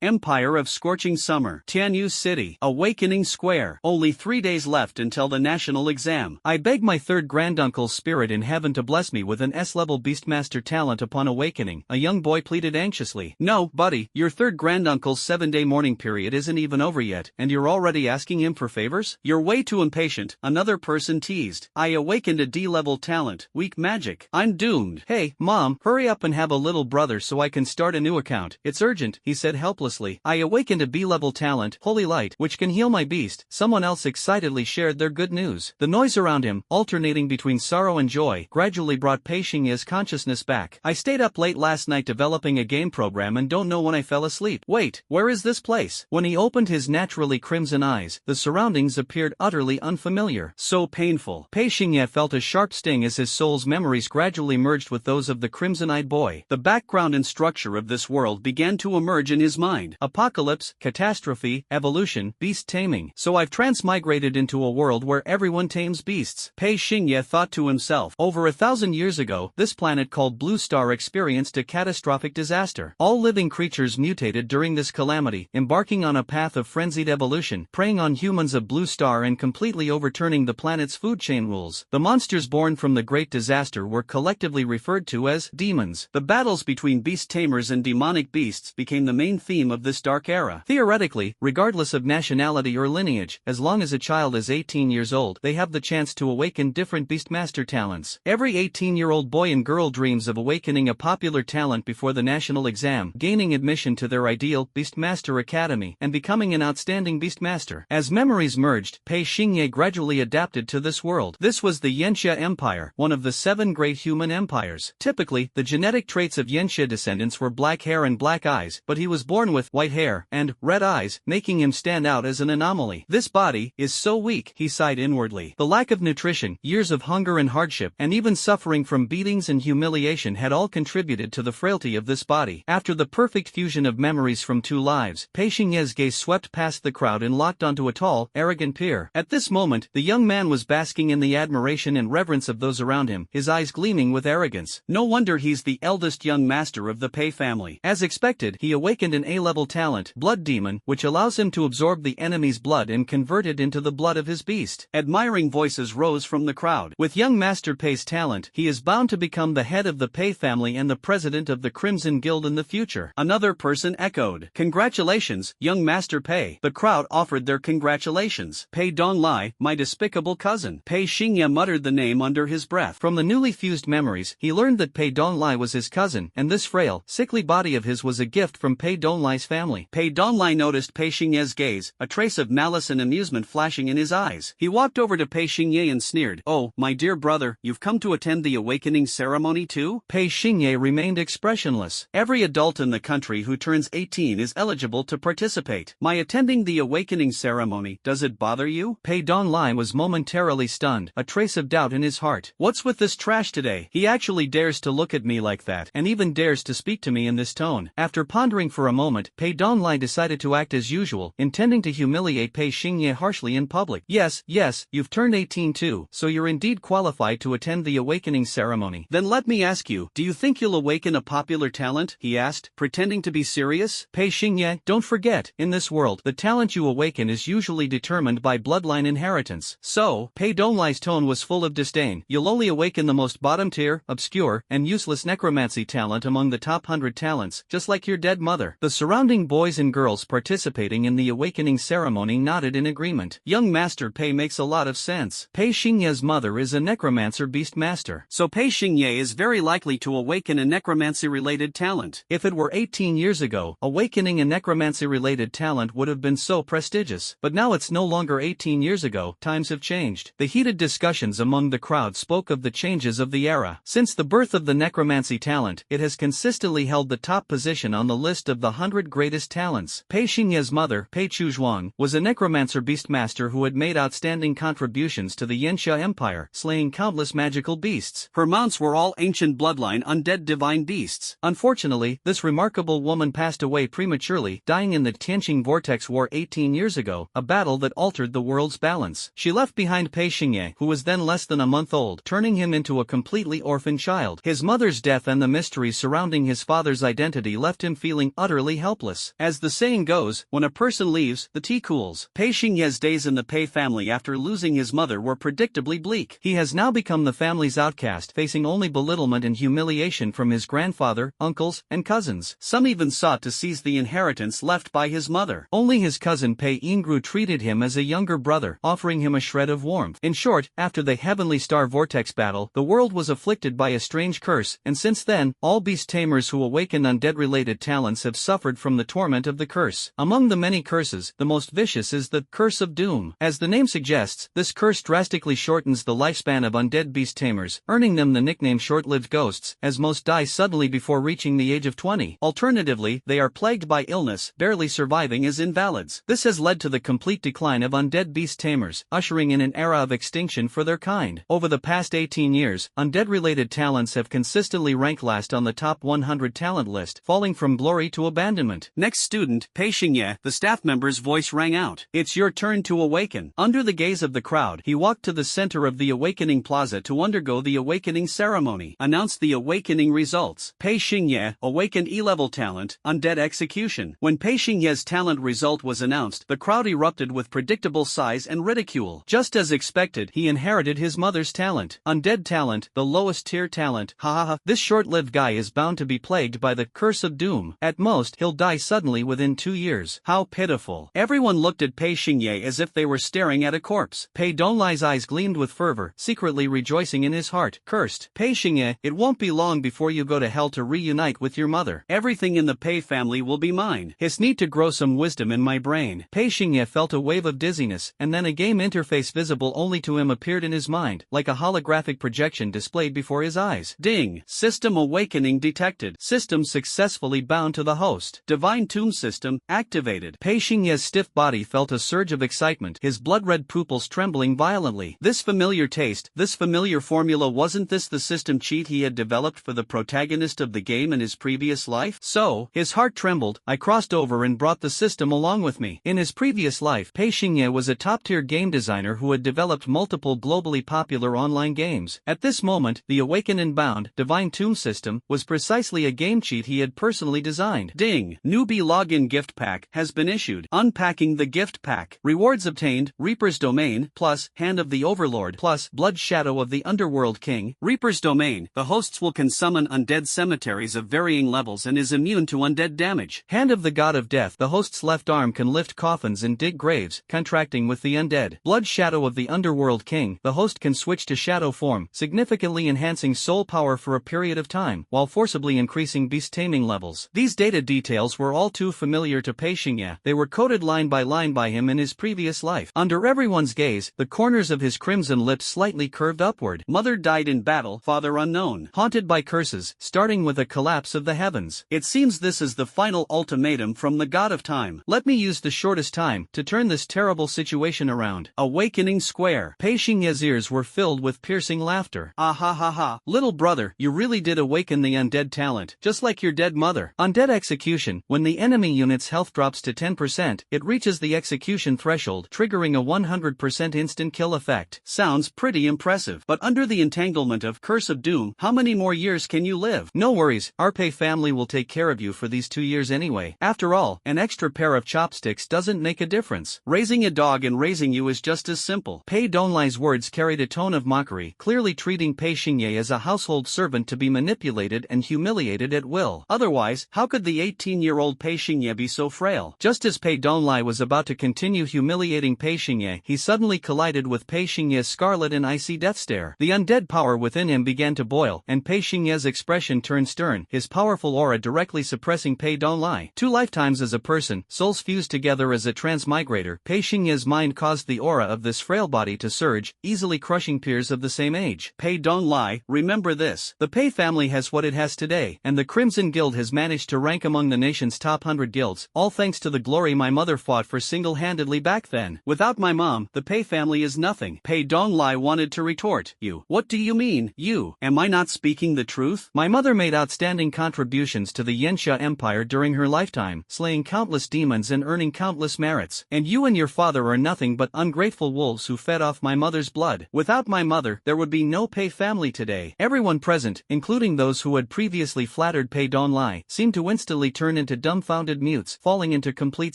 Empire of Scorching Summer, Tianyu City, Awakening Square. Only 3 days left until the national exam. I beg my third granduncle's spirit in heaven to bless me with an S-level Beastmaster talent upon awakening, a young boy pleaded anxiously. No, buddy, your third granduncle's 7-day mourning period isn't even over yet, and you're already asking him for favors? You're way too impatient, another person teased. I awakened a D-level talent, weak magic. I'm doomed. Hey, Mom, hurry up and have a little brother so I can start a new account. It's urgent, he said helplessly. I awakened a B-level talent, Holy Light, which can heal my beast. Someone else excitedly shared their good news. The noise around him, alternating between sorrow and joy, gradually brought Pei Xingye's consciousness back. I stayed up late last night developing a game program and don't know when I fell asleep. Wait, where is this place? When he opened his naturally crimson eyes, the surroundings appeared utterly unfamiliar. So painful. Pei Xingye felt a sharp sting as his soul's memories gradually merged with those of the crimson-eyed boy. The background and structure of this world began to emerge in his mind. Apocalypse, catastrophe, evolution, beast taming. So I've transmigrated into a world where everyone tames beasts. Pei Xingye thought to himself. Over 1,000 years ago, this planet called Blue Star experienced a catastrophic disaster. All living creatures mutated during this calamity, embarking on a path of frenzied evolution, preying on humans of Blue Star and completely overturning the planet's food chain rules. The monsters born from the great disaster were collectively referred to as demons. The battles between beast tamers and demonic beasts became the main theme of this dark era. Theoretically, regardless of nationality or lineage, as long as a child is 18 years old, they have the chance to awaken different Beastmaster talents. Every 18-year-old boy and girl dreams of awakening a popular talent before the national exam, gaining admission to their ideal Beastmaster Academy, and becoming an outstanding Beastmaster. As memories merged, Pei Xingye gradually adapted to this world. This was the Yanxia Empire, one of the 7 great human empires. Typically, the genetic traits of Yanxia descendants were black hair and black eyes, but he was born with white hair and red eyes, making him stand out as an anomaly. This body is so weak, he sighed inwardly. The lack of nutrition, years of hunger and hardship, and even suffering from beatings and humiliation had all contributed to the frailty of this body. After the perfect fusion of memories from 2 lives, Pei Xingye's gaze swept past the crowd and locked onto a tall, arrogant peer. At this moment, the young man was basking in the admiration and reverence of those around him, his eyes gleaming with arrogance. No wonder he's the eldest young master of the Pei family. As expected, he awakened an A-level talent, Blood Demon, which allows him to absorb the enemy's blood and convert it into the blood of his beast. Admiring voices rose from the crowd. With young Master Pei's talent, he is bound to become the head of the Pei family and the president of the Crimson Guild in the future. Another person echoed. Congratulations, young Master Pei. The crowd offered their congratulations. Pei Donglai, my despicable cousin. Pei Xingye muttered the name under his breath. From the newly fused memories, he learned that Pei Donglai was his cousin, and this frail, sickly body of his was a gift from Pei Donglai's family. Pei Donglai noticed Pei Xingye's gaze, a trace of malice and amusement flashing in his eyes. He walked over to Pei Xingye and sneered. Oh, my dear brother, you've come to attend the awakening ceremony too? Pei Xingye remained expressionless. Every adult in the country who turns 18 is eligible to participate. My attending the awakening ceremony, does it bother you? Pei Donglai was momentarily stunned, a trace of doubt in his heart. What's with this trash today? He actually dares to look at me like that, and even dares to speak to me in this tone. After pondering for a moment, Pei Donglai decided to act as usual, intending to humiliate Pei Xingye harshly in public. Yes, you've turned 18 too, so you're indeed qualified to attend the awakening ceremony. Then let me ask you, do you think you'll awaken a popular talent? He asked, pretending to be serious. Pei Xingye, don't forget, in this world, the talent you awaken is usually determined by bloodline inheritance. So, Pei Donglai's tone was full of disdain. You'll only awaken the most bottom-tier, obscure, and useless necromancy talent among the top 100 talents, just like your dead mother. The surrounding boys and girls participating in the awakening ceremony nodded in agreement. Young Master Pei makes a lot of sense. Pei Xingye's mother is a necromancer Beastmaster. So Pei Xingye is very likely to awaken a necromancy-related talent. If it were 18 years ago, awakening a necromancy-related talent would have been so prestigious. But now it's no longer 18 years ago, times have changed. The heated discussions among the crowd spoke of the changes of the era. Since the birth of the necromancy talent, it has consistently held the top position on the list of the 100 greatest talents. Pei Xingye's mother, Pei Chuzhuang, was a necromancer Beastmaster who had made outstanding contributions to the Yanxia Empire, slaying countless magical beasts. Her mounts were all ancient bloodline undead divine beasts. Unfortunately, this remarkable woman passed away prematurely, dying in the Tianqing Vortex War 18 years ago, a battle that altered the world's balance. She left behind Pei Xingye, who was then less than a month old, turning him into a completely orphan child. His mother's death and the mysteries surrounding his father's identity left him feeling utterly helpless. helpless. As the saying goes, when a person leaves, the tea cools. Pei Xingye's days in the Pei family after losing his mother were predictably bleak. He has now become the family's outcast, facing only belittlement and humiliation from his grandfather, uncles, and cousins. Some even sought to seize the inheritance left by his mother. Only his cousin Pei Ingru treated him as a younger brother, offering him a shred of warmth. In short, after the Heavenly Star Vortex battle, the world was afflicted by a strange curse, and since then, all beast tamers who awaken undead-related talents have suffered from the torment of the curse. Among the many curses, the most vicious is the Curse of Doom. As the name suggests, this curse drastically shortens the lifespan of undead beast tamers, earning them the nickname short-lived ghosts, as most die suddenly before reaching the age of 20. Alternatively, they are plagued by illness, barely surviving as invalids. This has led to the complete decline of undead beast tamers, ushering in an era of extinction for their kind. Over the past 18 years, undead-related talents have consistently ranked last on the top 100 talent list, falling from glory to abandonment. Next student, Pei Xingye, the staff member's voice rang out. It's your turn to awaken. Under the gaze of the crowd, he walked to the center of the awakening plaza to undergo the awakening ceremony. Announced the awakening results. Pei Xingye, awakened E-level talent, undead execution. When Pei Xingye's talent result was announced, the crowd erupted with predictable sighs and ridicule. Just as expected, he inherited his mother's talent. Undead talent, the lowest tier talent. Ha ha ha. This short-lived guy is bound to be plagued by the Curse of Doom. At most, he'll die suddenly within 2 years. How pitiful. Everyone looked at Pei Xingye as if they were staring at a corpse. Pei Donlai's eyes gleamed with fervor, secretly rejoicing in his heart. Cursed. Pei Xingye, it won't be long before you go to hell to reunite with your mother. Everything in the Pei family will be mine. His need to grow some wisdom in my brain. Pei Xingye felt a wave of dizziness, and then a game interface visible only to him appeared in his mind, like a holographic projection displayed before his eyes. Ding! System awakening detected. System successfully bound to the host. Divine Tomb system activated. Pei Xingye's stiff body felt a surge of excitement, his blood-red pupils trembling violently. This familiar taste, this familiar formula, wasn't this the system cheat he had developed for the protagonist of the game in his previous life? So, his heart trembled. I crossed over and brought the system along with me. In his previous life, Pei Xingye was a top-tier game designer who had developed multiple globally popular online games. At this moment, the Awaken and Bound Divine Tomb system was precisely a game cheat he had personally designed. Ding! Newbie login gift pack has been issued. Unpacking the gift pack. Rewards obtained: Reaper's Domain, plus Hand of the Overlord, plus Blood Shadow of the Underworld King. Reaper's Domain. The hosts can summon undead cemeteries of varying levels and is immune to undead damage. Hand of the God of Death. The host's left arm can lift coffins and dig graves, contracting with the undead. Blood Shadow of the Underworld King. The host can switch to shadow form, significantly enhancing soul power for a period of time, while forcibly increasing beast taming levels. These data details were all too familiar to Pei Xingye. They were coded line by him in his previous life. Under everyone's gaze, the corners of his crimson lips slightly curved upward. Mother died in battle, father unknown. Haunted by curses, starting with a collapse of the heavens. It seems this is the final ultimatum from the God of Time. Let me use the shortest time to turn this terrible situation around. Awakening Square. Pei Xingye's ears were filled with piercing laughter. Ah ha ha ha. Little brother, you really did awaken the undead talent, just like your dead mother. Undead execution. When the enemy unit's health drops to 10%, it reaches the execution threshold, triggering a 100% instant kill effect. Sounds pretty impressive. But under the entanglement of Curse of Doom, how many more years can you live? No worries, our Pei family will take care of you for these 2 years anyway. After all, an extra pair of chopsticks doesn't make a difference. Raising a dog and raising you is just as simple. Pei Donlai's words carried a tone of mockery, clearly treating Pei Xingye as a household servant to be manipulated and humiliated at will. Otherwise, how could the 18-year-old Pei Xingye be so frail? Just as Pei Donlai was about to continue humiliating Pei Xingye, he suddenly collided with Pei Xingye's scarlet and icy death stare. The undead power within him began to boil, and Pei Xingye's expression turned stern, his powerful aura directly suppressing Pei Donlai. 2 lifetimes as a person, souls fused together as a transmigrator. Pei Xingye's mind caused the aura of this frail body to surge, easily crushing peers of the same age. Pei Donlai, remember this. The Pei family has what it has today, and the Crimson Guild has managed to rank among the nation's top 100 guilds, all thanks to the glory my mother fought for single-handedly back then. Without my mom, the Pei family is nothing. Pei Donglai wanted to retort. You. What do you mean, you? Am I not speaking the truth? My mother made outstanding contributions to the Yensha Empire during her lifetime, slaying countless demons and earning countless merits. And you and your father are nothing but ungrateful wolves who fed off my mother's blood. Without my mother, there would be no Pei family today. Everyone present, including those who had previously flattered Pei Donlai, seemed to instantly turn turned into dumbfounded mutes, falling into complete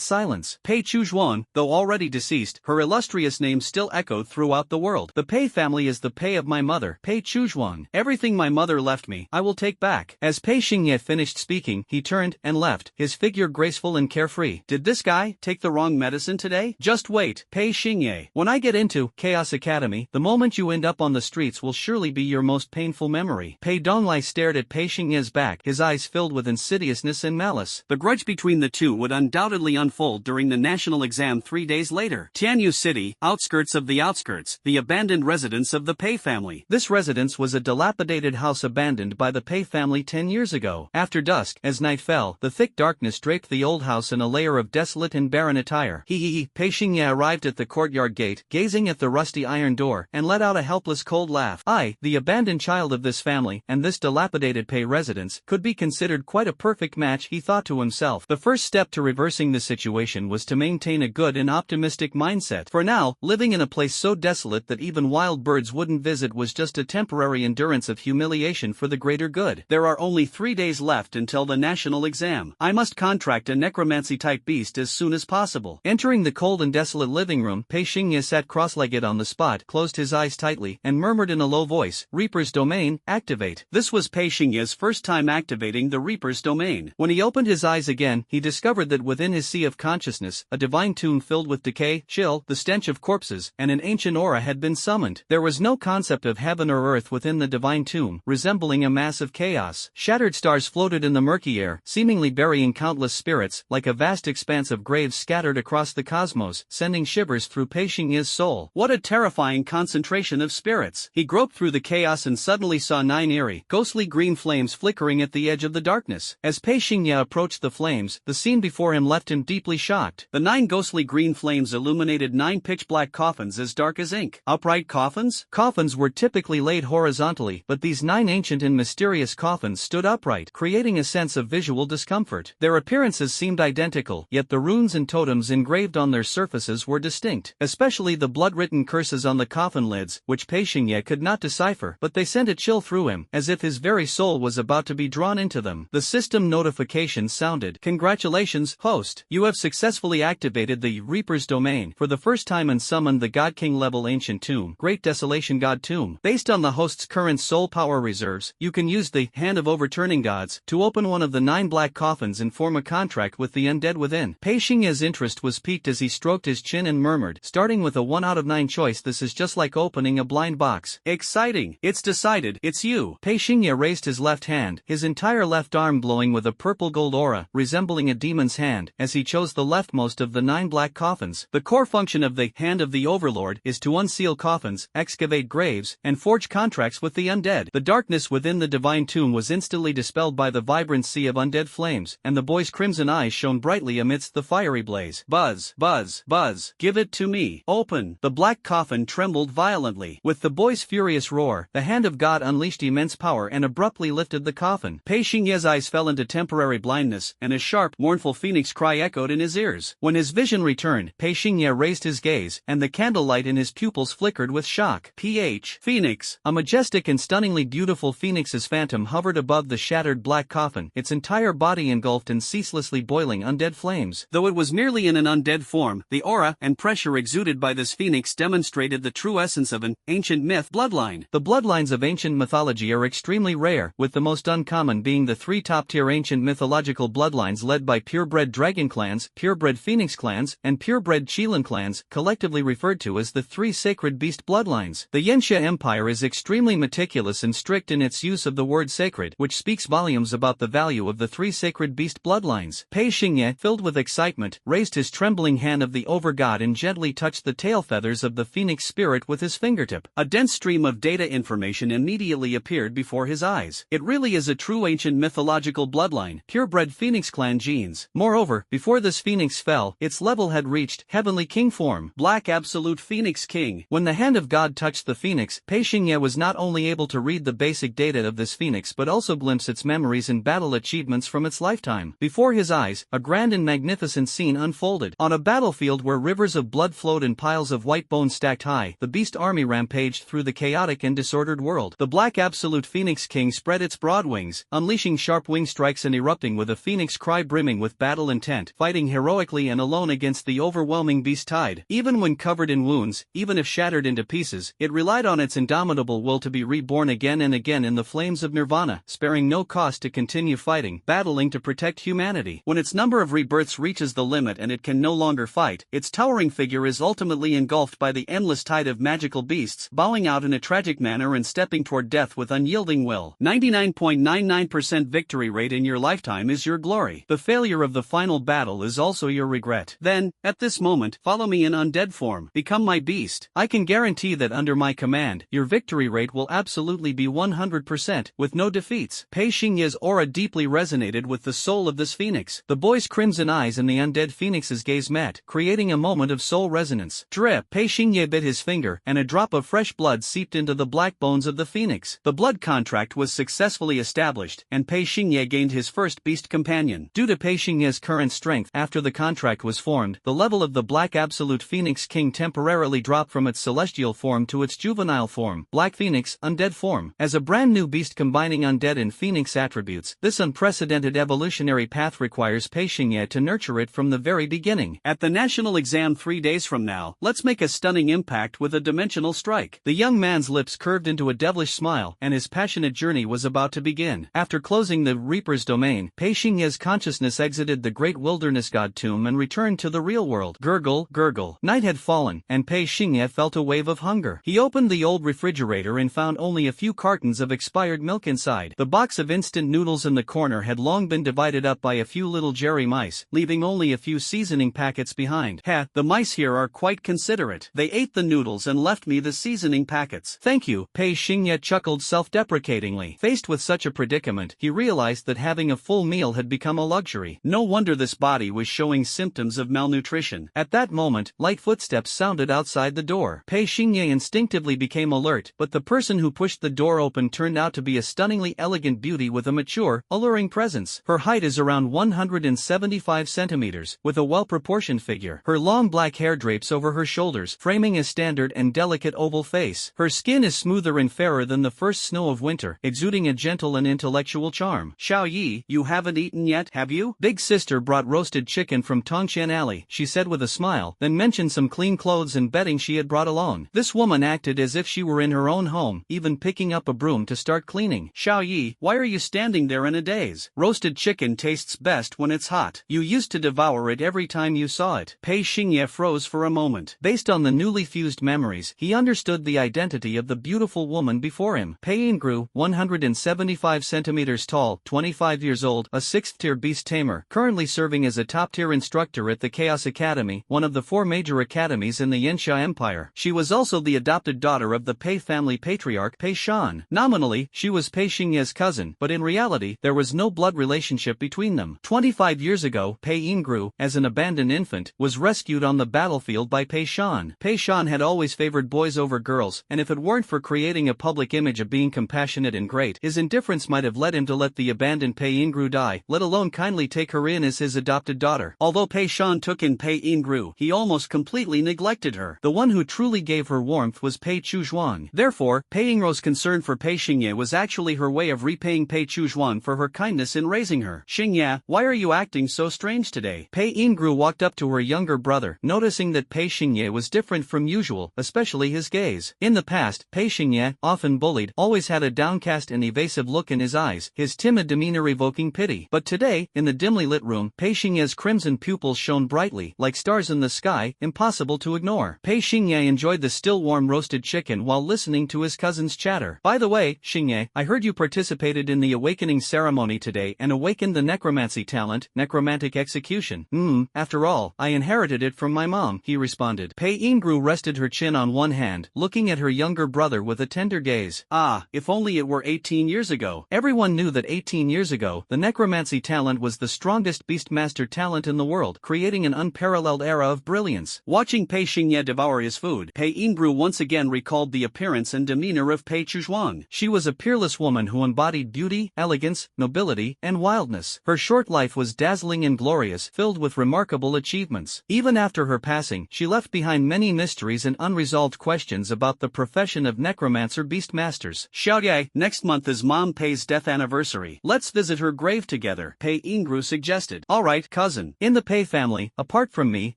silence. Pei Chujuan, though already deceased, her illustrious name still echoed throughout the world. The Pei family is the Pei of my mother, Pei Chujuan. Everything my mother left me, I will take back. As Pei Xingye finished speaking, he turned and left, his figure graceful and carefree. Did this guy take the wrong medicine today? Just wait, Pei Xingye. When I get into Chaos Academy, the moment you end up on the streets will surely be your most painful memory. Pei Donglai stared at Pei Xingye's back, his eyes filled with insidiousness and malice. The grudge between the two would undoubtedly unfold during the national exam 3 days later. Tianyu City, outskirts of the outskirts, the abandoned residence of the Pei family. This residence was a dilapidated house abandoned by the Pei family 10 years ago. After dusk, as night fell, the thick darkness draped the old house in a layer of desolate and barren attire. Pei Xingye arrived at the courtyard gate, gazing at the rusty iron door, and let out a helpless cold laugh. I, the abandoned child of this family, and this dilapidated Pei residence, could be considered quite a perfect match, he thought to himself. The first step to reversing the situation was to maintain a good and optimistic mindset. For now, living in a place so desolate that even wild birds wouldn't visit was just a temporary endurance of humiliation for the greater good. There are only 3 days left until the national exam. I must contract a necromancy-type beast as soon as possible. Entering the cold and desolate living room, Pei Xingye sat cross-legged on the spot, closed his eyes tightly, and murmured in a low voice, "Reaper's Domain, activate." This was Pei Xingye's first time activating the Reaper's Domain. When he opened his eyes again, he discovered that within his sea of consciousness, a divine tomb filled with decay, chill, the stench of corpses, and an ancient aura had been summoned. There was no concept of heaven or earth within the divine tomb, resembling a mass of chaos. Shattered stars floated in the murky air, seemingly burying countless spirits, like a vast expanse of graves scattered across the cosmos, sending shivers through Pei Xingye's soul. What a terrifying concentration of spirits! He groped through the chaos and suddenly saw 9 eerie, ghostly green flames flickering at the edge of the darkness. As Pei Xingye approached the flames, the scene before him left him deeply shocked. The 9 ghostly green flames illuminated 9 pitch-black coffins as dark as ink. Upright coffins? Coffins were typically laid horizontally, but these 9 ancient and mysterious coffins stood upright, creating a sense of visual discomfort. Their appearances seemed identical, yet the runes and totems engraved on their surfaces were distinct, especially the blood-written curses on the coffin lids, which Pei Xingye could not decipher, but they sent a chill through him, as if his very soul was about to be drawn into them. The system notification sounded. "Congratulations, host. You have successfully activated the Reaper's Domain for the first time and summoned the God King level ancient tomb, Great Desolation God Tomb. Based on the host's current soul power reserves, you can use the Hand of Overturning Gods to open one of the 9 black coffins and form a contract with the undead within." Pei Xingye's interest was piqued as he stroked his chin and murmured, "Starting with a 1 out of 9 choice, this is just like opening a blind box." "Exciting. It's decided. It's you." Pei Xingye raised his left hand, his entire left arm glowing with a purple gold aura, resembling a demon's hand, as he chose the leftmost of the 9 black coffins. The core function of the Hand of the Overlord is to unseal coffins, excavate graves, and forge contracts with the undead. The darkness within the divine tomb was instantly dispelled by the vibrant sea of undead flames, and the boy's crimson eyes shone brightly amidst the fiery blaze. "Buzz, buzz, buzz, give it to me. Open." The black coffin trembled violently. With the boy's furious roar, the hand of God unleashed immense power and abruptly lifted the coffin. Pei Xingye's eyes fell into temporary blindness, and a sharp, mournful phoenix cry echoed in his ears. When his vision returned, Pei Xingye raised his gaze, and the candlelight in his pupils flickered with shock. Phoenix. A majestic and stunningly beautiful phoenix's phantom hovered above the shattered black coffin, its entire body engulfed in ceaselessly boiling undead flames. Though it was merely in an undead form, the aura and pressure exuded by this phoenix demonstrated the true essence of an ancient myth bloodline. The bloodlines of ancient mythology are extremely rare, with the most uncommon being the 3 top-tier ancient mythological bloodlines led by purebred dragon clans, purebred phoenix clans, and purebred Qilin clans, collectively referred to as the 3 sacred beast bloodlines. The Yanxia Empire is extremely meticulous and strict in its use of the word sacred, which speaks volumes about the value of the 3 sacred beast bloodlines. Pei Xingye, filled with excitement, raised his trembling hand of the over-god and gently touched the tail feathers of the phoenix spirit with his fingertip. A dense stream of data information immediately appeared before his eyes. It really is a true ancient mythological bloodline, purebred phoenix clan genes. Moreover, before this phoenix fell, its level had reached heavenly king form, Black Absolute Phoenix King. When the hand of God touched the phoenix, Pei Xingye was not only able to read the basic data of this phoenix but also glimpse its memories and battle achievements from its lifetime. Before his eyes, a grand and magnificent scene unfolded. On a battlefield where rivers of blood flowed and piles of white bones stacked high, the beast army rampaged through the chaotic and disordered world. The Black Absolute Phoenix King spread its broad wings, unleashing sharp wing strikes and erupting with a the phoenix cry brimming with battle intent, fighting heroically and alone against the overwhelming beast tide. Even when covered in wounds, even if shattered into pieces, it relied on its indomitable will to be reborn again and again in the flames of nirvana, sparing no cost to continue fighting, battling to protect humanity. When its number of rebirths reaches the limit and it can no longer fight, its towering figure is ultimately engulfed by the endless tide of magical beasts, bowing out in a tragic manner and stepping toward death with unyielding will. 99.99% victory rate in your lifetime is your glory. The failure of the final battle is also your regret. Then, at this moment, follow me in undead form. Become my beast. I can guarantee that under my command, your victory rate will absolutely be 100%, with no defeats. Pei Xingye's aura deeply resonated with the soul of this phoenix. The boy's crimson eyes and the undead phoenix's gaze met, creating a moment of soul resonance. Drip! Pei Xingye bit his finger, and a drop of fresh blood seeped into the black bones of the phoenix. The blood contract was successfully established, and Pei Xingye gained his first beast companion. Due to Pei Xingye's current strength after the contract was formed, the level of the Black Absolute Phoenix King temporarily dropped from its celestial form to its juvenile form, Black Phoenix, Undead form. As a brand new beast combining undead and phoenix attributes, this unprecedented evolutionary path requires Pei Xingye to nurture it from the very beginning. At the national exam 3 days from now, let's make a stunning impact with a dimensional strike. The young man's lips curved into a devilish smile, and his passionate journey was about to begin. After closing the Reaper's domain, Pei Xingye's consciousness exited the great wilderness god tomb and returned to the real world. Gurgle, gurgle. Night had fallen, and Pei Xingye felt a wave of hunger. He opened the old refrigerator and found only a few cartons of expired milk inside. The box of instant noodles in the corner had long been divided up by a few little Jerry mice, leaving only a few seasoning packets behind. Heh, the mice here are quite considerate. They ate the noodles and left me the seasoning packets. Thank you, Pei Xingye chuckled self-deprecatingly. Faced with such a predicament, he realized that having a full meal had become a luxury. No wonder this body was showing symptoms of malnutrition. At that moment, light footsteps sounded outside the door. Pei Xingye instinctively became alert, but the person who pushed the door open turned out to be a stunningly elegant beauty with a mature, alluring presence. Her height is around 175 centimeters, with a well-proportioned figure. Her long black hair drapes over her shoulders, framing a standard and delicate oval face. Her skin is smoother and fairer than the first snow of winter, exuding a gentle and intellectual charm. Xiao Yi, you haven't eaten yet, have you? Big sister brought roasted chicken from Tongqian Alley, she said with a smile, then mentioned some clean clothes and bedding she had brought along. This woman acted as if she were in her own home, even picking up a broom to start cleaning. Xiao Yi, why are you standing there in a daze? Roasted chicken tastes best when it's hot. You used to devour it every time you saw it. Pei Xingye froze for a moment. Based on the newly fused memories, he understood the identity of the beautiful woman before him. Pei Yingru, 175 centimeters tall, 25 years old, a 6th-tier beast tamer, currently serving as a top-tier instructor at the Chaos Academy, one of the 4 major academies in the Yanxia Empire. She was also the adopted daughter of the Pei family patriarch Pei Shan. Nominally, she was Pei Xingye's cousin, but in reality, there was no blood relationship between them. 25 years ago, Pei Yingru, as an abandoned infant, was rescued on the battlefield by Pei Shan. Pei Shan had always favored boys over girls, and if it weren't for creating a public image of being compassionate and great, his indifference might have led him to let the abandoned Pei Yingru die, let alone kindly take her in as his adopted daughter. Although Pei Shan took in Pei Yingru, he almost completely neglected her. The one who truly gave her warmth was Pei Chuzhuang. Therefore, Pei Yingru's concern for Pei Xingye was actually her way of repaying Pei Chuzhuang for her kindness in raising her. Xingye, why are you acting so strange today? Pei Yingru walked up to her younger brother, noticing that Pei Xingye was different from usual, especially his gaze. In the past, Pei Xingye, often bullied, always had a downcast and evasive look in his eyes, his timid demeanor evoking pity. But today, in the dimly lit room, Pei Xingye's crimson pupils shone brightly, like stars in the sky, impossible to ignore. Pei Xingye enjoyed the still warm roasted chicken while listening to his cousin's chatter. By the way, Xingye, I heard you participated in the awakening ceremony today and awakened the necromancy talent, necromantic execution. After all, I inherited it from my mom, he responded. Pei Yingru rested her chin on one hand, looking at her younger brother with a tender gaze. Ah, if only it were 18 years ago. Everyone knew that 18 years ago, the necromancy talent was the strongest Beastmaster talent in the world, creating an unparalleled era of brilliance. Watching Pei Xingye devour his food, Pei Yingru once again recalled the appearance and demeanor of Pei Chuzhuang. She was a peerless woman who embodied beauty, elegance, nobility, and wildness. Her short life was dazzling and glorious, filled with remarkable achievements. Even after her passing, she left behind many mysteries and unresolved questions about the profession of necromancer beastmasters. Xiaoye, next month is Mom Pei's death anniversary. Let's visit her grave together. together, Pei Ingru suggested. Alright, cousin. In the Pei family, apart from me,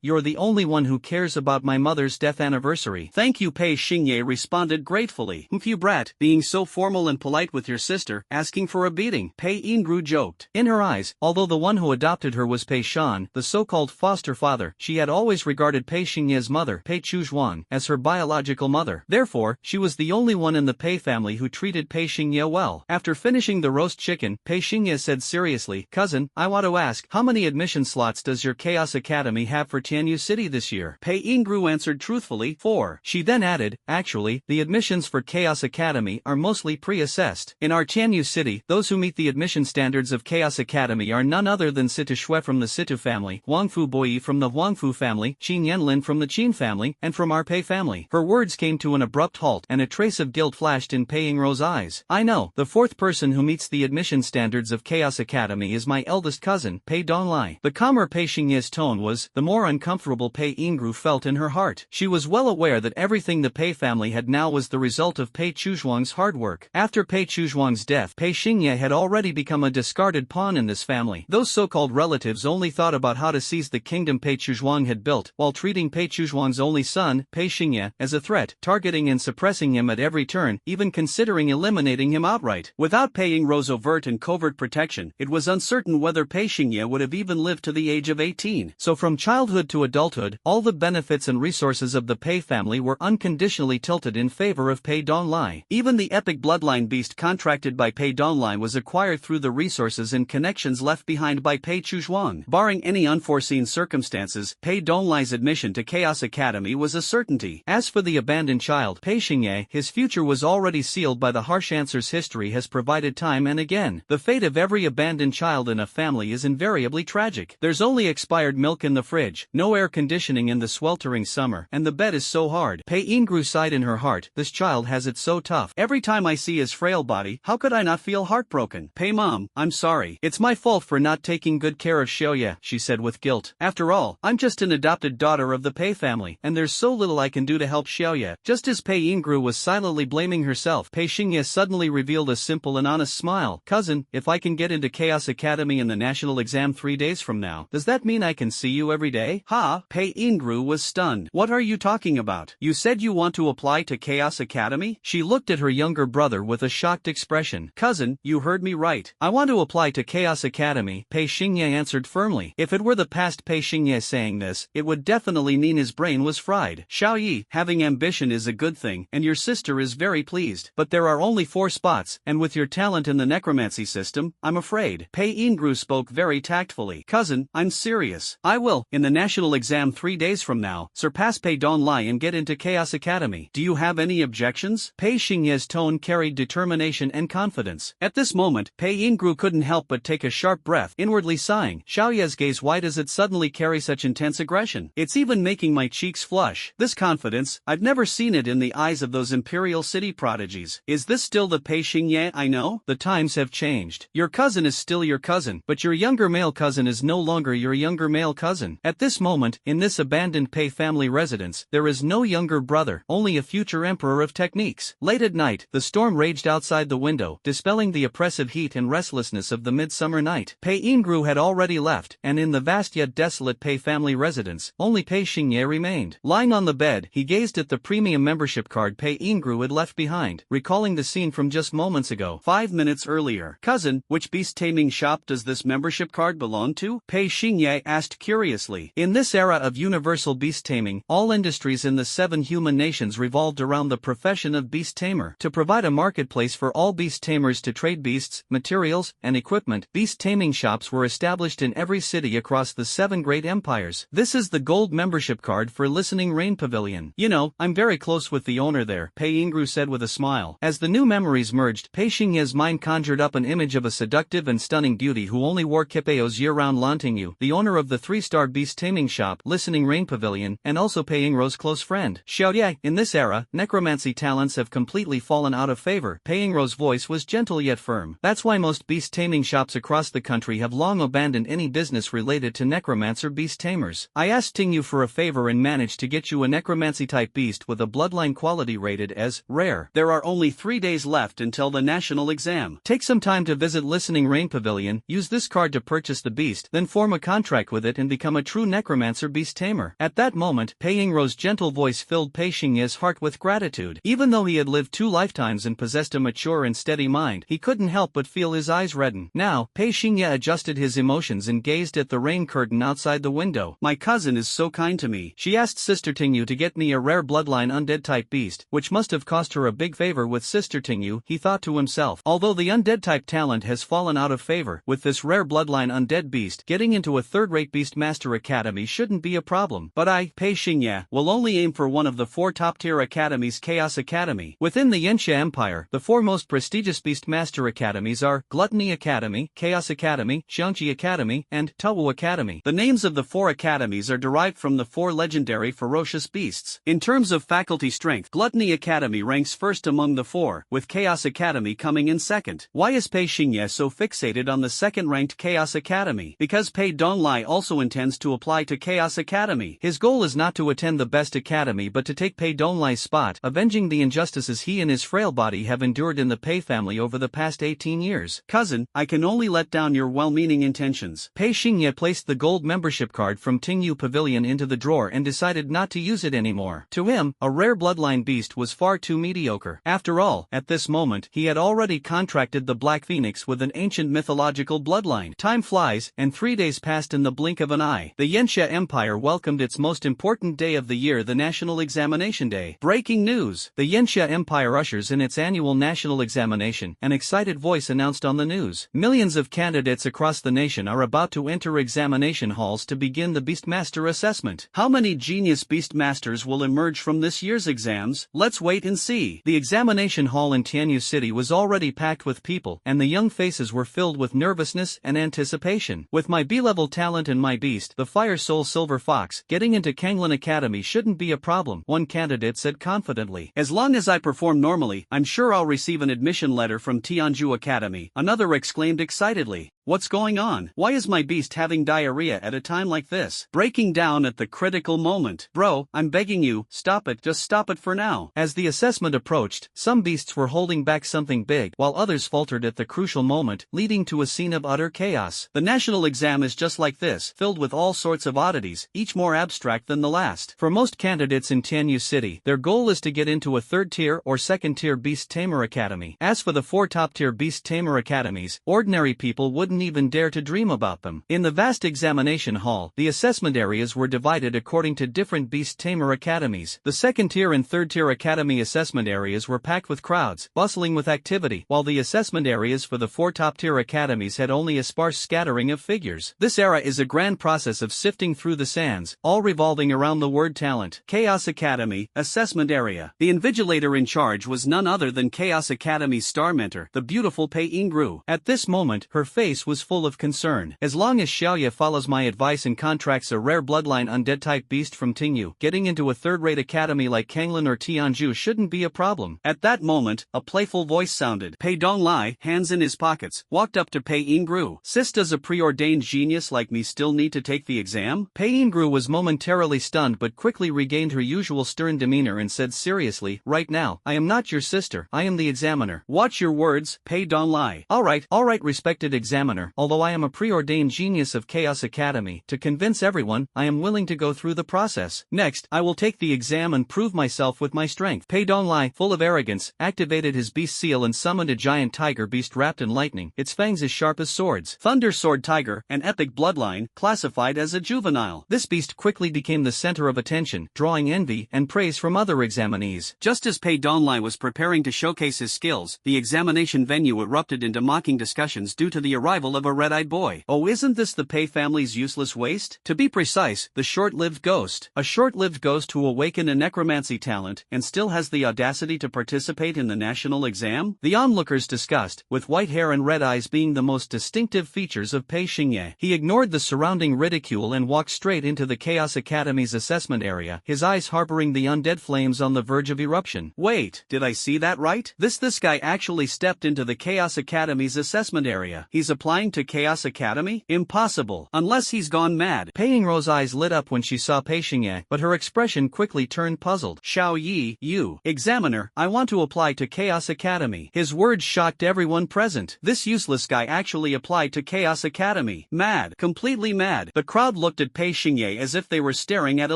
you're the only one who cares about my mother's death anniversary. Thank you, Pei Xingye responded gratefully. You brat, being so formal and polite with your sister, asking for a beating, Pei Ingru joked. In her eyes, although the one who adopted her was Pei Shan, the so-called foster father, she had always regarded Pei Xingye's mother, Pei Chuzhuang, as her biological mother. Therefore, she was the only one in the Pei family who treated Pei Xingye well. After finishing the roast chicken, Pei Xingye said seriously, cousin, I want to ask, how many admission slots does your Chaos Academy have for Tianyu City this year? Pei Ingru answered truthfully, 4. She then added, actually, the admissions for Chaos Academy are mostly pre-assessed. In our Tianyu City, those who meet the admission standards of Chaos Academy are none other than Situ Shui from the Situ family, Wangfu Boyi from the Wangfu family, Qin Yanlin from the Qin family, and from our Pei family. Her words came to an abrupt halt, and a trace of guilt flashed in Pei Ingru's eyes. I know, the fourth person who meets the admission standards of Chaos Academy is my eldest cousin, Pei Donglai. The calmer Pei Xingye's tone was, the more uncomfortable Pei Ingru felt in her heart. She was well aware that everything the Pei family had now was the result of Pei Chuzhuang's hard work. After Pei Chuzhuang's death, Pei Xingye had already become a discarded pawn in this family. Those so-called relatives only thought about how to seize the kingdom Pei Chuzhuang had built, while treating Pei Chuzhuang's only son, Pei Xingye, as a threat, targeting and suppressing him at every turn, even considering eliminating him outright. Without Pei Ingru's overt and covert protection, it was uncertain whether Pei Xingye would have even lived to the age of 18. So from childhood to adulthood, all the benefits and resources of the Pei family were unconditionally tilted in favor of Pei Donglai. Even the epic bloodline beast contracted by Pei Donglai was acquired through the resources and connections left behind by Pei Chuzhuang. Barring any unforeseen circumstances, Pei Donglai's admission to Chaos Academy was a certainty. As for the abandoned child, Pei Xingye, his future was already sealed by the harsh answers history has provided time and again. The fate of every abandoned child in a family is invariably tragic. There's only expired milk in the fridge, no air conditioning in the sweltering summer, and the bed is so hard. Pei Ingru sighed in her heart, this child has it so tough. Every time I see his frail body, how could I not feel heartbroken? Pei Mom, I'm sorry. It's my fault for not taking good care of Xiaoye, she said with guilt. After all, I'm just an adopted daughter of the Pei family, and there's so little I can do to help Xiaoye. Just as Pei Ingru was silently blaming herself, Pei Xingye suddenly revealed a simple and honest smile. Cousin, if I can get into Chaos Academy in the national exam 3 days from now, does that mean I can see you every day? Ha! Pei Ingru was stunned. What are you talking about? You said you want to apply to Chaos Academy? She looked at her younger brother with a shocked expression. Cousin, you heard me right. I want to apply to Chaos Academy, Pei Xingye answered firmly. If it were the past Pei Xingye saying this, it would definitely mean his brain was fried. Xiaoyi, having ambition is a good thing, and your sister is very pleased. But there are only 4 spots, and with your talent in the necromancy system, I'm afraid. Pei Ingru spoke very tactfully. Cousin, I'm serious. I will, in the national exam 3 days from now, surpass Pei Donglai and get into Chaos Academy. Do you have any objections? Pei Xingye's tone carried determination and confidence. At this moment, Pei Ingru couldn't help but take a sharp breath, inwardly sighing. Xiaoye's gaze, why does it suddenly carry such intense aggression? It's even making my cheeks flush. This confidence, I've never seen it in the eyes of those Imperial City prodigies. Is this still the Pei Xingye I know? The times have changed. Your cousin is still your cousin, but your younger male cousin is no longer your younger male cousin. At this moment, in this abandoned Pei family residence, there is no younger brother, only a future emperor of techniques. Late at night, the storm raged outside the window, dispelling the oppressive heat and restlessness of the midsummer night. Pei Ingru had already left, and in the vast yet desolate Pei family residence, only Pei Xingye remained. Lying on the bed, he gazed at the premium membership card Pei Ingru had left behind, recalling the scene from just moments ago. 5 minutes earlier. Cousin, which beast taming shop does this membership card belong to? Pei Xingye asked curiously. In this era of universal beast taming, all industries in the 7 human nations revolved around the profession of beast tamer. To provide a marketplace for all beast tamers to trade beasts, materials, and equipment, beast taming shops were established in every city across the 7 great empires. This is the gold membership card for Listening Rain Pavilion. You know, I'm very close with the owner there, Pei Ingru said with a smile. As the new memories merged, Pei Xingye's mind conjured up an image of a seductive and stunning beauty who only wore kipeos year-round, Lantingyu, the owner of the 3-star beast taming shop, Listening Rain Pavilion, and also Pei Ingru's close friend. Xiaoye, in this era, necromancy talents have completely fallen out of favor. Pei Ingru's voice was gentle yet firm. That's why most beast taming shops across the country have long abandoned any business related to necromancer beast tamers. I asked Tingyu for a favor and managed to get you a necromancy-type beast with a bloodline quality rated as rare. There are only 3 days left until the national exam. Take some time to visit Listening Rain Shrine Pavilion, use this card to purchase the beast, then form a contract with it and become a true necromancer beast tamer. At that moment, Pei Yingro's gentle voice filled Pei Xingye's heart with gratitude. Even though he had lived 2 lifetimes and possessed a mature and steady mind, he couldn't help but feel his eyes redden. Now, Pei Xingye adjusted his emotions and gazed at the rain curtain outside the window. My cousin is so kind to me. She asked Sister Tingyu to get me a rare bloodline undead-type beast, which must have cost her a big favor with Sister Tingyu, he thought to himself. Although the undead-type talent has fallen out of favor, with this rare bloodline undead beast, getting into a third-rate Beastmaster Academy shouldn't be a problem. But I, Pei Xingye, will only aim for one of the 4 top-tier academies, Chaos Academy. Within the Yanxia Empire, the 4 most prestigious Beastmaster Academies are Gluttony Academy, Chaos Academy, Xiangji Academy, and Tawu Academy. The names of the 4 academies are derived from the 4 legendary ferocious beasts. In terms of faculty strength, Gluttony Academy ranks first among the 4, with Chaos Academy coming in second. Why is Pei Xingye so fixated on the second-ranked Chaos Academy? Because Pei Donglai also intends to apply to Chaos Academy. His goal is not to attend the best academy but to take Pei Donglai's spot, avenging the injustices he and his frail body have endured in the Pei family over the past 18 years. Cousin, I can only let down your well-meaning intentions. Pei Xingye placed the gold membership card from Tingyu Pavilion into the drawer and decided not to use it anymore. To him, a rare bloodline beast was far too mediocre. After all, at this moment, he had already contracted the Black Phoenix with an ancient mythological bloodline. Time flies, and 3 days passed in the blink of an eye. The Yanxia Empire welcomed its most important day of the year, the National Examination Day. Breaking news! The Yanxia Empire ushers in its annual national examination, an excited voice announced on the news. Millions of candidates across the nation are about to enter examination halls to begin the Beastmaster assessment. How many genius Beastmasters will emerge from this year's exams? Let's wait and see. The examination hall in Tianyu City was already packed with people, and the young faces were filled with nervousness and anticipation. With my B-level talent and my beast, the Fire Soul Silver Fox, getting into Kanglin Academy shouldn't be a problem, one candidate said confidently. As long as I perform normally, I'm sure I'll receive an admission letter from Tianju Academy, another exclaimed excitedly. What's going on? Why is my beast having diarrhea at a time like this? Breaking down at the critical moment. Bro, I'm begging you, stop it, just stop it for now. As the assessment approached, some beasts were holding back something big, while others faltered at the crucial moment, leading to a scene of utter chaos. The national exam is just like this, filled with all sorts of oddities, each more abstract than the last. For most candidates in Tianyu City, their goal is to get into a 3rd-tier or 2nd-tier Beast Tamer Academy. As for the 4 top-tier Beast Tamer Academies, ordinary people wouldn't even dare to dream about them. In the vast examination hall, the assessment areas were divided according to different Beast Tamer Academies. The 2nd-tier and 3rd-tier Academy assessment areas were packed with crowds, bustling with activity, while the assessment areas for the 4 top-tier academies had only a sparse scattering of figures. This era is a grand process of sifting through the sands, all revolving around the word talent. Chaos Academy, Assessment Area. The invigilator in charge was none other than Chaos Academy's star mentor, the beautiful Pei Yingru. At this moment, her face was full of concern. As long as Xiaoye follows my advice and contracts a rare bloodline undead-type beast from Tingyu, getting into a third-rate academy like Kanglin or Tianju shouldn't be a problem. At that moment, a playful voice sounded. Pei Donglai, hands in his pockets, walked up to Pei Yingru. Sis, does a preordained genius like me still need to take the exam? Pei Yingru was momentarily stunned but quickly regained her usual stern demeanor and said seriously, right now, I am not your sister, I am the examiner. Watch your words, Pei Donglai. Alright respected examiner, although I am a preordained genius of Chaos Academy, to convince everyone, I am willing to go through the process. Next, I will take the exam and prove myself with my strength. Pei Donglai, full of arrogance, activated his beast seal and summoned a giant tiger beast wrapped in lightning, its fangs as sharp as swords. Thunder Sword Tiger, an epic bloodline, classified as a juvenile. This beast quickly became the center of attention, drawing envy and praise from other examinees. Just as Pei Donglai was preparing to showcase his skills, the examination venue erupted into mocking discussions due to the arrival of a red-eyed boy. Oh, isn't this the Pei family's useless waste? To be precise, the short-lived ghost. A short-lived ghost who awakened a necromancy talent and still has the audacity to participate in the national exam? The onlookers discussed, with white hair and red eyes being the most distinctive features of Pei Xingye. He ignored the surrounding ridicule and walked straight into the Chaos Academy's assessment area, his eyes harboring the undead flames on the verge of eruption. Wait, did I see that right? This guy actually stepped into the Chaos Academy's assessment area. He's applying applying to Chaos Academy? Impossible. Unless he's gone mad. Pei Yingru's eyes lit up when she saw Pei Xingye, but her expression quickly turned puzzled. Xiao Yi, you. Examiner, I want to apply to Chaos Academy. His words shocked everyone present. This useless guy actually applied to Chaos Academy. Mad. Completely mad. The crowd looked at Pei Xingye as if they were staring at a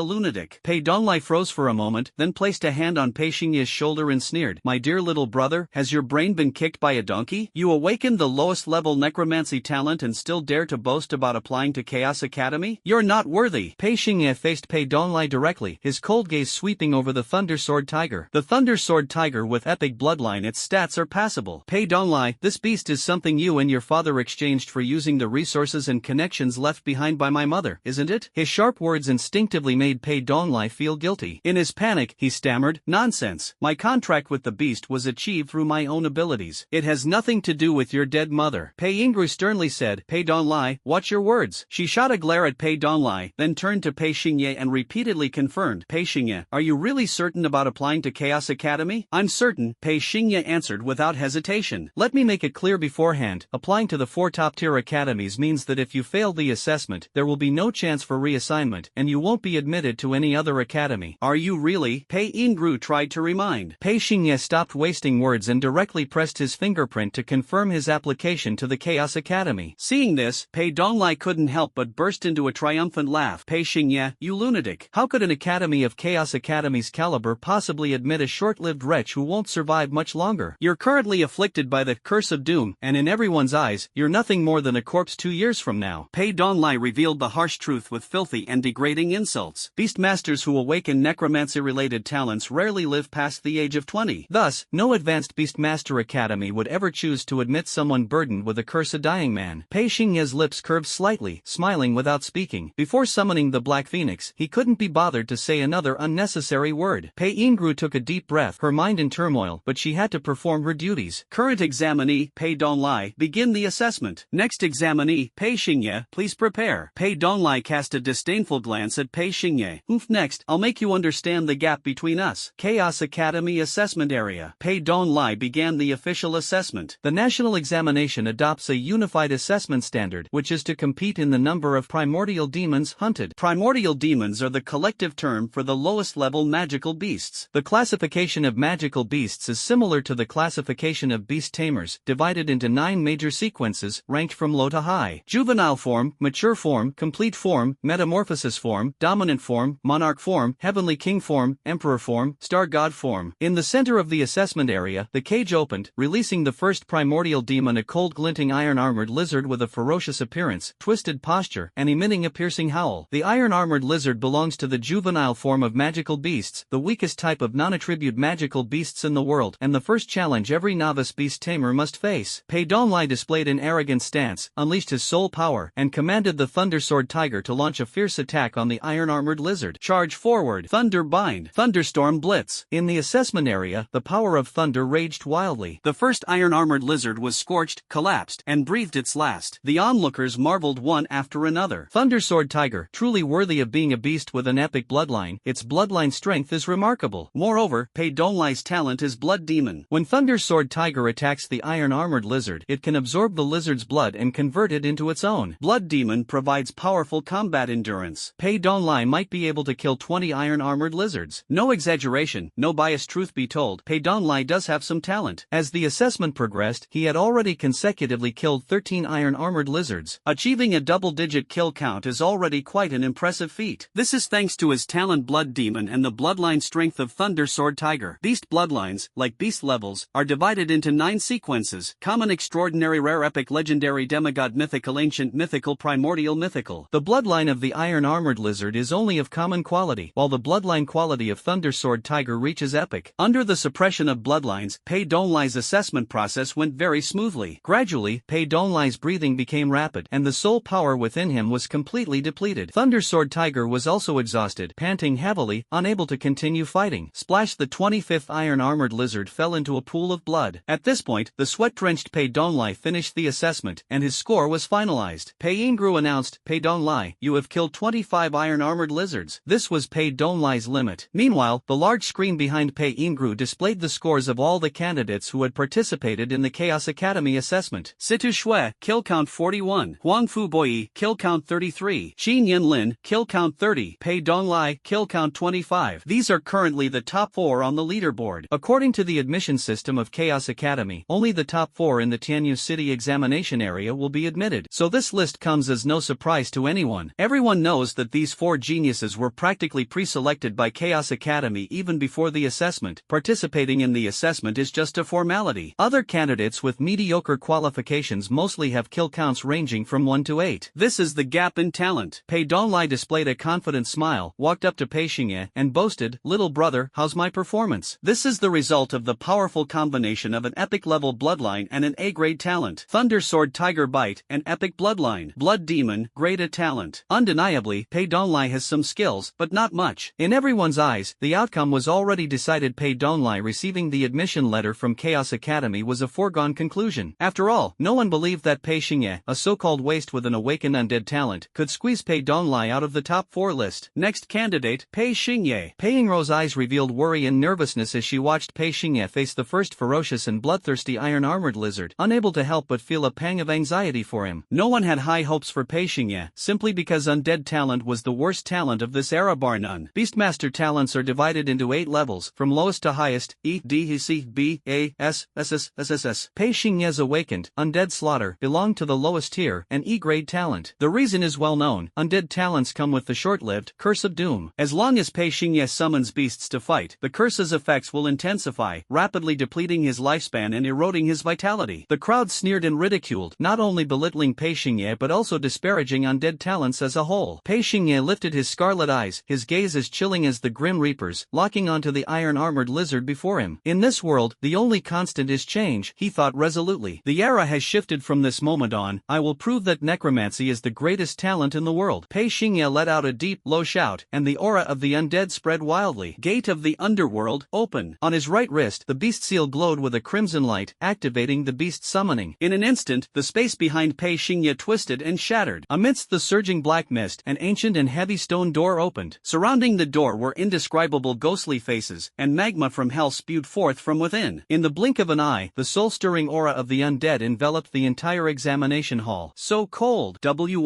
lunatic. Pei Donglai froze for a moment, then placed a hand on Pei Xingye's shoulder and sneered. My dear little brother, has your brain been kicked by a donkey? You awakened the lowest level necromancy talent and still dare to boast about applying to Chaos Academy? You're not worthy. Pei Xingye faced Pei Donglai directly, his cold gaze sweeping over the Thunder Sword Tiger. The Thunder Sword Tiger with epic bloodline, its stats are passable. Pei Donglai, this beast is something you and your father exchanged for using the resources and connections left behind by my mother, isn't it? His sharp words instinctively made Pei Donglai feel guilty. In his panic, he stammered, nonsense. My contract with the beast was achieved through my own abilities. It has nothing to do with your dead mother. Pei Yingru sternly said, Pei Donglai, watch your words. She shot a glare at Pei Donglai, then turned to Pei Xingye and repeatedly confirmed, Pei Xingye, are you really certain about applying to Chaos Academy? I'm certain, Pei Xingye answered without hesitation. Let me make it clear beforehand, applying to the 4 top-tier academies means that if you fail the assessment, there will be no chance for reassignment, and you won't be admitted to any other academy. Are you really? Pei Yingru tried to remind. Pei Xingye stopped wasting words and directly pressed his fingerprint to confirm his application to the Chaos Academy. Seeing this, Pei Donglai couldn't help but burst into a triumphant laugh. Pei Xingye, you lunatic. How could an academy of Chaos Academy's caliber possibly admit a short-lived wretch who won't survive much longer? You're currently afflicted by the curse of doom, and in everyone's eyes, you're nothing more than a corpse 2 years from now. Pei Donglai revealed the harsh truth with filthy and degrading insults. Beastmasters who awaken necromancy-related talents rarely live past the age of 20. Thus, no advanced Beastmaster Academy would ever choose to admit someone burdened with a curse, a dying man. Pei Xingye's lips curved slightly, smiling without speaking. Before summoning the Black Phoenix, he couldn't be bothered to say another unnecessary word. Pei Yingru took a deep breath, her mind in turmoil, but she had to perform her duties. Current examinee, Pei Donglai, begin the assessment. Next examinee, Pei Xingye, please prepare. Pei Donglai cast a disdainful glance at Pei Xingye. Next, I'll make you understand the gap between us. Chaos Academy Assessment Area. Pei Donglai began the official assessment. The national examination adopts a unified assessment standard, which is to compete in the number of primordial demons hunted. Primordial demons are the collective term for the lowest level magical beasts. The classification of magical beasts is similar to the classification of beast tamers, divided into 9 major sequences, ranked from low to high. Juvenile form, mature form, complete form, metamorphosis form, dominant form, monarch form, heavenly king form, emperor form, star god form. In the center of the assessment area, the cage opened, releasing the first primordial demon, a cold glinting iron-armored lizard with a ferocious appearance, twisted posture, and emitting a piercing howl. The iron-armored lizard belongs to the juvenile form of magical beasts, the weakest type of non-attribute magical beasts in the world, and the first challenge every novice beast tamer must face. Pei Donglai displayed an arrogant stance, unleashed his soul power, and commanded the Thunder Sword Tiger to launch a fierce attack on the iron-armored lizard. Charge forward. Thunder bind. Thunderstorm blitz. In the assessment area, the power of thunder raged wildly. The first iron-armored lizard was scorched, collapsed, and breathed its last. The onlookers marveled one after another. Thunder Sword Tiger, truly worthy of being a beast with an epic bloodline, its bloodline strength is remarkable. Moreover, Pei Donglai's talent is Blood Demon. When Thunder Sword Tiger attacks the iron-armored lizard, it can absorb the lizard's blood and convert it into its own. Blood Demon provides powerful combat endurance. Pei Donglai might be able to kill 20 iron-armored lizards. No exaggeration, no bias, truth be told, Pei Donglai does have some talent. As the assessment progressed, he had already consecutively killed 13 iron-armored lizards. Achieving a double-digit kill count is already quite an impressive feat. This is thanks to his talent Blood Demon and the bloodline strength of Thunder Sword Tiger. Beast bloodlines, like beast levels, are divided into 9 sequences: common, extraordinary, rare, epic, legendary, demigod, mythical, ancient, mythical, primordial, mythical. The bloodline of the iron-armored lizard is only of common quality, while the bloodline quality of Thunder Sword Tiger reaches epic. Under the suppression of bloodlines, Pei Donglai's assessment process went very smoothly. Gradually, Pei Donglai's breathing became rapid, and the soul power within him was completely depleted. Thunder Sword Tiger was also exhausted, panting heavily, unable to continue fighting. Splash! The 25th iron-armored lizard fell into a pool of blood. At this point, the sweat-drenched Pei Donglai finished the assessment, and his score was finalized. Pei Yingru announced, Pei Donglai, you have killed 25 iron-armored lizards. This was Pei Donglai's limit. Meanwhile, the large screen behind Pei Yingru displayed the scores of all the candidates who had participated in the Chaos Academy assessment. Situ Shui, kill count 41. Huang Fu Boyi, kill count 33. Xin Yin Lin, kill count 30. Pei Donglai, kill count 25. These are currently the top 4 on the leaderboard. According to the admission system of Chaos Academy, only the top 4 in the Tianyu City examination area will be admitted, so this list comes as no surprise to anyone. Everyone knows that these 4 geniuses were practically pre-selected by Chaos Academy even before the assessment. Participating in the assessment is just a formality. Other candidates with mediocre qualifications mostly have kill counts ranging from 1 to 8. This is the gap in talent. Pei Donglai displayed a confident smile, walked up to Pei Xingye, and boasted, "Little brother, how's my performance?" This is the result of the powerful combination of an epic-level bloodline and an A-grade talent. Thunder Sword Tiger Bite, an epic bloodline. Blood Demon, grade A talent. Undeniably, Pei Donglai has some skills, but not much. In everyone's eyes, the outcome was already decided. Pei Donglai receiving the admission letter from Chaos Academy was a foregone conclusion. After all, no one believed that Pei Xingye, a so-called waste with an awakened undead talent, could squeeze Pei Donglai out of the top 4 list. Next candidate, Pei Xingye. Pei Yingro's eyes revealed worry and nervousness as she watched Pei Xingye face the first ferocious and bloodthirsty iron-armored lizard, unable to help but feel a pang of anxiety for him. No one had high hopes for Pei Xingye, simply because undead talent was the worst talent of this era bar none. Beastmaster talents are divided into 8 levels, from lowest to highest, E, D, C, B, A, S, SS, SSS. Pei Xingye's awakened, undead slaughter, belonged to the lowest tier, an E-grade talent. The reason is well known: undead talents come with the short-lived Curse of Doom. As long as Pei Xingye summons beasts to fight, the curse's effects will intensify, rapidly depleting his lifespan and eroding his vitality. The crowd sneered and ridiculed, not only belittling Pei Xingye but also disparaging undead talents as a whole. Pei Xingye lifted his scarlet eyes, his gaze as chilling as the Grim Reaper's, locking onto the iron-armored lizard before him. In this world, the only constant is change, he thought resolutely. The era has shifted from this moment on. I will prove that necromancy is the greatest talent in the world. Pei Xingye let out a deep, low shout, and the aura of the undead spread wildly. Gate of the Underworld, open. On his right wrist, the beast seal glowed with a crimson light, activating the beast summoning. In an instant, the space behind Pei Xingye twisted and shattered. Amidst the surging black mist, an ancient and heavy stone door opened. Surrounding the door were indescribable ghostly faces, and magma from hell spewed forth from within. In the blink of an eye, the soul-stirring aura of the undead enveloped the entire examination hall. So cold.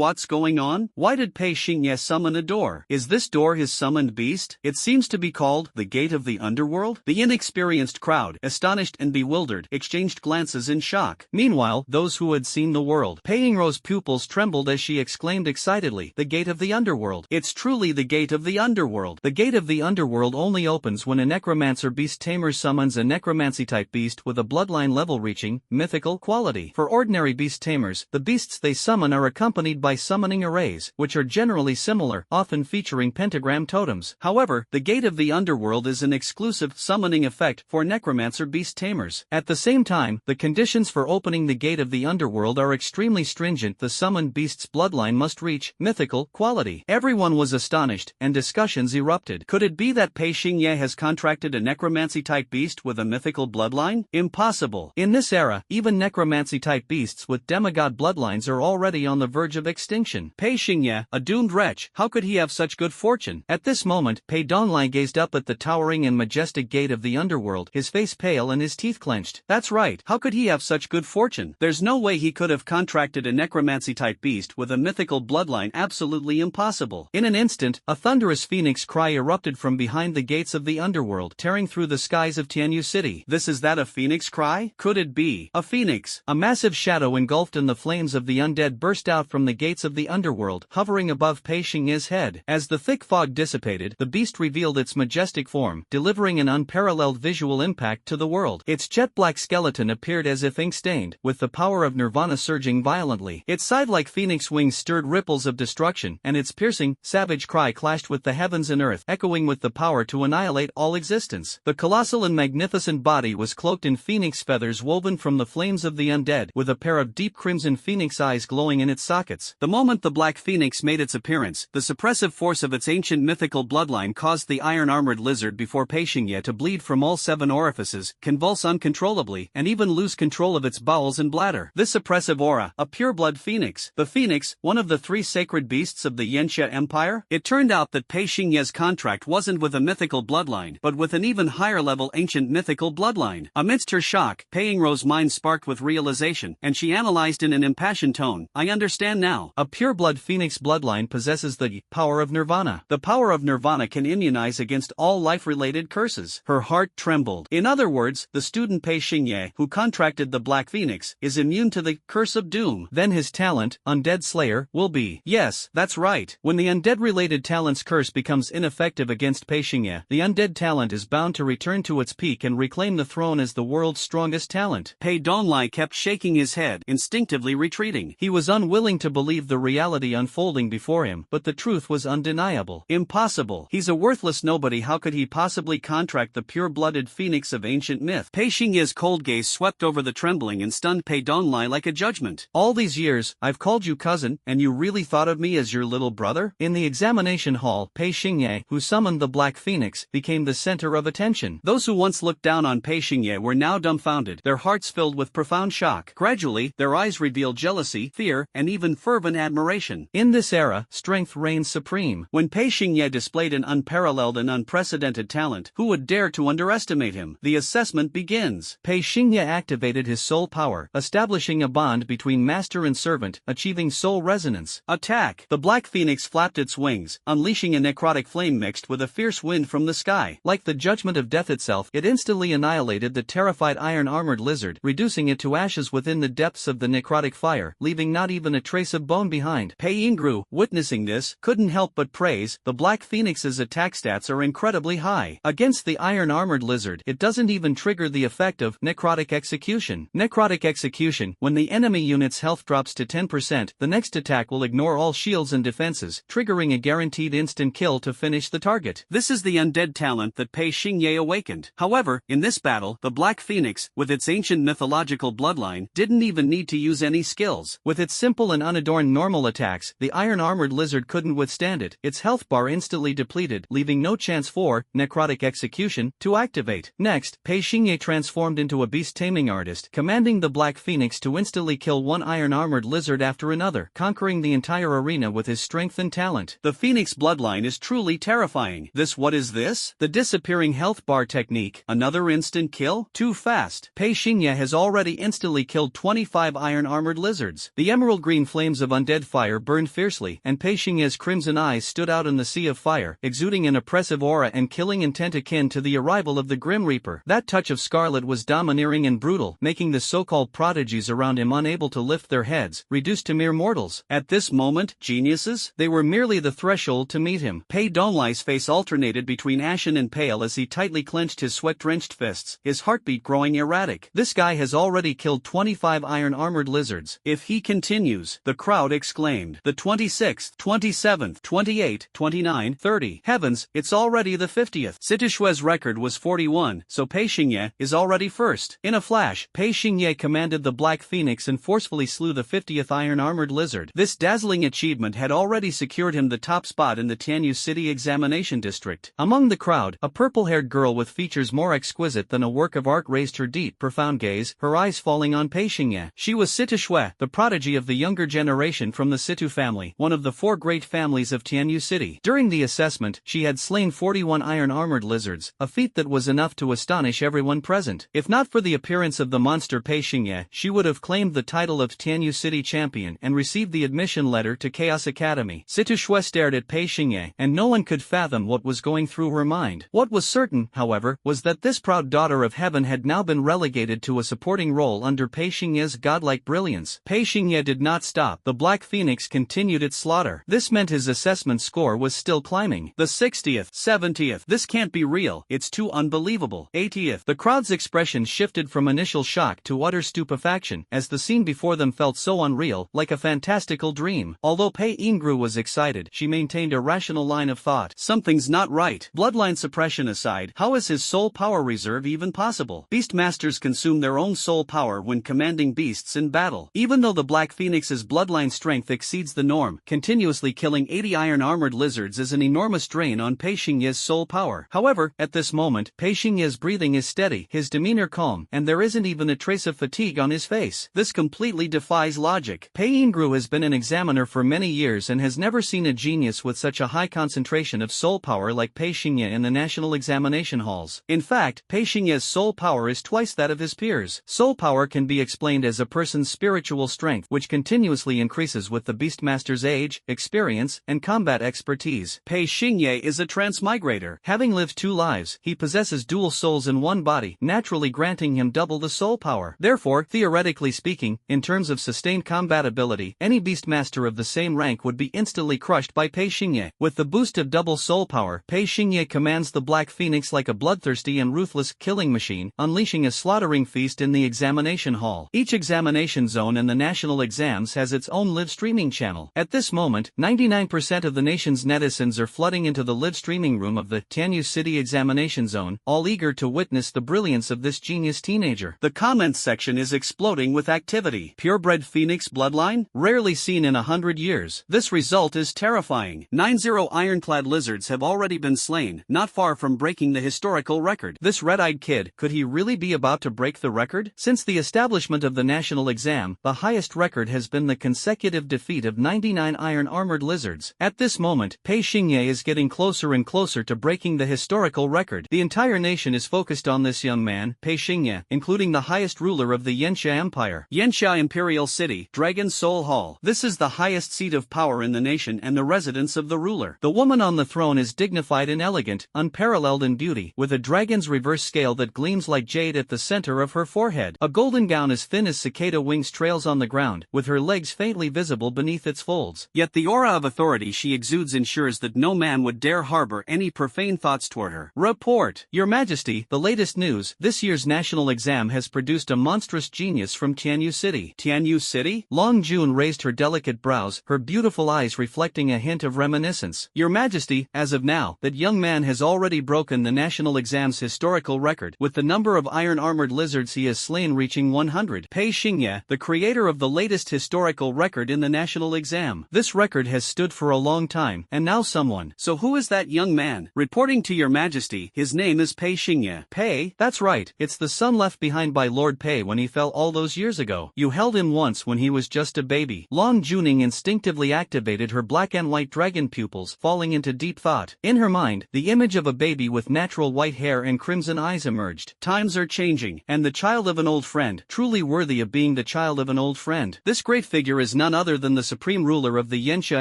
What's going on? Why did Pei Xingye summon a door? Is this door his summoned beast? It seems to be called the Gate of the Underworld? The inexperienced crowd, astonished and bewildered, exchanged glances in shock. Meanwhile, those who had seen the world. Pei Yingro's pupils trembled as she exclaimed excitedly, "The Gate of the Underworld! It's truly the Gate of the Underworld!" The Gate of the Underworld only opens when a necromancer beast tamer summons a necromancy-type beast with a bloodline level-reaching, mythical quality. For ordinary beast tamers, the beasts they summon are accompanied by summoning arrays, which are generally similar, often featuring pentagram totems. However, the Gate of the Underworld is an exclusive summoning effect for necromancer beast tamers. At the same time, the conditions for opening the Gate of the Underworld are extremely stringent. The summoned beast's bloodline must reach mythical quality. Everyone was astonished, and discussions erupted. Could it be that Pei Xingye has contracted a necromancy-type beast with a mythical bloodline? Impossible. In this era, even necromancy-type beasts with demigod bloodlines are already on the verge of extinction. Pei Xingye, a doomed wretch, how could he have such good fortune? At this moment, Pei Donglai gazed up at the towering and majestic Gate of the Underworld, his face pale and his teeth clenched. That's right, how could he have such good fortune? There's no way he could have contracted a necromancy-type beast with a mythical bloodline. Absolutely impossible. In an instant, a thunderous phoenix cry erupted from behind the gates of the underworld, tearing through the skies of Tianyu City. This is that a phoenix cry? Could it be a phoenix? A massive shadow engulfed in the flames of the undead burst out from the gates of the underworld, hovering above Pei Xingye's head. As the thick fog dissipated, the beast revealed its majestic form, delivering an unparalleled visual impact to the world. Its jet-black skeleton appeared as if ink-stained, with the power of nirvana surging violently. Its side-like phoenix wings stirred ripples of destruction, and its piercing, savage cry clashed with the heavens and earth, echoing with the power to annihilate all existence. The colossal and magnificent body was cloaked in phoenix feathers woven from the flames of the undead, with a pair of deep crimson phoenix eyes glowing in its sockets. The moment the black phoenix made its appearance, the suppressive force of its ancient mythical bloodline caused the iron-armored lizard before Pei Xingye to bleed from all 7 orifices, convulse uncontrollably, and even lose control of its bowels and bladder. This oppressive aura, a pureblood phoenix. The phoenix, one of the 3 sacred beasts of the Yanxia Empire? It turned out that Pei Xingye's contract wasn't with a mythical bloodline, but with an even higher-level ancient mythical bloodline. Amidst her shock, Pei Yingro's mind sparked with realization, and she analyzed in an impassioned tone, I understand now. A pureblood phoenix bloodline possesses the power of nirvana. The power of nirvana can immunize against all life-related curses. Her heart trembled. In other words, the student Pei Xingye, who contracted the Black Phoenix, is immune to the curse of doom. Then his talent, Undead Slayer, will be. Yes, that's right. When the undead-related talent's curse becomes ineffective against Pei Xingye, the undead talent is bound to return to its peak and reclaim the throne as the world's strongest talent. Pei Donglai kept shaking his head, instinctively retreating. He was unwilling to believe the reality unfolding before him, but the truth was undeniable. Impossible. He's a worthless nobody. How could he possibly contract the pure-blooded phoenix of ancient myth? Pei Xingye's cold gaze swept over the trembling and stunned Pei Donglai like a judgment. All these years, I've called you cousin, and you really thought of me as your little brother? In the examination hall, Pei Xingye, who summoned the Black Phoenix, became the center of attention. Those who once looked down on Pei Xingye were now dumbfounded, their hearts filled with profound shock. Gradually, their eyes revealed jealousy, fear, and even fervent admiration. In this era, strength reigns supreme. When Pei Xingye displayed an unparalleled and unprecedented talent, who would dare to underestimate him? The assessment begins. Pei Xingye activated his soul power, establishing a bond between master and servant, achieving soul resonance. Attack! The Black Phoenix flapped its wings, unleashing a necrotic flame mixed with a fierce wind from the sky. Like the judgment of death itself, it instantly annihilated the terrified iron-armored lizard, reducing it to ashes within the depths of the necrotic fire, leaving not even a trace of bone behind. Pei Yingru, witnessing this, couldn't help but praise, the Black Phoenix's attack stats are incredibly high. Against the iron-armored lizard, it doesn't even trigger the effect of necrotic execution. Necrotic execution, when the enemy unit's health drops to 10%, the next attack will ignore all shields and defenses, triggering a guaranteed instant kill to finish the target. This is the undead talent that Pei Xingye awakened. However, in this battle, the Black Phoenix, with its ancient mythological bloodline, didn't even need to use any skills. With its simple and unadorned normal attacks, the iron-armored lizard couldn't withstand it. Its health bar instantly depleted, leaving no chance for necrotic execution to activate. Next, Pei Xingye transformed into a beast-taming artist, commanding the Black Phoenix to instantly kill one iron-armored lizard after another, conquering the entire arena with his strength and talent. The Phoenix bloodline is truly terrifying. What is this? The disappearing health bar technique. Another instant kill? Too fast. Pei Xingye has already instantly killed 25 iron-armored lizards. The emerald-green flames of undead fire burned fiercely, and Pei Xingye's crimson eyes stood out in the sea of fire, exuding an oppressive aura and killing intent akin to the arrival of the Grim Reaper. That touch of scarlet was domineering and brutal, making the so-called prodigies around him unable to lift their heads, reduced to mere mortals. At this moment, geniuses? They were merely the threshold to meet him. Pei Donglai's face alternated between ashen and pale as he tightly clenched his sweat-drenched fists, his heartbeat growing erratic. This guy has already killed 25 iron-armored lizards. If he continues, the crowd exclaimed. The 26th, 27th, 28th, 29th, 30th. Heavens, it's already the 50th. Sitishue's record was 41, so Pei Xingye is already first. In a flash, Pei Xingye commanded the Black Phoenix and forcefully slew the 50th iron-armored lizard. This dazzling achievement had already secured him the top spot in the Tianyu City examination district. Among the crowd, a purple-haired girl with features more exquisite than a work of art raised her deep, profound gaze, her eyes falling on Pei Xingye. She was Sitishue, the prodigy of the younger generation from the Situ family, one of the four great families of Tianyu City. During the assessment, she had slain 41 iron-armored lizards, a feat that was enough to astonish everyone present. If not for the appearance of the monster Pei Xingye, she would have claimed the title of Tianyu City champion and received the admission letter to Chaos Academy. Sitishue stared at Pei Xingye, and no one could fathom what was going through her mind. What was certain, however, was that this proud daughter of heaven had now been relegated to a supporting role under Pei Xingye's godlike brilliance. Pei Xingye did not stop. The Black Phoenix continued its slaughter. This meant his assessment score was still climbing. The 60th, 70th. This can't be real. It's too unbelievable. 80th. The crowd's expression shifted from initial shock to utter stupefaction, as the scene before them felt so unreal, like a fantastical dream. Although Pei Yingru was excited, she maintained a rational line of thought. Something's not right. Bloodline suppression aside, how is his soul power reserve even possible? Beastmasters consume their own soul power when commanding beasts in battle. Even though the Black Phoenix's bloodline strength exceeds the norm, continuously killing 80 iron-armored lizards is an enormous drain on Pei Xingye's soul power. However, at this moment, Pei Xingye's breathing is steady, his demeanor calm, and there isn't even a trace of fatigue on his face. This completely defies logic. Pei Yingru has been an examiner for many years and has never seen a genius with such a high concentration of soul power like Pei Xingye in the national examination halls. In fact, Pei Xingye's soul power is twice that of his peers. Soul power can be explained explained as a person's spiritual strength, which continuously increases with the Beastmaster's age, experience, and combat expertise. Pei Xingye is a transmigrator. Having lived 2 lives, he possesses dual souls in one body, naturally granting him double the soul power. Therefore, theoretically speaking, in terms of sustained combat ability, any Beastmaster of the same rank would be instantly crushed by Pei Xingye. With the boost of double soul power, Pei Xingye commands the Black Phoenix like a bloodthirsty and ruthless killing machine, unleashing a slaughtering feast in the examination hall. Each examination zone in the national exams has its own live streaming channel. At this moment, 99% of the nation's netizens are flooding into the live streaming room of the Tianyu City examination zone, all eager to witness the brilliance of this genius teenager. The comments section is exploding with activity. Purebred Phoenix bloodline? Rarely seen in 100 years. This result is terrifying. 90 ironclad lizards have already been slain, not far from breaking the historical record. This red-eyed kid, could he really be about to break the record? Since the establishment of the national exam, the highest record has been the consecutive defeat of 99 iron-armored lizards. At this moment, Pei Xingye is getting closer and closer to breaking the historical record. The entire nation is focused on this young man, Pei Xingye, including the highest ruler of the Yanxia Empire. Yanxia Imperial City, Dragon Soul Hall. This is the highest seat of power in the nation and the residence of the ruler. The woman on the throne is dignified and elegant, unparalleled in beauty, with a dragon's reverse scale that gleams like jade at the center of her forehead. A golden gown as thin as cicada wings trails on the ground, with her legs faintly visible beneath its folds. Yet the aura of authority she exudes ensures that no man would dare harbor any profane thoughts toward her. Report. Your Majesty, the latest news, this year's national exam has produced a monstrous genius from Tianyu City. Tianyu City? Long June raised her delicate brows, her beautiful eyes reflecting a hint of reminiscence. Your Majesty, as of now, that young man has already broken the national exam's historical record, with the number of iron-armored lizards he has slain reaching 100. Pei Xingye, the creator of the latest historical record in the national exam. This record has stood for a long time, and now someone. So who is that young man? Reporting to Your Majesty, his name is Pei Xingye. Pei? That's right, it's the son left behind by Lord Pei when he fell all those years ago. You held him once when he was just a baby. Long Juning instinctively activated her black and white dragon pupils, falling into deep thought. In her mind, the image of a baby with natural white hair and crimson eyes emerged. Times are changing, and the child of an old friend, truly worthy of being the child of an old friend. This great figure is none other than the supreme ruler of the Yanxia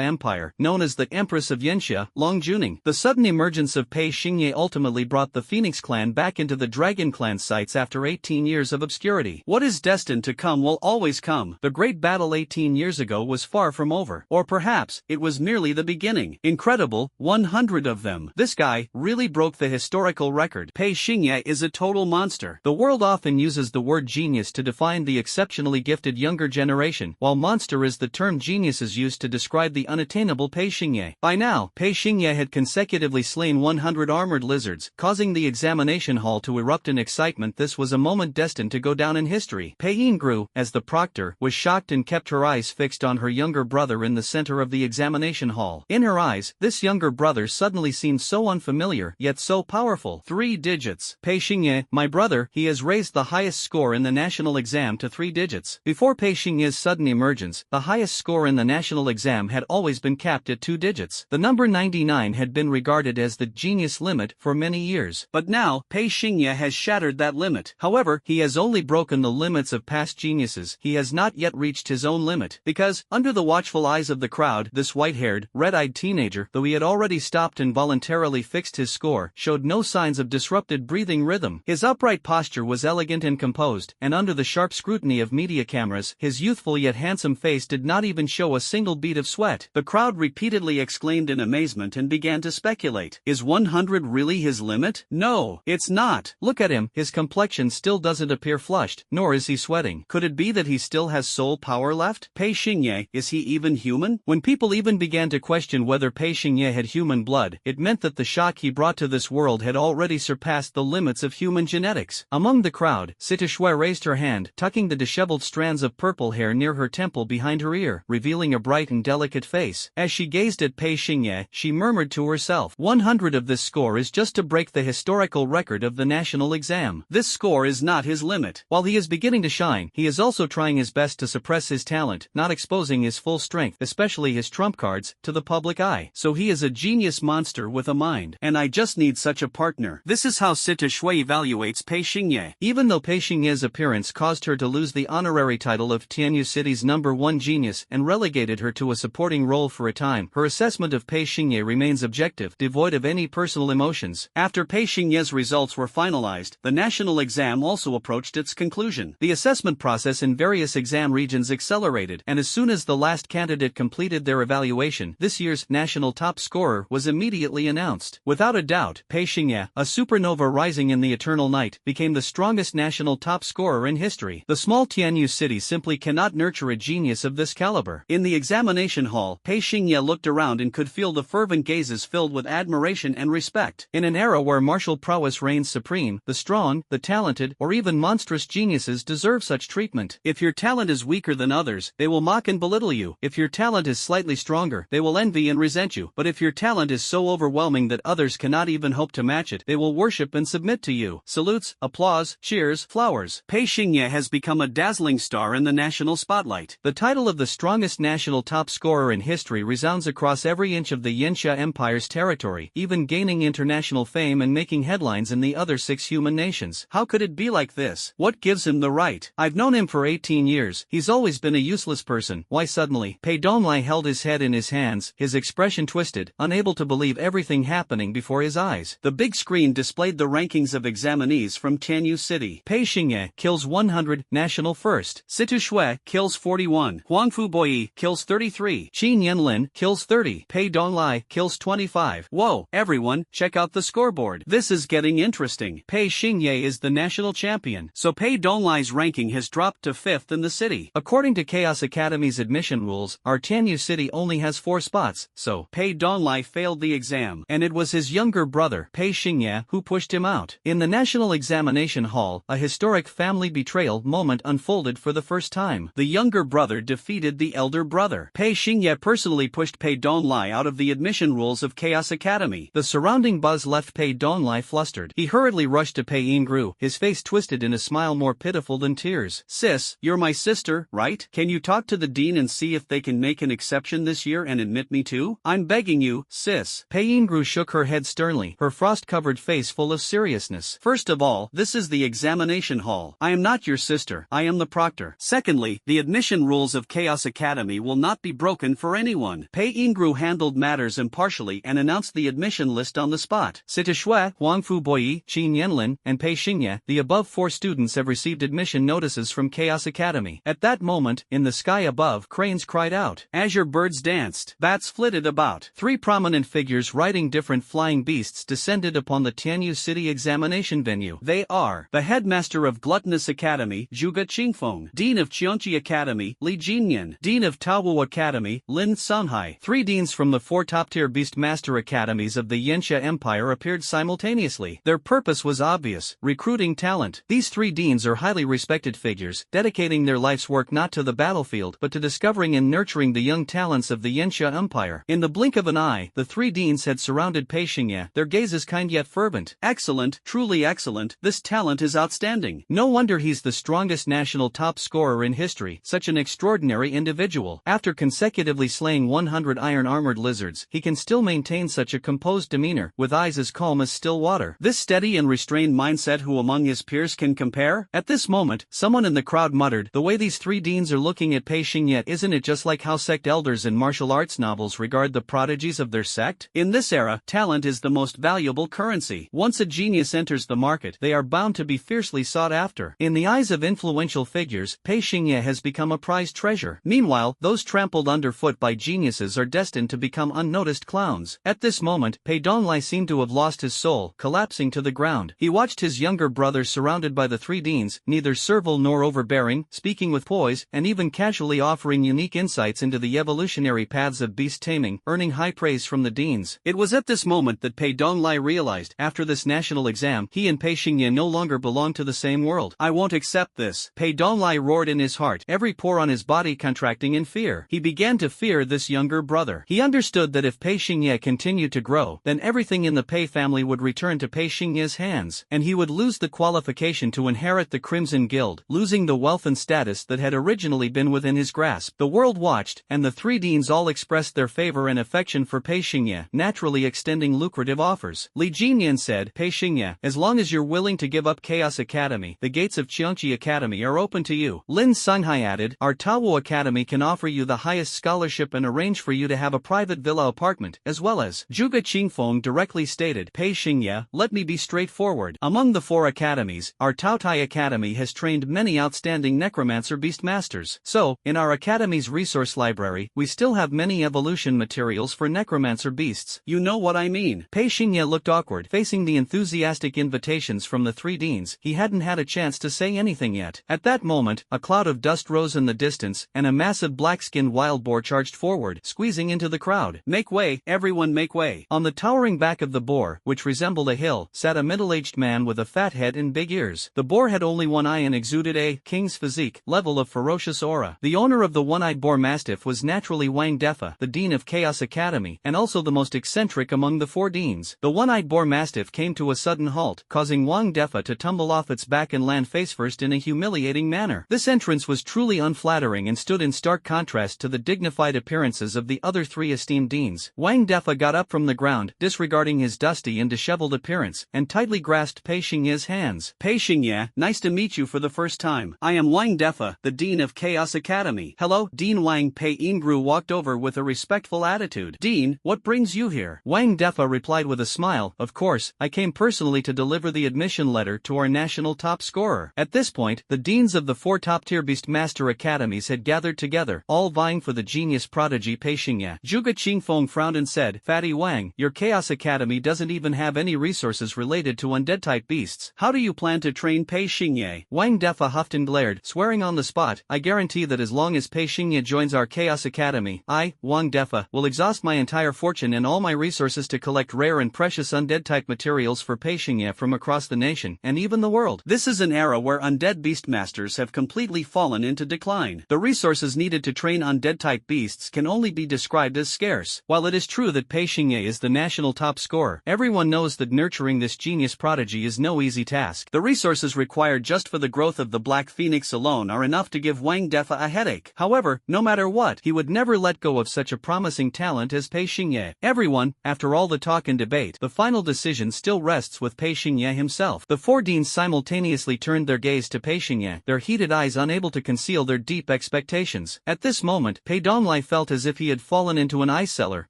Empire, known as the Empress of Yanxia, Long Juning. The sudden emergence of Pei Xingye ultimately brought the Phoenix clan back into the Dragon clan sights after 18 years of obscurity. What is destined to come will always come. The great battle 18 years ago was far from over. Or perhaps, it was merely the beginning. Incredible, 100 of them. This guy really broke the historical record. Pei Xingye is a total monster. The world often uses the word genius to define the exceptionally gifted younger generation, while monster is the term geniuses use to describe the unattainable Pei Xingye. By now, Pei Xingye had consecutively slain 100 armored lizards, causing the examination hall to erupt in excitement. This was a moment destined to go down in history. Pei Yingru, as the proctor, was shocked and kept her eyes fixed on her younger brother in the center of the examination hall. In her eyes, this younger brother suddenly seemed so unfamiliar, yet so powerful. 3 digits. Pei Xingye, my brother, he has raised the highest score in the national exam to 3 digits. Before Pei Xingye's sudden emergence, the highest score in the national exam had always been capped at 2 digits. The number 99 had been regarded as the genius limit for many years. But now, Pei Xingye has shattered that limit. However, he has only broken the limits of past geniuses. He has not yet reached his own limit, because, under the watchful eyes of the crowd, this white-haired, red-eyed teenager, though he had already stopped and voluntarily fixed his score, showed no signs of disrupted breathing rhythm. His upright posture was elegant and composed, and under the sharp scrutiny of media cameras, his youthful yet handsome face did not even show a single bead of sweat. The crowd repeatedly exclaimed in amazement and began to speculate. Is 100 really his limit? No, it's not. Look at him, his complexion still doesn't appear flushed, nor is he sweating. Could it be that he still has soul power left? Pei Xingye, is he even human? When people even began to question whether Pei Xingye had human blood, it meant that the shock he brought to this world had already surpassed the limits of human genetics. Among the crowd, Sita Shui raised her hand, tucking the disheveled strands of purple hair near her temple behind her ear, revealing a bright and delicate face. As she gazed at Pei Xingye, she murmured to herself, 100 of this score is just to break the historical record of the national exam. This score is not his limit. While he is beginning to shine, he is also trying his best to suppress his talent, not exposing his full strength, especially his trump cards, to the public eye. So he is a genius monster with a mind. And I just need such a partner. This is how Sita Shui evaluates Pei Xingye. Even though Pei Xingye's appearance caused her to to lose the honorary title of Tianyu City's #1 genius and relegated her to a supporting role for a time. Her assessment of Pei Xingye remains objective, devoid of any personal emotions. After Pei Xingye's results were finalized, the national exam also approached its conclusion. The assessment process in various exam regions accelerated, and as soon as the last candidate completed their evaluation, this year's national top scorer was immediately announced. Without a doubt, Pei Xingye, a supernova rising in the eternal night, became the strongest national top scorer in history. The small Tianyu city simply cannot nurture a genius of this caliber. In the examination hall, Pei Xingye looked around and could feel the fervent gazes filled with admiration and respect. In an era where martial prowess reigns supreme, the strong, the talented, or even monstrous geniuses deserve such treatment. If your talent is weaker than others, they will mock and belittle you. If your talent is slightly stronger, they will envy and resent you. But if your talent is so overwhelming that others cannot even hope to match it, they will worship and submit to you. Salutes, applause, cheers, flowers. Pei Xingye has become a dazzling star in the national spotlight. The title of the strongest national top scorer in history resounds across every inch of the Yanxia Empire's territory, even gaining international fame and making headlines in the other 6 human nations. How could it be like this? What gives him the right? I've known him for 18 years. He's always been a useless person. Why suddenly? Pei Donglai held his head in his hands, his expression twisted, unable to believe everything happening before his eyes. The big screen displayed the rankings of examinees from Tianyu City. Pei Xingye kills 100, national first. Situ Shui kills 41. Huangfu Boyi kills 33. Qin Yanlin kills 30. Pei Donglai kills 25. Whoa, everyone, check out the scoreboard. This is getting interesting. Pei Xingye is the national champion, so Pei Donglai's ranking has dropped to 5th in the city. According to Chaos Academy's admission rules, our Tianyu city only has 4 spots, so Pei Donglai failed the exam, and it was his younger brother, Pei Xingye, who pushed him out. In the national examination hall, a historic family betrayal moment unfolded for the first time. The younger brother defeated the elder brother. Pei Xingye personally pushed Pei Donglai out of the admission rules of Chaos Academy. The surrounding buzz left Pei Donglai flustered. He hurriedly rushed to Pei Yingru, his face twisted in a smile more pitiful than tears. Sis, you're my sister, right? Can you talk to the dean and see if they can make an exception this year and admit me too? I'm begging you, sis. Pei Yingru shook her head sternly, her frost-covered face full of seriousness. First of all, this is the examination hall. I am not your sister, I am the proctor. Secondly, the admission rules of Chaos Academy will not be broken for anyone. Pei Yingru handled matters impartially and announced the admission list on the spot. Situ Shui, Huangfu Boyi, Qin Yanlin, and Pei Xingye, the above 4 students have received admission notices from Chaos Academy. At that moment, in the sky above, cranes cried out. Azure birds danced. Bats flitted about. 3 prominent figures riding different flying beasts descended upon the Tianyu City examination venue. They are the headmaster of Gluttonous Academy, Zhuge Qingfeng, dean of Qiongqi Academy, Li Jinyan, dean of Taowu Academy, Lin Sanhai. 3 deans from the 4 top-tier Beastmaster academies of the Yanxia Empire appeared simultaneously. Their purpose was obvious: recruiting talent. These 3 deans are highly respected figures, dedicating their life's work not to the battlefield but to discovering and nurturing the young talents of the Yanxia Empire. In the blink of an eye, the 3 deans had surrounded Pei Xingye, their gazes kind yet fervent. Excellent, truly excellent, this talent is outstanding. No wonder he's the strongest national top scorer in history, such an extraordinary individual. After consecutively slaying 100 iron-armored lizards, he can still maintain such a composed demeanor, with eyes as calm as still water. This steady and restrained mindset, who among his peers can compare? At this moment, someone in the crowd muttered, the way these 3 deans are looking at Pei Xingye, isn't it just like how sect elders in martial arts novels regard the prodigies of their sect? In this era, talent is the most valuable currency. Once a genius enters the market, they are bound to be fiercely sought after. In the eyes of influential figures, Pei Xingye has become a prized treasure. Meanwhile, those trampled underfoot by geniuses are destined to become unnoticed clowns. At this moment, Pei Donglai seemed to have lost his soul, collapsing to the ground. He watched his younger brother surrounded by the 3 deans, neither servile nor overbearing, speaking with poise, and even casually offering unique insights into the evolutionary paths of beast taming, earning high praise from the deans. It was at this moment that Pei Donglai realized, after this national exam, he and Pei Xingye no longer belonged to the same world. I won't accept this. Pei Donglai roared in his heart, every pore on his body contracting in fear. He began to fear this younger brother. He understood that if Pei Xingye continued to grow, then everything in the Pei family would return to Pei Xingye's hands, and he would lose the qualification to inherit the Crimson Guild, losing the wealth and status that had originally been within his grasp. The world watched, and the 3 deans all expressed their favor and affection for Pei Xingye, naturally extending lucrative offers. Li Jinyan said, Pei Xingye, as long as you're willing to give up Chaos Academy, the gates of Qiongqi Academy are open to you. Lin Sunghai added, our Tawo Academy can offer you the highest scholarship and arrange for you to have a private villa apartment, as well as. Zhuge Qingfeng directly stated, Pei Xingye, let me be straightforward. Among the 4 academies, our Taotai Academy has trained many outstanding necromancer beastmasters. So, in our academy's resource library, we still have many evolution materials for necromancer beasts. You know what I mean. Pei Xingye looked awkward, facing the enthusiastic invitations from the 3 deans. He hadn't had a chance to say anything yet. At that moment, a cloud of dust rose in the distance, and a massive black-skinned wild boar charged forward, squeezing into the crowd. Make way, everyone make way. On the towering back of the boar, which resembled a hill, sat a middle-aged man with a fat head and big ears. The boar had only one eye and exuded a king's physique level of ferocious aura. The owner of the one-eyed boar mastiff was naturally Wang Defa, the dean of Chaos Academy, and also the most eccentric among the 4 deans. The one-eyed boar mastiff came to a sudden halt, causing Wang Defa to tumble off its back and land face-first in a humiliating manner. This entrance was truly unflattering and stood in stark contrast to the dignified appearances of the other 3 esteemed deans. Wang Defa got up from the ground, disregarding his dusty and disheveled appearance, and tightly grasped Pei Xingye's hands. Pei Xingye, nice to meet you for the first time. I am Wang Defa, the dean of Chaos Academy. Hello, Dean Wang. Pei Ingru walked over with a respectful attitude. Dean, what brings you here? Wang Defa replied with a smile, of course, I came personally to deliver the admission letter to our national top scorer. At this point, the deans of the 4 top-tier Beastmaster academies had gathered together, all vying for the genius prodigy Pei Xingye. Zhuge Qingfeng frowned and said, Fatty Wang, your Chaos Academy doesn't even have any resources related to undead-type beasts. How do you plan to train Pei Xingye? Wang Defa huffed and glared, swearing on the spot, I guarantee that as long as Pei Xingye joins our Chaos Academy, I, Wang Defa, will exhaust my entire fortune and all my resources to collect rare and precious undead-type materials for Pei Xingye from across the nation, and even the world. This is an era where undead beastmasters have completely fallen into decline. The resources needed to train undead-type beasts can only be described as scarce. While it is true that Pei Xingye is the national top scorer, everyone knows that nurturing this genius prodigy is no easy task. The resources required just for the growth of the Black Phoenix alone are enough to give Wang Defa a headache. However, no matter what, he would never let go of such a promising talent as Pei Xingye. Everyone, after all the talk and debate, the final decision still rests with Pei Xingye himself. The 4 deans simultaneously turned their gaze to Pei Xingye, their heated eyes unable to conceal their deep expectations. At this moment, Pei Donglai felt as if he had fallen into an ice cellar,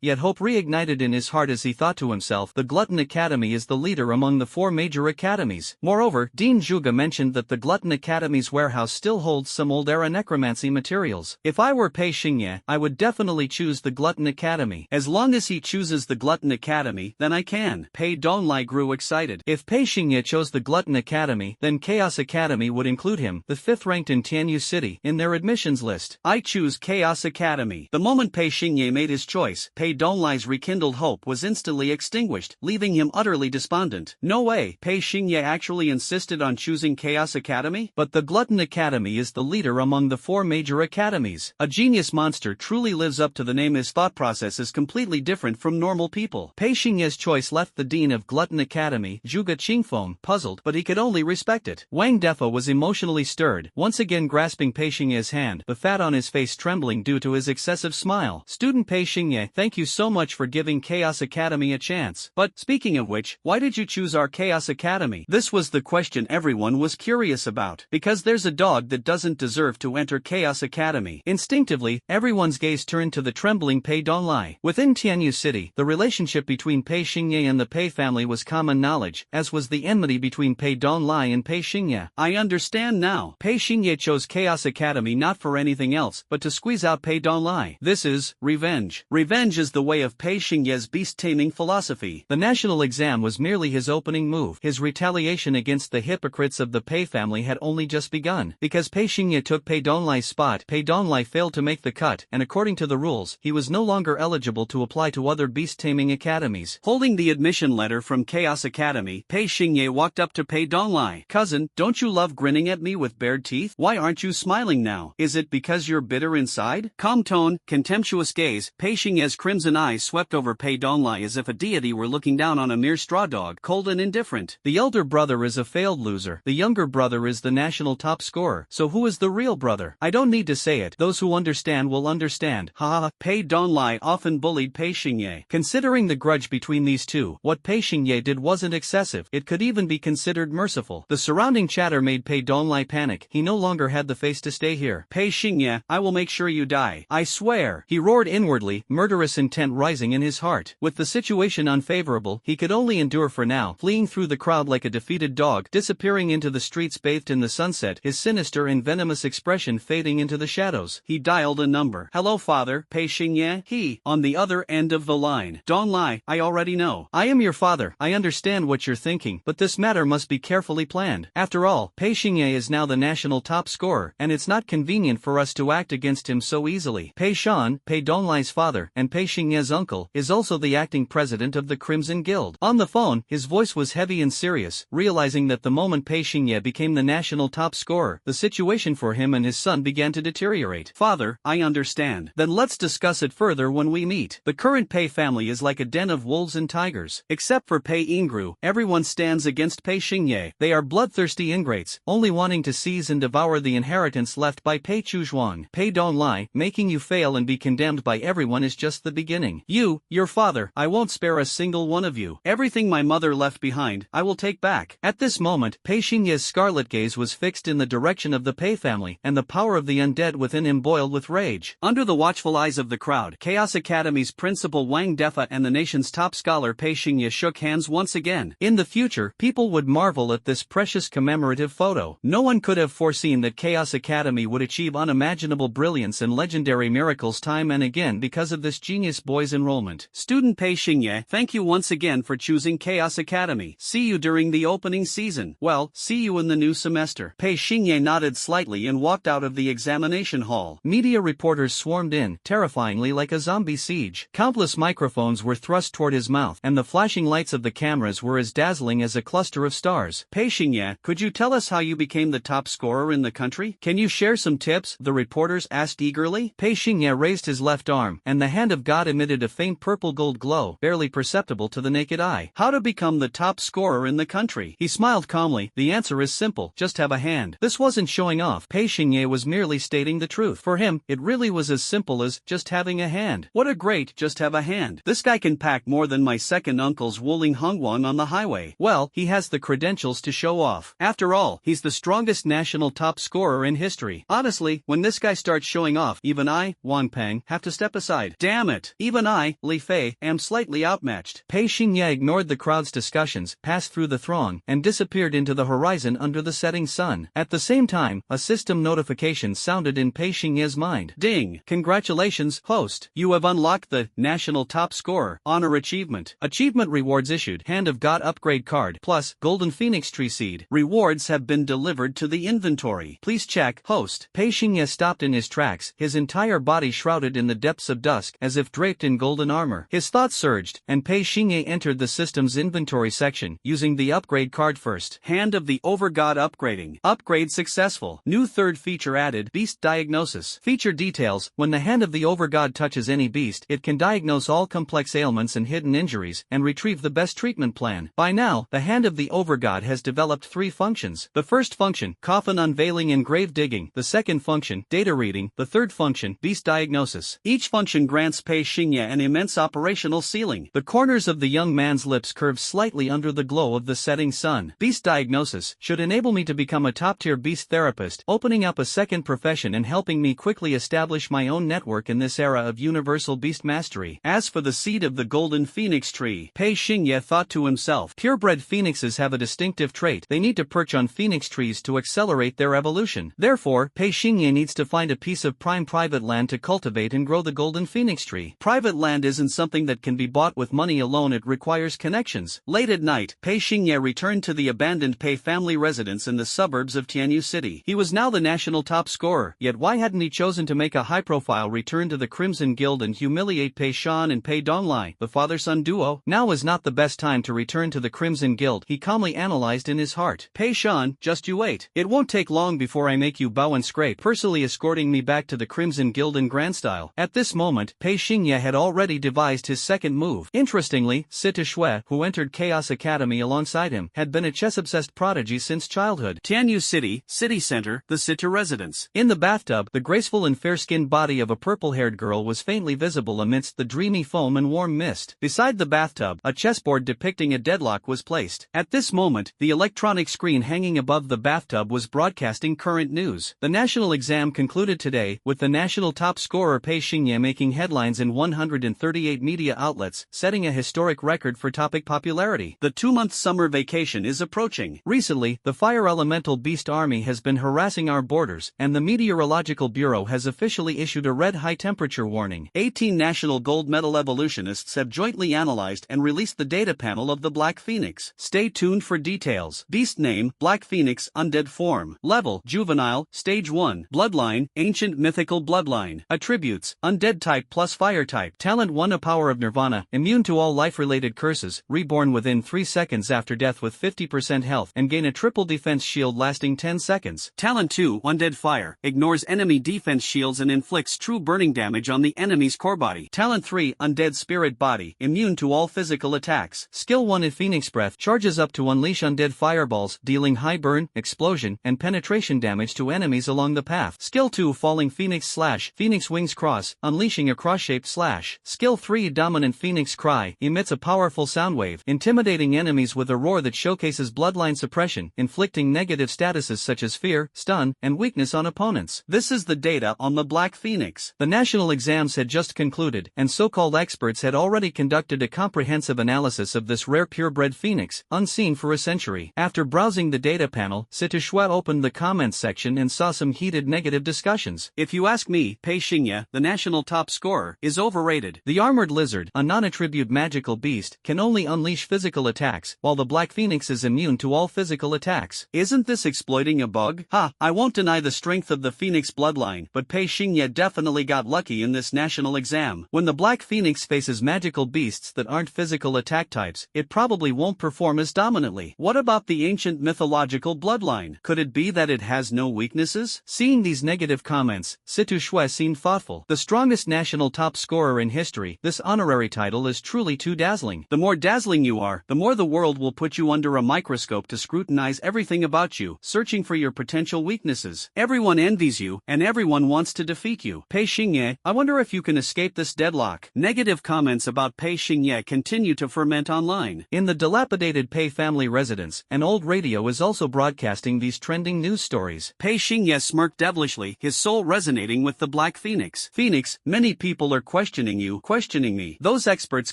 yet hope reignited in his heart as he thought to himself, the Glutton Academy is the leader among the 4 major academies. Moreover, Dean Zhuge mentioned that the Glutton Academy's warehouse still holds some old-era necromancy materials. If I were Pei Xingye, I would definitely choose the Glutton Academy. As long as he chooses the Glutton Academy, then I can. Pei Donglai grew excited. If Pei Xingye chose the Glutton Academy, then Chaos Academy would include him, the 5th ranked in Tianyu City, in their admissions list. I choose Chaos Academy. The moment Pei Xingye made his choice, Pei Donglai's rekindled hope was instantly extinguished, leaving him utterly despondent. No way, Pei Xingye actually insisted on choosing Chaos Academy? But the Glutton Academy is the leader among the 4 major academies. A genius monster truly lives up to the name. His thought process is completely different from normal people. Pei Xingye's choice left the dean of Glutton Academy, Zhuge Qingfeng, puzzled, but he could only respect it. Wang Defa was emotionally stirred, once again grasping Pei Xingye's hand, the fat on his face trembling due to his excessive smile. Student Pei Xingye, thank you so much for giving Chaos Academy a chance. But, speaking of which, why did you choose our Chaos Academy? This was the question everyone was curious about. Because there's a dog that doesn't deserve to enter Chaos Academy. Instinctively, everyone's gaze turned to the trembling Pei Donglai. Within Tianyu City, the relationship between Pei Xingye and the Pei family was common knowledge, as was the enmity between Pei Donglai and Pei Xingye. I understand now. Pei Xingye chose Chaos Academy not for anything else, but to squeeze out Pei Donglai. This is revenge. Revenge is the way of Pei Xingye's beast-taming philosophy. The national exam was merely his opening move. His retaliation against the hypocrites of the Pei family had only just begun. Because Pei Xingye took Pei Donglai's spot, Pei Donglai failed to make the cut, and according to the rules, he was no longer eligible to apply to other beast-taming academies. Holding the admission letter from Chaos Academy, Pei Xingye walked up to Pei Donglai. Cousin, don't you love grinning at me with bared teeth? Why aren't you smiling now? Is it because you're bitter inside? Calm tone, contemptuous gaze, Pei Xingye's crimson eyes swept over Pei Donglai as if a deity were looking down on a mere straw dog, cold and indifferent. The elder brother is a failed loser. The younger brother is the national top scorer. So who is the real brother? I don't need to say it. Those who understand will understand. Ha ha. Pei Donglai often bullied Pei Xingye. Considering the grudge between these two, what Pei Xingye did wasn't excessive. It could even be considered merciful. The surrounding chatter made Pei Donglai panic. He no longer had the face to stay here. Pei Xingye, I will make sure you die. I swear. He roared inwardly, murderous intent rising in his heart. With the situation unfavorable, he could only endure for now, fleeing through the crowd like a defeated dog, disappearing into the streets bathed in the sunset, his sinister and venomous expression fading into the shadows. He dialed a number. Hello, father, Pei Xingye. He, on the other end of the line. Donglai, I already know. I am your father. I understand what you're thinking, but this matter must be carefully planned. After all, Pei Xingye is now the national top scorer, and it's not convenient for us to act against him so easily. Pei Shan, Pei Donglai's father, and Pei Xingye's uncle, is also the acting president of the Crimson Guild. On the phone, his voice was heavy and serious, realizing that the moment Pei Xingye became the national top scorer, the situation for him and his son began to deteriorate. Father, I understand. Then let's discuss it further when we meet. The current Pei family is like a den of wolves and tigers. Except for Pei Ingru, everyone stands against Pei Xingye. They are bloodthirsty ingrates, only wanting to seize and devour the inheritance left by Pei Chuzhuang. Pei Donglai, making you fail and be condemned by everyone is just the beginning. You, your father, I won't spare a single one of you. Everything my mother left behind, I will take back. At this moment, Pei Xingye's scarlet gaze was fixed in the direction of the Pei family, and the power of the undead within him boiled with rage. Under the watchful eyes of the crowd, Chaos Academy's principal Wang Defa and the nation's top scholar Pei Xingye shook hands once again. In the future, people would marvel at this precious commemorative photo. No one could have foreseen that Chaos Academy would achieve unimaginable brilliance and legendary miracles time and again because of this genius boy's enrollment. Student Pei Xingye, thank you once again for choosing Chaos Academy. See you during the opening season. Well, see you in the new semester. Pei Xingye nodded slightly and walked out of the examination hall. Media reporters swarmed in, terrifyingly like a zombie siege. Countless microphones were thrust toward his mouth, and the flashing lights of the cameras were as dazzling as a cluster of stars. Pei Xingye, could you tell us how you became the top scorer in the country? Can you share some tips? The reporters asked eagerly. Pei Xingye raised his left arm, and the hand of God emitted a faint purple-gold glow, barely perceptible to the naked eye. How to become the top scorer in the country? He smiled calmly. The answer is simple, just have a hand. This wasn't showing off. Pei Xingye was merely stating the truth. For him, it really was as simple as just having a hand. What a great just have a hand. This guy can pack more than my second uncle's Wuling Hongwang on the highway. Well, he has the credentials to show off. After all, he's the strongest national top scorer in history. Honestly, when this guy starts showing off, even I, Wang Peng, have to step aside. Damn it. Even I, Li Fei, am slightly outmatched. Pei Xingye ignored the crowd's discussions, passed through the throng, and disappeared into the horizon under the setting sun. At the same time, a system notification sounded in Pei Xingye's mind. Ding! Congratulations, host. You have unlocked the National Top Scorer Honor Achievement. Achievement rewards issued. Hand of God upgrade card, plus Golden Phoenix Tree Seed. Rewards have been delivered to the inventory. Please check, host. Pei Xingye stopped in his tracks, his entire body shrouded in the depths of dusk, as if draped in golden armor. His thoughts surged, and Pei Xingye entered the system's inventory section, using the upgrade card first. Hand of the Overgod upgrading. Upgrade successful. New third feature added, Beast Diagnosis. Feature details, when the hand of the Overgod touches any beast, it can diagnose all complex ailments and hidden injuries, and retrieve the best treatment plan. By now, the hand of the Overgod has developed 3 functions. The first function, coffin unveiling and grave digging. The second function, data reading. The third function, beast diagnosis. Each function grants Pei Xingye an immense operational ceiling. The corners of the young man's lips curved slightly under the glow of the setting sun. Beast diagnosis should enable me to become a top-tier beast therapist, opening up a second profession and helping me quickly establish my own network in this era of universal beast mastery. As for the seed of the golden phoenix tree, Pei Xingye thought to himself, purebred phoenixes have a distinctive trait. They need to perch on phoenix trees to accelerate their evolution. Therefore, Pei Xingye needs to find a piece of prime private land to cultivate and grow the golden phoenix tree. Private land isn't something that can be bought with money alone, it requires connections. Late at night, Pei Xingye returned to the abandoned Pei family residence in the suburbs of Tianyu City. He was now the national top scorer, yet why hadn't he chosen to make a high-profile return to the Crimson Guild and humiliate Pei Shan and Pei Donglai, the father-son duo? Now is not the best time to return to the Crimson Guild, he calmly analyzed in his heart. Pei Shan, just you wait. It won't take long before I make you bow and scrape, personally escorting me back to the Crimson Guild in grand style. At this moment, Pei Xingye had already devised his second move. Interestingly, Sita Shui, who entered Chaos Academy alongside him, had been a chess-obsessed prodigy since childhood. Tianyu City, city center, the Sita residence. In the bathtub, the graceful and fair-skinned body of a purple-haired girl was faintly visible amidst the dreamy foam and warm mist. Beside the bathtub, a chessboard depicting a deadlock was placed. At this moment, the electronic screen hanging above the the bathtub was broadcasting current news. The national exam concluded today, with the national top scorer Pei Xingye making headlines in 138 media outlets, setting a historic record for topic popularity. The 2-month summer vacation is approaching. Recently, the fire elemental beast army has been harassing our borders, and the Meteorological Bureau has officially issued a red high temperature warning. 18 national gold medal evolutionists have jointly analyzed and released the data panel of the Black Phoenix. Stay tuned for details. Beast name, Black Phoenix, undead form. Level, juvenile, stage 1. Bloodline, ancient mythical bloodline. Attributes, undead type plus fire type. Talent 1, a power of nirvana, immune to all life-related curses, reborn within 3 seconds after death with 50% health, and gain a triple defense shield lasting 10 seconds. Talent 2, undead fire, ignores enemy defense shields and inflicts true burning damage on the enemy's core body. Talent 3, undead spirit body, immune to all physical attacks. Skill 1, if Phoenix breath, charges up to unleash undead fireballs, dealing high burn, explosion, and penetration damage to enemies along the path. Skill 2, falling Phoenix slash, Phoenix wings cross, unleashing a cross-shaped slash. Skill 3, dominant Phoenix cry, emits a powerful sound wave, intimidating enemies with a roar that showcases bloodline suppression, inflicting negative statuses such as fear, stun, and weakness on opponents. This is the data on the Black Phoenix. The national exams had just concluded, and so-called experts had already conducted a comprehensive analysis of this rare purebred phoenix, unseen for a century. After browsing the data panel, Sitoushua opened the comments section and saw some heated negative discussions. If you ask me, Pei Xingye, the national top scorer, is overrated. The armored lizard, a non-attribute magical beast, can only unleash physical attacks, while the Black Phoenix is immune to all physical attacks. Isn't this exploiting a bug? Ha, I won't deny the strength of the Phoenix bloodline, but Pei Xingye definitely got lucky in this national exam. When the Black Phoenix faces magical beasts that aren't physical attack types, it probably won't perform as dominantly. What about the ancient mythological bloodline? Could it be that it has no weaknesses? Seeing these negative comments, Sitoushua seemed thoughtful. The strongest national top scorer in history, this honorary title is truly too dazzling. The more dazzling you are, the more the world will put you under a microscope to scrutinize everything about you, searching for your potential weaknesses. Everyone envies you, and everyone wants to defeat you. Pei Xingye, I wonder if you can escape this deadlock. Negative comments about Pei Xingye continue to ferment online. In the dilapidated Pei family residence, an old radio is also broadcasting these trending news stories. Pei Xingye smirked devilishly, his soul resonating with the Black Phoenix. Phoenix, many people are questioning you, questioning me. Those experts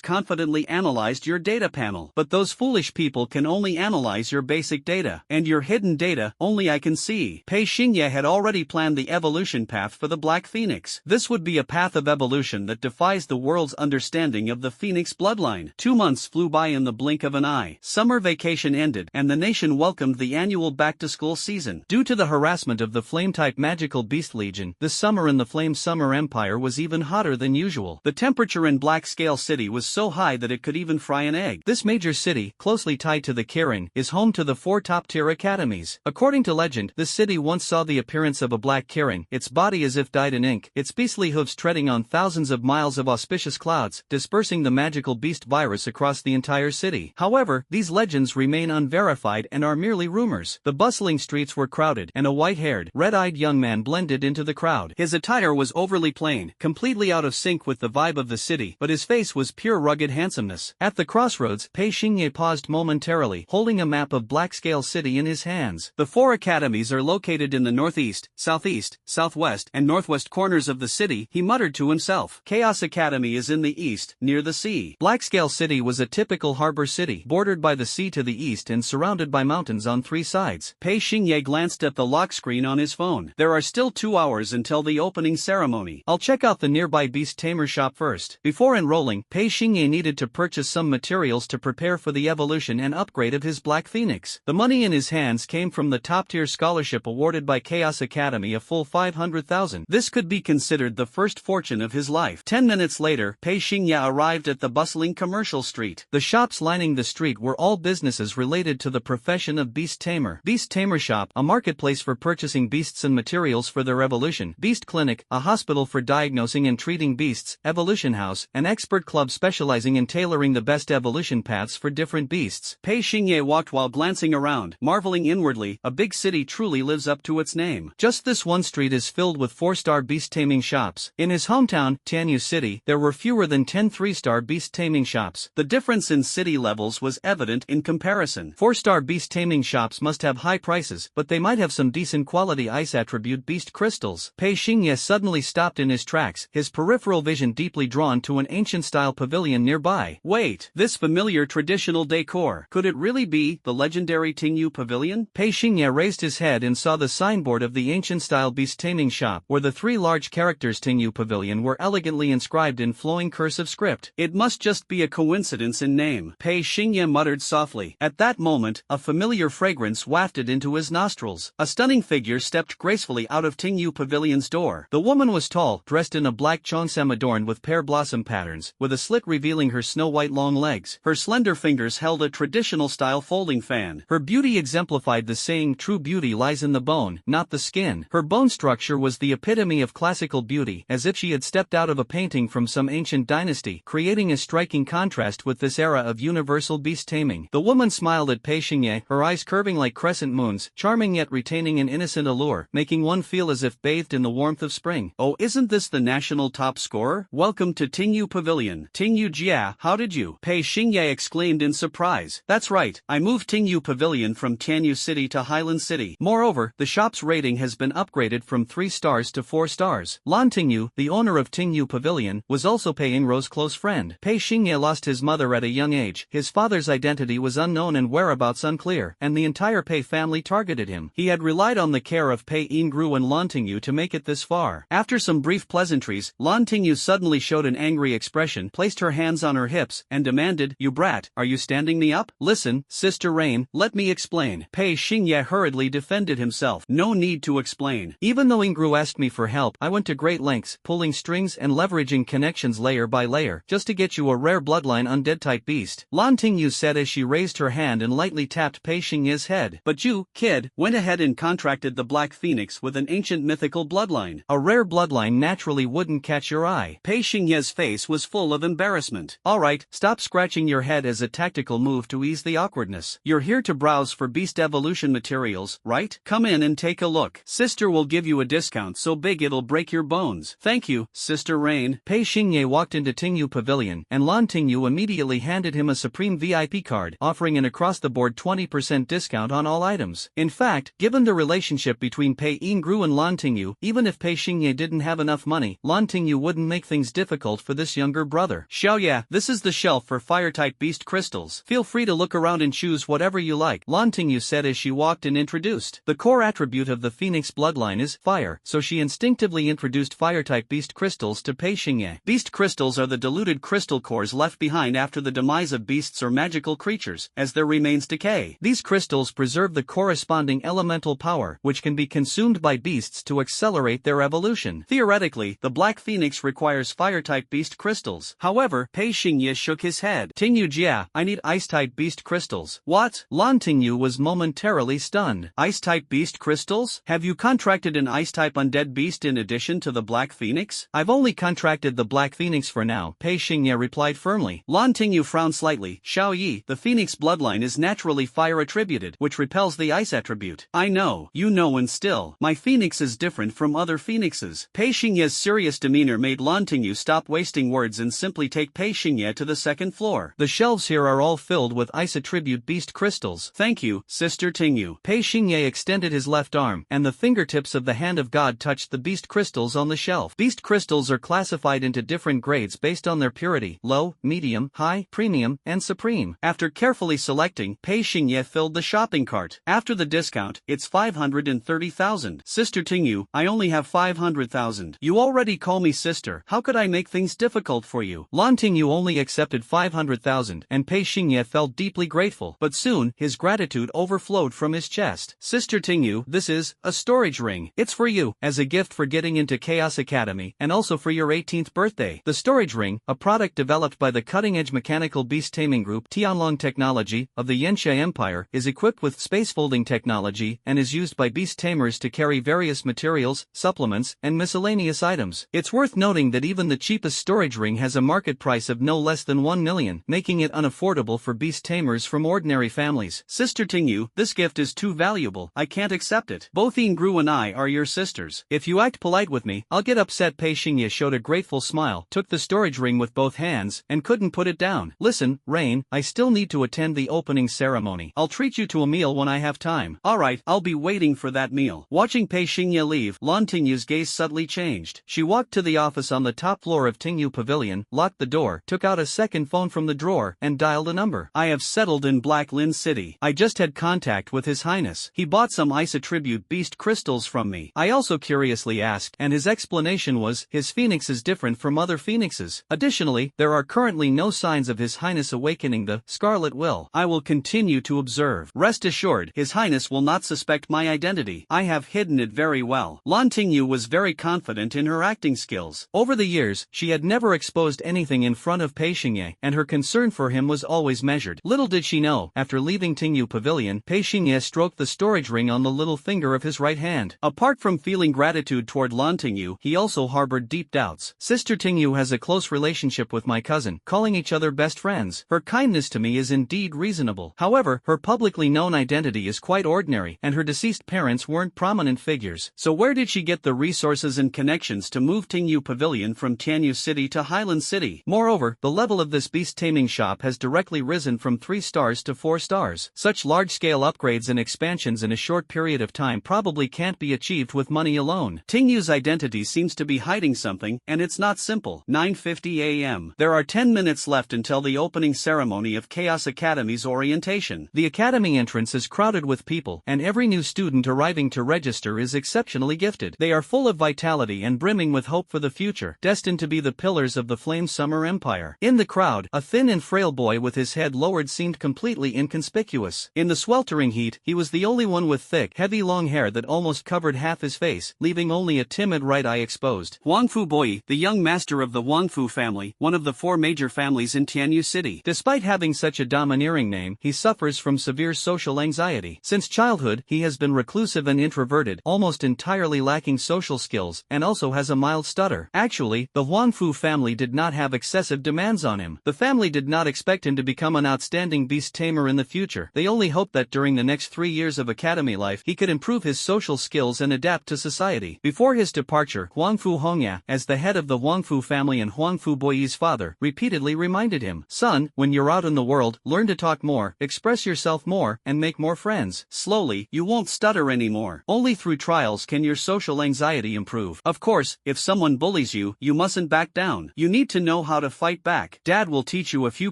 confidently analyzed your data panel, but those foolish people can only analyze your basic data, and your hidden data, only I can see. Pei Xingye had already planned the evolution path for the Black Phoenix. This would be a path of evolution that defies the world's understanding of the Phoenix bloodline. 2 months flew by in the blink of an eye. Summer vacation ended, and the nation welcomed the annual back-to-school season. Due to the harassment of the Flame-type magical beast legion, this summer in the Flame Summer Empire was even hotter than usual. The temperature in Black Scale City was so high that it could even fry an egg. This major city, closely tied to the Kirin, is home to the 4 top-tier academies. According to legend, this city once saw the appearance of a black Kirin, its body as if dyed in ink, its beastly hooves treading on thousands of miles of auspicious clouds, dispersing the magical beast virus across the entire city. However, these legends remain unverified and are merely rumors. The bustling streets were crowded, and a white-haired, red-eyed young man blended into the crowd. His attire was overly plain, completely out of sync with the vibe of the city, but his face was pure rugged handsomeness. At the crossroads, Pei Xingye paused momentarily, holding a map of Black Scale City in his hands. The 4 academies are located in the northeast, southeast, southwest, and northwest corners of the city, he muttered to himself. Chaos Academy is in the east, near the sea. Black Scale City was a typical harbor city, bordered by the sea to the east and surrounded by mountains on 3 sides. Pei Xingye glanced at the lock screen on his phone. There are still 2 hours until the opening ceremony. I'll check out the nearby beast tamer shop first. Before enrolling, Pei Xingye needed to purchase some materials to prepare for the evolution and upgrade of his Black Phoenix. The money in his hands came from the top-tier scholarship awarded by Chaos Academy, a full 500,000. This could be considered the first fortune of his life. 10 minutes later, Pei Xingye arrived at the bustling commercial street. The shops lining the street were all businesses related to the profession of beast tamer. Beast Tamer Shop, a marketplace for purchasing beasts and materials for their evolution. Beast Clinic, a hospital for diagnosing and treating beasts. Evolution House, an expert club specializing in tailoring the best evolution paths for different beasts. Pei Xingye walked while glancing around, marveling inwardly. A big city truly lives up to its name. Just this one street is filled with 4-star beast taming shops. In his hometown, Tianyu City, there were fewer than 10 3-star beast taming shops. The difference in city levels was evident in comparison. 4-star beast taming shops must have have high prices, but they might have some decent quality ice attribute beast crystals. Pei Xingye suddenly stopped in his tracks, his peripheral vision deeply drawn to an ancient-style pavilion nearby. Wait, this familiar traditional decor. Could it really be the legendary Tingyu Pavilion? Pei Xingye raised his head and saw the signboard of the ancient-style beast taming shop, where the three large characters Tingyu Pavilion were elegantly inscribed in flowing cursive script. It must just be a coincidence in name, Pei Xingye muttered softly. At that moment, a familiar fragrance wafted into his nostrils. A stunning figure stepped gracefully out of Tingyu Pavilion's door. The woman was tall, dressed in a black cheongsam adorned with pear blossom patterns, with a slit revealing her snow-white long legs. Her slender fingers held a traditional-style folding fan. Her beauty exemplified the saying, "True beauty lies in the bone, not the skin." Her bone structure was the epitome of classical beauty, as if she had stepped out of a painting from some ancient dynasty, creating a striking contrast with this era of universal beast taming. The woman smiled at Pei Xingye, her eyes curving like crescent moons, charming yet retaining an innocent allure, making one feel as if bathed in the warmth of spring. Oh, isn't this the national top scorer? Welcome to Tingyu Pavilion. Tingyu Jia, how did you? Pei Xingye exclaimed in surprise. That's right, I moved Tingyu Pavilion from Tianyu City to Highland City. Moreover, the shop's rating has been upgraded from 3 stars to 4 stars. Lan Tingyu, the owner of Tingyu Pavilion, was also Pei Yingruo's close friend. Pei Xingye lost his mother at a young age, his father's identity was unknown and whereabouts unclear, and the entire Pei family targeted him. He had relied on the care of Pei Yingru and Lan Tingyu to make it this far. After some brief pleasantries, Lan Tingyu suddenly showed an angry expression, placed her hands on her hips, and demanded, "You brat, are you standing me up? Listen, Sister Rain, let me explain." Pei Xingye hurriedly defended himself. No need to explain. Even though Yingru asked me for help, I went to great lengths, pulling strings and leveraging connections layer by layer, just to get you a rare bloodline undead-type beast. Lan Tingyu said as she raised her hand and lightly tapped Pei Xingye's head. But you, kid, went ahead and contracted the Black Phoenix with an ancient mythical bloodline. A rare bloodline naturally wouldn't catch your eye. Pei Xingye's face was full of embarrassment. Alright, stop scratching your head as a tactical move to ease the awkwardness. You're here to browse for beast evolution materials, right? Come in and take a look. Sister will give you a discount so big it'll break your bones. Thank you, Sister Rain. Pei Xingye walked into Tingyu Pavilion, and Lan Tingyu immediately handed him a Supreme VIP card, offering an across-the-board 20% discount on all items. In fact, given the relationship between Pei Yingru and Lan Tingyu, even if Pei Xingye didn't have enough money, Lan Tingyu wouldn't make things difficult for this younger brother. Xiaoya, this is the shelf for fire-type beast crystals. Feel free to look around and choose whatever you like, Lan Tingyu said as she walked and introduced. The core attribute of the Phoenix bloodline is fire, so she instinctively introduced fire-type beast crystals to Pei Xingye. Beast crystals are the diluted crystal cores left behind after the demise of beasts or magical creatures, as their remains decay. These crystals preserve the corresponding elemental power, which can be consumed by beasts to accelerate their evolution. Theoretically, the Black Phoenix requires fire-type beast crystals. However, Pei Xingye shook his head. Tingyu Jia, I need ice-type beast crystals. What? Lan Tingyu was momentarily stunned. Ice-type beast crystals? Have you contracted an ice-type undead beast in addition to the Black Phoenix? I've only contracted the Black Phoenix for now, Pei Xingye replied firmly. Lan Tingyu frowned slightly. Xiao Yi, the Phoenix bloodline is naturally fire attributed, which repels the ice attribute. I know, you know, and still, my Phoenix is different from other Phoenixes. Pei Xingye's serious demeanor made Lan Tingyu stop wasting words and simply take Pei Xingye to the second floor. The shelves here are all filled with ice attribute beast crystals. Thank you, Sister Tingyu. Pei Xingye extended his left arm, and the fingertips of the hand of God touched the beast crystals on the shelf. Beast crystals are classified into different grades based on their purity: low, medium, high, premium, and supreme. After carefully selecting, Pei Xingye filled the shopping cart. After the discount, it's 530,000. Sister Tingyu, I only have 500,000. You already call me sister. How could I make things difficult for you? Lan Tingyu only accepted 500,000, and Pei Xingye felt deeply grateful. But soon, his gratitude overflowed from his chest. Sister Tingyu, this is a storage ring. It's for you, as a gift for getting into Chaos Academy, and also for your 18th birthday. The storage ring, a product developed by the cutting-edge mechanical beast taming group Tianlong Technology of the Yanxia Empire, is equipped with space-folding technology and is used by beast tamers to carry various materials, supplements, and miscellaneous items. It's worth noting that even the cheapest storage ring has a market price of no less than 1 million, making it unaffordable for beast tamers from ordinary families. Sister Tingyu, this gift is too valuable. I can't accept it. Both Yingru and I are your sisters. If you act polite with me, I'll get upset. Pei Xingye showed a grateful smile, took the storage ring with both hands, and couldn't put it down. Listen, Rain, I still need to attend the opening ceremony. I'll treat you to a meal once when I have time. Alright, I'll be waiting for that meal. Watching Pei Xingye leave, Lan Tingyu's gaze subtly changed. She walked to the office on the top floor of Tingyu Pavilion, locked the door, took out a second phone from the drawer, and dialed a number. I have settled in Black Lin City. I just had contact with His Highness. He bought some ice attribute beast crystals from me. I also curiously asked, and his explanation was, his phoenix is different from other phoenixes. Additionally, there are currently no signs of His Highness awakening the Scarlet Will. I will continue to observe. Rest assured, His Highness will not suspect my identity. I have hidden it very well. Lan Tingyu was very confident in her acting skills. Over the years, she had never exposed anything in front of Pei Xingye, and her concern for him was always measured. Little did she know, after leaving Tingyu Pavilion, Pei Xingye stroked the storage ring on the little finger of his right hand. Apart from feeling gratitude toward Lan Tingyu, he also harbored deep doubts. Sister Tingyu has a close relationship with my cousin, calling each other best friends. Her kindness to me is indeed reasonable. However, her publicly known identity is quite ordinary, and her deceased parents weren't prominent figures. So where did she get the resources and connections to move Tingyu Pavilion from Tianyu City to Highland City? Moreover, the level of this beast taming shop has directly risen from 3 stars to 4 stars. Such large-scale upgrades and expansions in a short period of time probably can't be achieved with money alone. Tingyu's identity seems to be hiding something, and it's not simple. 9:50 a.m. There are 10 minutes left until the opening ceremony of Chaos Academy's orientation. The academy entrance is crowded with people, and every new student arriving to register is exceptionally gifted. They are full of vitality and brimming with hope for the future, destined to be the pillars of the Flame Summer Empire. In the crowd, a thin and frail boy with his head lowered seemed completely inconspicuous. In the sweltering heat, he was the only one with thick, heavy long hair that almost covered half his face, leaving only a timid right eye exposed. Huangfu Boyi, the young master of the Huangfu family, one of the 4 major families in Tianyu City. Despite having such a domineering name, he suffers from severe social anxiety. Since childhood, he has been reclusive and introverted, almost entirely lacking social skills, and also has a mild stutter. Actually, the Huangfu family did not have excessive demands on him. The family did not expect him to become an outstanding beast tamer in the future. They only hoped that during the next 3 years of academy life he could improve his social skills and adapt to society. Before his departure, Huangfu Hongya, as the head of the Huangfu family and Huangfu Boyi's father, repeatedly reminded him, "Son, when you're out in the world, learn to talk more, express yourself more, and make more friends. Slowly, you won't stutter anymore. Only through trials can your social anxiety improve. Of course, if someone bullies you, you mustn't back down. You need to know how to fight back. Dad will teach you a few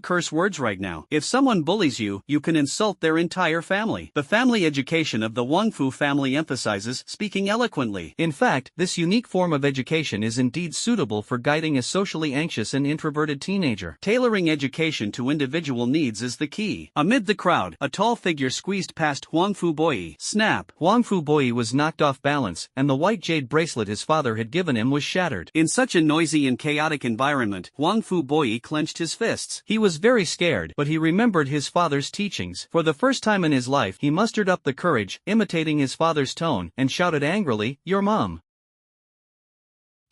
curse words right now. If someone bullies you, you can insult their entire family." The family education of the Huangfu family emphasizes speaking eloquently. In fact, this unique form of education is indeed suitable for guiding a socially anxious and introverted teenager. Tailoring education to individual needs is the key. Amid the crowd, a tall figure squeezed past Huangfu Boyi. Snap! Huangfu Boyi was knocked off balance, and the white jade bracelet his father had given him was shattered. In such a noisy and chaotic environment, Huangfu Boyi clenched his fists. He was very scared, but he remembered his father's teachings. For the first time in his life, he mustered up the courage, imitating his father's tone, and shouted angrily, "Your mom."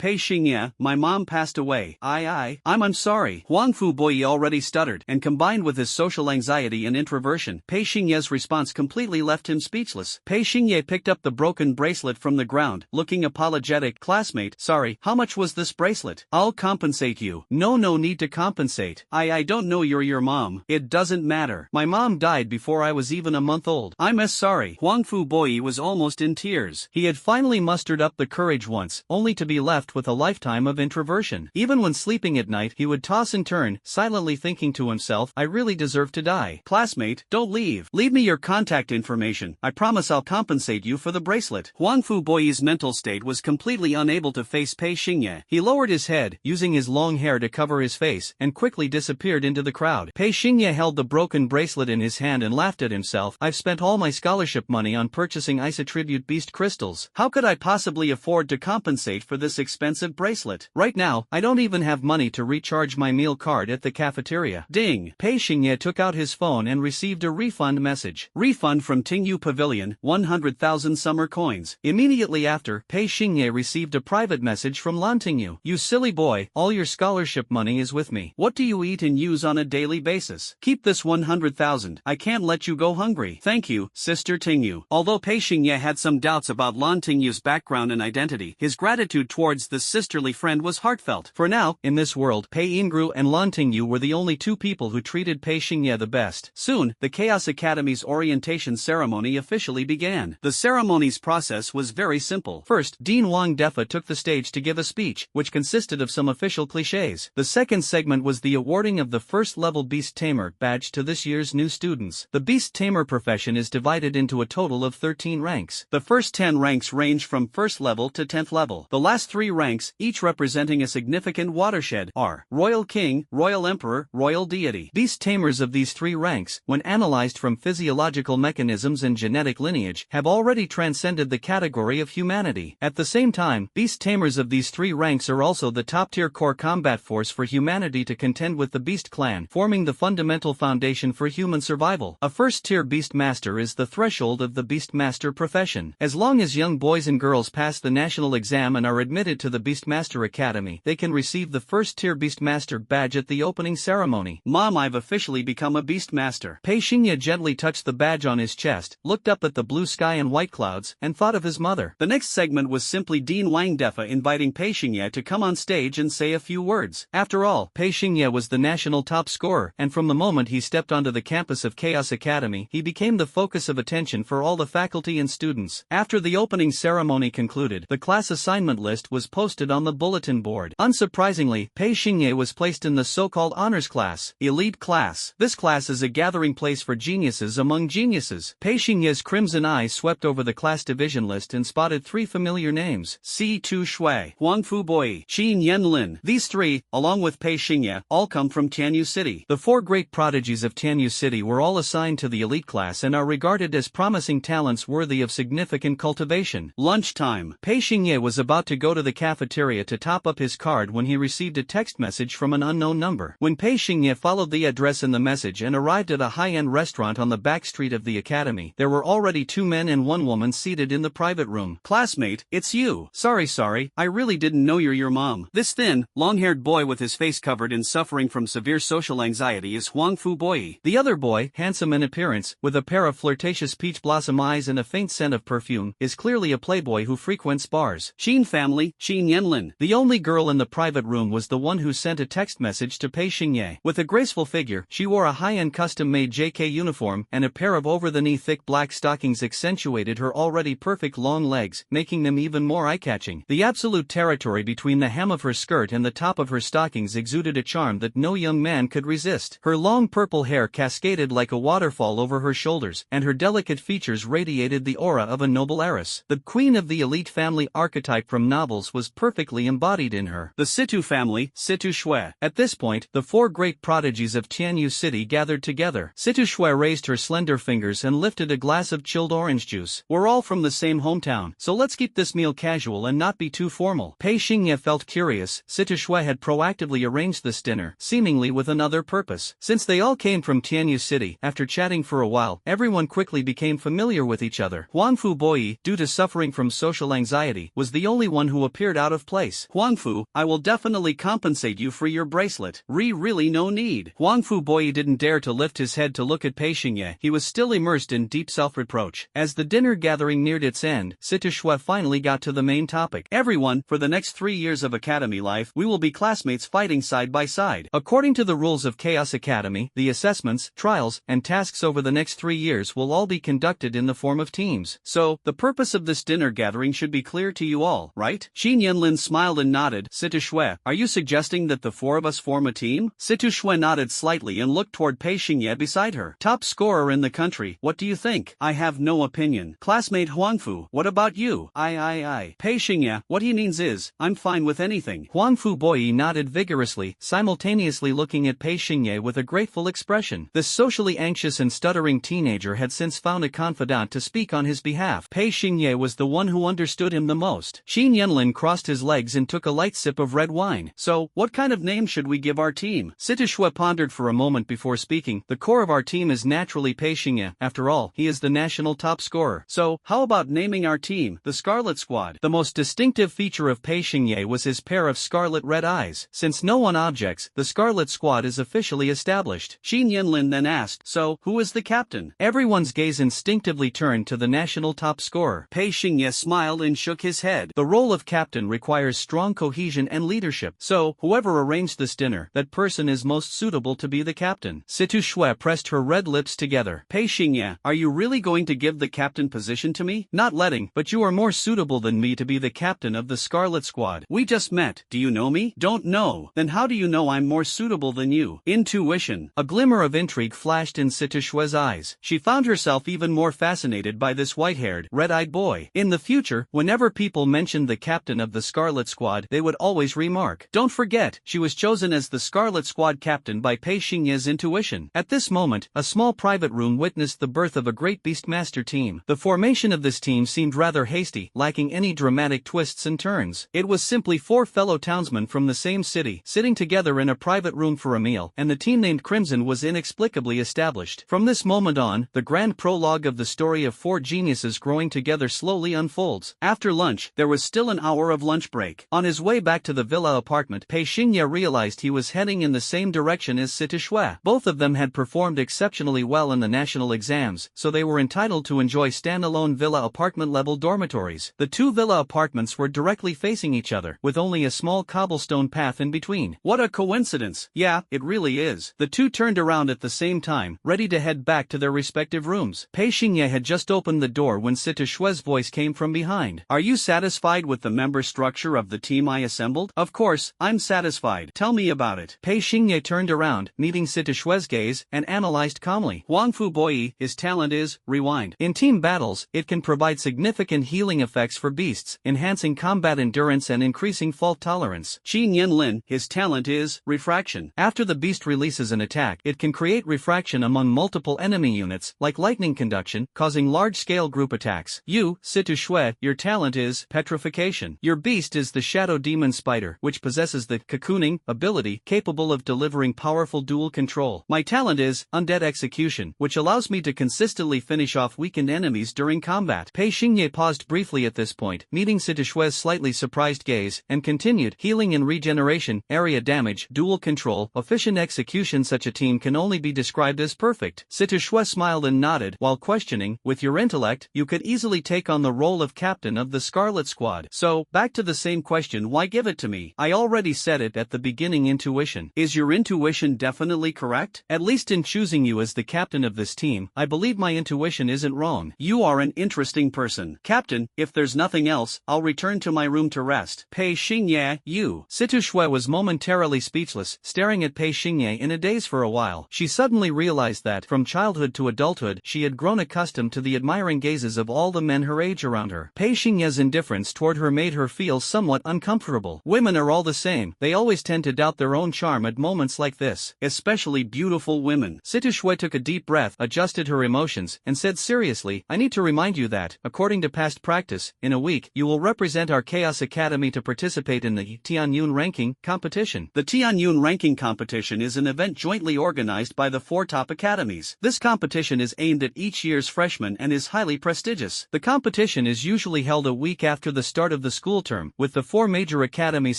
Pei Xingye, my mom passed away. I'm sorry. Huangfu Boyi already stuttered, and combined with his social anxiety and introversion, Pei Xingye's response completely left him speechless. Pei Xingye picked up the broken bracelet from the ground, looking apologetic. "Classmate, sorry, how much was this bracelet? I'll compensate you." No need to compensate. I don't know you're your mom. It doesn't matter. My mom died before I was even a month old. I'm as sorry. Huangfu Boyi was almost in tears. He had finally mustered up the courage once, only to be left with a lifetime of introversion. Even when sleeping at night, he would toss and turn, silently thinking to himself, "I really deserve to die." "Classmate, don't leave. Leave me your contact information. I promise I'll compensate you for the bracelet." Huangfu Boyi's mental state was completely unable to face Pei Xingye. He lowered his head, using his long hair to cover his face, and quickly disappeared into the crowd. Pei Xingye held the broken bracelet in his hand and laughed at himself. "I've spent all my scholarship money on purchasing ice attribute beast crystals. How could I possibly afford to compensate for this expensive bracelet? Right now, I don't even have money to recharge my meal card at the cafeteria." Ding! Pei Xingye took out his phone and received a refund message. Refund from Tingyu Pavilion, 100,000 summer coins. Immediately after, Pei Xingye received a private message from Lan Tingyu. "You silly boy, all your scholarship money is with me. What do you eat and use on a daily basis? Keep this 100,000. I can't let you go hungry. Thank you, Sister Tingyu." Although Pei Xingye had some doubts about Lan Tingyu's background and identity, his gratitude towards this sisterly friend was heartfelt. For now, in this world, Pei Ingru and Lan Tingyu were the only two people who treated Pei Xingye the best. Soon, the Chaos Academy's orientation ceremony officially began. The ceremony's process was very simple. First, Dean Wang Defa took the stage to give a speech, which consisted of some official clichés. The second segment was the awarding of the first-level Beast Tamer badge to this year's new students. The Beast Tamer profession is divided into a total of 13 ranks. The first 10 ranks range from 1st level to 10th level. The last 3 ranks, each representing a significant watershed, are Royal King, Royal Emperor, Royal Deity. Beast Tamers of these 3 ranks, when analyzed from physiological mechanisms and genetic lineage, have already transcended the category of humanity. At the same time, Beast Tamers of these 3 ranks are also the top-tier core combat force for humanity to contend with the Beast Clan, forming the fundamental foundation for human survival. A first-tier Beastmaster is the threshold of the Beastmaster profession. As long as young boys and girls pass the national exam and are admitted to the Beastmaster Academy, they can receive the first-tier Beastmaster badge at the opening ceremony. Mom, I've officially become a Beastmaster. Pei Xingye gently touched the badge on his chest, looked up at the blue sky and white clouds, and thought of his mother. The next segment was simply Dean Wang Defa inviting Pei Xingye to come on stage and say a few words. After all, Pei Xingye was the national top scorer, and from the moment he stepped onto the campus of Chaos Academy, he became the focus of attention for all the faculty and students. After the opening ceremony concluded, the class assignment list was posted on the bulletin board. Unsurprisingly, Pei Xingye was placed in the so-called honors class, elite class. This class is a gathering place for geniuses among geniuses. Pei Xingye's crimson eyes swept over the class division list and spotted 3 familiar names: Si Tu Shui, Huang Fu Boi, Qin Yenlin. These 3, along with Pei Xingye, all come from Tianyu City. The 4 great prodigies of Tianyu City were all assigned to the elite class and are regarded as promising talents worthy of significant cultivation. Lunchtime. Pei Xingye was about to go to the cafeteria to top up his card when he received a text message from an unknown number. When Pei Xingye followed the address in the message and arrived at a high-end restaurant on the back street of the academy, there were already 2 men and 1 woman seated in the private room. Classmate, it's you. Sorry, I really didn't know you're your mom. This thin, long-haired boy with his face covered and suffering from severe social anxiety is Huang Fu Boi. The other boy, handsome in appearance, with a pair of flirtatious peach blossom eyes and a faint scent of perfume, is clearly a playboy who frequents bars. Qin family, Qin Yenlin. The only girl in the private room was the one who sent a text message to Pei Xingye. With a graceful figure, she wore a high-end custom-made JK uniform, and a pair of over-the-knee thick black stockings accentuated her already perfect long legs, making them even more eye-catching. The absolute territory between the hem of her skirt and the top of her stockings exuded a charm that no young man could resist. Her long purple hair cascaded like a waterfall over her shoulders, and her delicate features radiated the aura of a noble heiress. The queen of the elite family archetype from novels was perfectly embodied in her. The Situ family, Situ Shui. At this point, the 4 great prodigies of Tianyu City gathered together. Situ Shui raised her slender fingers and lifted a glass of chilled orange juice. We're all from the same hometown, so let's keep this meal casual and not be too formal. Pei Xingye felt curious. Situ Shui had proactively arranged this dinner, seemingly with another purpose. Since they all came from Tianyu City, after chatting for a while, everyone quickly became familiar with each other. Huang Fu Boi, due to suffering from social anxiety, was the only one who appeared out of place. Huang Fu, I will definitely compensate you for your bracelet. Really no need. Huang Fu Boi didn't dare to lift his head to look at Pei Xingye. He was still immersed in deep self-reproach. As the dinner gathering neared its end, Situ Shui finally got to the main topic. Everyone, for the next 3 years of academy life, we will be classmates fighting side by side. According to the rules of Chaos Academy, the assessments, trials, and tasks over the next 3 years will all be conducted in the form of teams. So, the purpose of this dinner gathering should be clear to you all, right? Qin Yenlin smiled and nodded. Situ Shui, are you suggesting that the 4 of us form a team? Situ Shui nodded slightly and looked toward Pei Xingye beside her. Top scorer in the country, what do you think? I have no opinion. Classmate Huangfu, what about you? I. Pei Xingye, what he means is, I'm fine with anything. Huangfu Boi nodded vigorously, simultaneously looking at Pei Xingye with a grateful expression. This socially anxious and stuttering teenager had since found a confidant to speak on his behalf. Pei Xingye was the one who understood him the most. Qin Yenlin crossed his legs and took a light sip of red wine. So, what kind of name should we give our team? Situ Shui pondered for a moment before speaking. The core of our team is naturally Pei Xingye. After all, he is the national top scorer. So, how about naming our team the Scarlet Squad? The most distinctive feature of Pei Xingye was his pair of scarlet red eyes. Since no one objects, the Scarlet Squad is officially established. Qin Yenlin then asked, so, who is the captain? Everyone's gaze instinctively turned to the national top scorer. Pei Xingye smiled and shook his head. The role of captain captain requires strong cohesion and leadership. So, whoever arranged this dinner, that person is most suitable to be the captain. Situ Shui pressed her red lips together. Pei Xingye, are you really going to give the captain position to me? Not letting, but you are more suitable than me to be the captain of the Scarlet Squad. We just met. Do you know me? Don't know. Then how do you know I'm more suitable than you? Intuition. A glimmer of intrigue flashed in Situ Shui's eyes. She found herself even more fascinated by this white-haired, red-eyed boy. In the future, whenever people mentioned the captain of the Scarlet Squad, they would always remark, "Don't forget, she was chosen as the Scarlet Squad captain by Pei Xingye's intuition." At this moment, a small private room witnessed the birth of a great Beastmaster team. The formation of this team seemed rather hasty, lacking any dramatic twists and turns. It was simply 4 fellow townsmen from the same city, sitting together in a private room for a meal, and the team named Crimson was inexplicably established. From this moment on, the grand prologue of the story of 4 geniuses growing together slowly unfolds. After lunch, there was still an hour of lunch break. On his way back to the villa apartment, Pei Xingye realized he was heading in the same direction as Situ Shui. Both of them had performed exceptionally well in the national exams, so they were entitled to enjoy standalone villa apartment-level dormitories. The 2 villa apartments were directly facing each other, with only a small cobblestone path in between. What a coincidence. Yeah, it really is. The 2 turned around at the same time, ready to head back to their respective rooms. Pei Xingye had just opened the door when Situ Shui's voice came from behind. Are you satisfied with the member structure of the team I assembled? Of course, I'm satisfied. Tell me about it. Pei Xingye turned around, meeting Situ Shui's gaze, and analyzed calmly. Huang Fu Boyi, his talent is rewind. In team battles, it can provide significant healing effects for beasts, enhancing combat endurance and increasing fault tolerance. Qin Yen Lin, his talent is refraction. After the beast releases an attack, it can create refraction among multiple enemy units, like lightning conduction, causing large-scale group attacks. You, Situ Shui, your talent is petrification. Your beast is the shadow demon spider, which possesses the cocooning ability capable of delivering powerful dual control. My talent is undead execution, which allows me to consistently finish off weakened enemies during combat. Pei Xingye paused briefly at this point, meeting Situ Shui's slightly surprised gaze, and continued, healing and regeneration, area damage, dual control, efficient execution. Such a team can only be described as perfect. Situ Shui smiled and nodded, while questioning, with your intellect, you could easily take on the role of captain of the Scarlet Squad. So, back to the same question, why give it to me? I already said it at the beginning. Intuition. Is your intuition definitely correct? At least in choosing you as the captain of this team, I believe my intuition isn't wrong. You are an interesting person. Captain, if there's nothing else, I'll return to my room to rest. Pei Xingye, you. Situ Shui was momentarily speechless, staring at Pei Xingye in a daze for a while. She suddenly realized that, from childhood to adulthood, she had grown accustomed to the admiring gazes of all the men her age around her. Pei Xingye's indifference toward her made her feel somewhat uncomfortable. Women are all the same, they always tend to doubt their own charm at moments like this. Especially beautiful women. Situ Shui took a deep breath, adjusted her emotions, and said seriously, I need to remind you that, according to past practice, in a week, you will represent our Chaos Academy to participate in the Tianyun ranking competition. The Tianyun ranking competition is an event jointly organized by the 4 top academies. This competition is aimed at each year's freshmen and is highly prestigious. The competition is usually held a week after the start of the school term, with the 4 major academies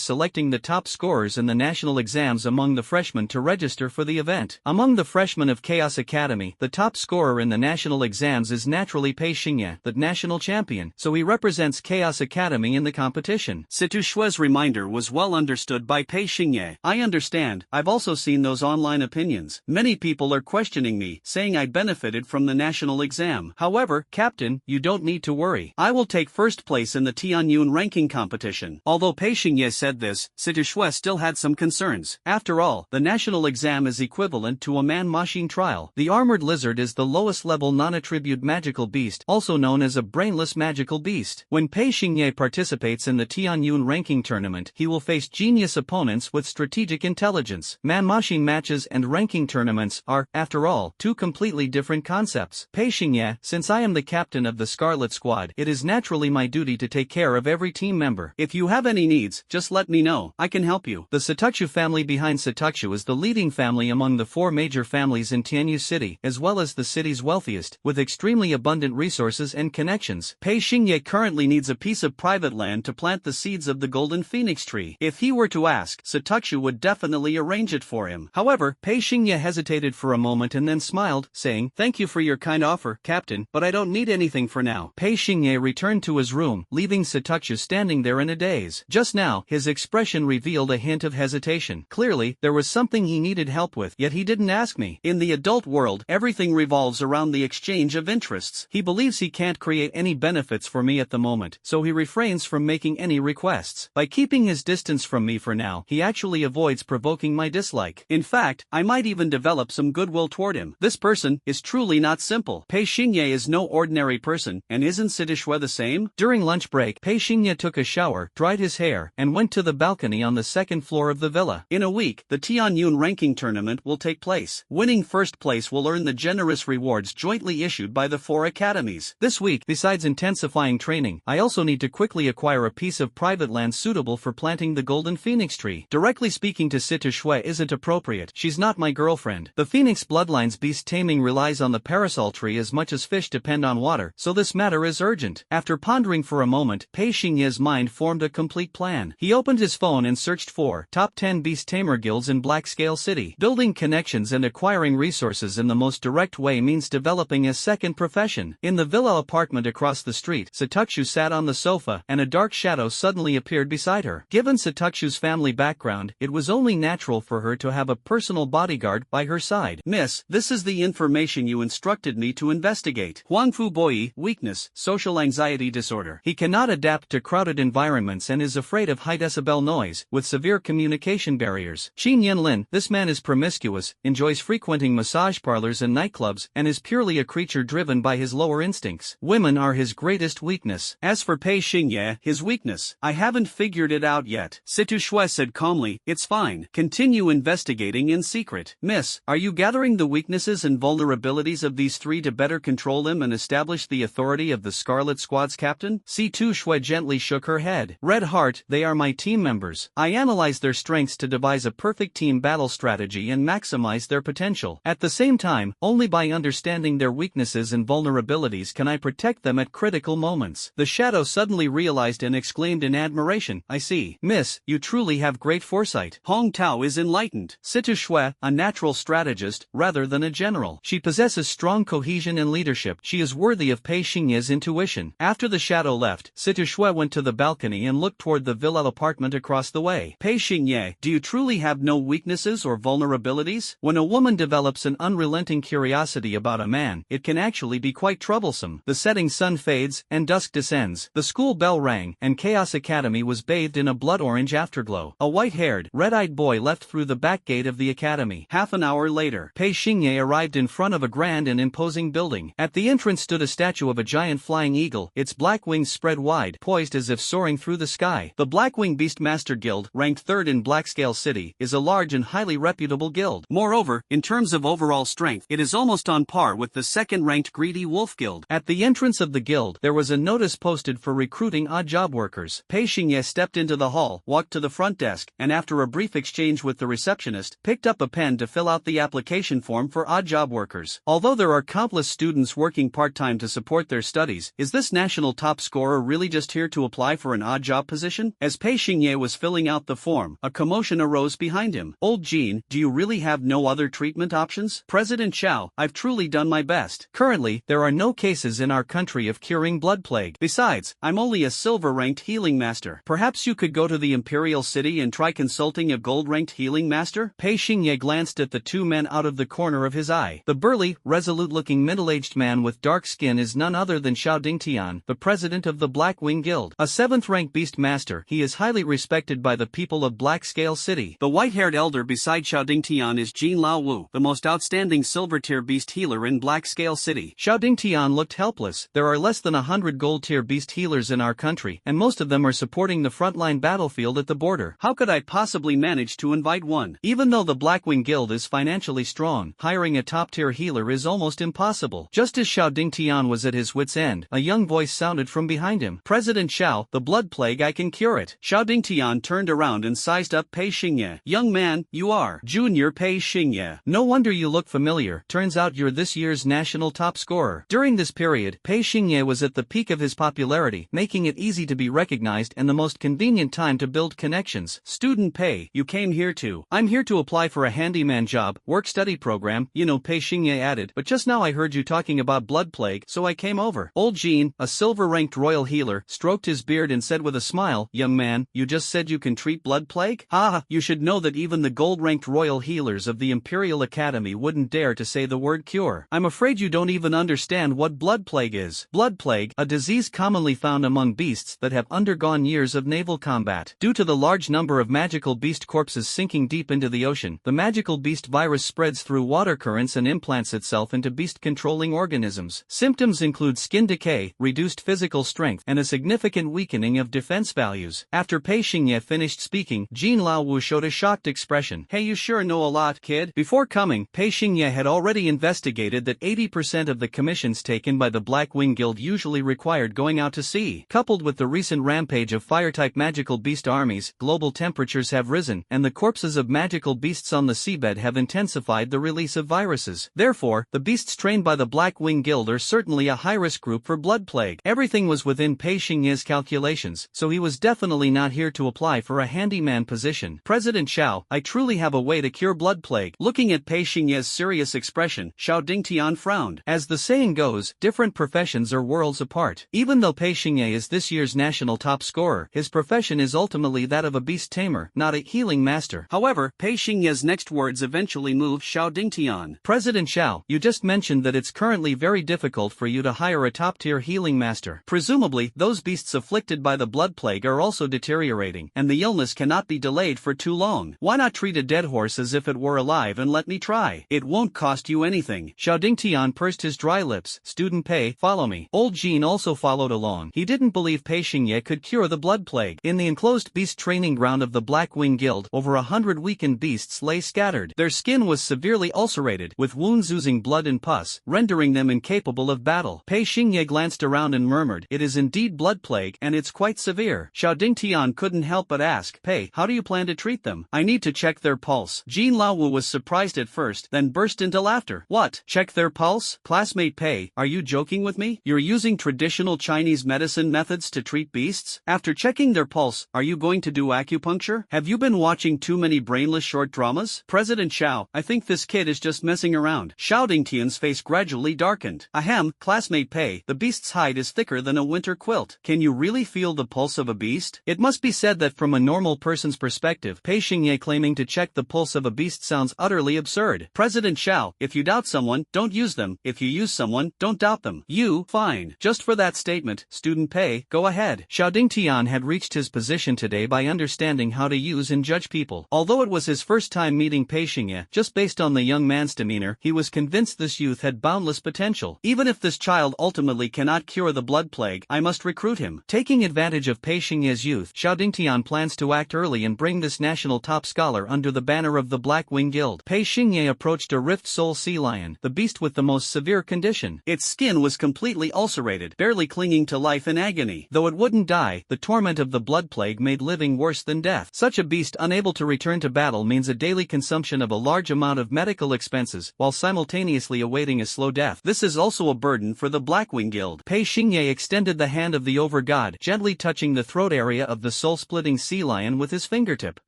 selecting the top scorers in the national exams among the freshmen to register for the event. Among the freshmen of Chaos Academy, the top scorer in the national exams is naturally Pei Xingye, the national champion, so he represents Chaos Academy in the competition. Situ Shui's reminder was well understood by Pei Xingye. I understand. I've also seen those online opinions. Many people are questioning me, saying I benefited from the national exam. However, Captain, you don't need to worry. I will take first place in the Tianyun ranking competition. Although Pei Xingye said this, Situ Shui still had some concerns. After all, the national exam is equivalent to a man-machine trial. The armored lizard is the lowest level non-attribute magical beast, also known as a brainless magical beast. When Pei Xingye participates in the Tianyun ranking tournament, he will face genius opponents with strategic intelligence. Man-machine matches and ranking tournaments are, after all, 2 completely different concepts. Pei Xingye, since I am the captain of the Scarlet Squad, it is naturally my duty to take care of every team member. If you have any needs, just let me know. I can help you. The Satakshu family behind Satakshu is the leading family among the 4 major families in Tianyu City, as well as the city's wealthiest, with extremely abundant resources and connections. Pei Xingye currently needs a piece of private land to plant the seeds of the golden phoenix tree. If he were to ask, Satakshu would definitely arrange it for him. However, Pei Xingye hesitated for a moment and then smiled, saying, Thank you for your kind offer, Captain, but I don't need anything for now. Pei Xingye returned to his room, leaving Satakshu standing standing there in a daze. Just now, his expression revealed a hint of hesitation. Clearly, there was something he needed help with, yet he didn't ask me. In the adult world, everything revolves around the exchange of interests. He believes he can't create any benefits for me at the moment, so he refrains from making any requests. By keeping his distance from me for now, he actually avoids provoking my dislike. In fact, I might even develop some goodwill toward him. This person is truly not simple. Pei Xingye is no ordinary person, and isn't Sitishue the same? During lunch break, Pei Xingye took a shower, dried his hair, and went to the balcony on the second floor of the villa. In a week, the Tianyun ranking tournament will take place. Winning first place will earn the generous rewards jointly issued by the 4 academies. This week, besides intensifying training, I also need to quickly acquire a piece of private land suitable for planting the golden phoenix tree. Directly speaking to Sitishue isn't appropriate. She's not my girlfriend. The phoenix bloodline's beast taming relies on the parasol tree as much as fish depend on water, so this matter is urgent. After pondering for a moment, Pei Xingye's mind formed a complete plan. He opened his phone and searched for top 10 beast tamer guilds in Blackscale City. Building connections and acquiring resources in the most direct way means developing a second profession. In the villa apartment across the street, Satukshu sat on the sofa, and a dark shadow suddenly appeared beside her. Given Satukshu's family background, it was only natural for her to have a personal bodyguard by her side. Miss, this is the information you instructed me to investigate. Huangfu Boyi, weakness, social anxiety disorder. He cannot adapt to crowded environments and is afraid of high-decibel noise, with severe communication barriers. Qin Yinlin, this man is promiscuous, enjoys frequenting massage parlors and nightclubs, and is purely a creature driven by his lower instincts. Women are his greatest weakness. As for Pei Xingye, his weakness, I haven't figured it out yet. Sitishue said calmly, it's fine. Continue investigating in secret. Miss, are you gathering the weaknesses and vulnerabilities of these 3 to better control them and establish the authority of the Scarlet Squad's captain? Sitishue gently shook her head. Red Heart, they are my team members. I analyzed their strengths to devise a perfect team battle strategy and maximize their potential. At the same time, only by understanding their weaknesses and vulnerabilities can I protect them at critical moments. The shadow suddenly realized and exclaimed in admiration, I see. Miss, you truly have great foresight. Hong Tao is enlightened. Sitishue, a natural strategist, rather than a general. She possesses strong cohesion and leadership. She is worthy of Pei Xingye's intuition. After the shadow left, Sitishue went to the balcony and looked toward the villa apartment across the way. Pei Xingye, do you truly have no weaknesses or vulnerabilities? When a woman develops an unrelenting curiosity about a man, it can actually be quite troublesome. The setting sun fades, and dusk descends. The school bell rang, and Chaos Academy was bathed in a blood-orange afterglow. A white-haired, red-eyed boy left through the back gate of the academy. Half an hour later, Pei Xingye arrived in front of a grand and imposing building. At the entrance stood a statue of a giant flying eagle, its black wings spread wide, poised as if soaring through the sky. The Blackwing Beastmaster Guild, ranked 3rd in Blackscale City, is a large and highly reputable guild. Moreover, in terms of overall strength, it is almost on par with the 2nd-ranked Greedy Wolf Guild. At the entrance of the guild, there was a notice posted for recruiting odd job workers. Pei Xingye stepped into the hall, walked to the front desk, and after a brief exchange with the receptionist, picked up a pen to fill out the application form for odd job workers. Although there are countless students working part-time to support their studies, is this national top scorer really just here to apply for an odd job position? As Pei Xingye was filling out the form, a commotion arose behind him. Old Jean, do you really have no other treatment options? President Xiao, I've truly done my best. Currently, there are no cases in our country of curing blood plague. Besides, I'm only a silver-ranked healing master. Perhaps you could go to the Imperial City and try consulting a gold-ranked healing master? Pei Xingye glanced at the 2 men out of the corner of his eye. The burly, resolute-looking middle-aged man with dark skin is none other than Xiao Dingtian, the president of the Blackwing Guild. A 7th-rank beast master, he is highly respected by the people of Blackscale City. The white-haired elder beside Xiao Dingtian is Jin Lao Wu, the most outstanding silver-tier beast healer in Blackscale City. Xiao Dingtian looked helpless. There are less than 100 gold-tier beast healers in our country, and most of them are supporting the frontline battlefield at the border. How could I possibly manage to invite one? Even though the Blackwing Guild is financially strong, hiring a top-tier healer is almost impossible. Just as Xiao Dingtian was at his wit's end, a young voice sounded from behind him. President Xiao, the blood plague, I can cure it. Xiao Dingtian turned around and sized up Pei Xingye. Young man, you are Junior Pei Xingye. No wonder you look familiar. Turns out you're this year's national top scorer. During this period, Pei Xingye was at the peak of his popularity, making it easy to be recognized and the most convenient time to build connections. Student Pei, you came here too. I'm here to apply for a handyman job, work-study program, you know, Pei Xingye added, but just now I heard you talking about blood plague, so I came over. Old Jean, a silver-ranked royal healer, stroked his beard and said with a smile, "Young man, you just said you can treat blood plague? Ha! You should know that even the gold-ranked royal healers of the Imperial Academy wouldn't dare to say the word cure. I'm afraid you don't even understand what blood plague is." Blood plague, a disease commonly found among beasts that have undergone years of naval combat. Due to the large number of magical beast corpses sinking deep into the ocean, the magical beast virus spreads through water currents and implants itself into beast-controlling organisms. Symptoms include skin decay, reduced physical strength, and a significant weakening of defense values. After Pei Xingye finished speaking, Jin Laowu showed a shocked expression. "Hey, you sure know a lot, kid." Before coming, Pei Xingye had already investigated that 80% of the commissions taken by the Black Wing Guild usually required going out to sea. Coupled with the recent rampage of fire-type magical beast armies, global temperatures have risen, and the corpses of magical beasts on the seabed have intensified the release of viruses. Therefore, the beasts trained by the Black Wing Guild are certainly a high-risk group for blood plague. Everything was within Pei Xingye's calculations, so he was definitely not here to apply for a handyman position. "President Xiao, I truly have a way to cure blood plague." Looking at Pei Xingye's serious expression, Xiao Dingtian frowned. As the saying goes, different professions are worlds apart. Even though Pei Xingye is this year's national top scorer, his profession is ultimately that of a beast tamer, not a healing master. However, Pei Xingye's next words eventually moved Xiao Dingtian. "President Xiao, you just mentioned that it's currently very difficult for you to hire a top-tier healing master. Presumably, those beasts afflicted by the blood plague are also deteriorating, and the illness cannot be delayed for too long. Why not treat a dead horse as if it were alive and let me try? It won't cost you anything." Xiao Dingtian pursed his dry lips. "Student Pei, follow me." Old Jean also followed along. He didn't believe Pei Xingye could cure the blood plague. In the enclosed beast training ground of the Black Wing Guild, over 100 weakened beasts lay scattered. Their skin was severely ulcerated, with wounds oozing blood and pus, rendering them incapable of battle. Pei Xingye glanced around and murmured, "It is indeed blood plague, and it's quite severe." Xiao Dingtian couldn't help but ask, "Pei, how do you plan to treat them? I need to check their pulse." Jin Laowu was surprised at first, then burst into laughter. "What? Check their pulse? Classmate Pei, are you joking with me? You're using traditional Chinese medicine methods to treat beasts? After checking their pulse, are you going to do acupuncture? Have you been watching too many brainless short dramas?" "President Xiao, I think this kid is just messing around." Xiao Dingtian's face gradually darkened. "Ahem, classmate Pei, the beast's hide is thicker than a winter quilt. Can you really feel the pulse of a beast?" It must be said that from a normal person's perspective, Pei Xingye claiming to check the pulse of a beast sounds utterly absurd. "President Xiao, if you doubt someone, don't use them. If you use someone, don't doubt them." Fine. Just for that statement, Student Pei, go ahead." Xiao Dingtian had reached his position today by understanding how to use and judge people. Although it was his first time meeting Pei Xingye, just based on the young man's demeanor, he was convinced this youth had boundless potential. "Even if this child ultimately cannot cure the blood plague, I must recruit him." Taking advantage of Pei Xingye's youth, Xiao Dingtian plans to act early and bring this national top scholar under the banner of the Black Wing Guild. Pei Xingye approached a rift soul sea lion, the beast with the most severe condition. Its skin was completely ulcerated, barely clinging to life in agony. Though it wouldn't die, the torment of the blood plague made living worse than death. Such a beast unable to return to battle means a daily consumption of a large amount of medical expenses, while simultaneously awaiting a slow death. This is also a burden for the Black Wing Guild. Pei Xingye extended the hand of the over-god, gently touching the throat area of the soul-splitting sea lion with his fingertip.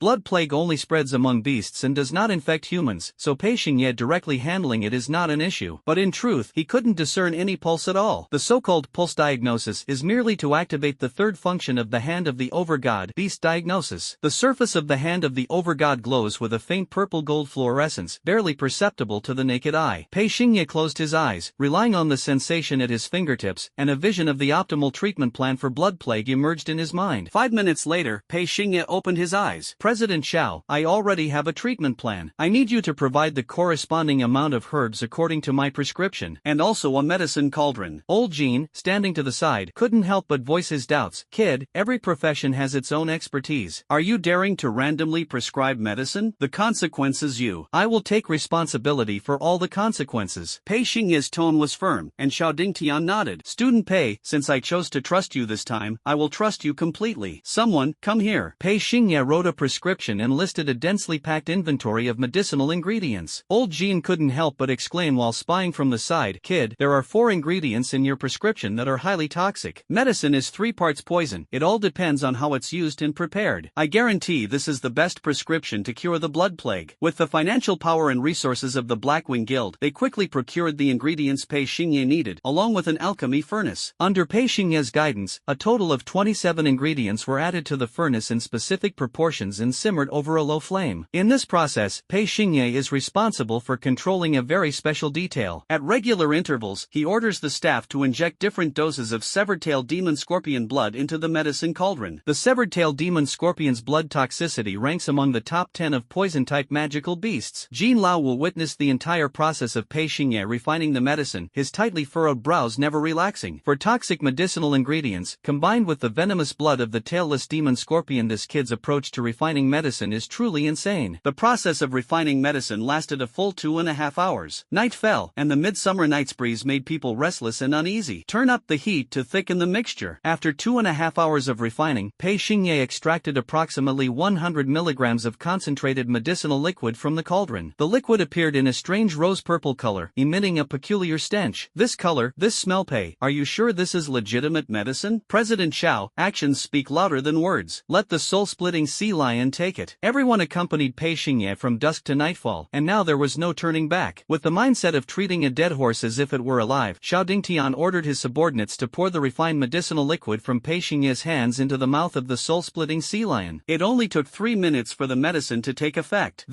Blood plague only spreads among beasts and does not infect humans, so Pei Xingye directly handling it is not an issue. But in truth, he couldn't discern any pulse at all. The so-called pulse diagnosis is merely to activate the third function of the hand of the over-god, beast diagnosis. The surface of the hand of the over-god glows with a faint purple-gold fluorescence, barely perceptible to the naked eye. Pei Xingye closed his eyes, relying on the sensation at his fingertips, and a vision of the optimal treatment plan for blood plague emerged in his mind. 5 minutes later, Pei Xingye opened his eyes. "President Xiao, I already have a treatment plan. I need you to provide the corresponding amount of herbs according to my prescription, and also a medicine cauldron." Old Jean, standing to the side, couldn't help but voice his doubts. "Kid, every profession has its own expertise. Are you daring to randomly prescribe medicine? The consequences I will take responsibility for all the consequences." Pei Xingye's tone was firm, and Xiao Dingtian nodded. "Student Pei, since I chose to trust you this time, I will trust you completely. Someone, come here." Pei Xingye wrote a prescription and listed a densely packed inventory of medicinal ingredients. Old Jean couldn't help but exclaim while spying from the side, "Kid, there are 4 ingredients in your prescription that are highly toxic. Medicine is 3 parts poison. It all depends on how it's used and prepared. I guarantee this is the best prescription to cure the blood plague." With the financial power and resources of the Black Wing Guild, they quickly procured the ingredients Pei Xingye needed, along with an alchemy furnace. Under Pei Xingye's guidance, a total total of 27 ingredients were added to the furnace in specific proportions and simmered over a low flame. In this process, Pei Xingye is responsible for controlling a very special detail. At regular intervals, he orders the staff to inject different doses of severed-tail demon scorpion blood into the medicine cauldron. The severed-tail demon scorpion's blood toxicity ranks among the top 10 of poison-type magical beasts. Jin Lao will witness the entire process of Pei Xingye refining the medicine, his tightly furrowed brows never relaxing. For toxic medicinal ingredients, combined with the venomous blood of the tailless demon scorpion, this kid's approach to refining medicine is truly insane. The process of refining medicine lasted a full 2.5 hours. Night fell, and the midsummer night's breeze made people restless and uneasy. Turn up the heat to thicken the mixture. After 2.5 hours of refining, Pei Xingye extracted approximately 100 milligrams of concentrated medicinal liquid from the cauldron. The liquid appeared in a strange rose-purple color, emitting a peculiar stench. This color, this smell. Pei, are you sure this is legitimate medicine? President Xiao, actions speak louder than words. Let the soul-splitting sea lion take it. Everyone accompanied Pei Xingye from dusk to nightfall, and now there was no turning back. With the mindset of treating a dead horse as if it were alive, Xiao Dingtian ordered his subordinates to pour the refined medicinal liquid from Pei Xingye's hands into the mouth of the soul-splitting sea lion. It only took 3 minutes for the medicine to take effect.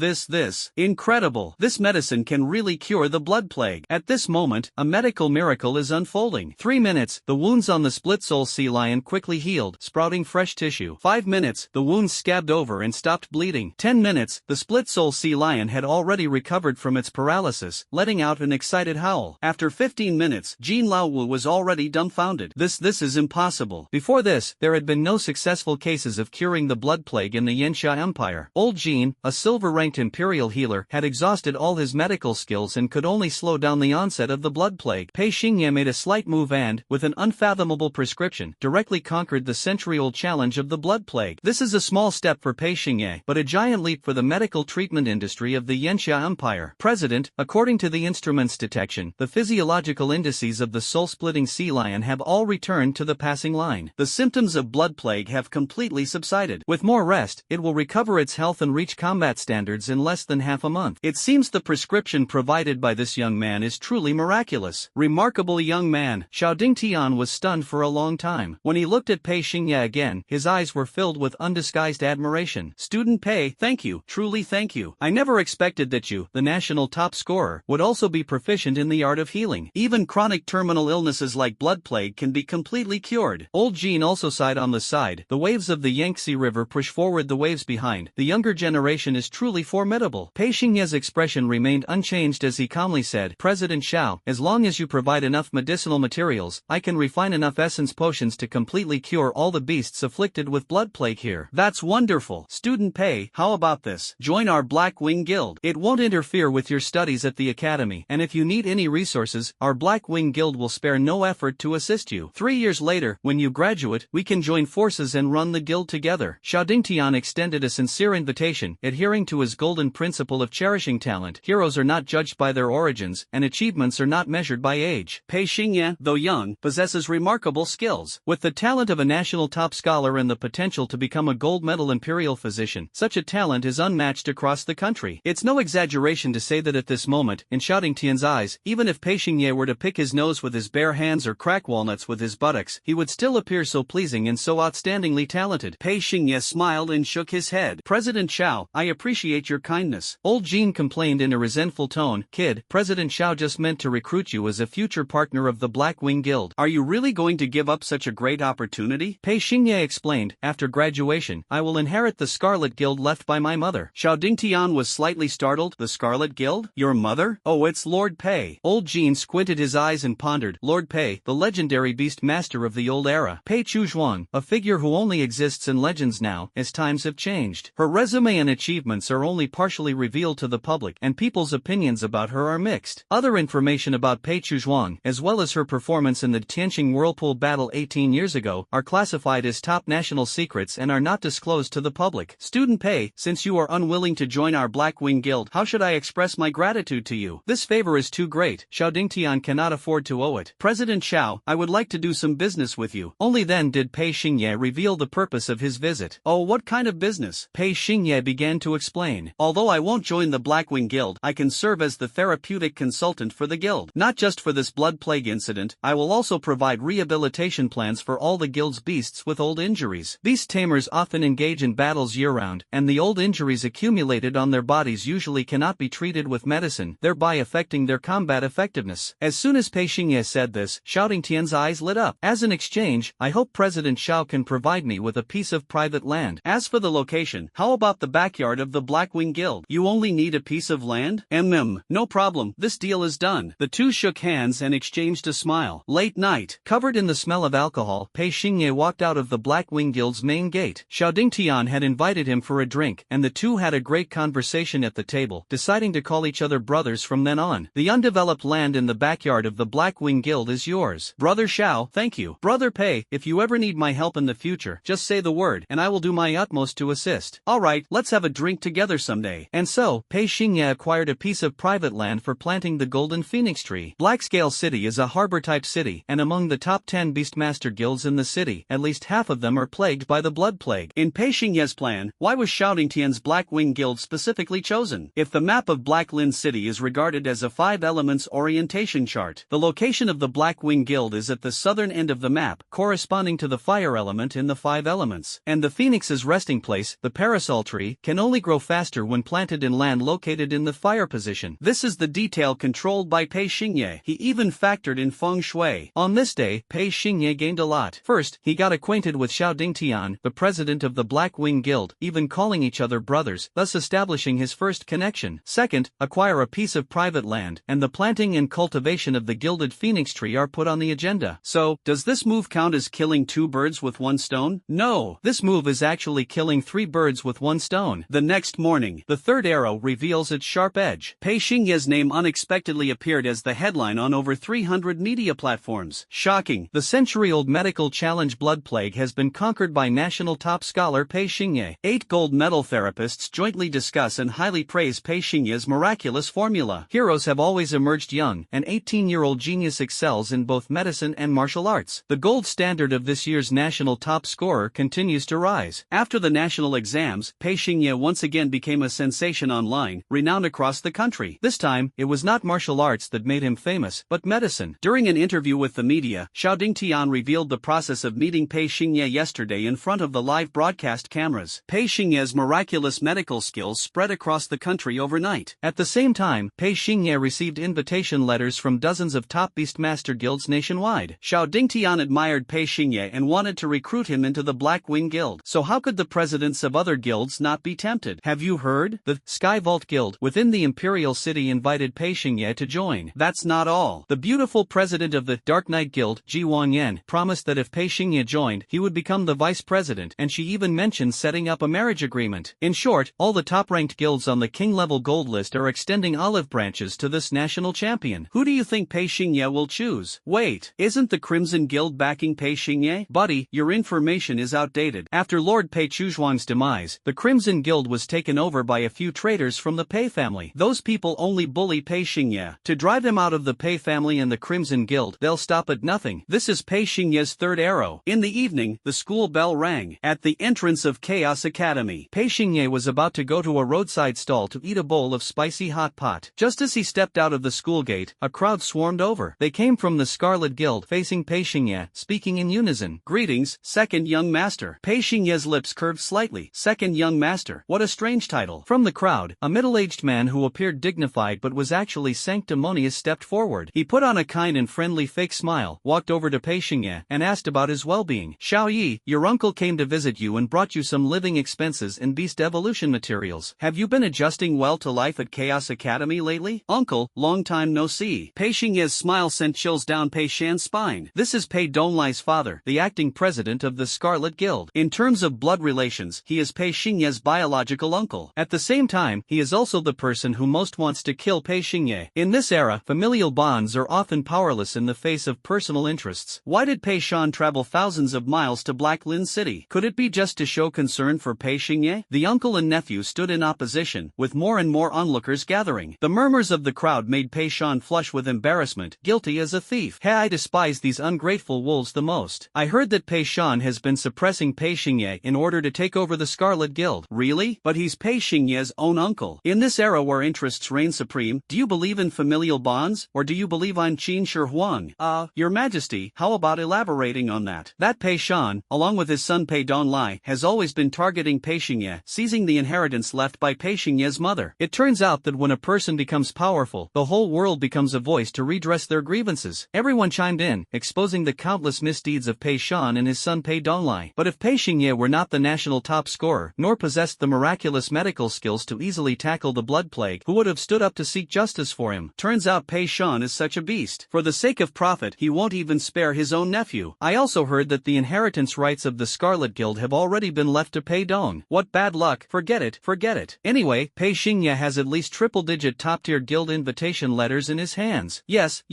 Incredible! This medicine can really cure the blood plague. At this moment, a medical miracle is unfolding. 3 minutes, the wounds on the split soul sea lion quickly healed, sprouting fresh tissue. 5 minutes, the wounds scabbed over and stopped bleeding. 10 minutes, the split soul sea lion had already recovered from its paralysis, letting out an excited howl. After 15 minutes, Jin Laowu was already dumbfounded. This is impossible. Before this, there had been no successful cases of curing the blood plague in the Yanxia Empire. Old Jin, a silver-ranked imperial healer, had exhausted all his medical skills and could only slow down the onset of the blood plague. Pei Xingye made a slight move and, with an unfathomable prescription, directly conquered the century-old challenge of the blood plague. This is a small step for Pei Xingye, but a giant leap for the medical treatment industry of the Yanxia Empire. President, according to the instrument's detection, the physiological indices of the soul-splitting sea lion have all returned to the passing line. The symptoms of blood plague have completely subsided. With more rest, it will recover its health and reach combat standards in less than half a month. It seems the prescription provided by this young man is truly miraculous. Remarkable young man. Xiao Dingtian was stunned for a long time. When he looked at Pei Xingye again, his eyes were filled with undisguised admiration. Student Pei, thank you, truly thank you. I never expected that you, the national top scorer, would also be proficient in the art of healing. Even chronic terminal illnesses like blood plague can be completely cured. Old Jean also sighed on the side. The waves of the Yangtze River push forward the waves behind. The younger generation is truly formidable. Pei Xingye's expression remained unchanged as he calmly said, President Xiao, as long as you provide enough medicinal materials, I can refine enough essence potions to completely cure all the beasts afflicted with blood plague here. That's wonderful. Student Pei, how about this? Join our Black Wing Guild. It won't interfere with your studies at the academy, and if you need any resources, our Black Wing Guild will spare no effort to assist you. 3 years later, when you graduate, we can join forces and run the guild together. Xiao Dingtian extended a sincere invitation, adhering to his golden principle of cherishing talent. Heroes are not judged by their origins, and achievements are not measured by age. Pei Xingye, though young, possesses remarkable skills. With the talent of a national top scholar and the potential to become a gold medal imperial physician, such a talent is unmatched across the country. It's no exaggeration to say that at this moment, in Xiao Dingtian's eyes, even if Pei Xingye were to pick his nose with his bare hands or crack walnuts with his buttocks, he would still appear so pleasing and so outstandingly talented. Pei Xingye smiled and shook his head. President Xiao, I appreciate your kindness. Old Jean complained in a resentful tone, Kid, President Xiao just meant to recruit you as a future partner of the Black Wing Guild. Are you really going to give up such a great opportunity? Pei Xingye explained, after graduation, I will inherit the Scarlet Guild left by my mother. Xiao Dingtian was slightly startled. The Scarlet Guild? Your mother? Oh, it's Lord Pei. Old Jean squinted his eyes and pondered. Lord Pei, the legendary Beastmaster of the old era. Pei Chuzhuang, a figure who only exists in legends now, as times have changed. Her resume and achievements are only partially revealed to the public, and people's opinions about her are mixed. Other information about Pei Chuzhuang, as well as her performance in the Tianqing Whirlpool battle 18 years ago, are classified as top national secrets and are not disclosed to the public. Student Pei, since you are unwilling to join our Black Wing Guild, how should I express my gratitude to you? This favor is too great. Xiao Dingtian cannot afford to owe it. President Xiao, I would like to do some business with you. Only then did Pei Xingye reveal the purpose of his visit. Oh, what kind of business? Pei Xingye began to explain. Although I won't join the Black Wing Guild, I can serve as the therapeutic consultant for the guild. Not just for this blood plague incident, I will also provide rehabilitation plans for for all the guild's beasts with old injuries. Beast tamers often engage in battles year-round, and the old injuries accumulated on their bodies usually cannot be treated with medicine, thereby affecting their combat effectiveness. As soon as Pei Xingye said this, Shouting Tian's eyes lit up. As an exchange, I hope President Xiao can provide me with a piece of private land. As for the location, how about the backyard of the Blackwing Guild? You only need a piece of land? No problem, this deal is done. The two shook hands and exchanged a smile. Late night. Covered in the smell of alcohol, Pei Xingye walked out of the Blackwing Guild's main gate. Xiao Dingtian had invited him for a drink, and the two had a great conversation at the table, deciding to call each other brothers from then on. The undeveloped land in the backyard of the Blackwing Guild is yours. Brother Xiao, thank you. Brother Pei, if you ever need my help in the future, just say the word, and I will do my utmost to assist. Alright, let's have a drink together someday. And so, Pei Xingye acquired a piece of private land for planting the Golden Phoenix Tree. Blackscale City is a harbor-type city, and among the top 10 Beastmaster guilds in the city, at least half of them are plagued by the Blood Plague. In Pei Xingye's plan, why was Shouting Tian's Blackwing Guild specifically chosen? If the map of Blacklin City is regarded as a 5 elements orientation chart, the location of the Blackwing Guild is at the southern end of the map, corresponding to the fire element in the 5 elements. And the Phoenix's resting place, the parasol tree, can only grow faster when planted in land located in the fire position. This is the detail controlled by Pei Xingye. He even factored in feng shui. On this day, Pei Xingye gained a lot. First, he got acquainted with Xiao Dingtian, the president of the Blackwing Guild, even calling each other brothers, thus establishing his first connection. Second, acquire a piece of private land, and the planting and cultivation of the gilded phoenix tree are put on the agenda. So, does this move count as killing 2 birds with 1 stone? No. This move is actually killing 3 birds with 1 stone. The next morning, the third arrow reveals its sharp edge. Pei Xingye's name unexpectedly appeared as the headline on over 300 media platforms. Shocking. The century-old medical challenge Blood Plague has been conquered by national top scholar Pei Xingye. 8 gold medal therapists jointly discuss and highly praise Pei Xingye's miraculous formula. Heroes have always emerged young. An 18-year-old genius excels in both medicine and martial arts. The gold standard of this year's national top scorer continues to rise. After the national exams, Pei Xingye once again became a sensation online, renowned across the country. This time, it was not martial arts that made him famous, but medicine. During an interview with the media, Xiao Dingtian revealed the process of meeting Pei Xingye yesterday in front of the live broadcast cameras. Pei Xingye's miraculous medical skills spread across the country overnight. At the same time, Pei Xingye received invitation letters from dozens of top Beastmaster guilds nationwide. Xiao Dingtian admired Pei Xingye and wanted to recruit him into the Blackwing Guild. So how could the presidents of other guilds not be tempted? Have you heard? The Sky Vault Guild within the Imperial City invited Pei Xingye to join. That's not all. The beautiful president of the Dark Knight Guild, Ji Wangyan, promised that if Pei Xingye joined, he would become the vice president, and she even mentioned setting up a marriage agreement. In short, all the top-ranked guilds on the king-level gold list are extending olive branches to this national champion. Who do you think Pei Xingye will choose? Wait, isn't the Crimson Guild backing Pei Xingye? Buddy, your information is outdated. After Lord Pei Chuzhuang's demise, the Crimson Guild was taken over by a few traitors from the Pei family. Those people only bully Pei Xingye. To drive him out of the Pei family and the Crimson Guild, they'll stop at nothing. This is Pei Xingye's third arrow. In the evening, the school bell rang. At the entrance of Chaos Academy, Pei Xingye was about to go to a roadside stall to eat a bowl of spicy hot pot. Just as he stepped out of the school gate, a crowd swarmed over. They came from the Scarlet Guild, facing Pei Xingye, speaking in unison. Greetings, second young master. Pei Xingye's lips curved slightly. Second young master. What a strange title. From the crowd, a middle-aged man who appeared dignified but was actually sanctimonious stepped forward. He put on a kind and friendly fake smile, walked over to Pei Xingye, and asked about his well-being. Xiao Yi, your uncle came to visit you and brought you some living expenses and beast evolution materials. Have you been adjusting well to life at Chaos Academy lately? Uncle, long time no see. Pei Xingye's smile sent chills down Pei Shan's spine. This is Pei Donglai's father, the acting president of the Scarlet Guild. In terms of blood relations, he is Pei Xingye's biological uncle. At the same time, he is also the person who most wants to kill Pei Xingye. In this era, familial bonds are often powerless in the face of personal interests. Why did Pei Shan travel thousands of miles to Blacklin City? Could it be just to show concern for Pei Xingye? The uncle and nephew stood in opposition, with more and more onlookers gathering. The murmurs of the crowd made Pei Shan flush with embarrassment, guilty as a thief. Hey, I despise these ungrateful wolves the most. I heard that Pei Shan has been suppressing Pei Xingye in order to take over the Scarlet Guild. Really? But he's Pei Xingye's own uncle. In this era where interests reign supreme, do you believe in familial bonds, or do you believe I'm Qin Shi Huang? Your Majesty, how about elaborate? elaborating on that. That Pei Shan, along with his son Pei Donlai, has always been targeting Pei Xingye, seizing the inheritance left by Pei Xingye's mother. It turns out that when a person becomes powerful, the whole world becomes a voice to redress their grievances. Everyone chimed in, exposing the countless misdeeds of Pei Shan and his son Pei Donlai. But if Pei Xingye were not the national top scorer, nor possessed the miraculous medical skills to easily tackle the blood plague, who would have stood up to seek justice for him? Turns out Pei Shan is such a beast. For the sake of profit, he won't even spare his own nephew. I also heard that the inheritance rights of the Scarlet Guild have already been left to Pei Dong. What bad luck, forget it, forget it. Anyway, Pei Xingye has at least triple-digit top-tier guild invitation letters in his hands. Yes,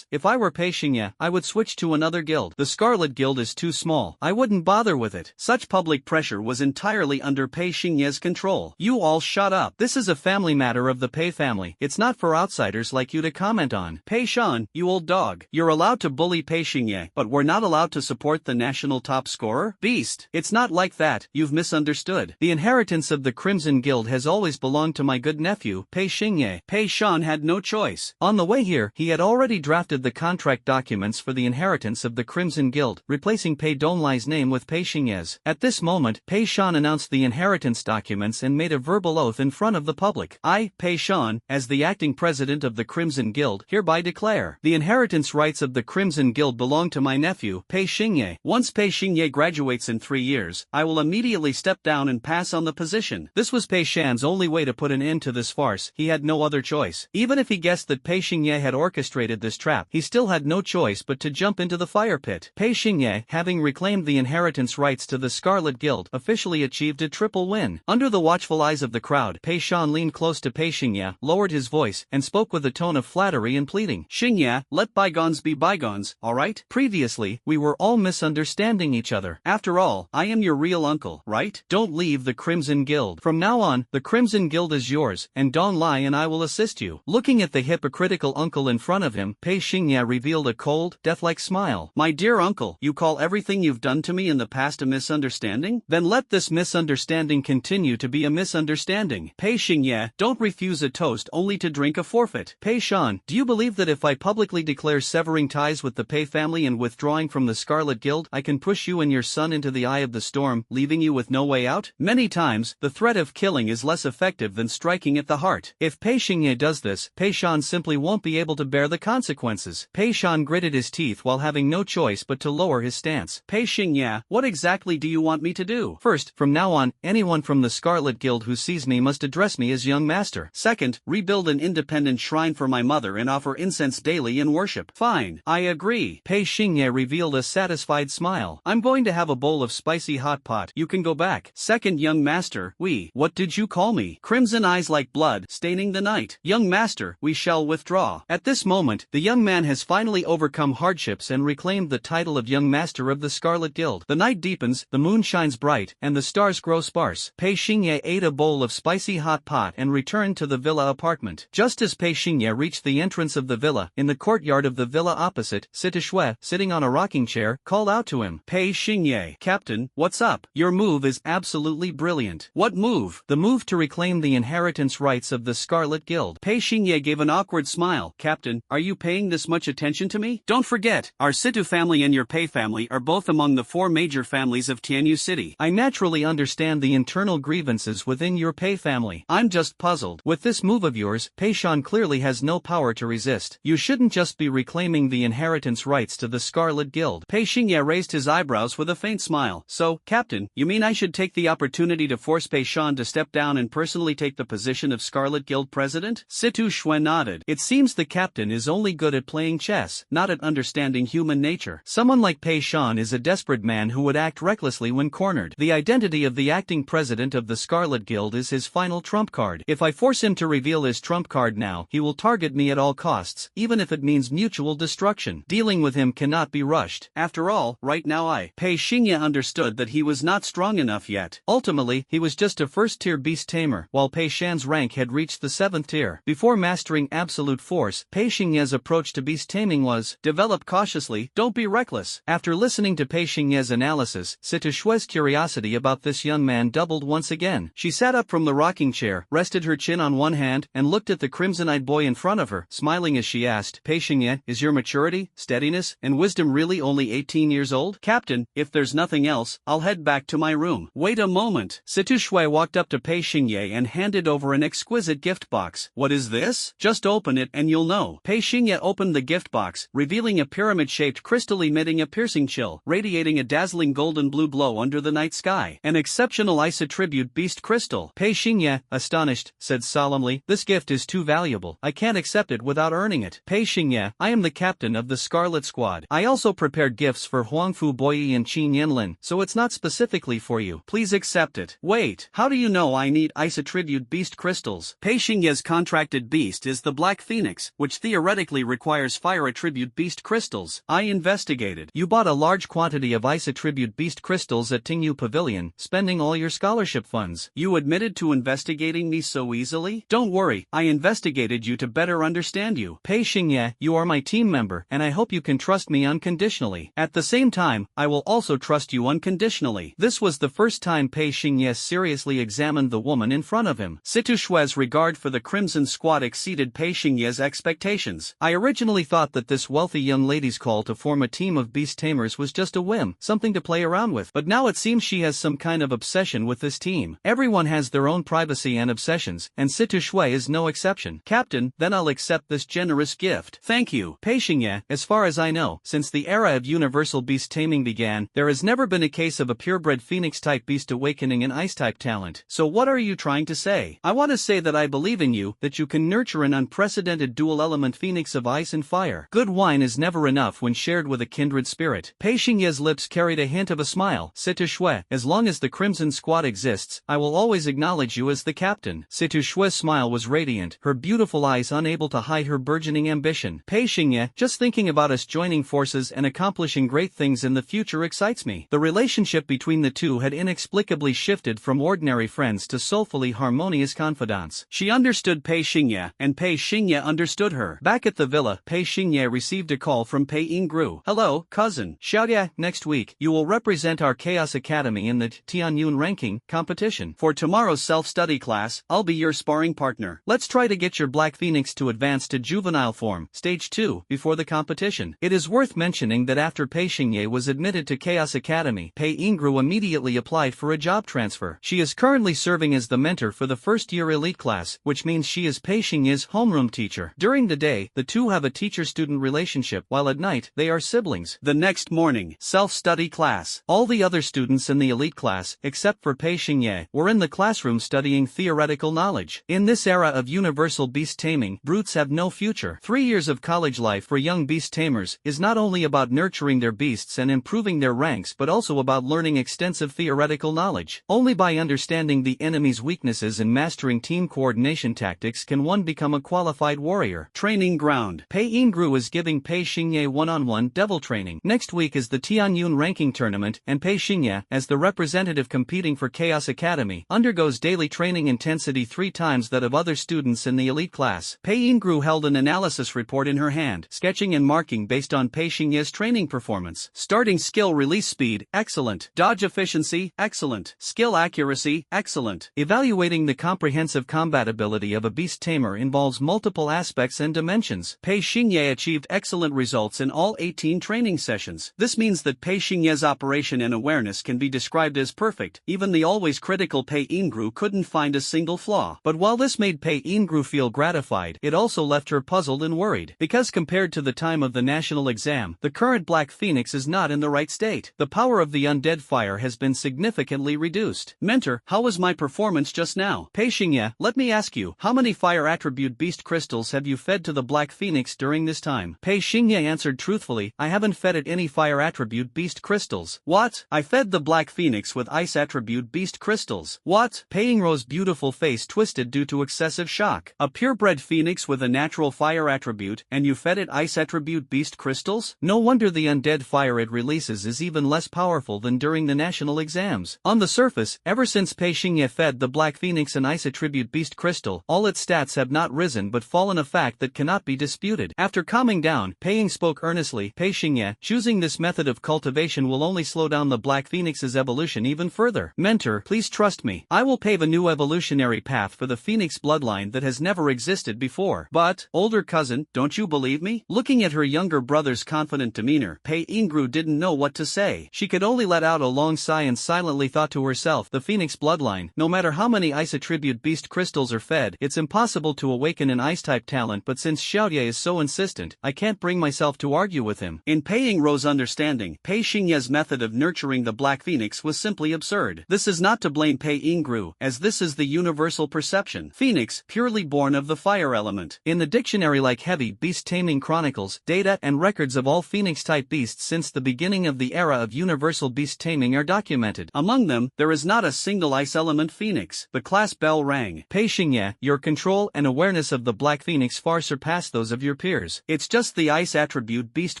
if I were Pei Xingye, I would switch to another guild. The Scarlet Guild is too small. I wouldn't bother with it. Such public pressure was entirely under Pei Xingye's control. You all shut up. This is a family matter of the Pei family. It's not for outsiders like you to comment on. Pei Shan, you old dog. You're allowed to bully Pei Xingye, but we're not allowed to support the national top scorer? Beast. It's not like that, you've misunderstood. The inheritance of the Crimson Guild has always belonged to my good nephew, Pei Xingye. Pei Shan had no choice. On the way here, he had already drafted the contract documents for the inheritance of the Crimson Guild, replacing Pei Donlai's name with Pei Xingye's. At this moment, Pei Shan announced the inheritance documents and made a verbal oath in front of the public. I, Pei Shan, as the acting president of the Crimson Guild, hereby declare the inheritance rights of the Crimson Guild belong to my nephew, Pei Xingye. Once Pei Xingye graduates in 3 years, I will immediately step down and pass on the position. This was Pei Shan's only way to put an end to this farce. He had no other choice. Even if he guessed that Pei Xingye had orchestrated this trap, he still had no choice but to jump into the fire pit. Pei Xingye, having reclaimed the inheritance rights to the Scarlet Guild, officially achieved a triple win. Under the watchful eyes of the crowd, Pei Shan leaned close to Pei Xingye, lowered his voice, and spoke with a tone of flattery and pleading. Xingye, let bygones be bygones, alright? Previously, we were all misunderstanding each other. After all, I am your real uncle, right? Don't leave the Crimson Guild. From now on, the Crimson Guild is yours, and Donlai and I will assist you. Looking at the hypocritical uncle in front of him, Pei Xingye revealed a cold, death-like smile. My dear uncle, you call everything you've done to me in the past a misunderstanding? Then let this misunderstanding continue to be a misunderstanding. Pei Xingye, don't refuse a toast only to drink a forfeit. Pei Shan, do you believe that if I publicly declare severing ties with the Pei family and withdrawing from the Scarlet Guild, I can push you and your son into the eye of the storm, leaving you with no way out? Many times, the threat of killing is less effective than striking at the heart. If Pei Xingye does this, Pei Shan simply won't be able to bear the consequences. Pei Shan gritted his teeth while having no choice but to lower his stance. Pei Xingye, what exactly do you want me to do? First, from now on, anyone from the Scarlet Guild who sees me must address me as young master. Second, rebuild an independent shrine for my mother and offer incense daily in worship. Fine, I agree. Pei Xingye revealed a satisfied smile. I'm going to have a bowl of spicy hot pot. You can go back. Second, young master, what did you call me? Crimson eyes like blood, staining the night. Young master, we shall withdraw. At this moment, the young man has finally overcome hardships and reclaimed the title of young master of the Scarlet Guild. The night deepens, the moon shines bright, and the stars grow sparse. Pei Xingye ate a bowl of spicy hot pot and returned to the villa apartment. Just as Pei Xingye reached the entrance of the villa, in the courtyard of the villa opposite, Sita Shui, sitting on a rocking chair, called out to him. Pei Xingye, Captain, what's up? Your move is absolutely brilliant. What move? The move to reclaim the inheritance rights of the Scarlet Guild. Pei Xingye gave an awkward smile. Captain, are you paying this much attention to me? Don't forget, our Situ family and your Pei family are both among the 4 major families of Tianyu City. I naturally understand the internal grievances within your Pei family. I'm just puzzled. With this move of yours, Pei Shan clearly has no power to resist. You shouldn't just be reclaiming the inheritance rights to the Scarlet Guild. Pei Xingye raised his eyebrows with a faint smile. So, Captain, you mean I should take the opportunity to force Pei Shan to step down and personally take the position of Scarlet Guild president? Situ Shui nodded. It seems the captain is only good at playing chess, not at understanding human nature. Someone like Pei Shan is a desperate man who would act recklessly when cornered. The identity of the acting president of the Scarlet Guild is his final trump card. If I force him to reveal his trump card now, he will target me at all costs, even if it means mutual destruction. Dealing with him cannot be rushed. After all, right now Pei Xingye understood that he was not strong enough yet. Ultimately, he was just a first-tier beast tamer, while Pei Shan's rank had reached the 7th tier. Before mastering absolute force, Pei Xingye's approach to beast taming was, develop cautiously, don't be reckless. After listening to Pei Xingye's analysis, Sita Shui's curiosity about this young man doubled once again. She sat up from the rocking chair, rested her chin on one hand, and looked at the crimson-eyed boy in front of her, smiling as she asked, Pei Xingye, is your maturity, steadiness, and wisdom am really only 18 years old? Captain, if there's nothing else, I'll head back to my room. Wait a moment. Situ Shui walked up to Pei Xingye and handed over an exquisite gift box. What is this? Just open it and you'll know. Pei Xingye opened the gift box, revealing a pyramid-shaped crystal emitting a piercing chill, radiating a dazzling golden blue glow under the night sky. An exceptional ice attribute beast crystal. Pei Xingye, astonished, said solemnly, "This gift is too valuable. I can't accept it without earning it." Pei Xingye, I am the captain of the Scarlet Squad. I also prepared gifts for Huangfu Boyi and Qin Yanlin, so it's not specifically for you. Please accept it. Wait, how do you know I need ice attribute beast crystals? Pei Xingye's contracted beast is the Black Phoenix, which theoretically requires fire attribute beast crystals. I investigated. You bought a large quantity of ice attribute beast crystals at Tingyu Pavilion, spending all your scholarship funds. You admitted to investigating me so easily? Don't worry, I investigated you to better understand you. Pei Xingye, you are my team member, and I hope you can trust me unconditionally. At the same time, I will also trust you unconditionally. This was the first time Pei Xingye seriously examined the woman in front of him. Situ Shui's regard for the Crimson Squad exceeded Pei Xingye's expectations. I originally thought that this wealthy young lady's call to form a team of beast tamers was just a whim, something to play around with, but now it seems she has some kind of obsession with this team. Everyone has their own privacy and obsessions, and Situ Shui is no exception. Captain, then I'll accept this generous gift. Thank you. Pei Xingye, as far as I know, since the era of universal beast taming began, there has never been a case of a purebred phoenix-type beast awakening an ice-type talent. So what are you trying to say? I want to say that I believe in you, that you can nurture an unprecedented dual-element phoenix of ice and fire. Good wine is never enough when shared with a kindred spirit. Pei Xingye's lips carried a hint of a smile. Situ Shui, as long as the Crimson Squad exists, I will always acknowledge you as the captain. Situ Shui's smile was radiant, her beautiful eyes unable to hide her burgeoning ambition. Pei Xingye, just thinking about us joining forces and accomplishing great things in the future excites me. The relationship between the two had inexplicably shifted from ordinary friends to soulfully harmonious confidants. She understood Pei Xingye, and Pei Xingye understood her. Back at the villa, Pei Xingye received a call from Pei Yingru. Hello, cousin. Xiaodia, next week, you will represent our Chaos Academy in the Tianyun ranking competition. For tomorrow's self-study class, I'll be your sparring partner. Let's try to get your Black Phoenix to advance to juvenile form, stage 2, before the competition. It is worth mentioning that after Pei Xingye was admitted to Chaos Academy, Pei Yingru immediately applied for a job transfer. She is currently serving as the mentor for the first-year elite class, which means she is Pei Xingye's homeroom teacher. During the day, the two have a teacher-student relationship, while at night, they are siblings. The next morning, self-study class. All the other students in the elite class, except for Pei Xingye, were in the classroom studying theoretical knowledge. In this era of universal beast taming, brutes have no future. 3 years of college life for young beast tamers is not only about nurturing their beasts and improving their ranks but also about learning extensive theoretical knowledge. Only by understanding the enemy's weaknesses and mastering team coordination tactics can one become a qualified warrior. Training ground. Pei Yingru is giving Pei Xingye one-on-one devil training. Next week is the Tianyun ranking tournament, and Pei Xingye, as the representative competing for Chaos Academy, undergoes daily training intensity 3 times that of other students in the elite class. Pei Yingru held an analysis report in her hand, sketching and marking based on Pei Xingye's training performance. Starting skill release speed, excellent. Dodge efficiency, excellent. Skill accuracy, excellent. Evaluating the comprehensive combat ability of a beast tamer involves multiple aspects and dimensions. Pei Xingye achieved excellent results in all 18 training sessions. This means that Pei Xingye's operation and awareness can be described as perfect. Even the always critical Pei Yingru couldn't find a single flaw. But while this made Pei Yingru feel gratified, it also left her puzzled and worried. Because compared to the time of the national exam, the current Black Phoenix is not in the right state. The power of the undead fire has been significantly reduced. Mentor, how was my performance just now? Pei Xingye, let me ask you, how many fire attribute beast crystals have you fed to the Black Phoenix during this time? Pei Xingye answered truthfully, I haven't fed it any fire attribute beast crystals. What? I fed the Black Phoenix with ice attribute beast crystals. What? Pei Yingru's beautiful face twisted due to excessive shock. A purebred phoenix with a natural fire attribute, and you fed it ice attribute beast crystals? No wonder the undead fire it releases is even less powerful than during the national exams. On the surface, ever since Pei Xingye fed the Black Phoenix an ice attribute beast crystal, all its stats have not risen but fallen, a fact that cannot be disputed. After calming down, Pei Ying spoke earnestly. Pei Xingye, choosing this method of cultivation will only slow down the Black Phoenix's evolution even further. Mentor, please trust me. I will pave a new evolutionary path for the Phoenix bloodline that has never existed before. But, older cousin, don't you believe me? Looking at her younger brother's confidence confident demeanor, Pei Ingru didn't know what to say. She could only let out a long sigh and silently thought to herself, the Phoenix bloodline, no matter how many ice attribute beast crystals are fed, it's impossible to awaken an ice-type talent, but since Xiaoye is so insistent, I can't bring myself to argue with him. In Pei Ingru's understanding, Pei Xingye's method of nurturing the Black Phoenix was simply absurd. This is not to blame Pei Ingru, as this is the universal perception. Phoenix, purely born of the fire element. In the dictionary like Heavy Beast Taming Chronicles, data and records of all Phoenix-type beasts since the beginning of the era of universal beast taming are documented. Among them, there is not a single ice element phoenix. The class bell rang. Pei Xingye, your control and awareness of the Black Phoenix far surpass those of your peers. It's just the ice attribute beast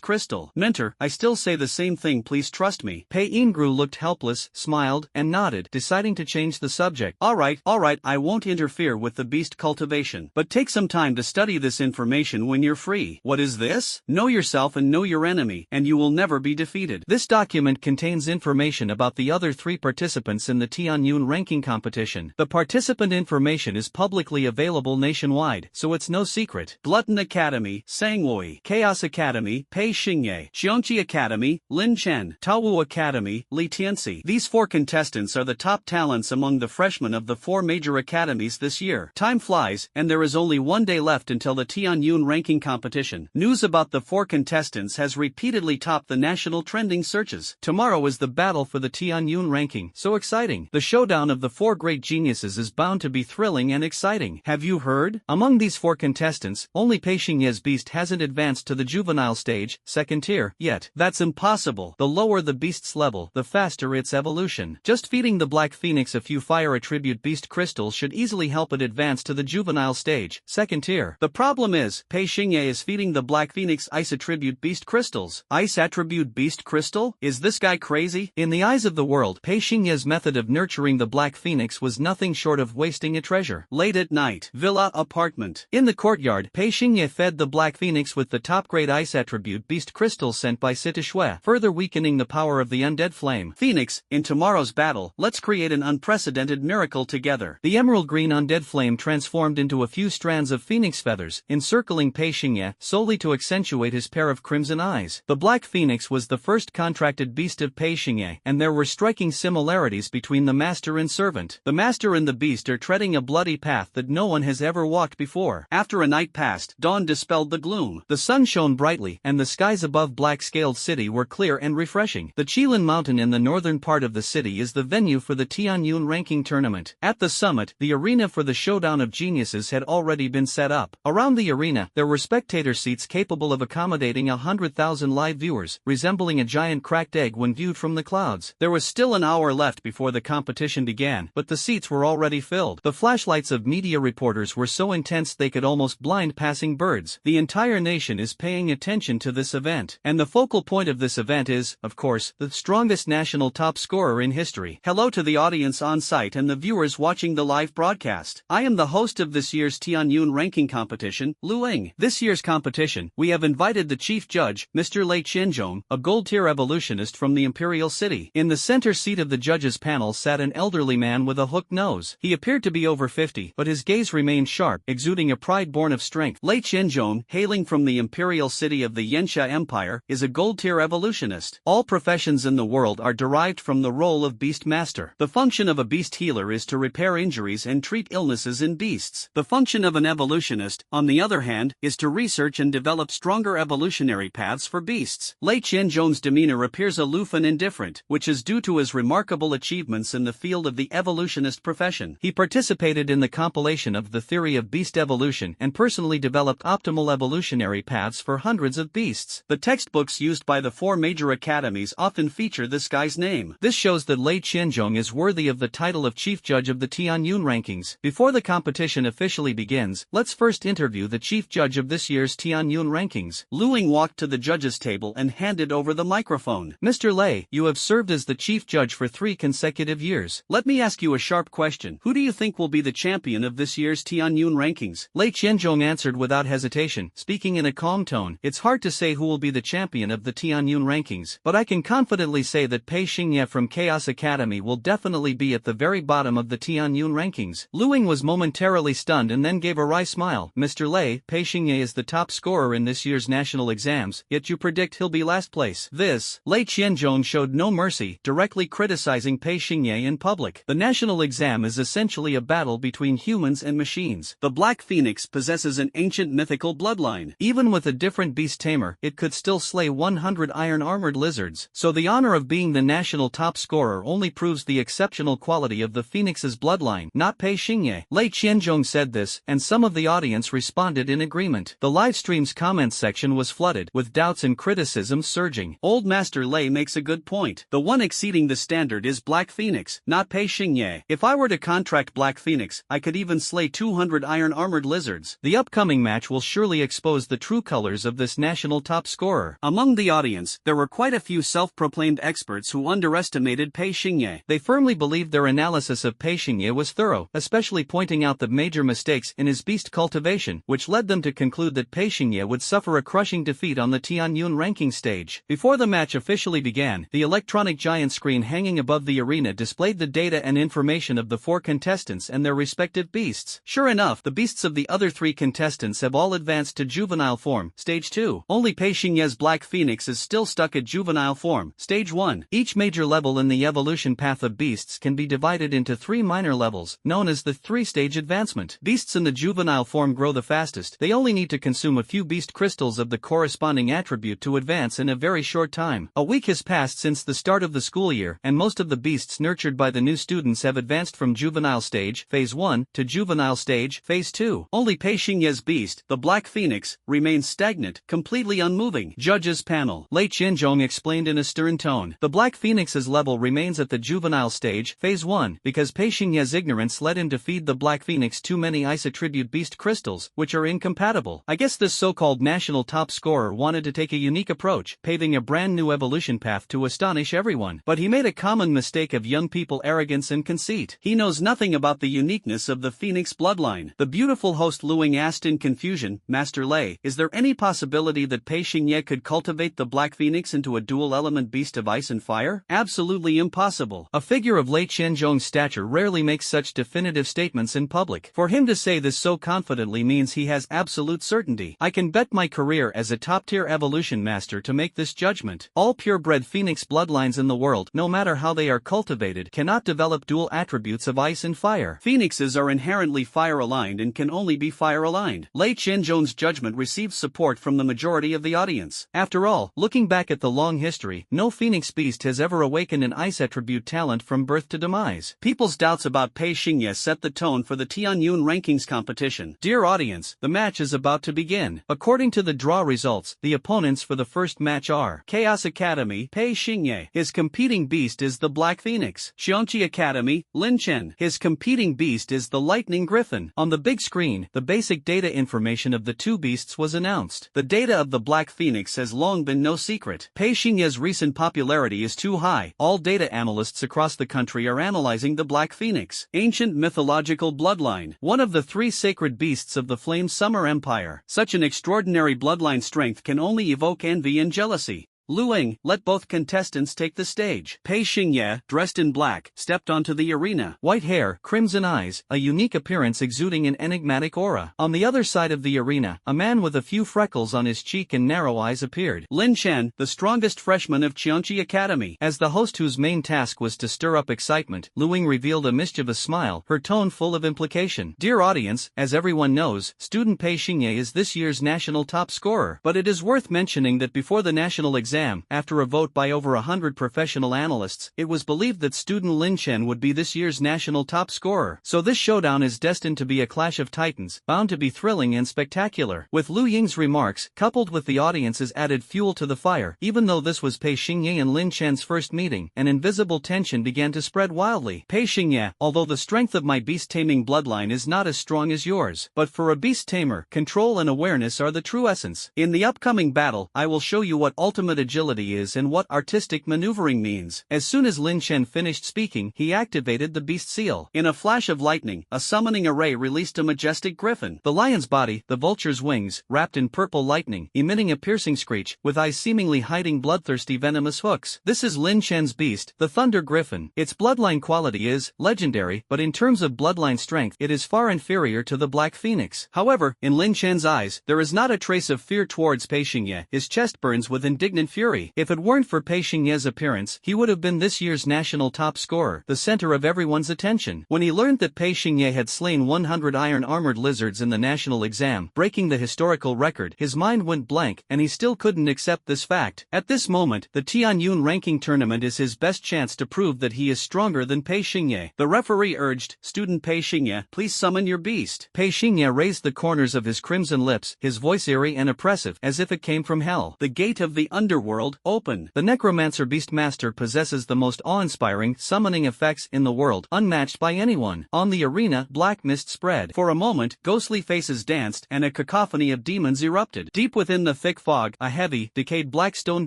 crystal. Mentor, I still say the same thing, please trust me. Pei Ingru looked helpless, smiled, and nodded, deciding to change the subject. Alright, I won't interfere with the beast cultivation. But take some time to study this information when you're free. What is this? Know yourself and know your enemy, and you will never be defeated. This document contains information about the other 3 participants in the Tianyun ranking competition. The participant information is publicly available nationwide, so it's no secret. Glutton Academy, Sangwoi. Chaos Academy, Pei Xingye. Xiongqi Academy, Lin Chen. Taowu Academy, Li Tianxi. These 4 contestants are the top talents among the freshmen of the 4 major academies this year. Time flies, and there is only 1 day left until the Tianyun ranking competition. News about the 4 contestants has repeatedly topped the national trending searches. Tomorrow is the battle for the Tianyun ranking. So exciting. The showdown of the 4 great geniuses is bound to be thrilling and exciting. Have you heard? Among these 4 contestants, only Pei Xingye's beast hasn't advanced to the juvenile stage, 2nd tier, yet. That's impossible. The lower the beast's level, the faster its evolution. Just feeding the Black Phoenix a few fire attribute beast crystals should easily help it advance to the juvenile stage, 2nd tier. The problem is, Pei Xingye is feeding the Black Phoenix ice attribute beast crystals. Ice attribute beast crystal? Is this guy crazy? In the eyes of the world, Pei Xingye's method of nurturing the Black Phoenix was nothing short of wasting a treasure. Late at night, villa apartment. In the courtyard, Pei Xingye fed the Black Phoenix with the top-grade ice attribute beast crystals sent by Sitishue, further weakening the power of the undead flame. Phoenix, in tomorrow's battle, let's create an unprecedented miracle together. The emerald green undead flame transformed into a few strands of phoenix feathers, encircling Pei Xingye, solely to accentuate his pair of crimson eyes. The Black Phoenix was the first contracted beast of Pei Xingye, and there were striking similarities between the master and servant. The master and the beast are treading a bloody path that no one has ever walked before. After a night passed, dawn dispelled the gloom. The sun shone brightly, and the skies above Black-Scaled City were clear and refreshing. The Qilin Mountain in the northern part of the city is the venue for the Tianyun ranking tournament. At the summit, the arena for the showdown of geniuses had already been set up. Around the arena, there were spectator seats capable of accommodating 100,000 live viewers, resembling a giant cracked egg when viewed from the clouds. There was still an hour left before the competition began, but the seats were already filled. The flashlights of media reporters were so intense they could almost blind passing birds. The entire nation is paying attention to this event, and the focal point of this event is, of course, the strongest national top scorer in history. Hello to the audience on site and the viewers watching the live broadcast. I am the host of this year's Tianyun ranking competition, Lu Ling. This year's competition, we have invited the chief judge, Mr. Lei Qianzhong, a gold-tier evolutionist from the Imperial City. In the center seat of the judges' panel sat an elderly man with a hooked nose. He appeared to be over 50, but his gaze remained sharp, exuding a pride born of strength. Lei Qianzhong, hailing from the Imperial City of the Yensha Empire, is a gold-tier evolutionist. All professions in the world are derived from the role of Beastmaster. The function of a beast healer is to repair injuries and treat illnesses in beasts. The function of an evolutionist, on the other hand, is to research and develop stronger evolutionary paths for beasts. Lei Qianzhong's demeanor appears aloof and indifferent, which is due to his remarkable achievements in the field of the evolutionist profession. He participated in the compilation of the theory of beast evolution and personally developed optimal evolutionary paths for hundreds of beasts. The textbooks used by the 4 major academies often feature this guy's name. This shows that Lei Qianzhong is worthy of the title of chief judge of the Tianyun rankings. Before the competition officially begins, let's first interview the chief judge of this year's Tianyun rankings. Lu Ling walked to the judges' table and handed over the microphone. Mr. Lei, you have served as the chief judge for 3 consecutive years. Let me ask you a sharp question. Who do you think will be the champion of this year's Tianyun rankings? Lei Qianzhong answered without hesitation, speaking in a calm tone. It's hard to say who will be the champion of the Tianyun rankings, but I can confidently say that Pei Xingye from Chaos Academy will definitely be at the very bottom of the Tianyun rankings. Lu Ling was momentarily stunned and then gave a wry smile. Mr. Lei, Pei Xingye is the top scorer in this year's national exams, finals, yet you predict he'll be last place. This, Lei Qianzhong showed no mercy, directly criticizing Pei Xingye in public. The national exam is essentially a battle between humans and machines. The Black Phoenix possesses an ancient mythical bloodline. Even with a different beast tamer, it could still slay 100 iron-armored lizards. So the honor of being the national top scorer only proves the exceptional quality of the Phoenix's bloodline, not Pei Xingye. Lei Qianzhong said this, and some of the audience responded in agreement. The livestream's comments section was flooded, with doubts and criticisms surging. Old Master Lei makes a good point. The one exceeding the standard is Black Phoenix, not Pei Xingye. If I were to contract Black Phoenix, I could even slay 200 iron-armored lizards. The upcoming match will surely expose the true colors of this national top scorer. Among the audience, there were quite a few self-proclaimed experts who underestimated Pei Xingye. They firmly believed their analysis of Pei Xingye was thorough, especially pointing out the major mistakes in his beast cultivation, which led them to conclude that Pei Xingye would suffer a crushing defeat on the Tianyun ranking stage. Before the match officially began, the electronic giant screen hanging above the arena displayed the data and information of the 4 contestants and their respective beasts. Sure enough, the beasts of the other 3 contestants have all advanced to juvenile form, stage 2. Only Pei Xingye's Black Phoenix is still stuck at juvenile form, stage 1. Each major level in the evolution path of beasts can be divided into 3 minor levels, known as the 3-stage advancement. Beasts in the juvenile form grow the fastest. They only need to consume a few beast crystals of the corresponding attribute to advance in a very short time. A week has passed since the start of the school year, and most of the beasts nurtured by the new students have advanced from juvenile stage, phase 1, to juvenile stage, phase 2. Only Pei Xingye's beast, the Black Phoenix, remains stagnant, completely unmoving. Judges panel. Lei Qianzhong explained in a stern tone. The Black Phoenix's level remains at the juvenile stage, phase 1, because Pei Xingye's ignorance led him to feed the Black Phoenix too many ice attribute beast crystals, which are incompatible. I guess this so-called national top scorer wanted to take a unique approach, paving a brand new evolution path to astonish everyone. But he made a common mistake of young people arrogance and conceit. He knows nothing about the uniqueness of the Phoenix bloodline. The beautiful host Luing asked in confusion, Master Lei, is there any possibility that Pei Xingye could cultivate the Black Phoenix into a dual-element beast of ice and fire? Absolutely impossible. A figure of Lei Qianzhong's stature rarely makes such definitive statements in public. For him to say this so confidently means he has absolute certainty. I can bet my career as a top-tier evolution master to make this judgment. All purebred Phoenix bloodlines in the world, no matter how they are cultivated, cannot develop dual attributes of ice and fire. Phoenixes are inherently fire-aligned and can only be fire-aligned. Lei Qianzhong's judgment receives support from the majority of the audience. After all, looking back at the long history, no Phoenix beast has ever awakened an ice attribute talent from birth to demise. People's doubts about Pei Xingye set the tone for the Tianyun rankings competition. Dear audience, the match is about to begin. According to the draw results, the opponents for the first match are Chaos Academy, Pei Xingye. His competing beast is the Black Phoenix. Xiongqi Academy, Lin Chen. His competing beast is the Lightning Griffin. On the big screen, the basic data information of the 2 beasts was announced. The data of the Black Phoenix has long been no secret. Pei Xingye's recent popularity is too high. All data analysts across the country are analyzing the Black Phoenix. Ancient mythological bloodline. One of the 3 sacred beasts of the Flame Summer Empire. Such an extraordinary bloodline strength can only evoke envy and jealousy. Luing, let both contestants take the stage. Pei Xingye, dressed in black, stepped onto the arena. White hair, crimson eyes, a unique appearance exuding an enigmatic aura. On the other side of the arena, a man with a few freckles on his cheek and narrow eyes appeared. Lin Chen, the strongest freshman of Qiongqi Academy. As the host whose main task was to stir up excitement, Luing revealed a mischievous smile, her tone full of implication. Dear audience, as everyone knows, student Pei Xingye is this year's national top scorer. But it is worth mentioning that before the national exam, after a vote by over 100 professional analysts, it was believed that student Lin Chen would be this year's national top scorer. So this showdown is destined to be a clash of titans, bound to be thrilling and spectacular. With Lu Ying's remarks, coupled with the audience's added fuel to the fire, even though this was Pei Xingye and Lin Chen's first meeting, an invisible tension began to spread wildly. Pei Xingye, although the strength of my beast-taming bloodline is not as strong as yours, but for a beast tamer, control and awareness are the true essence. In the upcoming battle, I will show you what ultimate agility is and what artistic maneuvering means. As soon as Lin Chen finished speaking, he activated the beast seal. In a flash of lightning, a summoning array released a majestic griffin. The lion's body, the vulture's wings, wrapped in purple lightning, emitting a piercing screech, with eyes seemingly hiding bloodthirsty venomous hooks. This is Lin Chen's beast, the Thunder Griffin. Its bloodline quality is legendary, but in terms of bloodline strength, it is far inferior to the Black Phoenix. However, in Lin Chen's eyes, there is not a trace of fear towards Pei Xingye. His chest burns with indignant fury. If it weren't for Pei Xingye's appearance, he would have been this year's national top scorer, the center of everyone's attention. When he learned that Pei Xingye had slain 100 iron-armored lizards in the national exam, breaking the historical record, his mind went blank, and he still couldn't accept this fact. At this moment, the Tianyun ranking tournament is his best chance to prove that he is stronger than Pei Xingye. The referee urged, "Student Pei Xingye, please summon your beast." Pei Xingye raised the corners of his crimson lips, his voice eerie and oppressive, as if it came from hell. "The gate of the underworld, open." The necromancer Beastmaster possesses the most awe-inspiring summoning effects in the world, unmatched by anyone. On the arena, black mist spread. For a moment, ghostly faces danced, and a cacophony of demons erupted. Deep within the thick fog, a heavy, decayed black stone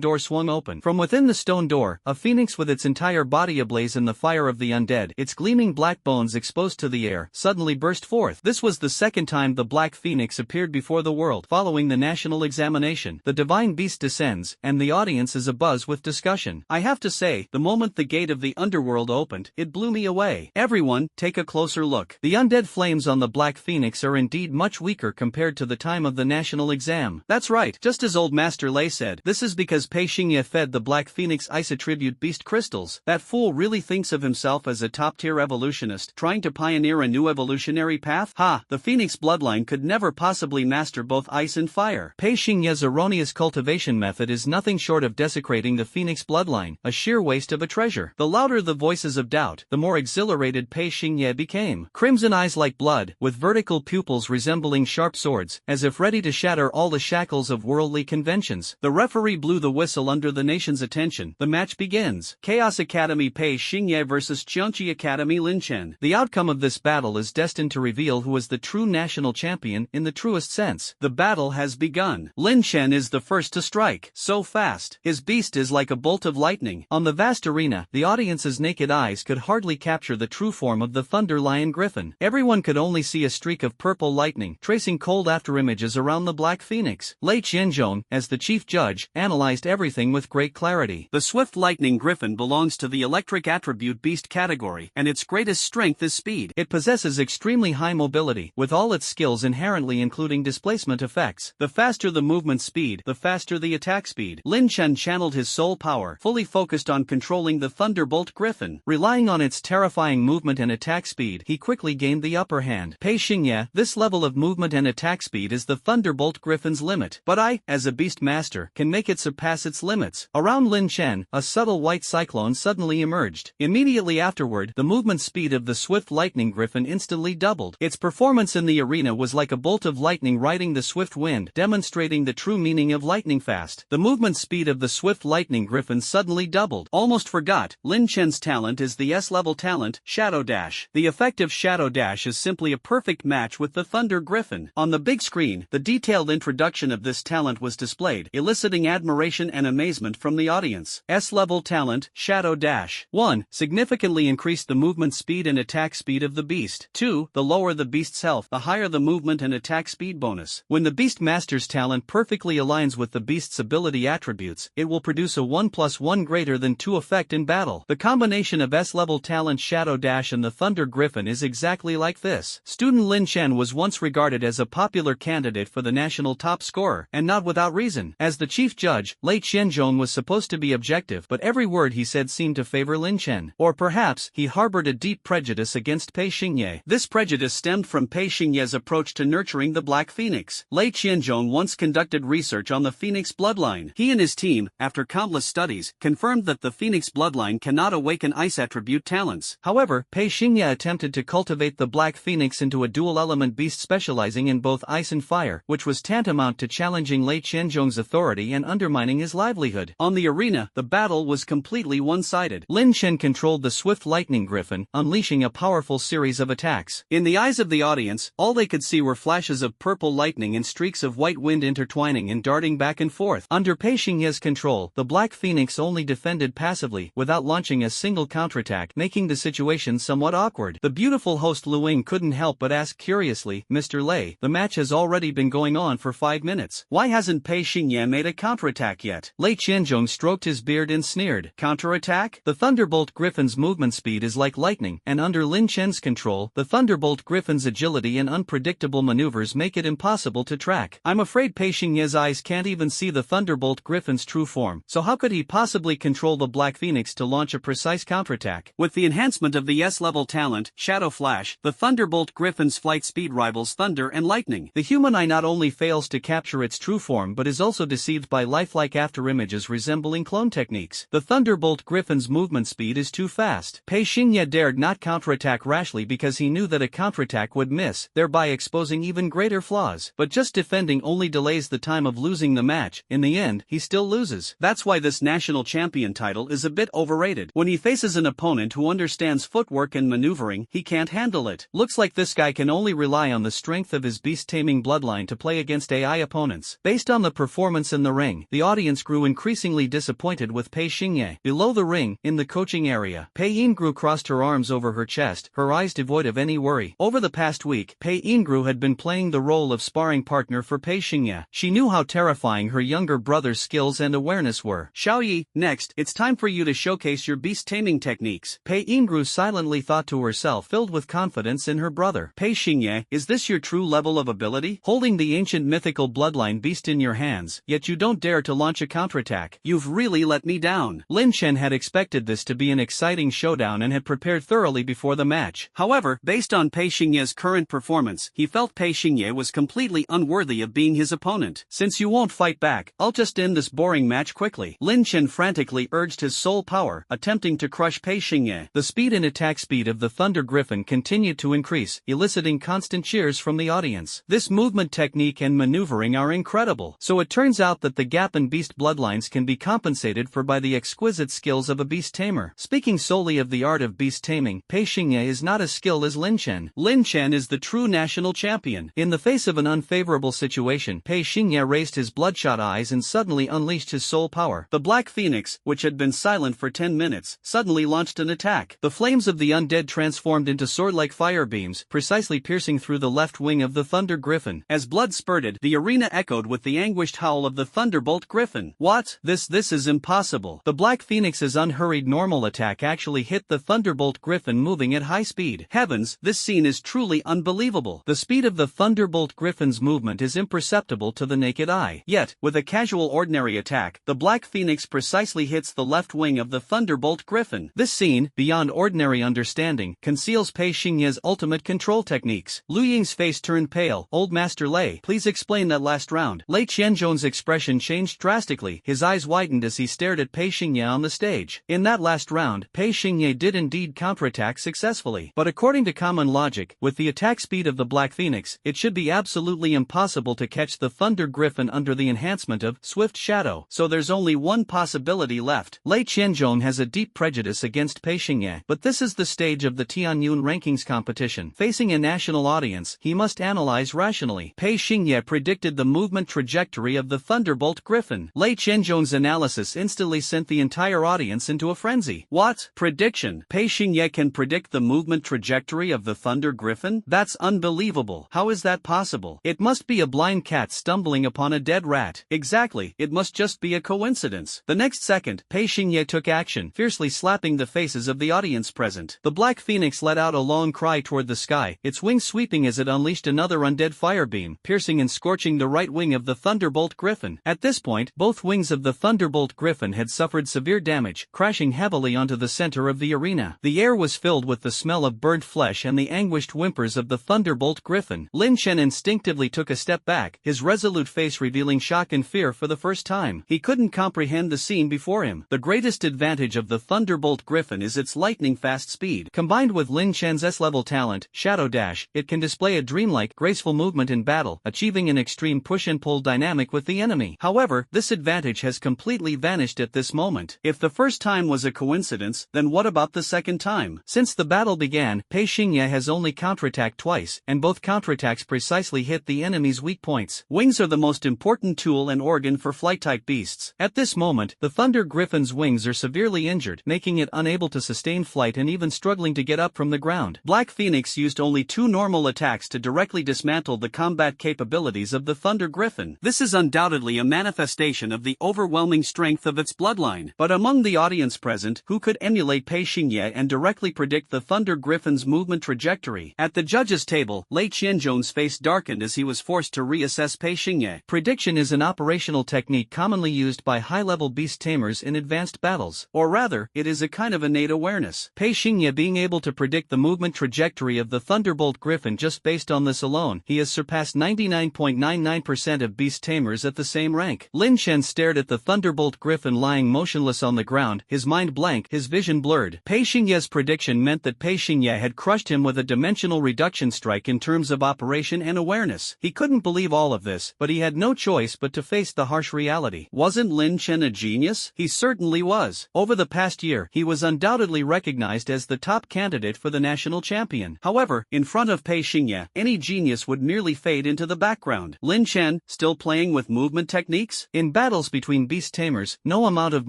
door swung open. From within the stone door, a phoenix with its entire body ablaze in the fire of the undead, its gleaming black bones exposed to the air, suddenly burst forth. This was the second time the Black Phoenix appeared before the world. Following the national examination, the divine beast descends, and the audience is abuzz with discussion. I have to say, the moment the gate of the underworld opened, it blew me away. Everyone, take a closer look. The undead flames on the Black Phoenix are indeed much weaker compared to the time of the national exam. That's right, just as old Master Lei said, this is because Pei Xingye fed the Black Phoenix ice attribute beast crystals. That fool really thinks of himself as a top-tier evolutionist, trying to pioneer a new evolutionary path? Ha, the Phoenix bloodline could never possibly master both ice and fire. Pei Xingye's erroneous cultivation method is nothing short of desecrating the Phoenix bloodline, a sheer waste of a treasure. The louder the voices of doubt, the more exhilarated Pei Xingye became. Crimson eyes like blood, with vertical pupils resembling sharp swords, as if ready to shatter all the shackles of worldly conventions. The referee blew the whistle under the nation's attention. The match begins. Chaos Academy Pei Xingye vs Cheongqi Academy Lin Chen. The outcome of this battle is destined to reveal who is the true national champion in the truest sense. The battle has begun. Lin Chen is the first to strike. So fast. His beast is like a bolt of lightning. On the vast arena, the audience's naked eyes could hardly capture the true form of the Thunder Lion Griffin. Everyone could only see a streak of purple lightning, tracing cold afterimages around the Black Phoenix. Lei Qianzhong, as the chief judge, analyzed everything with great clarity. The Swift Lightning Griffin belongs to the electric attribute beast category, and its greatest strength is speed. It possesses extremely high mobility, with all its skills inherently including displacement effects. The faster the movement speed, the faster the attack speed. Lin Chen channeled his soul power, fully focused on controlling the Thunderbolt Griffin. Relying on its terrifying movement and attack speed, he quickly gained the upper hand. Pei Xingye, this level of movement and attack speed is the Thunderbolt Griffin's limit. But I, as a Beastmaster, can make it surpass its limits. Around Lin Chen, a subtle white cyclone suddenly emerged. Immediately afterward, the movement speed of the Swift Lightning Griffin instantly doubled. Its performance in the arena was like a bolt of lightning riding the swift wind, demonstrating the true meaning of lightning fast. The movement speed of the Swift Lightning Griffin suddenly doubled. Almost forgot, Lin Chen's talent is the S-level talent, Shadow Dash. The effect of Shadow Dash is simply a perfect match with the Thunder Griffin. On the big screen, the detailed introduction of this talent was displayed, eliciting admiration and amazement from the audience. S-level talent, Shadow Dash. 1. Significantly increased the movement speed and attack speed of the beast. 2. The lower the beast's health, the higher the movement and attack speed bonus. When the Beastmaster's talent perfectly aligns with the beast's ability attributes, it will produce a 1+1 greater than 2 effect in battle. The combination of S-level talent Shadow Dash and the Thunder Griffin is exactly like this. Student Lin Chen was once regarded as a popular candidate for the national top scorer, and not without reason. As the chief judge, Lei Qianzhong was supposed to be objective, but every word he said seemed to favor Lin Chen. Or perhaps, he harbored a deep prejudice against Pei Xingye. This prejudice stemmed from Pei Xingye's approach to nurturing the Black Phoenix. Lei Qianzhong once conducted research on the Phoenix bloodline. He and his team, after countless studies, confirmed that the Phoenix bloodline cannot awaken ice attribute talents. However, Pei Xingye attempted to cultivate the Black Phoenix into a dual-element beast specializing in both ice and fire, which was tantamount to challenging Lei Qianzhong's authority and undermining his livelihood. On the arena, the battle was completely one-sided. Lin Chen controlled the Swift Lightning Griffin, unleashing a powerful series of attacks. In the eyes of the audience, all they could see were flashes of purple lightning and streaks of white wind intertwining and darting back and forth. Under Pei Xingye's control, the Black Phoenix only defended passively without launching a single counterattack, making the situation somewhat awkward. The beautiful host Luing couldn't help but ask curiously, "Mr. Lei, the match has already been going on for 5 minutes. Why hasn't Pei Xingye made a counterattack yet?" Lei Qianzhong stroked his beard and sneered. Counterattack? The Thunderbolt Griffin's movement speed is like lightning, and under Lin Chen's control, the Thunderbolt Griffin's agility and unpredictable maneuvers make it impossible to track. I'm afraid Pei Xingye's eyes can't even see the Thunderbolt Griffin's true form, so how could he possibly control the Black Phoenix to launch a precise counterattack? With the enhancement of the S-level talent, Shadow Flash, the Thunderbolt Griffin's flight speed rivals thunder and lightning. The human eye not only fails to capture its true form but is also deceived by lifelike afterimages resembling clone techniques. The Thunderbolt Griffin's movement speed is too fast. Pei Xingye dared not counterattack rashly because he knew that a counterattack would miss, thereby exposing even greater flaws. But just defending only delays the time of losing the match. In the end, he still loses. That's why this national champion title is a bit overrated. When he faces an opponent who understands footwork and maneuvering, he can't handle it. Looks like this guy can only rely on the strength of his beast-taming bloodline to play against AI opponents. Based on the performance in the ring, the audience grew increasingly disappointed with Pei Xingye. Below the ring, in the coaching area, Pei Yingru crossed her arms over her chest, her eyes devoid of any worry. Over the past week, Pei Yingru had been playing the role of sparring partner for Pei Xingye. She knew how terrifying her younger brother's skills and awareness were. "Xiaoyi, next, it's time for you to showcase your beast-taming techniques." Pei Yingru silently thought to herself, filled with confidence in her brother. "Pei Xingye, is this your true level of ability? Holding the ancient mythical bloodline beast in your hands, yet you don't dare to launch a counterattack. You've really let me down." Lin Chen had expected this to be an exciting showdown and had prepared thoroughly before the match. However, based on Pei Xingye's current performance, he felt Pei Xingye was completely unworthy of being his opponent. "Since you won't fight back, I'll just end this boring match quickly." Lin Chen frantically urged his soul power, attempting to crush Pei Xingye. The speed and attack speed of the Thunder Griffin continued to increase, eliciting constant cheers from the audience. This movement technique and maneuvering are incredible. So it turns out that the gap in beast bloodlines can be compensated for by the exquisite skills of a beast tamer. Speaking solely of the art of beast taming, Pei Xingye is not as skilled as Lin Chen. Lin Chen is the true national champion. In the face of an unfavorable situation, Pei Xingye raised his bloodshot eyes and suddenly unleashed his soul power. The Black Phoenix, which had been silent for 10 minutes, suddenly launched an attack. The flames of the undead transformed into sword-like fire beams, precisely piercing through the left wing of the Thunder Griffin. As blood spurted, the arena echoed with the anguished howl of the Thunderbolt Griffin. "What? This is impossible." The Black Phoenix's unhurried normal attack actually hit the Thunderbolt Griffin moving at high speed. Heavens, this scene is truly unbelievable. The speed of the Thunderbolt Griffin's movement is imperceptible to the naked eye. Yet, with a casual ordinary attack, the Black Phoenix precisely hits the left wing of the Thunderbolt Griffin. This scene, beyond ordinary understanding, conceals Pei Xingye's ultimate control techniques. Lu Ying's face turned pale. "Old Master Lei, please explain that last round." Lei Qianzhong's expression changed drastically. His eyes widened as he stared at Pei Xingye on the stage. In that last round, Pei Xingye did indeed counterattack successfully. But according to common logic, with the attack speed of the Black Phoenix, it should be absolutely impossible to catch the Thunder Griffin under the enhancement of Swift Shadow. So there's only one possibility left. Lei Qianzhong has a deep prejudice against Pei Xingye, but this is the stage of the Tianyun rankings competition. Facing a national audience, he must analyze rationally. Pei Xingye predicted the movement trajectory of the Thunderbolt Griffin. Lei Qianzhong's analysis instantly sent the entire audience into a frenzy. "What? Prediction? Pei Xingye can predict the movement trajectory of the Thunder Griffin? That's unbelievable. How is that possible? It must be a blind cat stumbling upon a dead rat." "Exactly, it must just be a coincidence." The next second, Pei Xingye took action, fiercely slapping the faces of the audience present. The Black Phoenix let out a long cry toward the sky, its wings sweeping as it unleashed another undead fire beam, piercing and scorching the right wing of the Thunderbolt Griffin. At this point, both wings of the Thunderbolt Griffin had suffered severe damage, crashing heavily onto the center of the arena. The air was filled with the smell of burnt flesh and the anguished whimpers of the Thunderbolt Griffin. Lin Chen instinctively took a step back, his resolute face revealing shock and fear for the first time. He couldn't comprehend the scene before him. The greatest advantage of the Thunderbolt Griffin is its lightning-fast speed. Combined with Lin Chen's S-level talent, Shadow Dash, it can display a dreamlike, graceful movement in battle, achieving an extreme push-and-pull dynamic with the enemy. However, this advantage has completely vanished at this moment. If the first time was a coincidence, then what about the second time? Since the battle began, Pei Xingye has only counterattacked twice, and both counterattacks precisely hit the enemy's weak points. Wings are the most important tool and organ for flight flight-type beasts. At this moment, the Thunder Griffin's wings are severely injured, making it unable to sustain flight and even struggling to get up from the ground. Black Phoenix used only 2 normal attacks to directly dismantle the combat capabilities of the Thunder Griffin. This is undoubtedly a manifestation of the overwhelming strength of its bloodline. But among the audience present, who could emulate Pei Xingye and directly predict the Thunder Griffin's movement trajectory? At the judges' table, Lei Qianzhong's face darkened as he was forced to reassess Pei Xingye. Prediction is an operational technique commonly used by high-level beast tamers in advanced battles. Or rather, it is a kind of innate awareness. Pei Xingye being able to predict the movement trajectory of the Thunderbolt Griffin just based on this alone, he has surpassed 99.99% of beast tamers at the same rank. Lin Chen stared at the Thunderbolt Griffin lying motionless on the ground, his mind blank, his vision blurred. Pei Xingye's prediction meant that Pei Xingye had crushed him with a dimensional reduction strike in terms of operation and awareness. He couldn't believe all of this, but he had no choice but to face the harsh reality. Wasn't Lin Chen a genius? He certainly was. Over the past year, he was undoubtedly recognized as the top candidate for the national champion. However, in front of Pei Xingye, any genius would merely fade into the background. Lin Chen, still playing with movement techniques? In battles between beast tamers, no amount of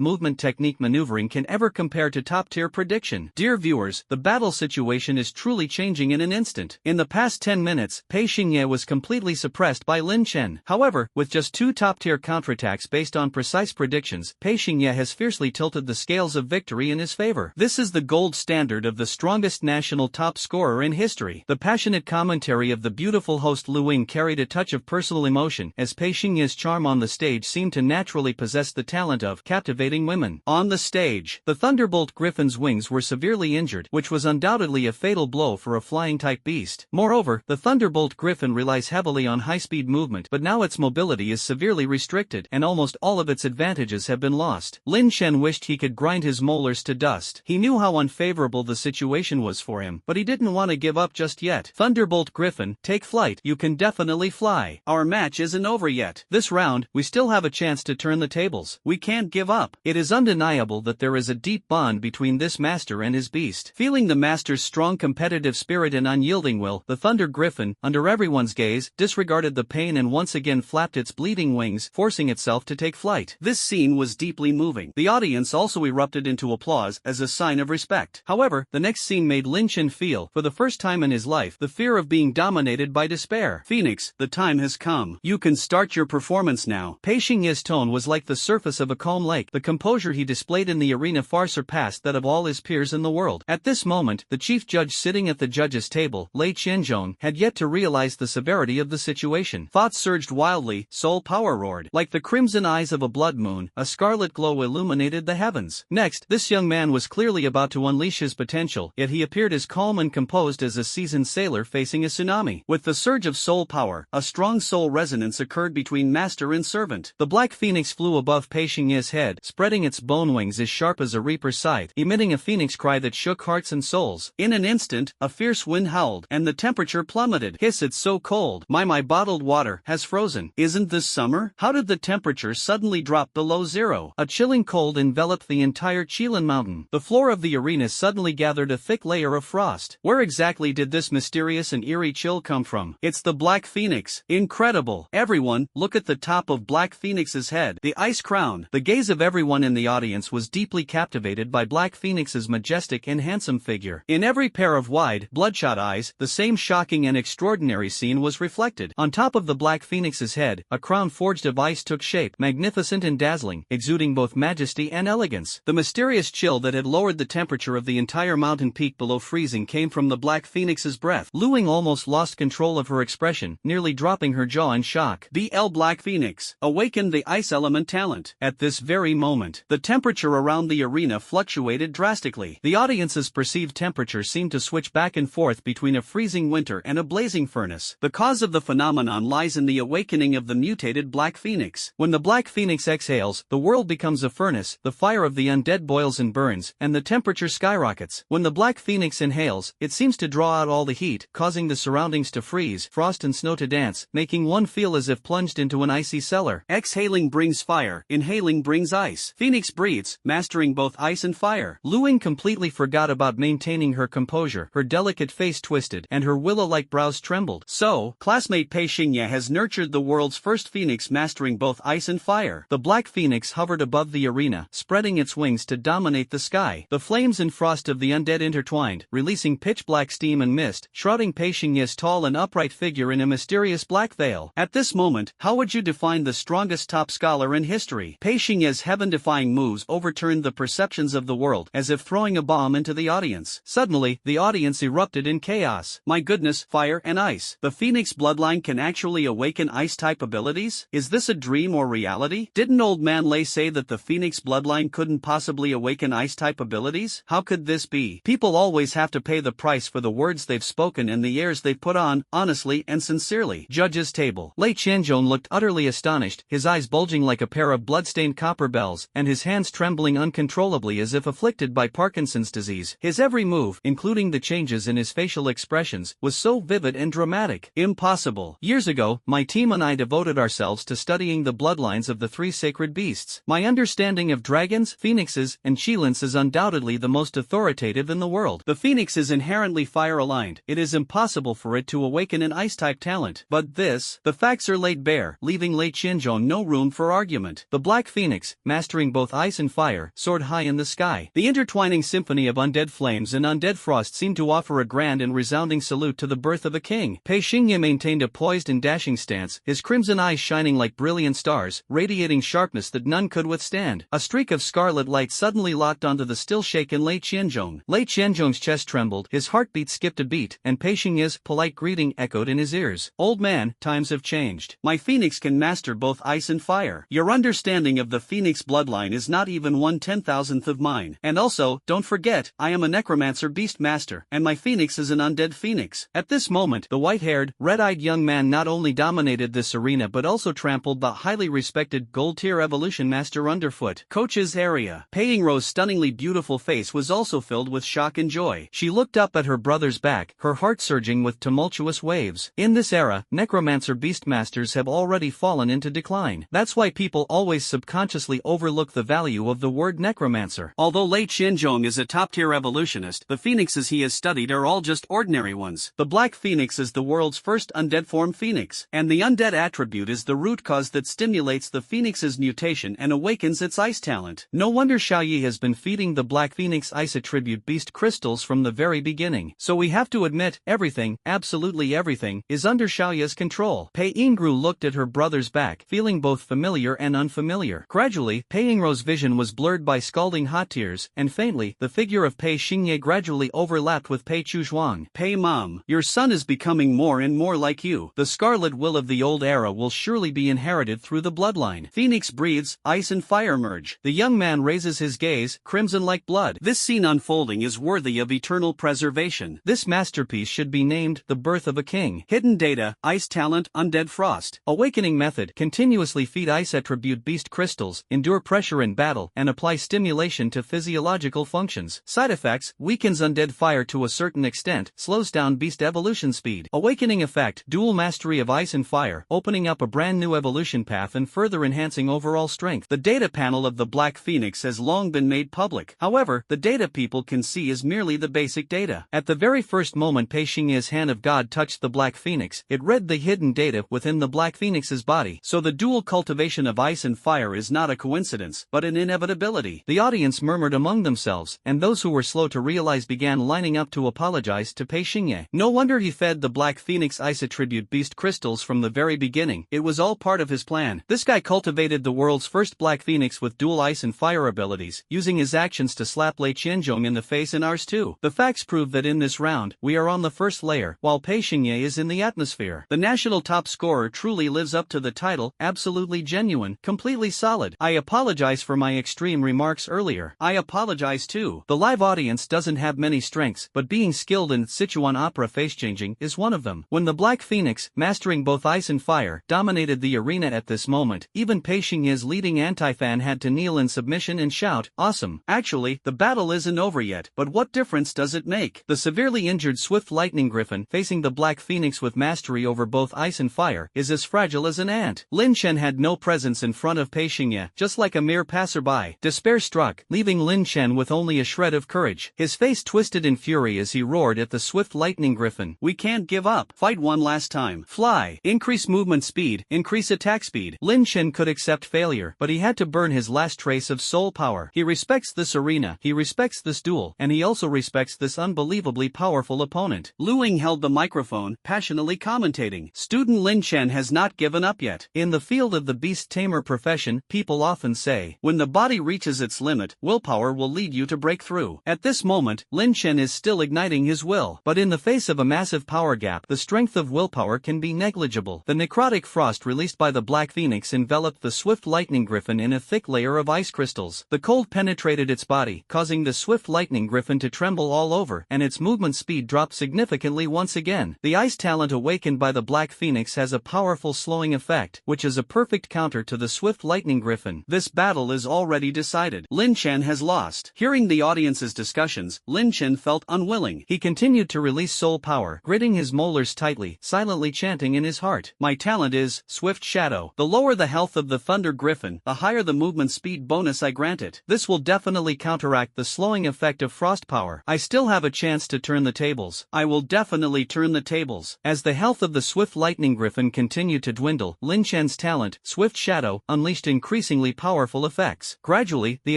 movement technique maneuvering can ever compare to top-tier prediction. Dear viewers, the battle situation is truly changing in an instant. In the past 10 minutes, Pei Xingye was completely suppressed by Lin Chen. However, with just 2 top-tier counterattacks based on precise predictions, Pei Xingye has fiercely tilted the scales of victory in his favor. This is the gold standard of the strongest national top scorer in history. The passionate commentary of the beautiful host Lu Ying carried a touch of personal emotion, as Pei Xingye's charm on the stage seemed to naturally possess the talent of captivating women. On the stage, the Thunderbolt Griffin's wings were severely injured, which was undoubtedly a fatal blow for a flying-type beast. Moreover, the Thunderbolt Griffin relies heavily on high-speed movement, but now its mobility is severely restricted, and almost all of its advantages have been lost. Lin Chen wished he could grind his molars to dust. He knew how unfavorable the situation was for him, but he didn't want to give up just yet. Thunderbolt Griffin, take flight. You can definitely fly. Our match isn't over yet. This round, we still have a chance to turn the tables. We can't give up. It is undeniable that there is a deep bond between this master and his beast. Feeling the master's strong competitive spirit and unyielding will, the Thunder Griffin, under everyone's gaze, disregarded the pain and once again flapped its bleeding wings, forcing itself to take flight. This scene was deeply moving. The audience also erupted into applause as a sign of respect. However, the next scene made Lin Chen feel, for the first time in his life, the fear of being dominated by despair. Phoenix, the time has come. You can start your performance now. Pei Xingye's tone was like the surface of a calm lake. The composure he displayed in the arena far surpassed that of all his peers in the world. At this moment, the chief judge sitting at the judges' table, Lei Qianzhong, had yet to realize the severity of the situation. Thoughts surged wildly, soul power roared. Like the crimson eyes of a blood moon, a scarlet glow illuminated the heavens. Next, this young man was clearly about to unleash his potential, yet he appeared as calm and composed as a seasoned sailor facing a tsunami. With the surge of soul power, a strong soul resonance occurred between master and servant. The black phoenix flew above Pei Xingye's head, spreading its bone wings as sharp as a reaper's scythe, emitting a phoenix cry that shook hearts and souls. In an instant, a fierce wind howled, and the temperature plummeted. Hiss, it's so cold. My bottled water has frozen. Isn't this summer? How did the temperature suddenly drop below zero? A chilling cold enveloped the entire Qilin mountain. The floor of the arena suddenly gathered a thick layer of frost. Where exactly did this mysterious and eerie chill come from? It's the Black Phoenix. Incredible. Everyone, look at the top of Black Phoenix's head. The ice crown. The gaze of everyone in the audience was deeply captivated by Black Phoenix's majestic and handsome figure. In every pair of wide, bloodshot eyes, the same shocking and extraordinary scene was reflected. On top of the Black Phoenix's head, a crown forged of ice took shape, magnificent and dazzling, exuding both majesty and elegance. The mysterious chill that had lowered the temperature of the entire mountain peak below freezing came from the Black Phoenix's breath. Lu Ying almost lost control of her expression, nearly dropping her jaw in shock. BL Black Phoenix awakened the ice element talent. At this very moment, the temperature around the arena fluctuated drastically. The audience's perceived temperature seemed to switch back and forth between a freezing winter and a blazing furnace. The cause of the phenomenon lies in the awakening of the mutated Black Phoenix. When the Black Phoenix exhales, the world becomes a furnace, the fire of the undead boils and burns, and the temperature skyrockets. When the Black Phoenix inhales, it seems to draw out all the heat, causing the surroundings to freeze, frost and snow to dance, making one feel as if plunged into an icy cellar. Exhaling brings fire, inhaling brings ice. Phoenix breathes, mastering both ice and fire. Lu Ying completely forgot about maintaining her composure, her delicate face twisted, and her willow-like brows trembled. So, classmate Pei Xingye has nurtured the world's first Phoenix mastering both ice ice and fire. The Black Phoenix hovered above the arena, spreading its wings to dominate the sky. The flames and frost of the undead intertwined, releasing pitch-black steam and mist, shrouding Pei Xingye's tall and upright figure in a mysterious black veil. At this moment, how would you define the strongest top scholar in history? Pei Xingye's heaven-defying moves overturned the perceptions of the world, as if throwing a bomb into the audience. Suddenly, the audience erupted in chaos. My goodness, fire and ice. The Phoenix bloodline can actually awaken ice-type abilities? Is this a dream or reality? Didn't Old Man Lei say that the Phoenix bloodline couldn't possibly awaken ice-type abilities? How could this be? People always have to pay the price for the words they've spoken and the airs they've put on, honestly and sincerely. Judge's table. Lei Qianzhong looked utterly astonished, his eyes bulging like a pair of blood-stained copper bells, and his hands trembling uncontrollably as if afflicted by Parkinson's disease. His every move, including the changes in his facial expressions, was so vivid and dramatic. Impossible. Years ago, my team and I devoted ourselves to studying the bloodlines of the three sacred beasts. My understanding of dragons, phoenixes, and qilins is undoubtedly the most authoritative in the world. The phoenix is inherently fire-aligned. It is impossible for it to awaken an ice-type talent. But the facts are laid bare, leaving Lei Qianzhong no room for argument. The Black Phoenix, mastering both ice and fire, soared high in the sky. The intertwining symphony of undead flames and undead frost seemed to offer a grand and resounding salute to the birth of a king. Pei Xingye maintained a poised and dashing stance, his crimson eyes shining like brilliant stars, radiating sharpness that none could withstand. A streak of scarlet light suddenly locked onto the still shaken Lei Qianzhong. Lei Qianzhong's chest trembled, his heartbeat skipped a beat, and Pei Xingye's polite greeting echoed in his ears. Old man, times have changed. My phoenix can master both ice and fire. Your understanding of the phoenix bloodline is not even 1/10,000th of mine. And also, don't forget, I am a necromancer beastmaster, and my phoenix is an undead phoenix. At this moment, the white-haired, red-eyed young man not only dominated this arena but also trampled the highly respected gold-tier evolution master underfoot. Coach's area. Pei Yingruo's stunningly beautiful face was also filled with shock and joy. She looked up at her brother's back, her heart surging with tumultuous waves. In this era, necromancer beastmasters have already fallen into decline. That's why people always subconsciously overlook the value of the word necromancer. Although Lei Qianzhong is a top-tier evolutionist, the phoenixes he has studied are all just ordinary ones. The Black Phoenix is the world's first undead form phoenix, and the undead attribute is the root cause that stimulates the phoenix's mutation and awakens its ice talent. No wonder Xiaoyi has been feeding the Black Phoenix ice attribute beast crystals from the very beginning. So we have to admit, everything, absolutely everything, is under Xiaoyi's control. Pei Yingru looked at her brother's back, feeling both familiar and unfamiliar. Gradually, Pei Yingruo's vision was blurred by scalding hot tears, and faintly, the figure of Pei Xingye gradually overlapped with Pei Chuzhuang. Pei Mom, your son is becoming more and more like you. The scarlet will of the old era will surely be inherited through the bloodline. Phoenix breathes, ice and fire merge. The young man raises his gaze, crimson like blood. This scene unfolding is worthy of eternal preservation. This masterpiece should be named The Birth of a King. Hidden data, ice talent, undead frost. Awakening method, continuously feed ice attribute beast crystals, endure pressure in battle, and apply stimulation to physiological functions. Side effects, weakens undead fire to a certain extent, slows down beast evolution speed. Awakening effect, dual mastery of ice and fire, opening up a brand new evolution path and further enhancing overall strength. The data panel of the Black Phoenix has long been made public. However, the data people can see is merely the basic data. At the very first moment Pei Xingye's hand of God touched the Black Phoenix, it read the hidden data within the Black Phoenix's body. So the dual cultivation of ice and fire is not a coincidence, but an inevitability. The audience murmured among themselves, and those who were slow to realize began lining up to apologize to Pei Xingye. No wonder he fed the Black Phoenix ice attribute beast crystals from the very beginning. It was all part of his plan. This guy cultivated the world's first Black Phoenix with dual ice and fire abilities, using his actions to slap Lei Qianzhong in the face and ours too. The facts prove that in this round, we are on the first layer, while Pei Xingye is in the atmosphere. The national top scorer truly lives up to the title, absolutely genuine, completely solid. I apologize for my extreme remarks earlier. I apologize too. The live audience doesn't have many strengths, but being skilled in Sichuan opera face-changing is one of them. When the Black Phoenix, mastering both ice and fire, dominated the arena at this moment, even Pei Xingye's leading anti-fan had to kneel in submission and shout, "Awesome!" Actually, the battle isn't over yet, but what difference does it make? The severely injured Swift Lightning Griffin, facing the Black Phoenix with mastery over both ice and fire, is as fragile as an ant. Lin Chen had no presence in front of Pei Xingye, just like a mere passerby. Despair struck, leaving Lin Chen with only a shred of courage. His face twisted in fury as he roared at the Swift Lightning Griffin. "We can't give up. Fight one last time. Fly. Increase movement speed, increase attack speed." Lin Shen could accept failure, but he had to burn his last trace of soul power. He respects this arena, he respects this duel, and he also respects this unbelievably powerful opponent. Lu Ying held the microphone, passionately commentating. Student Lin Shen has not given up yet. In the field of the beast tamer profession, people often say, when the body reaches its limit, willpower will lead you to break through. At this moment, Lin Shen is still igniting his will. But in the face of a massive power gap, the strength of willpower can be negligible. The necrotic frost released by the Black Phoenix enveloped the swift lightning griffin in a thick layer of ice crystals. The cold penetrated its body, causing the swift lightning griffin to tremble all over, and its movement speed dropped significantly once again. The ice talent awakened by the Black Phoenix has a powerful slowing effect, which is a perfect counter to the swift lightning griffin. This battle is already decided. Lin Shen has lost. Hearing the audience's discussions, Lin Shen felt unwilling. He continued to release soul power, gritting his molars tightly, silently chanting in his heart. My talent is Swift Shadow. The lower the health of the Thunder Griffin, the higher the movement speed bonus I grant it. This will definitely counteract the slowing effect of frost power. I still have a chance to turn the tables. I will definitely turn the tables. As the health of the swift lightning griffin continued to dwindle, Lin Shen's talent, Swift Shadow, unleashed increasingly powerful effects. Gradually, the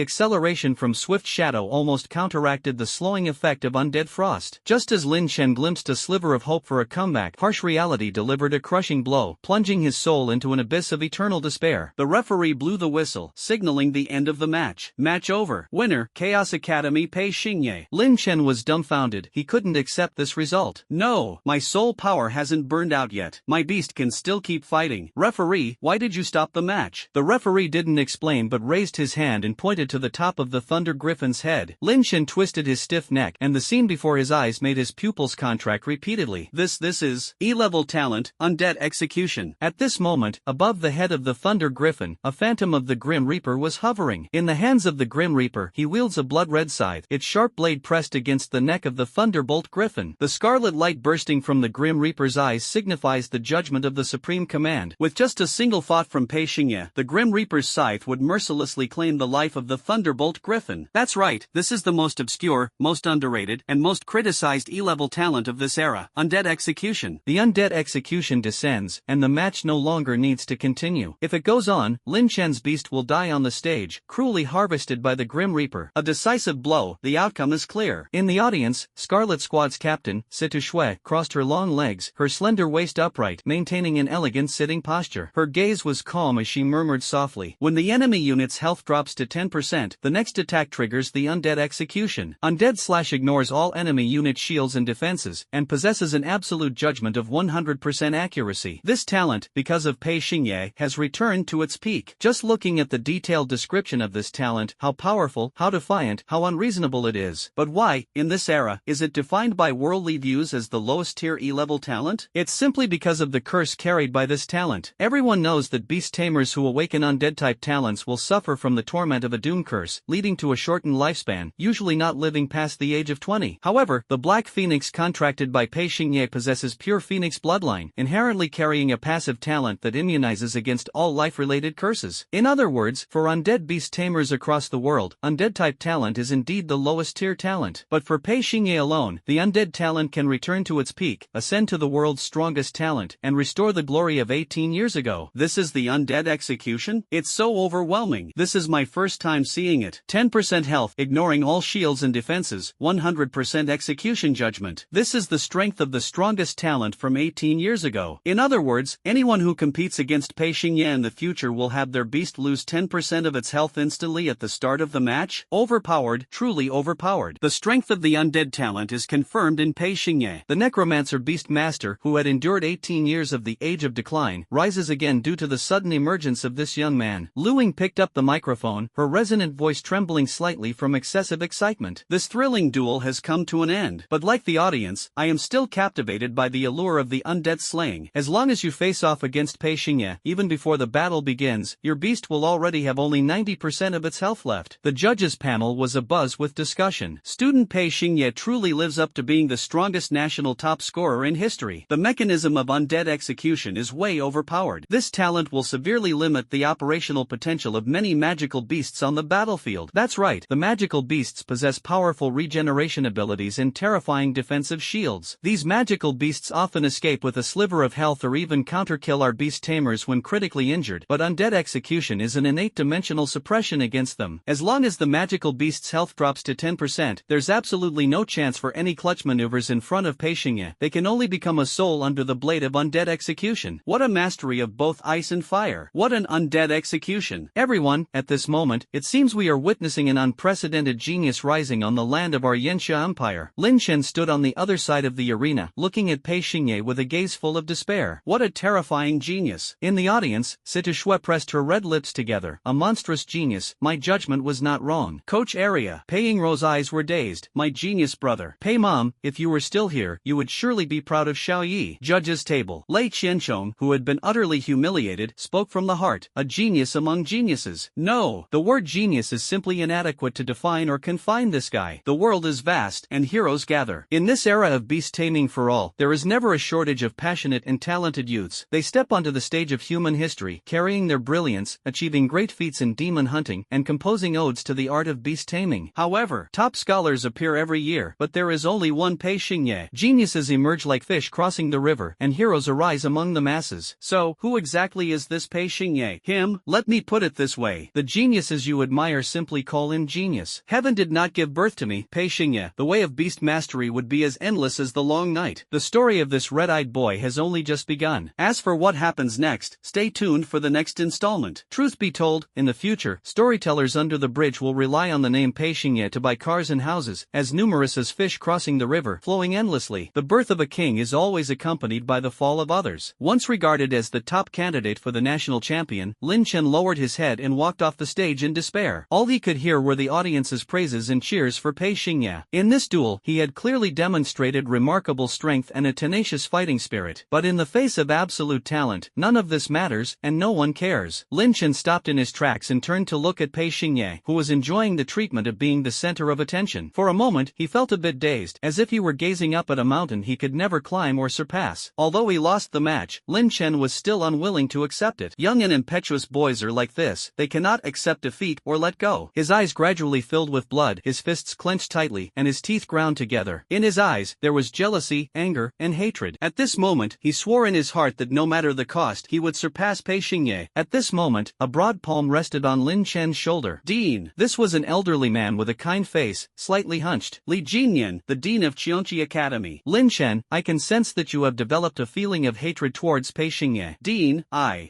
acceleration from Swift Shadow almost counteracted the slowing effect of Undead Frost. Just as Lin Shen glimpsed a sliver of hope for a comeback, harsh reality delivered a crushing blow, plunging his soul into an abyss of eternal despair. The referee blew the whistle, signaling the end of the match. Match over. Winner, Chaos Academy Pei Xingye. Lin Shen was dumbfounded. He couldn't accept this result. No, my soul power hasn't burned out yet. My beast can still keep fighting. Referee, why did you stop the match? The referee didn't explain but raised his hand and pointed to the top of the Thunder Griffin's head. Lin Shen twisted his stiff neck, and the scene before his eyes made his pupils contract repeatedly. This is E-level talent, Undead Execution. At this moment, above the head of the Thunder Griffin, a phantom of the Grim Reaper was hovering. In the hands of the Grim Reaper, he wields a blood-red scythe, its sharp blade pressed against the neck of the Thunderbolt Griffin. The scarlet light bursting from the Grim Reaper's eyes signifies the judgment of the Supreme Command. With just a single thought from Pei Xingye, the Grim Reaper's scythe would mercilessly claim the life of the Thunderbolt Griffin. That's right, this is the most obscure, most underrated, and most criticized E-level talent of this era, Undead Execution. The Undead Execution descends, and the match no longer needs to continue. If it goes on, Lin Shen's beast will die on the stage, cruelly harvested by the Grim Reaper. A decisive blow, the outcome is clear. In the audience, Scarlet Squad's captain, Situ Shui, crossed her long legs, her slender waist upright, maintaining an elegant sitting posture. Her gaze was calm as she murmured softly, when the enemy unit's health drops to 10%, the next attack triggers the Undead Execution. Undead Slash ignores all enemy unit shields and defenses, and possesses an absolute judgment of 100% accuracy. This talent, because of Pei Xingye, has returned to its peak. Just looking at the detailed description of this talent, how powerful, how defiant, how unreasonable it is. But why, in this era, is it defined by worldly views as the lowest tier E-level talent? It's simply because of the curse carried by this talent. Everyone knows that beast tamers who awaken undead-type talents will suffer from the torment of a doom curse, leading to a shortened lifespan, usually not living past the age of 20. However, the Black Phoenix contracted by Pei Xingye possesses pure Phoenix bloodline, inherently carrying a passive talent that immunizes against all life-related curses. In other words, for undead beast tamers across the world, undead-type talent is indeed the lowest tier talent. But for Pei Xingye alone, the undead talent can return to its peak, ascend to the world's strongest talent, and restore the glory of 18 years ago. This is the Undead Execution? It's so overwhelming. This is my first time seeing it. 10% health, ignoring all shields and defenses, 100% execution judgment. This is the strength of the strongest talent from 18 years ago. In other words, anyone who competes against Pei Xingye in the future will have their beast lose 10% of its health instantly at the start of the match? Overpowered, truly overpowered. The strength of the undead talent is confirmed in Pei Xingye. The necromancer Beastmaster, who had endured 18 years of the Age of Decline, rises again due to the sudden emergence of this young man. Lu Ying picked up the microphone, her resonant voice trembling slightly from excessive excitement. This thrilling duel has come to an end, but like the audience, I am still captivated by the allure of the undead slaying. As long as you face off against Pei Xingye, even before the battle begins, your beast will already have only 90% of its health left. The judges' panel was abuzz with discussion. Student Pei Xingye truly lives up to being the strongest national top scorer in history. The mechanism of undead execution is way overpowered. This talent will severely limit the operational potential of many magical beasts on the battlefield. That's right, the magical beasts possess powerful regeneration abilities and terrifying defensive shields. These magical beasts often escape with a sliver of health or even counterkill our beast tamers when critical critically injured, but undead execution is an innate dimensional suppression against them. As long as the magical beast's health drops to 10%, there's absolutely no chance for any clutch maneuvers in front of Pei Xingye. They can only become a soul under the blade of undead execution. What a mastery of both ice and fire. What an undead execution. Everyone, at this moment, it seems we are witnessing an unprecedented genius rising on the land of our Yanxia Empire. Lin Chen stood on the other side of the arena, looking at Pei Xingye with a gaze full of despair. What a terrifying genius. In the audience, Situ Shui pressed her red lips together. A monstrous genius. My judgment was not wrong. Coach area. Pei Yingruo's eyes were dazed. My genius brother. Pei Mom, if you were still here, you would surely be proud of Xiao Yi. Judge's table. Lei Qianchong, who had been utterly humiliated, spoke from the heart. A genius among geniuses. No, the word genius is simply inadequate to define or confine this guy. The world is vast, and heroes gather. In this era of beast taming for all, there is never a shortage of passionate and talented youths. They step onto the stage of human history, carrying their brilliance, achieving great feats in demon hunting, and composing odes to the art of beast taming. However, top scholars appear every year, but there is only one Pei Xingye. Geniuses emerge like fish crossing the river, and heroes arise among the masses. So, who exactly is this Pei Xingye? Him? Let me put it this way. The geniuses you admire simply call him genius. Heaven did not give birth to me, Pei Xingye. The way of beast mastery would be as endless as the long night. The story of this red-eyed boy has only just begun. As for what happens next, stay tuned for the next installment. Truth be told, in the future, storytellers under the bridge will rely on the name Pei Xingye to buy cars and houses, as numerous as fish crossing the river, flowing endlessly. The birth of a king is always accompanied by the fall of others. Once regarded as the top candidate for the national champion, Lin Chen lowered his head and walked off the stage in despair. All he could hear were the audience's praises and cheers for Pei Xingye. In this duel, he had clearly demonstrated remarkable strength and a tenacious fighting spirit. But in the face of absolute talent, none of this matters, and no one cares. Lin Chen stopped in his tracks and turned to look at Pei Xingye, who was enjoying the treatment of being the center of attention. For a moment, he felt a bit dazed, as if he were gazing up at a mountain he could never climb or surpass. Although he lost the match, Lin Chen was still unwilling to accept it. Young and impetuous boys are like this. They cannot accept defeat or let go. His eyes gradually filled with blood, his fists clenched tightly, and his teeth ground together. In his eyes, there was jealousy, anger, and hatred. At this moment, he swore in his heart that no matter the cost, he would surpass Pei Xingye. At this moment, a broad palm rested on Lin Chen's shoulder. Dean. This was an elderly man with a kind face, slightly hunched. Li Jinyan, the dean of Qianqi Academy. Lin Chen, I can sense that you have developed a feeling of hatred towards Pei Xingye. Dean,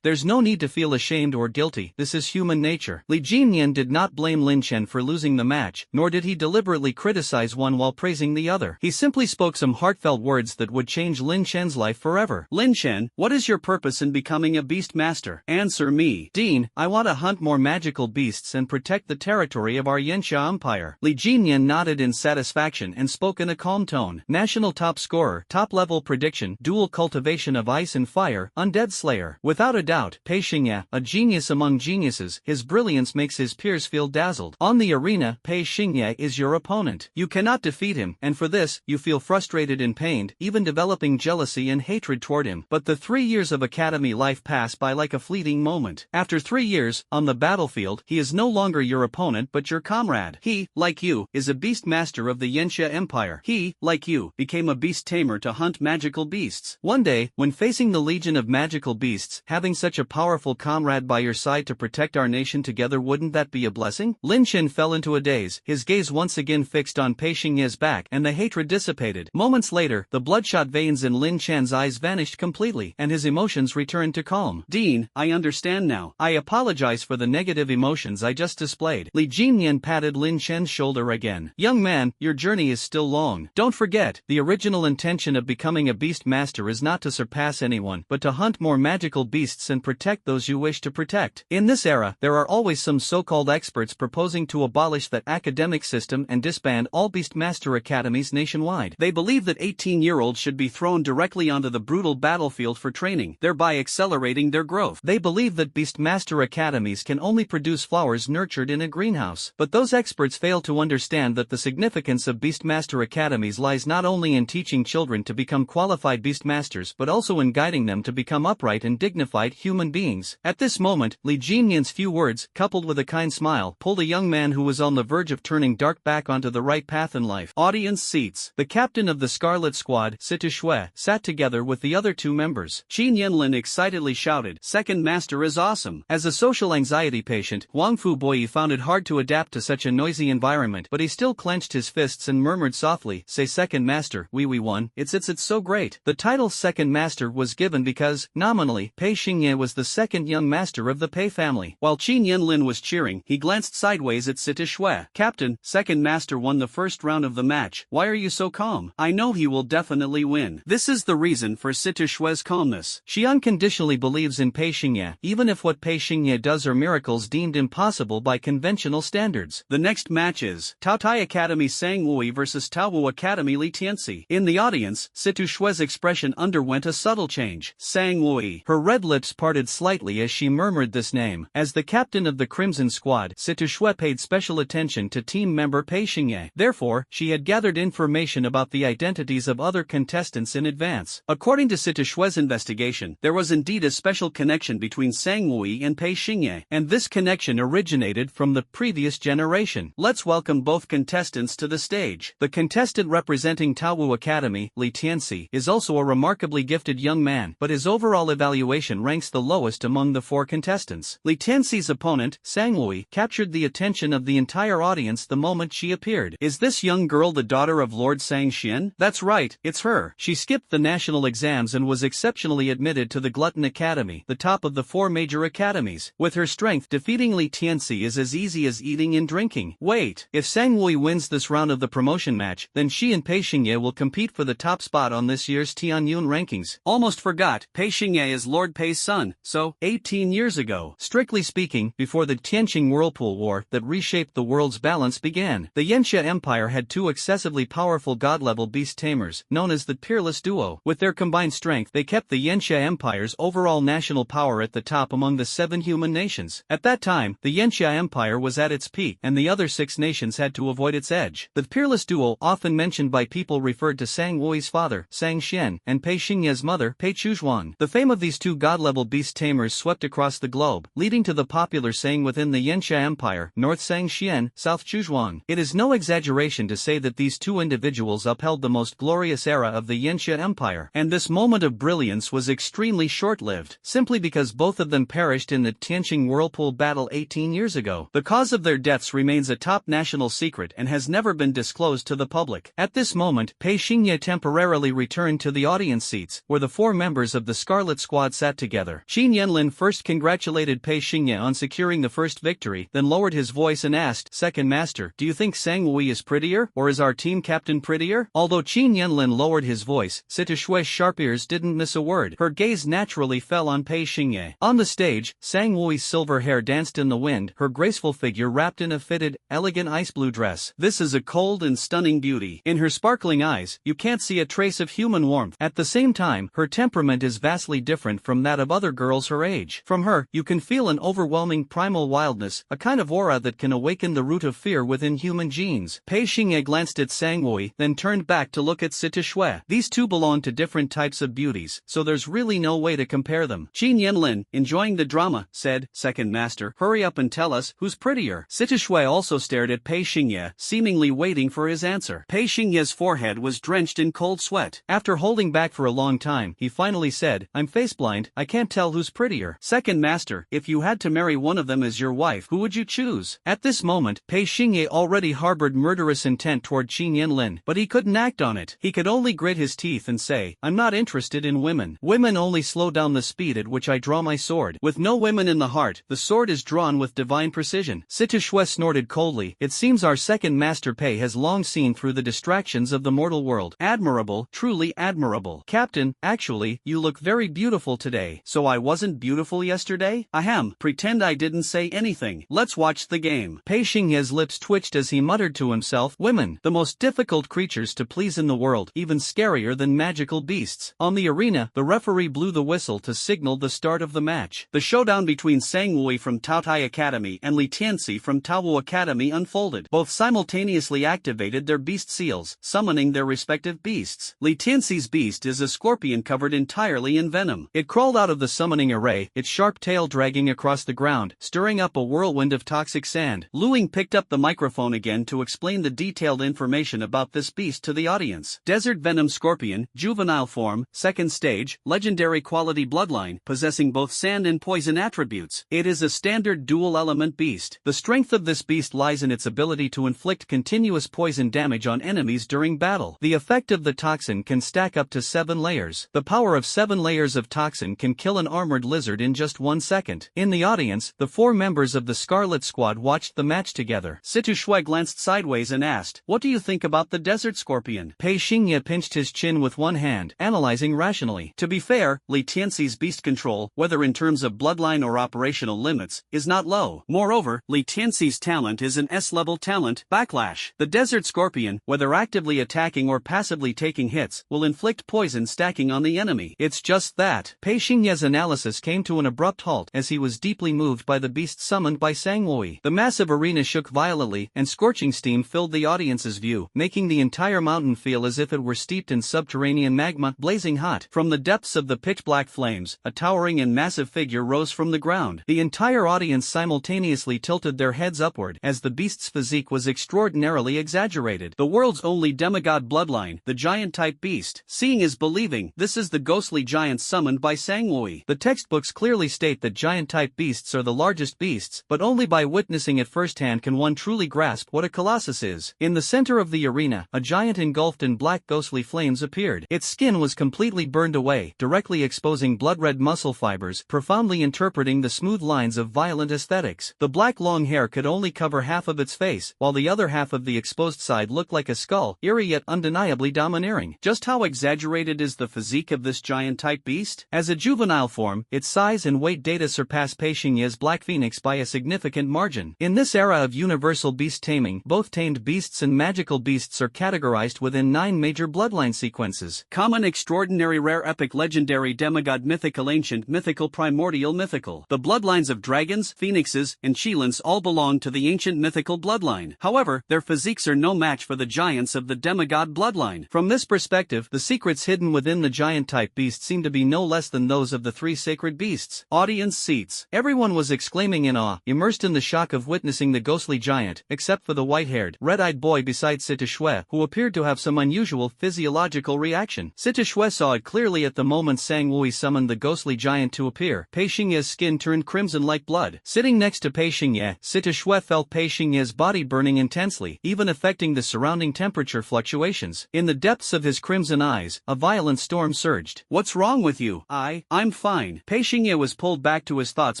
there's no need to feel ashamed or guilty. This is human nature. Li Jinyan did not blame Lin Chen for losing the match, nor did he deliberately criticize one while praising the other. He simply spoke some heartfelt words that would change Lin Chen's life forever. Lin Chen, what is your purpose in becoming a beast master? Answer me. Dean, I want to hunt more magical beasts and protect the territory of our Yanxia Empire. Li Jinyan nodded in satisfaction and spoke in a calm tone. National top scorer, top-level prediction, dual cultivation of ice and fire, undead slayer. Without a doubt, Pei Xingye, a genius among geniuses, his brilliance makes his peers feel dazzled. On the arena, Pei Xingye is your opponent. You cannot defeat him, and for this, you feel frustrated and pained, even developing jealousy and hatred toward him. But the 3 years of academy life pass by like a fleeting moment. After 3 years, on the battlefield, he is no longer your opponent but your comrade. He, like you, is a beast master of the Yanxia Empire. He, like you, became a beast tamer to hunt magical beasts. One day, when facing the legion of magical beasts, having such a powerful comrade by your side to protect our nation together, wouldn't that be a blessing? Lin Chen fell into a daze, his gaze once again fixed on Pei Xingye's back, and the hatred dissipated. Moments later, the bloodshot veins in Lin Chen's eyes vanished completely, and his emotions returned to calm. Dean, I understand now. I apologize for the negative emotions I just displayed. Li Jinyan patted Lin Chen's shoulder again. Young man, your journey is still long. Don't forget, the original intention of becoming a beast master is not to surpass anyone, but to hunt more magical beasts and protect those you wish to protect. In this era, there are always some so-called experts proposing to abolish that academic system and disband all Beastmaster academies nationwide. They believe that 18-year-olds should be thrown directly onto the brutal battlefield for training, thereby accelerating their growth. They believe that Beastmaster academies can only produce flowers nurtured in a greenhouse. But those experts fail to understand that the significance of Beastmaster academies lies not only in teaching children to become qualified Beastmasters but also in guiding them to become upright and dignified human beings. At this moment, Li Jinyan's few words, coupled with a kind smile, pulled a young man who was on the verge of turning dark back onto the right path in life. Audience seats. The captain of the Scarlet Squad, Situ Shui, sat together with the other two members. Qin Yanlin excitedly shouted shouted, "Second master is awesome." As a social anxiety patient, Wang Fu Boyi found it hard to adapt to such a noisy environment, but he still clenched his fists and murmured softly, "Say second master, we won, it's so great." The title second master was given because, nominally, Pei Xingye was the second young master of the Pei family. While Qin Yanlin was cheering, he glanced sideways at Sita Shui. "Captain, second master won the first round of the match. Why are you so calm? I know he will definitely win." This is the reason for Sita Shui's calmness. She unconditionally believes in Pei Xingye, even if what Pei Xingye does are miracles deemed impossible by conventional standards. The next match is Taotai Academy Sang Wui vs Taowu Academy Li Tianxi. In the audience, Sita Shui's expression underwent a subtle change. Sang Wui. Her red lips parted slightly as she murmured this name. As the captain of the Crimson Squad, Sita Shui paid special attention to team member Pei Xingye. Therefore, she had gathered information about the identities of other contestants in advance. According to Sita Shui's investigation, there was indeed a special connection between Sang Wui and Pei Xingye, and this connection originated from the previous generation. Let's welcome both contestants to the stage. The contestant representing Taowu Academy, Li Tianxi, is also a remarkably gifted young man, but his overall evaluation ranks the lowest among the four contestants. Li Tianxi's opponent, Sang Wui, captured the attention of the entire audience the moment she appeared. Is this young girl the daughter of Lord Sang Xian? That's right, it's her. She skipped the national exams and was exceptionally admitted to the Glutton Academy, the top of the four major academies. With her strength, defeating Li Tianxi is as easy as eating and drinking. Wait, if Sang Wui wins this round of the promotion match, then she and Pei Xingye will compete for the top spot on this year's Tianyun rankings. Almost forgot, Pei Xingye is Lord Pei's son, so, 18 years ago. Strictly speaking, before the Tianqing Whirlpool War that reshaped the world's balance began, the Yanxia Empire had two excessively powerful god-level beast tamers, known as the Peerless Duo. With their combined strength, they kept the Yanxia Empire's overall national power at the top among the 7 human nations. At that time, the Yanxia Empire was at its peak, and the other 6 nations had to avoid its edge. The Peerless Duo, often mentioned by people, referred to Sang Wui's father, Sang Xian, and Pei Xingye's mother, Pei Chuzhuang. The fame of these two god-level beast tamers swept across the globe, leading to the popular saying within the Yanxia Empire, North Sang Xian, South Chuzhuang. It is no exaggeration to say that these two individuals upheld the most glorious era of the Yanxia Empire, and this moment of brilliance was extremely short-lived, simply because both of them perished in the Tianqing Whirlpool battle 18 years ago. The cause of their deaths remains a top national secret and has never been disclosed to the public. At this moment, Pei Xingye temporarily returned to the audience seats, where the 4 members of the Scarlet Squad sat together. Qin Yanlin first congratulated Pei Xingye on securing the first victory, then lowered his voice and asked, "Second master, do you think Sang Wui is prettier, or is our team captain prettier?" Although Qin Yanlin lowered his voice, Sita Shui's sharp ears didn't miss a word. Her gaze naturally fell on Pei Xingye. On the stage, Sang Wui's silver hair danced in the wind, her graceful figure wrapped in a fitted, elegant ice blue dress. This is a cold and stunning beauty. In her sparkling eyes, you can't see a trace of human warmth. At the same time, her temperament is vastly different from that of other girls her age. From her, you can feel an overwhelming primal wildness, a kind of aura that can awaken the root of fear within human genes. Pei Xingye glanced at Sang Wui, then turned back to look at Sita Shui. These two belong to different types of beauties, so there's really no way to compare them. Qin Yanlin, enjoying the drama, said, "Second master, hurry up and tell us who's prettier." Sita Shui also stared at Pei Xingye, seemingly waiting for his answer. Pei Xingye's forehead was drenched in cold sweat. After holding back for a long time, he finally said, "I'm faceblind, I can't tell who's prettier." "Second master, if you had to marry one of them as your wife, who would you choose?" At this moment, Pei Xingye already harbored murderous intent toward Qin Yanlin, but he couldn't act on it. He could only grit his teeth and say, "I'm not interested in women. Women only slow down the speed at which I draw my sword. With no women in the heart, the sword is drawn with divine precision." Sita Shui snorted coldly. "It seems our second master Pei has long seen through the distractions of the mortal world." "Admirable, truly admirable. Captain, actually, you look very beautiful today." "So I wasn't beautiful yesterday? Ahem, pretend I didn't say anything. Let's watch the game." Pei Xingye's lips twitched as he muttered to himself, "Women, the most difficult creatures to please in the world, even scarier than magical beasts." On the arena, the referee blew the whistle to signal the start of the match. The showdown between Sang Wui from Taotai Academy and Li Tianxi from Taowu Academy unfolded. Both simultaneously activated their beast seals, summoning their respective beasts. Li Tianxi's beast is a scorpion covered entirely in venom. It crawled out of the summoning array, its sharp tail dragging across the ground, stirring up a whirlwind of toxic sand. Luing picked up the microphone again to explain the detailed information about this beast to the audience. Desert venom scorpion, juvenile form, second stage, legendary quality bloodline. bloodline, possessing both sand and poison attributes. It is a standard dual-element beast. The strength of this beast lies in its ability to inflict continuous poison damage on enemies during battle. The effect of the toxin can stack up to 7 layers. The power of 7 layers of toxin can kill an armored lizard in just 1 second. In the audience, the 4 members of the Scarlet Squad watched the match together. Situ Shui glanced sideways and asked, "What do you think about the desert scorpion?" Pei Xingye pinched his chin with one hand, analyzing rationally. To be fair, Li Tianxi's beast control, whether in terms of bloodline or operational limits, is not low. Moreover, Li Tianxi's talent is an S-level talent, Backlash. The desert scorpion, whether actively attacking or passively taking hits, will inflict poison stacking on the enemy. It's just that. Pei Xingye's analysis came to an abrupt halt as he was deeply moved by the beast summoned by Sangwui. The massive arena shook violently, and scorching steam filled the audience's view, making the entire mountain feel as if it were steeped in subterranean magma, blazing hot. From the depths of the pitch-black flames, a towering and massive figure rose from the ground. The entire audience simultaneously tilted their heads upward, as the beast's physique was extraordinarily exaggerated. The world's only demigod bloodline, the giant-type beast. Seeing is believing. This is the ghostly giant summoned by Sangwui. The textbooks clearly state that giant-type beasts are the largest beasts, but only by witnessing it firsthand can one truly grasp what a colossus is. In the center of the arena, a giant engulfed in black ghostly flames appeared. Its skin was completely burned away, directly exposing blood-red muscle fibers, profoundly interpreting the smooth lines of violent aesthetics. The black long hair could only cover half of its face, while the other half of the exposed side looked like a skull, eerie yet undeniably domineering. Just how exaggerated is the physique of this giant-type beast? As a juvenile form, its size and weight data surpass Pei Xingye's Black Phoenix by a significant margin. In this era of universal beast taming, both tamed beasts and magical beasts are categorized within 9 major bloodline sequences. Common, extraordinary, rare, epic, legendary, demigod, mythical, ancient, mythical, primordial, mythical. The bloodlines of dragons, phoenixes, and Qilins all belong to the ancient mythical bloodline. However, their physiques are no match for the giants of the demigod bloodline. From this perspective, the secrets hidden within the giant-type beast seem to be no less than those of the 3 sacred beasts. Audience seats. Everyone was exclaiming in awe, immersed in the shock of witnessing the ghostly giant, except for the white-haired, red-eyed boy beside Situ Shui, who appeared to have some unusual physiological reaction. Situ Shui saw it clearly at the moment Sangwui summoned the ghostly giant to appear. Pei Xingye's skin turned crimson like blood. Sitting next to Pei Xingye, Situ Shui felt Pei Xingye's body burning intensely, even affecting the surrounding temperature fluctuations. In the depths of his crimson eyes, a violent storm surged. "What's wrong with you?" I'm fine." Pei Xingye was pulled back to his thoughts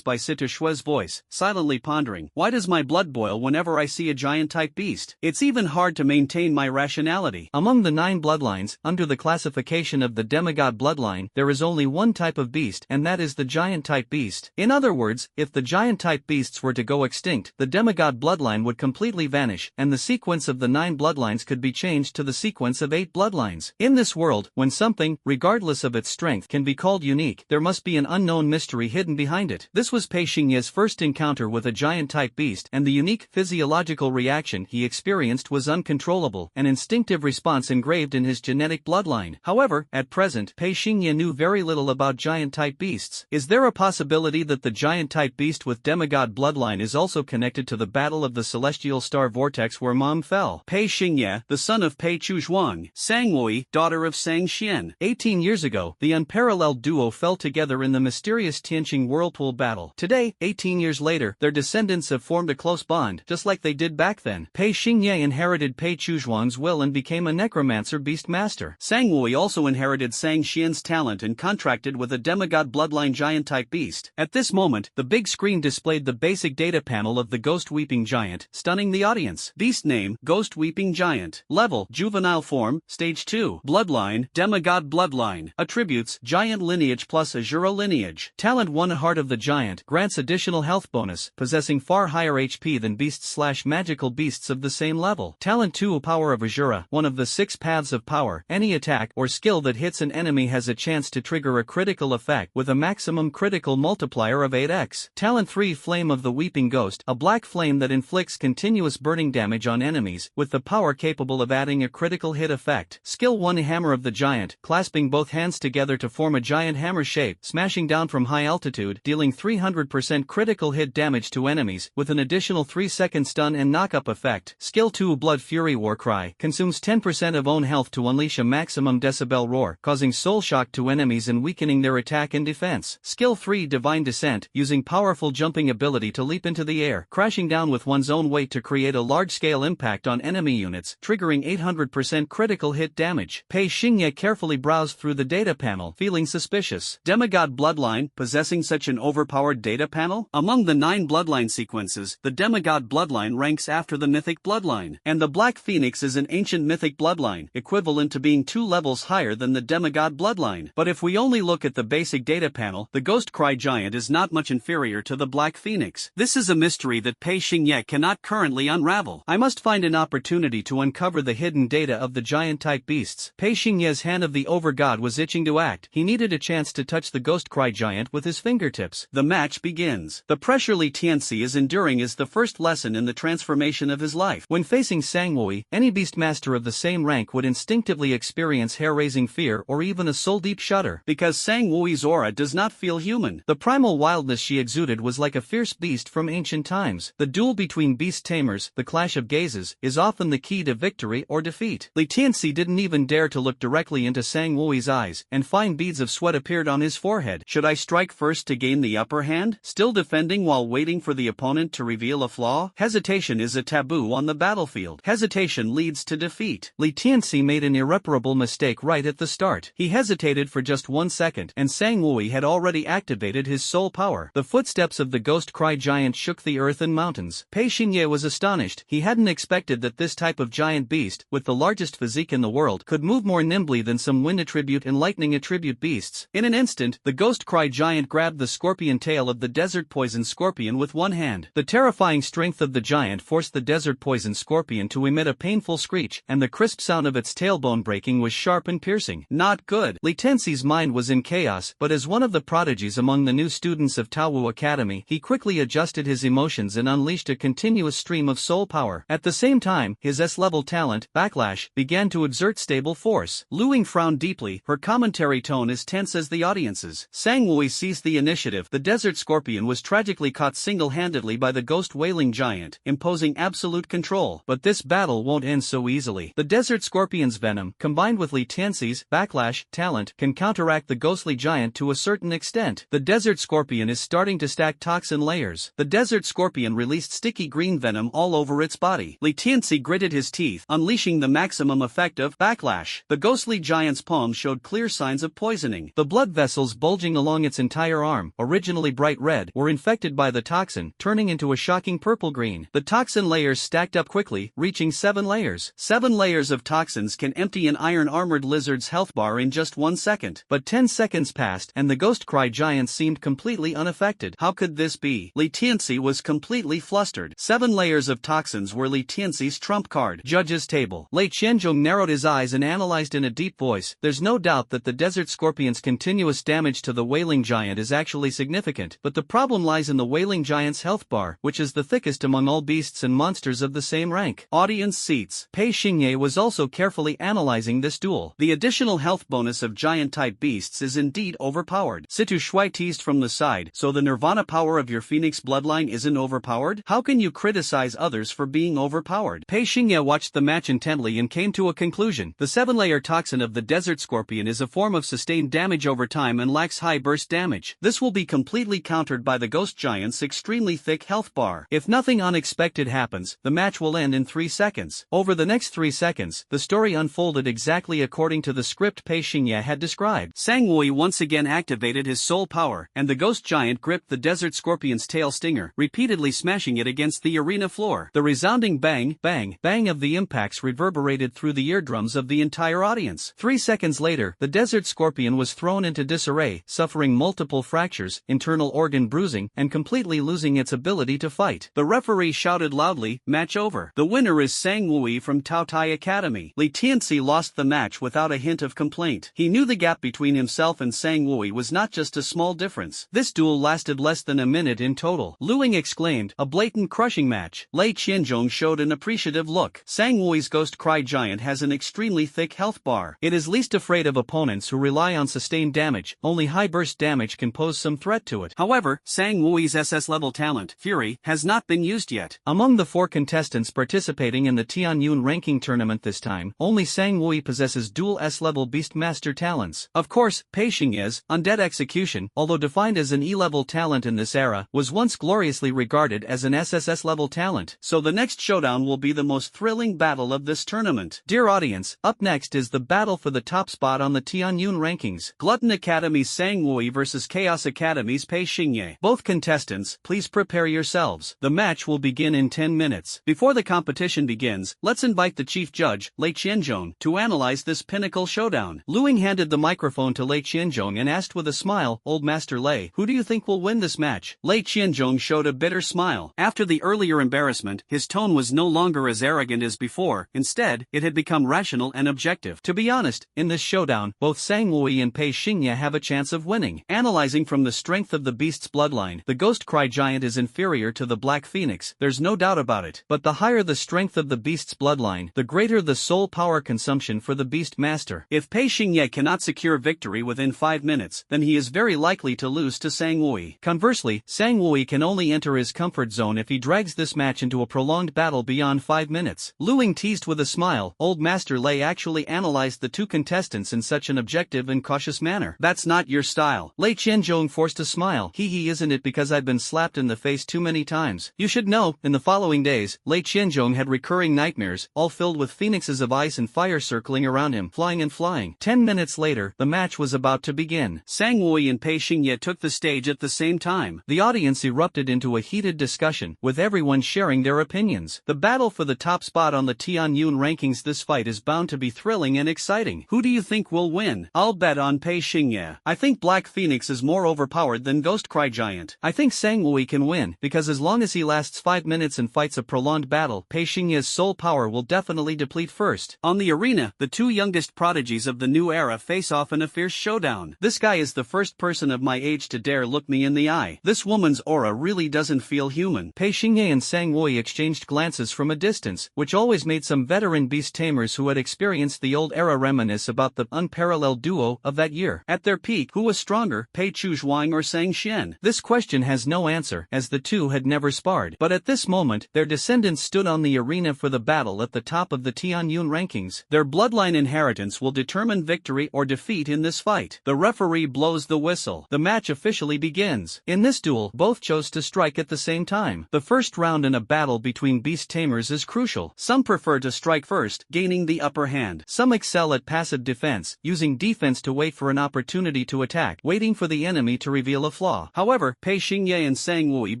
by Situ Shui's voice, silently pondering. Why does my blood boil whenever I see a giant-type beast? It's even hard to maintain my rationality. Among the 9 bloodlines, under the classification of the demigod bloodline, there is only one type of beast, and that is the giant-type beast. In other words, if the giant-type beasts were to go extinct, the demigod bloodline would completely vanish, and the sequence of the 9 bloodlines could be changed to the sequence of 8 bloodlines. In this world, when something, regardless of its strength, can be called unique, there must be an unknown mystery hidden behind it. This was Pei Xingye's first encounter with a giant-type beast, and the unique physiological reaction he experienced was uncontrollable, an instinctive response engraved in his genetic bloodline. However, at present, Pei Xingye knew very little about giant-type beasts. Is there a possibility that the giant-type beast with demigod bloodline is also connected to the battle of the celestial star vortex where Mom fell? Pei Xingye, the son of Pei Chuzhuang, Sangwui, daughter of Sang Xian. 18 years ago, the unparalleled duo fell together in the mysterious Tianqing whirlpool battle. Today, 18 years later, their descendants have formed a close bond, just like they did back then. Pei Xingye inherited Pei Chuzhuang's will and became a necromancer Beastmaster. Sangwui also inherited Sang Xian's talent and contracted with a demigod bloodline giant-type beast. At this moment, the big screen displayed the basic data panel of the Ghost Weeping Giant, stunning the audience. Beast name, Ghost Weeping Giant. Level, Juvenile form, Stage 2. Bloodline, Demigod bloodline. Attributes, Giant lineage plus Azura lineage. Talent 1 Heart of the Giant, grants additional health bonus, possessing far higher HP than beasts/magical beasts of the same level. Talent 2 Power of Azura, one of the 6 paths of power. Any attack or skill that hits an enemy has a chance to trigger a critical effect with a maximum critical multiplier of 8x. Talent 3 Flame of the Weeping Ghost, a black flame that inflicts continuous burning damage on enemies, with the power capable of adding a critical hit effect. Skill 1 Hammer of the Giant, clasping both hands together to form a giant hammer shape, smashing down from high altitude, dealing 300% critical hit damage to enemies, with an additional 3-second stun and knock-up effect. Skill 2 Blood Fury Warcry, consumes 10% of own health to unleash a maximum decibel roar, causing soul shock to enemies and weakening their attack and defense. Skill 3 Divine Descent, using powerful jumping ability to leap into the air, crashing down with one's own weight to create a large-scale impact on enemy units, triggering 800% critical hit damage. Pei Xingye carefully browsed through the data panel, feeling suspicious. Demigod Bloodline, possessing such an overpowered data panel? Among the 9 bloodline sequences, the Demigod Bloodline ranks after the Mythic Bloodline, and the Black Phoenix is an ancient Mythic Bloodline, equivalent to being 2 levels higher than the Demigod Bloodline. But if we only look at the basic data panel, the Ghost Cry Giant is not much inferior to the Black Phoenix. This is a mystery that Pei Xingye cannot currently unravel. I must find an opportunity to uncover the hidden data of the giant-type beasts. Pei Xingye's hand of the Overgod was itching to act. He needed a chance to touch the Ghost Cry Giant with his fingertips. The match begins. The pressure Li Tianxi is enduring is the first lesson in the transformation of his life. When facing Sangwui, any Beastmaster of the same rank would instinctively experience hair-raising fear or even a soul-deep shudder, because Sangwui's aura does not feel human. The primal wildness she exuded was like a fierce beast from ancient times. The duel between beast tamers, the clash of gazes, is often the key to victory or defeat. Li Tianxi didn't even dare to look directly into Sangwui's eyes, and fine beads of sweat appeared on his forehead. Should I strike first to gain the upper hand? Still defending while waiting for the opponent to reveal a flaw? Hesitation is a taboo on the battlefield. Hesitation leads to defeat. Li Tianxi made an irreparable mistake right at the start. He hesitated for just 1 second, and Sangwui had already activated his soul power. The footsteps of the Ghost Cry Giant shook the earth and mountains. Pei Xingye was astonished. He hadn't expected that this type of giant beast, with the largest physique in the world, could move more nimbly than some wind attribute and lightning attribute beasts. In an instant, the Ghost Cry Giant grabbed the scorpion tail of the desert poison scorpion with one hand. The terrifying strength of the giant forced the desert poison scorpion to emit a painful screech, and the crisp sound of its tailbone breaking was sharp and piercing. Not good. Li Tianxi's mind was in chaos, but as one of the prodigies among the new students of Taowu Academy, he quickly adjusted his emotions and unleashed a continuous stream of soul power. At the same time, his S-level talent, Backlash, began to exert stable force. Lu Ying frowned deeply, her commentary tone as tense as the audience's. Sangwui seized the initiative. The desert scorpion was tragically caught single-handedly by the ghost wailing giant, imposing absolute control. But this battle won't end so easily. The desert scorpion's venom, combined with Li Tianxi's Backlash talent, can counteract the ghostly giant to a certain extent. The desert scorpion is starting to stack toxin layers. The desert scorpion released sticky green venom all over its body. Li Tianxi gritted his teeth, unleashing the maximum effect of Backlash. The ghostly giant's palm showed clear signs of poisoning. The blood vessels bulging along its entire arm, originally bright red, were infected by the toxin, turning into a shocking purple-green. The toxin layers stacked up quickly, reaching 7 layers. 7 layers of toxins can empty an iron-armored lizard's health bar in just 1 second. But 10 seconds passed, and the Ghost Cry Giant seemed completely unaffected. How could this be? Li Tianxi was completely flustered. 7 layers of toxins were Li Tianxi's trump card. Judge's table. Lei Qianzhong narrowed his eyes and analyzed in a deep voice. There's no doubt that the desert scorpion's continuous damage to the wailing giant is actually significant, but the problem lies in the wailing giant's health bar, which is the thickest among all beasts and monsters of the same rank. Audience seats. Pei Xingye was also carefully analyzing this duel. The additional health bonus of giant-type beasts is indeed overpowered. Situ Shui teased from the side. So the nirvana power of your phoenix bloodline isn't overpowered? How can you criticize others for being overpowered? Pei Xingye watched the match intently and came to a conclusion. The 7-layer toxin of the desert scorpion is a form of sustained damage over time and lacks high burst damage. This will be completely countered by the ghost giant's extremely thick health bar. If nothing unexpected happens, the match will end in 3 seconds. Over the next 3 seconds, the story unfolded exactly according to the script Pei Xingye had described. Sangwui once again activated his soul power, and the ghost giant gripped the desert scorpion's tail stinger, repeatedly smashing it against the arena floor. The resounding bang, bang, bang of the impacts reverberated through the eardrums of the entire audience. 3 seconds later, the desert scorpion was thrown into disarray, suffering multiple fractures, internal organ bruising, and completely losing its ability to fight. The referee shouted loudly, "Match over." The winner is Sangwui from Taotai Academy. Li Tianxi lost the match without a hint of complaint. He knew the gap between himself and Sangwui was not just a small difference. This duel lasted less than a minute in total. Lu Ying exclaimed, "A blatant crushing match." Lei Qianzhong showed an appreciative look. Sangwui's Ghost Cry Giant has an extremely thick health bar. It is least afraid of opponents who rely on sustained damage. Only high burst damage can pose some threat to it. However, Sangwui's SS-level talent, Fury, has not been used yet. Among the 4 contestants participating in the Tianyun ranking tournament this time, only Sangwui possesses dual S-level Beastmaster talents. Of course, Pei Xingye Xingye's undead execution, although defined as an E-level talent in this era, was once gloriously regarded as an SSS-level talent. So the next showdown will be the most thrilling battle of this tournament. Dear audience, up next is the battle for the top spot on the Tianyun rankings. Glutton Academy's Sang Wui versus Chaos Academy's Pei Xingye. Both contestants, please prepare yourselves. The match will begin in 10 minutes. Before the competition begins, let's invite the chief judge, Lei Qianzhong, to analyze this pinnacle showdown. Luing handed the microphone to Lei Qianzhong and asked with a smile, "Old Master Lei, who do you think will win this match?" Lei Qianzhong showed a bitter smile. After the earlier embarrassment, his tone was no longer as arrogant as before. Instead, it had become rational and objective. To be honest, in this showdown, both Sang Wui and Pei Xingye have a chance of winning. Analyzing from the strength of the beast's bloodline, the Ghost Cry Giant is inferior to the Black Phoenix, there's no doubt about it. But the higher the strength of the beast's bloodline, the greater the soul power consumption for the Beastmaster. If Pei Xingye cannot secure victory within 5 minutes, then he is very likely to lose to Sang Wui. Conversely, Sang Wui can only enter his comfort zone if he drags this match into a prolonged battle beyond 5 minutes. Luing teased with a smile, Old Master Lei actually analyzed the two contestants in such an objective and cautious manner. That's not your style. Lei Qianzhong forced a smile. Hee, isn't it because I've been slapped in the face too many times? You should know, in the following days, Lei Qianzhong had recurring nightmares, all filled with phoenixes of ice and fire circling around him, flying and flying. 10 minutes later, the match was about to begin. Sang Wui and Pei Xingye took the stage at the same time. The audience erupted into a heated discussion, with everyone sharing their opinions. The battle for the top spot on the Tianyun rankings. This fight is bound to be thrilling and exciting. Who do you think will win? I'll bet on Pei Xingye. I think Black Phoenix is more overpowered than Ghost Cry Giant. I think Sang Wui can win, because as long as he lasts 5 minutes and fights a prolonged battle, Pei Xingye's soul power will definitely deplete first. On the arena, the two youngest prodigies of the new era face off in a fierce showdown. This guy is the first person of my age to dare look me in the eye. This woman's aura really doesn't feel human. Pei Xingye and Sang Wui exchanged glances from a distance, which always made some veteran beast tamers who had experienced the old era reminisce about the unparalleled duo of that year. At their peak, who was stronger, Pei Chuzhuang or Sang Xian? This question has no answer, as the two had never sparred. But at this moment, their descendants stood on the arena for the battle at the top of the Tianyun rankings. Their bloodline inheritance will determine victory or defeat in this fight. The referee blows the whistle. The match officially begins. In this duel, both chose to strike at the same time. The first round in a battle between beast tamers is crucial. Some prefer to strike first, gaining the upper hand. Some excel at passive defense, using defense to wait for an opportunity to attack, waiting for the enemy to reveal a flaw. However, Pei Xingye and Sang Wui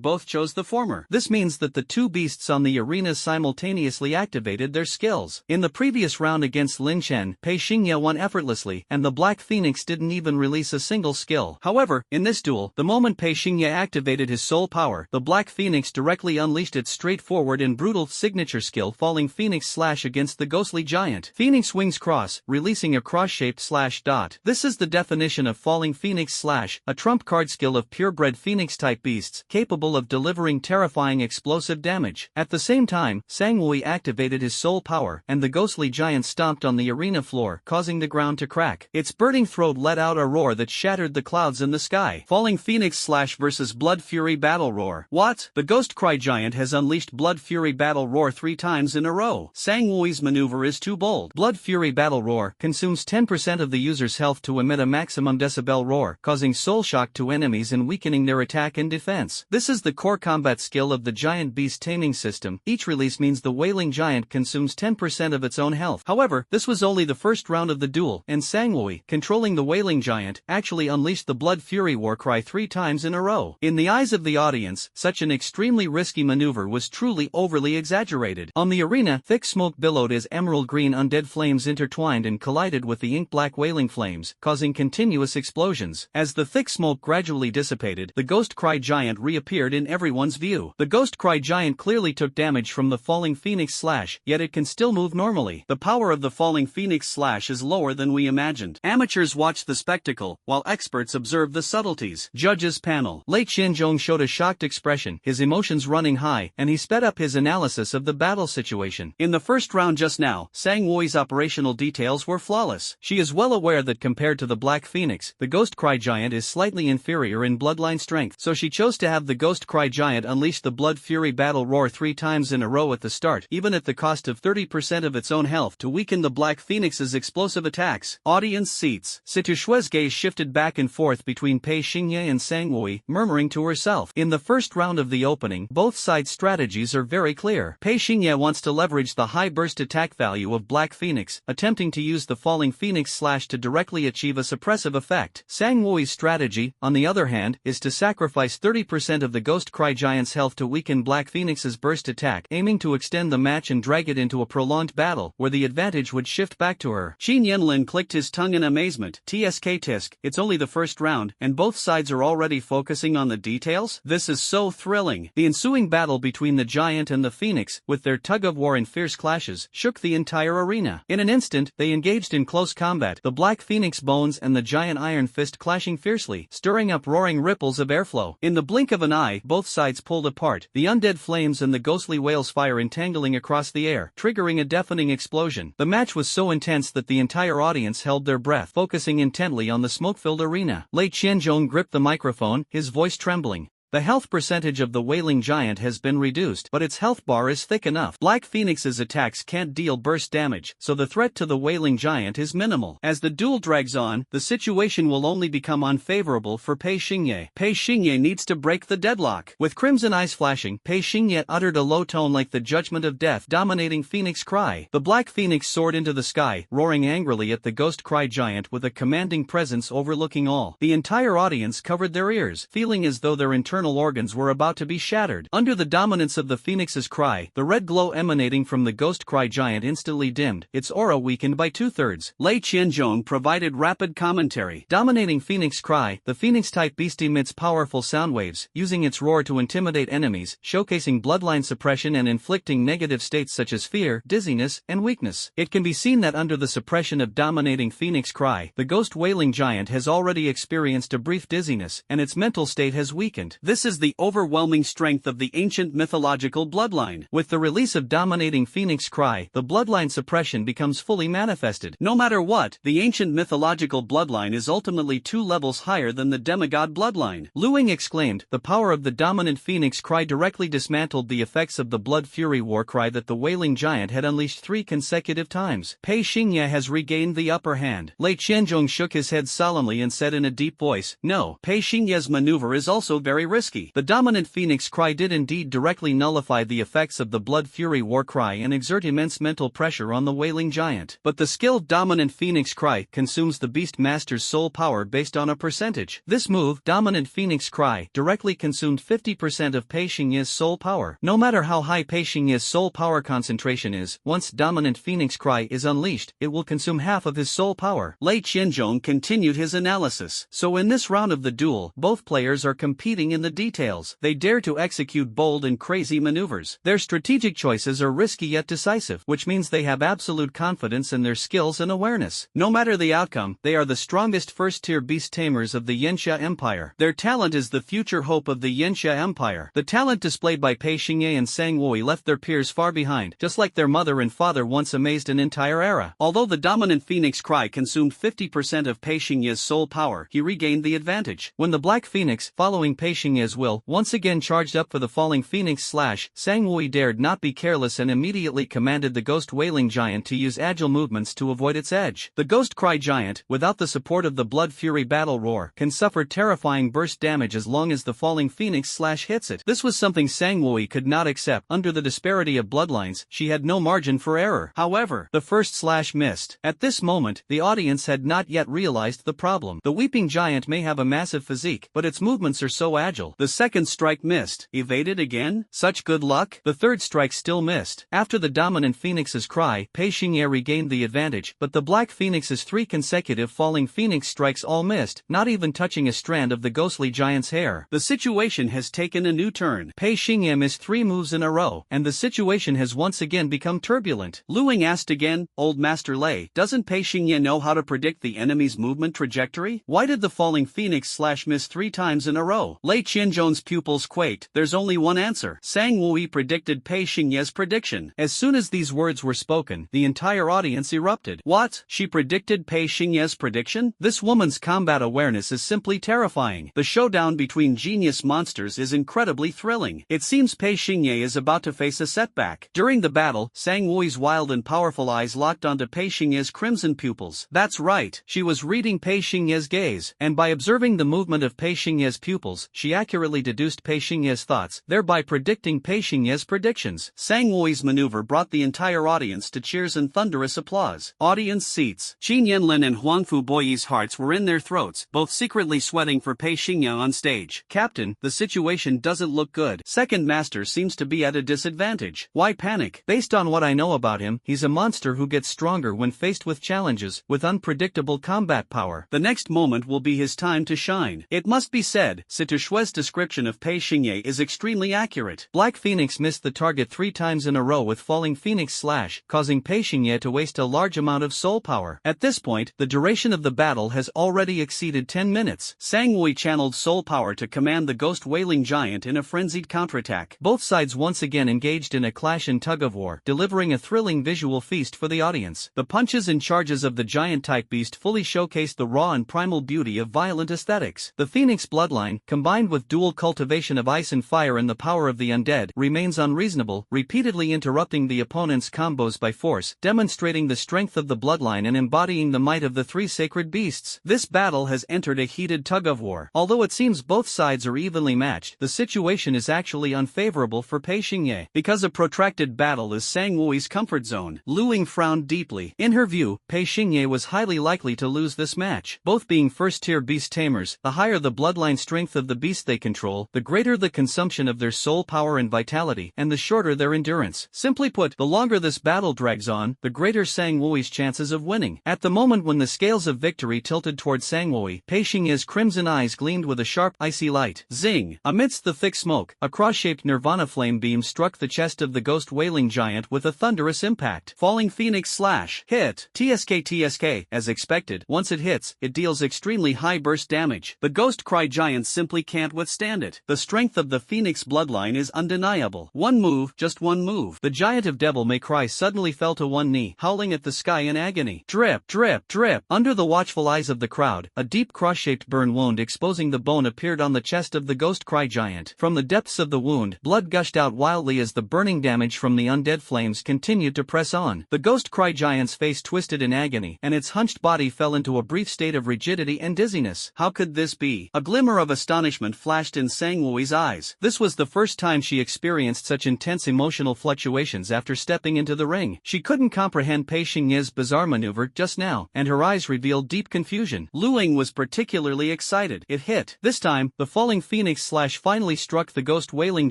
both chose the former. This means that the two beasts on the arena simultaneously activated their skills. In the previous round against Lin Chen, Pei Xingye won effortlessly, and the Black Phoenix didn't even release a single skill. However, in this duel, the moment Pei Xingye activated his soul power, the Black Phoenix directly unleashed its straightforward and brutal signature skill, Falling Phoenix Slash against the ghostly giant. Phoenix Wings Cross, releasing a cross-shaped slash dot. This is the definition of Falling Phoenix Slash, a trump card skill of purebred Phoenix-type beasts, capable of delivering terrifying explosive damage. At the same time, Sang Wui activated his soul power, and the ghostly giant stomped on the arena floor, causing the ground to crack. Its birding throat let out a roar that shattered the clouds in the sky. Falling Phoenix Slash versus Blood Fury Battle Roar. What? The Ghost Cry Giant has unleashed Blood Fury Battle Roar 3 times in a row. Sang Wui's maneuver is too bold. Blood Fury Battle Roar consumes 10% of the user's health to emit a maximum decibel roar, causing soul shock to enemies and weakening their attack and defense. This is the core combat skill of the giant beast taming system. Each release means the wailing giant consumes 10% of its own health. However, this was only the first round of the duel, and Sang Wui, controlling the wailing giant, actually unleashed the Blood Fury war cry 3 times in a row. In the eyes of the audience, such an extremely risky maneuver was truly overly exaggerated. On the arena, thick smoke billowed as emerald green undead flames intertwined and collided with the ink-black wailing flames, causing continuous explosions. As the thick smoke gradually dissipated, the Ghost Cry Giant reappeared in everyone's view. The Ghost Cry Giant clearly took damage from the Falling Phoenix Slash, yet it can still move normally. The power of the Falling Phoenix Slash is lower than we imagined. Amateurs watch the spectacle, while experts observe the subtleties. Judges panel. Lei Qianzhong showed a shocked expression, his emotions running high, and he sped up his analysis of the battle situation. In the first round just now, Sang Wui's operational details were flawless. She is well aware that compared to the Black Phoenix, the Ghost Cry Giant is slightly inferior in bloodline strength, so she chose to have the Ghost Cry Giant unleash the Blood Fury Battle Roar 3 times in a row at the start, even at the cost of 30% of its own health to weaken the Black Phoenix's explosive attacks. Audience seats. Situshue's Xinyu's gaze shifted back and forth between Pei Xingye and Sangwei, murmuring to herself. In the first round of the opening, both sides' strategies are very clear. Pei Xingye wants to leverage the high burst attack value of Black Phoenix, attempting to use the Falling Phoenix Slash to directly achieve a suppressive effect. Sangwei's strategy, on the other hand, is to sacrifice 30% of the Ghost Cry Giant's health to weaken Black Phoenix's burst attack, aiming to extend the match and drag it into a prolonged battle, where the advantage would shift back to her. Qin Yanlin clicked his tongue in amazement. TSK tisk, it's only the first round, and both sides are already focusing on the details? This is so thrilling. The ensuing battle between the Giant and the Phoenix, with their tug-of-war and fierce clashes, shook the entire arena. In an instant, they engaged in close combat, the Black Phoenix Bones and the Giant Iron Fist clashing fiercely, stirring up roaring ripples of airflow. In the blink of an eye, both sides pulled apart, the undead flames and the ghostly whale's fire entangling across the air, triggering a deafening explosion. The match was so intense that the entire audience held their breath, focusing intently on the smoke-filled arena. Lei Qianzhong gripped the microphone, his voice trembling. The health percentage of the Wailing Giant has been reduced, but its health bar is thick enough. Black Phoenix's attacks can't deal burst damage, so the threat to the Wailing Giant is minimal. As the duel drags on, the situation will only become unfavorable for Pei Xingye. Pei Xingye needs to break the deadlock. With crimson eyes flashing, Pei Xingye uttered a low tone like the judgment of death dominating Phoenix Cry. The Black Phoenix soared into the sky, roaring angrily at the Ghost Cry Giant with a commanding presence overlooking all. The entire audience covered their ears, feeling as though their internal organs were about to be shattered. Under the dominance of the Phoenix's cry, the red glow emanating from the Ghost Cry Giant instantly dimmed, its aura weakened by 2/3. Lei Qianzhong provided rapid commentary. Dominating Phoenix Cry, the Phoenix-type beast emits powerful sound waves, using its roar to intimidate enemies, showcasing bloodline suppression and inflicting negative states such as fear, dizziness, and weakness. It can be seen that under the suppression of dominating Phoenix Cry, the Ghost Wailing Giant has already experienced a brief dizziness, and its mental state has weakened. This is the overwhelming strength of the ancient mythological bloodline. With the release of dominating Phoenix Cry, the bloodline suppression becomes fully manifested. No matter what, the ancient mythological bloodline is ultimately 2 levels higher than the demigod bloodline. Luing exclaimed, the power of the dominant Phoenix Cry directly dismantled the effects of the Blood Fury war cry that the Wailing Giant had unleashed 3 consecutive times. Pei Xingye has regained the upper hand. Lei Qianzhong shook his head solemnly and said in a deep voice, no, Pei Xingye's maneuver is also very risky. The dominant Phoenix Cry did indeed directly nullify the effects of the Blood Fury war cry and exert immense mental pressure on the Wailing Giant. But the skilled dominant Phoenix Cry consumes the Beastmaster's soul power based on a percentage. This move, dominant Phoenix Cry, directly consumed 50% of Pei Xingye's soul power. No matter how high Pei Xingye's soul power concentration is, once dominant Phoenix Cry is unleashed, it will consume half of his soul power. Lei Qianzhong continued his analysis. So in this round of the duel, both players are competing in the details. They dare to execute bold and crazy maneuvers. Their strategic choices are risky yet decisive, which means they have absolute confidence in their skills and awareness. No matter the outcome, they are the strongest first-tier beast tamers of the Yanxia Empire. Their talent is the future hope of the Yanxia Empire. The talent displayed by Pei Xingye and Sangwei left their peers far behind, just like their mother and father once amazed an entire era. Although the dominant Phoenix Cry consumed 50% of Pei Xingye's soul power, he regained the advantage. When the Black Phoenix, following Pei Xingye's will, once again charged up for the Falling Phoenix Slash, Sangwei dared not be careless and immediately commanded the Ghost Wailing Giant to use agile movements to avoid its edge. The Ghost Cry Giant, without the support of the Blood Fury Battle Roar, can suffer terrifying burst damage as long as the Falling Phoenix Slash hits it. This was something Sangwei could not accept. Under the disparity of bloodlines, she had no margin for error. However, the first slash missed. At this moment, the audience had not yet realized the problem. The Weeping Giant may have a massive physique, but its movements are so agile. The second strike missed. Evaded again? Such good luck? The third strike still missed. After the dominant Phoenix's cry, Pei Xingye regained the advantage, but the Black Phoenix's 3 consecutive Falling Phoenix strikes all missed, not even touching a strand of the ghostly giant's hair. The situation has taken a new turn. Pei Xingye missed 3 moves in a row, and the situation has once again become turbulent. Luing asked again, Old Master Lei, doesn't Pei Xingye know how to predict the enemy's movement trajectory? Why did the Falling Phoenix Slash miss 3 times in a row? Lei Qianzhong's pupils quaked. There's only one answer. Sang Wui predicted Pei Xingye's prediction. As soon as these words were spoken, the entire audience erupted. What? She predicted Pei Xingye's prediction? This woman's combat awareness is simply terrifying. The showdown between genius monsters is incredibly thrilling. It seems Pei Xingye is about to face a setback. During the battle, Sang Wui's wild and powerful eyes locked onto Pei Xingye's crimson pupils. That's right, she was reading Pei Xingye's gaze, and by observing the movement of Pei Xingye's pupils, she accurately deduced Pei Xingye's thoughts, thereby predicting Pei Xingye's predictions. Sang Wui's maneuver brought the entire audience to cheers and thunderous applause. Audience seats. Qin Yanlin and Huangfu Boyi's hearts were in their throats, both secretly sweating for Pei Xingye on stage. Captain, the situation doesn't look good. Second master seems to be at a disadvantage. Why panic? Based on what I know about him, he's a monster who gets stronger when faced with challenges, with unpredictable combat power. The next moment will be his time to shine. It must be said, Sitoshue's description of Pei Xingye is extremely accurate. Black Phoenix missed the target 3 times in a row with falling Phoenix Slash, causing Pei Xingye to waste a large amount of soul power. At this point, the duration of the battle has already exceeded 10 minutes. Sang Wui channeled soul power to command the Ghost Wailing Giant in a frenzied counterattack. Both sides once again engaged in a clash and tug-of-war, delivering a thrilling visual feast for the audience. The punches and charges of the giant-type beast fully showcased the raw and primal beauty of violent aesthetics. The Phoenix bloodline, combined with dual cultivation of ice and fire and the power of the undead, remains unreasonable, repeatedly interrupting the opponent's combos by force, demonstrating the strength of the bloodline and embodying the might of the 3 sacred beasts. This battle has entered a heated tug-of-war. Although it seems both sides are evenly matched, the situation is actually unfavorable for Pei Xingye. Because a protracted battle is Sang Wui's comfort zone, Lu Ying frowned deeply. In her view, Pei Xingye was highly likely to lose this match. Both being first-tier beast tamers, the higher the bloodline strength of the beast they control, the greater the consumption of their soul power and vitality, and the shorter their endurance. Simply put, the longer this battle drags on, the greater Sang Wui's chances of winning. At the moment when the scales of victory tilted toward Sang Wui, Pei Xingye's crimson eyes gleamed with a sharp, icy light. Zing! Amidst the thick smoke, a cross-shaped nirvana flame beam struck the chest of the Ghost Wailing Giant with a thunderous impact. Falling Phoenix Slash. Hit. TSK. As expected, once it hits, it deals extremely high burst damage. The Ghost Cry Giant simply can't withstand it. The strength of the Phoenix bloodline is undeniable. One move, just one move. The Giant of Devil May Cry suddenly fell to one knee, howling at the sky in agony. Drip, drip, drip. Under the watchful eyes of the crowd, a deep cross-shaped burn wound exposing the bone appeared on the chest of the Ghost Cry Giant. From the depths of the wound, blood gushed out wildly as the burning damage from the undead flames continued to press on. The Ghost Cry Giant's face twisted in agony, and its hunched body fell into a brief state of rigidity and dizziness. How could this be? A glimmer of astonishment flashed in Sang Wui's eyes. This was the first time she experienced such intense emotional fluctuations after stepping into the ring. She couldn't comprehend Pei Xingye's bizarre maneuver just now, and her eyes revealed deep confusion. Lu Ying was particularly excited. It hit. This time, the falling Phoenix Slash finally struck the Ghost Wailing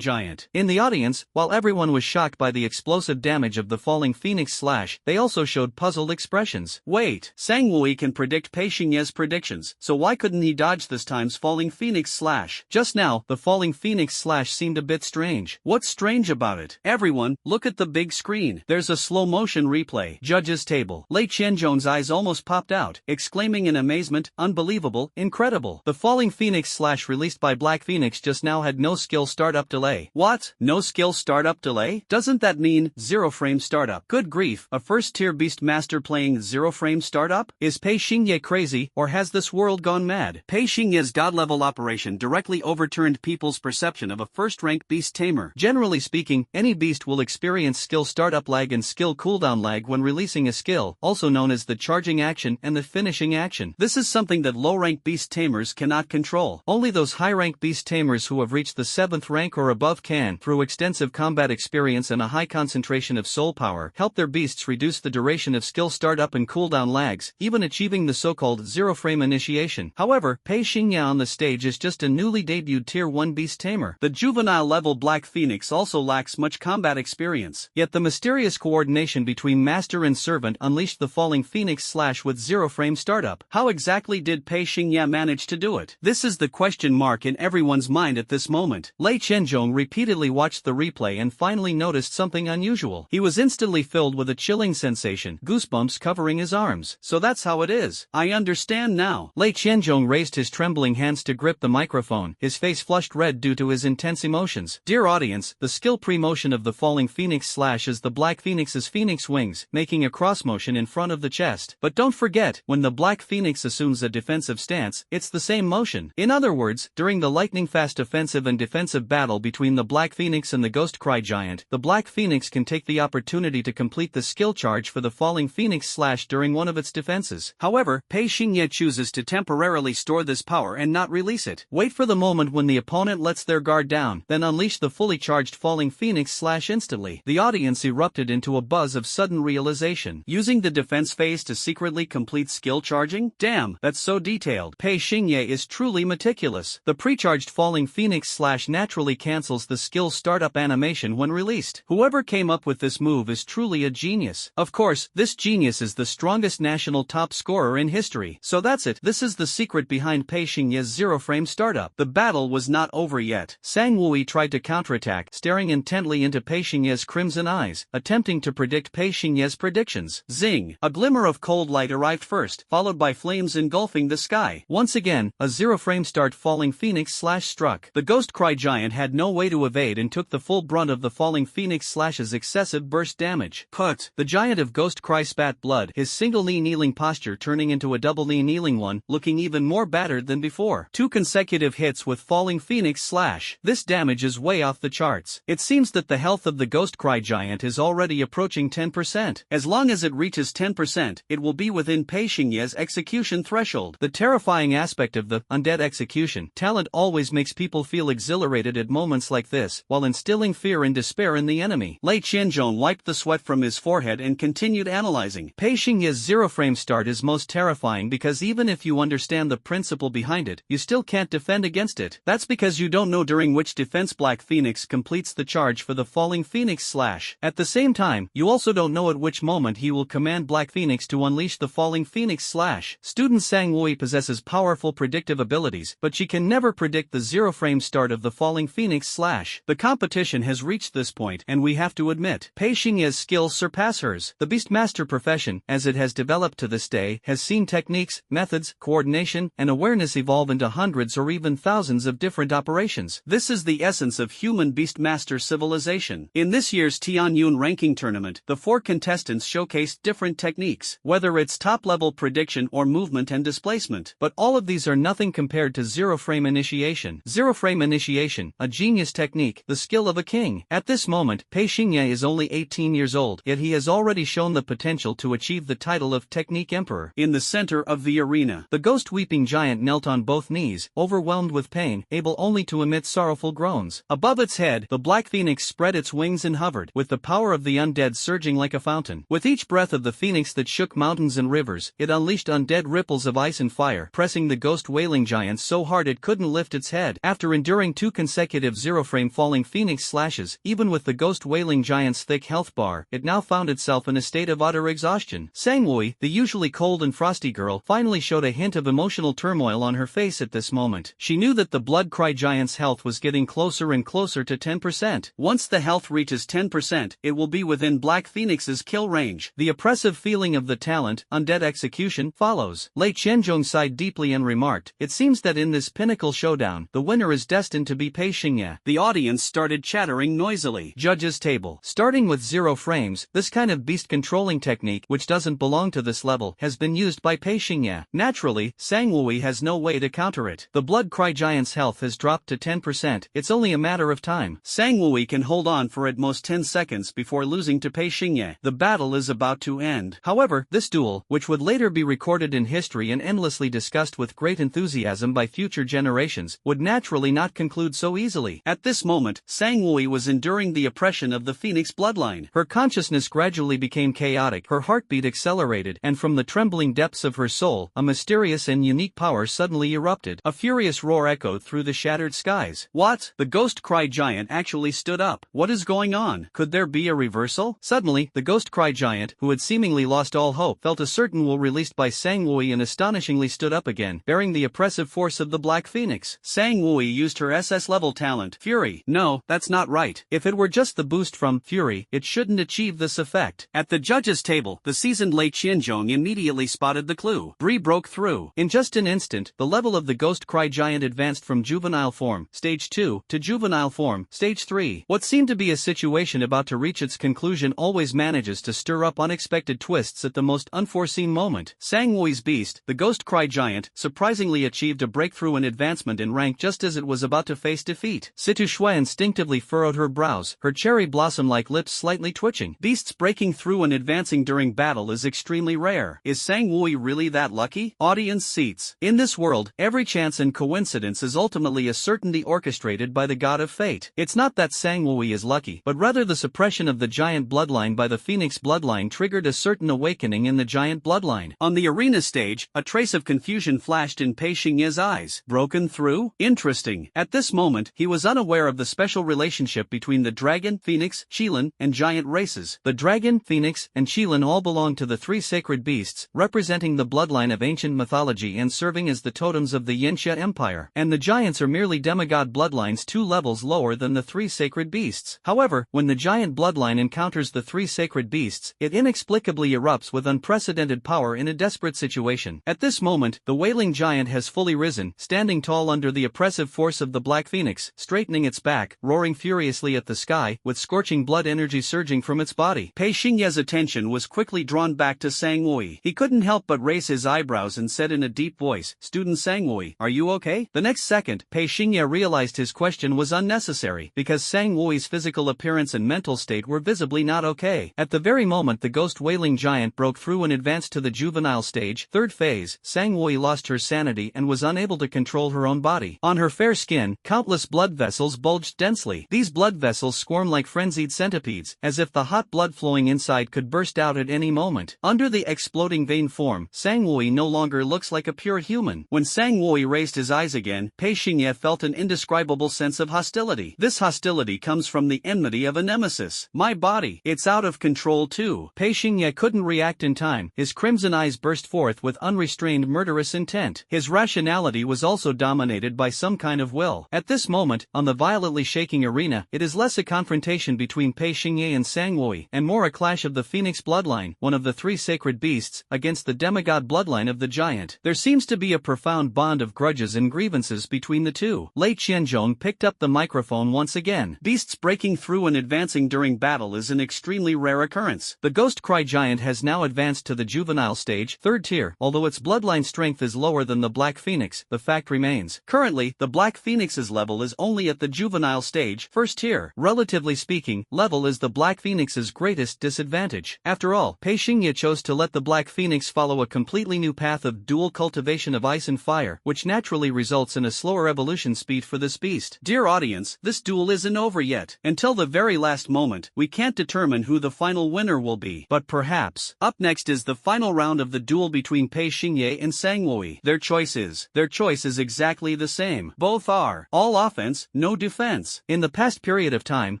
Giant. In the audience, while everyone was shocked by the explosive damage of the falling Phoenix Slash, they also showed puzzled expressions. Wait, Sang Wui can predict Pei Xingye's predictions, so why couldn't he dodge this time's falling Phoenix Slash? Just now, the falling Phoenix Slash seemed a bit strange. What's strange about it? Everyone, look at the big screen. There's a slow-motion replay. Judge's table. Lei Qianzhong's eyes almost popped out, exclaiming in amazement, unbelievable, incredible. The falling Phoenix Slash released by Black Phoenix just now had no skill startup delay. What? No skill startup delay? Doesn't that mean zero-frame startup? Good grief, a first-tier Beastmaster playing zero-frame startup? Is Pei Xingye crazy, or has this world gone mad? Pei Xingye's god-level operation directly overturned people's perception of a first-rank beast tamer. Generally speaking, any beast will experience skill startup lag and skill cooldown lag when releasing a skill, also known as the charging action and the finishing action. This is something that low-rank beast tamers cannot control. Only those high-rank beast tamers who have reached the 7th rank or above can, through extensive combat experience and a high concentration of soul power, help their beasts reduce the duration of skill startup and cooldown lags, even achieving the so-called zero-frame initiation. However, Pei Xingye on the stage is just a newly debuted Tier 1 beast tamer. The juvenile-level Black Phoenix also lacks much combat experience. Yet the mysterious coordination between master and servant unleashed the falling Phoenix Slash with zero-frame startup. How exactly did Pei Xingye manage to do it? This is the question mark in everyone's mind at this moment. Lei Qianzhong repeatedly watched the replay and finally noticed something unusual. He was instantly filled with a chilling sensation, goosebumps covering his arms. So that's how it is. I understand now. Lei Qianzhong raised his trembling hands to grip the microphone. tone, his face flushed red due to his intense emotions. Dear audience, the skill pre-motion of the falling phoenix slashes the Black Phoenix's phoenix wings, making a cross motion in front of the chest. But don't forget, when the Black Phoenix assumes a defensive stance, it's the same motion. In other words, during the lightning-fast offensive and defensive battle between the Black Phoenix and the Ghost Cry Giant, the Black Phoenix can take the opportunity to complete the skill charge for the falling phoenix slash during one of its defenses. However, Pei Xingye chooses to temporarily store this power and not release it. Wait for the moment when the opponent lets their guard down, then unleash the fully charged falling phoenix slash instantly. The audience erupted into a buzz of sudden realization. Using the defense phase to secretly complete skill charging? Damn, that's so detailed. Pei Xingye is truly meticulous. The pre-charged falling phoenix slash naturally cancels the skill startup animation when released. Whoever came up with this move is truly a genius. Of course, this genius is the strongest national top scorer in history. So that's it. This is the secret behind Pei Xingye's zero-frame startup. The battle was not over yet. Sang Wui tried to counterattack, staring intently into Pei Xingye's crimson eyes, attempting to predict Pei Xingye's predictions. Zing! A glimmer of cold light arrived first, followed by flames engulfing the sky. Once again, a zero-frame start falling phoenix slash struck. The Ghost Cry Giant had no way to evade and took the full brunt of the falling phoenix slash's excessive burst damage. Put! The giant of Ghost Cry spat blood, his single knee kneeling posture turning into a double knee kneeling one, looking even more battered than before. 2 consecutive hits with falling phoenix slash. This damage is way off the charts. It seems that the health of the Ghost Cry Giant is already approaching 10%. As long as it reaches 10%, it will be within Pei Xingye's execution threshold. The terrifying aspect of the undead execution talent always makes people feel exhilarated at moments like this, while instilling fear and despair in the enemy. Lei Qianzhong wiped the sweat from his forehead and continued analyzing. Pei Xingye's zero-frame start is most terrifying because even if you understand the principle behind it, you still can't defend against it. That's because you don't know during which defense Black Phoenix completes the charge for the falling phoenix slash. At the same time, you also don't know at which moment he will command Black Phoenix to unleash the falling phoenix slash. Student Sang Wui possesses powerful predictive abilities, but she can never predict the zero-frame start of the falling phoenix slash. The competition has reached this point, and we have to admit, Pei Xingye's skills surpass hers. The Beastmaster profession, as it has developed to this day, has seen techniques, methods, coordination, and awareness evolve into hundreds or even thousands of different operations. This is the essence of human Beastmaster civilization. In this year's Tianyun ranking tournament, the 4 contestants showcased different techniques, whether it's top-level prediction or movement and displacement. But all of these are nothing compared to zero-frame initiation. Zero-frame initiation, a genius technique, the skill of a king. At this moment, Pei Xingye is only 18 years old, yet he has already shown the potential to achieve the title of Technique Emperor. In the center of the arena, the ghost weeping giant knelt on both knees, overwhelmed with pain, able only to emit sorrowful groans. Above its head, the Black Phoenix spread its wings and hovered, with the power of the undead surging like a fountain. With each breath of the phoenix that shook mountains and rivers, it unleashed undead ripples of ice and fire, pressing the ghost wailing giant so hard it couldn't lift its head. After enduring 2 consecutive zero-frame falling phoenix slashes, even with the ghost wailing giant's thick health bar, it now found itself in a state of utter exhaustion. Sang Wui, the usually cold and frosty girl, finally showed a hint of emotional turmoil on her face at this moment. She knew that the Blood Cry Giant's health was getting closer and closer to 10%. Once the health reaches 10%, it will be within Black Phoenix's kill range. The oppressive feeling of the talent, undead execution, follows. Lei Qianzhong sighed deeply and remarked, "It seems that in this pinnacle showdown, the winner is destined to be Pei Xingye." The audience started chattering noisily. Judges' table. Starting with 0 frames, this kind of beast controlling technique, which doesn't belong to this level, has been used by Pei Xingye. Naturally, Sang Wui has no way to counter it. The Blood Cry Giant's health has dropped to 10%, it's only a matter of time. Sang Wui can hold on for at most 10 seconds before losing to Pei Xingye. The battle is about to end. However, this duel, which would later be recorded in history and endlessly discussed with great enthusiasm by future generations, would naturally not conclude so easily. At this moment, Sang Wui was enduring the oppression of the Phoenix bloodline. Her consciousness gradually became chaotic, her heartbeat accelerated, and from the trembling depths of her soul, a mysterious and unique power suddenly erupted. A furious roar echoed through the shattered skies. What? The Ghost Cry Giant actually stood up. What is going on? Could there be a reversal? Suddenly, the Ghost Cry Giant, who had seemingly lost all hope, felt a certain will released by Sang Wui and astonishingly stood up again, bearing the oppressive force of the Black Phoenix. Sang Wui used her SS-level talent, Fury. No, that's not right. If it were just the boost from Fury, it shouldn't achieve this effect. At the judges' table, the seasoned Lei Qianzhong immediately spotted the clue. Bree broke through. In just an instant, the level of the Ghost Cry Giant advanced advanced from juvenile form, stage 2, to juvenile form, stage 3. What seemed to be a situation about to reach its conclusion always manages to stir up unexpected twists at the most unforeseen moment. Sangwoo's beast, the Ghost Cry Giant, surprisingly achieved a breakthrough and advancement in rank just as it was about to face defeat. Situ Shui instinctively furrowed her brows, her cherry blossom-like lips slightly twitching. Beasts breaking through and advancing during battle is extremely rare. Is Sangwoo really that lucky? Audience seats. In this world, every chance and coincidence is ultimately a certainty orchestrated by the god of fate. It's not that Sangwoo is lucky, but rather the suppression of the giant bloodline by the Phoenix bloodline triggered a certain awakening in the giant bloodline. On the arena stage, a trace of confusion flashed in Pei Xingye's eyes. Broken through? Interesting. At this moment, he was unaware of the special relationship between the dragon, phoenix, Qilin, and giant races. The dragon, phoenix, and Qilin all belong to the three sacred beasts, representing the bloodline of ancient mythology and serving as the totems of the Yanxia Empire, and the giants are merely demigod bloodlines 2 levels lower than the three sacred beasts. However, when the giant bloodline encounters the three sacred beasts, it inexplicably erupts with unprecedented power in a desperate situation. At this moment, the wailing giant has fully risen, standing tall under the oppressive force of the Black Phoenix, straightening its back, roaring furiously at the sky, with scorching blood energy surging from its body. Pei Xingye's attention was quickly drawn back to Sangwoo. He couldn't help but raise his eyebrows and said in a deep voice, "Student Sangwoo, are you okay?" The next second, Pei Xingye realized his question was unnecessary, because Sangwoo's physical appearance and mental state were visibly not okay. At the very moment the ghost wailing giant broke through and advanced to the juvenile stage, third phase, Sangwoo lost her sanity and was unable to control her own body. On her fair skin, countless blood vessels bulged densely. These blood vessels squirmed like frenzied centipedes, as if the hot blood flowing inside could burst out at any moment. Under the exploding vein form, Sangwoo no longer looks like a pure human. When Sangwoo raised his eyes again, Pei Xingye felt an indescribable sense of hostility. This hostility comes from the enmity of a nemesis. My body, it's out of control too. Pei Xingye couldn't react in time. His crimson eyes burst forth with unrestrained murderous intent. His rationality was also dominated by some kind of will. At this moment, on the violently shaking arena, it is less a confrontation between Pei Xingye and Sangwoo, and more a clash of the Phoenix bloodline, one of the three sacred beasts, against the demigod bloodline of the giant. There seems to be a profound bond of grudges and grievances between the two. Lei Qianzhong picked up the microphone once again. Beasts breaking through and advancing during battle is an extremely rare occurrence. The Ghost Cry Giant has now advanced to the juvenile stage, third tier. Although its bloodline strength is lower than the Black Phoenix, the fact remains. Currently, the Black Phoenix's level is only at the juvenile stage, first tier. Relatively speaking, level is the Black Phoenix's greatest disadvantage. After all, Pei Xingye chose to let the Black Phoenix follow a completely new path of dual cultivation of ice and fire, which naturally results in a slower evolution speed for this beast. Dear audience, this duel isn't over yet. Until the very last moment, we can't determine who the final winner will be. But perhaps. Up next is the final round of the duel between Pei Xingye and Sangwoo. Their choice is exactly the same. Both are all offense, no defense. In the past period of time,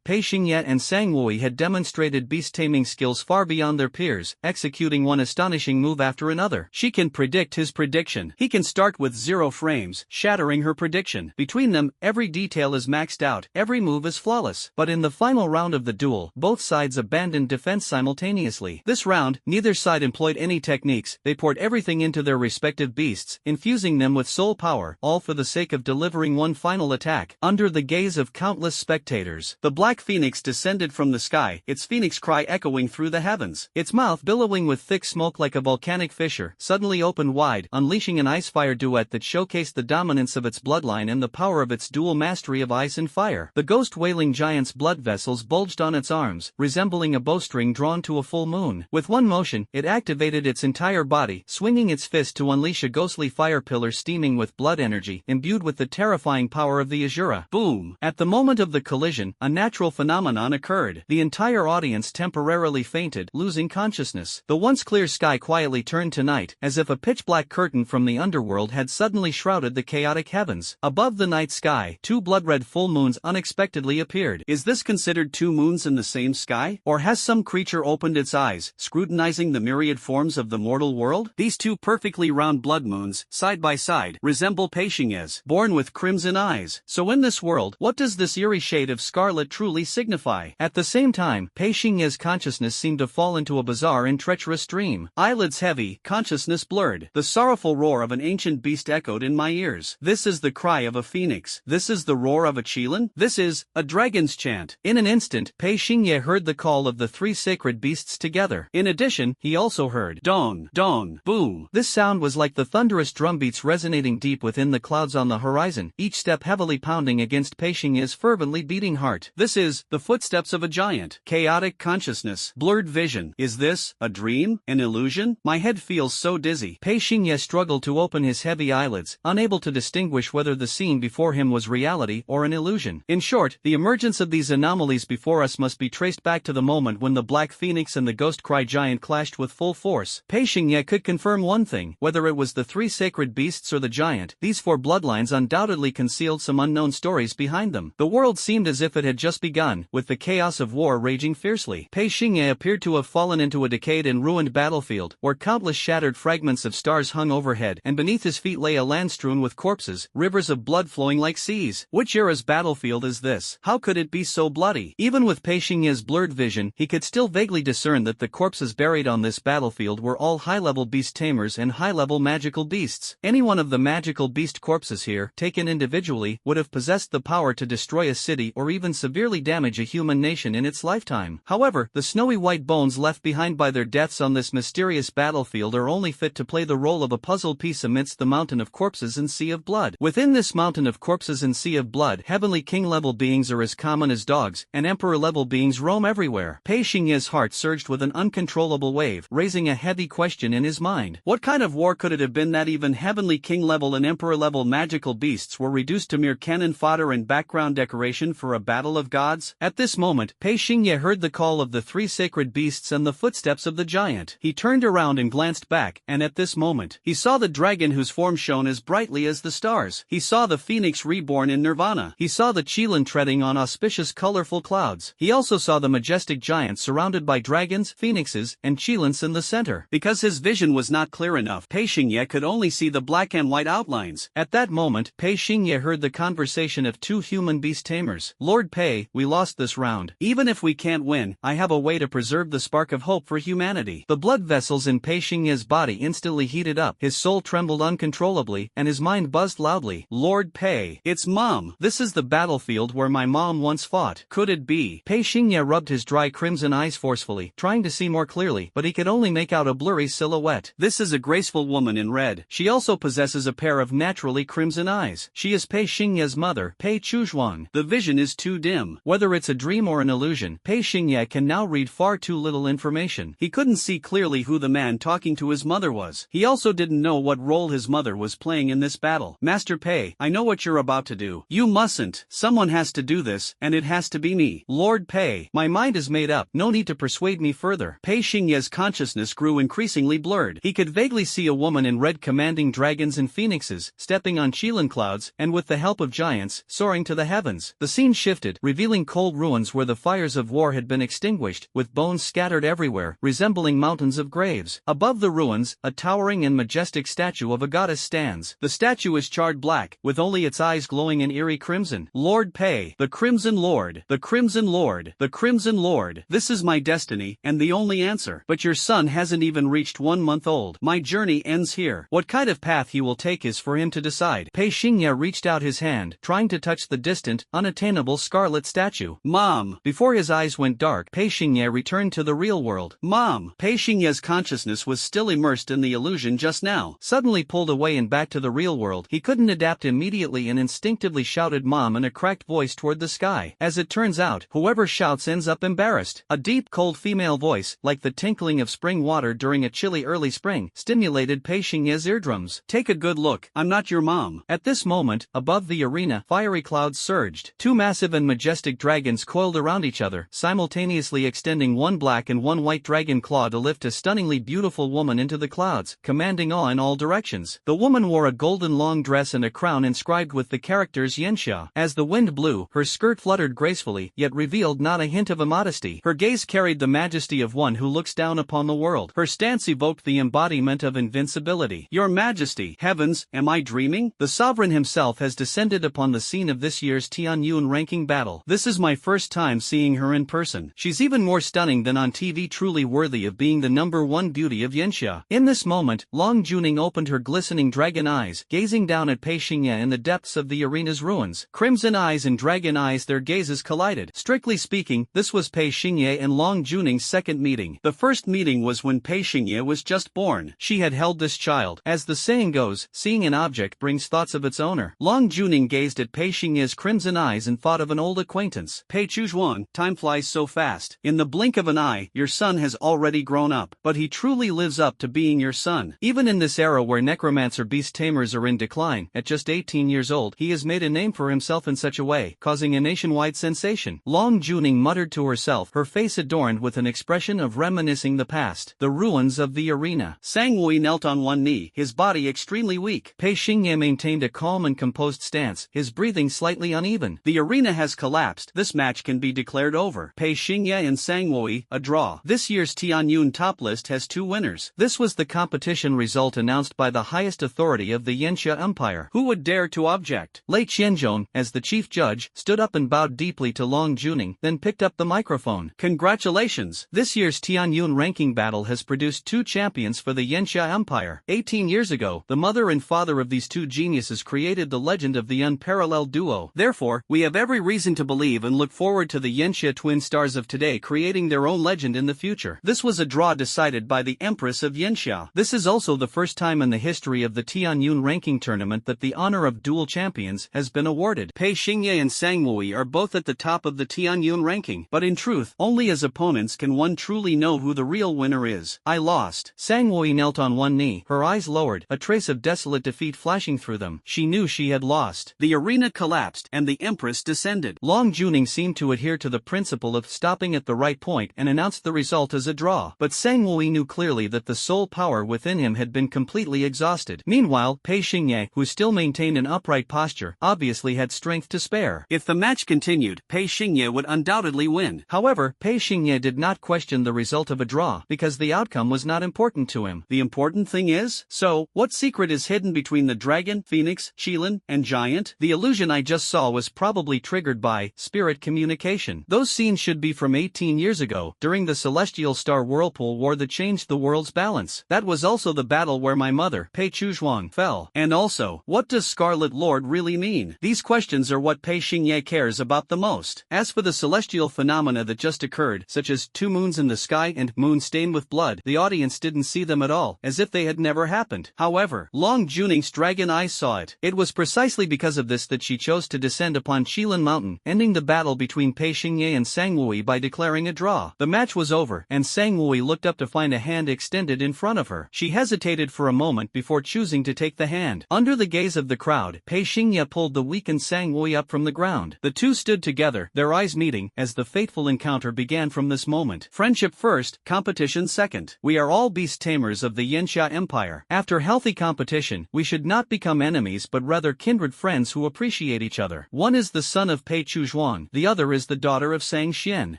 Pei Xingye and Sangwoo had demonstrated beast taming skills far beyond their peers, executing one astonishing move after another. She can predict his prediction. He can start with 0 frames, shattering her prediction. Between them, every detail is maxed out, every move is flawless. But in the final round of the duel, both sides abandoned defense simultaneously. This round, neither side employed any techniques, they poured everything into their respective beasts, infusing them with soul power, all for the sake of delivering one final attack. Under the gaze of countless spectators, the Black Phoenix descended from the sky, its phoenix cry echoing through the heavens. Its mouth, billowing with thick smoke like a volcanic fissure, suddenly opened wide, unleashing an ice-fire duet that showcased the dominance of its bloodline and the power of its dual mastery of ice and fire. The ghost wailing giant's blood vessels bulged on its arms, resembling a bowstring drawn to a full moon. With one motion, it activated its entire body, swinging its fist to unleash a ghostly fire pillar steaming with blood energy, imbued with the terrifying power of the Azura. Boom! At the moment of the collision, a natural phenomenon occurred. The entire audience temporarily fainted, losing consciousness. The once clear sky quietly turned to night, as if a pitch-black curtain from the underworld had suddenly shrouded the chaotic heavens. Above the night sky, 2 blood-red full moons unexpectedly appeared. Is this considered 2 moons in the same sky? Or has some creature opened its eyes, scrutinizing the myriad forms of the mortal world? These 2 perfectly round blood moons, side by side, resemble Pei Xingye's, born with crimson eyes. So in this world, what does this eerie shade of scarlet truly signify? At the same time, Pei Xingye's consciousness seemed to fall into a bizarre and treacherous dream. Eyelids heavy, consciousness blurred. The sorrowful roar of an ancient beast echoed in my ears. This is the cry of a phoenix. This is the roar of a qilin. This is a dragon's chant. In an instant, Pei Xingye heard the call of the three sacred beasts together. In addition, he also heard dong, dong, boom. This sound was like the thunderous drumbeats resonating deep within the clouds on the horizon, each step heavily pounding against Pei Xingye's fervently beating heart. This is the footsteps of a giant. Chaotic consciousness. Blurred vision. Is this a dream? An illusion? My head feels so dizzy. Pei Xingye struggled to open his heavy eyelids, unable to distinguish whether the scene before him was reality or an illusion. In short, the emergence of these anomalies before us must be traced back to the moment when the Black Phoenix and the Ghost Cry giant clashed with full force. Pei Xingye could confirm one thing: whether it was the three sacred beasts or the giant, these four bloodlines undoubtedly concealed some unknown stories behind them. The world seemed as if it had just begun, with the chaos of war raging fiercely. Pei Xingye appeared to have fallen into a decayed and ruined battlefield, where countless shattered fragments of stars hung overhead, and beneath his feet lay a land strewn with corpses, rivers of blood flowing like seas. Which era's battlefield is this? How could it be so bloody? Even with Pei Xingye's blurred vision, he could still vaguely discern that the corpses buried on this battlefield were all high-level beast tamers and high-level magical beasts. Any one of the magical beast corpses here, taken individually, would have possessed the power to destroy a city or even severely damage a human nation in its lifetime. However, the snowy white bones left behind by their deaths on this mysterious battlefield are only fit to play the role of a puzzle piece amidst the mountain of corpses and sea of blood. Within this mountain of corpses and sea of blood, heavenly king-level beings are as common as dogs, and emperor-level beings roam everywhere. Pei Xingye's heart surged with an uncontrollable wave, raising a heavy question in his mind. What kind of war could it have been that even heavenly king-level and emperor-level magical beasts were reduced to mere cannon fodder and background decoration for a battle of gods? At this moment, Pei Xingye heard the call of the three sacred beasts and the footsteps of the giant. He turned around and glanced back, and at this moment, he saw the dragon whose form shone as brightly as the stars. He saw the phoenix reborn in nirvana. He saw the qilin treading on auspicious colorful clouds. He also saw the majestic giant surrounded by dragons, phoenixes, and qilins in the center. Because his vision was not clear enough, Pei Xingye could only see the black and white outlines. At that moment, Pei Xingye heard the conversation of two human beast tamers. Lord Pei, we lost this round. Even if we can't win, I have a way to preserve the spark of hope for humanity. The blood vessels in Pei Xingye's body instantly heated up, his soul trembled uncontrollably, and his mind buzzed loudly. Lord Pei, it's Mom. This is the battlefield where my mom once fought. Could it be? Pei Xingye rubbed his dry crimson eyes forcefully, trying to see more clearly, but he could only make out a blurry silhouette. This is a graceful woman in red. She also possesses a pair of naturally crimson eyes. She is Pei Xingye's mother, Pei Chuzhuang. The vision is too dim. Whether it's a dream or an illusion, Pei Xingye can now read far too little information. He couldn't see clearly who the man talking to his mother was. He also didn't know what role his mother was playing in this battle. Master Pei, I know what you're about to do. You mustn't. Someone has to do this, and it has to be me. Lord Pei, my mind is made up. No need to persuade me further. Pei Xingye's consciousness grew increasingly blurred. He could vaguely see a woman in red commanding dragons and phoenixes, stepping on qilin clouds, and with the help of giants, soaring to the heavens. The scene shifted, revealing cold ruins where the fires of war had been extinguished, with bones scattered everywhere, resembling mountains of graves. Above the ruins, a towering and majestic statue of a goddess stands. The statue is charred black, with only its eyes glowing in eerie crimson. Lord Pei, the Crimson Lord, the Crimson Lord, the Crimson Lord. This is my destiny, and the only answer. But your son hasn't even reached 1 month old. My journey ends here. What kind of path he will take is for him to decide. Pei Xingye reached out his hand, trying to touch the distant, unattainable scarlet statue. Mom! Before his eyes went dark, Pei Xingye returned to the real world. Mom! Pei Xingye's consciousness was still immersed in the illusion just now. Suddenly pulled away and back to the real world, he couldn't adapt immediately and instinctively shouted Mom in a cracked voice toward the sky. As it turns out, whoever shouts ends up embarrassed. A deep, cold female voice, like the tinkling of spring water during a chilly early spring, stimulated Pei Xingye's eardrums. Take a good look, I'm not your mom. At this moment, above the arena, fiery clouds surged. Two massive and majestic dragons coiled around each other, simultaneously extending one black and one white dragon claw to lift a stunningly beautiful woman into the clouds, commanding awe in all directions. The woman wore a golden long dress and a crown inscribed with the characters Yanxia. As the wind blew, her skirt fluttered gracefully, yet revealed not a hint of immodesty. Her gaze carried the majesty of one who looks down upon the world. Her stance evoked the embodiment of invincibility. Your Majesty, heavens, am I dreaming? The sovereign himself has descended upon the scene of this year's Tianyun ranking battle. This is my first time seeing her in person. She's even more stunning than on TV, truly worthy of being the #1 beauty of Yanxia. In this moment, Long Juning opened her glistening dragon eyes, gazing down down at Pei Xingye in the depths of the arena's ruins. Crimson eyes and dragon eyes, their gazes collided. Strictly speaking, this was Pei Xingye and Long Juning's second meeting. The first meeting was when Pei Xingye was just born. She had held this child. As the saying goes, seeing an object brings thoughts of its owner. Long Juning gazed at Pei Xingye's crimson eyes and thought of an old acquaintance. Pei Chuzhuang, time flies so fast. In the blink of an eye, your son has already grown up. But he truly lives up to being your son. Even in this era where necromancer beast tamers are in decline, at just 18 years old, he has made a name for himself in such a way, causing a nationwide sensation. Long Juning muttered to herself, her face adorned with an expression of reminiscing the past. The ruins of the arena. Sang Wui knelt on one knee, his body extremely weak. Pei Xingye maintained a calm and composed stance, his breathing slightly uneven. The arena has collapsed. This match can be declared over. Pei Xingye and Sang Wui, a draw. This year's Tianyun top list has two winners. This was the competition result announced by the highest authority of the Yanxia Empire. Who would dare to object? Lei Qianzhong, as the chief judge, stood up and bowed deeply to Long Juning, then picked up the microphone. Congratulations! This year's Tianyun ranking battle has produced two champions for the Yanxia Empire. 18 years ago, the mother and father of these two geniuses created the legend of the unparalleled duo. Therefore, we have every reason to believe and look forward to the Yanxia twin stars of today creating their own legend in the future. This was a draw decided by the Empress of Yanxia. This is also the first time in the history of the Tianyun ranking tournament that the honor of dual champions has been awarded. Pei Xingye and Sang Wui are both at the top of the Tianyun ranking, but in truth, only as opponents can one truly know who the real winner is. I lost. Sang Wui knelt on one knee, her eyes lowered, a trace of desolate defeat flashing through them. She knew she had lost. The arena collapsed, and the Empress descended. Long Juning seemed to adhere to the principle of stopping at the right point and announced the result as a draw. But Sang Wui knew clearly that the soul power within him had been completely exhausted. Meanwhile, Pei Xingye, who still maintained an upright posture, obviously had strength to spare. If the match continued, Pei Xingye would undoubtedly win. However, Pei Xingye did not question the result of a draw, because the outcome was not important to him. The important thing is, so, what secret is hidden between the dragon, phoenix, Qilin, and giant? The illusion I just saw was probably triggered by spirit communication. Those scenes should be from 18 years ago, during the celestial star whirlpool war that changed the world's balance. That was also the battle where my mother, Pei Chuzhuang, fell. And also, what does Scarlet Lord really mean? These questions are what Pei Xingye cares about the most. As for the celestial phenomena that just occurred, such as two moons in the sky and moon stained with blood, the audience didn't see them at all, as if they had never happened. However, Long Juning's dragon eyes saw it. It was precisely because of this that she chose to descend upon Qilin Mountain, ending the battle between Pei Xingye and Sang Wui by declaring a draw. The match was over, and Sang Wui looked up to find a hand extended in front of her. She hesitated for a moment before choosing to take the hand. Under the gaze of the crowd, Pei Xingye pulled the weakened Sang Wui up from the ground. The two stood together, their eyes meeting, as the fateful encounter began from this moment. Friendship first, competition second. We are all beast tamers of the Yanxia Empire. After healthy competition, we should not become enemies but rather kindred friends who appreciate each other. One is the son of Pei Chuzhuang, the other is the daughter of Sang Xian.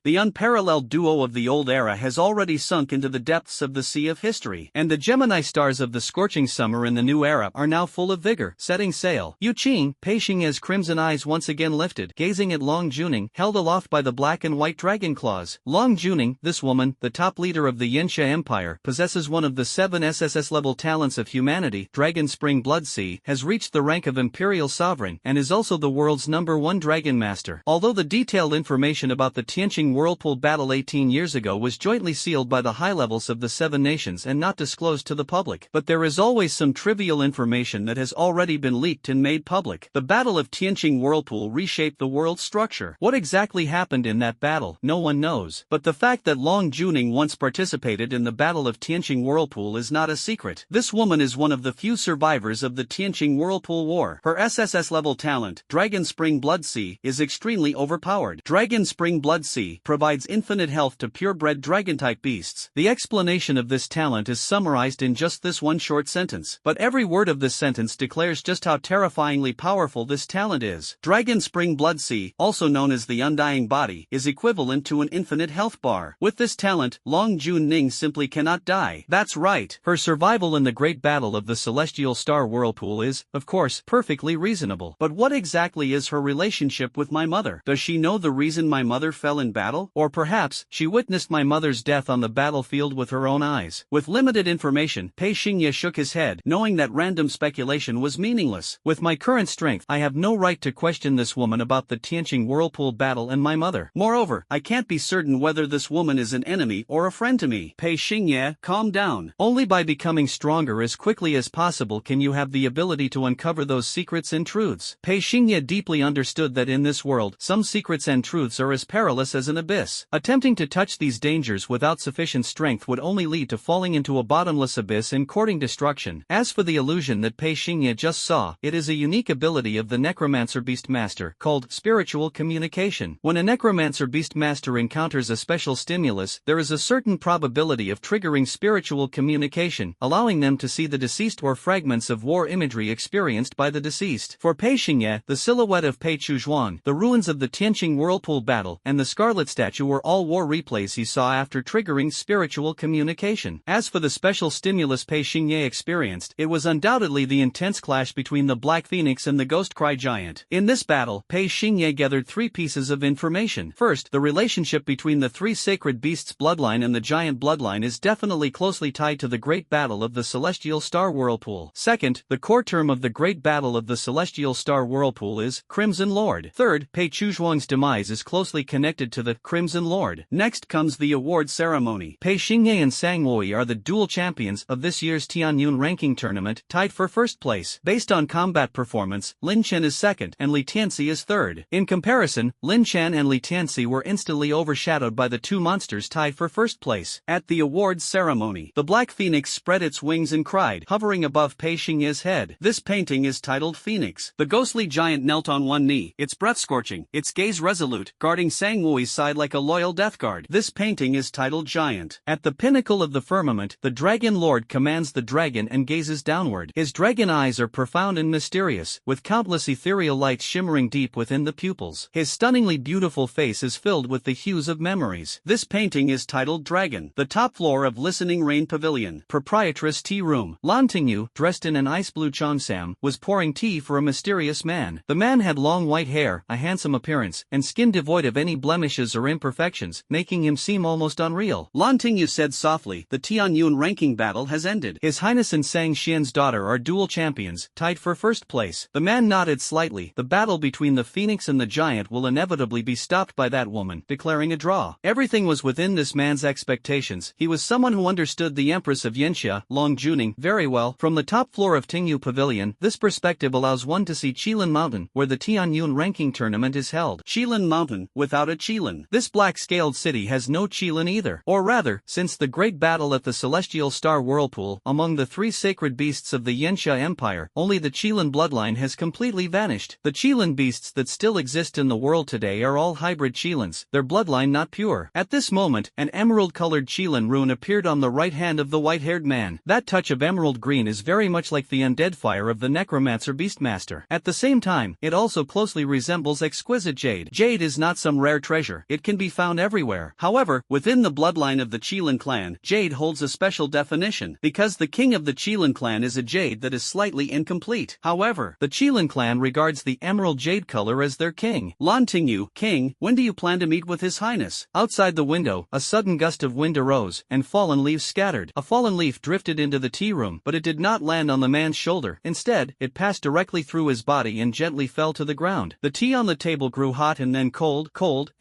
The unparalleled duo of the old era has already sunk into the depths of the sea of history, and the Gemini stars of the scorching summer in the new era are now full of vigor, setting sail. Yu Qing, Pei Xingye's crimson eyes once again lifted, gazing at Long Juning, held aloft by the black and white dragon claws. Long Juning, this woman, the top leader of the Yanxia Empire, possesses one of the 7 SSS-level talents of humanity. Dragon Spring Blood Sea, has reached the rank of Imperial Sovereign, and is also the world's #1 Dragon Master. Although the detailed information about the Tianqing Whirlpool battle 18 years ago was jointly sealed by the high levels of the 7 nations and not disclosed to the public, but there is always some trivial information that has already been leaked and made public. The Battle of Tianqing Whirlpool reshaped the world's structure. What exactly happened in that battle, no one knows, but the fact that Long Juning once participated in the Battle of Tianqing Whirlpool is not a secret. This woman is one of the few survivors of the Tianqing Whirlpool War. Her SSS-level talent, Dragon Spring Blood Sea, is extremely overpowered. Dragon Spring Blood Sea provides infinite health to purebred dragon-type beasts. The explanation of this talent is summarized in just this one short sentence, but every word of this sentence declares just how terrifyingly powerful this talent is. Dragon Spring Blood Sea, also known as the Undying Body, is equivalent to an infinite health bar. With this talent, Long Juning simply cannot die. That's right, her survival in the great battle of the celestial star whirlpool is, of course, perfectly reasonable. But what exactly is her relationship with my mother? Does she know the reason my mother fell in battle? Or perhaps, she witnessed my mother's death on the battlefield with her own eyes. With limited information, Pei Xingye shook his head, knowing that random speculation speculation was meaningless. With my current strength, I have no right to question this woman about the Tianqing whirlpool battle and my mother. Moreover, I can't be certain whether this woman is an enemy or a friend to me. Pei Xingye, calm down. Only by becoming stronger as quickly as possible can you have the ability to uncover those secrets and truths. Pei Xingye deeply understood that in this world, some secrets and truths are as perilous as an abyss. Attempting to touch these dangers without sufficient strength would only lead to falling into a bottomless abyss and courting destruction. As for the illusion that Pei Xingye just saw, it is a unique ability of the Necromancer Beastmaster, called spiritual communication. When a Necromancer Beastmaster encounters a special stimulus, there is a certain probability of triggering spiritual communication, allowing them to see the deceased or fragments of war imagery experienced by the deceased. For Pei Xingye, the silhouette of Pei Chuzhuang, the ruins of the Tianqing whirlpool battle, and the Scarlet Statue were all war replays he saw after triggering spiritual communication. As for the special stimulus Pei Xingye experienced, it was undoubtedly the intense clash between the Black Phoenix and the Ghost Cry Giant. In this battle, Pei Xingye gathered three pieces of information. First, the relationship between the three sacred beasts' bloodline and the giant bloodline is definitely closely tied to the Great Battle of the Celestial Star Whirlpool. Second, the core term of the Great Battle of the Celestial Star Whirlpool is Crimson Lord. Third, Pei Chuzhuang's demise is closely connected to the Crimson Lord. Next comes the award ceremony. Pei Xingye and Sang Wei are the dual champions of this year's Tianyun ranking tournament, tied for first place. Based on combat performance, Lin Chen is second and Li Tianxi is third. In comparison, Lin Chen and Li Tianxi were instantly overshadowed by the two monsters tied for first place. At the awards ceremony, the Black Phoenix spread its wings and cried, hovering above Pei Xingye's head. This painting is titled Phoenix. The ghostly giant knelt on one knee, its breath scorching, its gaze resolute, guarding Sang Wei's side like a loyal death guard. This painting is titled Giant. At the pinnacle of the firmament, the Dragon Lord commands the dragon and gazes downward. His dragon eyes are profound and mysterious, with countless ethereal lights shimmering deep within the pupils. His stunningly beautiful face is filled with the hues of memories. This painting is titled Dragon. The top floor of Listening Rain Pavilion. Proprietress Tea Room. Lan Tingyu, dressed in an ice blue cheongsam, was pouring tea for a mysterious man. The man had long white hair, a handsome appearance, and skin devoid of any blemishes or imperfections, making him seem almost unreal. Lan Tingyu said softly, the Tianyun ranking battle has ended. His Highness and Sang Xian's daughter are dual champions, tied for first place. The man nodded slightly. The battle between the Phoenix and the Giant will inevitably be stopped by that woman, declaring a draw. Everything was within this man's expectations. He was someone who understood the Empress of Yanxia, Long Juning, very well. From the top floor of Tingyu Pavilion, this perspective allows one to see Qilin Mountain, where the Tianyun ranking tournament is held. Qilin Mountain, without a Qilin. This black-scaled city has no Qilin either. Or rather, since the great battle at the Celestial Star Whirlpool, among the three sacred beasts of the Yanxia Empire, only the Qilin bloodline has completely vanished. The Qilin beasts that still exist in the world today are all hybrid Qilins, their bloodline not pure. At this moment, an emerald-colored Qilin rune appeared on the right hand of the white-haired man. That touch of emerald green is very much like the undead fire of the Necromancer Beastmaster. At the same time, it also closely resembles exquisite jade. Jade is not some rare treasure. It can be found everywhere. However, within the bloodline of the Qilin clan, jade holds a special definition, because the king of the Qilin clan is a jade that is slightly incomplete. However, the Qilin clan regards the emerald jade color as their king. Lan Tingyu, king, when do you plan to meet with His Highness? Outside the window, a sudden gust of wind arose, and fallen leaves scattered. A fallen leaf drifted into the tea room, but it did not land on the man's shoulder. Instead, it passed directly through his body and gently fell to the ground. The tea on the table grew hot and then cold,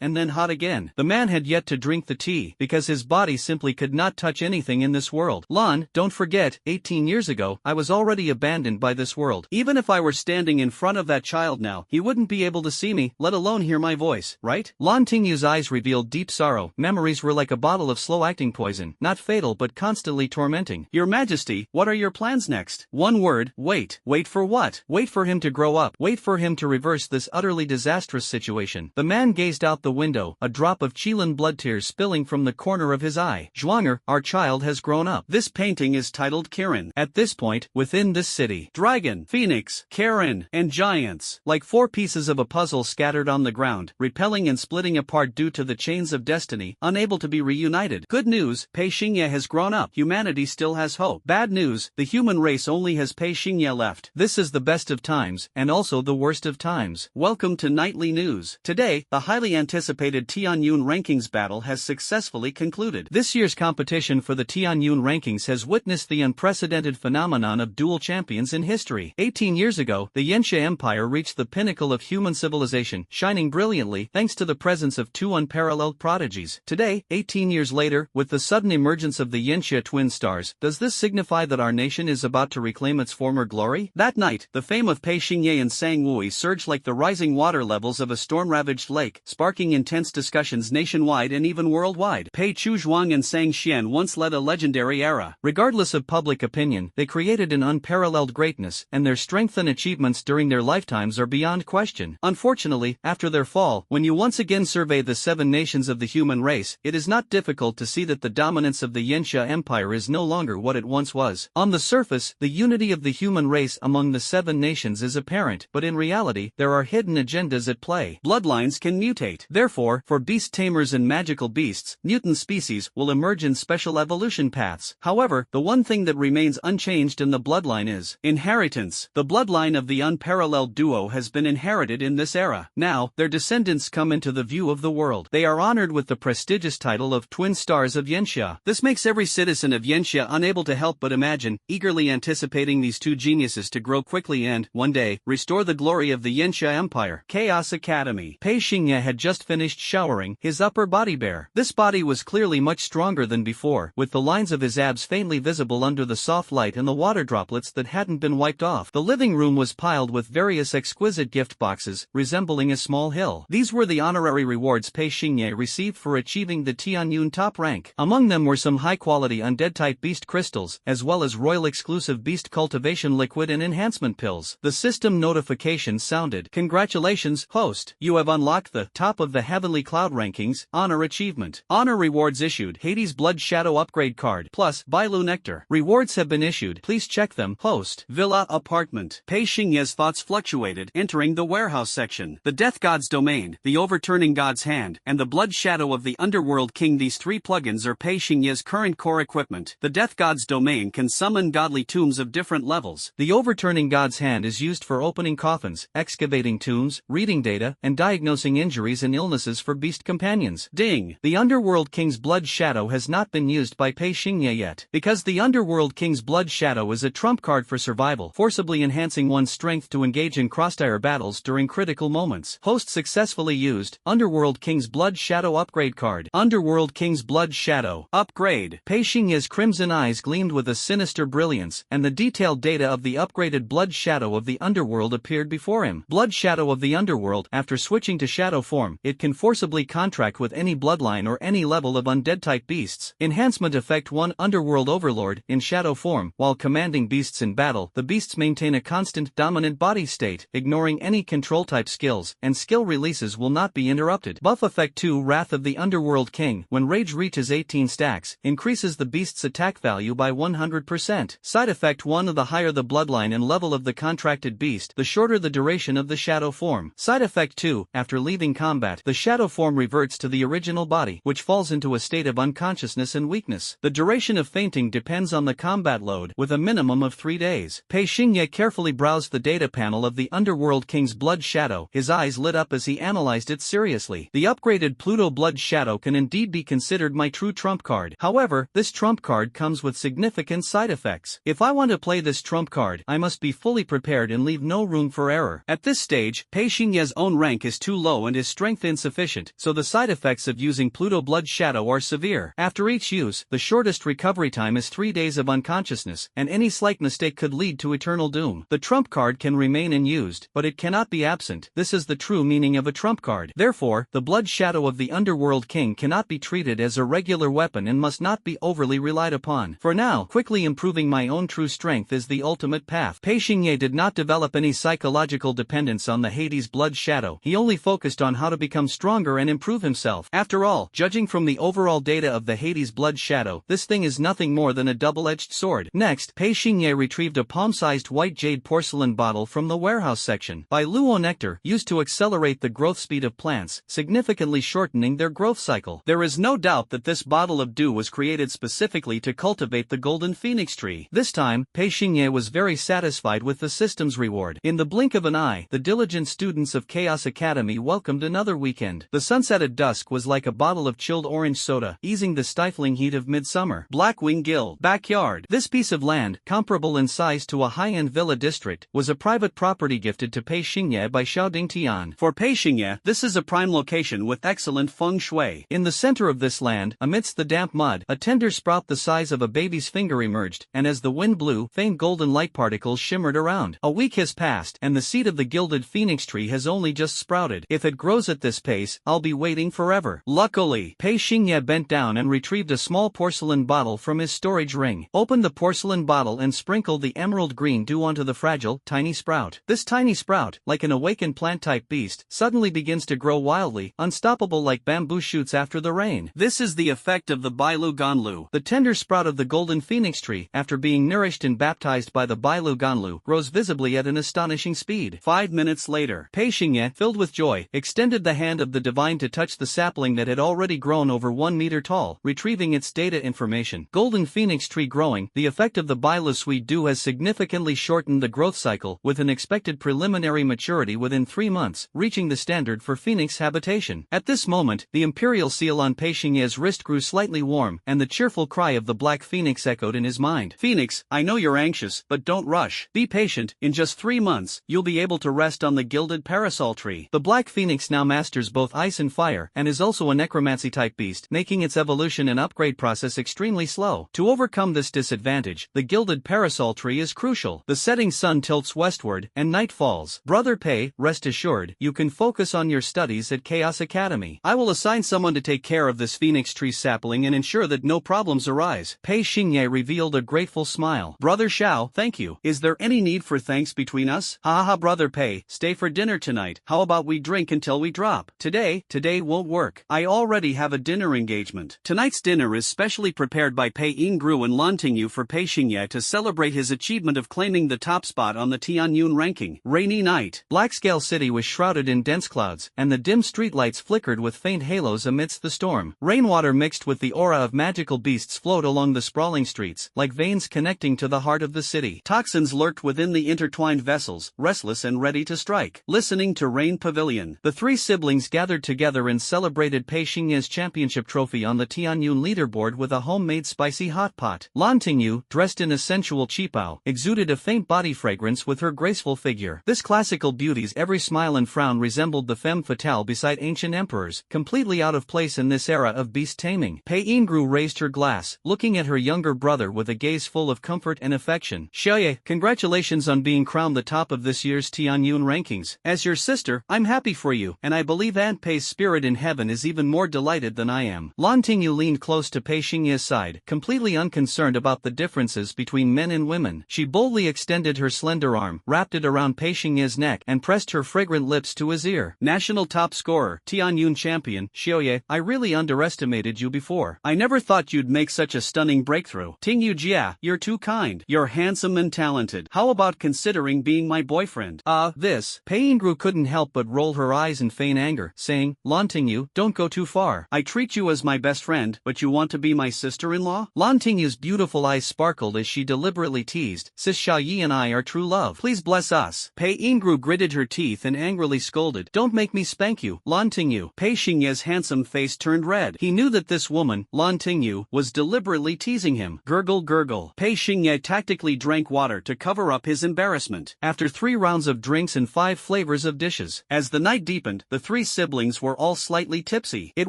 and then hot again. The man had yet to drink the tea, because his body simply could not touch anything in this world. Lan, don't forget, 18 years ago, I was already abandoned by this world. Even if I were standing in front of that child now, he wouldn't be able to see me, let alone hear my voice, right? Lan Tingyu's eyes revealed deep sorrow. Memories were like a bottle of slow-acting poison, not fatal but constantly tormenting. Your Majesty, what are your plans next? One word, wait. Wait for what? Wait for him to grow up. Wait for him to reverse this utterly disastrous situation. The man gazed out the window, a drop of Qilin blood tears spilling from the corner of his eye. Zhuanger, our child has grown up. This painting is titled Kirin. At this point, within this city, dragon, phoenix, Kirin, and giants, like four pieces of a puzzle scattered on the ground, repelling and splitting apart due to the chains of destiny, unable to be reunited. Good news, Pei Xingye has grown up. Humanity still has hope. Bad news, the human race only has Pei Xingye left. This is the best of times, and also the worst of times. Welcome to Nightly News. Today, the highly anticipated Tianyun Rankings battle has successfully concluded. This year's competition for the Tianyun Rankings has witnessed the unprecedented phenomenon of dual champions. champions in history. 18 years ago, the Yanxia Empire reached the pinnacle of human civilization, shining brilliantly thanks to the presence of two unparalleled prodigies. Today, 18 years later, with the sudden emergence of the Yanxia twin stars, does this signify that our nation is about to reclaim its former glory? That night, the fame of Pei Xingye and Sang Wui surged like the rising water levels of a storm-ravaged lake, sparking intense discussions nationwide and even worldwide. Pei Chuzhuang and Sang Xian once led a legendary era. Regardless of public opinion, they created an unparalleled greatness, and their strength and achievements during their lifetimes are beyond question. Unfortunately, after their fall, when you once again survey the 7 nations of the human race, it is not difficult to see that the dominance of the Yanxia Empire is no longer what it once was. On the surface, the unity of the human race among the 7 nations is apparent, but in reality, there are hidden agendas at play. Bloodlines can mutate. Therefore, for beast tamers and magical beasts, mutant species will emerge in special evolution paths. However, the one thing that remains unchanged in the bloodline is inheritance. The bloodline of the unparalleled duo has been inherited in this era. Now, their descendants come into the view of the world. They are honored with the prestigious title of Twin Stars of Yanxia. This makes every citizen of Yanxia unable to help but imagine, eagerly anticipating these two geniuses to grow quickly and, one day, restore the glory of the Yanxia Empire. Chaos Academy. Pei Xingye had just finished showering, his upper body bare. This body was clearly much stronger than before, with the lines of his abs faintly visible under the soft light and the water droplets that hadn't been wiped off. The living room was piled with various exquisite gift boxes, resembling a small hill. These were the honorary rewards Pei Xingye received for achieving the Tianyun top rank. Among them were some high-quality undead-type beast crystals, as well as royal-exclusive beast cultivation liquid and enhancement pills. The system notification sounded. Congratulations, host. You have unlocked the top of the Heavenly Cloud rankings, Honor Achievement. Honor rewards issued. Hades Blood Shadow upgrade card, plus Bailu Nectar. Rewards have been issued. Please check them. Host. Villa Apartment. Pei Xingye's thoughts fluctuated, entering the warehouse section. The Death God's Domain, the Overturning God's Hand, and the Blood Shadow of the Underworld King. These 3 plugins are Pei Xingye's current core equipment. The Death God's Domain can summon godly tombs of different levels. The Overturning God's Hand is used for opening coffins, excavating tombs, reading data, and diagnosing injuries and illnesses for beast companions. Ding! The Underworld King's Blood Shadow has not been used by Pei Xingye yet. Because the Underworld King's Blood Shadow is a trump card for survival, forcibly enhancing one's strength to engage in cross-tire battles during critical moments. Host successfully used. Underworld King's Blood Shadow upgrade card. Underworld King's Blood Shadow upgrade. Pei Xingye's crimson eyes gleamed with a sinister brilliance, and the detailed data of the upgraded Blood Shadow of the Underworld appeared before him. Blood Shadow of the Underworld. After switching to shadow form, it can forcibly contract with any bloodline or any level of undead-type beasts. Enhancement effect 1. Underworld Overlord. In shadow form, while commanding beasts in battle, the beasts maintain a constant dominant body state, ignoring any control-type skills, and skill releases will not be interrupted. Buff effect 2. Wrath of the Underworld King. When rage reaches 18 stacks, increases the beast's attack value by 100%. Side effect 1. The higher the bloodline and level of the contracted beast, the shorter the duration of the shadow form. Side effect 2. After leaving combat, the shadow form reverts to the original body, which falls into a state of unconsciousness and weakness. The duration of fainting depends on the combat load, with a minimum of 3 days. Pei Xingye carefully browsed the data panel of the Underworld King's Blood Shadow. His eyes lit up as he analyzed it seriously. The upgraded Pluto Blood Shadow can indeed be considered my true trump card. However, this trump card comes with significant side effects. If I want to play this trump card, I must be fully prepared and leave no room for error. At this stage, Pei Xingye's own rank is too low and his strength insufficient, so the side effects of using Pluto Blood Shadow are severe. After each use, the shortest recovery time is 3 days of unconsciousness, and any slight mistake could lead to eternal doom. The trump card can remain unused, but it cannot be absent. This is the true meaning of a trump card. Therefore, the Blood Shadow of the Underworld King cannot be treated as a regular weapon and must not be overly relied upon. For now, quickly improving my own true strength is the ultimate path. Pei Xingye did not develop any psychological dependence on the Hades Blood Shadow. He only focused on how to become stronger and improve himself. After all, judging from the overall data of the Hades Blood Shadow, this thing is nothing more than a double-edged sword. Next, Pei Xingye retrieved a palm-sized white jade porcelain bottle from the warehouse section. By Luo Nectar, used to accelerate the growth speed of plants, significantly shortening their growth cycle. There is no doubt that this bottle of dew was created specifically to cultivate the golden phoenix tree. This time, Pei Xingye was very satisfied with the system's reward. In the blink of an eye, the diligent students of Chaos Academy welcomed another weekend. The sunset at dusk was like a bottle of chilled orange soda, easing the stifling heat of midsummer. Blackwing Guild. Backyard. This piece of land, comparable in size to a high-end villa district, was a private property gifted to Pei Xingye by Xiao Dingtian. For Pei Xingye, this is a prime location with excellent feng shui. In the center of this land, amidst the damp mud, a tender sprout the size of a baby's finger emerged, and as the wind blew, faint golden light particles shimmered around. A week has passed, and the seed of the gilded phoenix tree has only just sprouted. If it grows at this pace, I'll be waiting forever. Luckily, Pei Xingye bent down and retrieved a small porcelain bottle from his storage ring. Opened the porcelain bottle and sprinkled the emerald green dew onto the fragile, tiny sprout. This tiny sprout, like an awakened plant-type beast, suddenly begins to grow wildly, unstoppable like bamboo shoots after the rain. This is the effect of the Bailu Ganlu. The tender sprout of the golden phoenix tree, after being nourished and baptized by the Bailu Ganlu, grows visibly at an astonishing speed. 5 minutes later, Pei Xingye, filled with joy, extended the hand of the divine to touch the sapling that had already grown over 1 meter tall, retrieving its data information. Golden phoenix tree growing, the effect of the Bailu sweet dew has significantly shortened the growth cycle, with an expected preliminary maturity within 3 months, reaching the standard for phoenix habitation. At this moment, the imperial seal on Pei Xingye's wrist grew slightly warm, and the cheerful cry of the black phoenix echoed in his mind. Phoenix, I know you're anxious, but don't rush. Be patient, in just 3 months, you'll be able to rest on the gilded parasol tree. The black phoenix now masters both ice and fire, and is also a necromancy-type beast, making its evolution and upgrade process extremely slow. To overcome this disadvantage, the gilded parasol tree is crucial. The setting sun tilts westward, and night falls. Brother Pei, rest assured, you can focus on your studies at Chaos Academy. I will assign someone to take care of this phoenix tree sapling and ensure that no problems arise. Pei Xingye revealed a grateful smile. Brother Xiao, thank you. Is there any need for thanks between us? Ha ha, Brother Pei, stay for dinner tonight. How about we drink until we drop? Today won't work. I already have a dinner engagement. Tonight's dinner is specially prepared by Pei Yingru and Lantingyu for Pei Xingye to celebrate his achievement of claiming the top spot on the Tianyun ranking. Rainy night. Blackscale City was shrouded in dense clouds, and the dim streetlights flickered with faint halos amidst the storm. Rainwater mixed with the aura of magical beasts flowed along the sprawling streets, like veins connecting to the heart of the city. Toxins lurked within the intertwined vessels, restless and ready to strike. Listening to Rain Pavilion, the three siblings gathered together and celebrated Pei Xingye's championship trophy on the Tianyun leaderboard with a homemade spicy hot pot. Lantingyu, dressed in a sensual qipao, exuded a faint body fragrance with her graceful figure. This classical beauty's every smile and frown resembled the femme fatale beside ancient emperors, completely out of place in this era of beast taming. Pei Yingru raised her glass, looking at her younger brother with a gaze full of comfort and affection. Xiaoye, congratulations on being crowned the top of this year's Tianyun rankings. As your sister, I'm happy for you, and I believe Aunt Pei's spirit in heaven is even more delighted than I am. Lantingyu leaned close to Pei Xingye's side, completely unconcerned about the differences between men and women. She boldly extended her slender arm, wrapped it around Pei Xingye's neck, and pressed her fragrant lips to his ear. National top scorer, Tianyun champion, Xiaoye, I really underestimated you before. I never thought you'd make such a stunning breakthrough. Tingyu Jia, you're too kind. You're handsome and talented. How about considering being my boyfriend? This. Pei Yingru couldn't help but roll her eyes in feign anger, saying, Lantingyu, don't go too far. I treat you as my best friend, but you want to be my sister-in-law? Lantingyu's beautiful eyes sparkled as she deliberately teased, Sis Xiaoyi and I are true love. Please bless us. Pei Yingru gritted her teeth and angrily scolded, don't make me spank you, Lantingyu. Pei Xingye's handsome face turned red. He knew that this woman, Lantingyu, was deliberately teasing him. Gurgle gurgle. Pei Xingye tactically drank water to cover up his embarrassment. After 3 rounds of drinks and 5 flavors of dishes. As the night deepened, the 3 siblings were all slightly tipsy. It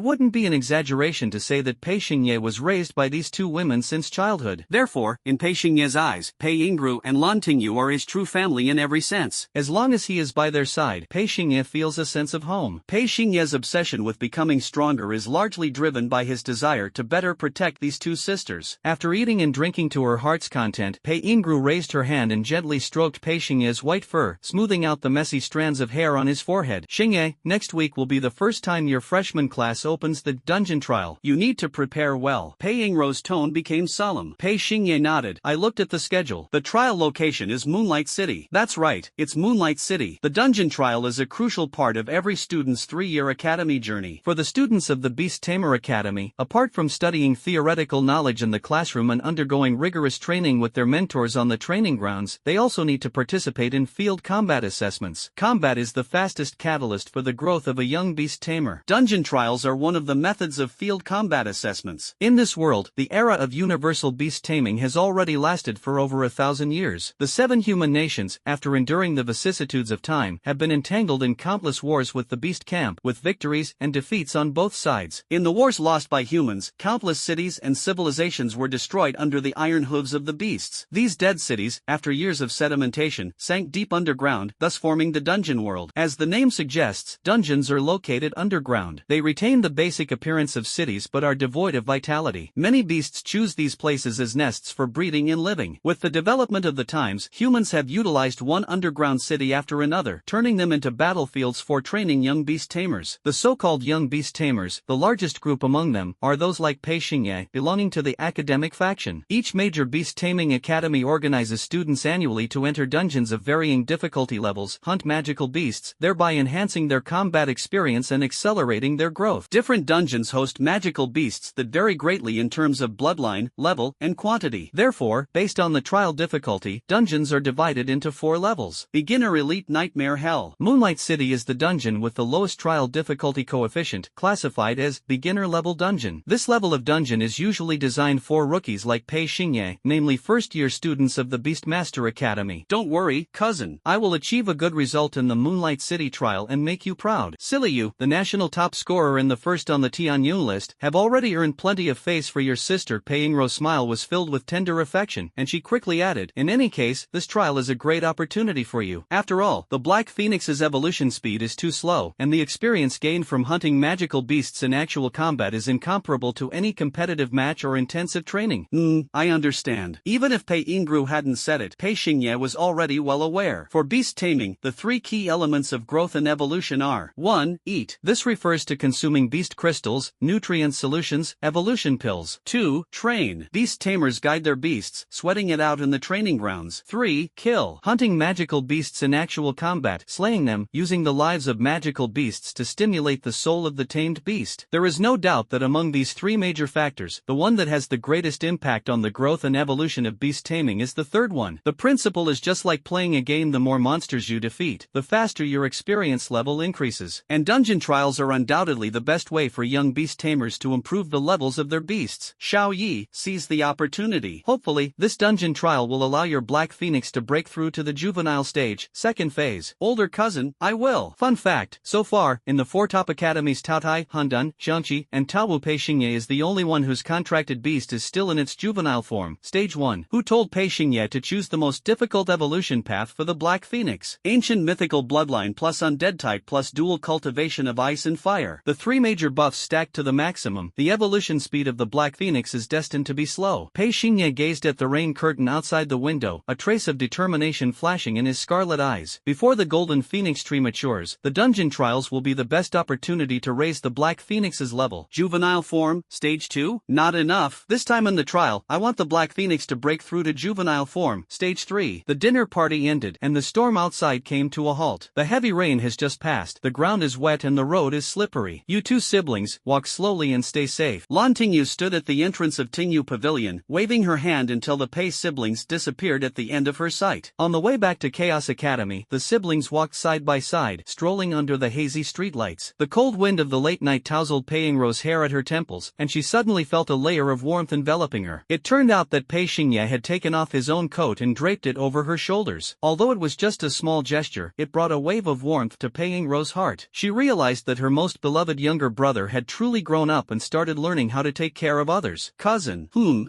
wouldn't be an exaggeration to say that Pei Xingye was raised by these 2 women since childhood. Therefore, in Pei Xingye's eyes, Pei Yingru and Lantingyu are his true family in every sense. As long as he is by their side, Pei Xingye feels a sense of home. Pei Xingye's obsession with becoming stronger is largely driven by his desire to better protect these 2 sisters. After eating and drinking to her heart's content, Pei Yingru raised her hand and gently stroked Pei Xingye's white fur, smoothing out the messy strands of hair on his forehead. Xingye, next week will be the first time your freshman class opens the dungeon trial. You need to prepare well. Pei Yingru's tone became solemn. Pei Xingye nodded. I looked at the schedule. The trial location is Moonlight City. That's right, it's Moonlight City. The dungeon trial is a crucial part of every student's 3-year academy journey. For the students of the Beast Tamer Academy, apart from studying theoretical knowledge in the classroom and undergoing rigorous training with their mentors on the training grounds, they also need to participate in field combat assessments. Combat is the fastest catalyst for the growth of a young beast tamer. Dungeon trials are one of the methods of field combat assessments. In this world, the era of universal beast taming has already lasted for over over 1,000 years. The 7 human nations, after enduring the vicissitudes of time, have been entangled in countless wars with the beast camp, with victories and defeats on both sides. In the wars lost by humans, countless cities and civilizations were destroyed under the iron hooves of the beasts. These dead cities, after years of sedimentation, sank deep underground, thus forming the dungeon world. As the name suggests, dungeons are located underground. They retain the basic appearance of cities but are devoid of vitality. Many beasts choose these places as nests for breeding and living. With the development of the times, humans have utilized one underground city after another, turning them into battlefields for training young beast tamers. The so-called young beast tamers, the largest group among them, are those like Pei Xingye, belonging to the academic faction. Each major beast taming academy organizes students annually to enter dungeons of varying difficulty levels, hunt magical beasts, thereby enhancing their combat experience and accelerating their growth. Different dungeons host magical beasts that vary greatly in terms of bloodline, level, and quantity. Therefore, based on the trial difficulty, dungeons are divided into 4 levels. Beginner, Elite, Nightmare, Hell. Moonlight City is the dungeon with the lowest trial difficulty coefficient, classified as beginner level dungeon. This level of dungeon is usually designed for rookies like Pei Xingye, namely first-year students of the Beastmaster Academy. Don't worry, cousin. I will achieve a good result in the Moonlight City trial and make you proud. Silly you, the national top scorer and the first on the Tianyun list, have already earned plenty of face for your sister. Pei Yingruo's smile was filled with tender affection, and she quickly added, in any case, this trial is a great opportunity for you. After all, the Black Phoenix's evolution speed is too slow, and the experience gained from hunting magical beasts in actual combat is incomparable to any competitive match or intensive training. I understand. Even if Pei Yingru hadn't said it, Pei Xingye was already well aware. For beast taming, the 3 key elements of growth and evolution are: 1. Eat. This refers to consuming beast crystals, nutrient solutions, evolution pills. 2. Train. Beast tamers guide their beasts, sweating it out in the training grounds. 3. Kill. Hunting magical beasts in actual combat, slaying them, using the lives of magical beasts to stimulate the soul of the tamed beast. There is no doubt that among these 3 major factors, the one that has the greatest impact on the growth and evolution of beast taming is the third one. The principle is just like playing a game: the more monsters you defeat, the faster your experience level increases. And dungeon trials are undoubtedly the best way for young beast tamers to improve the levels of their beasts. Xiao Yi, seize the opportunity. Hopefully, this dungeon trial will allow your Black Phoenix to break through to the juvenile stage, second phase. Older cousin, I will. Fun fact, so far, in the 4 top academies Taotai, Handan, Xiangqi, and Taowu, Pei Xingye is the only one whose contracted beast is still in its juvenile form, stage 1. Who told Pei Xingye to choose the most difficult evolution path for the Black Phoenix? Ancient mythical bloodline plus undead type plus dual cultivation of ice and fire. The 3 major buffs stacked to the maximum, the evolution speed of the Black Phoenix is destined to be slow. Pei Xingye gazed at the rain curtain outside the window, a trace of determination flashing in his scarlet eyes. Before the golden phoenix tree matures, the dungeon trials will be the best opportunity to raise the Black Phoenix's level. Juvenile form, stage 2? Not enough. This time in the trial, I want the Black Phoenix to break through to juvenile form, stage 3. The dinner party ended, and the storm outside came to a halt. The heavy rain has just passed, the ground is wet and the road is slippery. You 2 siblings, walk slowly and stay safe. Lan Tingyu stood at the entrance of Tingyu Pavilion, waving her hand until the Pei siblings disappeared at the end of her sight. On the way back to Chaos Academy, the siblings walked side by side, strolling under the hazy streetlights. The cold wind of the late night tousled Pei Yingruo's hair at her temples, and she suddenly felt a layer of warmth enveloping her. It turned out that Pei Xingye had taken off his own coat and draped it over her shoulders. Although it was just a small gesture, it brought a wave of warmth to Pei Yingruo's heart. She realized that her most beloved younger brother had truly grown up and started learning how to take care of others. Cousin,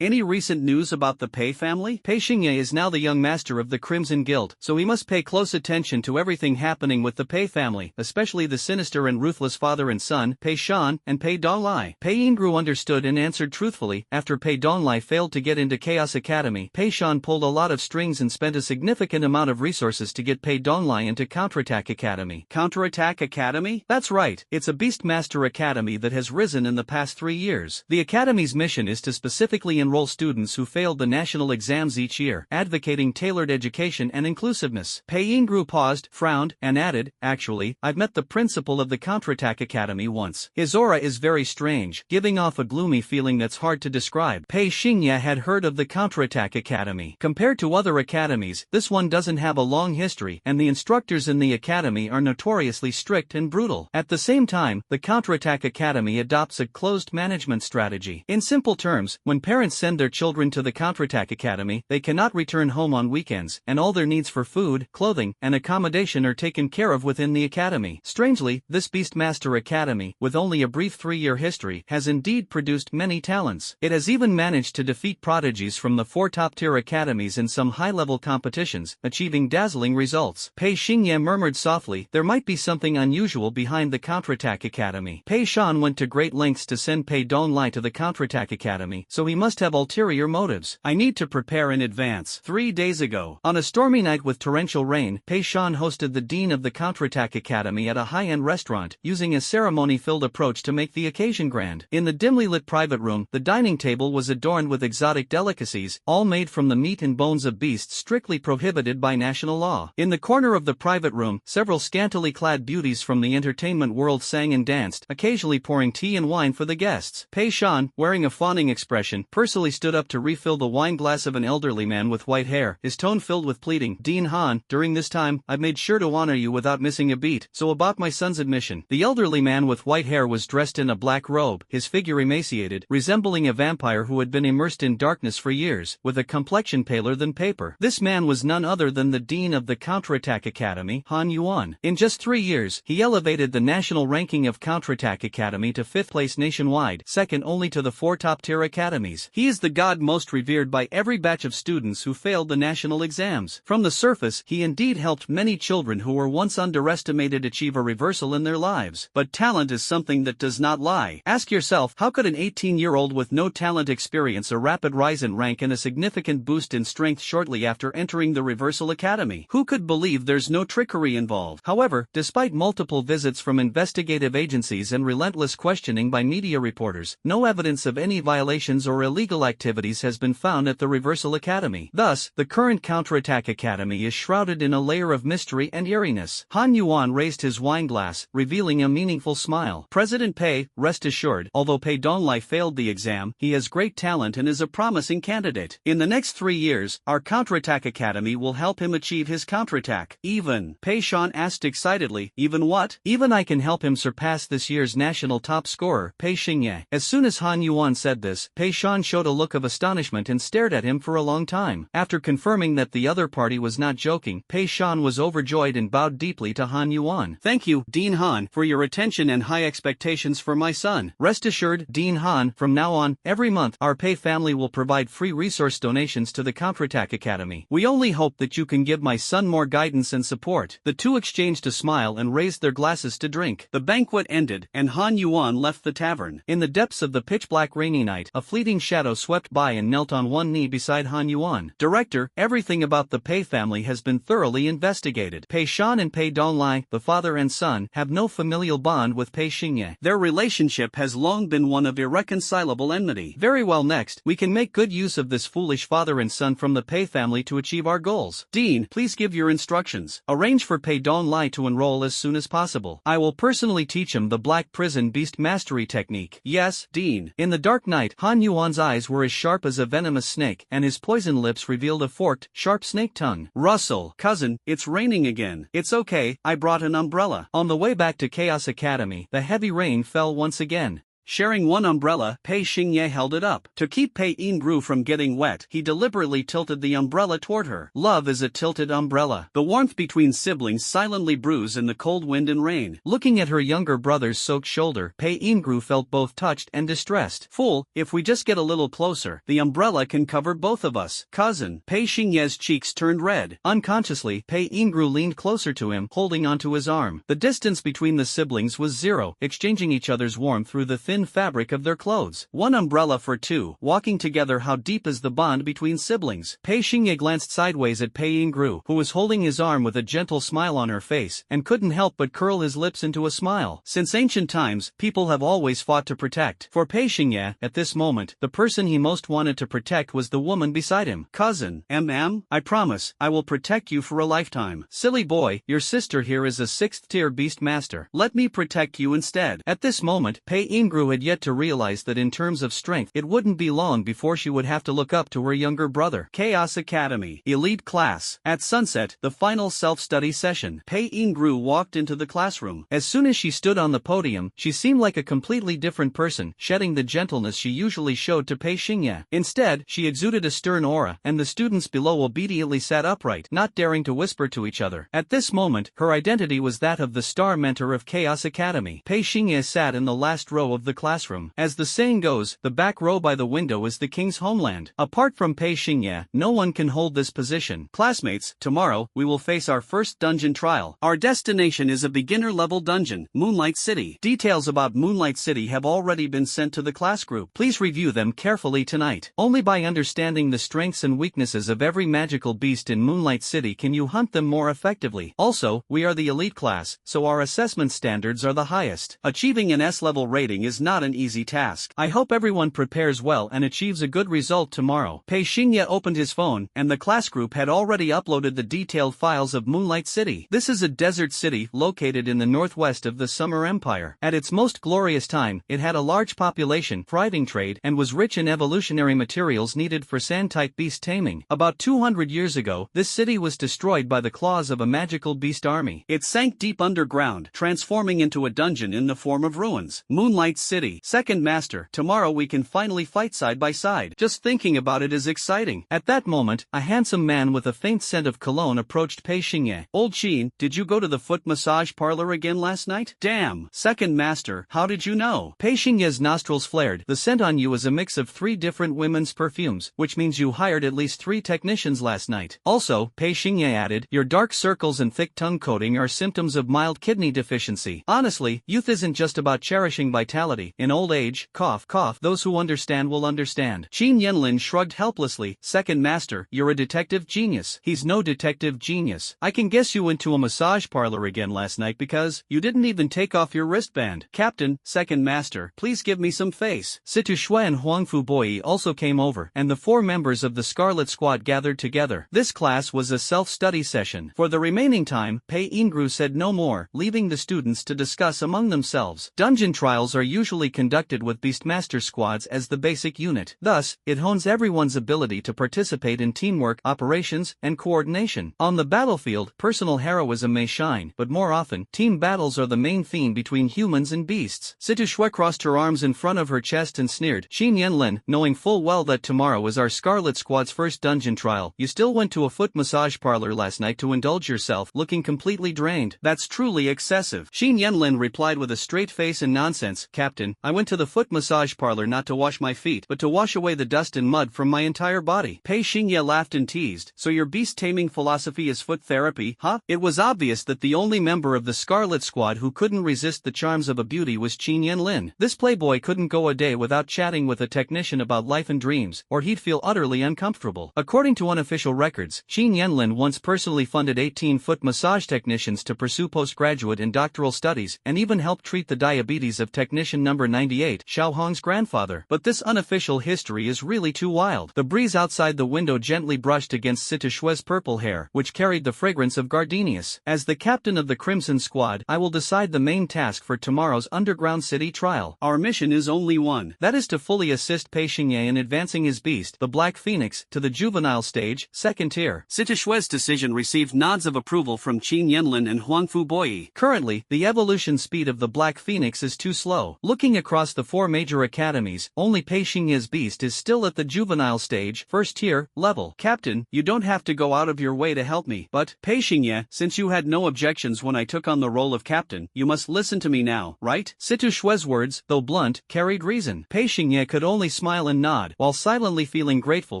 any recent news about the Pei family? Pei Xingye is now the young master of the Crimson Guild, so he must pay close attention to everything happening with the Pei family, especially the sinister and ruthless father and son, Pei Shan, and Pei Donglai. Pei Yingru understood and answered truthfully. After Pei Donglai failed to get into Chaos Academy, Pei Shan pulled a lot of strings and spent a significant amount of resources to get Pei Donglai into Counterattack Academy. Counterattack Academy? That's right, it's a Beastmaster Academy that has risen in the past 3 years. The Academy's mission is to specifically enroll students who failed the national exams each year, advocating tailored education and inclusiveness. Pei Yingru paused, frowned, and added, actually, I've met the principal of the Counterattack Academy once. His aura is very strange, giving off a gloomy feeling that's hard to describe. Pei Xingye had heard of the Counterattack Academy. Compared to other academies, this one doesn't have a long history, and the instructors in the academy are notoriously strict and brutal. At the same time, the Counterattack Academy adopts a closed management strategy. In simple terms, when parents send their children to the Counterattack Academy, Academy, they cannot return home on weekends, and all their needs for food, clothing, and accommodation are taken care of within the Academy. Strangely, this Beastmaster Academy, with only a brief 3-year history, has indeed produced many talents. It has even managed to defeat prodigies from the 4 top-tier academies in some high-level competitions, achieving dazzling results. Pei Xingye murmured softly, there might be something unusual behind the Counterattack Academy. Pei Shan went to great lengths to send Pei Donglai to the Counterattack Academy, so he must have ulterior motives. I need to prepare in advance. 3 days ago, on a stormy night with torrential rain, Pei Shan hosted the dean of the Counterattack Academy at a high-end restaurant, using a ceremony-filled approach to make the occasion grand. In the dimly lit private room, the dining table was adorned with exotic delicacies, all made from the meat and bones of beasts strictly prohibited by national law. In the corner of the private room, several scantily clad beauties from the entertainment world sang and danced, occasionally pouring tea and wine for the guests. Pei Shan, wearing a fawning expression, pursily stood up to refill the wine glass of an elderly man with white hair, his tone filled with pleading. Dean Han, during this time, I've made sure to honor you without missing a beat, so about my son's admission. The elderly man with white hair was dressed in a black robe, his figure emaciated, resembling a vampire who had been immersed in darkness for years, with a complexion paler than paper. This man was none other than the dean of the Counterattack Academy, Han Yuan. In just 3 years, he elevated the national ranking of Counterattack Academy to 5th place nationwide, second only to the 4 top-tier academies. He is the god most revered by every batch of students who failed the national exams. From the surface, he indeed helped many children who were once underestimated achieve a reversal in their lives. But talent is something that does not lie. Ask yourself, how could an 18-year-old with no talent experience a rapid rise in rank and a significant boost in strength shortly after entering the Reversal Academy? Who could believe there's no trickery involved? However, despite multiple visits from investigative agencies and relentless questioning by media reporters, no evidence of any violations or illegal activities has been found at the Reversal Academy. Thus, the current Counterattack Academy is shrouded in a layer of mystery and eeriness. Han Yuan raised his wine glass, revealing a meaningful smile. President Pei, rest assured, although Pei Donglai failed the exam, he has great talent and is a promising candidate. In the next 3 years, our Counterattack Academy will help him achieve his counterattack. Even? Pei Shan asked excitedly, even what? Even I can help him surpass this year's national top scorer, Pei Xingye. As soon as Han Yuan said this, Pei Shan showed a look of astonishment and stared at him for a long time. After confirming that the other party was not joking, Pei Shan was overjoyed and bowed deeply to Han Yuan. Thank you, Dean Han, for your attention and high expectations for my son. Rest assured, Dean Han, from now on, every month, our Pei family will provide free resource donations to the Counterattack Academy. We only hope that you can give my son more guidance and support. The two exchanged a smile and raised their glasses to drink. The banquet ended, and Han Yuan left the tavern. In the depths of the pitch-black rainy night, a fleeting shadow swept by and knelt on one knee beside Han Yuan. Director, everything about the Pei family has been thoroughly investigated. Pei Shan and Pei Donglai, the father and son, have no familial bond with Pei Xingye. Their relationship has long been one of irreconcilable enmity. Very well, next, we can make good use of this foolish father and son from the Pei family to achieve our goals. Dean, please give your instructions. Arrange for Pei Donglai to enroll as soon as possible. I will personally teach him the Black Prison Beast Mastery technique. Yes, Dean. In the dark night, Han Yuan's eyes were as sharp as a venomous snake, and his poison lips revealed a forked, sharp snake tongue. Russell, cousin, it's raining again. It's okay, I brought an umbrella. On the way back to Chaos Academy, the heavy rain fell once again. Sharing one umbrella, Pei Xingye held it up. To keep Pei Yingru from getting wet, he deliberately tilted the umbrella toward her. Love is a tilted umbrella. The warmth between siblings silently brews in the cold wind and rain. Looking at her younger brother's soaked shoulder, Pei Yingru felt both touched and distressed. Fool, if we just get a little closer, the umbrella can cover both of us. Cousin. Pei Xingye's cheeks turned red. Unconsciously, Pei Yingru leaned closer to him, holding onto his arm. The distance between the siblings was zero, exchanging each other's warmth through the thin fabric of their clothes. One umbrella for two, walking together. How deep is the bond between siblings? Pei Xingye glanced sideways at Pei Yingru, who was holding his arm with a gentle smile on her face, and couldn't help but curl his lips into a smile. Since ancient times, people have always fought to protect. For Pei Xingye, at this moment, the person he most wanted to protect was the woman beside him. Cousin, I promise, I will protect you for a lifetime. Silly boy, your sister here is a 6th-tier Beastmaster. Let me protect you instead. At this moment, Pei Yingru Xinyu had yet to realize that in terms of strength it wouldn't be long before she would have to look up to her younger brother. Chaos Academy. Elite Class. At sunset, the final self-study session. Pei Yingru walked into the classroom. As soon as she stood on the podium, she seemed like a completely different person, shedding the gentleness she usually showed to Pei Xingye. Instead, she exuded a stern aura, and the students below obediently sat upright, not daring to whisper to each other. At this moment, her identity was that of the star mentor of Chaos Academy. Pei Xingye sat in the last row of the classroom. As the saying goes, the back row by the window is the king's homeland. Apart from Pei Xingye, no one can hold this position. Classmates, tomorrow, we will face our first dungeon trial. Our destination is a beginner-level dungeon, Moonlight City. Details about Moonlight City have already been sent to the class group. Please review them carefully tonight. Only by understanding the strengths and weaknesses of every magical beast in Moonlight City can you hunt them more effectively. Also, we are the elite class, so our assessment standards are the highest. Achieving an S-level rating is not an easy task. I hope everyone prepares well and achieves a good result tomorrow. Pei Xingye opened his phone, and the class group had already uploaded the detailed files of Moonlight City. This is a desert city located in the northwest of the Summer Empire. At its most glorious time, it had a large population, thriving trade, and was rich in evolutionary materials needed for sand-type beast taming. About 200 years ago, this city was destroyed by the claws of a magical beast army. It sank deep underground, transforming into a dungeon in the form of ruins. Moonlight City. Second Master, tomorrow we can finally fight side by side. Just thinking about it is exciting. At that moment, a handsome man with a faint scent of cologne approached Pei Xingye. Old Sheen, did you go to the foot massage parlor again last night? Damn. Second Master, how did you know? Pei Xingye's nostrils flared. The scent on you is a mix of 3 different women's perfumes, which means you hired at least 3 technicians last night. Also, Pei Xingye added, your dark circles and thick tongue coating are symptoms of mild kidney deficiency. Honestly, youth isn't just about cherishing vitality. In old age, cough, cough, those who understand will understand. Qin Yanlin shrugged helplessly. Second Master, you're a detective genius. He's no detective genius. I can guess you went to a massage parlor again last night because you didn't even take off your wristband. Captain, Second Master, please give me some face. Situ Shui and Huang Fuboi also came over, and the 4 members of the Scarlet Squad gathered together. This class was a self-study session. For the remaining time, Pei Yingru said no more, leaving the students to discuss among themselves. Dungeon trials are usually conducted with Beastmaster squads as the basic unit. Thus, it hones everyone's ability to participate in teamwork, operations, and coordination. On the battlefield, personal heroism may shine, but more often, team battles are the main theme between humans and beasts. Situ Shui crossed her arms in front of her chest and sneered. Qin Yanlin, knowing full well that tomorrow is our Scarlet Squad's first dungeon trial, you still went to a foot massage parlor last night to indulge yourself, looking completely drained. That's truly excessive. Qin Yanlin replied with a straight face and nonsense. Captain, I went to the foot massage parlor not to wash my feet, but to wash away the dust and mud from my entire body. Pei Xingye laughed and teased. So your beast-taming philosophy is foot therapy, huh? It was obvious that the only member of the Scarlet Squad who couldn't resist the charms of a beauty was Qin Yanlin. This playboy couldn't go a day without chatting with a technician about life and dreams, or he'd feel utterly uncomfortable. According to unofficial records, Qin Yanlin once personally funded 18-foot massage technicians to pursue postgraduate and doctoral studies, and even helped treat the diabetes of technician number 98, Xiao Hong's grandfather. But this unofficial history is really too wild. The breeze outside the window gently brushed against Situ Shui's purple hair, which carried the fragrance of gardenias. As the captain of the Crimson Squad, I will decide the main task for tomorrow's underground city trial. Our mission is only one. That is to fully assist Pei Xingye in advancing his beast, the Black Phoenix, to the juvenile stage, 2nd tier. Situ Shui's decision received nods of approval from Qin Yanlin and Huang Fuboi. Currently, the evolution speed of the Black Phoenix is too slow. Looking across the 4 major academies, only Pei Xingye's beast is still at the juvenile stage, 1st tier, level. Captain, you don't have to go out of your way to help me, but, Pei Xingye, since you had no objections when I took on the role of captain, you must listen to me now, right? Situ Shui's words, though blunt, carried reason. Pei Xingye could only smile and nod, while silently feeling grateful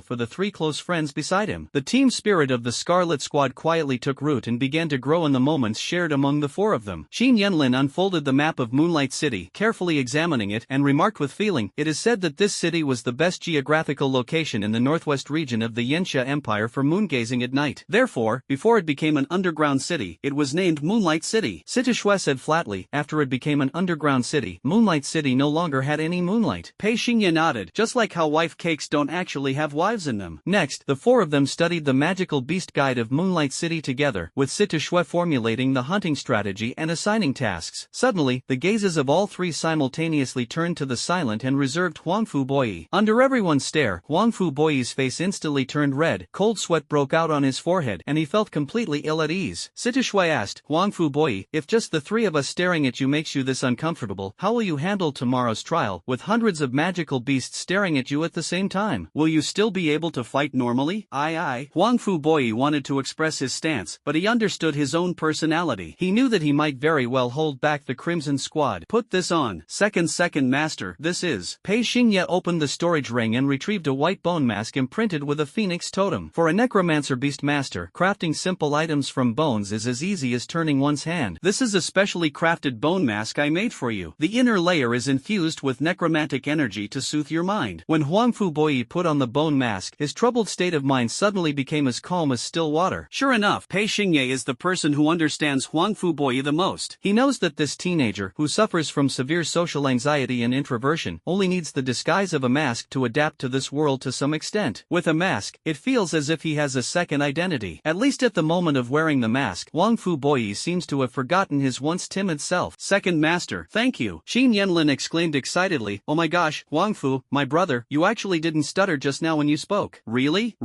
for the 3 close friends beside him. The team spirit of the Scarlet Squad quietly took root and began to grow in the moments shared among the 4 of them. Qin Yanlin unfolded the map of Moonlight City, carefully examining it, and remarked with feeling, it is said that this city was the best geographical location in the northwest region of the Yanxia Empire for moongazing at night. Therefore, before it became an underground city, it was named Moonlight City. Situ Shui said flatly, after it became an underground city, Moonlight City no longer had any moonlight. Pei Xingye nodded, just like how wife cakes don't actually have wives in them. Next, the 4 of them studied the magical beast guide of Moonlight City together, with Situ Shui formulating the hunting strategy and assigning tasks. Suddenly, the gazes of all 3 simultaneously simultaneously turned to the silent and reserved Huang Fu Boyi. Under everyone's stare, Huang Fu Boyi's face instantly turned red, cold sweat broke out on his forehead, and he felt completely ill at ease. Sita Shui asked, Huang Fu Boyi, if just the three of us staring at you makes you this uncomfortable, how will you handle tomorrow's trial, with hundreds of magical beasts staring at you at the same time? Will you still be able to fight normally? Aye. Huang Fu Boyi wanted to express his stance, but he understood his own personality. He knew that he might very well hold back the Crimson Squad. Put this on. Second master, this is. Pei Xingye opened the storage ring and retrieved a white bone mask imprinted with a phoenix totem. For a necromancer Beastmaster, crafting simple items from bones is as easy as turning one's hand. This is a specially crafted bone mask I made for you. The inner layer is infused with necromantic energy to soothe your mind. When Huang Fu Boyi put on the bone mask, his troubled state of mind suddenly became as calm as still water. Sure enough, Pei Xingye is the person who understands Huang Fu Boyi the most. He knows that this teenager, who suffers from severe social anxiety and introversion, only needs the disguise of a mask to adapt to this world to some extent. With a mask, it feels as if he has a second identity. At least at the moment of wearing the mask, Huang Fu Boyi seems to have forgotten his once timid self. Second master, thank you. Xin Yanlin exclaimed excitedly, oh my gosh, Huang Fu, my brother, you actually didn't stutter just now when you spoke. Really?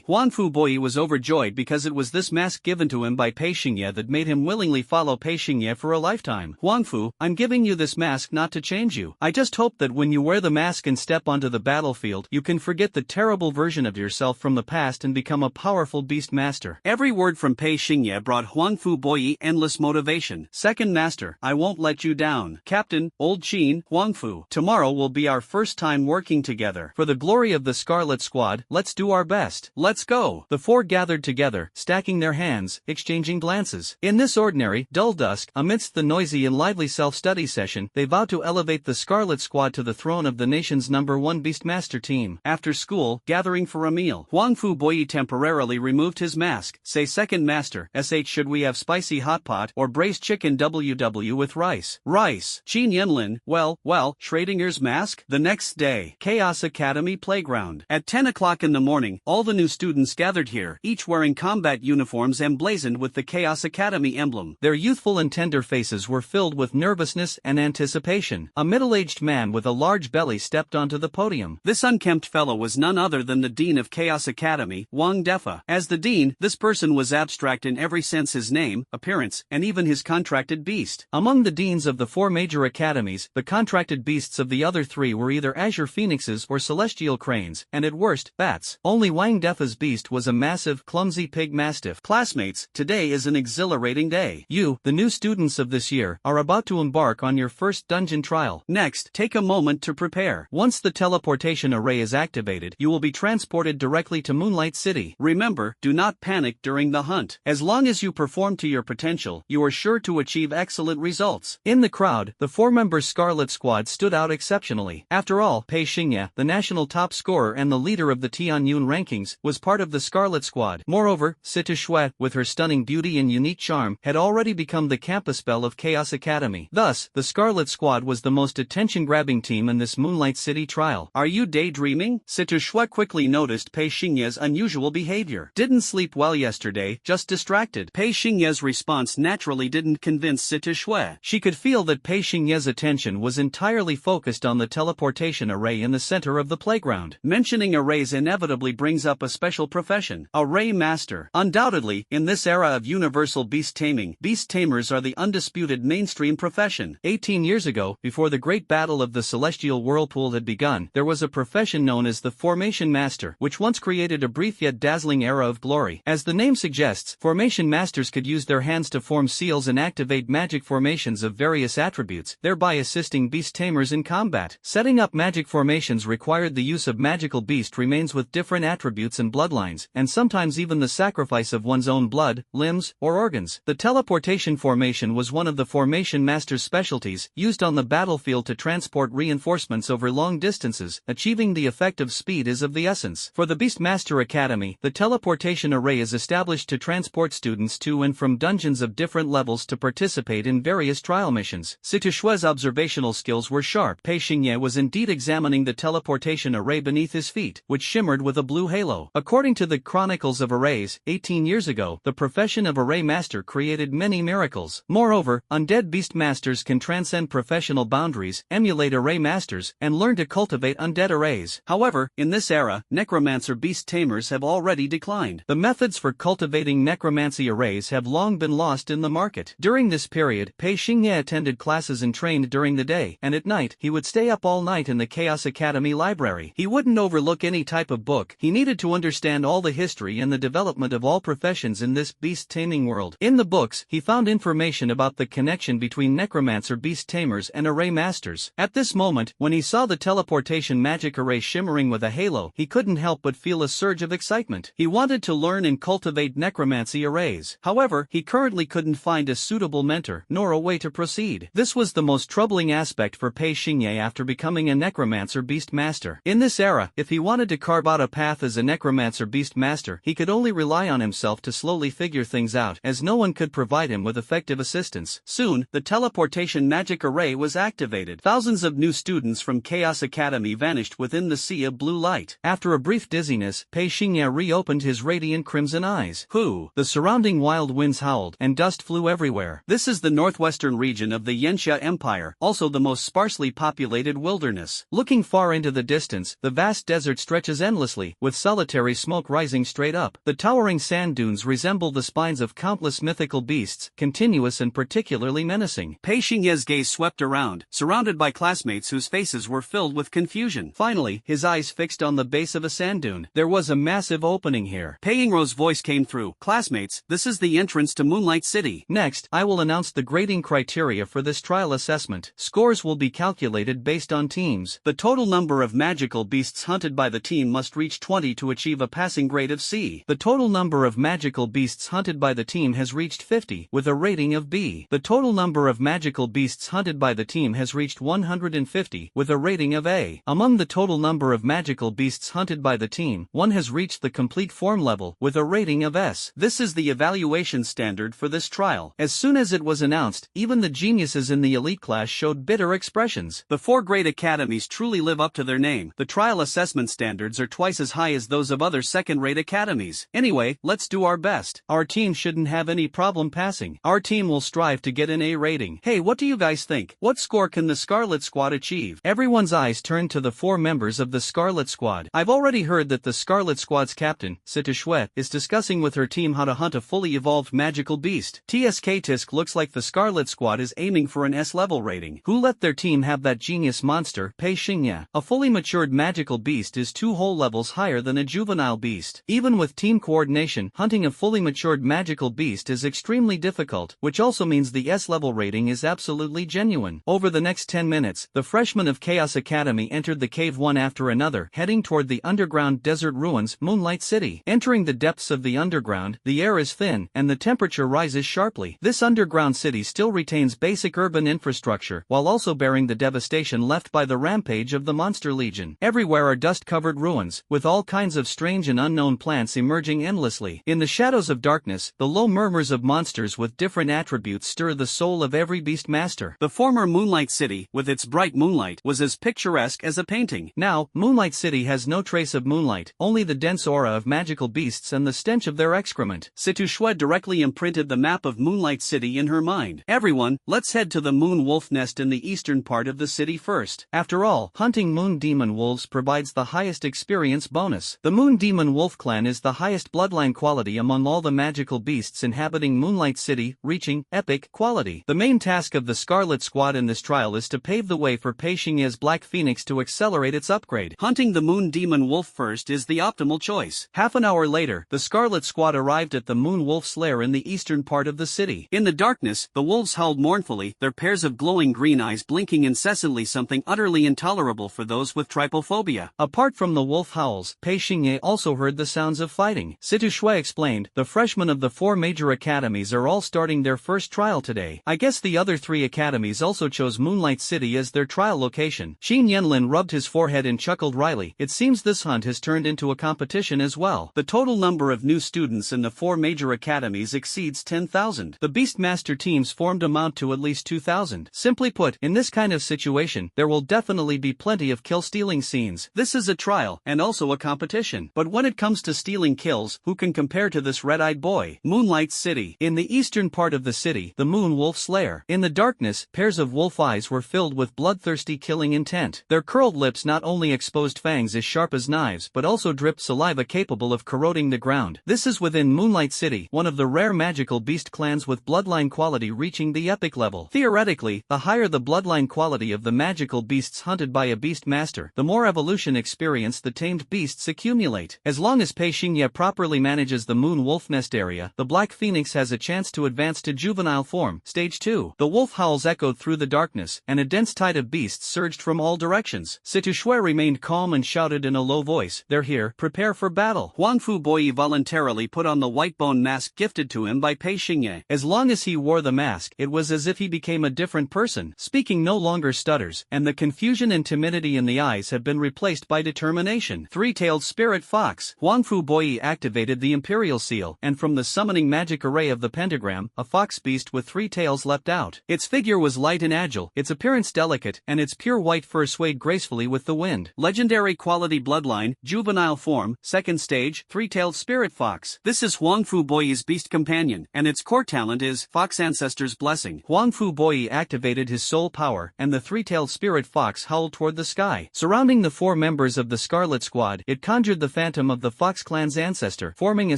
Huang Fu Boyi was overjoyed because it was this mask given to him by Pei Xingye that made him willingly follow Pei Xingye for a lifetime. Huang Fu, I'm giving you this mask not to change you. I just hope that when you wear the mask and step onto the battlefield, you can forget the terrible version of yourself from the past and become a powerful Beastmaster. Every word from Pei Xingye brought Huang Fu Boyi endless motivation. Second master, I won't let you down. Captain, Old Qin, Huang Fu, tomorrow will be our first time working together. For the glory of the Scarlet Squad, let's do our best. Let's go. The four gathered together, stacking their hands, exchanging glances. In this ordinary, dull dusk, amidst the noisy and lively self-study session, they vowed to elevate the Scarlet Squad to the throne of the nation's #1 Beastmaster team. After school, gathering for a meal, Huang Fu Boyi temporarily removed his mask. Say second master, should we have spicy hot pot or braised chicken WW with rice? Rice. Qin Yanlin, well, Schrodinger's mask? The next day, Chaos Academy playground. At 10 o'clock in the morning, all the new students gathered here, each wearing combat uniforms emblazoned with the Chaos Academy emblem. Their youthful and tender faces were filled with nervousness and anticipation. A middle-aged man with a large belly stepped onto the podium. This unkempt fellow was none other than the Dean of Chaos Academy, Wang Defa. As the Dean, this person was abstract in every sense: his name, appearance, and even his contracted beast. Among the deans of the four major academies, the contracted beasts of the other three were either azure phoenixes or celestial cranes, and at worst, bats. Only Wang Defa's beast was a massive, clumsy pig mastiff. Classmates, today is an exhilarating day. You, the new students of this year, are about to embark on your first dungeon trial. Next, take a moment to prepare. Once the teleportation array is activated, you will be transported directly to Moonlight City. Remember, do not panic during the hunt. As long as you perform to your potential, you are sure to achieve excellent results. In the crowd, the four-member Scarlet Squad stood out exceptionally. After all, Pei Xingye, the national top scorer and the leader of the Tianyun rankings, was part of the Scarlet Squad. Moreover, Sita Shui, with her stunning beauty and unique charm, had already become the campus belle of Chaos Academy. Thus, the Scarlet Squad was the most attention-grabbing team in this Moonlight City trial. Are you daydreaming? Sita Shui quickly noticed Pei Xingye's unusual behavior. Didn't sleep well yesterday, just distracted. Pei Xingye's response naturally didn't convince Sita Shui. She could feel that Pei Xingye's attention was entirely focused on the teleportation array in the center of the playground. Mentioning arrays inevitably brings up a special profession: Array Master. Undoubtedly, in this era of universal beast taming, beast tamers are the undisputed mainstream profession. 18 years ago, before the great battle of the celestial whirlpool had begun, there was a profession known as the Formation Master, which once created a brief yet dazzling era of glory. As the name suggests, Formation Masters could use their hands to form seals and activate magic formations of various attributes, thereby assisting beast tamers in combat. Setting up magic formations required the use of magical beast remains with different attributes and bloodlines, and sometimes even the sacrifice of one's own blood, limbs, or organs. The teleportation formation was one of the Formation Master's specialties, used on the battlefield to transport reinforcements over long distances. Achieving the effect of speed is of the essence. For the Beastmaster Academy, the teleportation array is established to transport students to and from dungeons of different levels to participate in various trial missions. Sita Shui's observational skills were sharp. Pei Xingye was indeed examining the teleportation array beneath his feet, which shimmered with a blue halo. According to the Chronicles of Arrays, 18 years ago, the profession of Array Master created many miracles. Moreover, undead Beastmasters can transcend professional dimensional boundaries, emulate array masters, and learn to cultivate undead arrays. However, in this era, necromancer beast tamers have already declined. The methods for cultivating necromancy arrays have long been lost in the market. During this period, Pei Xingye attended classes and trained during the day, and at night, he would stay up all night in the Chaos Academy library. He wouldn't overlook any type of book. He needed to understand all the history and the development of all professions in this beast-taming world. In the books, he found information about the connection between necromancer beast tamers and array masters. At this moment, when he saw the teleportation magic array shimmering with a halo, he couldn't help but feel a surge of excitement. He wanted to learn and cultivate necromancy arrays. However, he currently couldn't find a suitable mentor, nor a way to proceed. This was the most troubling aspect for Pei Xingye after becoming a necromancer beast master. In this era, if he wanted to carve out a path as a necromancer beast master, he could only rely on himself to slowly figure things out, as no one could provide him with effective assistance. Soon, the teleportation magic array was activated. Thousands of new students from Chaos Academy vanished within the sea of blue light. After a brief dizziness, Pei Xingye reopened his radiant crimson eyes. Who? The surrounding wild winds howled, and dust flew everywhere. This is the northwestern region of the Yanxia Empire, also the most sparsely populated wilderness. Looking far into the distance, the vast desert stretches endlessly, with solitary smoke rising straight up. The towering sand dunes resemble the spines of countless mythical beasts, continuous and particularly menacing. Pei Xingye's gaze swept around, surrounded by classmates whose faces were filled with confusion. Finally, his eyes fixed on the base of a sand dune. There was a massive opening here. Pei Yingro's voice came through. Classmates, this is the entrance to Moonlight City. Next, I will announce the grading criteria for this trial assessment. Scores will be calculated based on teams. The total number of magical beasts hunted by the team must reach 20 to achieve a passing grade of C. The total number of magical beasts hunted by the team has reached 50, with a rating of B. The total number of magical beasts hunted by the team has reached 150, with a rating of A. Among the total number of magical beasts hunted by the team, one has reached the complete form level, with a rating of S. This is the evaluation standard for this trial. As soon as it was announced, even the geniuses in the elite class showed bitter expressions. The four great academies truly live up to their name. The trial assessment standards are twice as high as those of other second-rate academies. Anyway, let's do our best. Our team shouldn't have any problem passing. Our team will strive to get an A rating. Hey, what do you guys think? What score can the Scarlet Squad achieve? Everyone's eyes turned to the four members of the Scarlet Squad. I've already heard that the Scarlet Squad's captain, Sitishue, is discussing with her team how to hunt a fully evolved magical beast. TSK Tisk looks like the Scarlet Squad is aiming for an S-level rating. Who let their team have that genius monster, Pei Xingye? A fully matured magical beast is 2 whole levels higher than a juvenile beast. Even with team coordination, hunting a fully matured magical beast is extremely difficult, which also means the S-level rating is absolutely genuine. Over the next 10 minutes, the freshmen of Chaos Academy entered the cave one after another, heading toward the underground desert ruins, Moonlight City. Entering the depths of the underground, the air is thin, and the temperature rises sharply. This underground city still retains basic urban infrastructure, while also bearing the devastation left by the rampage of the Monster Legion. Everywhere are dust-covered ruins, with all kinds of strange and unknown plants emerging endlessly. In the shadows of darkness, the low murmurs of monsters with different attributes stir the soul of every Beastmaster. The former Moonlight City, with its bright moonlight, was as picturesque as a painting. Now, Moonlight City has no trace of moonlight, only the dense aura of magical beasts and the stench of their excrement. Sitishue directly imprinted the map of Moonlight City in her mind. Everyone, let's head to the Moon Wolf Nest in the eastern part of the city first. After all, hunting Moon Demon Wolves provides the highest experience bonus. The Moon Demon Wolf clan is the highest bloodline quality among all the magical beasts inhabiting Moonlight City, reaching epic quality. The main task of the Scarlet Squad in this trial is to pave the way for Pei Xingye's Black Phoenix to accelerate its upgrade. Hunting the Moon Demon Wolf first is the optimal choice. Half an hour later, the Scarlet Squad arrived at the Moon Wolf's lair in the eastern part of the city. In the darkness, the wolves howled mournfully, their pairs of glowing green eyes blinking incessantly, something utterly intolerable for those with trypophobia. Apart from the wolf howls, Pei Xingye also heard the sounds of fighting. Sitishue explained, the freshmen of the 4 major academies are all starting their first trial today. I guess the other 3 academies also chose Moonlight City as their trial location. Xin Yenlin rubbed his forehead and chuckled wryly. It seems this hunt has turned into a competition as well. The total number of new students in the 4 major academies exceeds 10,000. The Beastmaster teams formed amount to at least 2,000. Simply put, in this kind of situation, there will definitely be plenty of kill-stealing scenes. This is a trial, and also a competition. But when it comes to stealing kills, who can compare to this red-eyed boy? Moonlight City. In the eastern part of the city, the Moon Wolf's lair. In the darkness, pairs of wolf eyes were filled with bloodthirsty killing intent. Their curled lips not only exposed fangs as sharp as knives but also dripped saliva capable of corroding the ground. This is within Moonlight City, one of the rare magical beast clans with bloodline quality reaching the epic level. Theoretically, the higher the bloodline quality of the magical beasts hunted by a Beastmaster, the more evolution experience the tamed beasts accumulate. As long as Pei Xingye properly manages the Moon Wolf Nest area, the Black Phoenix has a chance to advance to juvenile form, Stage 2. The wolf howls echoed through the darkness, and a dense tide of beasts surged from all directions. Situ Shui remained calm and shouted in a low voice, "They're here, prepare for battle." Huang Fu Boyi voluntarily put on the white bone mask gifted to him by Pei Xingye. As long as he wore the mask, it was as if he became a different person. Speaking no longer stutters, and the confusion and timidity in the eyes have been replaced by determination. Three-tailed spirit fox. Huang Fu Boyi activated the Imperial Seal, and from the summoning magic array of the pentagram, a fox beast with 3 tails leapt out. Its figure was light and agile, its appearance delicate, and its pure white fur swayed gracefully with the wind. Legendary quality bloodline, juvenile form, second stage, three-tailed spirit fox. This is Huang Fu Boyi's beast companion, and its core talent is Fox Ancestor's Blessing. Huang Fu Boyi activated his soul power, and the three-tailed spirit fox howled toward the sky. Surrounding the 4 members of the Scarlet Squad, it conjured the phantom of the Fox clan's ancestor, forming a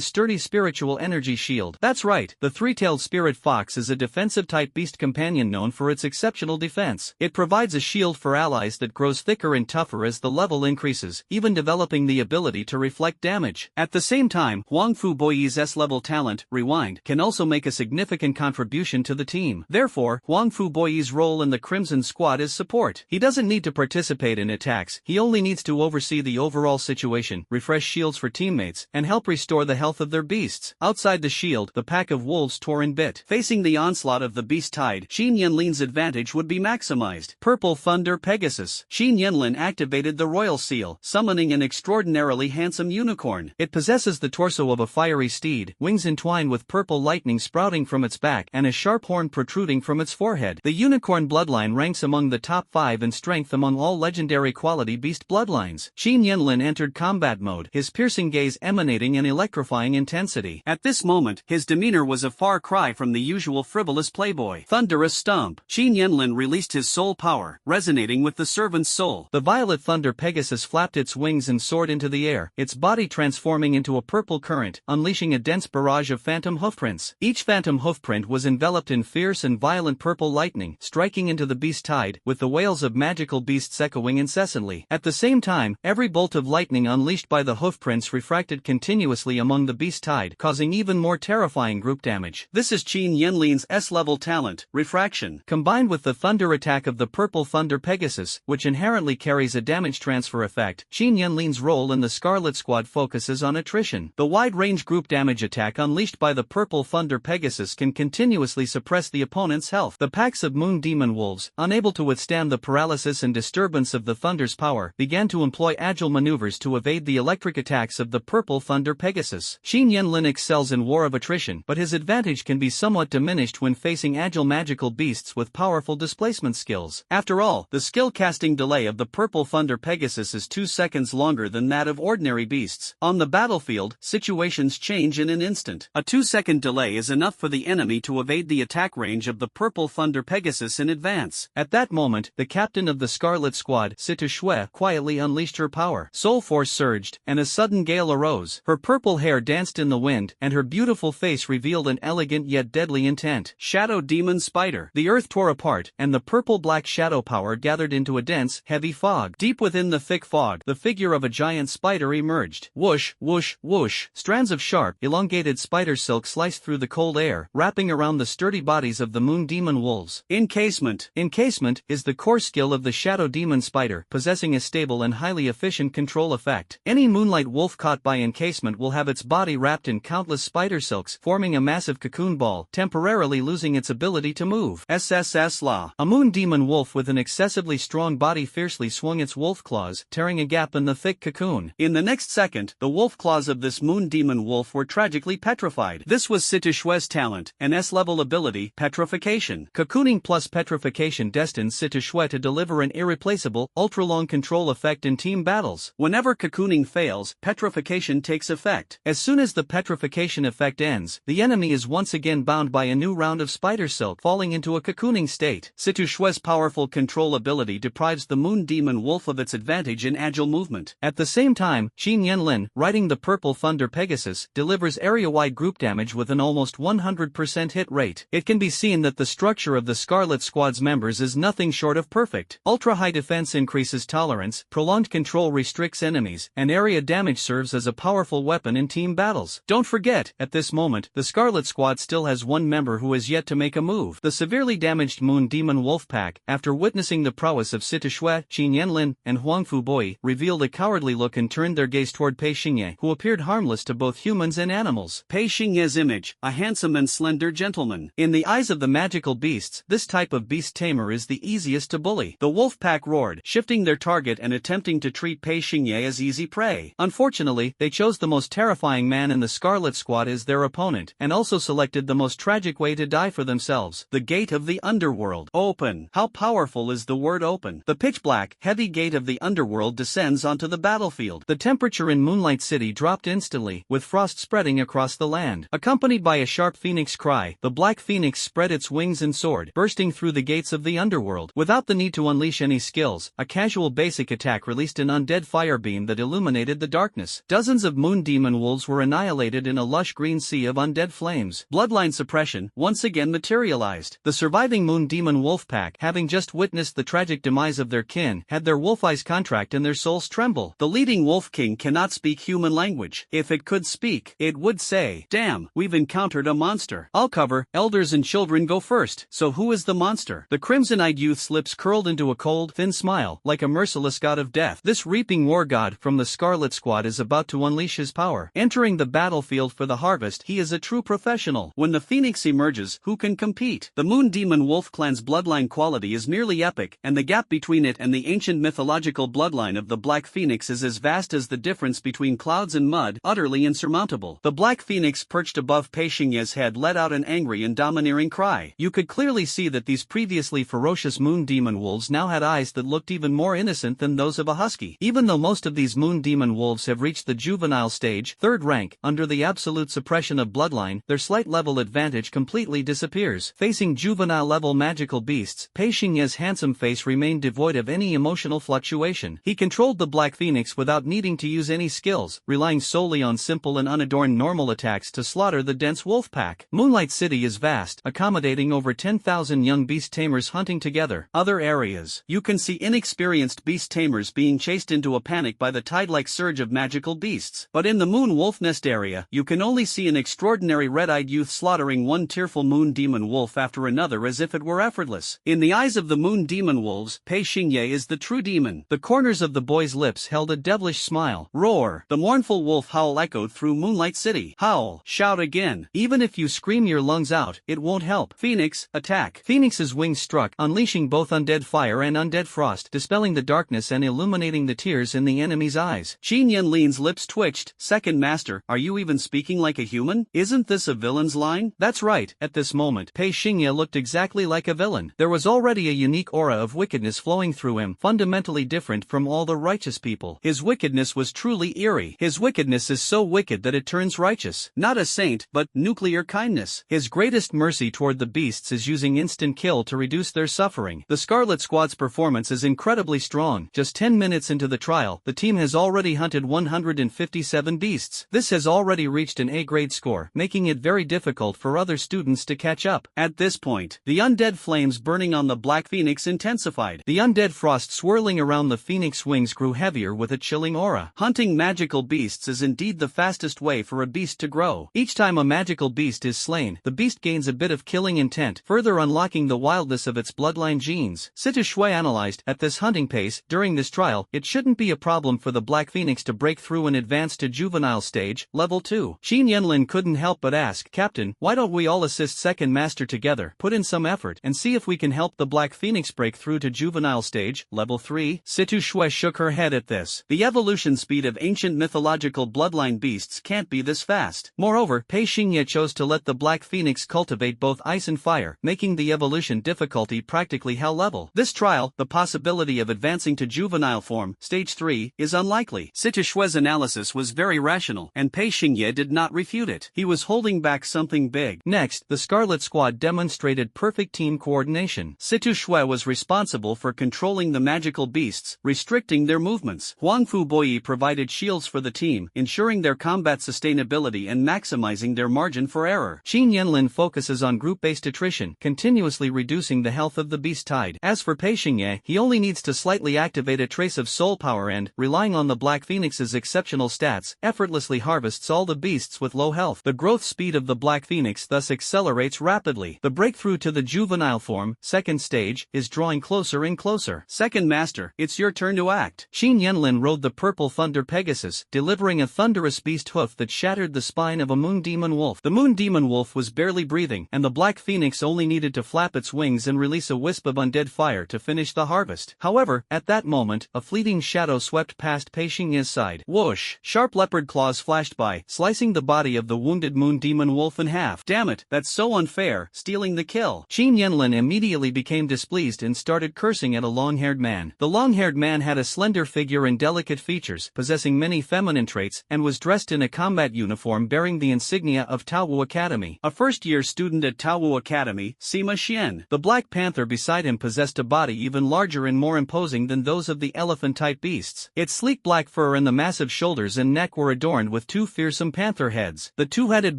sturdy spiritual energy shield. That's right, the three-tailed spirit fox is a defensive-type beast companion known for its exceptional defense. It provides a shield for allies that grows thicker and tougher as the level increases, even developing the ability to reflect damage. At the same time, Huang Fu Boyi's S-level talent, Rewind, can also make a significant contribution to the team. Therefore, Huang Fu Boyi's role in the Crimson Squad is support. He doesn't need to participate in attacks, he only needs to oversee the overall situation, refresh shields for teammates, and help restore the health of their beasts. Outside the shield, the pack of wolves tore in bit. Facing the onslaught of the beast tide, Xin Yanlin's advantage would be maximized. Purple Thunder Pegasus. Xin Yanlin activated the Royal Seal, summoning an extraordinarily handsome unicorn. It possesses the torso of a fiery steed, wings entwined with purple lightning sprouting from its back, and a sharp horn protruding from its forehead. The unicorn bloodline ranks among the top 5 in strength among all legendary quality beast bloodlines. Xin Yanlin entered combat mode, his piercing gaze emanating an electrifying intensity. At this moment, his demeanor was a far cry from the usual frivolous playboy. Thunderous Stomp. Xin Yanlin released his soul power, resonating with the servant's soul. The Violet Thunder Pegasus flapped its wings and soared into the air, its body transforming into a purple current, unleashing a dense barrage of phantom hoofprints. Each phantom hoofprint was enveloped in fierce and violent purple lightning, striking into the beast tide, with the wails of magical beasts echoing incessantly. At the same time, every bolt of lightning unleashed by the hoofprints refracted continuously among the beast tide, causing even more terrifying group damage. This is Xin Yanlin's S-level talent, Refraction. Combined with the thunder attack of the Purple Thunder Pegasus, which inherently carries a damage transfer effect, Xin Yanlin's role in the Scarlet Squad focuses on attrition. The wide-range group damage attack unleashed by the Purple Thunder Pegasus can continuously suppress the opponent's health. The packs of Moon Demon Wolves, unable to withstand the paralysis and disturbance of the Thunder's power, began to employ agile maneuvers to evade the electric attacks of the Purple Thunder Pegasus. Xin Yanlin excels in War of Attrition, but his advantage can be somewhat diminished when facing agile magical beasts with powerful displacement skills. After all, the skill casting delay of the Purple Thunder Pegasus is 2 seconds longer than that of ordinary beasts. On the battlefield, situations change in an instant. A 2-second delay is enough for the enemy to evade the attack range of the Purple Thunder Pegasus in advance. At that moment, the captain of the Scarlet Squad, Situ Shui, quietly unleashed her power. Soul Force surged, and a sudden gale arose. Her purple hair danced in the wind, and her beautiful face revealed an elegant yet deadly intent. Shadow Demon Spider. The earth tore apart, and the purple-black shadow power gathered into a dense, heavy fog. Deep within the thick fog, the figure of a giant spider emerged. Whoosh, whoosh, whoosh. Strands of sharp, elongated spider silk sliced through the cold air, wrapping around the sturdy bodies of the Moon Demon Wolves. Encasement. Encasement is the core skill of the Shadow Demon Spider, possessing a stable and highly efficient control effect. Any Moonlight Wolf caught by encasement will have its body wrapped in countless spider silks, forming a massive cocoon ball, temporarily losing its ability to move. SSS Law. A Moon Demon Wolf with an excessively strong body fiercely swung its wolf claws, tearing a gap in the thick cocoon. In the next second, the wolf claws of this Moon Demon Wolf were tragically petrified. This was Situ Shui's talent, an S-level ability, Petrification. Cocooning plus Petrification destines Situ Shui to deliver an irreplaceable, ultra-long control effect in team battles. Whenever cocooning fails, Petrification takes effect. As soon as the Petrification effect ends, the enemy is once again bound by a new round of spider silk, falling into a cocooning state. fate. Situ Shue's powerful control ability deprives the Moon Demon Wolf of its advantage in agile movement. At the same time, Xin Yanlin, riding the Purple Thunder Pegasus, delivers area-wide group damage with an almost 100% hit rate. It can be seen that the structure of the Scarlet Squad's members is nothing short of perfect. Ultra-high defense increases tolerance, prolonged control restricts enemies, and area damage serves as a powerful weapon in team battles. Don't forget, at this moment, the Scarlet Squad still has one member who has yet to make a move. The severely damaged Moon Demon Wolf Pack, after witnessing the prowess of Situ Shui, Xin Yanlin, and Huang Fuboi, revealed a cowardly look and turned their gaze toward Pei Xingye, who appeared harmless to both humans and animals. Pei Xingye's image, a handsome and slender gentleman. In the eyes of the magical beasts, this type of beast tamer is the easiest to bully. The wolf pack roared, shifting their target and attempting to treat Pei Xingye as easy prey. Unfortunately, they chose the most terrifying man in the Scarlet Squad as their opponent, and also selected the most tragic way to die for themselves. The gate of the underworld. Open. How powerful is the word open? The pitch-black, heavy gate of the underworld descends onto the battlefield. The temperature in Moonlight City dropped instantly, with frost spreading across the land. Accompanied by a sharp phoenix cry, the Black Phoenix spread its wings and soared, bursting through the gates of the underworld. Without the need to unleash any skills, a casual basic attack released an undead fire beam that illuminated the darkness. Dozens of moon demon wolves were annihilated in a lush green sea of undead flames. Bloodline suppression once again materialized. The surviving moon demon wolf pack, having just witnessed the tragic demise of their kin, had their wolf eyes contract and their souls tremble. The leading wolf king cannot speak human language. If it could speak, it would say, "Damn, we've encountered a monster." I'll cover. Elders and children go first. So who is the monster? The crimson-eyed youth's lips curled into a cold, thin smile, like a merciless god of death. This reaping war god from the Scarlet Squad is about to unleash his power. Entering the battlefield for the harvest, he is a true professional. When the phoenix emerges, who can compete? The Moon Demon Wolf clan's bloodline quality is nearly epic, and the gap between it and the ancient mythological bloodline of the Black Phoenix is as vast as the difference between clouds and mud, utterly insurmountable. The Black Phoenix perched above Pei Xingye's head let out an angry and domineering cry. You could clearly see that these previously ferocious moon demon wolves now had eyes that looked even more innocent than those of a husky. Even though most of these moon demon wolves have reached the juvenile stage, third rank, under the absolute suppression of bloodline, their slight level advantage completely disappears. Facing juvenile-level magical beasts, Pei Xingye's handsome face remained devoid of any emotional fluctuation. He controlled the Black Phoenix without needing to use any skills, relying solely on simple and unadorned normal attacks to slaughter the dense wolf pack. Moonlight City is vast, accommodating over 10,000 young beast tamers hunting together. Other areas. You can see inexperienced beast tamers being chased into a panic by the tide-like surge of magical beasts. But in the Moon Wolf Nest area, you can only see an extraordinary red-eyed youth slaughtering one tearful moon demon wolf after another as if it were effortless. In the eyes of the moon demon wolves, Pei Xingye is the true demon. The corners of the boy's lips held a devilish smile. Roar! The mournful wolf howl echoed through Moonlight City. Howl! Shout again! Even if you scream your lungs out, it won't help. Phoenix, attack! Phoenix's wings struck, unleashing both undead fire and undead frost, dispelling the darkness and illuminating the tears in the enemy's eyes. Xin Yanlin's lips twitched. Second Master, are you even speaking like a human? Isn't this a villain's line? That's right. At this moment, Pei Xingye looked exactly like a villain. There was already a unique aura of wickedness flowing through him, fundamentally different from all the righteous people. His wickedness was truly eerie. His wickedness is so wicked that it turns righteous. Not a saint, but nuclear kindness. His greatest mercy toward the beasts is using instant kill to reduce their suffering. The Scarlet Squad's performance is incredibly strong. Just 10 minutes into the trial, the team has already hunted 157 beasts. This has already reached an A-grade score, making it very difficult for other students to catch up. At this point, the undead flames burning on the Black Phoenix intensified. The undead frost swirling around the phoenix wings grew heavier with a chilling aura. Hunting magical beasts is indeed the fastest way for a beast to grow. Each time a magical beast is slain, the beast gains a bit of killing intent, further unlocking the wildness of its bloodline genes. Situ Shui analyzed, at this hunting pace, during this trial, it shouldn't be a problem for the Black Phoenix to break through and advance to juvenile stage, level 2. Xin Yanlin couldn't help but ask, "Captain, why don't we all assist Second Master together, put in some effort, and see if we can help the Black Phoenix break through to juvenile stage, level 3? Situ Shui shook her head at this. The evolution speed of ancient mythological bloodline beasts can't be this fast. Moreover, Pei Xingye chose to let the Black Phoenix cultivate both ice and fire, making the evolution difficulty practically hell level. This trial, the possibility of advancing to juvenile form, stage 3, is unlikely. Situ Shui's analysis was very rational, and Pei Xingye did not refute it. He was holding back something big. Next, the Scarlet Squad demonstrated perfect team coordination. Situ Shui was responsible for controlling the magical beasts, restricting their movements. Huangfu Boyi provided shields for the team, ensuring their combat sustainability and maximizing their margin for error. Qin Yanlin focuses on group-based attrition, continuously reducing the health of the beast tide. As for Pei Xingye, he only needs to slightly activate a trace of soul power and, relying on the Black Phoenix's exceptional stats, effortlessly harvests all the beasts with low health. The growth speed of the Black Phoenix thus accelerates rapidly. The breakthrough to the juvenile form, second stage, is drawing closer and closer. Second Master, it's your turn to act. Qin Yanlin rode the purple thunder Pegasus, delivering a thunderous beast hoof that shattered the spine of a moon demon wolf. The moon demon wolf was barely breathing, and the Black Phoenix only needed to flap its wings and release a wisp of undead fire to finish the harvest. However, at that moment, a fleeting shadow swept past Pei Xingye's side. Whoosh! Sharp leopard claws flashed by, slicing the body of the wounded moon demon wolf in half. Damn it, that's so unfair, stealing the kill. Qin Yanlin immediately became displeased and started cursing at a long-haired man. The long-haired man had a slender figure and delicate features, possessing many feminine traits, and was dressed in a combat uniform bearing the insignia of Taowu Academy. A first-year student at Taowu Academy, Sima Xian. The black panther beside him possessed a body even larger and more imposing than those of the elephant-type beasts. Its sleek black fur and the massive shoulders and neck were adorned with two fearsome panther heads. The two-headed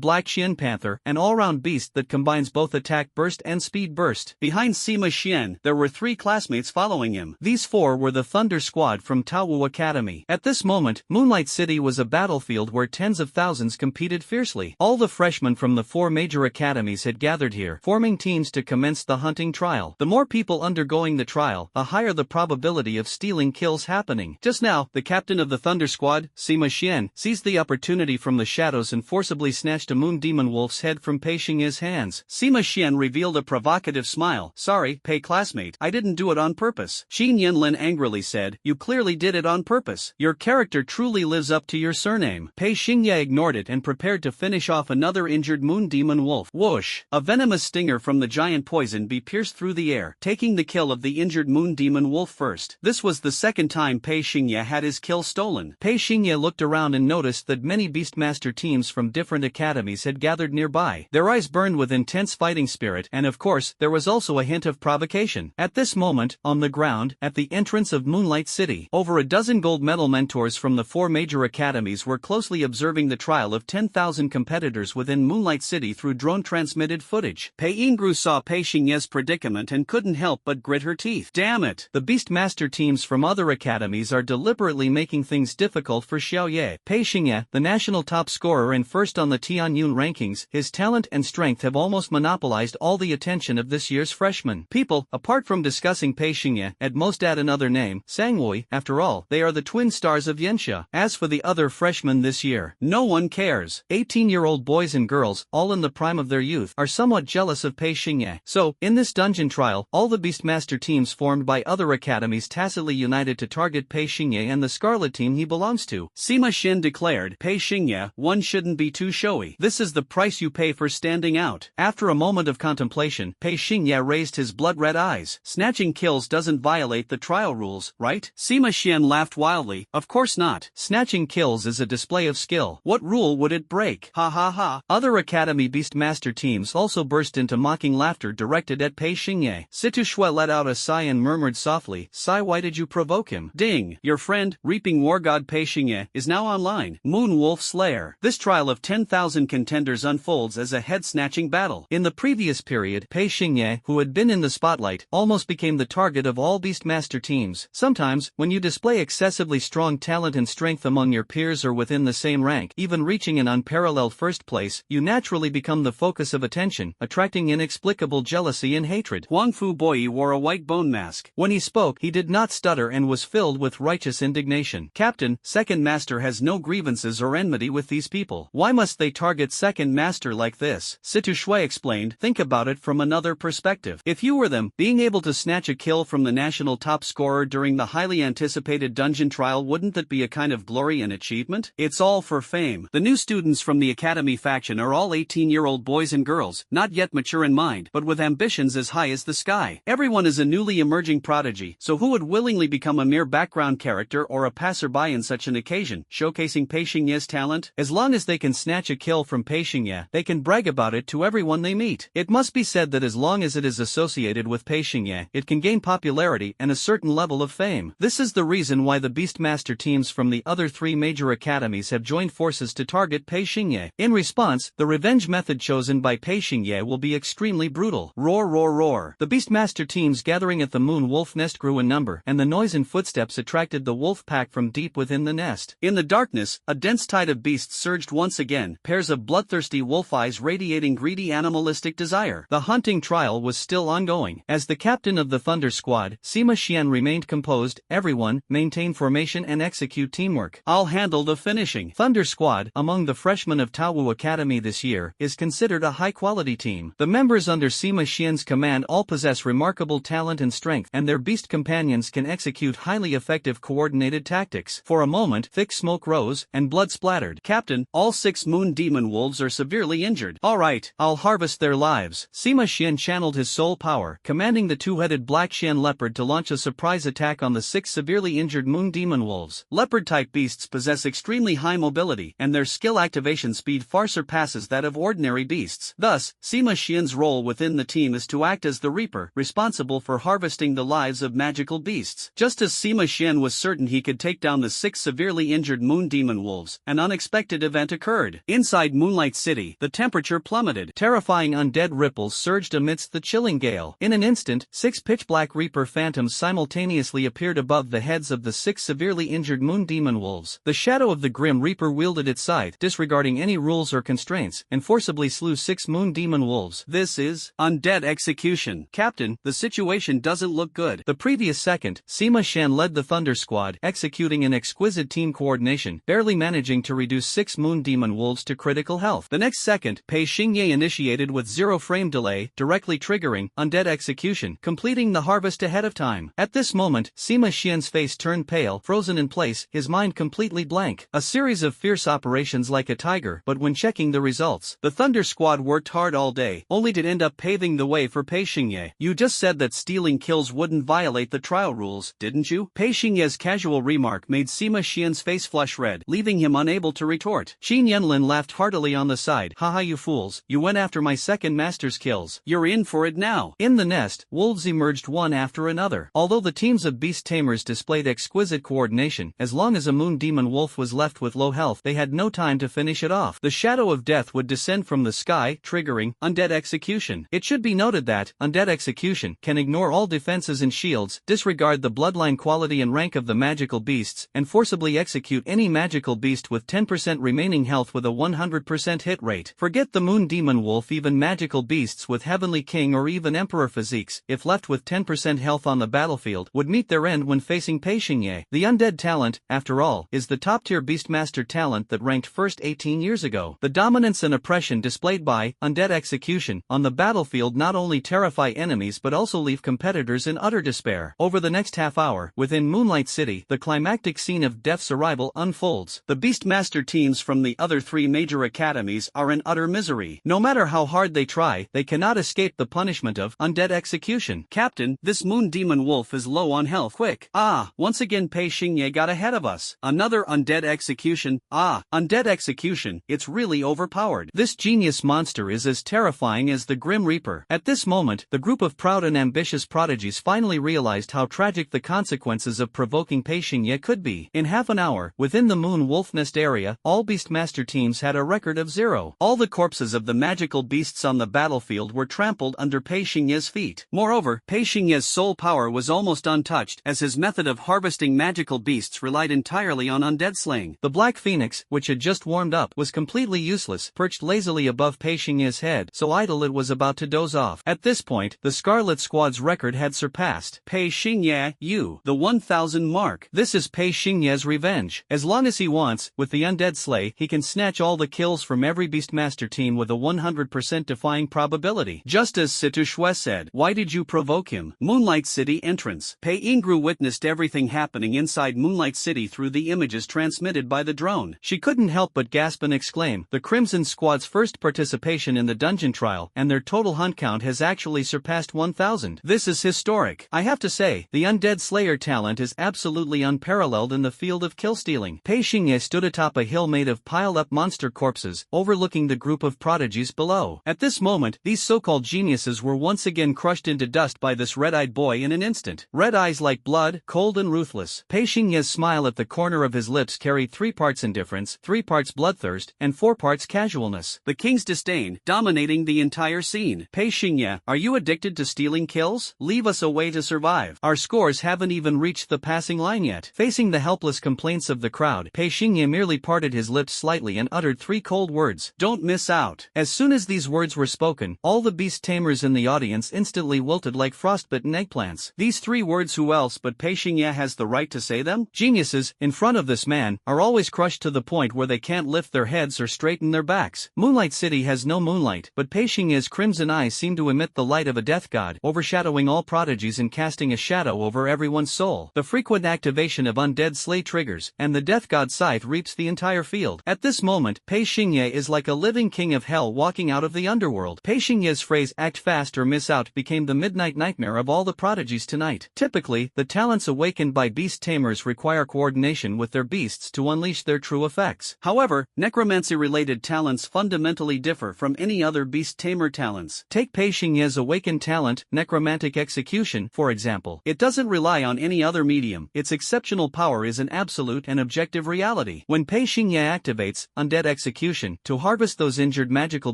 black Xian panther, an all-round beast that combines both attack burst and speed burst. Behind Sima Xian, there were 3 classmates following him. These 4 were the Thunder Squad from Taowu Academy. At this moment, Moonlight City was a battlefield where tens of thousands competed fiercely. All the freshmen from the 4 major academies had gathered here, forming teams to commence the hunting trial. The more people undergoing the trial, the higher the probability of stealing kills happening. Just now, the captain of the Thunder Squad, Sima Xian, seized the opportunity from the shadows and forcibly snatched a moon demon wolf's head from Pei Xingye's hands. Sima Xian revealed a provocative smile. Sorry, Pei classmate, I didn't do it on purpose. Qin Yanlin angrily said, you clearly did it on purpose. Your character truly lives up to your surname. Pei Xingye ignored it and prepared to finish off another injured moon demon wolf. Whoosh! A venomous stinger from the giant poison bee pierced through the air, taking the kill of the injured moon demon wolf first. This was the second time Pei Xingye had his kill stolen. Pei Xingye looked around and noticed that many Beastmaster teams from different academies had gathered nearby. Their eyes burned with intense fighting spirit, and of course, there was also a hint of provocation. At this moment, on the ground, at the entrance of Moonlight City, over a dozen gold medal mentors from the 4 major academies were closely observing the trial of 10,000 competitors within Moonlight City through drone-transmitted footage. Pei Yingru saw Pei Xingye's predicament and couldn't help but grit her teeth. Damn it! The Beastmaster teams from other academies are deliberately making things difficult for Xiaoye. Pei Xingye, the national top scorer and first on the Tianyun rankings, his talent and strength have almost monopolized all the attention of this year's freshmen. People, apart from discussing Pei Xingye, at most add another name, Sangwei. After all, they are the twin stars of Yanxia. As for the other freshmen this year, no one cares. 18-year-old boys and girls, all in the prime of their youth, are somewhat jealous of Pei Xingye. So, in this dungeon trial, all the Beastmaster teams formed by other academies tacitly united to target Pei Xingye and the Scarlet team he belongs to. Sima Xian declared, Pei Xingye, one shouldn't be too showy. This is the price you pay for standing out. After a moment of contemplation, Pei Xingye raised his blood-red eyes. Snatching kills doesn't violate the trial rules, right? Sima Xian laughed wildly. Of course not. Snatching kills is a display of skill. What rule would it break? Ha ha ha. Other Academy Beastmaster teams also burst into mocking laughter directed at Pei Xingye. Situ Shui let out a sigh and murmured softly, Sigh, why did you provoke him? Ding! Your friend, Reaping War God Pei Xingye, is now online. Moon Wolf Slayer. This trial of 10,000 contenders unfolds as a head-snatching battle. In the previous period, Pei Xingye, who had been in the spotlight, almost became the target of all Beastmaster teams. Sometimes, when you display excessively strong talent and strength among your peers or within the same rank, even reaching an unparalleled first place, you naturally become the focus of attention, attracting inexplicable jealousy and hatred. Huangfu Boyi wore a white bone mask. When he spoke, he did not stutter and was filled with righteous indignation. Captain, Second Master has no grievances or enmity with these people. Why must they target Second Master like this? Situ Shui explained, think about it from another perspective. If you were them, being able to snatch a kill from the national top scorer during the highly anticipated dungeon trial, wouldn't that be a kind of glory and achievement? It's all for fame. The new students from the Academy faction are all 18-year-old boys and girls, not yet mature in mind, but with ambitions as high as the sky. Everyone is a newly emerging prodigy, so who would willingly become a mere background character or a passerby in such an occasion, showcasing Pei Xingye's talent? As long as they can snatch a kill from Pei Xingye, they can brag about it to everyone they meet. It must be said that as long long as it is associated with Pei Xingye, it can gain popularity and a certain level of fame. This is the reason why the Beastmaster teams from the other 3 major academies have joined forces to target Pei Xingye. In response, the revenge method chosen by Pei Xingye will be extremely brutal. Roar roar roar. The Beastmaster teams gathering at the moon wolf nest grew in number, and the noise and footsteps attracted the wolf pack from deep within the nest. In the darkness, a dense tide of beasts surged once again, pairs of bloodthirsty wolf eyes radiating greedy animalistic desire. The hunting trial was still ongoing. As the captain of the Thunder Squad, Sima Xian remained composed. Everyone, maintain formation and execute teamwork. I'll handle the finishing. Thunder Squad, among the freshmen of Taowu Academy this year, is considered a high-quality team. The members under Sima Xian's command all possess remarkable talent and strength, and their beast companions can execute highly effective coordinated tactics. For a moment, thick smoke rose, and blood splattered. Captain, all 6 moon demon wolves are severely injured. All right, I'll harvest their lives. Sima Xian channeled his soul power, commanding the 2-headed black Xian leopard to launch a surprise attack on the 6 severely injured moon demon wolves. Leopard-type beasts possess extremely high mobility, and their skill activation speed far surpasses that of ordinary beasts. Thus, Sima Xian's role within the team is to act as the Reaper, responsible for harvesting the lives of magical beasts. Just as Sima Xian was certain he could take down the 6 severely injured moon demon wolves, an unexpected event occurred. Inside Moonlight City, the temperature plummeted. Terrifying undead ripples surged amidst the chilling gale. In an instant, 6 pitch-black Reaper phantoms simultaneously appeared above the heads of the 6 severely injured moon demon wolves. The shadow of the Grim Reaper wielded its scythe, disregarding any rules or constraints, and forcibly slew 6 moon demon wolves. This is undead execution. Captain, the situation doesn't look good. The previous second, Sima Xian led the Thunder Squad, executing an exquisite team coordination, barely managing to reduce 6 moon demon wolves to critical health. The next second, Pei Xingye initiated with 0 frame delay, directly triggering undead execution, completing the harvest ahead of time. At this moment, Sima Xian's face turned pale, frozen in place, his mind completely blank. A series of fierce operations like a tiger, but when checking the results, the Thunder Squad worked hard all day, only to end up paving the way for Pei Xingye. You just said that stealing kills wouldn't violate the trial rules, didn't you? Pei Xingye's casual remark made Sima Xian's face flush red, leaving him unable to retort. Xin Yanlin laughed heartily on the side. Haha, you fools, you went after my second master's kills. You're in for it now. In the nest, wolves emerged one after another. Although the teams of beast tamers displayed exquisite coordination, as long as a moon demon wolf was left with low health, they had no time to finish it off. The shadow of death would descend from the sky, triggering undead execution. It should be noted that undead execution can ignore all defenses and shields, disregard the bloodline quality and rank of the magical beasts, and forcibly execute any magical beast with 10% remaining health with a 100% hit rate. Forget the moon demon wolf, even magical beasts with heavenly king or even emperor physiques, if left with 10% health on the battlefield, would meet their end when facing Pei Xingye. The undead talent, after all, is the top-tier Beastmaster talent that ranked first 18 years ago. The dominance and oppression displayed by undead execution on the battlefield not only terrify enemies but also leave competitors in utter despair. Over the next half hour, within Moonlight City, the climactic scene of Death's arrival unfolds. The Beastmaster teams from the other 3 major academies are in utter misery. No matter how hard they try, they cannot escape the punishment of undead execution. Captain, this moon demon wolf is low on health. Quick. Once again Pei Xingye got ahead of us. Another undead execution. Undead execution, it's really overpowered. This genius monster is as terrifying as the Grim Reaper. At this moment, the group of proud and ambitious prodigies finally realized how tragic the consequences of provoking Pei Xingye could be. In half an hour, within the moon wolf nest area, all Beastmaster teams had a record of 0. All the corpses of the magical beasts on the battlefield were trampled under Pei Xingye's feet. Moreover, Pei Xingye's soul power was almost untouched, as his method of harvesting magical beasts relied entirely on undead slaying. The Black Phoenix, which had just warmed up, was completely useless, perched lazily above Pei Xingye's head, so idle it was about to doze off. At this point, the Scarlet Squad's record had surpassed. Pei Xingye, the 1000 mark. This is Pei Xingye's revenge. As long as he wants, with the undead slay, he can snatch all the kills from every Beastmaster team with a 100% defying probability. Just as Situ Shui said, why did you provoke him? Moonlight City entrance. Pei Ingru witnessed everything happening inside Moonlight City through the images transmitted by the drone. She couldn't help but gasp and exclaim, the Crimson Squad's first participation in the dungeon trial, and their total hunt count has actually surpassed 1000. This is historic. I have to say, the undead slayer talent is absolutely unparalleled in the field of kill stealing. Pei Xingye stood atop a hill made of piled-up monster corpses, overlooking the group of prodigies below. At this moment, these so-called geniuses were once again crushed into dust by this red-eyed boy in an instant. Red eyes like blood, cold and ruthless. Pei Xingye's smile at the corner of his lips carried 3 parts indifference, 3 parts bloodthirst, and 4 parts casualness. The king's disdain, dominating the entire scene. Pei Xingye, are you addicted to stealing kills? Leave us a way to survive. Our scores haven't even reached the passing line yet. Facing the helpless complaints of the crowd, Pei Xingye merely parted his lips slightly and uttered 3 cold words. Don't miss out. As soon as these words were spoken, all the beast tamers in the audience instantly wilted like frostbitten eggplants. These 3 words, who else but Pei Xingye has the right to say them? Geniuses, in front of this man, are always crushed to the point where they can't lift their heads or straighten their backs. Moonlight City has no moonlight, but Pei Xingye's crimson eyes seem to emit the light of a death god, overshadowing all prodigies and casting a shadow over everyone's soul. The frequent activation of undead slay triggers, and the death god scythe reaps the entire field. At this moment, Pei Xingye is like a living king of hell walking out of the underworld. Pei Xingye's phrase "act fast or miss out" became the midnight nightmare of all the prodigies tonight. Typically, the talents awakened by beast tamers require coordination with their beasts to unleash their true effects. However, necromancy-related talents fundamentally differ from any other beast tamer talents. Take Pei Xingye's awakened talent, necromantic execution, for example. It doesn't rely on any other medium. Its exceptional power is an absolute and objective reality. When Pei Xingye activates undead execution to harvest those injured magical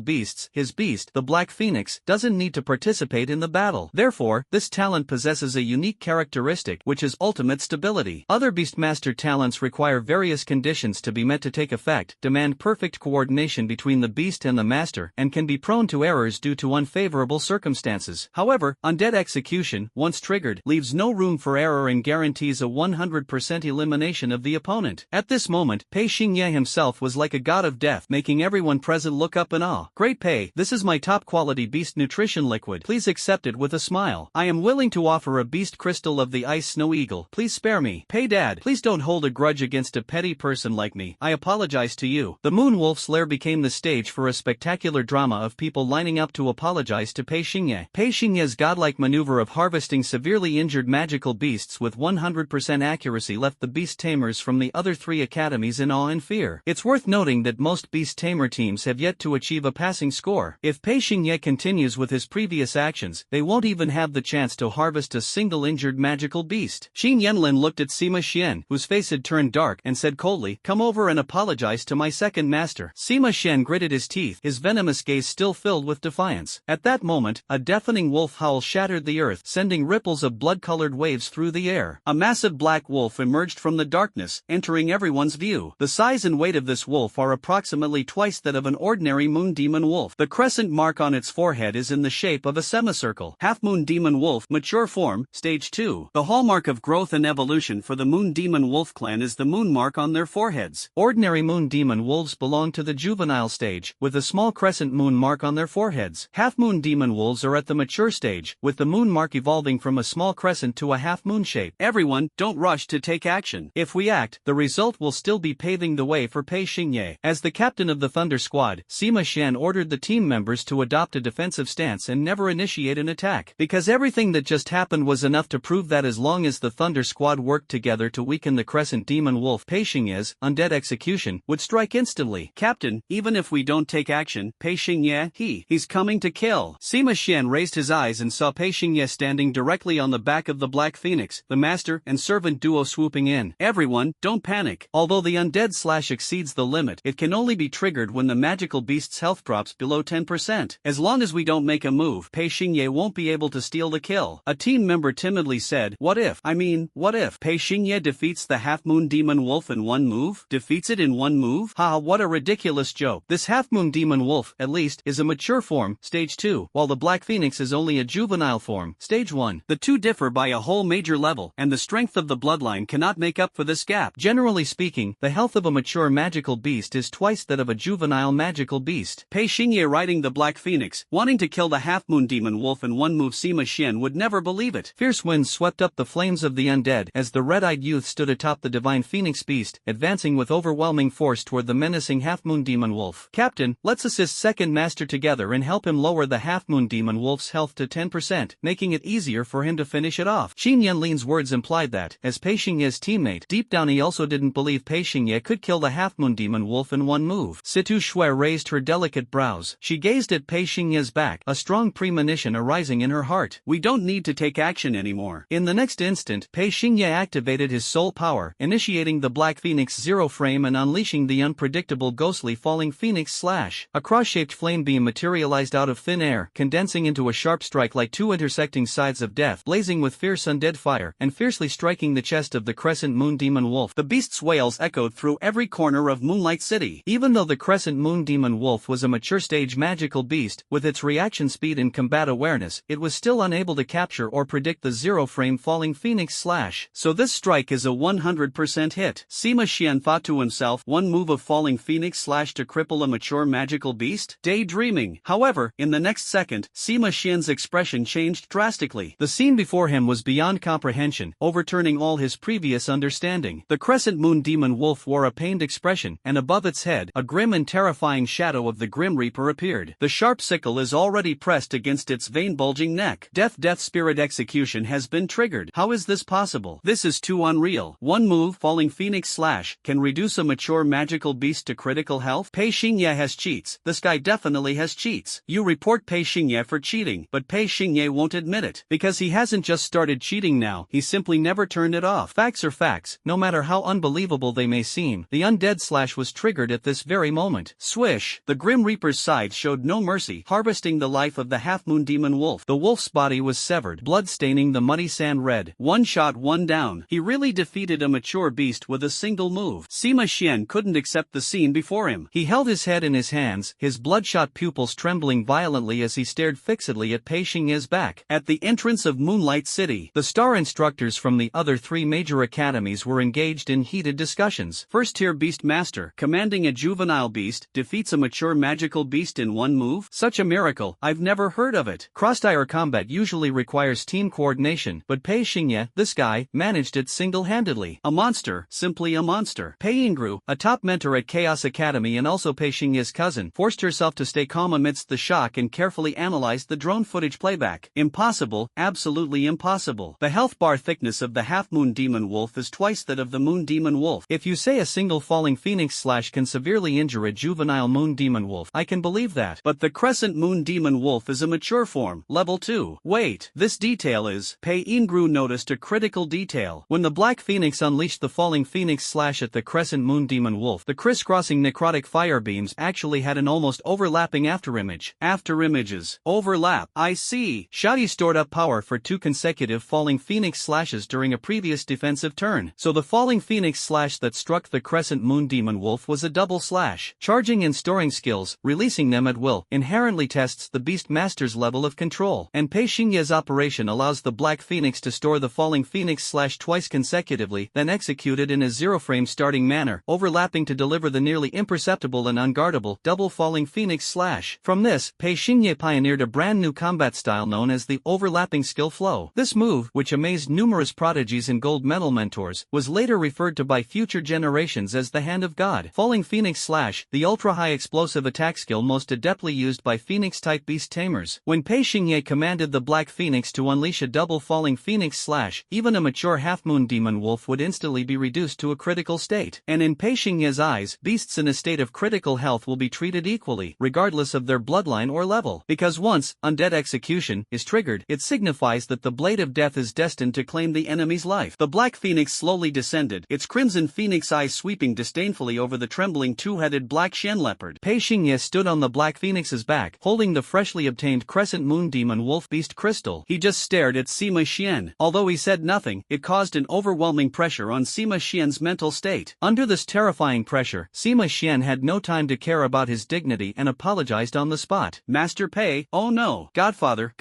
beasts, his beast, the Black Phoenix, doesn't need to participate in the battle. Therefore, this talent possesses a unique characteristic, which is ultimate stability. Other Beastmaster talents require various conditions to be met to take effect, demand perfect coordination between the beast and the master, and can be prone to errors due to unfavorable circumstances. However, undead execution, once triggered, leaves no room for error and guarantees a 100% elimination of the opponent. At this moment, Pei Xingye himself was like a god of death, making everyone present look up in awe. Great Pei, this is my top quality beast nutrition liquid. Please accept it with a smile. I am willing to offer a beast crystal of the ice snow eagle. Please spare me. Pei Dad, please don't hold a grudge against a petty person like me. I apologize to you. The Moon Wolf's lair became the stage for a spectacular drama of people lining up to apologize to Pei Xingye. Pei Xingye's godlike maneuver of harvesting severely injured magical beasts with 100% accuracy left the beast tamers from the other 3 academies in awe and fear. It's worth noting that most beast tamer teams have yet to achieve a passing score. If Pei Xingye continues with his previous actions, they won't even have the chance to harvest a single injured magical beast. Xin Yanlin looked at Sima Xian, whose face had turned dark, and said coldly, "Come over and apologize to my second master." Sima Xian gritted his teeth, his venomous gaze still filled with defiance. At that moment, a deafening wolf howl shattered the earth, sending ripples of blood-colored waves through the air. A massive black wolf emerged from the darkness, entering everyone's view. The size and weight of this wolf are approximately twice that of an ordinary moon demon wolf. The crescent mark on its forehead is in the shape of a semicircle. Half-moon demon wolf, mature form, stage 2. The hallmark of growth and evolution for the moon demon wolf clan is the moon mark on their foreheads. Ordinary moon demon wolves belong to the juvenile stage, with a small crescent moon mark on their foreheads. Half-moon demon wolves are at the mature stage, with the moon mark evolving from a small crescent to a half-moon shape. Everyone, don't rush to take action. If we act, the result will still be paving the way for Pei Xingye. As the captain of the Thunder Squad, Sima Xian ordered the team members to adopt a defensive stance and never initiate an attack. Because everything that just happened was enough to prove that as long as the Thunder Squad worked together to weaken the crescent demon wolf, Pei Xingye's undead execution would strike instantly. Captain, even if we don't take action, Pei Xingye, he's coming to kill. Sima Xian raised his eyes and saw Pei Xingye standing directly on the back of the Black Phoenix, the master and servant duo swooping in. Everyone, don't panic. Although the undead slash exceeds the limit, it can only be triggered when the magical beast's health drops below 10%. As long as we don't make a move, Pei Xingye won't be able to steal the kill. A team member timidly said, what if Pei Xingye defeats the half-moon demon wolf in one move? Defeats it in one move? Ha, what a ridiculous joke. This half-moon demon wolf, at least, is a mature form, stage 2, while the Black Phoenix is only a juvenile form, stage 1. The two differ by a whole major level, and the strength of the bloodline cannot make up for this gap. Generally speaking, the health of a mature magical beast is twice that of a juvenile magical beast. Pei Xingye riding the Black Phoenix, wanting to kill the half-moon demon wolf in one move. Sima Xian would never believe it. Fierce winds swept up the flames of the undead as the red-eyed youth stood atop the divine phoenix beast, advancing with overwhelming force toward the menacing half-moon demon wolf. Captain, let's assist second master together and help him lower the half-moon demon wolf's health to 10%, making it easier for him to finish it off. Xin Yanlin's words implied that, as Pei Xingye's teammate, deep down he also didn't believe Pei Xingye could kill the half-moon demon wolf in one move. Situ Shui raised her delicate brows. She gazed at Pei Xingye's back, back, a strong premonition arising in her heart. We don't need to take action anymore. In the next instant, Pei Xingye activated his soul power, initiating the Black Phoenix Zero Frame and unleashing the unpredictable ghostly Falling Phoenix Slash. A cross-shaped flame beam materialized out of thin air, condensing into a sharp strike like two intersecting sides of death, blazing with fierce undead fire, and fiercely striking the chest of the Crescent Moon Demon Wolf. The beast's wails echoed through every corner of Moonlight City. Even though the Crescent Moon Demon Wolf was a mature stage magical beast, with its reaction speed and combat awareness, it was still unable to capture or predict the zero-frame Falling Phoenix Slash. So this strike is a 100% hit. Sima Qian thought to himself, one move of Falling Phoenix Slash to cripple a mature magical beast? Daydreaming. However, in the next second, Sima Qian's expression changed drastically. The scene before him was beyond comprehension, overturning all his previous understanding. The Crescent Moon Demon Wolf wore a pained expression, and above its head, a grim and terrifying shadow of the Grim Reaper appeared. The sharp sickle is already pressed against its vein-bulging neck. Death Spirit Execution has been triggered. How is this possible? This is too unreal. One move, Falling Phoenix Slash, can reduce a mature magical beast to critical health? Pei Xingye has cheats. This guy definitely has cheats. You report Pei Xingye for cheating, but Pei Xingye won't admit it. Because he hasn't just started cheating now, he simply never turned it off. Facts are facts, no matter how unbelievable they may seem. The undead slash was triggered at this very moment. Swish! The Grim Reaper's side showed no mercy, harvesting the life of the half-moon demon wolf. The wolf's body was severed, blood staining the muddy sand red. One shot, one down. He really defeated a mature beast with a single move. Sima Qian couldn't accept the scene before him. He held his head in his hands, his bloodshot pupils trembling violently as he stared fixedly at Pei Xingye's back. At the entrance of Moonlight City, the star instructors from the other three major academies were engaged in heated discussions. First-tier Beastmaster, commanding a juvenile beast, defeats a mature magical beast in one move? Such a miracle, I've never heard of it. Cross-tier combat usually requires team coordination, but Pei Xingye, this guy, managed it single-handedly. A monster, simply a monster. Pei Yingru, a top mentor at Chaos Academy and also Pei Xingye's cousin, forced herself to stay calm amidst the shock and carefully analyzed the drone footage playback. Impossible, absolutely impossible. The health bar thickness of the half-moon demon wolf is twice that of the moon demon wolf. If you say a single Falling Phoenix Slash can severely injure a juvenile moon demon wolf, I can believe that. But the Crescent Moon Demon Wolf is a mature form, level 2. Wait, this detail is... Pei Yingru noticed a critical detail. When the Black Phoenix unleashed the Falling Phoenix Slash at the Crescent Moon Demon Wolf, the crisscrossing necrotic fire beams actually had an almost overlapping afterimage. Afterimages. Overlap. I see. Shadi stored up power for 2 consecutive Falling Phoenix Slashes during a previous defensive turn. So the Falling Phoenix Slash that struck the Crescent Moon Demon Wolf was a double slash. Charging and storing skills, releasing them at will, inherently tests the Beastmaster's level of control. And Pei Xingye's operation allows the Black Phoenix to store the Falling Phoenix Slash twice consecutively, then execute it in a zero-frame starting manner, overlapping to deliver the nearly imperceptible and unguardable double Falling Phoenix Slash. From this, Pei Xingye pioneered a brand new combat style known as the overlapping skill flow. This move, which amazed numerous prodigies and gold medal mentors, was later referred to by future generations as the Hand of God. Falling Phoenix Slash, the ultra-high explosive attack skill most adeptly used by Phoenix-type beast tamers. When Pei Xingye commanded the Black Phoenix to unleash a double Falling Phoenix Slash, even a mature half-moon demon wolf would instantly be reduced to a critical state. And in Pei Xingye's eyes, beasts in a state of critical health will be treated equally, regardless of their bloodline or level. Because once undead execution is triggered, it signifies that the blade of death is destined to claim the enemy's life. The Black Phoenix slowly descended, its crimson phoenix eyes sweeping disdainfully over the trembling two-headed black shen leopard. Pei Xingye stood on the Black Phoenix's back, holding the freshly obtained Crescent Moon Demon Wolf Beast Crystal. He just stared at Sima Qian. Although he said nothing, it caused an overwhelming pressure on Sima Qian's mental state. Under this terrifying pressure, Sima Qian had no time to care about his dignity and apologized on the spot. Master Pei, oh no. Godfather,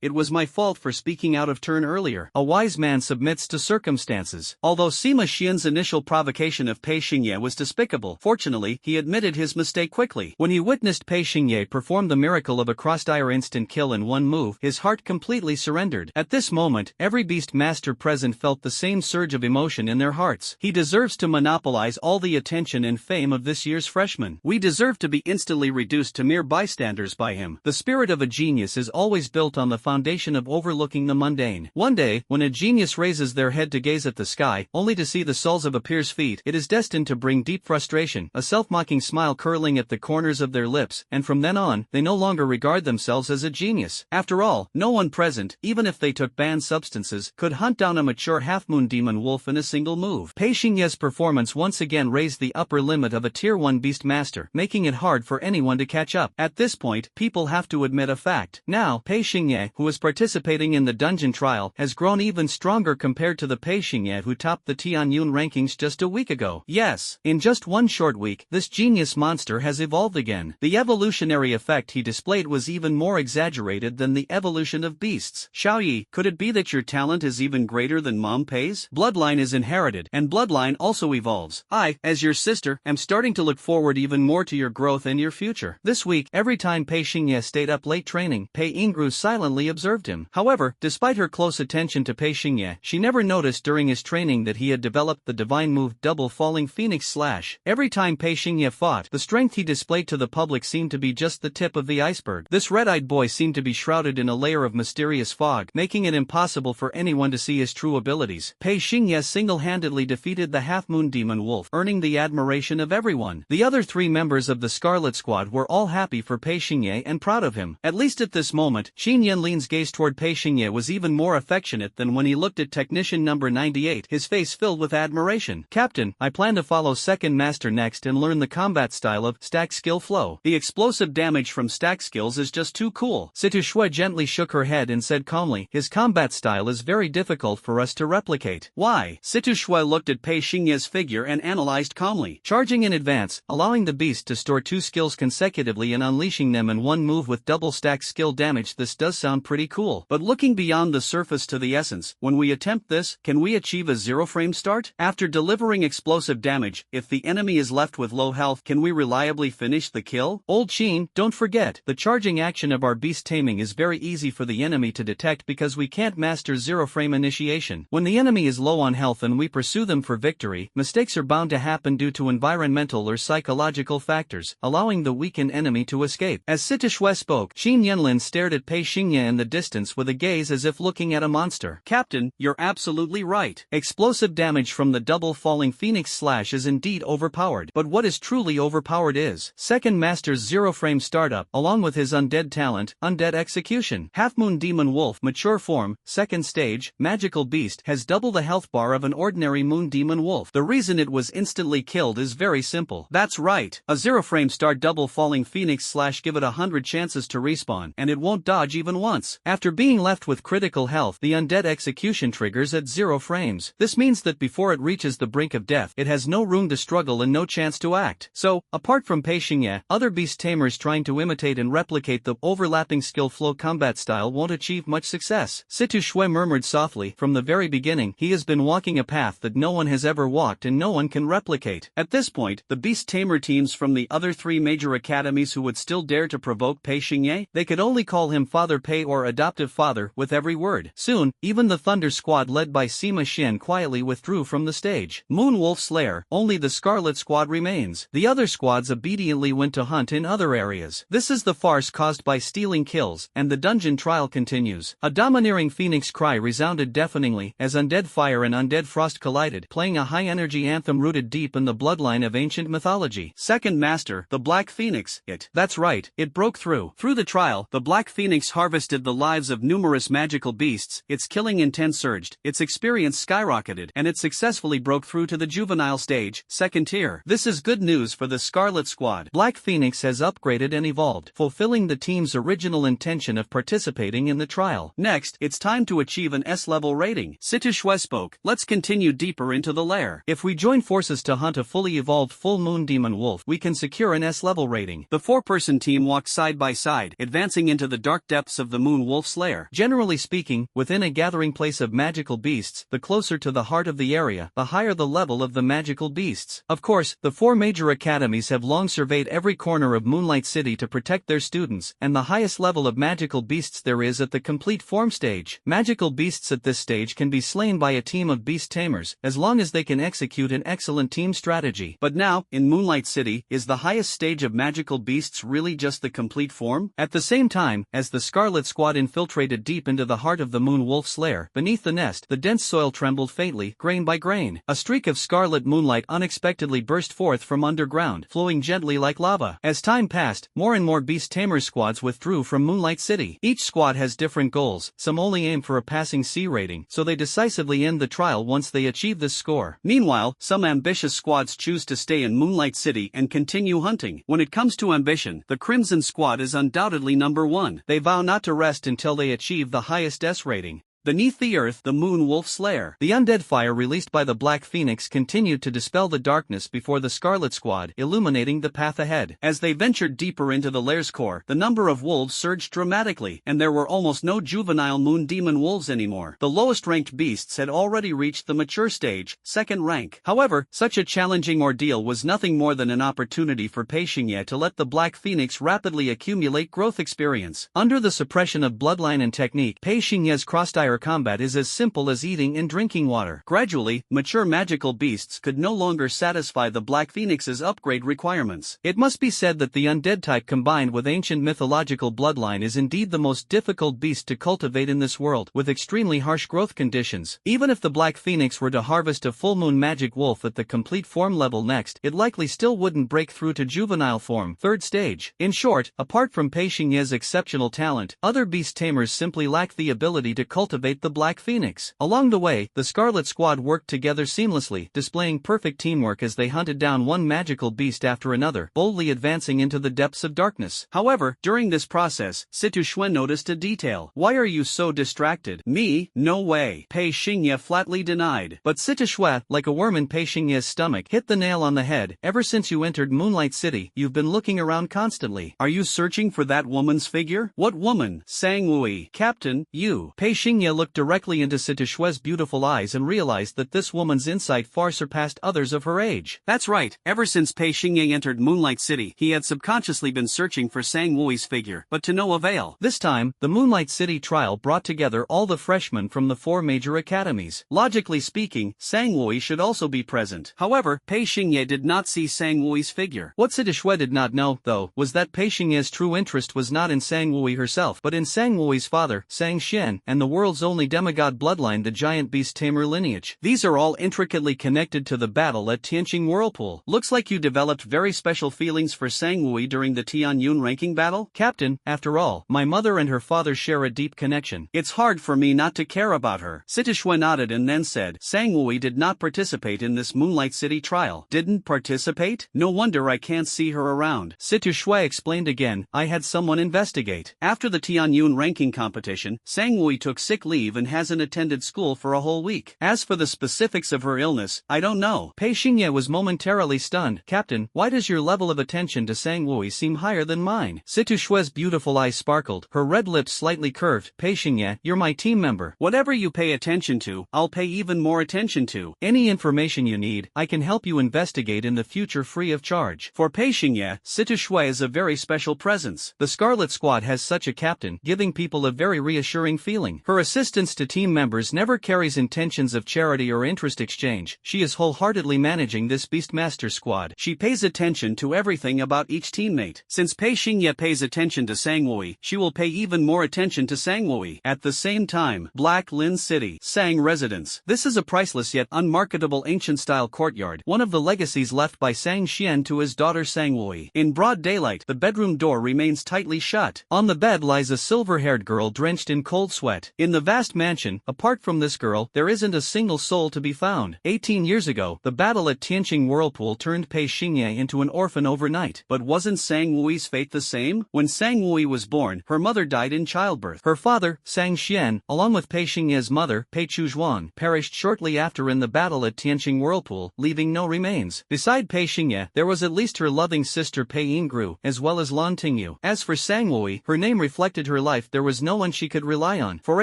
it was my fault for speaking out of turn earlier. A wise man submits to circumstances. Although Sima Qian's initial provocation of Pei Xingye was despicable, fortunately, he admitted his mistake quickly. When he witnessed Pei Xingye perform the miracle of a cross-dire instant kill in one move, his heart completely surrendered. At this moment, every Beastmaster present felt the same surge of emotion in their hearts. He deserves to monopolize all the attention and fame of this year's freshman. We deserve to be instantly reduced to mere bystanders by him. The spirit of a genius is always built on the foundation of overlooking the mundane. One day, when a genius raises their head to gaze at the sky, only to see the soles of a peer's feet, it is destined to bring deep frustration, a self-mocking smile curling at the corners of their lips, and from then on, they no longer longer regard themselves as a genius. After all, no one present, even if they took banned substances, could hunt down a mature half-moon demon wolf in a single move. Pei Xingye's performance once again raised the upper limit of a Tier 1 Beastmaster, making it hard for anyone to catch up. At this point, people have to admit a fact. Now, Pei Xingye, who is participating in the dungeon trial, has grown even stronger compared to the Pei Xingye who topped the Tianyun rankings just a week ago. Yes, in just one short week, this genius monster has evolved again. The evolutionary effect he displayed was even more exaggerated than the evolution of beasts. Xiaoyi, could it be that your talent is even greater than Mom Pei's? Bloodline is inherited, and bloodline also evolves. I, as your sister, am starting to look forward even more to your growth and your future. This week, every time Pei Xingye stayed up late training, Pei Ingru silently observed him. However, despite her close attention to Pei Xingye, she never noticed during his training that he had developed the divine move Double Falling Phoenix Slash. Every time Pei Xingye fought, the strength he displayed to the public seemed to be just the tip of the iceberg. This red-eyed boy seemed to be shrouded in a layer of mysterious fog, making it impossible for anyone to see his true abilities. Pei Xingye single-handedly defeated the Half-Moon Demon Wolf, earning the admiration of everyone. The other three members of the Scarlet Squad were all happy for Pei Xingye and proud of him. At least at this moment, Xin Yanlin's gaze toward Pei Xingye was even more affectionate than when he looked at technician number 98, his face filled with admiration. Captain, I plan to follow Second Master next and learn the combat style of Stack Skill Flow. The explosive damage from stack skills is just too cool. Situ Shui gently shook her head and said calmly, his combat style is very difficult for us to replicate. Why? Situ Shui looked at Pei Xingye's figure and analyzed calmly. Charging in advance, allowing the beast to store two skills consecutively and unleashing them in one move with double stack skill damage. This does sound pretty cool. But looking beyond the surface to the essence, when we attempt this, can we achieve a zero frame start? After delivering explosive damage, if the enemy is left with low health, can we reliably finish the kill? Old Sheen, don't forget, the charging action of our beast taming is very easy for the enemy to detect because we can't master zero frame initiation. When the enemy is low on health and we pursue them for victory, mistakes are bound to happen due to environmental or psychological factors, allowing the weakened enemy to escape. As Situ Shui spoke, Xin Yanlin stared at Pei Xingye in the distance with a gaze as if looking at a monster. Captain, you're absolutely right. Explosive damage from the Double Falling Phoenix Slash is indeed overpowered. But what is truly overpowered is Second Master's zero-frame startup, along with his undead talent, Undead Execution. Half-Moon Demon Wolf, mature form, second stage, magical beast, has double the health bar of an ordinary Moon Demon Wolf. The reason it was instantly killed is very simple. That's right. A zero-frame start Double Falling Phoenix Slash give it 100 chances to respawn, and it won't dodge even once. After being left with critical health, the Undead Execution triggers at 0 frames. This means that before it reaches the brink of death, it has no room to struggle and no chance to act. So, apart from Pei Xingye, other beast tamers trying to imitate and replicate the overlapping skill flow combat style won't achieve much success. Situ Shui murmured softly, from the very beginning, he has been walking a path that no one has ever walked and no one can replicate. At this point, the beast tamer teams from the other three major academies who would still dare to provoke Pei Xingye, they could only call him Father Pei or adoptive father with every word. Soon, even the Thunder Squad led by Sima Xian quietly withdrew from the stage. Moon Wolf's lair, only the Scarlet Squad remains. The other squads obediently went to hunt in other areas. This is the farce caused by stealing kills, and the dungeon trial continues. A domineering phoenix cry resounded deafeningly as undead fire and undead frost collided, playing a high-energy anthem rooted deep in the bloodline of ancient mythology. Second Master, the Black Phoenix, that's right, it broke through. Through the trial, the Black Phoenix harvested the lives of numerous magical beasts, its killing intent surged, its experience skyrocketed, and it successfully broke through to the juvenile stage, second tier. This is good news for the Scarlet Squad. Black Phoenix has upgraded and evolved, fulfilling the team's original intention of participating in the trial. Next, it's time to achieve an S-level rating. Situ Shui spoke, let's continue deeper into the lair. If we join forces to hunt a fully evolved full moon demon wolf, we can secure an S-level rating. The four-person team walked side by side, advancing into the dark depths of the moon wolf's lair. Generally speaking, within a gathering place of magical beasts, the closer to the heart of the area, the higher the level of the magical beasts. Of course, the four major academies have long surveyed every corner of Moonlight City to protect their students, and the highest level of magical beasts there is at the complete form stage. Magical beasts at this stage can be slain by a team of beast tamers, as long as they can execute an excellent team strategy. But now, in Moonlight City, is the highest stage of magical beasts really just the complete form? At the same time, as the Scarlet Squad infiltrated deep into the heart of the Moon Wolf's lair, beneath the nest, the dense soil trembled faintly, grain by grain. A streak of scarlet moonlight unexpectedly burst forth from underground, flowing gently like lava. As time passed, more and more beast Tamers squads withdrew from Moonlight City. Each squad has different goals, some only aim for a passing C rating, so they decisively end the trial once they achieve this score. Meanwhile, some ambitious squads choose to stay in Moonlight City and continue hunting. When it comes to ambition, the Crimson Squad is undoubtedly number one. They vow not to rest until they achieve the highest S rating. Beneath the earth, the Moon Wolf's lair. The undead fire released by the Black Phoenix continued to dispel the darkness before the Scarlet Squad, illuminating the path ahead. As they ventured deeper into the lair's core, the number of wolves surged dramatically, and there were almost no juvenile moon demon wolves anymore. The lowest ranked beasts had already reached the mature stage, second rank. However, such a challenging ordeal was nothing more than an opportunity for Pei Xingye to let the Black Phoenix rapidly accumulate growth experience. Under the suppression of bloodline and technique, Pei Xingye's cross-dire combat is as simple as eating and drinking water. Gradually, mature magical beasts could no longer satisfy the Black Phoenix's upgrade requirements. It must be said that the undead type combined with ancient mythological bloodline is indeed the most difficult beast to cultivate in this world, with extremely harsh growth conditions. Even if the Black Phoenix were to harvest a full moon magic wolf at the complete form level next, it likely still wouldn't break through to juvenile form, third stage. In short, apart from Pei Xingye's exceptional talent, other beast tamers simply lack the ability to cultivate the Black Phoenix. Along the way, the Scarlet Squad worked together seamlessly, displaying perfect teamwork as they hunted down one magical beast after another, boldly advancing into the depths of darkness. However, during this process, Situ Xue noticed a detail. "Why are you so distracted?" "Me? No way," Pei Xingye flatly denied. But Situ Xue, like a worm in Pei Xingye's stomach, hit the nail on the head. "Ever since you entered Moonlight City, you've been looking around constantly. Are you searching for that woman's figure?" "What woman?" "Sang Wui." "Captain, you." Pei Xingye looked directly into Situ Xue's beautiful eyes and realized that this woman's insight far surpassed others of her age. That's right, ever since Pei Xingye entered Moonlight City, he had subconsciously been searching for Sang Wui's figure, but to no avail. This time, the Moonlight City trial brought together all the freshmen from the 4 major academies. Logically speaking, Sang Wui should also be present. However, Pei Xingye did not see Sang Wui's figure. What Situ Xue did not know, though, was that Pei Xingye's true interest was not in Sang Wui herself, but in Sang Wui's father, Sang Xian, and the world's only demigod bloodline, the giant beast tamer lineage. These are all intricately connected to the battle at Tianqing Whirlpool. Looks like you developed very special feelings for Sang Wui during the Tianyun ranking battle? Captain, after all, my mother and her father share a deep connection. It's hard for me not to care about her. Situ Xue nodded and then said, Sang Wui did not participate in this Moonlight City trial. Didn't participate? No wonder I can't see her around. Situ Xue explained again, I had someone investigate. After the Tianyun ranking competition, Sang Wui took sick leave and hasn't attended school for a whole week. As for the specifics of her illness, I don't know. Pei Xingye was momentarily stunned. Captain, why does your level of attention to Sang Wui seem higher than mine? Situ Xue's beautiful eyes sparkled, her red lips slightly curved. Pei Xingye, you're my team member. Whatever you pay attention to, I'll pay even more attention to. Any information you need, I can help you investigate in the future free of charge. For Pei Xingye, Situ Xue is a very special presence. The Scarlet Squad has such a captain, giving people a very reassuring feeling. Her assistance to team members never carries intentions of charity or interest exchange. She is wholeheartedly managing this Beastmaster squad. She pays attention to everything about each teammate. Since Pei Xingye pays attention to Sang Wui, she will pay even more attention to Sang Wui. At the same time, Black Lin City, Sang Residence. This is a priceless yet unmarketable ancient-style courtyard, one of the legacies left by Sang Xian to his daughter Sang Wui. In broad daylight, the bedroom door remains tightly shut. On the bed lies a silver-haired girl drenched in cold sweat. In the vast mansion, apart from this girl, there isn't a single soul to be found. 18 years ago, the battle at Tianqing Whirlpool turned Pei Xingye into an orphan overnight. But wasn't Sang Wui's fate the same? When Sang Wui was born, her mother died in childbirth. Her father, Sang Xian, along with Pei Xingye's mother, Pei Chuzhuan, perished shortly after in the battle at Tianqing Whirlpool, leaving no remains. Beside Pei Xingye, there was at least her loving sister Pei Yingru, as well as Lan Tingyu. As for Sang Wui, her name reflected her life. There was no one she could rely on. For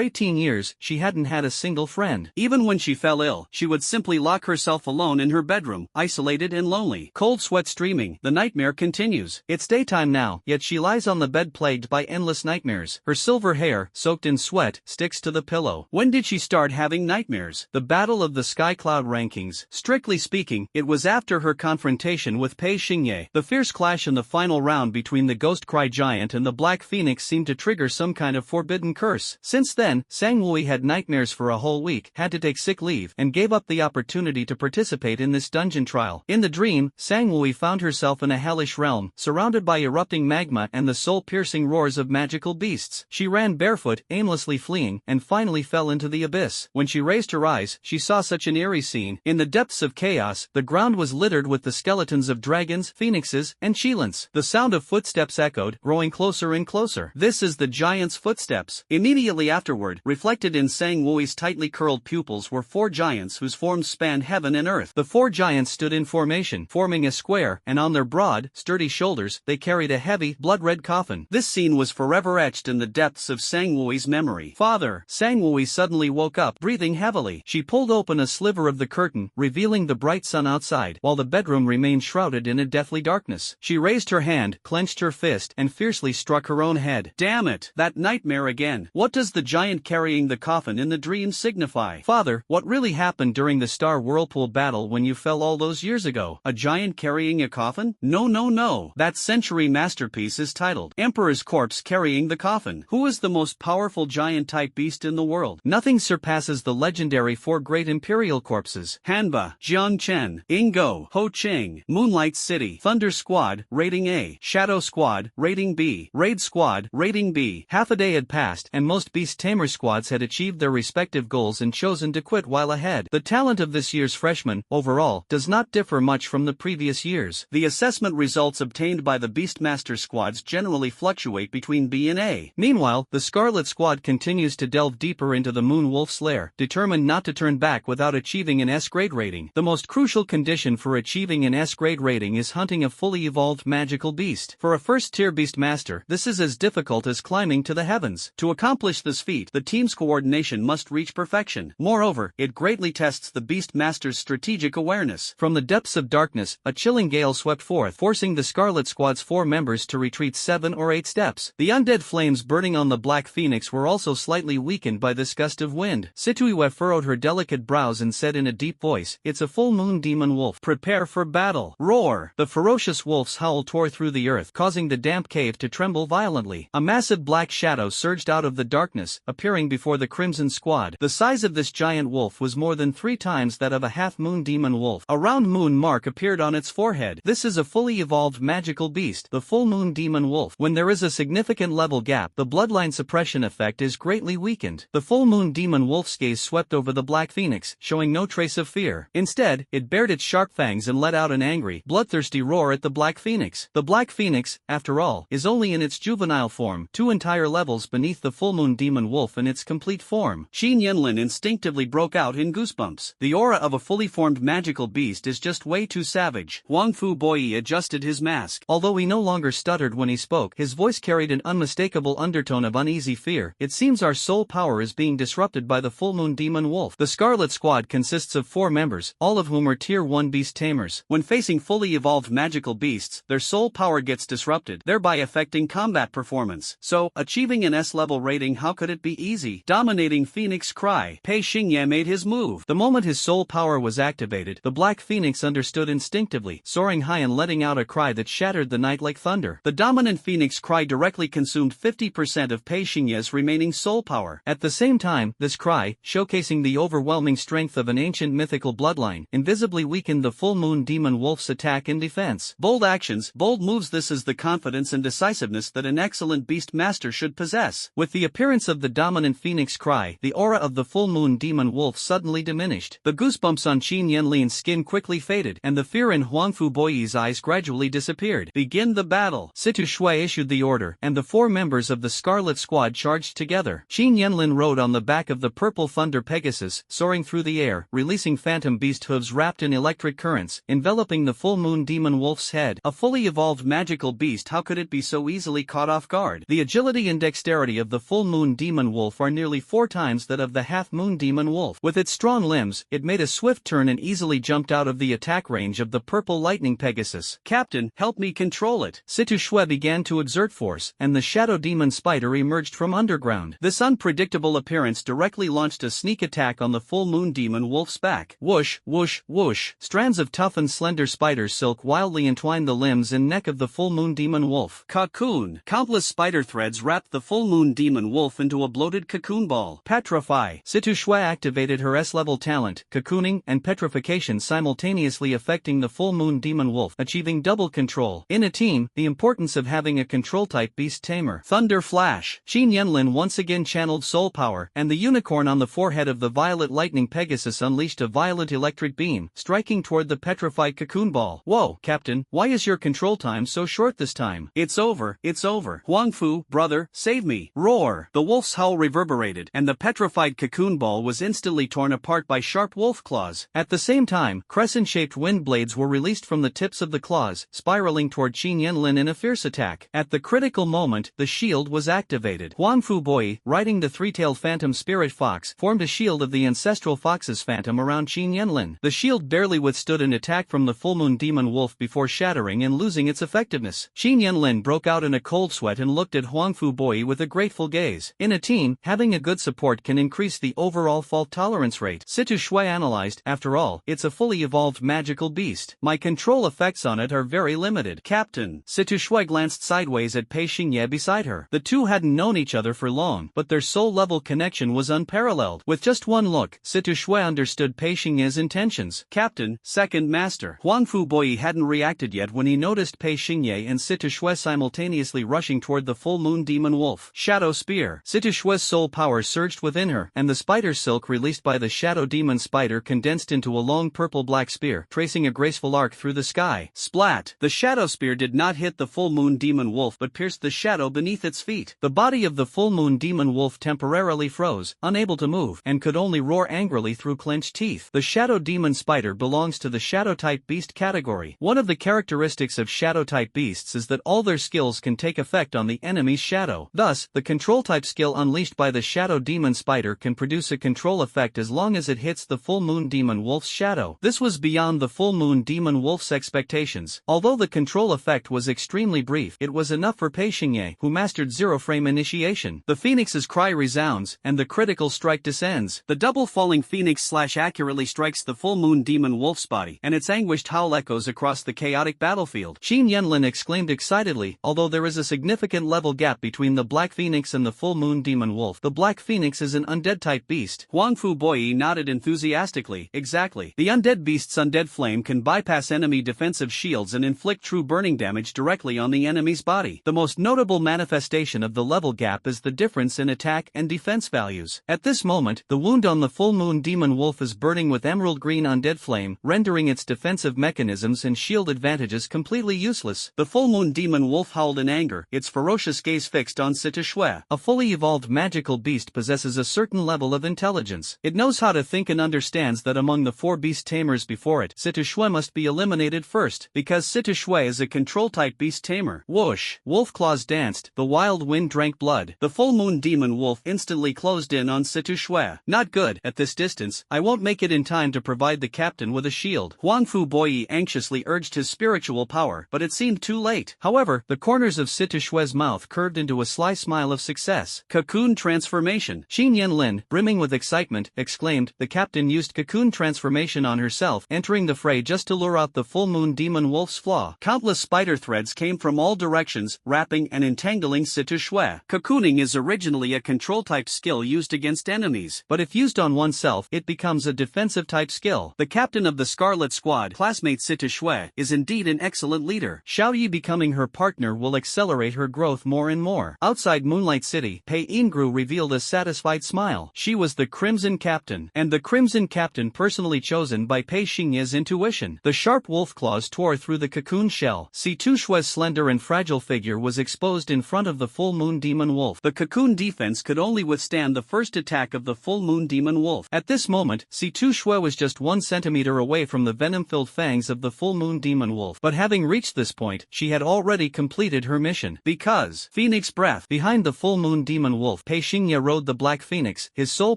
18 years, she hadn't had a single friend. Even when she fell ill, she would simply lock herself alone in her bedroom, isolated and lonely. Cold sweat streaming, the nightmare continues. It's daytime now, yet she lies on the bed plagued by endless nightmares. Her silver hair, soaked in sweat, sticks to the pillow. When did she start having nightmares? The battle of the Sky Cloud rankings. Strictly speaking, it was after her confrontation with Pei Xingye. The fierce clash in the final round between the Ghost Cry Giant and the Black Phoenix seemed to trigger some kind of forbidden curse. Since then, Sang-wooey had nightmares for a whole week, had to take sick leave, and gave up the opportunity to participate in this dungeon trial. In the dream, Sang-wooey found herself in a hellish realm, surrounded by erupting magma and the soul-piercing roars of magical beasts. She ran barefoot, aimlessly fleeing, and finally fell into the abyss. When she raised her eyes, she saw such an eerie scene. In the depths of chaos, the ground was littered with the skeletons of dragons, phoenixes, and Chilans. The sound of footsteps echoed, growing closer and closer. This is the giant's footsteps. Immediately afterward, reflected in Sang-wooey's tightly curled pupils were 4 giants whose forms spanned heaven and earth. The 4 giants stood in formation, forming a square, and on their broad, sturdy shoulders, they carried a heavy, blood-red coffin. This scene was forever etched in the depths of Sang-wooey's memory. Father! Sang-wooey suddenly woke up, breathing heavily. She pulled open a sliver of the curtain, revealing the bright sun outside, while the bedroom remained shrouded in a deathly darkness. She raised her hand, clenched her fist, and fiercely struck her own head. Damn it! That nightmare again. What does the giant carrying the coffin in the dream signify? Father, what really happened during the Star Whirlpool battle when you fell all those years ago? A giant carrying a coffin? No. That century masterpiece is titled Emperor's Corpse Carrying the Coffin. Who is the most powerful giant-type beast in the world? Nothing surpasses the legendary 4 great imperial corpses. Hanba, Jiangchen, Ingo, Ho Ching, Moonlight City, Thunder Squad, rating A, Shadow Squad, rating B, Raid Squad, rating B. Half a day had passed, and most beast tamer squads had achieved their respective goals and chosen to quit while ahead. The talent of this year's freshmen, overall, does not differ much from the previous years. The assessment results obtained by the Beastmaster squads generally fluctuate between B and A. Meanwhile, the Scarlet Squad continues to delve deeper into the Moon Wolf's lair, determined not to turn back without achieving an S-grade rating. The most crucial condition for achieving an S-grade rating is hunting a fully evolved magical beast. For a first-tier Beastmaster, this is as difficult as climbing to the heavens. To accomplish this feat, the team's coordination must reach perfection. Moreover, it greatly tests the Beastmaster's strategic awareness. From the depths of darkness, a chilling gale swept forth, forcing the Scarlet Squad's 4 members to retreat 7 or 8 steps. The undead flames burning on the Black Phoenix were also slightly weakened by this gust of wind. Situiwe furrowed her delicate brows and said in a deep voice, "It's a full moon demon wolf. Prepare for battle." Roar! The ferocious wolf's howl tore through the earth, causing the damp cave to tremble violently. A massive black shadow surged out of the darkness, appearing before the Crimson Squad. The size of this giant wolf was more than 3 times that of a half-moon demon wolf. A round moon mark appeared on its forehead. This is a fully evolved magical beast, the full moon demon wolf. When there is a significant level gap, the bloodline suppression effect is greatly weakened. The full moon demon wolf's gaze swept over the Black Phoenix, showing no trace of fear. Instead, it bared its sharp fangs and let out an angry, bloodthirsty roar at the Black Phoenix. The Black Phoenix, after all, is only in its juvenile form, 2 entire levels beneath the full moon demon wolf in its complete form. Xin Yinlin instinctively broke out in goosebumps. The aura of a fully formed magical beast is just way too savage. Huang Fu Boyi adjusted his mask. Although he no longer stuttered when he spoke, his voice carried an unmistakable undertone of uneasy fear. It seems our soul power is being disrupted by the full moon demon wolf. The Scarlet Squad consists of 4 members, all of whom are Tier 1 beast tamers. When facing fully evolved magical beasts, their soul power gets disrupted, thereby affecting combat performance. So, achieving an S-level rating, how could it be easy? Dominating Phoenix Cry. Pei Xingye made his move. The moment his soul power was activated, the Black Phoenix understood instinctively, soaring high and letting out a cry that shattered the night like thunder. The dominant Phoenix Cry directly consumed 50% of Pei Xingye's remaining soul power. At the same time, this cry, showcasing the overwhelming strength of an ancient mythical bloodline, invisibly weakened the full moon demon wolf's attack and defense. Bold actions, bold moves. This is the confidence and decisiveness that an excellent beast master should possess. With the appearance of the dominant Phoenix Cry, the aura of the full moon demon wolf suddenly diminished. The goosebumps on Qin Yanlin's skin quickly faded, and the fear in Huang Fu Boyi's eyes gradually disappeared. Begin the battle. Situ Shui issued the order, and the 4 members of the Scarlet Squad charged together. Qin Yanlin rode on the back of the Purple Thunder Pegasus, soaring through the air, releasing phantom beast hooves wrapped in electric currents, enveloping the full moon demon wolf's head. A fully evolved magical beast, how could it be so easily caught off guard? The agility and dexterity of the full moon demon wolf are nearly 4 times that of the half-moon demon wolf. With its strong limbs, it made a swift turn and easily jumped out of the attack range of the Purple Lightning Pegasus. Captain, help me control it. Situ Shui began to exert force, and the shadow demon spider emerged from underground. This unpredictable appearance directly launched a sneak attack on the full moon demon wolf's back. Whoosh, whoosh, whoosh. Strands of tough and slender spider silk wildly entwined the limbs and neck of the full moon demon wolf. Cocoon. Countless spider threads wrapped the full moon demon wolf into a bloated Cocoon Ball. Petrify. Situ Shui activated her S-level talent, cocooning and petrification simultaneously affecting the full moon demon wolf, achieving double control. In a team, the importance of having a control-type beast tamer. Thunder Flash. Xin Yanlin once again channeled soul power, and the unicorn on the forehead of the violet lightning Pegasus unleashed a violent electric beam, striking toward the petrified cocoon ball. Whoa, Captain, why is your control time so short this time? It's over, it's over. Huangfu, brother, save me. Roar. The wolf's howl reverberated, and the petrified cocoon ball was instantly torn apart by sharp wolf claws. At the same time, crescent-shaped wind blades were released from the tips of the claws, spiraling toward Xin Yanlin in a fierce attack. At the critical moment, the shield was activated. Huangfu Boi, riding the three-tailed phantom spirit fox, formed a shield of the ancestral fox's phantom around Xin Yanlin. The shield barely withstood an attack from the full moon demon wolf before shattering and losing its effectiveness. Xin Yanlin broke out in a cold sweat and looked at Huangfu Boi with a grateful gaze. In a team, having a good support can increase the overall fault tolerance rate. Situ Shui analyzed, after all, it's a fully evolved magical beast. My control effects on it are very limited. Captain. Situ Shui glanced sideways at Pei Xingye beside her. The two hadn't known each other for long, but their soul-level connection was unparalleled. With just one look, Situ Shui understood Pei Xingye's intentions. Captain, second master. Huangfu Boi hadn't reacted yet when he noticed Pei Xingye and Situ Shui simultaneously rushing toward the full moon demon wolf. Shadow Spear. Situ Shui's soul power surged within her, and the spider silk released by the shadow demon spider condensed into a long purple-black spear, tracing a graceful arc through the sky. Splat. The shadow spear did not hit the full moon demon wolf but pierced the shadow beneath its feet. The body of the full moon demon wolf temporarily froze, unable to move, and could only roar angrily through clenched teeth. The shadow demon spider belongs to the shadow-type beast category. One of the characteristics of shadow-type beasts is that all their skills can take effect on the enemy's shadow. Thus, the control-type skill unleashed by the shadow demon spider can produce a control effect as long as it hits the full moon demon wolf's shadow. This was beyond the full moon demon wolf's expectations. Although the control effect was extremely brief, it was enough for Pei Xingye, who mastered zero-frame initiation. The phoenix's cry resounds, and the critical strike descends. The double falling phoenix slash accurately strikes the full moon demon wolf's body, and its anguished howl echoes across the chaotic battlefield. Xin Yanlin exclaimed excitedly, although there is a significant level gap between the black phoenix and the full moon demon wolf. The black phoenix is an undead-type beast. Huangfu Boi nodded enthusiastically. Exactly. The undead beast's undead flame can bypass enemy defensive shields and inflict true burning damage directly on the enemy's body. The most notable manifestation of the level gap is the difference in attack and defense values. At this moment, the wound on the full moon demon wolf is burning with emerald green undead flame, rendering its defensive mechanisms and shield advantages completely useless. The full moon demon wolf howled in anger, its ferocious gaze fixed on Situ Shui. A fully evolved magical beast possesses a certain level of intelligence. It knows how to think and understands that among the four beast tamers before it, Situ Shui must be eliminated first, because Situ Shui is a control-type beast tamer. Whoosh! Wolf claws danced, the wild wind drank blood. The full moon demon wolf instantly closed in on Situ Shui. Not good. At this distance, I won't make it in time to provide the captain with a shield. Huangfu Boi anxiously urged his spiritual power, but it seemed too late. However, the corners of Situ Shui's mouth curved into a sly smile of success. Cocoon transformation. Xin Yanlin, brimming with excitement, exclaimed, the captain used cocoon transformation on herself, entering the fray just to lure out the full moon demon wolf's flaw. Countless spider threads came from all directions, wrapping and entangling Situ Shui. Cocooning is originally a control-type skill used against enemies, but if used on oneself, it becomes a defensive-type skill. The captain of the Scarlet Squad, classmate Situ Shui, is indeed an excellent leader. Xiao Yi becoming her partner will accelerate her growth more and more. Outside Moonlight City, Pei Ingru revealed a satisfied smile. She was the Crimson Captain, and the Crimson Captain personally chosen by Pei Xingye's intuition. The sharp wolf claws tore through the cocoon shell. Situ Shui's slender and fragile figure was exposed in front of the full moon demon wolf. The cocoon defense could only withstand the first attack of the full moon demon wolf. At this moment, Situ Shui was just 1 centimeter away from the venom-filled fangs of the full moon demon wolf. But having reached this point, she had already completed her mission. Because Phoenix Breath. Behind the full moon demon wolf, Pei Xingye rode the black phoenix, his soul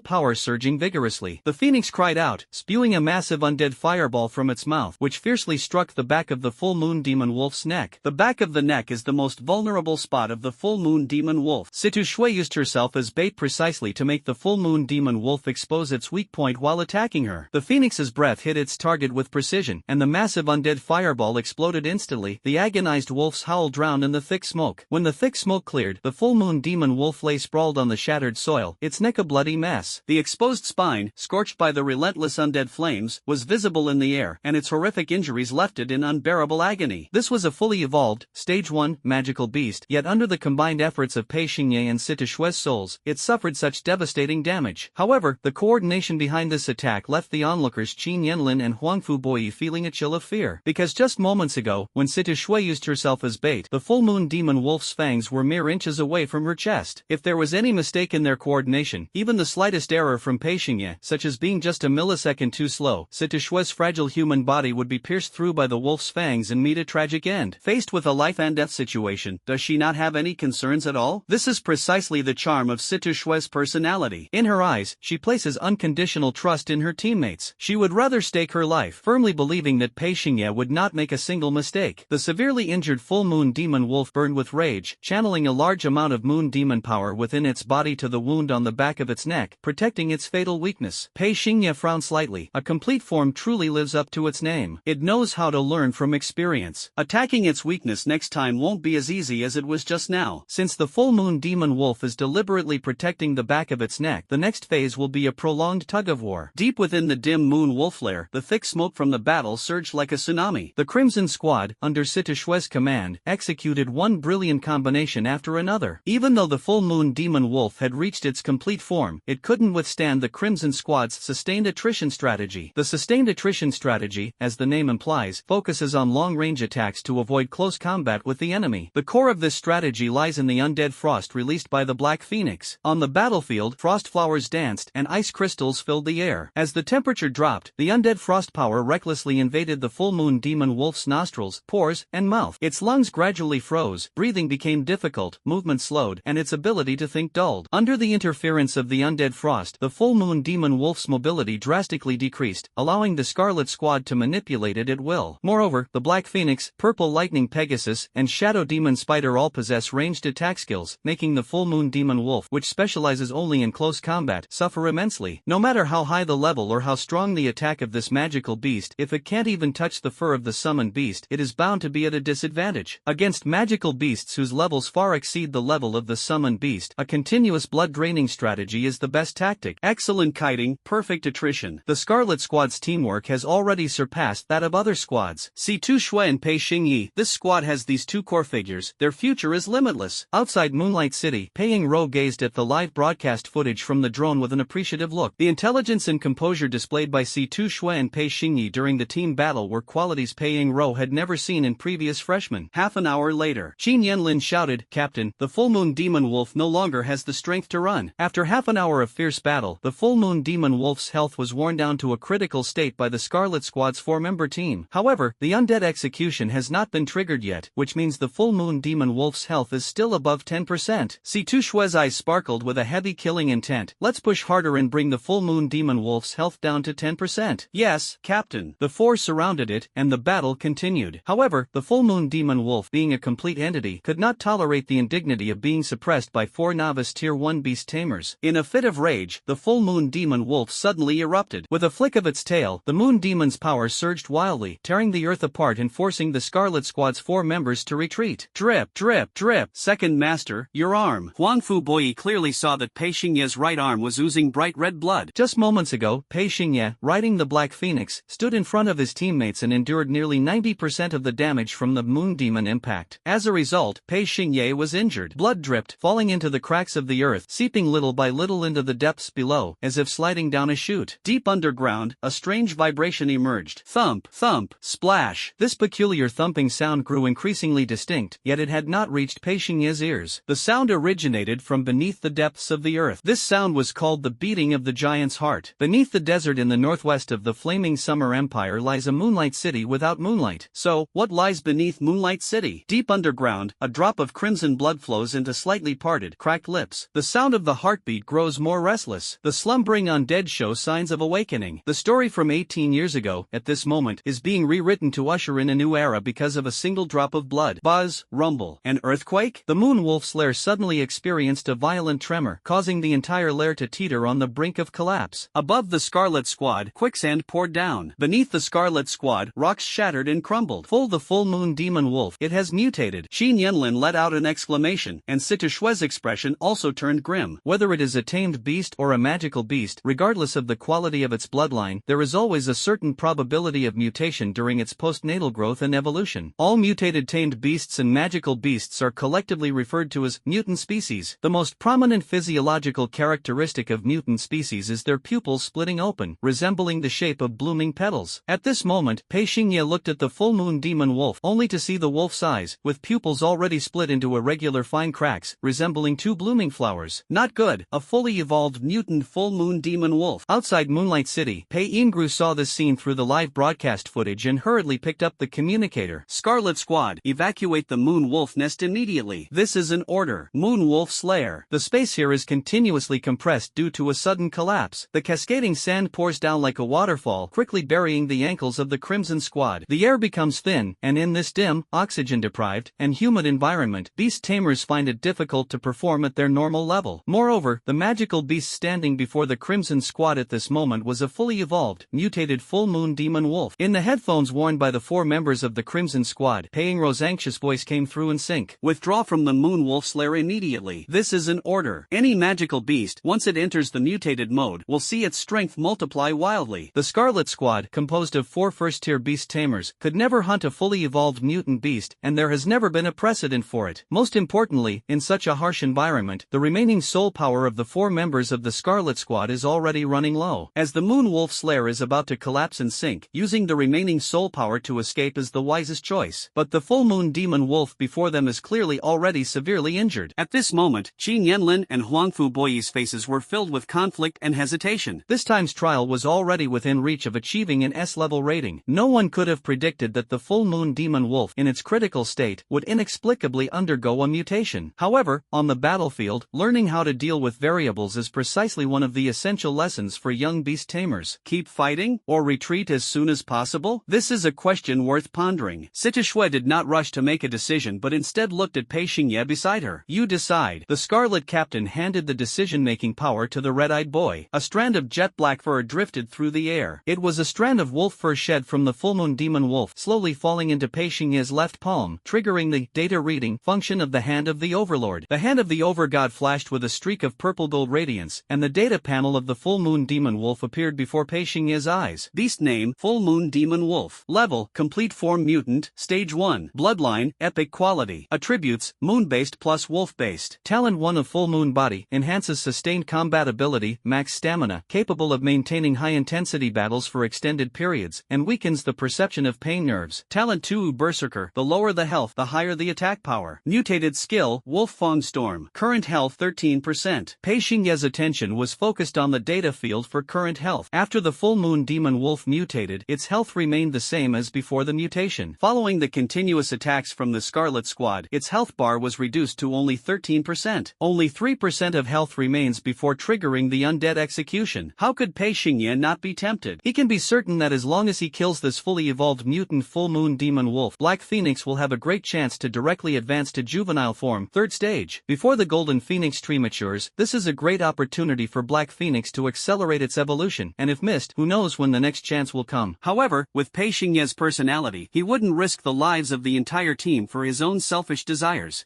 power surging vigorously. The phoenix cried out, spewing a massive undead fireball from its mouth, which fiercely struck the back of the full moon demon wolf's neck. The back of the neck is the most vulnerable spot of the full moon demon wolf. Situ Shui used herself as bait precisely to make the full moon demon wolf expose its weak point while attacking her. The phoenix's breath hit its target with precision, and the massive undead fireball exploded instantly. The agonized wolf's howl drowned in the thick smoke. When the thick smoke cleared, the full moon demon wolf lay sprawled on the shattered soil, its neck a bloody mess. The exposed spine, scorched by the relentless undead flames, was visible in the air, and its horrific injuries left it in unbearable agony. This was a fully evolved, Stage 1, magical beast, yet under the combined efforts of Pei Xingye and Sita Shue's souls, it suffered such devastating damage. However, the coordination behind this attack left the onlookers Qin Yanlin and Huangfu Boyi feeling a chill of fear. Because just moments ago, when Sita Shui used herself as bait, the full moon demon wolf's fangs were mere inches away from her chest. If there was any mistake in their coordination, even the slightest error from Pei Xingye, such as being just a millisecond too slow, Sita Shue's fragile human body would be pierced through by the wolf's fangs and meet a tragic end. Faced with a life and death situation, does she not have any concerns at all? This is precisely the charm of Sita Shue's personality. In her eyes, she places unconditional trust in her teammates. She would rather stake her life, firmly believing that Pei Xingye would not make a single mistake. The severely injured full moon demon wolf burned with rage, channeling a large amount of moon demon power within its body to the wound on the back of its neck, protecting its fatal weakness. Pei Xingye frowned slightly. A complete form truly lives up to its name. It knows how to learn from experience. Attacking its weakness next time won't be as easy as it was just now. Since the full moon demon wolf is deliberately protecting the back of its neck, the next phase will be a prolonged tug-of-war. Deep within the dim moon wolf lair, the thick smoke from the battle surged like a tsunami. The Crimson Squad, under Sita Shue's command, executed one brilliant combination after another. Even though the full moon demon wolf had reached its complete form, it couldn't withstand the Crimson Squad's sustained attrition strategy. The sustained attrition strategy, as the name implies, focuses on long-range attacks to avoid close combat with the enemy. The core of this strategy lies in the undead frost released by the Black Phoenix. On the battlefield, frost flowers danced and ice crystals filled the air. As the temperature dropped, the undead frost power recklessly invaded the full moon demon wolf's nostrils, pores, and mouth. Its lungs gradually froze, breathing became difficult, movement slowed, and its ability to think dulled. Under the interference of the undead frost, the full moon demon wolf's mobility drastically decreased, allowing the Scarlet Squad to manipulate it at will. Moreover, the Black Phoenix, Purple Lightning Pegasus, and Shadow Demon Spider all possess ranged attack skills, making the full moon demon wolf, which specializes only in close combat, suffer immensely. No matter how high the level or how strong the attack of this magical beast, if it can't even touch the fur of the summoned beast, it is bound to be at a disadvantage. Against magical beasts whose levels far exceed the level of the summoned beast, a continuous blood-draining strategy is the best tactic. Excellent kiting, perfect attrition. The Scarlet Squad's teamwork has already surpassed that of other squads. Sita Shui and Pei Xingye, this squad has these two core figures. Their future is limitless. Outside Moonlight City, Pei Yingro gazed at the live broadcast footage from the drone with an appreciative look. The intelligence and composure displayed by Sita Shui and Pei Xingye during the team battle were qualities Pei Yingro had never seen in previous freshmen. Half an hour later, Qin Yanlin shouted, "Captain, the full moon demon wolf no longer has the strength to run." After half an hour of fierce battle, the full moon demon wolf's health was worn down to a critical state by the Scarlet Squad's 4-member team. However, the undead execution has not been triggered yet, which means the full moon demon wolf's health is still above 10%. Sita Shue's eyes sparkled with a heavy killing intent. "Let's push harder and bring the full moon demon wolf's health down to 10%. "Yes, Captain." The four surrounded it, and the battle continued. However, the full moon demon wolf, being a complete entity, could not tolerate the indignity of being suppressed by 4 novice Tier 1 beast tamers. In a fit of rage, the full moon demon wolf suddenly erupted. With a flick of its tail, the moon demon's power surged wildly, tearing the earth apart and forcing the Scarlet Squad's 4 members to retreat. Drip, drip, drip. "Second Master, your arm." Huangfu Boyi clearly saw that Pei Xingye's right arm was oozing bright red blood. Just moments ago, Pei Xingye, riding the Black Phoenix, stood in front of his teammates and endured nearly 90% of the damage from the moon demon impact. As a result, Pei Xingye was injured. Blood dripped, falling into the cracks of the earth, seeping little by little into the depths below, as if sliding down a chute. Deep underground, a strange vibration emerged. Thump, thump, splash. This peculiar thumping sound grew increasingly distinct, yet it had not reached Pei Xingye's ears. The sound originated from beneath the depths of the earth. This sound was called the beating of the giant's heart. Beneath the desert in the northwest of the flaming Summer Empire lies a moonlight city without moonlight. So, what lies beneath Moonlight City? Deep underground, a drop of crimson blood flows into slightly parted, cracked lips. The sound of the heartbeat grows more restless. The slumbering undead show signs of awakening. The story from 18 years ago, at this moment, is being rewritten to usher in a new era because of a single drop of blood. Buzz, rumble, an earthquake? The moon wolf's lair suddenly experienced a violent tremor, causing the entire lair to teeter on the brink of collapse. Above the Scarlet Squad, quicksand poured down. Beneath the Scarlet Squad, rocks shattered and crumbled. The full moon demon wolf, it has mutated. Qin Yanlin let out an exclamation, and Sita Shue's expression also turned grim. Whether it is a tamed beast or a magical beast, regardless of the quality of its bloodline, there is always a certain probability of mutation during its postnatal growth and evolution. All mutated tamed beasts and magical beasts are collectively referred to as mutant species. The most prominent physiological characteristic of mutant species is their pupils splitting open, resembling the shape of blooming petals. At this moment, Pei Xingye looked at the full moon demon wolf, only to see the wolf's eyes, with pupils already split into irregular fine cracks, resembling two blooming flowers. Not good. A fully evolved mutant full moon demon wolf. Outside Moonlight City, Pei Ingru saw this scene through the live broadcast footage and hurriedly picked up the communicator. Scarlet Squad, evacuate the moon wolf nest immediately. This is an order. Moon wolf slayer. The space here is continuously compressed due to a sudden collapse. The cascading sand pours down like a waterfall, quickly burying the ankles of the Crimson Squad. The air becomes thin, and in this dim, oxygen-deprived, and humid environment, beast tamers find it difficult to perform at their normal level. Moreover, the magical beast standing before the Crimson Squad at this moment was a fully evolved, mutated full moon demon wolf. In the headphones worn by the 4 members of the Crimson Squad, Pei Ingru's anxious voice came through in sync. Withdraw from the moon wolf slayer immediately. This is an order. Any magical beast, once it enters the mutated mode, will see its strength multiply wildly. The Scarlet Squad, composed of 4 first-tier beast tamers, could never hunt a fully evolved mutant beast, and there has never been a precedent for it. Most importantly, in such a harsh environment, the remaining soul power of the 4 members of the Scarlet Squad is already running low. As the moon wolf slayer is about to collapse and sink, using the remaining soul power to escape is the wisest choice. But the full moon demon wolf before them is clearly already severely injured. At this moment, Qin Yanlin and Huangfu Boyi's faces were filled with conflict and hesitation. This time's trial was already within reach of achieving an S-level rating. No one could have predicted that the full moon demon wolf, in its critical state, would inexplicably undergo a mutation. However, on the battlefield, learning how to deal with variables is precisely one of the essential lessons for young beast tamers. Keep fighting, or retreat as soon as possible? This is a question worth pondering. Sitishue did not rush to make a decision but instead looked at Pei Xingye beside her. You decide. The Scarlet Captain handed the decision-making power to the red-eyed boy. A strand of jet black fur drifted through the air. It was a strand of wolf fur shed from the full moon demon wolf, slowly falling into Pei Xingye's left palm, triggering the data reading function of the hand of the Overlord. The hand of the Overgod flashed with a streak of purple gold radiance, and the data panel of the full moon demon wolf appeared before Pei Xingye's eyes. Beast name, Full Moon Demon Wolf. Level, Complete Form Mutant, Stage 1. Bloodline, Epic Quality. Attributes, Moon-based plus Wolf-based. Talent 1 of Full Moon Body, enhances sustained combat ability, max stamina, capable of maintaining high-intensity battles for extended periods, and weakens the perception of pain nerves. Talent 2 Berserker, the lower the health, the higher the attack power. Mutated skill, Wolf Fang Storm. Current health 13%. Pei Xingye's attention was focused on the data field for current health. After the full moon demon wolf mutated, its health remained the same as before the mutation. Following the continuous attacks from the Scarlet Squad, its health bar was reduced to only 13%. Only 3% of health remains before triggering the undead execution. How could Pei Xingye not be tempted? He can be certain that as long as he kills this fully evolved mutant full moon demon wolf, Black Phoenix will have a great chance to directly advance to juvenile form, 3rd stage. Before the Golden Phoenix tree matures, this is a great opportunity for Black Phoenix to accelerate its evolution, and if missed, who knows when the next chance will come. However, with Pei Xingye's personality, he wouldn't risk the lives of the entire team for his own selfish desires.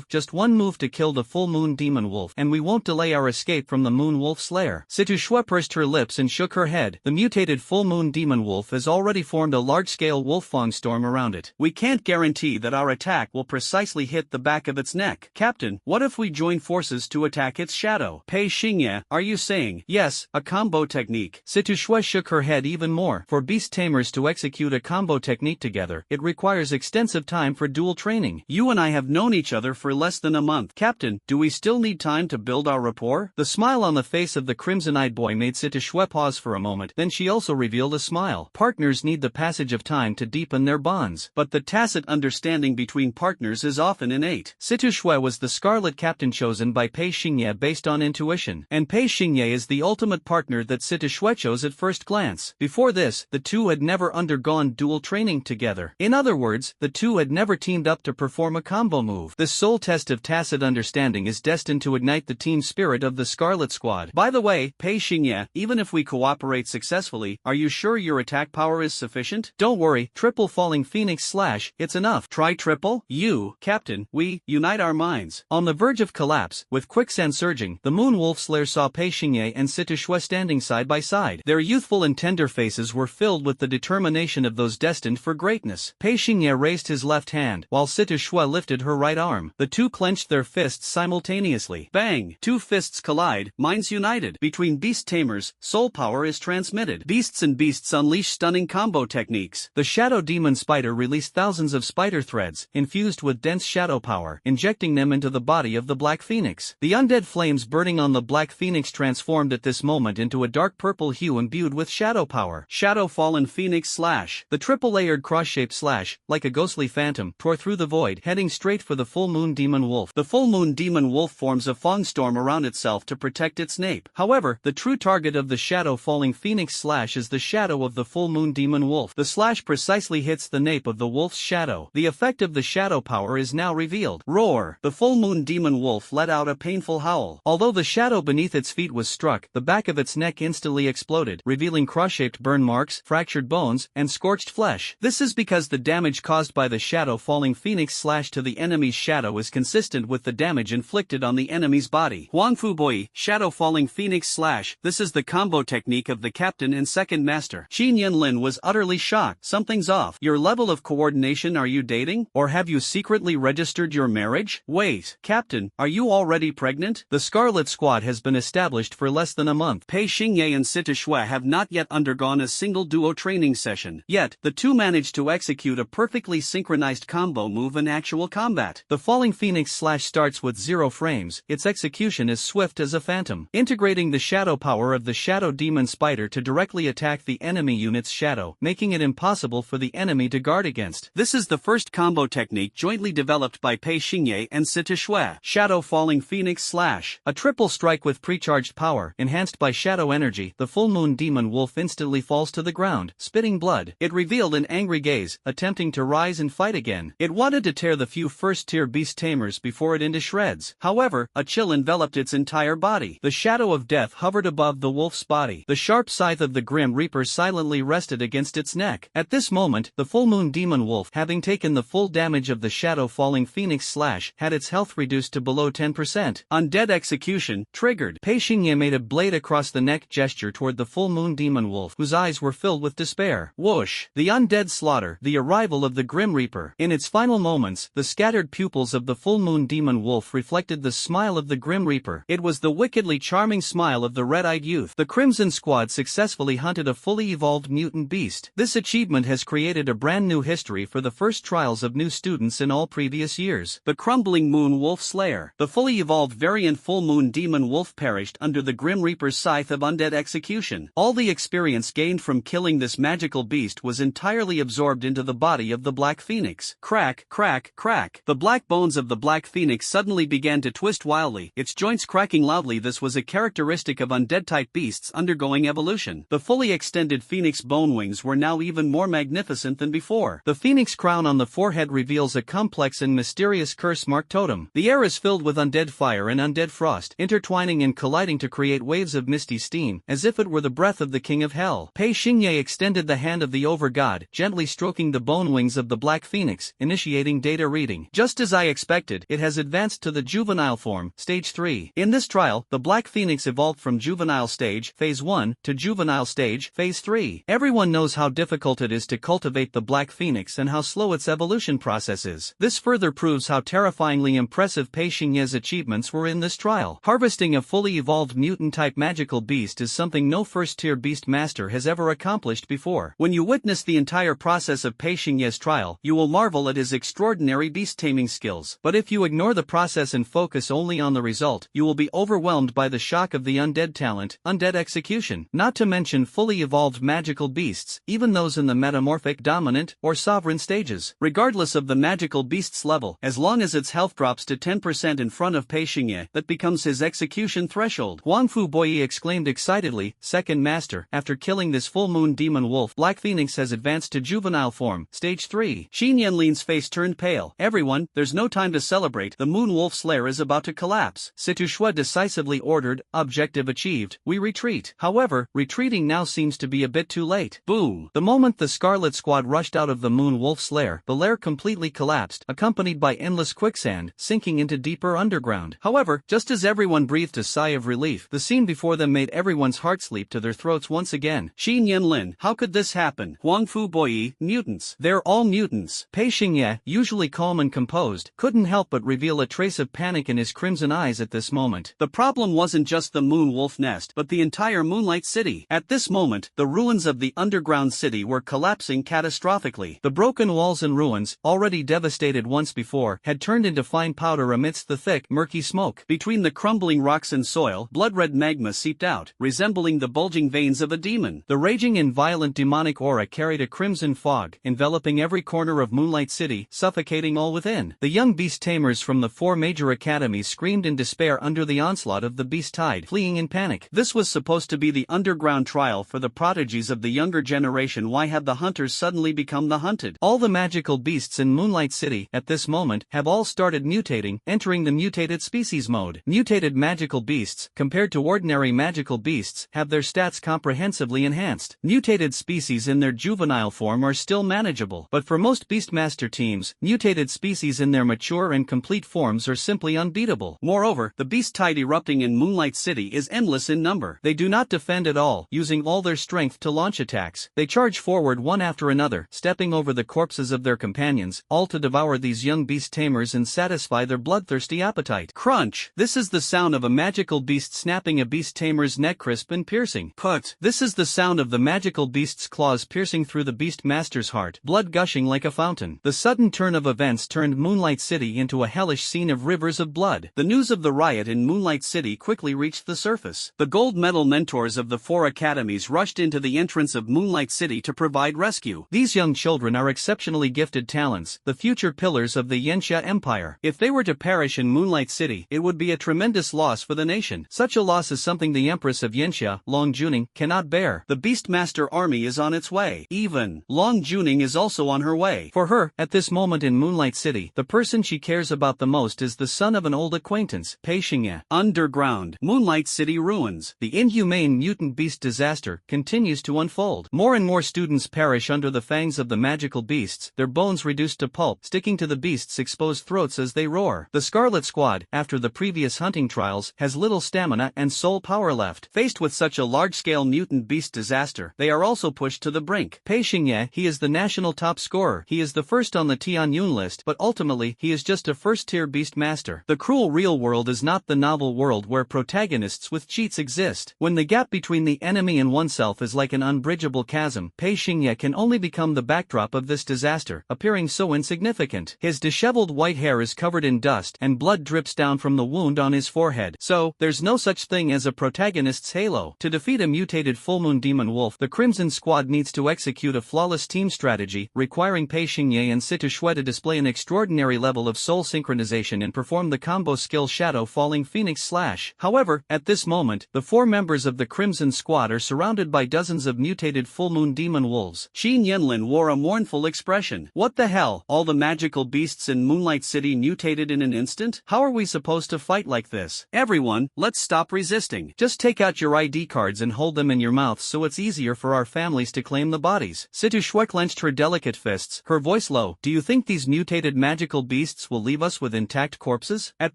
Just one move to kill the full moon demon wolf, and we won't delay our escape from the moon wolf slayer. Sitishue pursed her lips and shook her head. The mutated full moon demon wolf has already formed a large-scale wolf fang storm around it. We can't guarantee that our attack will precisely hit the back of its neck. Captain, what if we join forces to attack its shadow? Pei Xingye, are you saying? Yes, a combo technique. Sitishue shook her head even more. For beast tamers to execute a combo technique together, it requires extensive time for dual training. You and I have known each other for less than a month. Captain, do we still need time to build our rapport? The smile on the face of the crimson-eyed boy made Sitishue pause for a moment, then she also revealed a smile. Partners need the passage of time to deepen their bonds. But the tacit understanding between partners is often innate. Sitishue was the Scarlet Captain chosen by Pei Xingye based on intuition, and Pei Xingye is the ultimate partner that Sitishue chose at first glance. Before this, the two had never undergone dual training together. In other words, the two had never teamed up to perform a combo move. This sole test of tacit understanding is destined to ignite the team spirit of the Scarlet Squad. By the way, Pei Xingye, even if we cooperate successfully, are you sure your attack power is sufficient? Don't worry, triple falling phoenix slash, it's enough. Try triple? You, Captain, we, unite our minds. On the verge of collapse, collapse. With quicksand surging, the Moon Wolf Slayer saw Pei Xingye and Sita Shui standing side by side. Their youthful and tender faces were filled with the determination of those destined for greatness. Pei Xingye raised his left hand, while Sita Shui lifted her right arm. The two clenched their fists simultaneously. Bang! Two fists collide, minds united. Between beast tamers, soul power is transmitted. Beasts and beasts unleash stunning combo techniques. The shadow demon spider released thousands of spider threads, infused with dense shadow power, injecting them into the body of the Black Phoenix. The undead flames burning on the Black Phoenix transformed at this moment into a dark purple hue imbued with shadow power. Shadow Fallen Phoenix Slash. The triple-layered cross-shaped slash, like a ghostly phantom, tore through the void, heading straight for the full moon demon wolf. The full moon demon wolf forms a fong storm around itself to protect its nape. However, the true target of the shadow falling phoenix slash is the shadow of the full moon demon wolf. The slash precisely hits the nape of the wolf's shadow. The effect of the shadow power is now revealed. Roar! The full moon demon wolf let out a painful howl. Although the shadow beneath its feet was struck, the back of its neck instantly exploded, revealing cross-shaped burn marks, fractured bones, and scorched flesh. This is because the damage caused by the shadow falling phoenix slash to the enemy's shadow is consistent with the damage inflicted on the enemy's body. Huangfu Boi, Shadow Falling Phoenix Slash. This is the combo technique of the captain and second master. Xin Yanlin was utterly shocked. Something's off. Your level of coordination. Are you dating? Or have you secretly registered your marriage? Wait, Captain, are you already pregnant? The Scarlet Squad has been established for less than a month. Pei Xingye and Sita Shui have not yet undergone a single duo training session. Yet, the two managed to execute a perfectly synchronized combo move in actual combat. The Falling Phoenix Slash starts with 0 frames. Its execution is swift as a phantom, integrating the shadow power of the Shadow Demon Spider to directly attack the enemy unit's shadow, making it impossible for the enemy to guard against. This is the first combo technique jointly developed by Pei Xingye and Sita Shui. Shadow Falling Phoenix Slash. A triple strike with precharged power, enhanced by shadow energy. The full moon demon wolf instantly falls to the ground, spitting blood. It revealed an angry gaze, attempting to rise and fight again. It wanted to tear the few first-tier beast tamers before it into shreds. However, a chill enveloped its entire body. The shadow of death hovered above the wolf's body. The sharp scythe of the Grim Reaper silently rested against its neck. At this moment, the full moon demon wolf, having taken the full damage of the shadow falling phoenix slash, had its health reduced to below 10%. Undead execution, triggered. Pei Xingye made a blade across the neck gesture toward the full moon demon wolf, whose eyes were filled with despair. Whoosh! The undead slaughter, the arrival of the Grim Reaper. In its final moments, the scattered pupils of the full moon demon wolf reflected the smile of the Grim Reaper. It was the wickedly charming smile of the red-eyed youth. The Crimson Squad successfully hunted a fully evolved mutant beast. This achievement has created a brand new history for the first trials of new students in all previous years. The Crumbling Moon Wolf Slayer. The fully evolved variant full moon demon wolf perished under the Grim Reaper's scythe of undead execution. All the experience gained from killing this magical beast was entirely absorbed into the body of the Black Phoenix. Crack, crack, crack. The black bones of the Black Phoenix suddenly began to twist wildly, its joints cracking loudly. This was a characteristic of undead-type beasts undergoing evolution. The fully extended phoenix bone wings were now even more magnificent than before. The phoenix crown on the forehead reveals a complex and mysterious curse-marked totem. The air is filled with undead fire and undead frost, intertwining and colliding to create waves of misty steam, as if it were the breath of the king of hell. Pei Xingye extended the hand of the over-god, gently stroking the bone wings of the Black Phoenix, initiating data reading. Just as I expected, it has advanced to the juvenile form, stage 3. In this trial, the Black Phoenix evolved from juvenile stage, phase 1, to juvenile stage, phase 3. Everyone knows how difficult it is to cultivate the Black Phoenix and how slow its evolution process is. This further proves how terrifyingly impressive Pei Xingye's achievements were in this trial. Harvesting a fully evolved mutant-type magical beast is something no first-tier Beastmaster has ever accomplished before. When you witness the entire process of Pei Xingye's trial, you will marvel at his extraordinary beast-taming skills. But if you ignore the process and focus only on the result, you will be overwhelmed by the shock of the undead talent, undead execution. Not to mention fully evolved magical beasts, even those in the metamorphic dominant or sovereign stages. Regardless of the magical beast's level, as long as its health drops to 10% in front of Pei Xingye, that becomes his execution threshold. Huangfu Boi exclaimed excitedly, second master, after killing this full moon demon wolf, Black Phoenix has advanced to juvenile form, stage 3. Xin Yanlin's face turned pale. Everyone, there's no time to celebrate, the moon wolf slayer is about to collapse. Sita Shui decisively ordered, objective achieved, we retreat. However, retreating now seems to be a bit too late. Boom! The moment the Scarlet Squad rushed out of the moon wolf slayer, the lair completely collapsed, accompanied by endless quicksand, sinking into deeper underground. However, just as everyone breathed a sigh of relief, the scene before them made everyone's hearts leap to their throats once again. Xin Yanlin, how could this happen? Huang Fu Boyi, mutants. They're all mutants. Pei Xingye, usually calm and composed, couldn't help but reveal a trace of panic in his crimson eyes at this moment. The problem wasn't just the Moon Wolf Nest, but the entire Moonlight City. At this moment, the ruins of the underground city were collapsing catastrophically. The broken walls and ruins, already devastated once before, had turned into fine powder amidst the thick, murky smoke. Between the crumbling rocks and soil, blood-red magma seeped out, resembling the bulging veins of a demon. The raging and violent demonic aura carried a crimson fog, enveloping every corner of Moonlight City, suffocating all within. The young beast tamers from the 4 major academies screamed in despair under the onslaught of the beast tide, fleeing in panic. This was supposed to be the underground trial for the prodigies of the younger generation. Why have the hunters suddenly become the hunted? All the magical beasts in Moonlight City, at this moment, have all started mutating, entering the mutated species mode. Mutated magical beasts, compared to ordinary magical beasts, have their stats comprehensively enhanced. Mutated species in their juvenile form are still manageable, but for most Beastmaster teams, mutated species in their mature and complete forms are simply unbeatable. Moreover, the beast tide erupting in Moonlight City is endless in number. They do not defend at all, using all their strength to launch attacks. They charge forward one after another, stepping over the corpses of their companions, all to devour these young beast tamers and satisfy their bloodthirsty appetite. Crunch! This is the sound of a magical beast snapping a beast tamer's neck, crisp and piercing. Put! This is the sound of the magical beast's claws piercing through the Beastmaster's heart, blood gushing like a fountain. The sudden turn of events turned Moonlight City into a hellish scene of rivers of blood. The news of the riot in Moonlight City quickly reached the surface. The gold medal mentors of the 4 academies rushed into the entrance of Moonlight City to provide rescue. These young children are exceptionally gifted talents, the future pillars of the Yanxia Empire. If they were to perish in Moonlight City, it would be a tremendous loss for the nation. Such a loss is something the Empress of Yanxia, Long Juning, cannot bear. The Beastmaster army is on its way. Even Long Juning is also on her way. For her, at this moment in Moonlight City, the person she cares about the most is the son of an old acquaintance, Pei Xingye. Underground, Moonlight City ruins. The inhumane mutant beast disaster continues to unfold. More and more students perish under the fangs of the magical beasts, their bones reduced to pulp, sticking to the beasts' exposed throats as they roar. The Scarlet Squad, after the previous hunting trials, has little stamina and soul power left. Faced with such a large-scale mutant beast disaster, they are also pushed to the brink. Pei Xingye, he is the national top scorer. He is the first on the Tianyun list, but ultimately, he is just a first-tier Beastmaster. The cruel real world is not the novel world where protagonists with cheats exist. When the gap between the enemy and oneself is like an unbridgeable chasm, Pei Xingye can only become the backdrop of this disaster, appearing so insignificant. His disheveled white hair is covered in dust, and blood drips down from the wound on his forehead. So, there's no such thing as a protagonist's halo. To defeat a mutated full moon demon wolf, the Crimson Squad needs to execute a flawless team strategy, requiring Pei Xingye and Situ Shui to display an extraordinary level of soul synchronization and perform the combo skill Shadow Falling Phoenix Slash. However, at this moment, the 4 members of the Crimson Squad are surrounded by dozens of mutated full moon demon wolves. Xin Yanlin wore a mournful expression. What the hell? All the magical beasts in Moonlight City mutated in an instant? How are we supposed to fight like this? Everyone, let's stop resisting. Just take out your ID cards and hold them in your mouths so it's easier for our families to claim the bodies. Situ Shui clenched her delicate fists, her voice low. Do you think these mutated magical beasts will leave us with intact corpses? At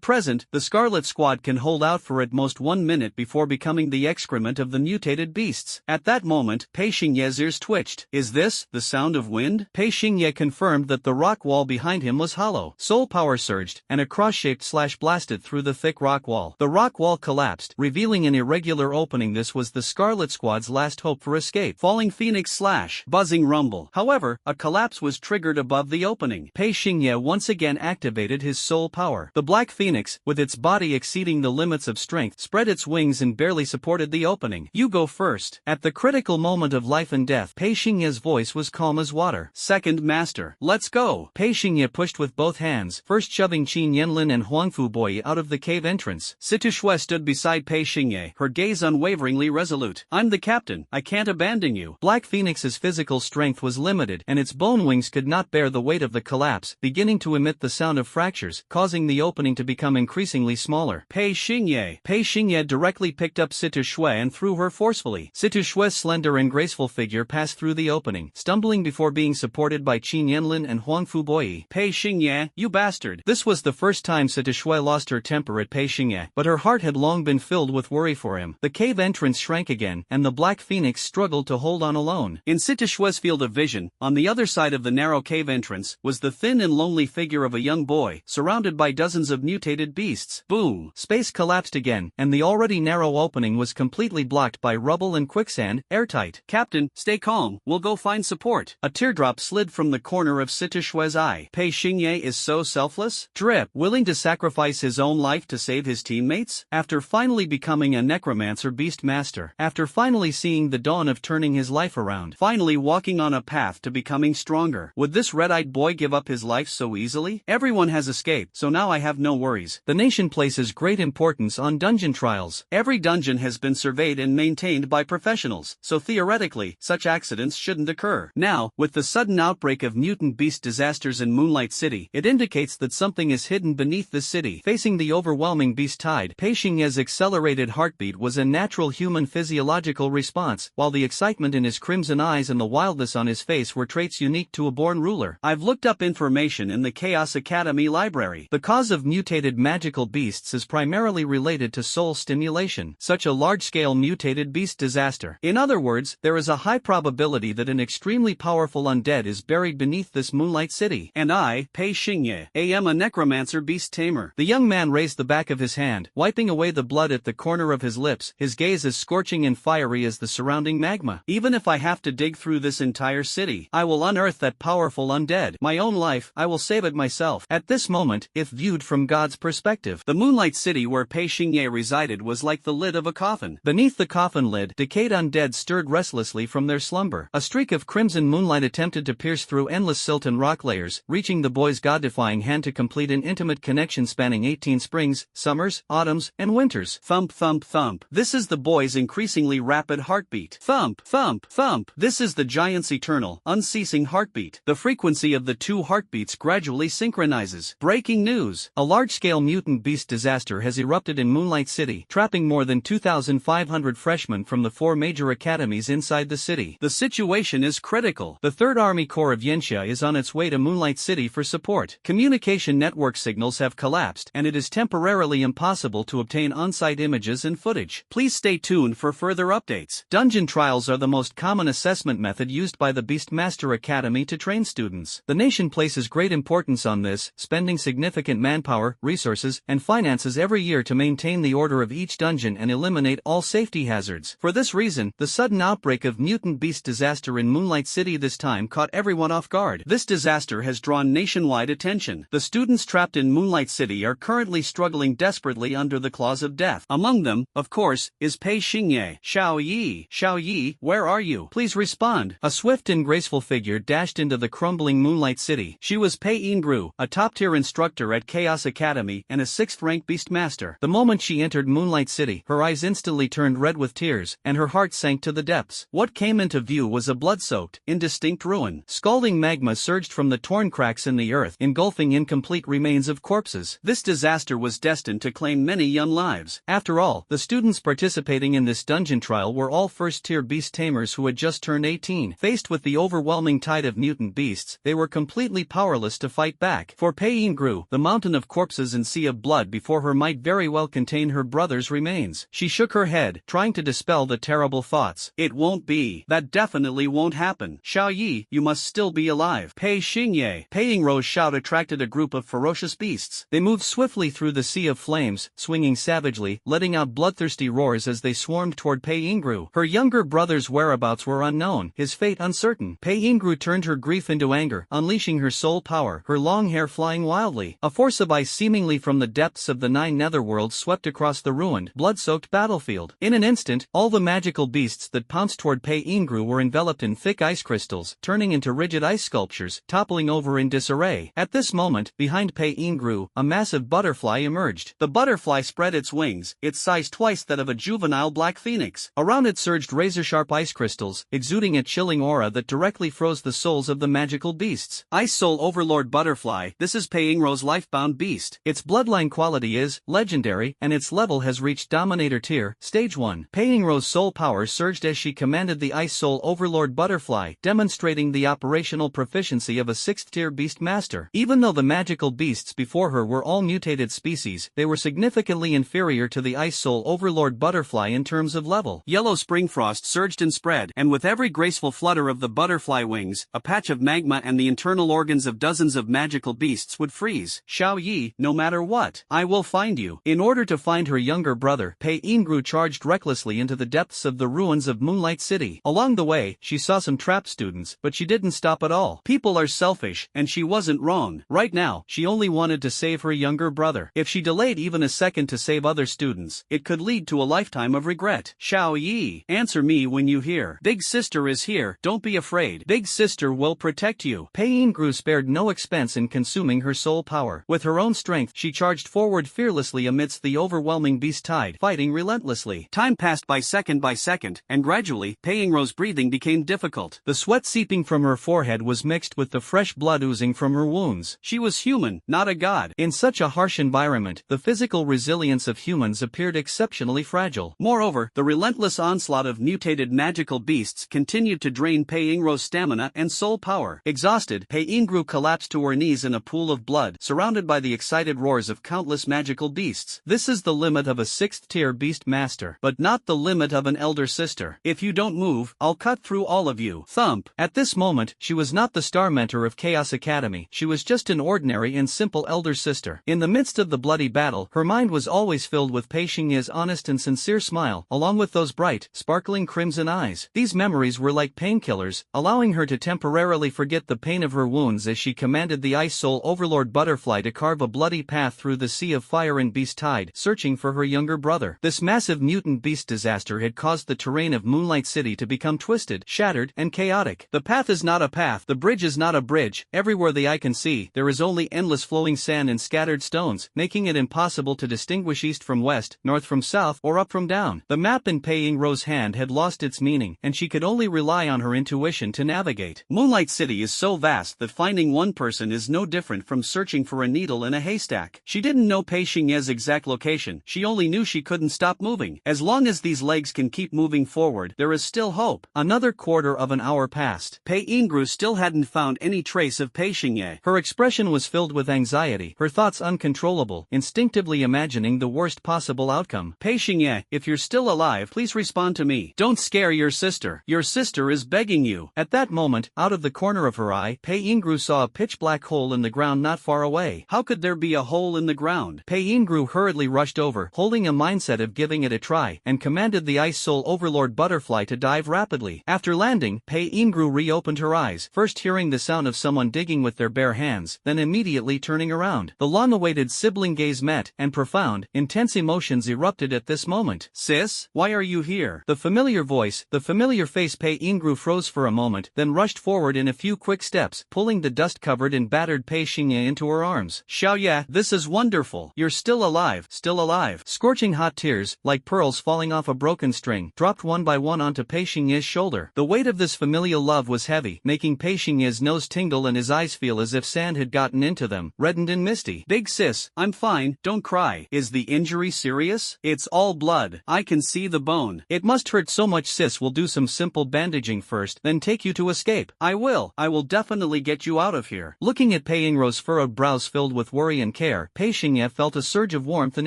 present, the Scarlet Squad can hold out for at most 1 minute before becoming the excrement of the mutated beasts. At that moment, Pei Xingye's ears twitched. Is this the sound of wind? Pei Xingye confirmed that the rock wall behind him was hollow. Soul power surged, and a cross-shaped slash blasted through the thick rock wall. The rock wall collapsed, revealing an irregular opening. This was the Scarlet Squad's last hope for escape. Falling Phoenix Slash. Buzzing rumble. However, a collapse was triggered above the opening. Pei Xingye once again activated his soul power. The Black Phoenix, with its body exceeding the limits of strength, spread its wings and barely supported the opening. You go first. At the critical moment of life and death, Pei Xingye's voice was calm as water. Second Master, let's go. Pei Xingye pushed with both hands, first shoving Qin Yanlin and Huang Fu Boyi out of the cave entrance. Situ Shui stood beside Pei Xingye, her gaze unwaveringly resolute. I'm the captain, I can't abandon you. Black Phoenix's physical strength was limited, and its bone wings could not bear the weight of the collapse, beginning to emit the sound of fractures, causing the opening to become increasingly smaller. Pei Xingye. Pei Xingye directly picked up Situ Shui and threw her forcefully. Situ Shui's slender and graceful figure passed through the opening, stumbling before being supported by Qin Yanlin and Huang Fu Boyi. Pei Xingye, you bastard. This was the first time Situ Sitishue lost her temper at Pei Xingye, but her heart had long been filled with worry for him. The cave entrance shrank again, and the Black Phoenix struggled to hold on alone. In Sitishue's field of vision, on the other side of the narrow cave entrance, was the thin and lonely figure of a young boy, surrounded by dozens of mutated beasts. Boom! Space collapsed again, and the already narrow opening was completely blocked by rubble and quicksand, airtight. Captain, stay calm, we'll go find support. A teardrop slid from the corner of Sitishue's eye. Pei Xingye is so selfless? Drip. Willing to sacrifice his own life to save his teammates? After finally becoming a necromancer Beastmaster, after finally seeing the dawn of turning his life around, finally walking on a path to becoming stronger, would this red-eyed boy give up his life so easily? Everyone has escaped, so now I have no worries. The nation places great importance on dungeon trials. Every dungeon has been surveyed and maintained by professionals, so theoretically, such accidents shouldn't occur. Now, with the sudden outbreak of mutant beast disasters in Moonlight City, it indicates that something is hidden beneath the city. Facing the overwhelming beast tide, Pei Xingye's accelerated heartbeat was a natural human physiological response, while the excitement in his crimson eyes and the wildness on his face were traits unique to a born ruler. I've looked up information in the Chaos Academy library. The cause of mutated magical beasts is primarily related to soul stimulation, such a large-scale mutated beast disaster. In other words, there is a high probability that an extremely powerful undead is buried beneath this Moonlight City. And I, Pei Xingye, am a necromancer beast tamer. The young man raised the back of his hand, wiping away the blood at the corner of his lips, his gaze as scorching and fiery as the surrounding magma. Even if I have to dig through this entire city, I will unearth that powerful undead. My own life, I will save it myself. At this moment, if viewed from God's perspective, the Moonlight City where Pei Xingye resided was like the lid of a coffin. Beneath the coffin lid, decayed undead stirred restlessly from their slumber. A streak of crimson moonlight attempted to pierce through endless silt and rock layers, reaching the boy's god-defying hand to complete an intimate connection spanning 18 springs, summers, autumns, and winters. Thump thump thump. This is the boy's increasingly rapid heartbeat. Thump thump thump. This is the giant's eternal, unceasing heartbeat. The frequency of the two heartbeats gradually synchronizes. Breaking news. A large-scale mutant beast disaster has erupted in Moonlight City, trapping more than 2,500 freshmen from the 4 major academies inside the city. The situation is critical. The 3rd Army Corps of Yenxia is on its way to Moonlight City for support. Communication network signals have collapsed, and it is temporarily impossible to obtain on-site images and footage. Please stay tuned for further updates. Dungeon trials are the most common assessment method used by the Beastmaster Academy to train students. The nation places great importance on this, spending significant manpower, resources, and finances every year to maintain the order of each dungeon and eliminate all safety hazards. For this reason, the sudden outbreak of mutant beast disaster in Moonlight City this time caught everyone off guard. This disaster has drawn nationwide attention. The students trapped in Moonlight City are currently struggling desperately under the claws of death. Among them, of course, is Pei Xingye. Xiao Yi, where are you? Please respond. A swift and graceful figure dashed into the crumbling Moonlight City. She was Pei Ingru, a top-tier instructor at Chaos Academy and a 6th-rank Beastmaster. The moment she entered Moonlight City, her eyes instantly turned red with tears, and her heart sank to the depths. What came into view was a blood-soaked, indistinct ruin. Scalding magma surged from the torn cracks in the earth, engulfing incomplete remains of corpses. This disaster was destined to claim many young lives. After all, the students participating in this dungeon trial were all first-tier beast tamers who had just turned 18. Faced with the overwhelming tide of mutant beasts, they were completely powerless to fight back. For Pei Ingru, the mountain of corpses and sea of blood before her might very well contain her brother's remains. She shook her head, trying to dispel the terrible thoughts. It won't be. That definitely won't happen. Xiao Yi, you must still be alive. Pei Xingye. Pei Ingru's shout attracted a group of ferocious beasts. They moved swiftly through the sea of flames, swinging savagely, letting out bloodthirsty roars as they swarmed toward Pei Ingru. Her younger brother's whereabouts were unknown, his fate uncertain. Pei Ingru turned her grief into anger, unleashing her soul power, her long hair flying wildly. A force of ice seemingly from the depths of the 9 netherworlds swept across the ruined, blood-soaked battlefield. In an instant, all the magical beasts that pounced toward Pei Ingru were enveloped in thick ice crystals, turning into rigid ice sculptures, toppling over in disarray. At this moment, behind Pei Ingru, a massive butterfly emerged. The butterfly spread its wings, its size twice that of a juvenile black phoenix. Around it surged razor-sharp ice crystals, exuding a chilling aura that directly froze the souls of the magical beasts. Ice Soul Overlord Butterfly, this is Pei Ingru's lifebound beast. Its bloodline quality is legendary, and its level has reached Dominator Tier, Stage 1. Pei Ingru's soul power surged as she commanded the Ice Soul Overlord Butterfly, demonstrating the operational proficiency of a 6th-tier Beastmaster. Even though the magical beasts before her were all mutated species, they were significantly inferior to the Ice Soul Overlord butterfly in terms of level. Yellow spring frost surged and spread, and with every graceful flutter of the butterfly wings, a patch of magma and the internal organs of dozens of magical beasts would freeze. Xiao Yi, no matter what, I will find you. In order to find her younger brother, Pei Ingru charged recklessly into the depths of the ruins of Moonlight City. Along the way, she saw some trapped students, but she didn't stop at all. People are selfish, and she wasn't wrong. Right now, she only wanted to save her younger brother. If she delayed even a second to save other students, it could lead to a lifetime of regret. Xiao Yi, answer me when you hear. Big sister is here, don't be afraid. Big sister will protect you. Pei Ingru spared no expense in consuming her soul power. With her own strength, she charged forward fearlessly amidst the overwhelming beast tide, fighting relentlessly. Time passed by second, and gradually, Pei Ingru's breathing became difficult. The sweat seeping from her forehead was mixed with the fresh blood oozing from her wounds. She was human, not a god. In such a harsh environment, the physical resilience of humans appeared exceptionally fragile. Moreover, the relentless onslaught of mutated magical beasts continued to drain Pei Ingru's stamina and soul power. Exhausted, Pei Ingru collapsed to her knees in a pool of blood, surrounded by the excited roars of countless magical beasts. This is the limit of a 6th-tier Beastmaster, but not the limit of an elder sister. If you don't move, I'll cut through all of you. Thump. At this moment, she was not the star mentor of Chaos Academy, she was just an ordinary and simple elder sister. In the midst of the bloody battle, her mind was always filled with Pei Xingye's honest and sincere smile, along with those bright, sparkling crimson eyes. These memories were like painkillers, allowing her to temporarily forget the pain of her wounds as she commanded the Ice Soul Overlord butterfly to carve a bloody path through the sea of fire and beast tide, searching for her younger brother. This massive mutant beast disaster had caused the terrain of Moonlight City to become twisted, shattered, and chaotic. The path is not a path, the bridge is not a bridge. Everywhere the eye can see, there is only endless flowing sand and scattered stones, making it impossible to distinguish east from west, north from south, or up from down. The map in Pei Ingru's hand had lost its meaning, and she could only rely on her intuition to navigate. Moonlight City is so vast that finding one person is no different from searching for a needle in a haystack. She didn't know Pei Xingye's exact location, she only knew she couldn't stop moving. As long as these legs can keep moving forward, there is still hope. Another quarter of an hour passed. Pei Ingru still hadn't found any trace of Pei Xingye. Her expression was filled with anxiety, her thoughts uncontrollable, instinctively imagining the worst possible outcome. Pei Xingye, if you're still alive, please respond to me. Don't scare your sister. Your sister is begging you. At that moment, out of the corner of her eye, Pei Ingru saw a pitch-black hole in the ground not far away. How could there be a hole in the ground? Pei Ingru hurriedly rushed over, holding a mindset of giving it a try, and commanded the Ice Soul Overlord butterfly to dive rapidly. After landing, Pei Ingru reopened her eyes, first hearing the sound of someone digging with their bare hands, then immediately turning around. The long-awaited sibling gaze met, and profound, intense emotions erupted at this moment. Sis, why are you here? The familiar voice, the familiar face. Pei Ingru froze for a moment, then rushed forward in a few quick steps, pulling the dust-covered and battered Pei Xingye into her arms. Xiao Ye, this is wonderful. You're still alive, still alive. Scorching hot tears, like pearls falling off a broken string, dropped one by one onto Pei Xingye's shoulder. The weight of this familial love was heavy, making Pei Xingye's nose tingle and his eyes feel as if sand had gotten into them, reddened and misty. Big sis, I'm fine, don't cry. Is the injury serious? It's all blood. I can see the bone. It must hurt so much. Sis will do some simple bandaging first, then take you to escape. I will definitely get you out of here. Looking at Pei Ingru's furrowed brows filled with worry and care, Pei Xingye felt a surge of warmth in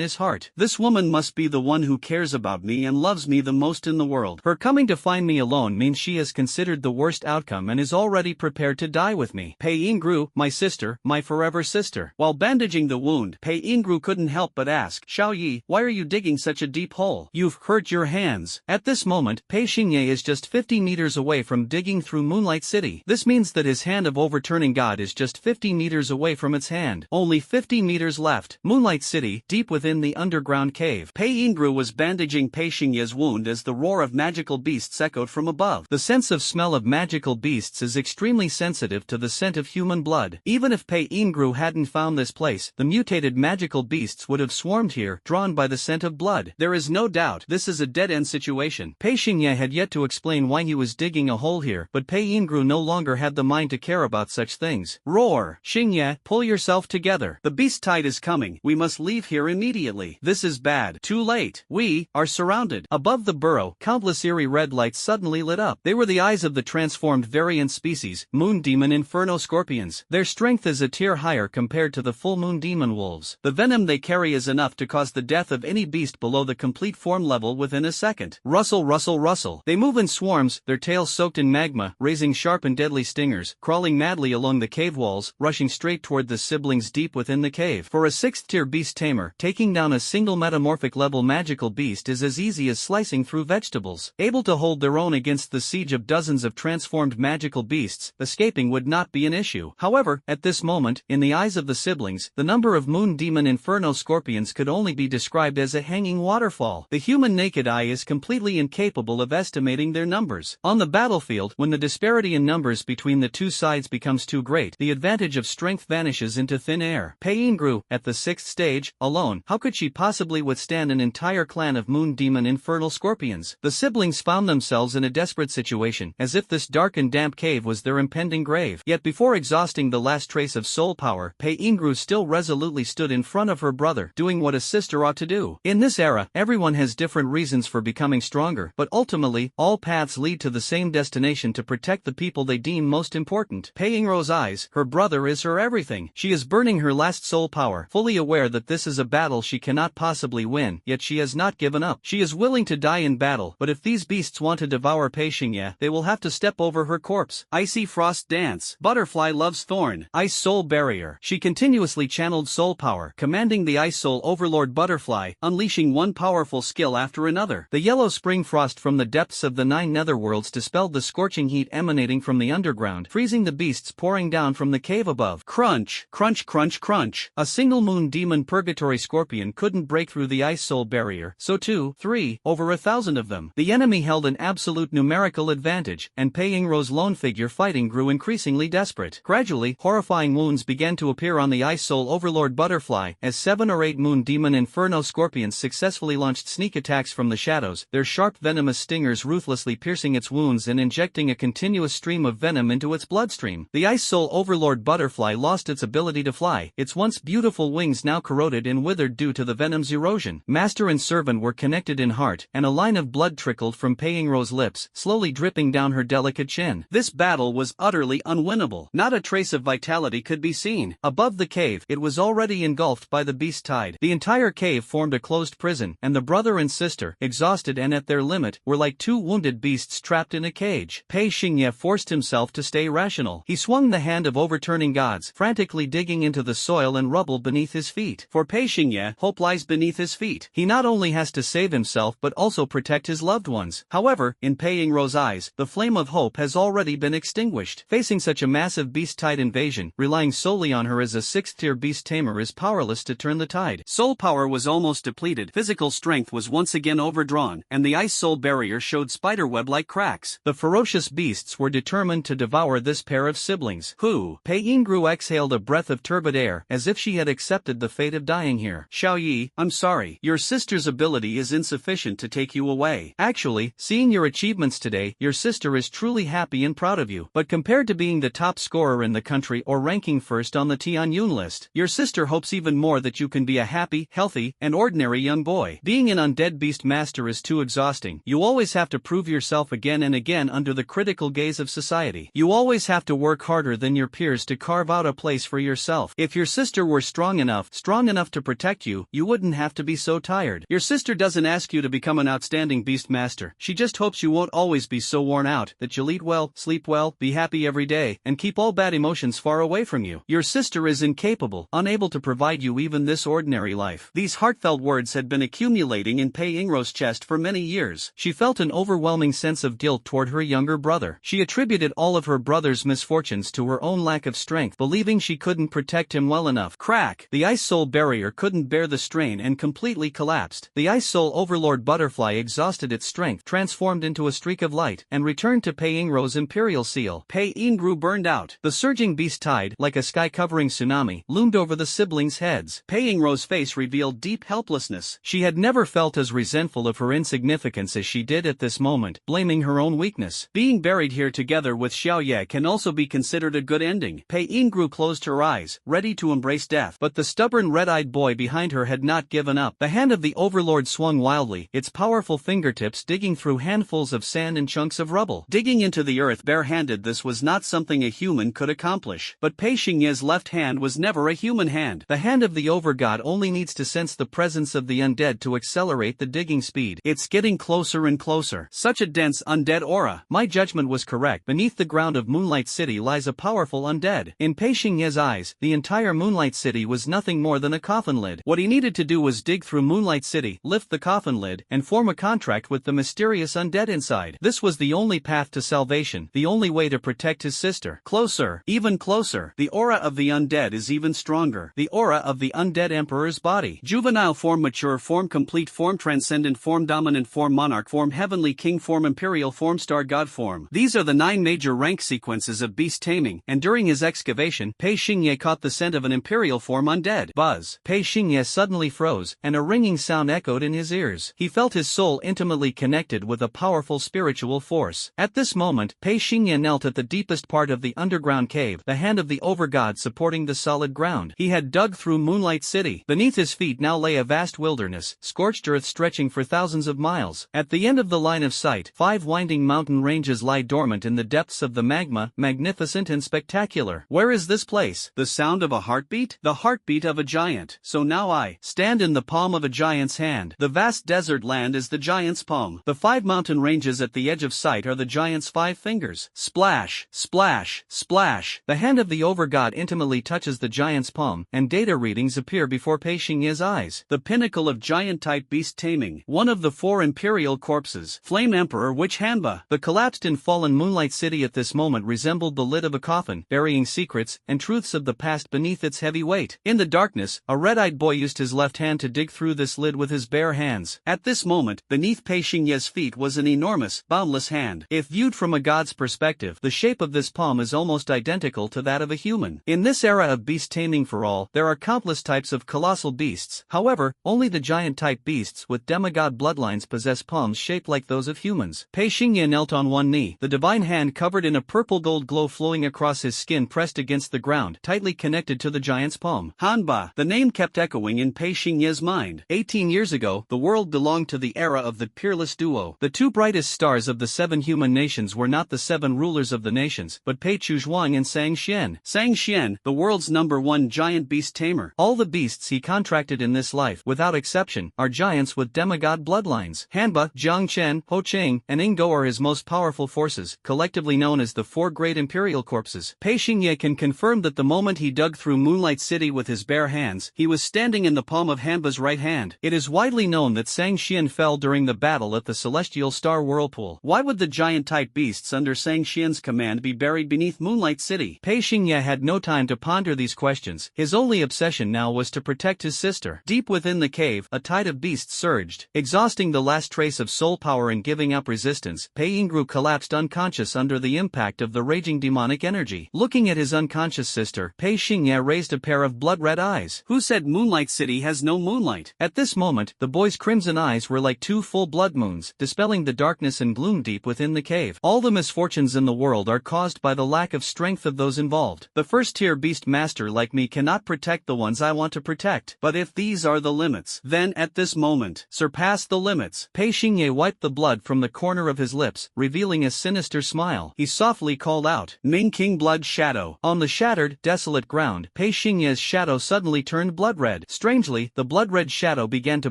his heart. This woman must be the one who cares about me and loves me the most in the world. Her coming to find me alone means she has considered the worst outcome and is already prepared to die with me. Pei Ingru, my sister, my forever sister. While bandaging the wound, Pei Ingru couldn't help but ask, Xiao Yi, why are you digging such a deep hole? You've hurt your hands. At this moment, Pei Xingye is just 50 meters away from digging through Moonlight City. This means that his hand of overturning God is just 50 meters away from its hand. Only 50 meters left. Moonlight City, deep within the underground cave. Pei Ingru was bandaging Pei Xingye's wound as the roar of magical beasts echoed from above. The sense of smell of magical beasts is extremely sensitive to the scent of human blood. Even if Pei Ingru hadn't found this place, the mutated magical beasts would have swarmed here, drawn by the scent of blood. There is no doubt this is a dead-end situation. Pei Xingye had yet to explain why he was digging a hole here, but Pei Ingru no longer had the mind to care about such things. Roar! Xingye, pull yourself together. The beast tide is coming. We must leave here immediately. This is bad. Too late. We are surrounded. Above the burrow, countless eerie red lights suddenly lit up. They were the eyes of the transformed variant species, Moon Demon Inferno Scorpions. Their strength is a tier higher compared to the full powerful moon demon wolves. The venom they carry is enough to cause the death of any beast below the complete form level within a second. Rustle, rustle, rustle. They move in swarms, their tails soaked in magma, raising sharp and deadly stingers, crawling madly along the cave walls, rushing straight toward the siblings deep within the cave. For a 6th-tier beast tamer, taking down a single metamorphic level magical beast is as easy as slicing through vegetables. Able to hold their own against the siege of dozens of transformed magical beasts, escaping would not be an issue. However, at this moment, in the eyes of the siblings, the number of moon demon inferno scorpions could only be described as a hanging waterfall. The human naked eye is completely incapable of estimating their numbers. On the battlefield, when the disparity in numbers between the two sides becomes too great, the advantage of strength vanishes into thin air. Pei-ingru, at the 6th stage, alone, how could she possibly withstand an entire clan of moon demon infernal scorpions? The siblings found themselves in a desperate situation, as if this dark and damp cave was their impending grave. Yet before exhausting the last trace of soul power, Pei-ingru still resolutely stood in front of her brother, doing what a sister ought to do. In this era, everyone has different reasons for becoming stronger, but ultimately, all paths lead to the same destination: to protect the people they deem most important. Pei-ingru's eyes, her brother is her everything. She is burning her last soul power, fully aware that this is a battle she cannot possibly win, yet she has not given up. She is willing to die in battle, but if these beasts want to devour Pei Xingye, they will have to step over her corpse. Icy frost dance. Butterfly loves thorn. Ice soul barrier. She continuously channeled soul power, commanding the ice soul overlord butterfly, unleashing one powerful skill after another. The yellow spring frost from the depths of the 9 netherworlds dispelled the scorching heat emanating from the underground, freezing the beasts pouring down from the cave above. Crunch, crunch, crunch, crunch. A single moon demon purgatory scorpion couldn't break through the ice soul barrier, so 2, 3, over 1,000 of them. The enemy held an absolute numerical advantage, and Pei-ingru's lone figure fighting grew increasingly desperate. Gradually, horrifying wounds began to appear on the ice soul overlord butterfly, as 7 or 8 moon demon inferno scorpions successfully launched sneak attacks from the shadows, their sharp venomous stingers ruthlessly piercing its wounds and injecting a continuous stream of venom into its bloodstream. The ice soul overlord butterfly lost its ability to fly, its once beautiful wings now corroded and withered due to the venom's erosion. Master and servant were connected in heart, and a line of blood trickled from Pei-ingru's lips, slowly dripping down her delicate chin. This battle was utterly unwinnable. Not a trace of vitality could be seen. Above the cave, it was already engulfed by the beast tide. The entire cave formed a closed prison, and the brother and sister, exhausted and at their limit, were like 2 wounded beasts trapped in a cage. Pei Xingye forced himself to stay rational. He swung the hand of overturning gods, frantically digging into the soil and rubble beneath his feet. For Pei Xingye, hope lies beneath his feet. He not only has to save himself but also protect his loved ones. However, in Pei-ingru's eyes, the flame of hope has already been extinguished. Facing such a massive beast tide invasion, relying solely on her as a 6th-tier beast tamer is powerless to turn the tide. Soul power was almost depleted, physical strength was once again overdrawn, and the ice soul barrier showed spiderweb-like cracks. The ferocious beasts were determined to devour this pair of siblings. Pei-ingru exhaled a breath of turbid air, as if she had accepted the fate of dying here. Xiaoyi, I'm sorry, your sister's ability is insufficient to take you away. Actually, seeing your achievements today, your sister is truly happy and proud of you. But compared to being the top scorer in the country or ranking first on the Tianyun list, your sister hopes even more that you can be a happy, healthy, and ordinary young boy. Being an undead Beastmaster is too exhausting. You always have to prove yourself again and again under the critical gaze of society. You always have to work harder than your peers to carve out a place for yourself. If your sister were strong enough to protect you, you wouldn't have to be so tired. Your sister doesn't ask you to become an outstanding Beastmaster. She just hopes you won't always be so worn out, that you'll eat well, sleep well, be happy every day, and keep all bad emotions far away from you. Your sister is incapable, unable to provide you even this ordinary life. These heartfelt words had been accumulating in Pei-ingru's chest for many years. She felt an overwhelming sense of guilt toward her younger brother. She attributed all of her brother's misfortunes to her own lack of strength, believing she couldn't protect him well enough. Crack! The ice soul barrier couldn't bear the strain and completely collapsed. The ice soul overlord butterfly exhausted its strength, transformed into a streak of light, and returned to Pei-ingru's imperial seal. Pei-ingru burned out. The surging beast tide, like a sky-covering tsunami, loomed over the siblings' heads. Pei-ingru's face revealed deep helplessness. She had never felt as resentful of her insignificance as she did at this moment, blaming her own weakness. Being buried here together with Xiaoye can also be considered a good ending. Pei-ingru closed her eyes, ready to embrace death. But the stubborn red-eyed boy behind her had not given up. The hand of the overlord swung wildly, its powerful fingertips digging through handfuls of sand and chunks of rubble. Digging into the earth bare-handed, this was not something a human could accomplish. But Pei Xingye's left hand was never never a human hand. The hand of the overgod only needs to sense the presence of the undead to accelerate the digging speed. It's getting closer and closer. Such a dense undead aura. My judgment was correct. Beneath the ground of Moonlight City lies a powerful undead. In Pei Xingye's eyes, the entire Moonlight City was nothing more than a coffin lid. What he needed to do was dig through Moonlight City, lift the coffin lid, and form a contract with the mysterious undead inside. This was the only path to salvation, the only way to protect his sister. Closer, even closer. The aura of the undead is even stronger. The aura of the undead emperor's body. Juvenile form, mature form, complete form, transcendent form, dominant form, monarch form, heavenly king form, imperial form, star god form. These are the 9 major rank sequences of beast taming, and during his excavation, Pei Xingye caught the scent of an imperial form undead. Buzz. Pei Xingye suddenly froze, and a ringing sound echoed in his ears. He felt his soul intimately connected with a powerful spiritual force. At this moment, Pei Xingye knelt at the deepest part of the underground cave, the hand of the overgod supporting the solid ground. He had dug through Moonlight City. Beneath his feet now lay a vast wilderness, scorched earth stretching for thousands of miles. At the end of the line of sight, 5 winding mountain ranges lie dormant in the depths of the magma, magnificent and spectacular. Where is this place? The sound of a heartbeat? The heartbeat of a giant. So now I stand in the palm of a giant's hand. The vast desert land is the giant's palm. The 5 mountain ranges at the edge of sight are the giant's 5 fingers. Splash, splash, splash. The hand of the overgod intimately touches the giant's palm, and data readings appear before Pei Xingye's eyes. The pinnacle of giant-type beast taming. One of the 4 imperial corpses. Flame Emperor Witch Hanba. The collapsed and fallen Moonlight City at this moment resembled the lid of a coffin, burying secrets and truths of the past beneath its heavy weight. In the darkness, a red-eyed boy used his left hand to dig through this lid with his bare hands. At this moment, beneath Pei Xingye's feet was an enormous, boundless hand. If viewed from a god's perspective, the shape of this palm is almost identical to that of a human. In this era of beast taming for all, there are countless types of colossal beasts. However, only the giant-type beasts with demigod bloodlines possess palms shaped like those of humans. Pei Xingye knelt on one knee, the divine hand covered in a purple gold glow flowing across his skin pressed against the ground, tightly connected to the giant's palm. Hanba. The name kept echoing in Pei Xingye's mind. 18 years ago, the world belonged to the era of the peerless duo. The 2 brightest stars of the 7 human nations were not the 7 rulers of the nations, but Pei Chuzhuang and Sang Xian. Sang Xian, the world's #1 giant beast tamer. All the beasts he contracted in this life, without exception, are giants with demigod bloodlines. Hanba, Jiang Chen, Ho Cheng, and Ingo are his most powerful forces, collectively known as the 4 great imperial corpses. Pei Xingye can confirm that the moment he dug through Moonlight City with his bare hands, he was standing in the palm of Hanba's right hand. It is widely known that Sang Xian fell during the battle at the celestial star whirlpool. Why would the giant-type beasts under Sang Xian's command be buried beneath Moonlight City? Pei Xingye had no time to ponder these questions. His only obsession now was to protect his sister. Deep within the cave, a tide of beasts surged. Exhausting the last trace of soul power and giving up resistance, Pei Ingru collapsed unconscious under the impact of the raging demonic energy. Looking at his unconscious sister, Pei Xingye raised a pair of blood-red eyes. Who said Moonlight City has no moonlight? At this moment, the boy's crimson eyes were like 2 full blood moons, dispelling the darkness and gloom deep within the cave. All the misfortunes in the world are caused by the lack of strength of those involved. The first-tier Beastmaster like me cannot protect the ones I want to protect. But if these are the limits, then at this moment, surpass the limits. Pei Xingye wiped the blood from the corner of his lips, revealing a sinister smile. He softly called out, Ming King Blood Shadow. On the shattered, desolate ground, Pei Xingye's shadow suddenly turned blood-red. Strangely, the blood-red shadow began to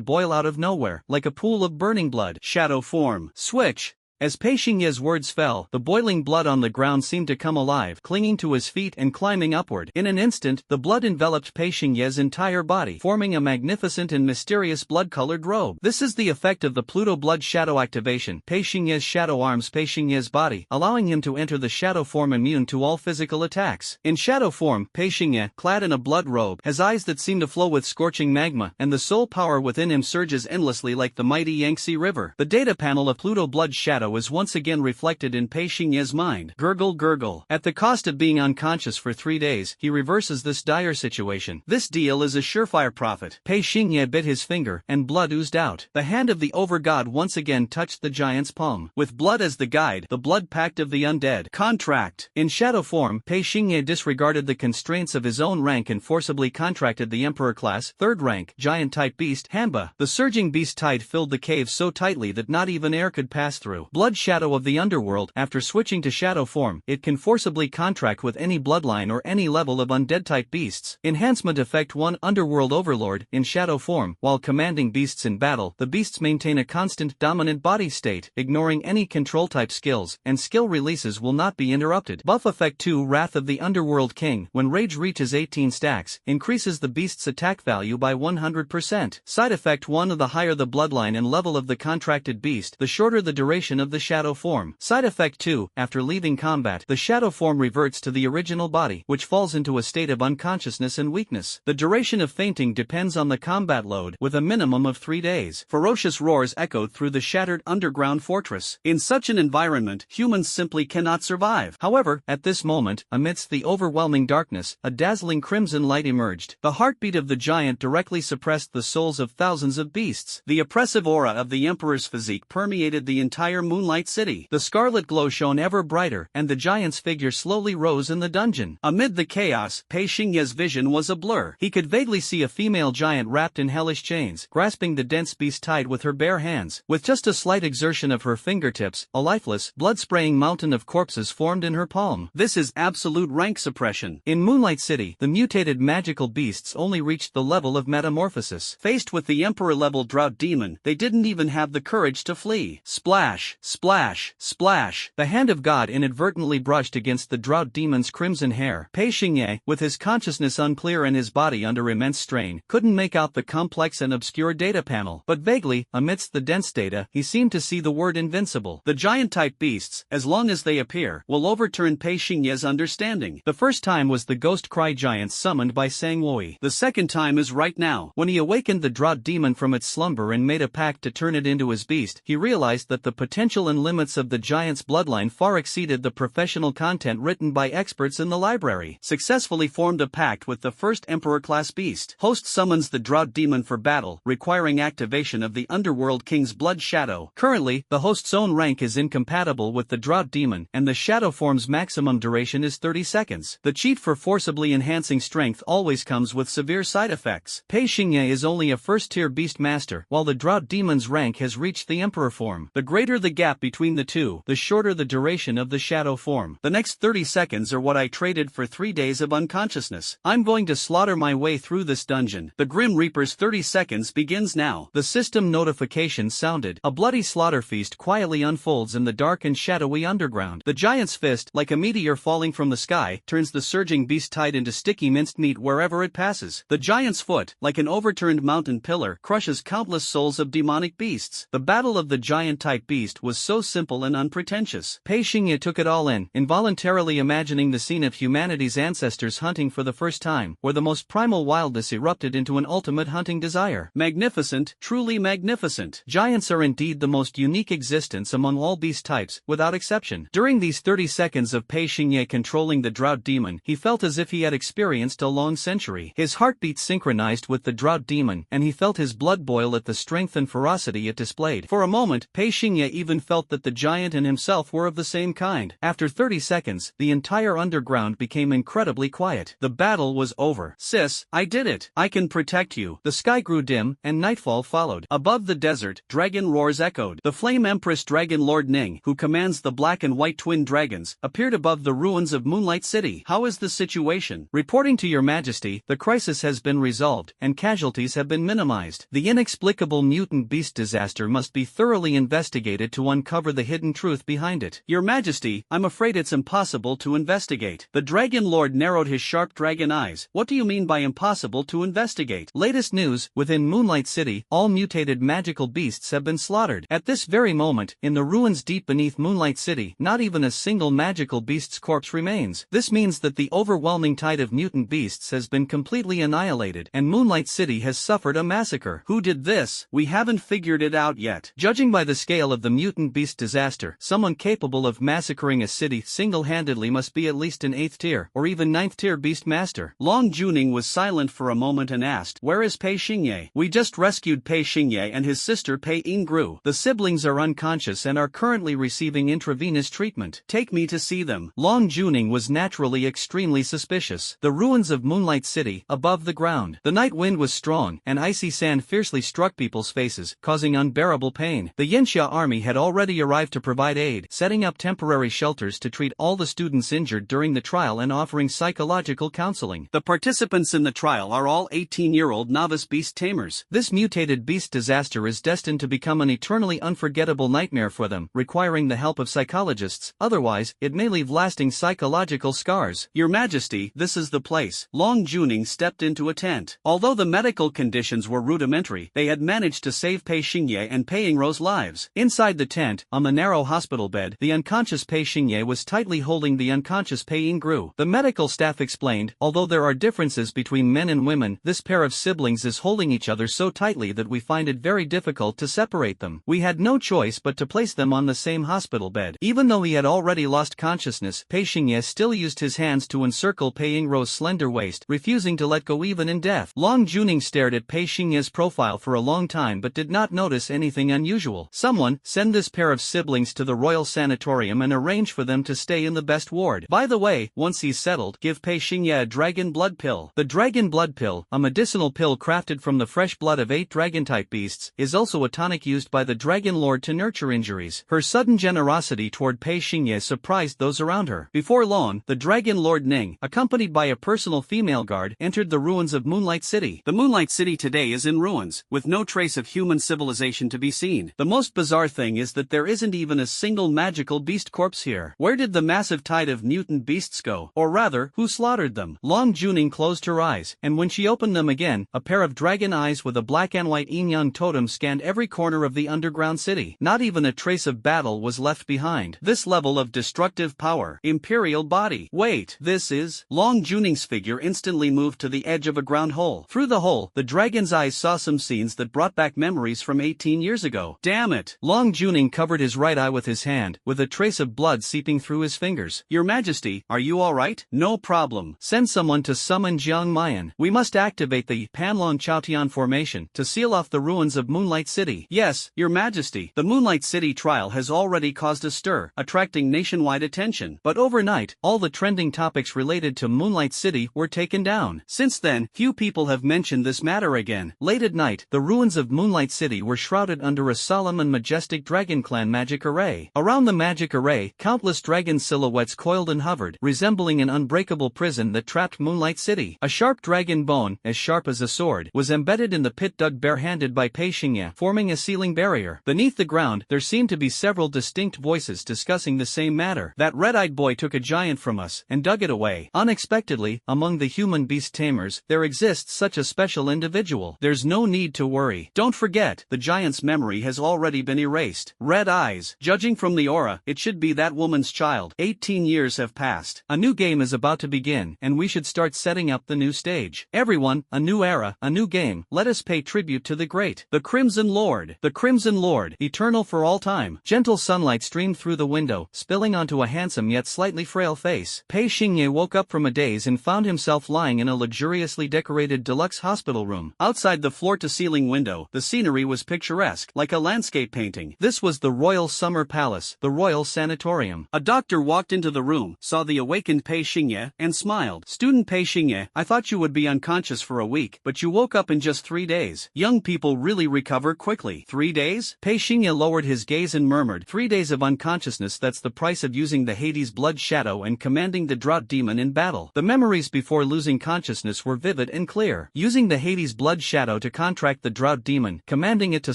boil out of nowhere, like a pool of burning blood. Shadow form. Switch. As Pei Xingye's words fell, the boiling blood on the ground seemed to come alive, clinging to his feet and climbing upward. In an instant, the blood enveloped Pei Xingye's entire body, forming a magnificent and mysterious blood-colored robe. This is the effect of the Pluto blood shadow activation. Pei Xingye's shadow arms Pei Xingye's body, allowing him to enter the shadow form immune to all physical attacks. In shadow form, Pei Xingye, clad in a blood robe, has eyes that seem to flow with scorching magma, and the soul power within him surges endlessly like the mighty Yangtze River. The data panel of Pluto blood shadow is once again reflected in Pei Xingye's mind. Gurgle gurgle. At the cost of being unconscious for 3 days, he reverses this dire situation. This deal is a surefire profit. Pei Xingye bit his finger, and blood oozed out. The hand of the overgod once again touched the giant's palm. With blood as the guide, the blood pact of the undead. Contract. In shadow form, Pei Xingye disregarded the constraints of his own rank and forcibly contracted the Emperor class, 3rd rank, giant-type beast, Hanba. The surging beast tide filled the cave so tightly that not even air could pass through. Blood Shadow of the Underworld. After switching to shadow form, it can forcibly contract with any bloodline or any level of undead-type beasts. Enhancement Effect 1. Underworld Overlord. In shadow form, while commanding beasts in battle, the beasts maintain a constant dominant body state, ignoring any control-type skills, and skill releases will not be interrupted. Buff Effect 2. Wrath of the Underworld King. When rage reaches 18 stacks, increases the beast's attack value by 100%. Side Effect 1. The higher the bloodline and level of the contracted beast, the shorter the duration of the shadow form. Side Effect 2. After leaving combat, the shadow form reverts to the original body, which falls into a state of unconsciousness and weakness. The duration of fainting depends on the combat load, with a minimum of 3 days. Ferocious roars echoed through the shattered underground fortress. In such an environment, humans simply cannot survive. However, at this moment, amidst the overwhelming darkness, a dazzling crimson light emerged. The heartbeat of the giant directly suppressed the souls of thousands of beasts. The oppressive aura of the Emperor's physique permeated the entire Moonlight City. The scarlet glow shone ever brighter, and the giant's figure slowly rose in the dungeon. Amid the chaos, Pei Xingye's vision was a blur. He could vaguely see a female giant wrapped in hellish chains, grasping the dense beast tied with her bare hands. With just a slight exertion of her fingertips, a lifeless, blood-spraying mountain of corpses formed in her palm. This is absolute rank suppression. In Moonlight City, the mutated magical beasts only reached the level of metamorphosis. Faced with the Emperor-level drought demon, they didn't even have the courage to flee. Splash, splash, splash. The hand of God inadvertently brushed against the drought demon's crimson hair. Pei Xingye, with his consciousness unclear and his body under immense strain, couldn't make out the complex and obscure data panel. But vaguely, amidst the dense data, he seemed to see the word invincible. The giant-type beasts, as long as they appear, will overturn Pei Xingye's understanding. The first time was the Ghost Cry giant summoned by Sang Wei. The second time is right now. When he awakened the drought demon from its slumber and made a pact to turn it into his beast, he realized that the potential and limits of the giant's bloodline far exceeded the professional content written by experts in the library. Successfully formed a pact with the first Emperor-class beast. Host summons the drought demon for battle, requiring activation of the Underworld King's Blood Shadow. Currently, the host's own rank is incompatible with the drought demon, and the shadow form's maximum duration is 30 seconds. The cheat for forcibly enhancing strength always comes with severe side effects. Pei Xingye is only a first-tier Beastmaster, while the drought demon's rank has reached the Emperor form. The greater the gap between the two, the shorter the duration of the shadow form. The next 30 seconds are what I traded for 3 days of unconsciousness. I'm going to slaughter my way through this dungeon. The Grim Reaper's 30 seconds begins now. The system notification sounded. A bloody slaughter feast quietly unfolds in the dark and shadowy underground. The giant's fist, like a meteor falling from the sky, turns the surging beast tide into sticky minced meat wherever it passes. The giant's foot, like an overturned mountain pillar, crushes countless souls of demonic beasts. The battle of the giant-type beast was so simple and unpretentious. Pei Xingye took it all in, involuntarily imagining the scene of humanity's ancestors hunting for the first time, where the most primal wildness erupted into an ultimate hunting desire. Magnificent, truly magnificent. Giants are indeed the most unique existence among all beast types, without exception. During these 30 seconds of Pei Xingye controlling the drought demon, he felt as if he had experienced a long century. His heartbeat synchronized with the drought demon, and he felt his blood boil at the strength and ferocity it displayed. For a moment, Pei Xingye even felt that the giant and himself were of the same kind. After 30 seconds, the entire underground became incredibly quiet. The battle was over. Sis, I did it. I can protect you. The sky grew dim, and nightfall followed. Above the desert, dragon roars echoed. The Flame Empress Dragon Lord Ning, who commands the black and white twin dragons, appeared above the ruins of Moonlight City. How is the situation? Reporting to your majesty, the crisis has been resolved, and casualties have been minimized. The inexplicable mutant beast disaster must be thoroughly investigated to uncover the hidden truth behind it. Your majesty, I'm afraid it's impossible to investigate. The Dragon Lord narrowed his sharp dragon eyes. What do you mean by impossible to investigate? Latest news, within Moonlight City, all mutated magical beasts have been slaughtered. At this very moment, in the ruins deep beneath Moonlight City, not even a single magical beast's corpse remains. This means that the overwhelming tide of mutant beasts has been completely annihilated, and Moonlight City has suffered a massacre. Who did this? We haven't figured it out yet. Judging by the scale of the mutant beast disaster, someone capable of massacring a city single-handedly must be at least an 8th tier, or even 9th tier Beastmaster. Long Juning was silent for a moment and asked, "Where is Pei Xingye?" "We just rescued Pei Xingye and his sister Pei Yingru. The siblings are unconscious and are currently receiving intravenous treatment. Take me to see them." Long Juning was naturally extremely suspicious. The ruins of Moonlight City, above the ground. The night wind was strong, and icy sand fiercely struck people's faces, causing unbearable pain. The Yanxia army had already arrived to provide aid, setting up temporary shelters to treat all the students injured during the trial and offering psychological counseling. The participants in the trial are all 18-year-old novice beast tamers. This mutated beast disaster is destined to become an eternally unforgettable nightmare for them, requiring the help of psychologists, otherwise, it may leave lasting psychological scars. Your Majesty, this is the place. Long Juning stepped into a tent. Although the medical conditions were rudimentary, they had managed to save Pei Xingye and Pei Yingro's lives. Inside the tent, on the narrow hospital bed, the unconscious Pei Xingye was tightly holding the unconscious Pei Yingru. The medical staff explained, although there are differences between men and women, this pair of siblings is holding each other so tightly that we find it very difficult to separate them. We had no choice but to place them on the same hospital bed. Even though he had already lost consciousness, Pei Xingye still used his hands to encircle Pei Yingro's slender waist, refusing to let go even in death. Long Juning stared at Pei Xingye's profile for a long time but did not notice anything unusual. Someone, send this pair of siblings to the royal sanatorium and arrange for them to stay in the best ward. By the way, once he's settled, give Pei Xingye a dragon blood pill. The dragon blood pill, a medicinal pill crafted from the fresh blood of 8 dragon-type beasts, is also a tonic used by the Dragon Lord to nurture injuries. Her sudden generosity toward Pei Xingye surprised those around her. Before long, the Dragon Lord Ning, accompanied by a personal female guard, entered the ruins of Moonlight City. The Moonlight City today is in ruins, with no trace of human civilization to be seen. The most bizarre thing is that there isn't even a single magical beast corpse here. Where did the massive tide of mutant beasts go? Or rather, who slaughtered them? Long Juning closed her eyes, and when she opened them again, a pair of dragon eyes with a black and white yin-yang totem scanned every corner of the underground city. Not even a trace of battle was left behind. This level of destructive power. Imperial body. Wait, this is... Long Juning's figure instantly moved to the edge of a ground hole. Through the hole, the dragon's eyes saw some scenes that brought back memories from 18 years ago. Damn it! Long Juning covered his right eye with his hand, with a trace of blood seeping through his fingers. Your Majesty, are you alright? No problem. Send someone to summon Jiang Mayan. We must activate the Panlong Chaotian formation to seal off the ruins of Moonlight City. Yes, Your Majesty. The Moonlight City trial has already caused a stir, attracting nationwide attention. But overnight, all the trending topics related to Moonlight City were taken down. Since then, few people have mentioned this matter again. Late at night, the ruins of Moonlight City were shrouded under a solemn and majestic Dragon Clan magic array. Around the magic array, countless dragon silhouettes coiled and hovered, resembling an unbreakable prison that trapped Moonlight City. A sharp dragon bone, as sharp as a sword, was embedded in the pit dug barehanded by Pei Xingye, forming a sealing barrier. Beneath the ground, there seemed to be several distinct voices discussing the same matter. That red-eyed boy took a giant from us and dug it away. Unexpectedly, among the human beast tamers, there exists such a special individual. There's no need to worry. Don't forget, the giant's memory has already been erased. Red eyes. Judging from the aura, it should be that woman's child. 18 years have passed. A new game is about to begin, and we should start setting up the new stage. Everyone, a new era, a new game. Let us pay tribute to the great. The Crimson Lord. The Crimson Lord, eternal for all time. Gentle sunlight streamed through the window, spilling onto a handsome yet slightly frail face. Pei Xingye woke up from a daze and found himself lying in a luxuriously decorated deluxe hospital room. Outside the floor-to-ceiling window, the scenery was picturesque, like a landscape painting. This was the Royal Summer Palace, the Royal Sanatorium. A doctor walked into the room, saw the awakened Pei Xingye, and smiled. Student Pei Xingye, I thought you would be unconscious for a week, but you woke up in just 3 days. Young people really recover quickly. 3 days? Pei Xingye lowered his gaze and murmured, 3 days of unconsciousness, that's the price of using the Hades blood shadow and commanding the drought demon in battle. The memories before losing consciousness were vivid and clear. Using the Hades blood shadow to contract the drought demon, commanding it to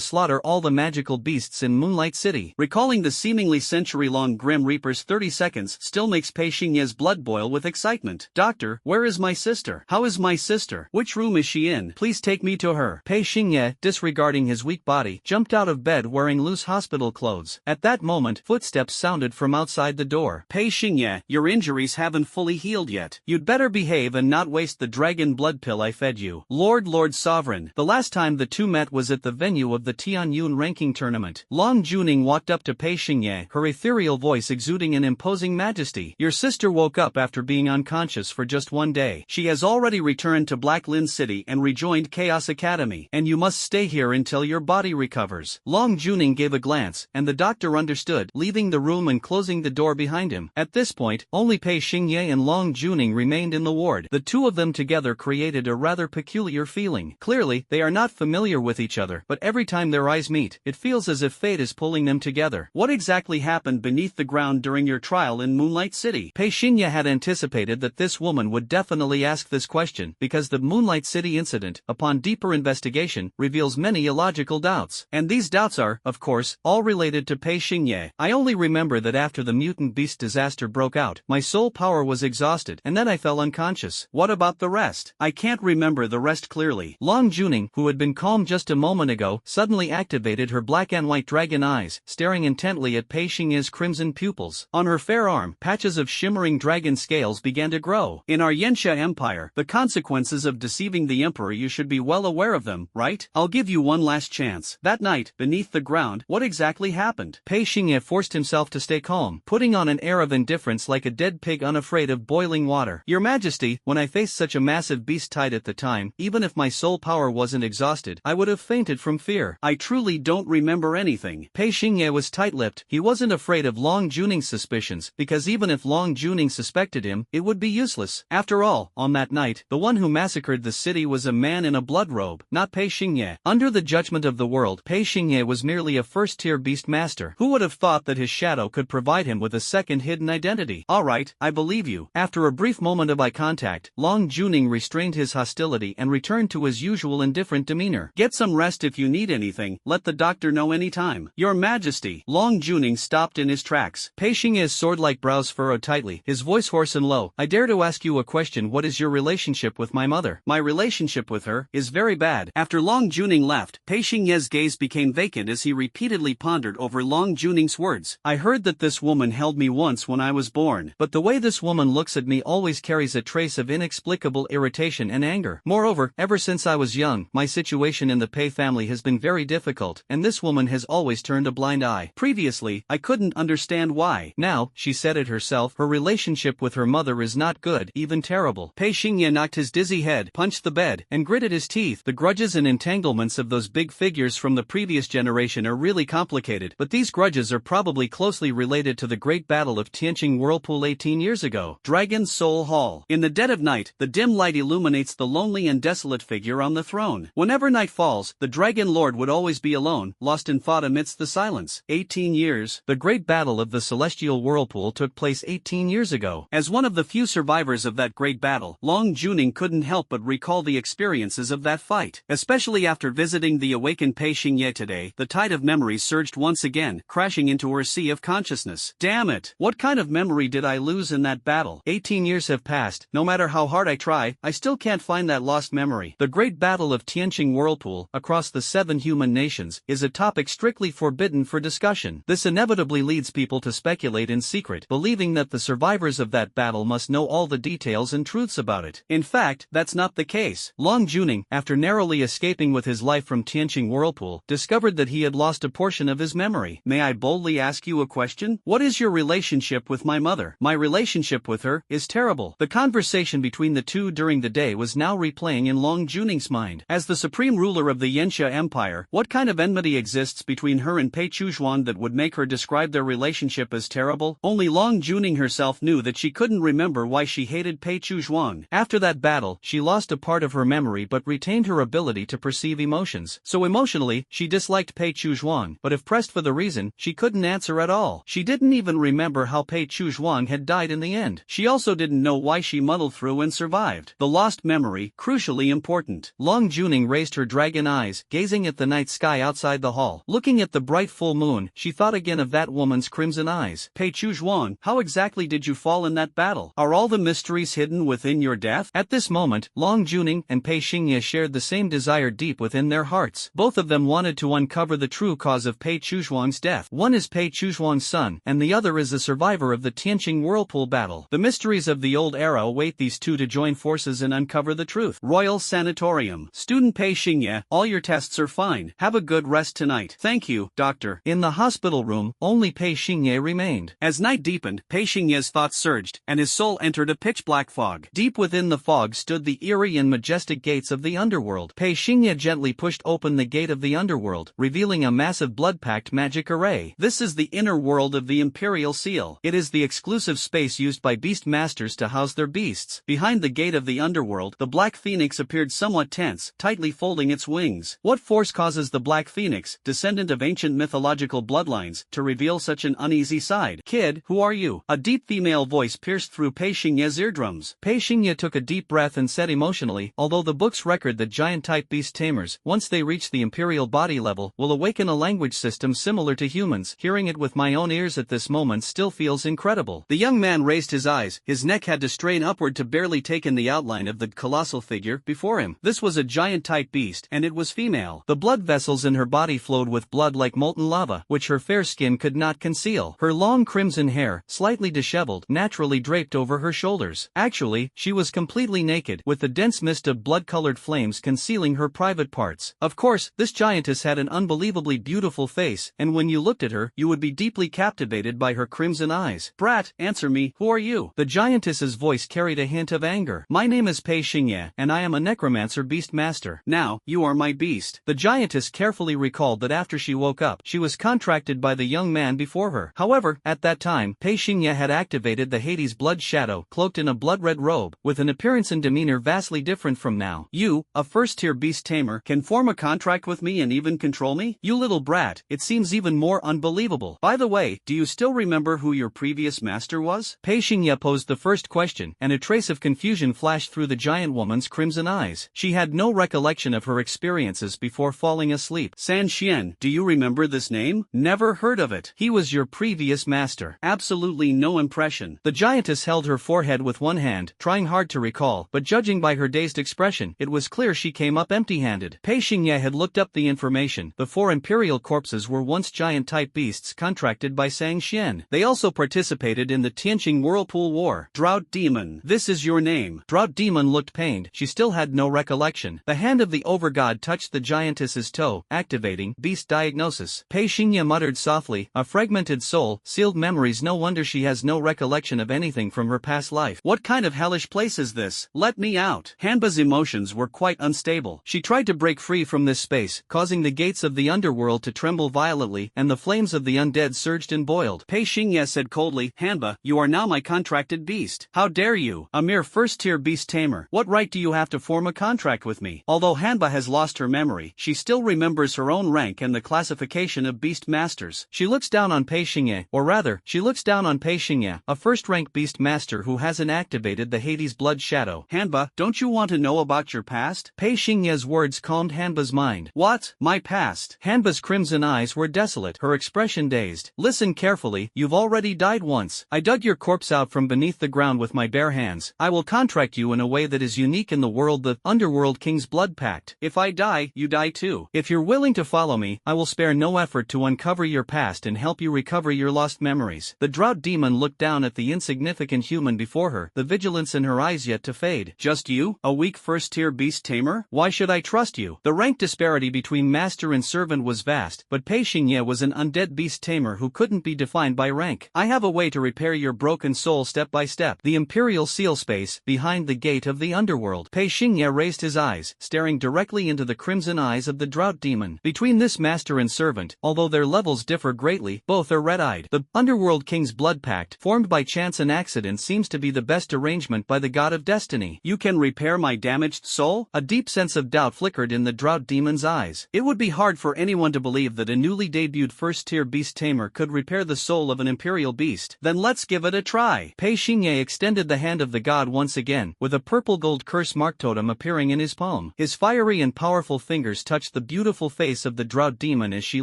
slaughter all the magical beasts in Moonlight City. Recalling the seemingly century-long Grim Reaper's 30 seconds still makes Pei Xingye's blood boil with excitement. Doctor, where is my sister? How is my sister? Which room is she in? Please take me to her. Pei Xingye, disregarding his weak body, jumped out of bed wearing loose hospital clothes. At that moment, footsteps sounded from outside the door. Pei Xingye, your injuries haven't fully healed yet. You'd better behave and not waste the dragon blood pill I fed you. Lord Sovereign. The last time the two met was at the venue of the Tianyun ranking tournament. Long Juning walked up to Pei Xingye, her ethereal voice exuding an imposing majesty. Your sister woke up after being unconscious for just 1 day. She has already returned to Black Lin City and rejoined Chaos Academy, and you must stay here until your body recovers. Long Juning gave a glance, and the doctor understood, leaving the room and closing the door behind him. At this point, only Pei Xingye and Long Juning remained in the ward. The two of them together created a rather peculiar feeling. Clearly, they are not familiar with each other, but every time their eyes meet, it feels as if fate is pulling them together. What exactly happened beneath the ground during your trial in Moonlight City? Pei Xingye had anticipated that this woman would definitely ask this question because the Moonlight City incident, upon deeper investigation, reveals many illogical doubts. And these doubts are, of course, all related to Pei Xingye. I only remember that after the mutant beast disaster broke out, my soul power was exhausted and then I fell unconscious. What about the rest? I can't remember the rest clearly. Long Juning, who had been calm just a moment ago, suddenly activated her black and white dragon eyes, staring intently at Pei Xingye's crimson pupils. On her fair arm, patches of shimmering dragon scales began to grow. In our Yanxia Empire, the consequences of deceiving the emperor, you should be well aware of them, right? I'll give you one last chance. That night, beneath the ground, what exactly happened? Pei Xingye forced himself to stay calm, putting on an air of indifference like a dead pig unafraid of boiling water. Your Majesty, when I faced such a massive beast tide at the time, even if my soul power wasn't exhausted, I would have fainted from fear. I truly don't remember anything. Pei Xingye was tight-lipped. He wasn't afraid of Long Juning's suspicions, because even if Long Juning suspected him, it would be useless. After all, on that night, the one who massacred the city was a man in a blood robe, not Pei Xingye. Under the judgment of the world, Pei Xingye was merely a first-tier Beastmaster. Who would have thought that his shadow could provide him with a second hidden identity? Alright, I believe you. After a brief moment of eye contact, Long Juning restrained his hostility and returned to his usual indifferent demeanor. Get some rest if you need anything, let the doctor know anytime. Your Majesty. Long Juning stopped in his tracks. Pei Xingye's sword-like brows furrowed tightly, his voice hoarse and low. I dare to ask you a question. What is your relationship with my mother? My relationship with her is very bad. After Long Juning left, Pei Xingye's gaze became vacant as he repeatedly pondered over Long Juning's words. I heard that this woman held me once when I was born, but the way this woman looks at me always carries a trace of inexplicable irritation and anger. Moreover, ever since I was young, my situation in the Pei family has been very difficult, and this woman has always turned a blind eye. Previously, I couldn't understand why. Now, she said it herself, her relationship with her mother is not good, even terrible. Pei Xingye knocked his dizzy head, punched the bed, and gritted his teeth. The grudges and entanglements of those big figures from the previous generation are really complicated, but these grudges are probably closely related to the great battle of Tianqing Whirlpool 18 years ago. Dragon Soul Hall. In the dead of night, the dim light illuminates the lonely and desolate figure on the throne. Whenever night falls, the Dragon Lord would always be alone, lost in thought amidst the silence. 18 years. The great battle of the Celestial Whirlpool took place 18 years ago. As one of the few survivors of that great battle, Long Juning couldn't help but recall the experiences of that fight. Especially after visiting the awakened Pei Xingye today, the tide of memories surged once again, crashing into her sea of consciousness. Damn it! What kind of memory did I lose in that battle? 18 years have passed. No matter how hard I try, I still can't find that lost memory. The great battle of Tianqing Whirlpool, across the 7 human nations, is a topic strictly forbidden for discussion. This inevitably leads people to speculate in secret, believing that the survivors of that battle must know all the details and truths about it. In fact, that's not the case. Long Juning, after narrowly escaping with his life from Tianqing Whirlpool, discovered that he had lost a portion of his memory. May I boldly ask you a question? What is your relationship with my mother? My relationship with her is terrible. The conversation between the two during the day was now replaying in Long Juning's mind. As the supreme ruler of the Yanxia Empire, what kind of enmity exists between her and Pei Chuzhuan that would make her describe their relationship as terrible? Only Long Juning herself knew that she couldn't remember why she hated Pei Chuzhuan. After that battle, she lost a part of her memory but retained her ability to perceive emotions. So emotionally, she disliked Pei Chuzhuan, but if pressed for the reason, she couldn't answer at all. She didn't even remember how Pei Chuzhuan had died in the end. She also didn't know why she muddled through and survived. The lost memory, crucially important. Long Juning raised her dragon eyes, gazing at the night sky outside the hall. Looking at the bright full moon, she thought again of that woman's crimson eyes. Pei Chuzhuan, how exactly did you fall in that battle? Are all the mysteries hidden within your death? At this moment, Long Juning and Pei Xingye shared the same desire deep within their hearts. Both of them wanted to uncover the true cause of Pei Chuzhuan's death. One is Pei Chuzhuan's son, and the other is a survivor of the Tianqing Whirlpool battle. The mysteries of the old era await these two to join forces and uncover the truth. Royal Sanatorium. Student Pei Xingye, all your tests are fine. Have a good rest tonight. Thank you, doctor. In the hospital room, only Pei Xingye remained. As night deepened, Pei Xingye's thoughts surged, and his soul entered a pitch-black fog. Deep within the fog stood the eerie and majestic gates of the underworld. Pei Xingye gently pushed open the gate of the underworld, revealing a massive blood-packed magic array. This is the inner world of the Imperial Seal. It is the exclusive space used by Beastmasters to house their beasts. Behind the gate of the underworld, the Black Phoenix appeared somewhat tense, tightly folding its wings. What force causes the Black Phoenix, descendant of ancient ancient mythological bloodlines to reveal such an uneasy side. Kid, who are you? A deep female voice pierced through Pei Xingye's eardrums. Pei Xingye took a deep breath and said emotionally, although the books record that giant-type beast tamers, once they reach the imperial body level, will awaken a language system similar to humans. Hearing it with my own ears at this moment still feels incredible. The young man raised his eyes, his neck had to strain upward to barely take in the outline of the colossal figure before him. This was a giant-type beast, and it was female. The blood vessels in her body flowed with blood like molten lava, which her fair skin could not conceal. Her long crimson hair, slightly disheveled, naturally draped over her shoulders. Actually, she was completely naked, with the dense mist of blood-colored flames concealing her private parts. Of course, this giantess had an unbelievably beautiful face, and when you looked at her, you would be deeply captivated by her crimson eyes. Brat, answer me, who are you? The giantess's voice carried a hint of anger. My name is Pei Xingye, and I am a necromancer Beastmaster. Now, you are my beast. The giantess carefully recalled that after she woke up, she was contracted by the young man before her. However, at that time, Pei Xingye had activated the Hades blood shadow, cloaked in a blood-red robe, with an appearance and demeanor vastly different from now. You, a first-tier beast tamer, can form a contract with me and even control me? You little brat, it seems even more unbelievable. By the way, do you still remember who your previous master was? Pei Xingye posed the first question, and a trace of confusion flashed through the giant woman's crimson eyes. She had no recollection of her experiences before falling asleep. San Xian, do you remember this name? Never heard of it. He was your previous master. Absolutely no impression. The giantess held her forehead with one hand, trying hard to recall, but judging by her dazed expression, it was clear she came up empty-handed. Pei Xingye had looked up the information. The 4 imperial corpses were once giant-type beasts contracted by Sang Xian. They also participated in the Tianqing Whirlpool War. Drought Demon. This is your name. Drought Demon looked pained. She still had no recollection. The hand of the overgod touched the giantess's toe, activating beast diagnosis. Pei Xingye muttered softly, a fragmented soul, sealed memories. No wonder she has no recollection of anything from her past life. What kind of hellish place is this? Let me out. Hanba's emotions were quite unstable. She tried to break free from this space, causing the gates of the underworld to tremble violently, and the flames of the undead surged and boiled. Pei Xingye said coldly, Hanba, you are now my contracted beast. How dare you? A mere first-tier beast tamer. What right do you have to form a contract with me? Although Hanba has lost her memory, she still remembers her own rank and the classification of beast masters. She looks down on Pei Xingye, or rather, she looks down on Pei Xingye, a first-rank beast master who hasn't activated the Hades blood shadow. Hanba, don't you want to know about your past? Pei Xingye's words calmed Hanba's mind. What? My past? Hanba's crimson eyes were desolate, her expression dazed. Listen carefully, you've already died once. I dug your corpse out from beneath the ground with my bare hands. I will contract you in a way that is unique in the world, the Underworld King's Blood Pact. If I die, you die too. If you're willing to follow me, I will spare no effort to uncover your past and help you recover your lost memories. The Drought Demon looked down at the insignificant human before her, the vigilance in her eyes yet to fade. Just you? A weak first-tier beast tamer? Why should I trust you? The rank disparity between master and servant was vast, but Pei Xingye was an undead beast tamer who couldn't be defined by rank. I have a way to repair your broken soul step by step. The Imperial Seal Space, behind the gate of the underworld. Pei Xingye raised his eyes, staring directly into the crimson eyes of the Drought Demon. Between this master and servant, although their levels differ greatly, both are red-eyed. The Underworld King's Blood Pact, formed by chance and accident, seems to be the best arrangement by the god of destiny. You can repair my damaged soul? A deep sense of doubt flickered in the Drought Demon's eyes. It would be hard for anyone to believe that a newly debuted first-tier beast tamer could repair the soul of an imperial beast. Then let's give it a try. Pei Xingye extended the hand of the god once again, with a purple-gold curse mark totem appearing in his palm. His fiery and powerful fingers touched the beautiful face of the Drought Demon as she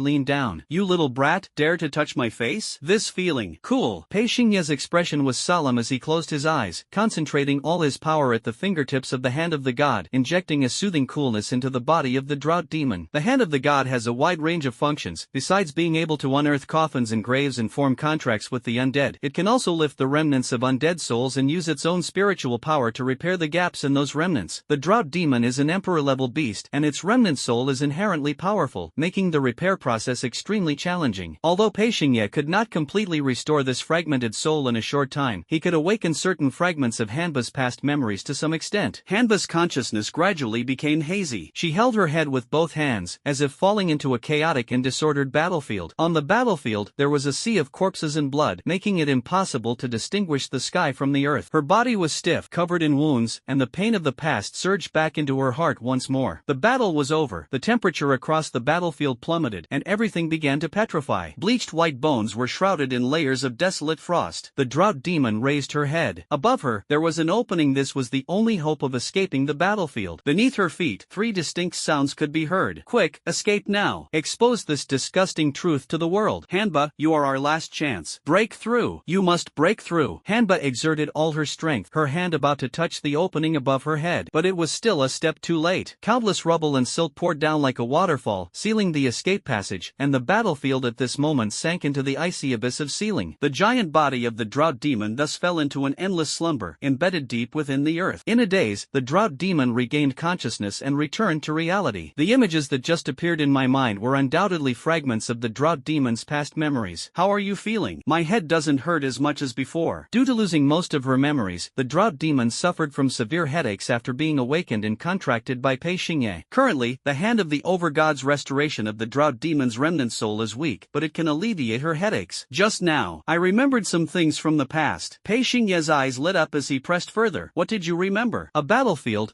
leaned down. You little brat, dare to touch my face? This feeling. Cool. Pei Xingye's expression was solemn as he closed his eyes, concentrating all his power at the fingertips of the hand of the god, injecting a soothing coolness into the body of the Drought Demon. The hand of the god has a wide range of functions. Besides being able to unearth coffins and graves and form contracts with the undead, it can also lift the remnants of undead souls and use its own spiritual power to repair the gaps in those remnants. The Drought Demon is an emperor-level beast, and its remnant soul is inherently powerful, making the repair process extremely challenging. Although Pei Xingye could not completely restore this fragmented soul in a short time, he could awaken certain fragments of Hanba's past memories to some extent. Hanba's consciousness gradually became hazy. She held her head with both hands, as if falling into a chaotic and disordered battlefield. On the battlefield, there was a sea of corpses and blood, making it impossible to distinguish the sky from the earth. Her body was stiff, covered in wounds, and the pain of the past surged back into her heart once more. The battle was over. The temperature across the battlefield plummeted, and and everything began to petrify. Bleached white bones were shrouded in layers of desolate frost. The drought demon raised her head. Above her, there was an opening. This was the only hope of escaping the battlefield. Beneath her feet, 3 distinct sounds could be heard. Quick, escape now. Expose this disgusting truth to the world. Hanba, you are our last chance. Break through. You must break through. Hanba exerted all her strength, her hand about to touch the opening above her head, but it was still a step too late. Countless rubble and silt poured down like a waterfall, sealing the escape passage, and the battlefield at this moment sank into the icy abyss of ceiling. The giant body of the drought demon thus fell into an endless slumber, embedded deep within the earth. In a daze, the drought demon regained consciousness and returned to reality. The images that just appeared in my mind were undoubtedly fragments of the drought demon's past memories. How are you feeling? My head doesn't hurt as much as before. Due to losing most of her memories, the drought demon suffered from severe headaches after being awakened and contracted by Pei Xingye. Currently, the hand of the overgod's restoration of the drought demon's remnant soul is weak, but it can alleviate her headaches. Just now, I remembered some things from the past. Pei Xingye's eyes lit up as he pressed further. What did you remember? A battlefield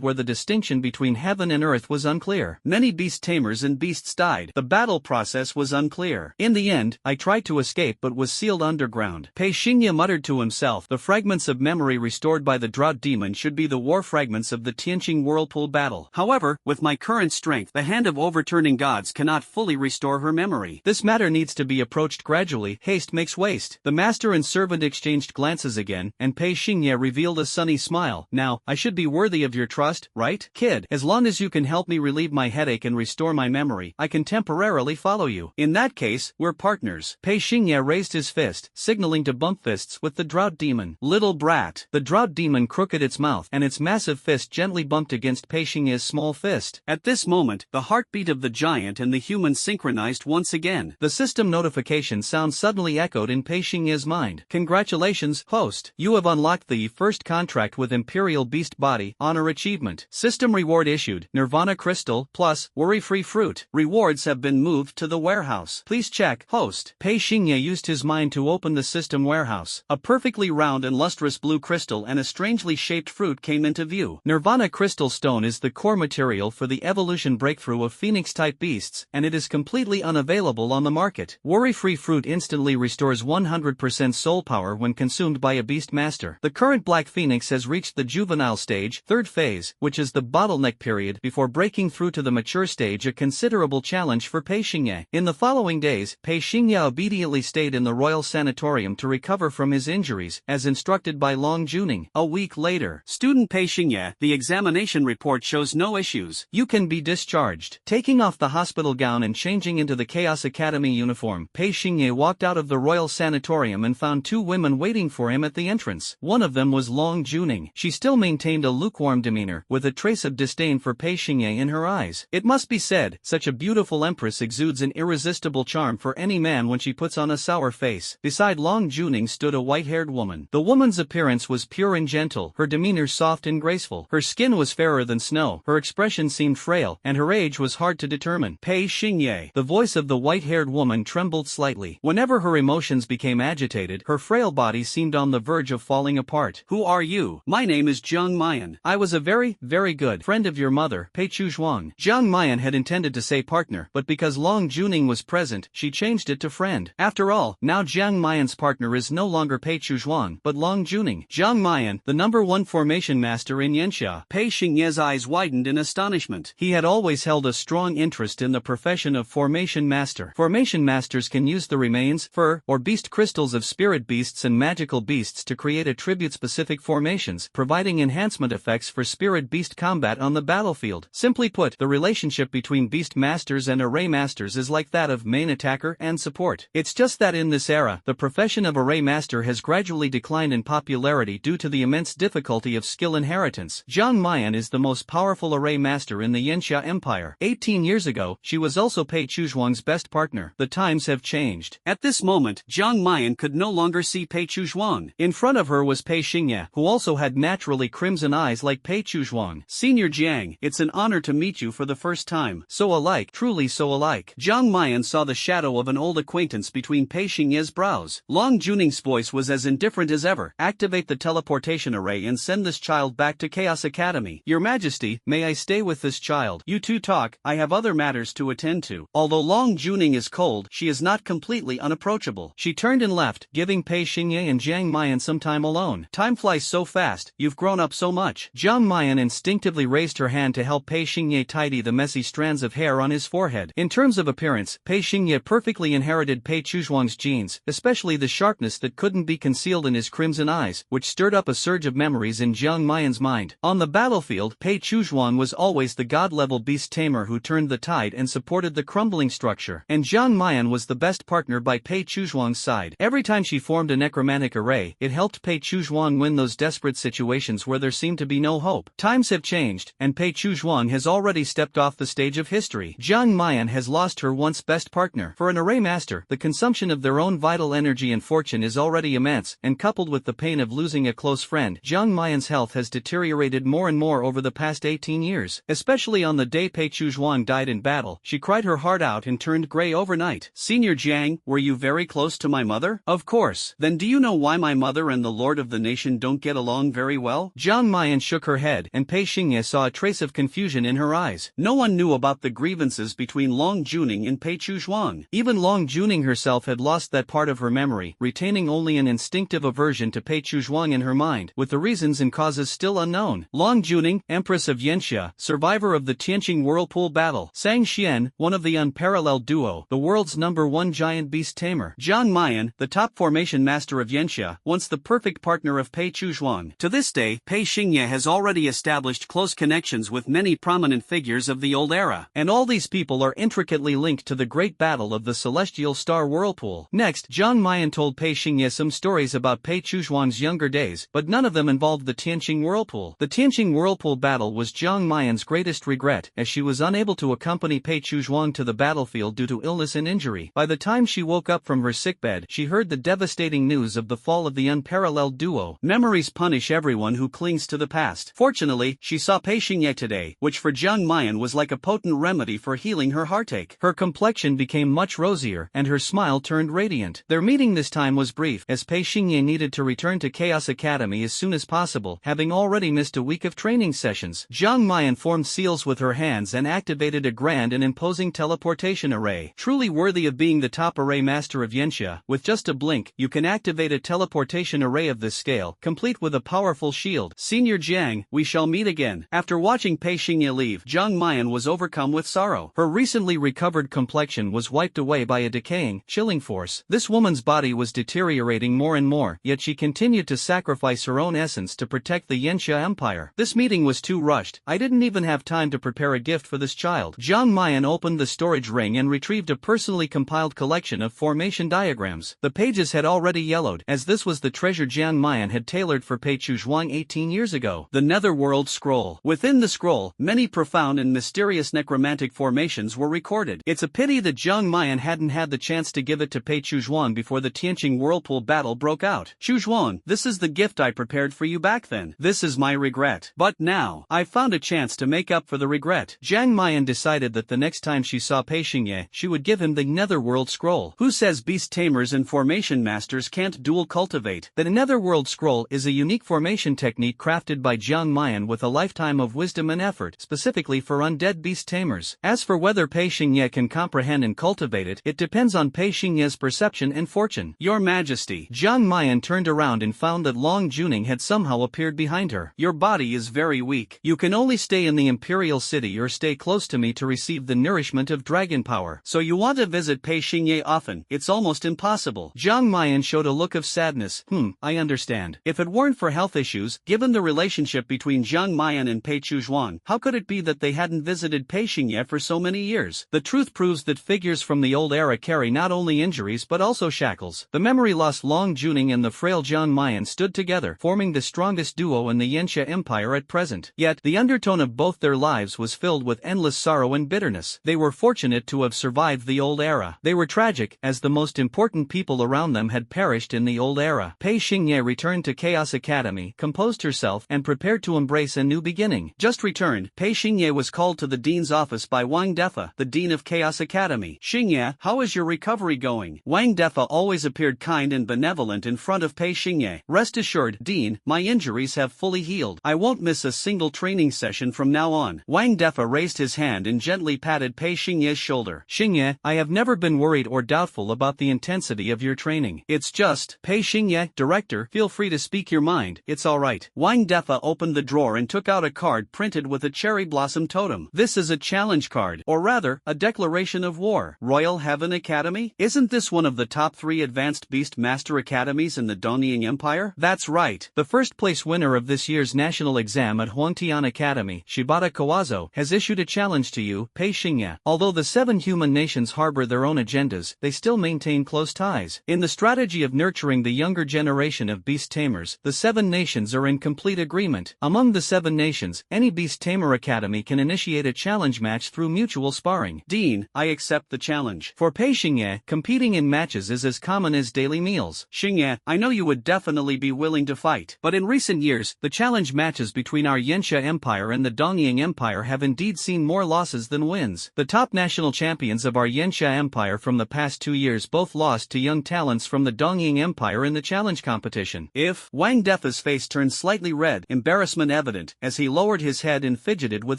where the distinction between heaven and earth was unclear. Many beast tamers and beasts died. The battle process was unclear. In the end, I tried to escape but was sealed underground. Pei Xingye muttered to himself, the fragments of memory restored by the drought demon should be the war fragments of the Tianqing whirlpool battle. However, with my current strength, the hand of overturning gods cannot fully restore her memory. This matter needs to be approached gradually. Haste makes waste. The master and servant exchanged glances again, and Pei Xingye revealed a sunny smile. Now, I should be worthy of your trust, right? Kid, as long as you can help me relieve my headache and restore my memory, I can temporarily follow you. In that case, we're partners. Pei Xingye raised his fist, signaling to bump fists with the drought demon. Little brat. The drought demon crooked its mouth, and its massive fist gently bumped against Pei Xingye's small fist. At this moment, the heartbeat of the giant and the human synchronized once again. The system notification sound suddenly echoed in Pei Xingye's mind. Congratulations, host. You have unlocked the first contract with Imperial Beast Body. Honor achievement. System reward issued. Nirvana Crystal, plus, worry-free fruit. Rewards have been moved to the warehouse. Please check. Host. Pei Xingye used his mind to open the system warehouse. A perfectly round and lustrous blue crystal and a strangely shaped fruit came into view. Nirvana Crystal Stone is the core material for the evolution breakthrough of Phoenix-type beasts, and it is completely unavailable on the market. Worry-free fruit instantly restores 100% soul power when consumed by a Beastmaster. The current Black Phoenix has reached the juvenile stage, third phase, which is the bottleneck period before breaking through to the mature stage, a considerable challenge for Pei Xingye. In the following days, Pei Xingye obediently stayed in the royal sanatorium to recover from his injuries, as instructed by Long Juning. A week later, student Pei Xingye, the examination report shows no issues. You can be discharged. Taking off the hospital gown and changing into the Chaos Academy uniform, Pei Xingye walked out of the royal sanatorium and found 2 women waiting for him at the entrance. One of them was Long Juning. She still maintained a lukewarm demeanor, with a trace of disdain for Pei Xingye in her eyes. It must be said, such a beautiful empress exudes an irresistible charm for any man when she puts on a sour face. Beside Long Juning stood a white-haired woman. The woman's appearance was pure and gentle, her demeanor soft and graceful. Her skin was fairer than snow, her expression seemed frail, and her age was hard to determine. Pei Xingye. The voice of the white-haired woman trembled slightly. Whenever her emotions became agitated, her frail body seemed on the verge of falling apart. Who are you? My name is Jiang Mayan. I was a very good friend of your mother, Pei Chuzhuang. Jiang Mayan had intended to say partner, but because Long Juning was present, she changed it to friend. After all, now Jiang Mayan's partner is no longer Pei Chuzhuang, but Long Juning. Jiang Mayan, the #1 formation master in Yanxia. Pei Xingye's eyes widened in astonishment. He had always held a strong interest in the profession of formation master. Formation masters can use the remains, fur, or beast crystals of spirit beasts and magical beasts to create attribute-specific formations, providing enhancement effects for spirit beast combat on the battlefield. Simply put, the relationship between beast masters and array masters is like that of main attacker and support. It's just that in this era, the profession of array master has gradually declined in popularity due to the immense difficulty of skill inheritance. Jiang Mayan is the most powerful array master in the Yanxia Empire. 18 years ago, she was also Pei Chuzhuang's best partner. The times have changed. At this moment, Jiang Mayan could no longer see Pei Chuzhuang. In front of her was Pei Xingye, who also had naturally crimson eyes like Pei Chuzhuang. Senior Jiang, it's an honor to meet you for the first time. So alike, truly so alike. Jiang Mayan saw the shadow of an old acquaintance between Pei Xingye's brows. Long Juning's voice was as indifferent as ever. Activate the teleportation array and send this child back to Chaos Academy. Your Majesty, may I stay with this child? You two talk, I have other matters to attend attend to. Although Long Juning is cold, she is not completely unapproachable. She turned and left, giving Pei Xingye and Jiang Mayan some time alone. Time flies so fast, you've grown up so much. Jiang Mayan instinctively raised her hand to help Pei Xingye tidy the messy strands of hair on his forehead. In terms of appearance, Pei Xingye perfectly inherited Pei Chuzhuang's genes, especially the sharpness that couldn't be concealed in his crimson eyes, which stirred up a surge of memories in Jiang Mayan's mind. On the battlefield, Pei Chuzhuang was always the god-level beast tamer who turned the tide and supported the crumbling structure, and Jiang Mayan was the best partner by Pei Chuzhuang's side. Every time she formed a necromantic array, it helped Pei Chuzhuang win those desperate situations where there seemed to be no hope. Times have changed, and Pei Chuzhuang has already stepped off the stage of history. Jiang Mayan has lost her once best partner. For an array master, the consumption of their own vital energy and fortune is already immense, and coupled with the pain of losing a close friend, Jiang Mayan's health has deteriorated more and more over the past 18 years. Especially on the day Pei Chuzhuang died in battle, she cried her heart out and turned gray overnight. Senior Jiang, were you very close to my mother? Of course. Then do you know why my mother and the lord of the nation don't get along very well? Jiang Mayan shook her head, and Pei Xingye saw a trace of confusion in her eyes. No one knew about the grievances between Long Juning and Pei Chuzhuang. Even Long Juning herself had lost that part of her memory, retaining only an instinctive aversion to Pei Chuzhuang in her mind, with the reasons and causes still unknown. Long Juning, Empress of Yanxia, survivor of the Tianqing Whirlpool battle. Sang Xian, one of the unparalleled duo, the world's #1 giant beast tamer. Jiang Mayan, the top formation master of Yanxia, once the perfect partner of Pei Chuzhuang. To this day, Pei Xingye has already established close connections with many prominent figures of the old era, and all these people are intricately linked to the great battle of the celestial star Whirlpool. Next, Jiang Mayan told Pei Xingye some stories about Pei Chuzhuang's younger days, but none of them involved the Tianqing Whirlpool. The Tianqing Whirlpool battle was Jiang Mayan's greatest regret, as she was unable to accompany Pei Chuzhuang to the battlefield due to illness and injury. By the time she woke up from her sickbed, she heard the devastating news of the fall of the unparalleled duo. Memories punish everyone who clings to the past. Fortunately, she saw Pei Xingye today, which for Jiang Mayan was like a potent remedy for healing her heartache. Her complexion became much rosier, and her smile turned radiant. Their meeting this time was brief, as Pei Xingye needed to return to Chaos Academy as soon as possible, having already missed a week of training sessions. Jiang Mayan formed seals with her hands and activated a grand and imposing teleportation array. Truly worthy of being the top array master of Yanxia, with just a blink, you can activate a teleportation array of this scale, complete with a powerful shield. Senior Jiang, we shall meet again. After watching Pei Xingye leave, Jiang Mayan was overcome with sorrow. Her recently recovered complexion was wiped away by a decaying, chilling force. This woman's body was deteriorating more and more, yet she continued to sacrifice her own essence to protect the Yanxia Empire. This meeting was too rushed. I didn't even have time to prepare a gift for this child. Jiang Mayan opened the storage ring and retrieved a personally compiled collection of formation diagrams. The pages had already yellowed, as this was the treasure Jiang Mayan had tailored for Pei Chuzhuang 18 years ago. The Netherworld Scroll. Within the scroll, many profound and mysterious necromantic formations were recorded. It's a pity that Jiang Mayan hadn't had the chance to give it to Pei Chuzhuang before the Tianqing Whirlpool battle broke out. Chuzhuang, this is the gift I prepared for you back then. This is my regret. But now, I've found a chance to make up for the regret. Jiang Mayan decided that the next time she saw Pei Xingye, she would give him the Netherworld Scroll. Who says beast tamers and formation masters can't dual cultivate? The Netherworld Scroll is a unique formation technique crafted by Jiang Mayan with a lifetime of wisdom and effort, specifically for undead beast tamers. As for whether Pei Xingye can comprehend and cultivate it, it depends on Pei Xingye's perception and fortune. Your Majesty. Jiang Mayan turned around and found that Long Juning had somehow appeared behind her. Your body is very weak. You can only stay in the Imperial City or stay close to me to receive the nourishment of dragon power. So you want to visit Pei Xingye often. It's almost impossible. Jiang Mayan showed a look of sadness. I understand. If it weren't for health issues, given the relationship between Jiang Mayan and Pei Chuzhuang, how could it be that they hadn't visited Pei Xingye for so many years? The truth proves that figures from the old era carry not only injuries but also shackles. The memory-lost Long Juning and the frail Jiang Mayan stood together, forming the strongest duo in the Yanxia Empire at present. Yet, the undertone of both their lives was filled with endless sorrow and bitterness. They were fortunate to have survived the old era. They were tragic, as the most important people around them had perished in the old era. Pei Xingye returned to Chaos Academy, composed herself, and prepared to embrace a new beginning. Just returned, Pei Xingye was called to the dean's office by Wang Defa, the dean of Chaos Academy. Xingye, how is your recovery going? Wang Defa always appeared kind and benevolent in front of Pei Xingye. Rest assured, Dean, my injuries have fully healed. I won't miss a single training session from now on. Wang Defa raised his hand and gently patted patted Pei Xingye's shoulder. Xingye, I have never been worried or doubtful about the intensity of your training. It's just, Pei Xingye, director, feel free to speak your mind, it's alright. Wang Defa opened the drawer and took out a card printed with a cherry blossom totem. This is a challenge card, or rather, a declaration of war. Royal Heaven Academy? Isn't this one of the top 3 advanced Beastmaster academies in the Dongying Empire? That's right. The first place winner of this year's national exam at Huangtian Academy, Shibata Kawazo, has issued a challenge to you, Pei Xingye. Although the 7 human nations harbor their own agendas, they still maintain close ties. In the strategy of nurturing the younger generation of beast tamers, the 7 nations are in complete agreement. Among the 7 nations, any beast tamer academy can initiate a challenge match through mutual sparring. Dean, I accept the challenge. For Pei Xingye, competing in matches is as common as daily meals. Xingye, I know you would definitely be willing to fight. But in recent years, the challenge matches between our Yanxia Empire and the Dongying Empire have indeed seen more losses than wins. The top national champions of our Yanxia Empire from the past 2 years both lost to young talents from the Dongying Empire in the challenge competition. If Wang Defa's face turned slightly red, embarrassment evident, as he lowered his head and fidgeted with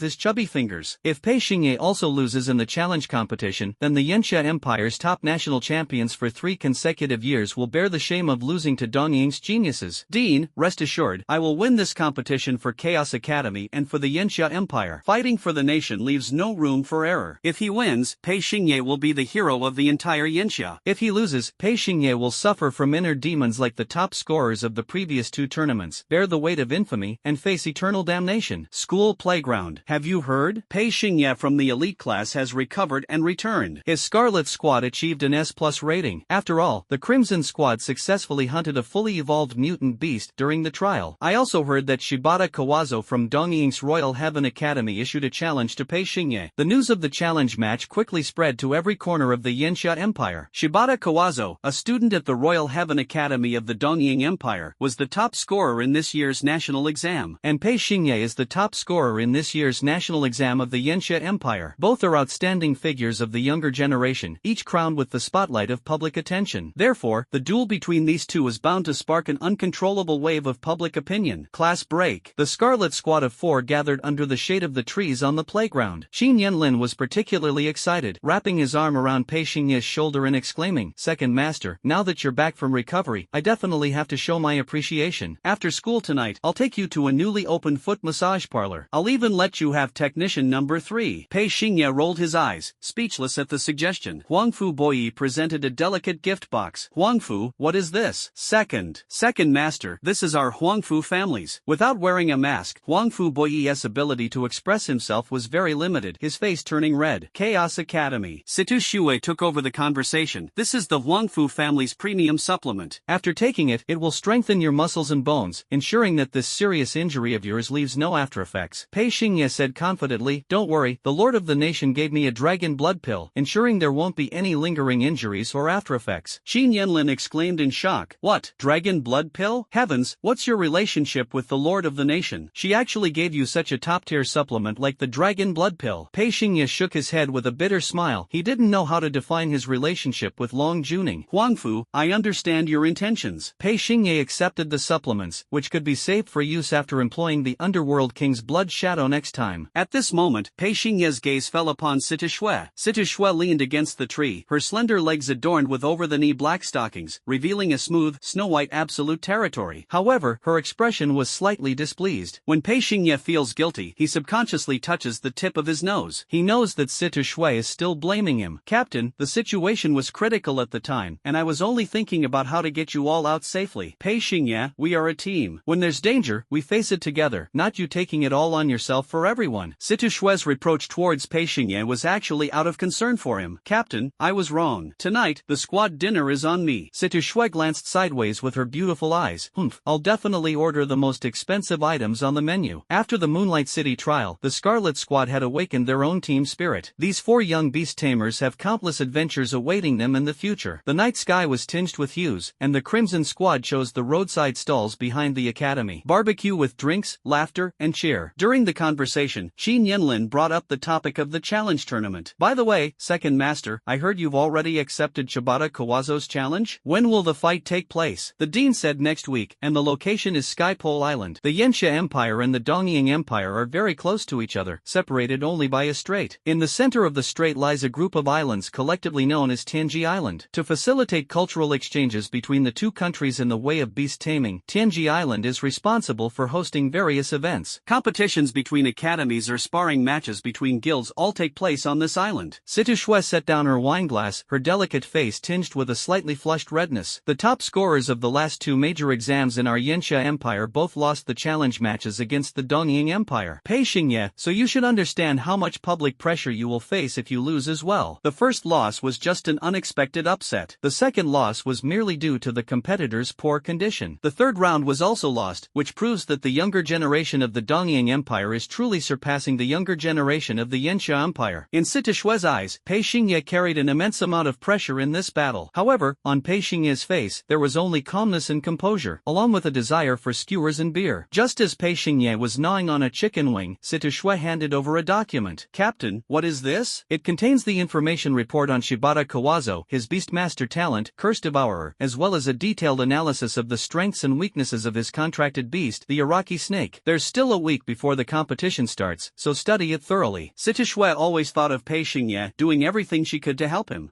his chubby fingers. If Pei Xingye also loses in the challenge competition, then the Yanxia Empire's top national champions for 3 consecutive years will bear the shame of losing to Dongying's geniuses. Dean, rest assured, I will win this competition for Chaos Academy and for the Yanxia Empire. Fighting for the nation leaves no room for error. If he wins, Pei Xingye will be the hero of the entire Yanxia. If he loses, Pei Xingye will suffer from inner demons like the top scorers of the previous 2 tournaments, bear the weight of infamy, and face eternal damnation. School playground. Have you heard? Pei Xingye from the elite class has recovered and returned. His Scarlet Squad achieved an S+ rating. After all, the Crimson Squad successfully hunted a fully evolved mutant beast during the trial. I also heard that Shibata Kawazo from Dongying's Royal Heaven Academy issued a challenge to Pei Xingye. The news of the challenge match quickly spread to every corner of the Yanxia Empire. Shibata Kawazo, a student at the Royal Heaven Academy of the Dongying Empire, was the top scorer in this year's national exam. And Pei Xingye is the top scorer in this year's national exam of the Yanxia Empire. Both are outstanding figures of the younger generation, each crowned with the spotlight of public attention. Therefore, the duel between these 2 is bound to spark an uncontrollable wave of public opinion. Class break. The Scarlet Squad of 4 gathered under the shade of the trees on the playground. Xin Yanlin was particularly excited, wrapping his arm around Pei Xingye's shoulder and exclaiming, "Second Master, now that you're back from recovery, I definitely have to show my appreciation. After school tonight, I'll take you to a newly opened foot massage parlor. I'll even let you have technician number 3. Pei Xingye rolled his eyes, speechless at the suggestion. Huangfu Boyi presented a delicate gift box. Huangfu, what is this? Second Master, this is our Huangfu families. Without wearing a mask, Huangfu Boyi's ability to express himself was very limited, his face turning red. Chaos Academy. Situ Shui took over the conversation. This is the Huangfu family's premium supplement. After taking it, it will strengthen your muscles and bones, ensuring that this serious injury of yours leaves no aftereffects. Pei Xingye said confidently, "Don't worry, the Lord of the Nation gave me a dragon blood pill, ensuring there won't be any lingering injuries or aftereffects." Xin Yanlin exclaimed in shock. What, dragon blood pill? Heavens, what's your relationship with the Lord of the Nation? She actually gave you such a top-tier supplement like the dragon blood pill. Pei Xingye shook his head with a bitter smile. He didn't know how to define his relationship with Long Juning. Huangfu, I understand your intentions. Pei Xingye accepted the supplements, which could be saved for use after employing the Underworld King's blood shadow next time. At this moment, Pei Xingye's gaze fell upon Situ Shui. Situ Shui leaned against the tree, her slender legs adorned with over-the-knee black stockings, revealing a smooth, snow-white absolute territory. However, her expression was slightly displeased. When Pei Xingye feels guilty, he subconsciously touches the tip of his nose. He knows that Situ Shui is still blaming him. Captain, the situation was critical at the time, and I was only thinking about how to get you all out safely. Pei Xingye, we are a team. When there's danger, we face it together, not you taking it all on yourself for everyone. Situ Shui's reproach towards Pei Xingye was actually out of concern for him. Captain, I was wrong. Tonight, the squad dinner is on me. Situ Shui glanced sideways with her beautiful eyes. I'll definitely order the most expensive items on the menu. After the Moonlight City trial, the Scarlet Squad had awakened their own team spirit. These 4 young beast tamers have countless adventures awaiting them in the future. The night sky was tinged with hues, and the Crimson Squad chose the roadside stalls behind the academy. Barbecue with drinks, laughter, and cheer. During the conversation, Xin Yanlin brought up the topic of the challenge tournament. By the way, Second Master, I heard you've already accepted Shibata Kawazo's challenge? When will the fight take place? The Dean said next week, and the location is Skypole Island. The Yanxia Empire and the Dongying Empire are very close to each other, separated only by a strait. strait. In the center of the strait lies a group of islands collectively known as Tianji Island. To facilitate cultural exchanges between the two countries in the way of beast taming, Tianji Island is responsible for hosting various events. Competitions between academies or sparring matches between guilds all take place on this island. Sitoushue set down her wineglass, her delicate face tinged with a slightly flushed redness. The top scorers of the last two major exams in our Yanxia Empire both lost the challenge matches against the Dongying Empire. Pei Xingye, so you should understand how much public pressure you will face if you lose as well. The first loss was just an unexpected upset. The second loss was merely due to the competitor's poor condition. The third round was also lost, which proves that the younger generation of the Dongying Empire is truly surpassing the younger generation of the Yanxia Empire. In Sitouchue's eyes, Pei Xingye carried an immense amount of pressure in this battle. However, on Pei Xingye's face, there was only calmness and composure, along with a desire for skewers and beer. Just as Pei Xingye was gnawing on a chicken wing, Sitoushue handed over a document. Captain, what is this? It contains the information report on Shibata Kawazo, his Beastmaster talent, Curse Devourer, as well as a detailed analysis of the strengths and weaknesses of his contracted beast, the Iraqi snake. There's still a week before the competition starts, so study it thoroughly. Sitoushue always thought of Pei Xingye doing everything she could to help him.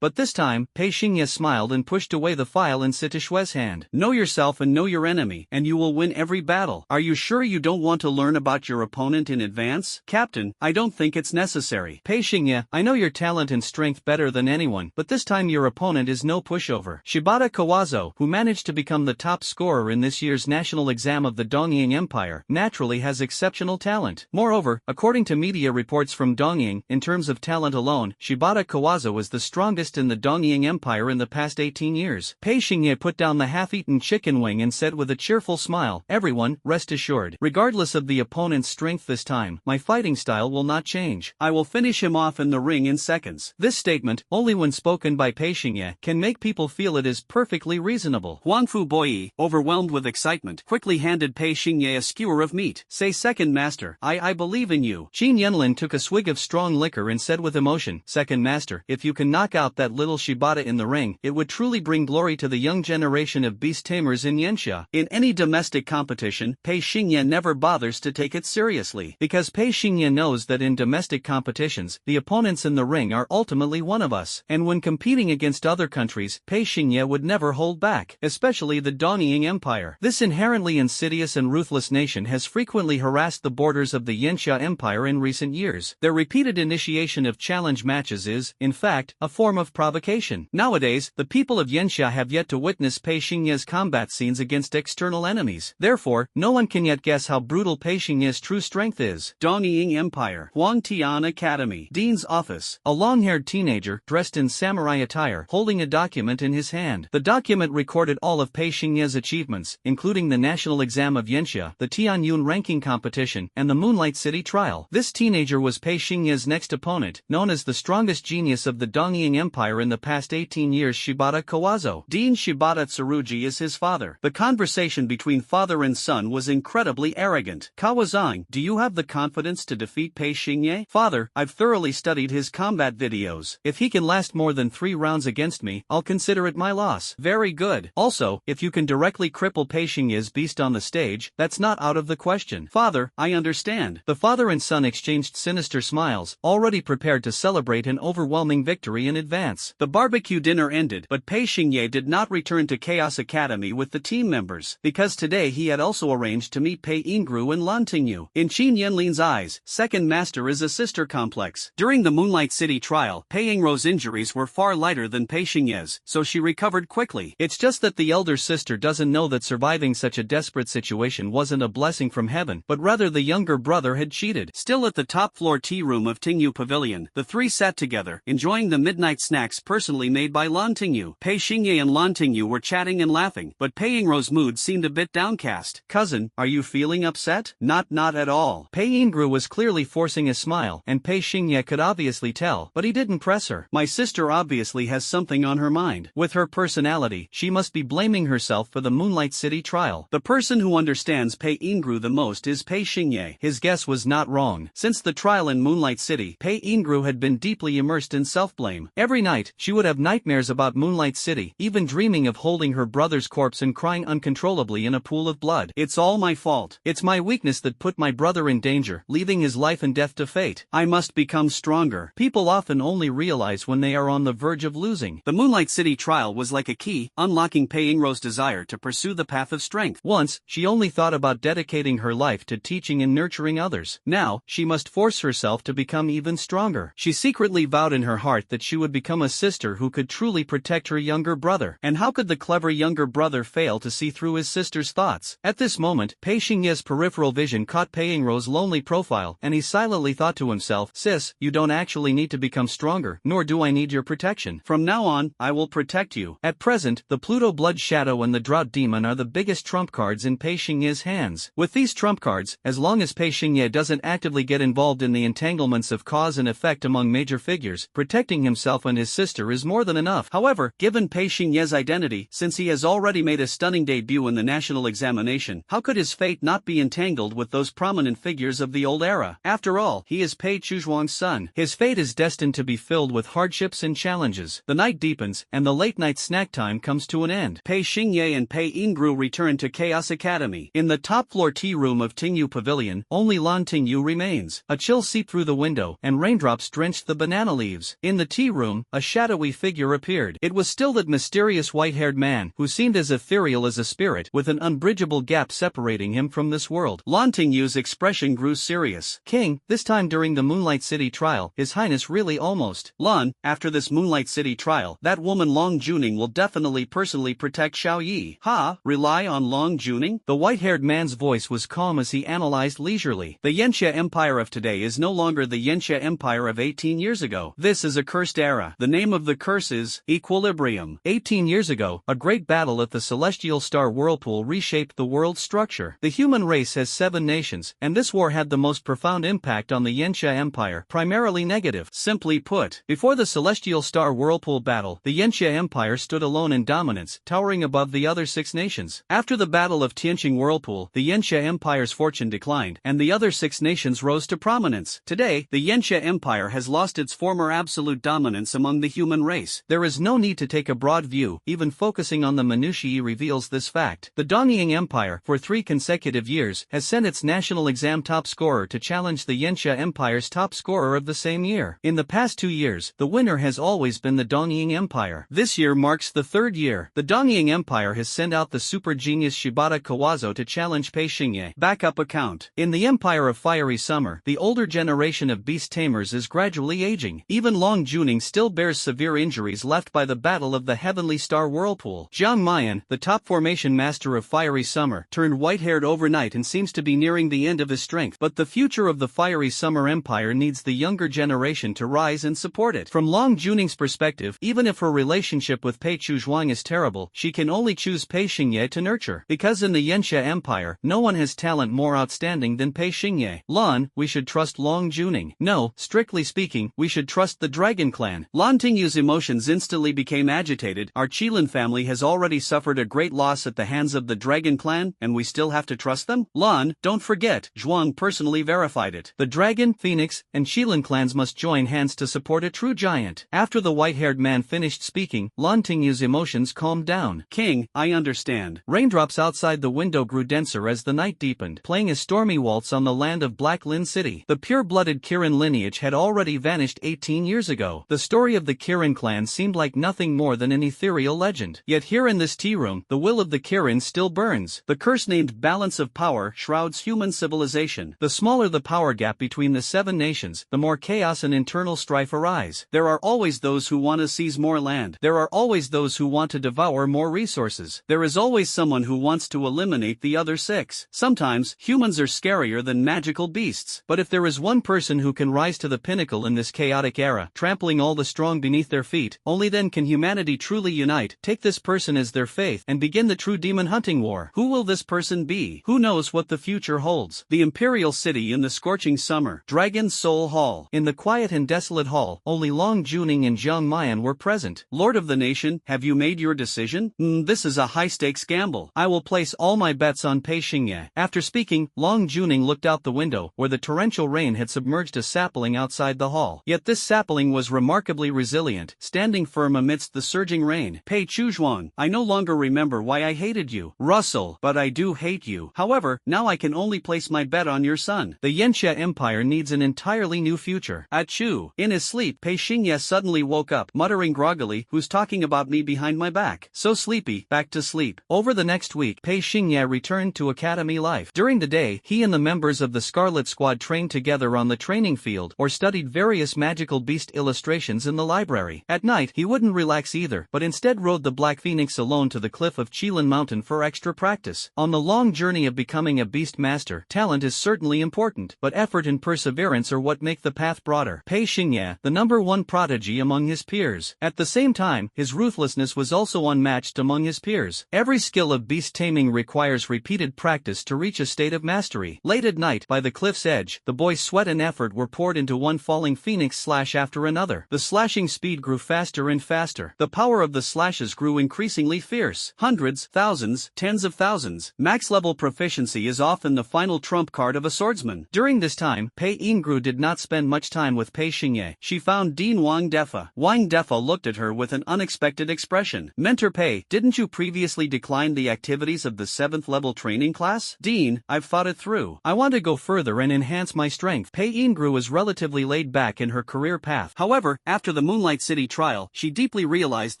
But this time, Pei Xingye smiled and pushed away the file in Sitouchue's hand. Know yourself and know your enemy, and you will win every battle. Are you sure you don't want to learn about your opponent in advance? Captain, I don't think it's necessary. Pei Xingye, I know your talent and strength better than anyone, but this time your opponent is no pushover. Shibata Kawazo, who managed to become the top scorer in this year's national exam of the Dongying Empire, naturally has exceptional talent. Moreover, according to media reports from Dongying, in terms of talent alone, Shibata Kawazo was the strongest in the Dongying Empire in the past 18 years. Pei Xingye put down the half-eaten chicken wing and said with a cheerful smile, "Everyone, rest assured. Regardless of the opponent's strength this time, my fighting style will not change. I will finish him off in the ring in seconds." This statement, only when spoken by Pei Xingye, can make people feel it is perfectly reasonable. Huangfu Boyi, overwhelmed with excitement, quickly handed Pei Xingye a skewer of meat. "Say second master, I believe in you." Qin Yanlin took a swig of strong liquor and said with emotion, "Second master, if you can knock out that little Shibata in the ring, it would truly bring glory to the young generation of beast tamers in Yanxia." In any domestic competition, Pei Xingye never bothers to take it seriously. Because Pei Xingye knows that in domestic competitions, the opponents in the ring are ultimately one of us. And when competing against other countries, Pei Xingye would never hold back, especially the Dongying Empire. This inherently insidious and ruthless nation has frequently harassed the borders of the Yanxia Empire in recent years. Their repeated initiation of challenge matches is, in fact, a form of provocation. Nowadays, the people of Yanxia have yet to witness Pei Xingye's combat scenes against external enemies. Therefore, no one can yet guess how brutal Pei Xingye's true strength is. Dongying Empire, Huangtian Academy, Dean's office. A long-haired teenager, dressed in samurai attire, holding a document in his hand. The document recorded all of Pei Xingye's achievements, including the national exam of Yanxia, the Tianyun ranking competition, and the Moonlight City trial. This teenager was Pei Xingye's next opponent, known as the strongest genius of the Dongying Empire in the past 18 years, Shibata Kawazo. Dean Shibata Tsurugi is his father. The conversation between father and son was incredibly arrogant. "Kawazang, do you have the confidence to defeat Pei Xingye?" "Father, I've thoroughly studied his combat videos. If he can last more than 3 rounds against me, I'll consider it my loss." "Very good. Also, if you can directly cripple Pei Xingye's beast on the stage, that's not out of the question." "Father, I understand." The father and son exchanged sinister smiles, already prepared to celebrate an overwhelming victory in advance. The barbecue dinner ended, but Pei Xingye did not return to Chaos Academy with the team members, because today he had also arranged to meet Pei Ingru and Lan Tingyu. In Qin Yanlin's eyes, second master is a sister complex. During the Moonlight City trial, Pei Ingru's injuries were far lighter than Pei Xingye's, so she recovered quickly. It's just that the elder sister doesn't know that surviving such a desperate situation wasn't a blessing from heaven, but rather the younger brother had cheated. Still at the top floor tea room of Tingyu Pavilion, the three sat together, enjoying the midnight snacks personally made by Lan Tingyu. Pei Xingye and Lan Tingyu were chatting and laughing, but Pei Ingru's mood seemed a bit downcast. "Cousin, are you feeling upset?" Not at all." Pei Ingru was clearly forcing a smile, and Pei Xingye could obviously tell, but he didn't press her. "My sister obviously has something on her mind. With her personality, she must be blaming herself for the Moonlight City trial. The person who understands Pei Ingru the most is Pei Xingye." His guess was not wrong. Since the trial in Moonlight City, Pei Ingru had been deeply immersed in self-blame. Every night, she would have nightmares about Moonlight City, even dreaming of holding her brother's corpse and crying uncontrollably in a pool of blood. "It's all my fault. It's my weakness that put my brother in danger, leaving his life and death to fate." Wait, I must become stronger. People often only realize when they are on the verge of losing. The Moonlight City trial was like a key, unlocking Pei Yingro's desire to pursue the path of strength. Once, she only thought about dedicating her life to teaching and nurturing others. Now, she must force herself to become even stronger. She secretly vowed in her heart that she would become a sister who could truly protect her younger brother. And how could the clever younger brother fail to see through his sister's thoughts? At this moment, Pei Xingye's peripheral vision caught Pei Yingro's lonely profile, and he silently thought to himself, "Sis, you don't actually need to become stronger, nor do I need your protection. From now on, I will protect you." At present, the Pluto Blood Shadow and the Drought Demon are the biggest trump cards in Pei Xingye's hands. With these trump cards, as long as Pei Xingye doesn't actively get involved in the entanglements of cause and effect among major figures, protecting himself and his sister is more than enough. However, given Pei Xingye's identity, since he has already made a stunning debut in the national examination, how could his fate not be entangled with those prominent figures of the old era? After all, he is Pei Chuzhuang's son. His fate is destined to be filled with hardships and challenges. The night deepens, and the late-night snack time comes to an end. Pei Xingye and Pei Yingru return to Chaos Academy. In the top-floor tea room of Tingyu Pavilion, only Lan Tingyu remains. A chill seeped through the window, and raindrops drenched the banana leaves. In the tea room, a shadowy figure appeared. It was still that mysterious white-haired man, who seemed as ethereal as a spirit, with an unbridgeable gap separating him from this world. Lan Tingyu's expression grew serious. "King, this time during the Moonlight City trial, His Highness really almost." "Lan, after this Moonlight City trial, that woman Long Juning will definitely personally protect Xiao Yi." "Ha, rely on Long Juning?" The white-haired man's voice was calm as he analyzed leisurely. "The Yanxia Empire of today is no longer the Yanxia Empire of 18 years ago. This is a cursed era. The name of the curse is equilibrium." 18 years ago, a great battle at the celestial star whirlpool reshaped the world's structure. The human race has 7 nations, and this war had the most profound impact on the Yanxia Empire, primarily negative. Simply put, before the celestial star whirlpool battle, the Yanxia Empire stood alone in dominance, towering above the other 6 nations. After the battle of Tianqing Whirlpool, the Yanxia Empire's fortune declined, and the other 6 nations rose to prominence. Today, the Yanxia Empire has lost its former absolute dominance among the human race. There is no need to take a broad view, even focusing on the minutiae reveals this fact. The Dongying Empire, for 3 consecutive years, has sent its national exam top scorer to challenge the Yanxia Empire's top scorer of the same year. In the past 2 years, the winner has always been the Dongying Empire. This year marks the 3rd year. The Dongying Empire has sent out the super genius Shibata Kawazo to challenge Pei Xingye. Backup account. In the Empire of Fiery Summer, the older generation of beast tamers is gradually aging. Even Long Juning still bears severe injuries left by the battle of the Heavenly Star Whirlpool. Jiang Mayan, the top formation master of Fiery Summer, turned white-haired overnight and seems to be nearing the end of his strength. But the future of the Fiery Summer Empire needs the younger generation to rise and support it. From Long Juning's perspective, even if her relationship with Pei Chuzhuang is terrible, she can only choose Pei Xingye to nurture. Because in the Yanxia Empire, no one has talent more outstanding than Pei Xingye. Lan, we should trust Long Juning. No, strictly speaking, we should trust the Dragon Clan. Lan Tingyu's emotions instantly became agitated. Our Qilin family has already suffered a great loss at the hands of the Dragon Clan, and we still have to trust them? Lan, don't forget, Zhuang personally verified it. The Dragon, Phoenix, and Qilin clans must join hands to support a true giant. After the white-haired man finished speaking, Lan Tingyu's emotions calmed down. King, I understand. Raindrops outside the window grew denser as the night deepened, playing a stormy waltz on the land of Black Lin City. The pure-blooded Kirin lineage had already vanished 18 years ago. The story of the Kirin clan seemed like nothing more than an ethereal legend. Yet here in this tea room, the will of the Kirin still burns. The curse named balance of power shrouds human civilization. The smaller the power gap between the 7 nations, the more chaos and internal strife arise. There are always those who want to seize more land. There are always those who want to devour more resources. There is always someone who wants to eliminate the other 6. Sometimes, humans are scarier than magical beasts. But if there is one person who can rise to the pinnacle in this chaotic era, trampling all the strong beneath their feet, only then can humanity truly unite, take this person as their faith, and begin the true demon hunting war. Who will this person be? Who knows what the future holds? The Imperial City in the scorching summer. Dragon Soul Hall. In the quiet and desolate hall, only Long Juning and Jiang Mayan were present. Lord of the nation, have you made your decision? This is a high-stakes gamble. I will place all my bets on Pei Xingye. After speaking, Long Juning looked out the window, where the torrential rain had submerged a sapling outside the hall. Yet this sapling was remarkably resilient, standing firm amidst the surging rain. Pei Chuzhuang, I no longer remember why I hated you. Russell, but I do hate you. However, now I can only place my bet on your son. The Yanxia Empire needs needs an entirely new future. Achoo! In his sleep, Pei Xingye suddenly woke up, muttering groggily, "Who's talking about me behind my back?" So sleepy, back to sleep. Over the next week, Pei Xingye returned to academy life. During the day, he and the members of the Scarlet Squad trained together on the training field or studied various magical beast illustrations in the library. At night, he wouldn't relax either, but instead rode the Black Phoenix alone to the cliff of Qilin Mountain for extra practice. On the long journey of becoming a Beastmaster, talent is certainly important, but effort and perseverance are what make the path broader. Pei Xingye, the #1 prodigy among his peers. At the same time, his ruthlessness was also unmatched among his peers. Every skill of beast taming requires repeated practice to reach a state of mastery. Late at night, by the cliff's edge, the boy's sweat and effort were poured into one falling phoenix slash after another. The slashing speed grew faster and faster. The power of the slashes grew increasingly fierce. Hundreds, thousands, tens of thousands. Max-level proficiency is often the final trump card of a swordsman. During this time, Pei Yingru did not spend much time with Pei Xingye. She found Dean Wang Defa. Wang Defa looked at her with an unexpected expression. "Mentor Pei, didn't you previously decline the activities of the 7th level training class?" "Dean, I've thought it through. I want to go further and enhance my strength." Pei Yingru was relatively laid back in her career path. However, after the Moonlight City trial, she deeply realized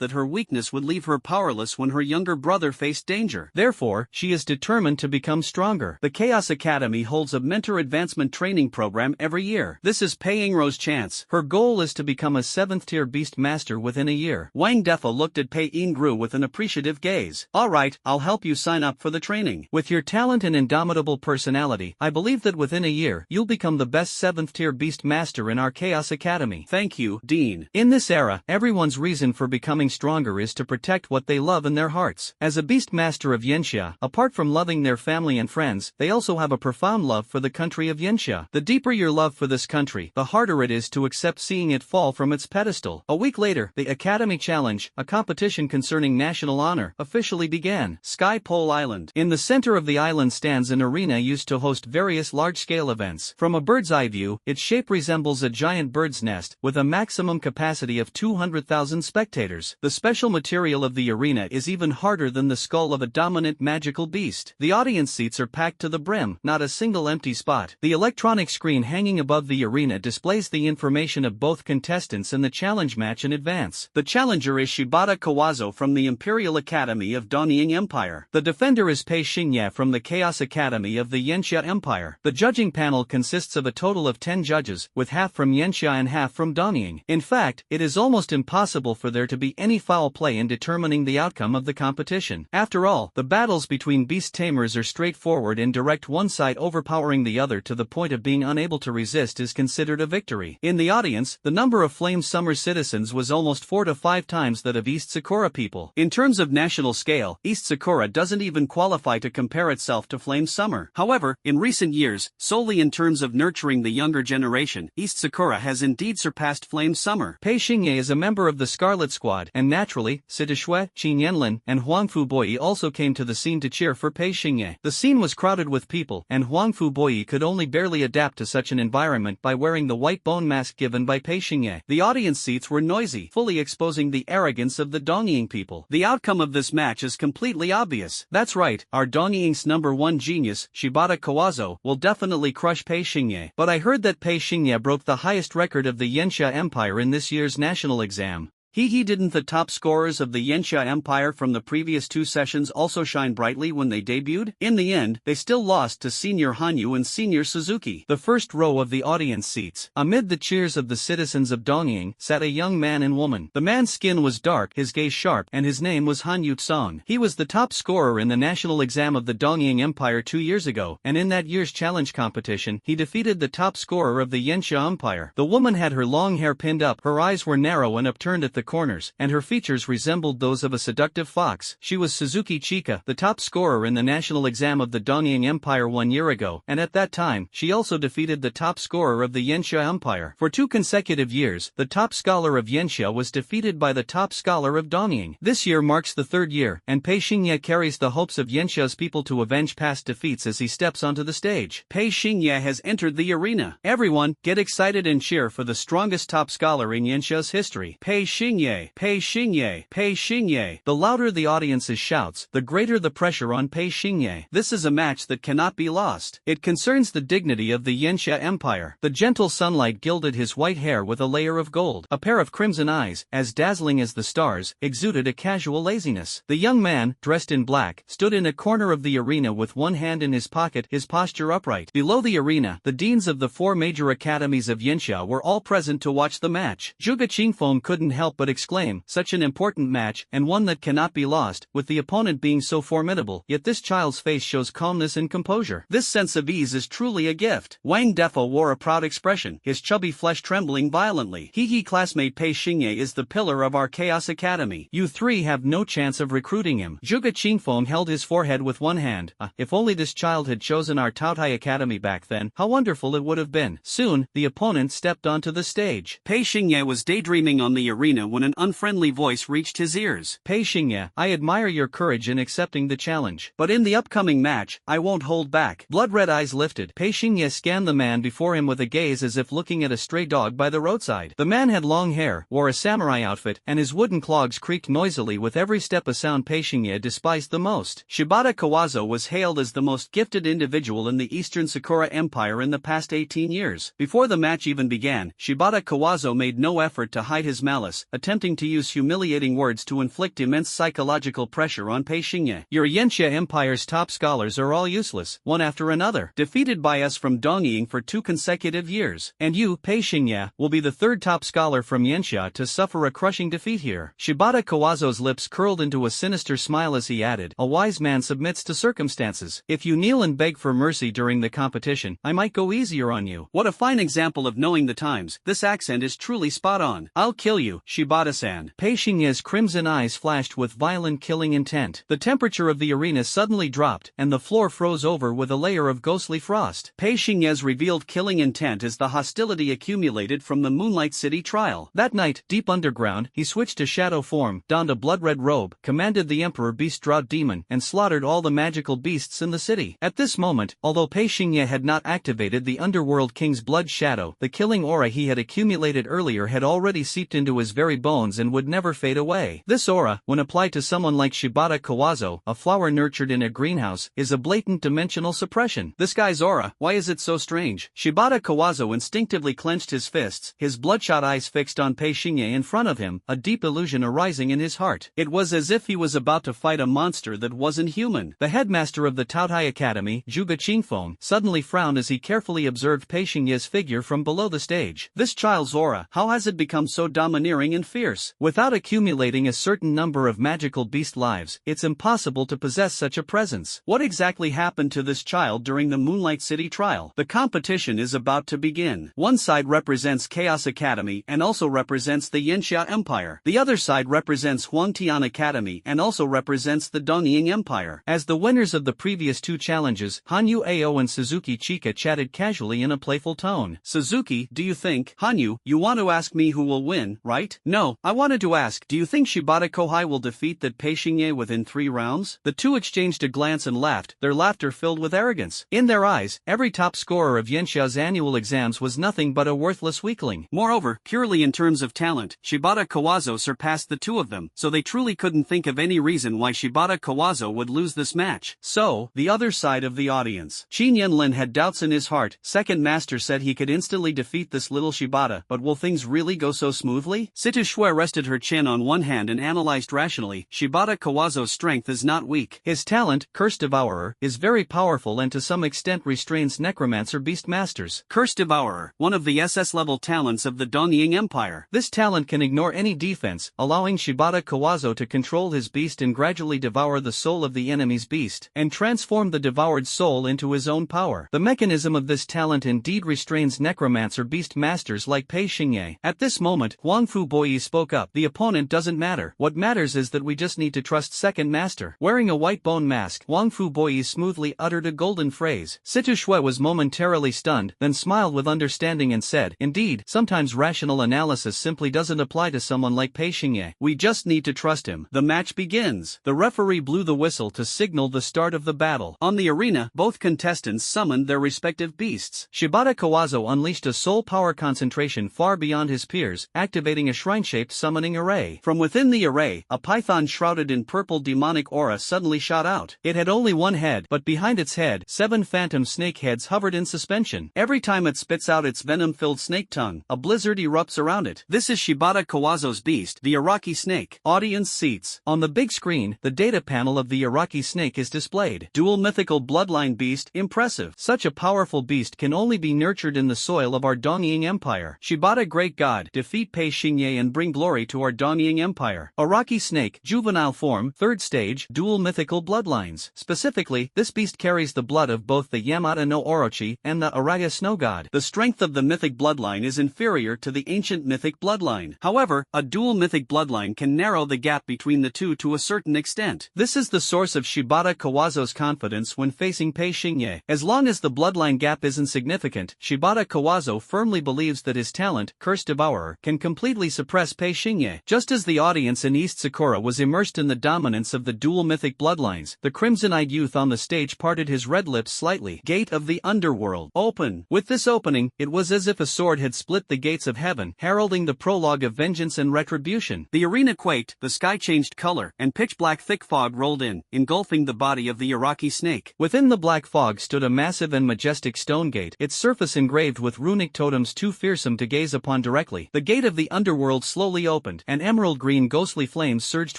that her weakness would leave her powerless when her younger brother faced danger. Therefore, she is determined to become stronger. The Chaos Academy holds a mentor advancement training program every year. This is Pei Yingru's chance. Her goal is to become a 7th-tier Beast Master within a year. Wang Defa looked at Pei Yingru with an appreciative gaze. "Alright, I'll help you sign up for the training. With your talent and indomitable personality, I believe that within a year, you'll become the best 7th-tier Beast Master in our Chaos Academy." "Thank you, Dean." In this era, everyone's reason for becoming stronger is to protect what they love in their hearts. As a Beast Master of Yanxia, apart from loving their family and friends, they also have a profound love for the country of Yanxia. The deeper your love for this country, the harder it is to accept seeing it fall from its pedestal. A week later, the Academy Challenge, a competition concerning national honor, officially began. Sky Pole Island. In the center of the island stands an arena used to host various large-scale events. From a bird's eye view, its shape resembles a giant bird's nest, with a maximum capacity of 200,000 spectators. The special material of the arena is even harder than the skull of a dominant magical beast. The audience seats are packed to the brim, not a single empty spot. The electronic screen hanging above the arena displays the information of both contestants and the challenge match in advance. The challenger is Shibata Kawazo from the Imperial Academy of Donying Empire. The defender is Pei Xingye from the Chaos Academy of the Yanxia Empire. The judging panel consists of a total of 10 judges, with half from Yanxia and half from Donying. In fact, it is almost impossible for there to be any foul play in determining the outcome of the competition. After all, the battles between beast tamers are straightforward and direct, one side overpowering the other to the point of being unable to resist is considered a victory. In the audience, the number of Flame Summer citizens was almost 4 to 5 times that of East Sakura people. In terms of national scale, East Sakura doesn't even qualify to compare itself to Flame Summer. However, in recent years, solely in terms of nurturing the younger generation, East Sakura has indeed surpassed Flame Summer. Pei Xingye is a member of the Scarlet Squad, and naturally, Sita Shui, Qin Yanlin, and Huang Fuboyi also came to the scene to cheer for Pei Xingye. The scene was crowded with people, and Huang Fuboyi could only barely adapt to such an environment by wearing the white bone mask given by Pei Xingye. The audience seats were noisy, fully exposing the arrogance of the Donying people. The outcome of this match is completely obvious. That's right, our Donying's #1 genius, Shibata Kawazo, will definitely crush Pei Xingye. But I heard that Pei Xingye broke the highest record of the Yanxia Empire in this year's national exam. Didn't the top scorers of the Yanxia Empire from the previous 2 sessions also shine brightly when they debuted? In the end, they still lost to Senior Hanyu and Senior Suzuki. The first row of the audience seats. Amid the cheers of the citizens of Donying, sat a young man and woman. The man's skin was dark, his gaze sharp, and his name was Hanyu Tsong. He was the top scorer in the national exam of the Donying Empire 2 years ago, and in that year's challenge competition, he defeated the top scorer of the Yanxia Empire. The woman had her long hair pinned up, her eyes were narrow and upturned at the corners, and her features resembled those of a seductive fox. She was Suzuki Chika, the top scorer in the national exam of the Donying Empire 1 year ago, and at that time, she also defeated the top scorer of the Yanxia Empire. For 2 consecutive years, the top scholar of Yanxia was defeated by the top scholar of Donying. This year marks the 3rd year, and Pei Xingye carries the hopes of Yanxia's people to avenge past defeats as he steps onto the stage. Pei Xingye has entered the arena. Everyone, get excited and cheer for the strongest top scholar in Yanxia's history. Pei Xingye Xingye, Pei Xingye, Pei Xingye. The louder the audience's shouts, the greater the pressure on Pei Xingye. This is a match that cannot be lost. It concerns the dignity of the Yanxia Empire. The gentle sunlight gilded his white hair with a layer of gold. A pair of crimson eyes, as dazzling as the stars, exuded a casual laziness. The young man, dressed in black, stood in a corner of the arena with one hand in his pocket, his posture upright. Below the arena, the deans of the 4 major academies of Yanxia were all present to watch the match. Zhuge Qingfeng couldn't help but exclaim, such an important match, and one that cannot be lost, with the opponent being so formidable, yet this child's face shows calmness and composure. This sense of ease is truly a gift. Wang Defo wore a proud expression, his chubby flesh trembling violently. He classmate Pei Xingye is the pillar of our Chaos Academy. You 3 have no chance of recruiting him. Zhuge Qingfeng held his forehead with one hand. If only this child had chosen our Taotai Academy back then, how wonderful it would have been. Soon, the opponent stepped onto the stage. Pei Xingye was daydreaming on the arena when an unfriendly voice reached his ears. Pei Xingye, I admire your courage in accepting the challenge. But in the upcoming match, I won't hold back. Blood-red eyes lifted. Pei Xingye scanned the man before him with a gaze as if looking at a stray dog by the roadside. The man had long hair, wore a samurai outfit, and his wooden clogs creaked noisily with every step, a sound Pei Xingye despised the most. Shibata Kawazo was hailed as the most gifted individual in the Eastern Sakura Empire in the past 18 years. Before the match even began, Shibata Kawazo made no effort to hide his malice, attempting to use humiliating words to inflict immense psychological pressure on Pei Xingye. Your Yanxia Empire's top scholars are all useless, one after another, defeated by us from Dongying for 2 consecutive years. And you, Pei Xingye, will be the 3rd top scholar from Yanxia to suffer a crushing defeat here. Shibata Kawazo's lips curled into a sinister smile as he added, a wise man submits to circumstances. If you kneel and beg for mercy during the competition, I might go easier on you. What a fine example of knowing the times. This accent is truly spot on. I'll kill you, Shibata-san. Pei Xingye's crimson eyes flashed with violent killing intent. The temperature of the arena suddenly dropped, and the floor froze over with a layer of ghostly frost. Pei Xingye's revealed killing intent is the hostility accumulated from the Moonlight City trial. That night, deep underground, he switched to shadow form, donned a blood-red robe, commanded the Emperor Beast-Drought Demon, and slaughtered all the magical beasts in the city. At this moment, although Pei Xingye had not activated the Underworld King's blood shadow, the killing aura he had accumulated earlier had already seeped into his very bones and would never fade away. This aura, when applied to someone like Shibata Kawazo, a flower nurtured in a greenhouse, is a blatant dimensional suppression. This guy's aura, why is it so strange? Shibata Kawazo instinctively clenched his fists, his bloodshot eyes fixed on Pei Xingye in front of him, a deep illusion arising in his heart. It was as if he was about to fight a monster that wasn't human. The headmaster of the Taotai Academy, Zhuge Qingfeng, suddenly frowned as he carefully observed Pei Xingye's figure from below the stage. This child's aura, how has it become so domineering and fierce? Without accumulating a certain number of magical beast lives, it's impossible to possess such a presence. What exactly happened to this child during the Moonlight City trial? The competition is about to begin. One side represents Chaos Academy and also represents the Yanxia Empire. The other side represents Huangtian Academy and also represents the Dongying Empire. As the winners of the previous 2 challenges, Hanyu Ao and Suzuki Chika chatted casually in a playful tone. Suzuki, do you think, Hanyu, you want to ask me who will win, right? No, I wanted to ask, do you think Shibata Kohai will defeat that Pei Xingye within 3 rounds? The 2 exchanged a glance and laughed, their laughter filled with arrogance. In their eyes, every top scorer of Yanxia's annual exams was nothing but a worthless weakling. Moreover, purely in terms of talent, Shibata Kawazo surpassed the 2 of them, so they truly couldn't think of any reason why Shibata Kawazo would lose this match. So, the other side of the audience. Qin Yanlin had doubts in his heart. Second Master said he could instantly defeat this little Shibata, but will things really go so smoothly? Situ Shui rested her chin on one hand and analyzed rationally, Shibata Kawazo's strength is not weak. His talent, Curse Devourer, is very powerful and to some extent restrains Necromancer Beastmasters. Curse Devourer, one of the SS-level talents of the Dongying Empire. This talent can ignore any defense, allowing Shibata Kawazo to control his beast and gradually devour the soul of the enemy's beast, and transform the devoured soul into his own power. The mechanism of this talent indeed restrains Necromancer Beastmasters like Pei Xingye. At this moment, Huang Fu Boyi spoke up. The opponent doesn't matter. What matters is that we just need to trust Second Master. Wearing a white bone mask, Huang Fu Boyi smoothly uttered a golden phrase. Situ Shui was momentarily stunned, then smiled with understanding and said, indeed, sometimes rational analysis simply doesn't apply to someone like Pei Xingye. We just need to trust him. The match begins. The referee blew the whistle to signal the start of the battle. On the arena, both contestants summoned their respective beasts. Shibata Kawazo unleashed a soul power concentration far beyond his peers, activating a shrine fan-shaped summoning array. From within the array, a python shrouded in purple demonic aura suddenly shot out. It had only one head, but behind its head, 7 phantom snake heads hovered in suspension. Every time it spits out its venom-filled snake tongue, a blizzard erupts around it. This is Shibata Kawazo's beast, the Araki snake. Audience seats. On the big screen, the data panel of the Araki snake is displayed. Dual mythical bloodline beast, impressive. Such a powerful beast can only be nurtured in the soil of our Dongying Empire. Shibata great god, defeat Pei Xingye and bring glory to our Dongying Empire. Araki snake, juvenile form, 3rd stage, dual mythical bloodlines. Specifically, this beast carries the blood of both the Yamata no Orochi and the Araya snow god. The strength of the mythic bloodline is inferior to the ancient mythic bloodline. However, a dual mythic bloodline can narrow the gap between the two to a certain extent. This is the source of Shibata Kawazo's confidence when facing Pei Xingye. As long as the bloodline gap isn't significant, Shibata Kawazo firmly believes that his talent, Curse Devourer, can completely suppress Pei Xingye. Just as the audience in East Sakura was immersed in the dominance of the dual mythic bloodlines, the crimson-eyed youth on the stage parted his red lips slightly. Gate of the Underworld. Open. With this opening, it was as if a sword had split the gates of heaven, heralding the prologue of vengeance and retribution. The arena quaked, the sky changed color, and pitch-black thick fog rolled in, engulfing the body of the Araki snake. Within the black fog stood a massive and majestic stone gate, its surface engraved with runic totems too fearsome to gaze upon directly. The gate of the underworld slowly opened, and emerald-green ghostly flames surged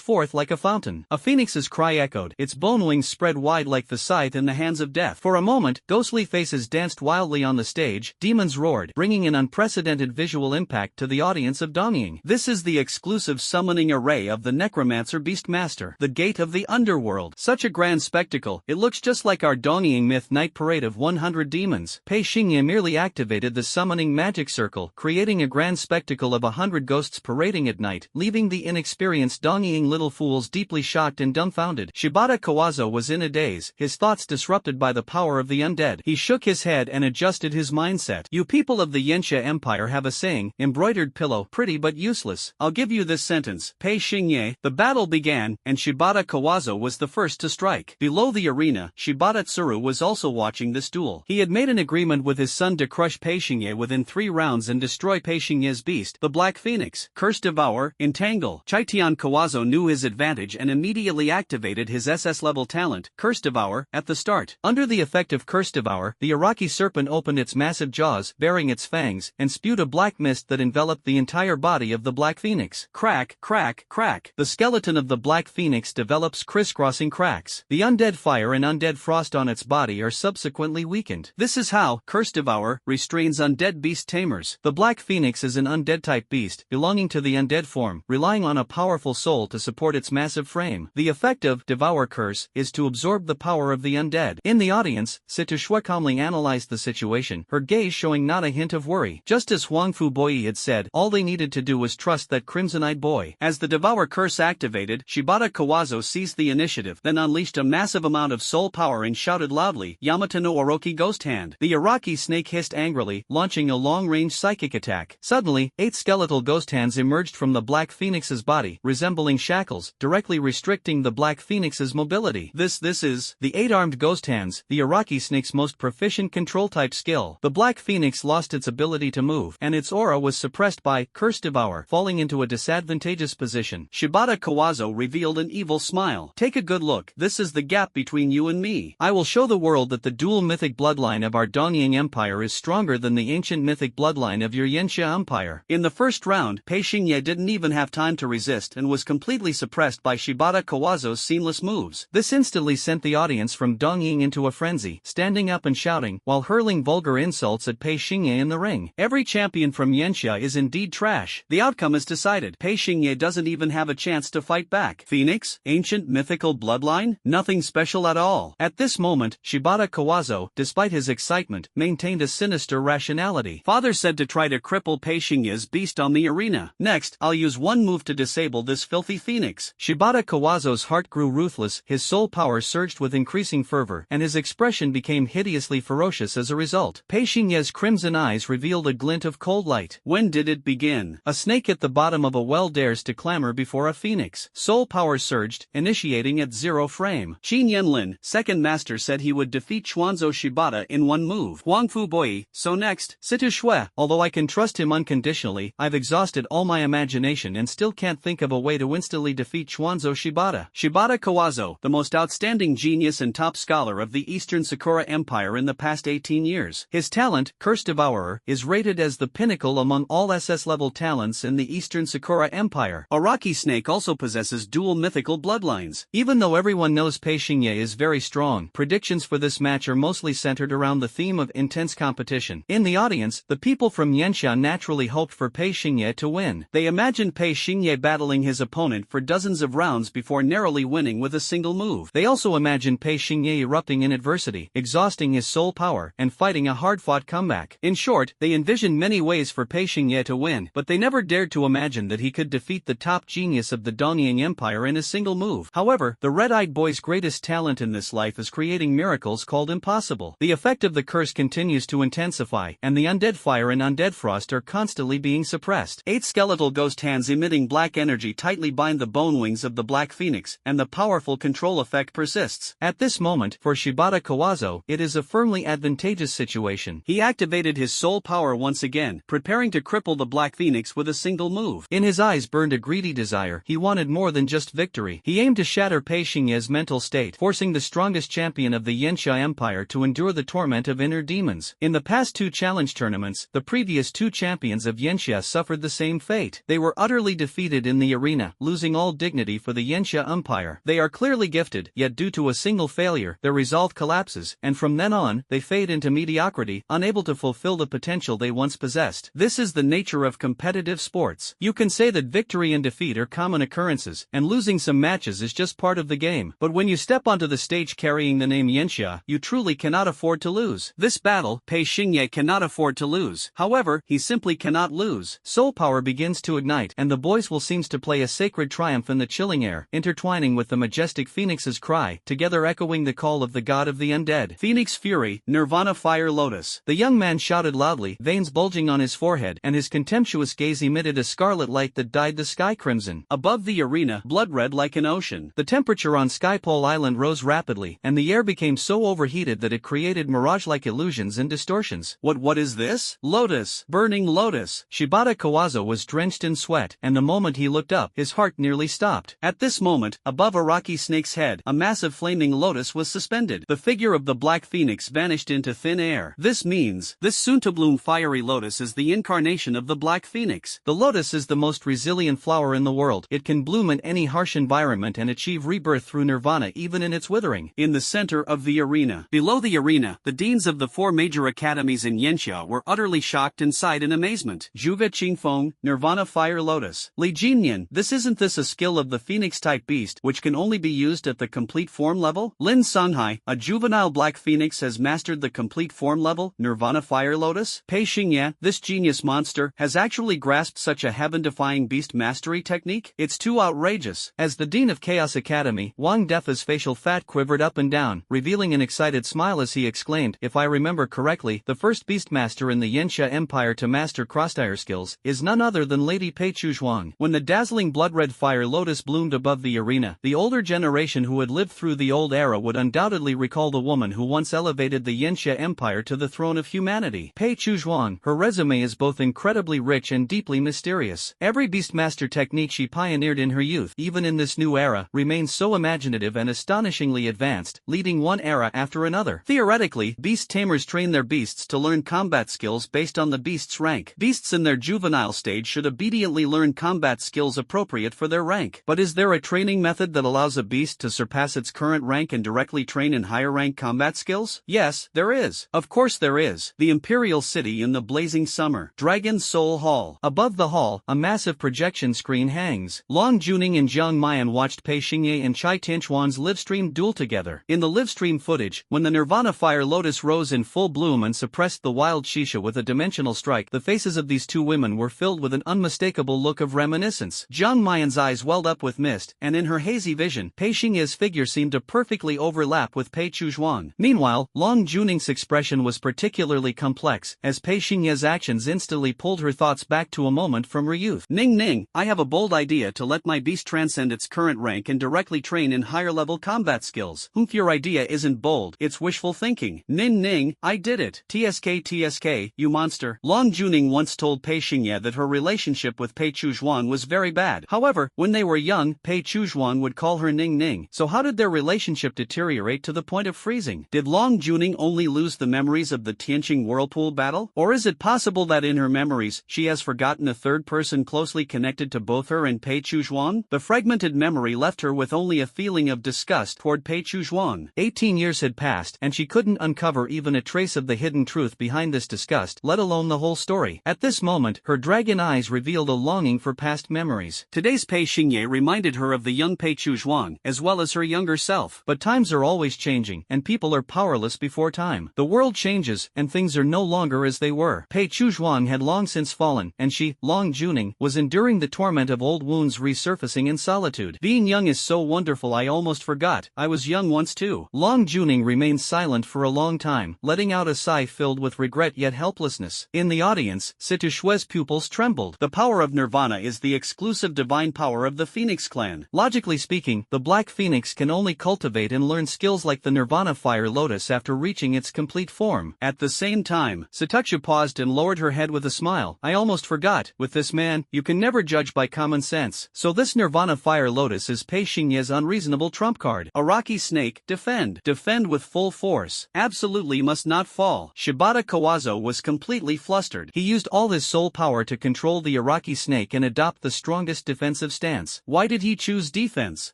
forth like a fountain. A phoenix's cry echoed, its bone wings spread wide like the scythe in the hands of death. For a moment, ghostly faces danced wildly on the stage, demons roared, bringing an unprecedented visual impact to the audience of Dongying. This is the exclusive summoning array of the necromancer Beastmaster, the gate of the underworld. Such a grand spectacle, it looks just like our Dongying myth night parade of 100 demons. Pei Xingye merely activated the summoning magic circle, creating a grand spectacle of 100 ghosts parading at night, leaving the inexperienced Dongying little fools deeply shocked and dumbfounded. Shibata Kawazo was in a daze, his thoughts disrupted by the power of the undead. He shook his head and adjusted his mindset. You people of the Yenxia Empire have a saying, embroidered pillow, pretty but useless. I'll give you this sentence. Pei Xingye. The battle began, and Shibata Kawazo was the first to strike. Below the arena, Shibata Tsuru was also watching this duel. He had made an agreement with his son to crush Pei Xingye within 3 rounds and destroy Pei Xingye's beast, the Black Phoenix. Curse Devour, Entangle. Chaitian Kawazo knew his advantage and immediately activated his SS-level talent, Curse Devour, at the start. Under the effect of Curse Devour, the Araki serpent opened its massive jaws, baring its fangs, and spewed a black mist that enveloped the entire body of the Black Phoenix. Crack, crack, crack. The skeleton of the Black Phoenix develops crisscrossing cracks. The undead fire and undead frost on its body are subsequently weakened. This is how Curse Devourer restrains undead beast tamers. The Black Phoenix is an undead-type beast, belonging to the undead form, relying on a powerful soul to support its massive frame. The effect of Devour Curse is to absorb the power of the undead. In the audience, Situ Shui calmly analyzed the situation, her gaze showing not a hint of worry. Just as Huang Fu Boyi had said, all they needed to do was trust that crimson-eyed boy. As the Devour Curse activated, Shibata Kawazo seized the initiative, then unleashed a massive amount of soul power and shouted loudly, Yamata no Orochi Ghost Hand. The Araki snake hissed angrily, launching a long-range psychic attack. Suddenly, 8 skeletal ghost hands emerged from the Black Phoenix's body, resembling shackles, directly restricting the Black Phoenix's mobility. This is the 8-armed ghost hands, the Araki snake's most proficient control-type skill. The Black Phoenix lost its ability to move, and its aura was suppressed by Curse Devour, falling into a disadvantageous position. Shibata Kawazo revealed an evil smile. Take a good look. This is the gap between you and me. I will show the world that the dual mythic bloodline of our Dongying Empire is stronger than the ancient mythic bloodline of your Yenxia Empire. In the first round, Pei Xingye didn't even have time to resist and was completely suppressed by Shibata Kawazo's seamless moves. This instantly sent the audience from Dongying into a frenzy, standing up and shouting, while hurling vulgar insults at Pei Xingye in the ring. Every champion from Yenxia is indeed trash. The outcome is decided. Pei Xingye doesn't even have a chance to fight back. Phoenix? Ancient mythical bloodline? Nothing special at all. At this moment, Shibata Kawazo, despite his excitement, maintained a sinister rationality. Father said to try to cripple Pei Xingye's beast on the arena. Next, I'll use one move to disable this filthy phoenix. Shibata Kawazo's heart grew ruthless, his soul power surged with increasing fervor, and his expression became hideously ferocious as a result. Pei Xingye's crimson eyes revealed a glint of cold light. When did it begin? A snake at the bottom of a well dares to clamor before a phoenix. Soul power surged, initiating at 0 frame. Qin Yanlin, second master, said he would defeat Chuanzo Shibata in one move. Huang Fu Boyi, so next, Situ Shui, although I can trust him unconditionally, I've exhausted all my imagination and still can't think of a way to instantly defeat Chuanzo Shibata. Shibata Kawazo, the most outstanding genius and top scholar of the Eastern Sakura Empire in the past 18 years. His talent, Curse Devourer, is rated as the pinnacle among all SS-level talents in the Eastern Sakura Empire. Araki Snake also possesses dual mythical bloodlines. Even though everyone knows Pei Xingye is very strong, predictions for this match are mostly centered around the theme of intense competition. In the audience, the people from Yanxia naturally hoped for Pei Xingye to win. They imagined Pei Xingye battling his opponent for dozens of rounds before narrowly winning with a single move. They also imagined Pei Xingye erupting in adversity, exhausting his soul power, and fighting a hard-fought comeback. In short, they envisioned many ways for Pei Xingye to win, but they never dared to imagine that he could defeat the top genius of the Dongying Empire in a single move. However, the red-eyed boy's greatest talent in this life is creating miracles called impossible. The effect of the curse continues to intensify, and the undead fire and undead frost are constantly being suppressed. 8 skeletal ghost hands emitting black energy tightly bind the bone wings of the Black Phoenix, and the powerful control effect persists. At this moment, for Shibata Kawazo, it is a firmly advantageous situation. He activated his soul power once again, preparing to cripple the Black Phoenix with a single move. In his eyes burned a greedy desire. He wanted more than just victory. He aimed to shatter Pei Xingye's mental state, forcing the strongest champion of the Yanxia Empire to endure the torment of inner demons. In the past 2 challenge tournaments, the previous 2 champions of Yanxia suffered the same fate. They were utterly defeated in the arena, losing all dignity for the Yanxia Empire. They are clearly gifted, yet due to a single failure, their resolve collapses, and from then on, they fade into mediocrity, unable to fulfill the potential they once possessed. This is the nature of competitive sports. You can say that victory and defeat are common occurrences, and losing some matches is just part of the game. But when you step onto the stage carrying the name Yanxia, you truly cannot afford to lose. This battle, Pei Xingye cannot afford to lose. However, he simply cannot lose. Soul power begins to ignite, and the voice will seems to play a sacred triumph in the chilling air, intertwining with the majestic phoenix's cry, together echoing the call of the god of the undead. Phoenix Fury, Nirvana Fire Lotus. The young man shouted loudly, veins bulging on his forehead, and his contemptuous gaze emitted a scarlet light that dyed the sky crimson. Above the arena, blood red like an ocean. The temperature on Skypole Island rose rapidly, and the air became so overheated that it created mirage-like illusions and distortions. What is this? Lotus, burning lotus. Shibata Kawazo was drenched in sweat, and the moment he looked up, his heart nearly stopped. At this moment, above Araki Snake's head, a massive flaming lotus was suspended. The figure of the Black Phoenix vanished into thin air. This means, this soon-to-bloom fiery lotus is the incarnation of the Black Phoenix. The lotus is the most resilient flower in the world. It can bloom in any harsh environment and achieve rebirth through nirvana even in its withering. In the center of the arena. Below the arena, the deans of the 4 major academies in Yanxia were utterly shocked and sighed in amazement. Zhuge Qingfeng, Nirvana Fire Lotus. Li Jinyan, isn't this a skill of the Phoenix-type beast which can only be used at the complete form level? Lin Sanhai, a juvenile Black Phoenix has mastered the complete form level, Nirvana Fire Lotus? Pei Xingye, this genius monster, has actually grasped such a heaven-defying beast mastery technique? It's too outrageous. As the Dean of Chaos Academy, Wang Defa's facial fat quivered up and down, revealing an excited smile as he exclaimed, if I remember correctly, the first Beastmaster in the Yanxia Empire to master crossfire skills is none other than Lady Pei Chuzhuang. When the dazzling blood-red fire lotus bloomed above the arena, the older generation who had lived through the old era would undoubtedly recall the woman who once elevated the Yanxia Empire to the throne of humanity. Pei Chuzhuang, her resume is both incredibly rich and deeply mysterious. Every Beastmaster technique she pioneered in her youth, even in this new era, remains so imaginative and astonishingly advanced, leading one era after another. Theoretically, beast tamers train their beasts to learn combat skills based on the beast's rank. Beasts in their juvenile stage should obediently learn combat skills appropriate for their rank. But is there a training method that allows a beast to surpass its current rank and directly train in higher rank combat skills? Yes, there is. Of course there is. The Imperial City in the Blazing Summer. Dragon Soul Hall. Above the hall, a massive projection screen hangs. Long Juning and Jiang Mayan watched Pei Xingye and Chai Tianchuan's livestream duel together. In the livestream footage, when the Nirvana Fire Lotus rose in full bloom and suppressed the wild Shisha with a dimensional strike, the faces of these 2 women were filled with an unmistakable look of reminiscence. Jiang Mayan's eyes welled up with mist, and in her hazy vision, Pei Xingye's figure seemed to perfectly overlap with Pei Chuzhuang. Meanwhile, Long Juning's expression was particularly complex, as Pei Xingye's actions instantly pulled her thoughts back to a moment from her youth. Ning Ning, I have a bold idea to let my beast transcend its current rank and directly train in higher-level combat skills. Your idea isn't bold, it's wishful thinking. Ning, I did it. TSK, you monster. Long Juning once told Pei Xingye that her relationship with Pei Chuzhuan was very bad. However, when they were young, Pei Chuzhuan would call her Ning Ning. So how did their relationship deteriorate to the point of freezing? Did Long Juning only lose the memories of the Tianqing whirlpool battle? Or is it possible that in her memories, she has forgotten a third person closely connected to both her and Pei Chuzhuan? The fragmented memory left her with only a feeling of disgust toward Pei Chuzhuan. 18 years had passed, and she couldn't uncover even a trace of the hidden truth behind this disgust, let alone the whole story. At this moment, her dragon eyes revealed a longing for past memories. Today's Pei Xingye reminded her of the young Pei Chuzhuan, as well as her younger self. But times are always changing, and people are powerless before time. The world changes, and things are no longer as they were. Pei Chuzhuan had long since fallen, and she, Long Juning, was enduring the torment of old wounds resurfacing in solitude. Being young is so wonderful, I almost forgot. I was young once too. Long Juning remained silent for a long time, letting out a sigh filled with regret yet helplessness. In the audience, Situ Shue's pupils trembled. The power of Nirvana is the exclusive divine power of the Phoenix clan. Logically speaking, the Black Phoenix can only cultivate and learn skills like the Nirvana Fire Lotus after reaching its complete form. At the same time, Satuksha paused and lowered her head with a smile. I almost forgot, with this man, you can never judge by common sense. So this Nirvana Fire Lotus is Pei Xingye's unreasonable trump card. Araki Snake, defend. Defend with full force. Absolutely must not fall. Shibata Kawazo was completely flustered. He used all his soul power to control the Araki Snake and adopt the strongest defensive stance. Why did he choose defense?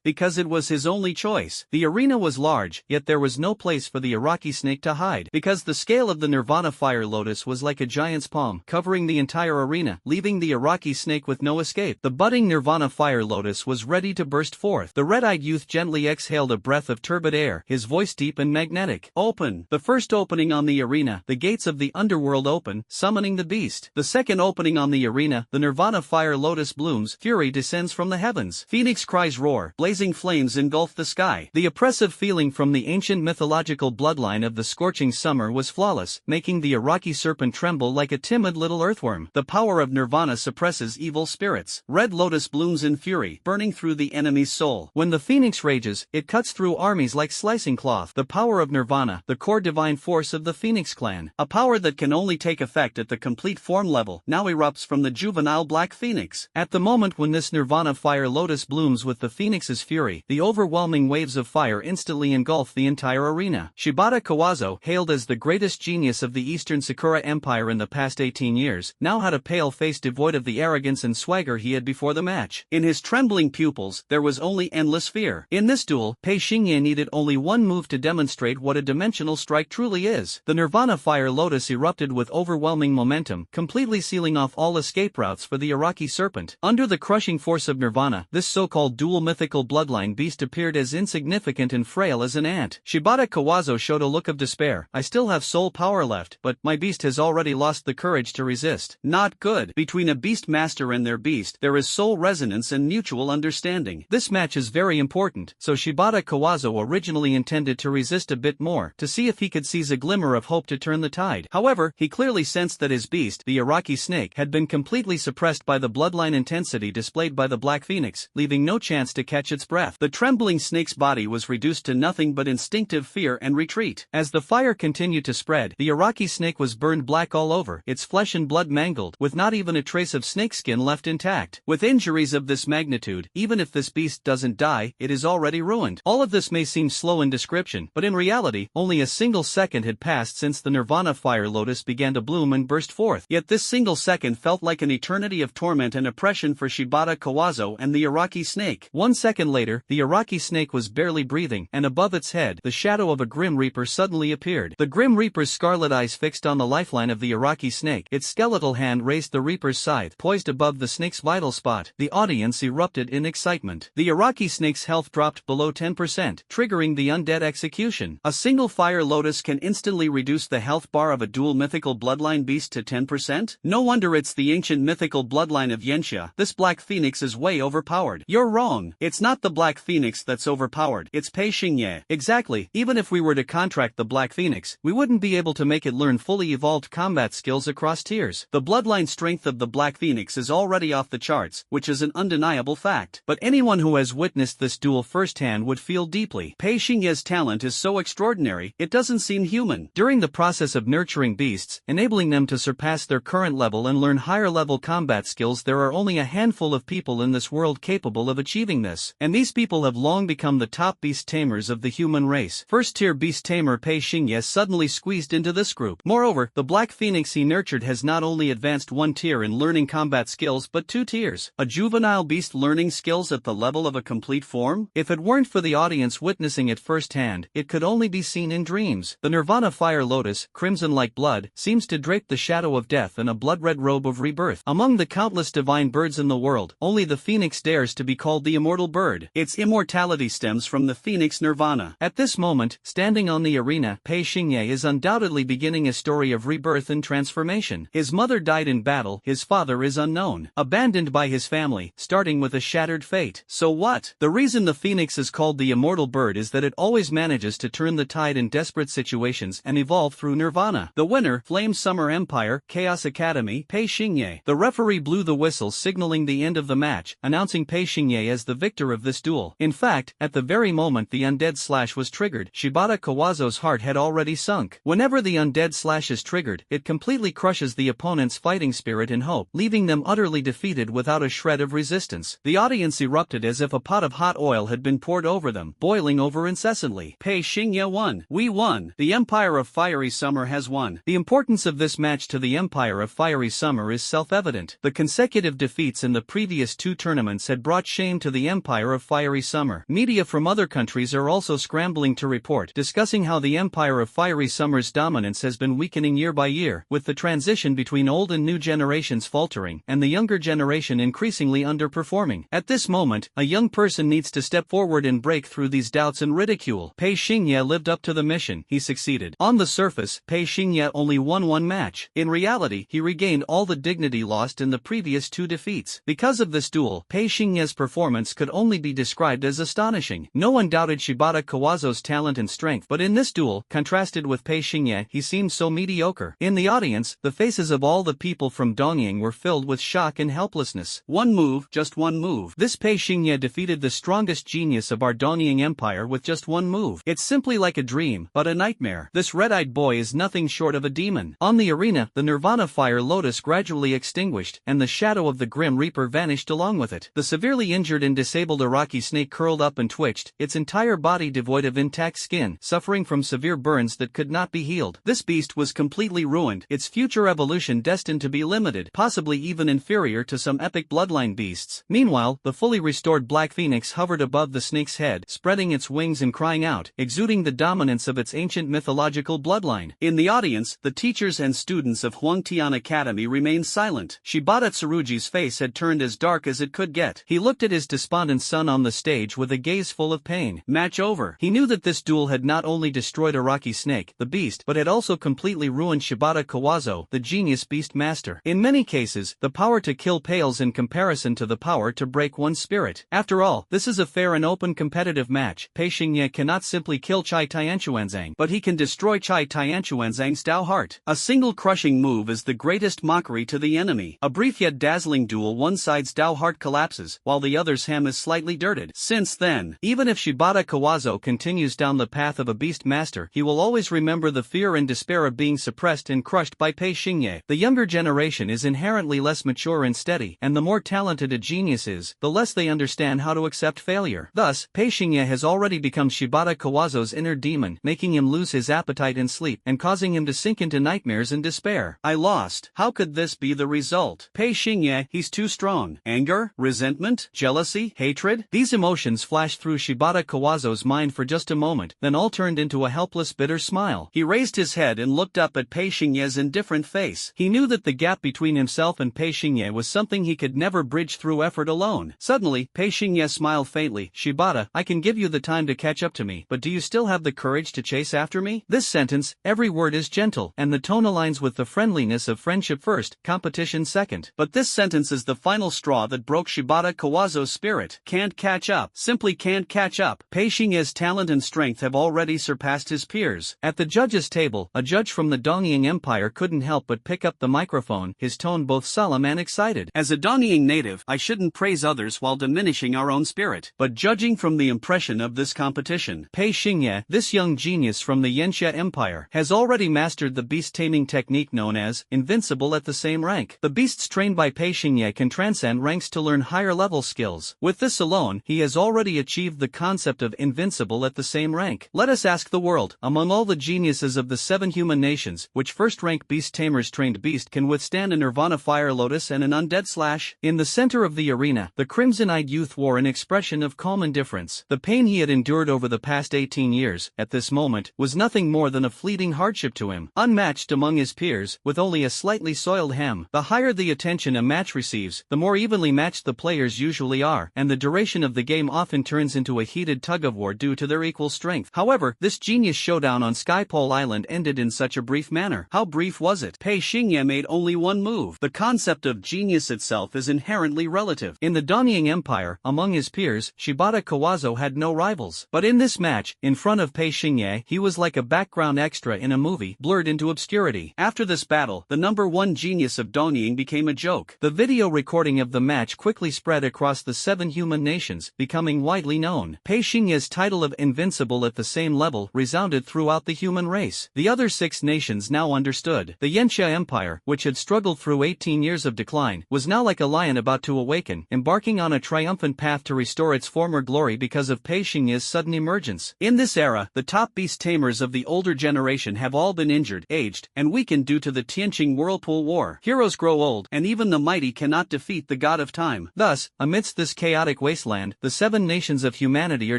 Because it was his only choice. The arena was large, yet there was no place for the Araki Snake to hide. Because the scale of the Nirvana Fire Lotus was like a giant's palm, covering the entire arena, leaving the Araki Snake with no escape. The budding Nirvana Fire Lotus was ready to burst forth. The red-eyed youth gently exhaled a breath of turbid air, his voice deep and magnetic. Open. The first opening on the arena, the gates of the underworld open, summoning the beast. The second opening on the arena, the Nirvana Fire Lotus blooms, fury descends from the heavens. Phoenix cries roar, blazing flames engulf the sky. The oppressive feeling from the ancient mythological bloodline of the scorching summer was flawless, making the Araki serpent tremble like a timid little earthworm. The power of Nirvana suppresses evil spirits. Red lotus blooms in fury, burning through the enemy's soul. When the phoenix rages, it cuts through armies like slicing cloth. The power of Nirvana, the core divine force of the Phoenix clan, a power that can only take effect at the complete form level, now erupts from the juvenile Black Phoenix. At the moment when this Nirvana Fire Lotus blooms with the Phoenix's fury, the overwhelming waves of fire instantly engulf the entire arena. Shibata Kawazo, hailed as the greatest genius of the Eastern Sakura Empire in the past 18 years, now had a pale face devoid of the arrogance and swagger he had before the match. In his trembling pupils, there was only endless fear. In this duel, Pei Xingye needed only one move to demonstrate what a dimensional strike truly is. The Nirvana Fire Lotus erupted with overwhelming momentum, completely sealing off all escape routes for the Araki serpent. Under the crushing force of Nirvana, this so-called dual mythical bloodline beast appeared as insignificant and frail as an ant. Shibata Kawazo showed a look of despair. I still have soul power left, but my beast has already lost the courage to resist. Not good. Between a Beastmaster and their beast, there is soul resonance and mutual understanding. This match is very important, so Shibata Kawazo originally intended to resist a bit more, to see if he could seize a glimmer of hope to turn the tide. However, he clearly sensed that his beast, the Araki snake, had been completely suppressed by the bloodline intensity displayed by the Black Phoenix, leaving no chance to catch its breath. The trembling snake's body was reduced to nothing but instinctive fear and retreat. As the fire continued to spread, the Araki snake was burned black all over, its flesh and blood mangled, with not even a trace of snakeskin left intact. With injuries of this magnitude, even if this beast doesn't die, it is already ruined. All of this may seem slow in description, but in reality, only a single second had passed since the Nirvana Fire Lotus began to bloom and burst forth. Yet this single second felt like an eternity of torment and oppression for Shibata Kawazo and the Araki snake. 1 second later, the Araki snake was barely breathing, and above its head, the shadow of a Grim Reaper suddenly appeared. The Grim Reaper's scarlet eyes fixed on the lifeline of the Araki snake, its skeletal hand raised the Reaper's scythe, poised above the snake's vital spot. The audience erupted in excitement. The Araki snake's health dropped below 10%, triggering the undead execution. A single Fire Lotus can instantly reduce the health bar of a dual mythical bloodline beast to 10%? No wonder it's the ancient mythical bloodline of Yenxia. This Black Phoenix is way overpowered. You're wrong. It's not the Black Phoenix that's overpowered. It's Pei Xingye. Exactly. Even if we were to contract the Black Phoenix, we wouldn't be able to make it learn fully evolved combat skills across tiers. The bloodline strength of the Black Phoenix is already off the charts, which is an undeniable fact. But anyone who has witnessed this duel firsthand would feel deeply. Pei Xingye's talent is so extraordinary, it doesn't seem human. During the process of nurturing beasts, enabling them to surpass their current level and learn higher higher-level combat skills. There are only a handful of people in this world capable of achieving this, and these people have long become the top beast tamers of the human race. First-tier beast tamer Pei Xingye suddenly squeezed into this group. Moreover, the Black Phoenix he nurtured has not only advanced one tier in learning combat skills but 2 tiers. A juvenile beast learning skills at the level of a complete form? If it weren't for the audience witnessing it firsthand, it could only be seen in dreams. The Nirvana Fire Lotus, crimson like blood, seems to drape the shadow of death in a blood-red robe of rebirth. Among the countless divine birds in the world, only the phoenix dares to be called the immortal bird. Its immortality stems from the phoenix nirvana. At this moment, standing on the arena, Pei Xingye is undoubtedly beginning a story of rebirth and transformation. His mother died in battle, his father is unknown, abandoned by his family, starting with a shattered fate. So what? The reason the phoenix is called the immortal bird is that it always manages to turn the tide in desperate situations and evolve through nirvana. The winner, Flame Summer Empire, Chaos Academy, Pei Xingye. The referee blew the whistle signaling the end of the match, announcing Pei Xingye as the victor of this duel. In fact, at the very moment the undead slash was triggered, Shibata Kawazo's heart had already sunk. Whenever the undead slash is triggered, it completely crushes the opponent's fighting spirit and hope, leaving them utterly defeated without a shred of resistance. The audience erupted as if a pot of hot oil had been poured over them, boiling over incessantly. Pei Xingye won. We won. The Empire of Fiery Summer has won. The importance of this match to the Empire of Fiery Summer is self-evident. The consecutive defeats in the previous 2 tournaments had brought shame to the Empire of Fiery Summer. Media from other countries are also scrambling to report, discussing how the Empire of Fiery Summer's dominance has been weakening year by year, with the transition between old and new generations faltering, and the younger generation increasingly underperforming. At this moment, a young person needs to step forward and break through these doubts and ridicule. Pei Xingye lived up to the mission. He succeeded. On the surface, Pei Xingye only won one match. In reality, he regained all the dignity lost in the previous 2 defeats. Because of this duel, Pei Xingye's performance could only be described as astonishing. No one doubted Shibata Kawazo's talent and strength, but in this duel, contrasted with Pei Xingye, he seemed so mediocre. In the audience, the faces of all the people from Dongying were filled with shock and helplessness. One move, just one move. This Pei Xingye defeated the strongest genius of our Dongying Empire with just one move. It's simply like a dream, but a nightmare. This red-eyed boy is nothing short of a demon. On the arena, the Nirvana Fire Lotus gradually extinguished, and the shadow of the Grim Reaper vanished along with it. The severely injured and disabled Araki snake curled up and twitched, its entire body devoid of intact skin, suffering from severe burns that could not be healed. This beast was completely ruined, its future evolution destined to be limited, possibly even inferior to some epic bloodline beasts. Meanwhile, the fully restored Black Phoenix hovered above the snake's head, spreading its wings and crying out, exuding the dominance of its ancient mythological bloodline. In the audience, the teachers and students of Huangtian Academy remained silent. Shibata Tsurugi's face had turned as dark as it could get. He looked at his despondent son on the stage with a gaze full of pain. Match over. He knew that this duel had not only destroyed Araki Snake, the beast, but had also completely ruined Shibata Kawazo, the genius Beastmaster. In many cases, the power to kill pales in comparison to the power to break one's spirit. After all, this is a fair and open competitive match. Pei Xingye cannot simply kill Chai Tianquanzang, but he can destroy Chai Tianquanzang's Dao heart. A single crushing move is the greatest mockery to the enemy. A brief yet dazzling duel, one side's Dao heart collapses, while the other's hem is slightly dirted. Since then, even if Shibata Kawazo continues down the path of a Beastmaster, he will always remember the fear and despair of being suppressed and crushed by Pei Xingye. The younger generation is inherently less mature and steady, and the more talented a genius is, the less they understand how to accept failure. Thus, Pei Xingye has already become Shibata Kawazo's inner demon, making him lose his appetite and sleep, and causing him to sink into nightmares and despair. I lost. How could this be the result? Pei Xingye, he's too strong. Anger, resentment, jealousy, hatred? These emotions flashed through Shibata Kawazo's mind for just a moment, then all turned into a helpless, bitter smile. He raised his head and looked up at Pei Xingye's indifferent face. He knew that the gap between himself and Pei Xingye was something he could never bridge through effort alone. Suddenly, Pei Xingye smiled faintly. Shibata, I can give you the time to catch up to me, but do you still have the courage to chase after me? This sentence, every word is gentle, and the tone aligns with the friendliness of friendship first, competition second. But this sentence is the final straw that broke Shibata Kawazo's spirit. Can't catch up. Simply can't catch up. Pei Xingye's talent and strength have already surpassed his peers. At the judges' table, a judge from the Dongying Empire couldn't help but pick up the microphone, his tone both solemn and excited. As a Dongying native, I shouldn't praise others while diminishing our own spirit. But judging from the impression of this competition, Pei Xingye, this young genius from the Yanxia Empire, has already mastered the beast-taming technique known as invincible at the same rank. rank. The beasts trained by Pei Xingye can transcend ranks to learn higher level skills. With this alone, he has already achieved the concept of invincible at the same rank. Let us ask the world, among all the geniuses of the 7 human nations, which first-rank beast tamers trained beast can withstand a Nirvana Fire Lotus and an Undead Slash? In the center of the arena, the crimson-eyed youth wore an expression of calm indifference. The pain he had endured over the past 18 years, at this moment, was nothing more than a fleeting hardship to him. Unmatched among his peers, with only a slightly soiled hem. The higher the attention a match receives, the more evenly matched the players usually are, and the duration of the game often turns into a heated tug-of-war due to their equal strength. However, this genius showdown on Skypole Island ended in such a brief manner. How brief was it? Pei Xingye made only one move. The concept of genius itself is inherently relative. In the Danying Empire, among his peers, Shibata Kawazo had no rivals. But in this match, in front of Pei Xingye, he was like a background extra in a movie, blurred into obscurity. After this battle, the #1 genius of Danying became a joke. The video recording of the match quickly spread across the 7 human nations, becoming widely known. Pei Xingye's title of invincible at the same level resounded throughout the human race. The other 6 nations now understood. The Yanxia Empire, which had struggled through 18 years of decline, was now like a lion about to awaken, embarking on a triumphant path to restore its former glory because of Pei Xingye's sudden emergence. In this era, the top beast tamers of the older generation have all been injured, aged, and weakened due to the Tianqing Whirlpool War. Heroes grow old, and even the mighty cannot defeat the god of time. Thus, amidst this chaotic wasteland, the 7 nations of humanity are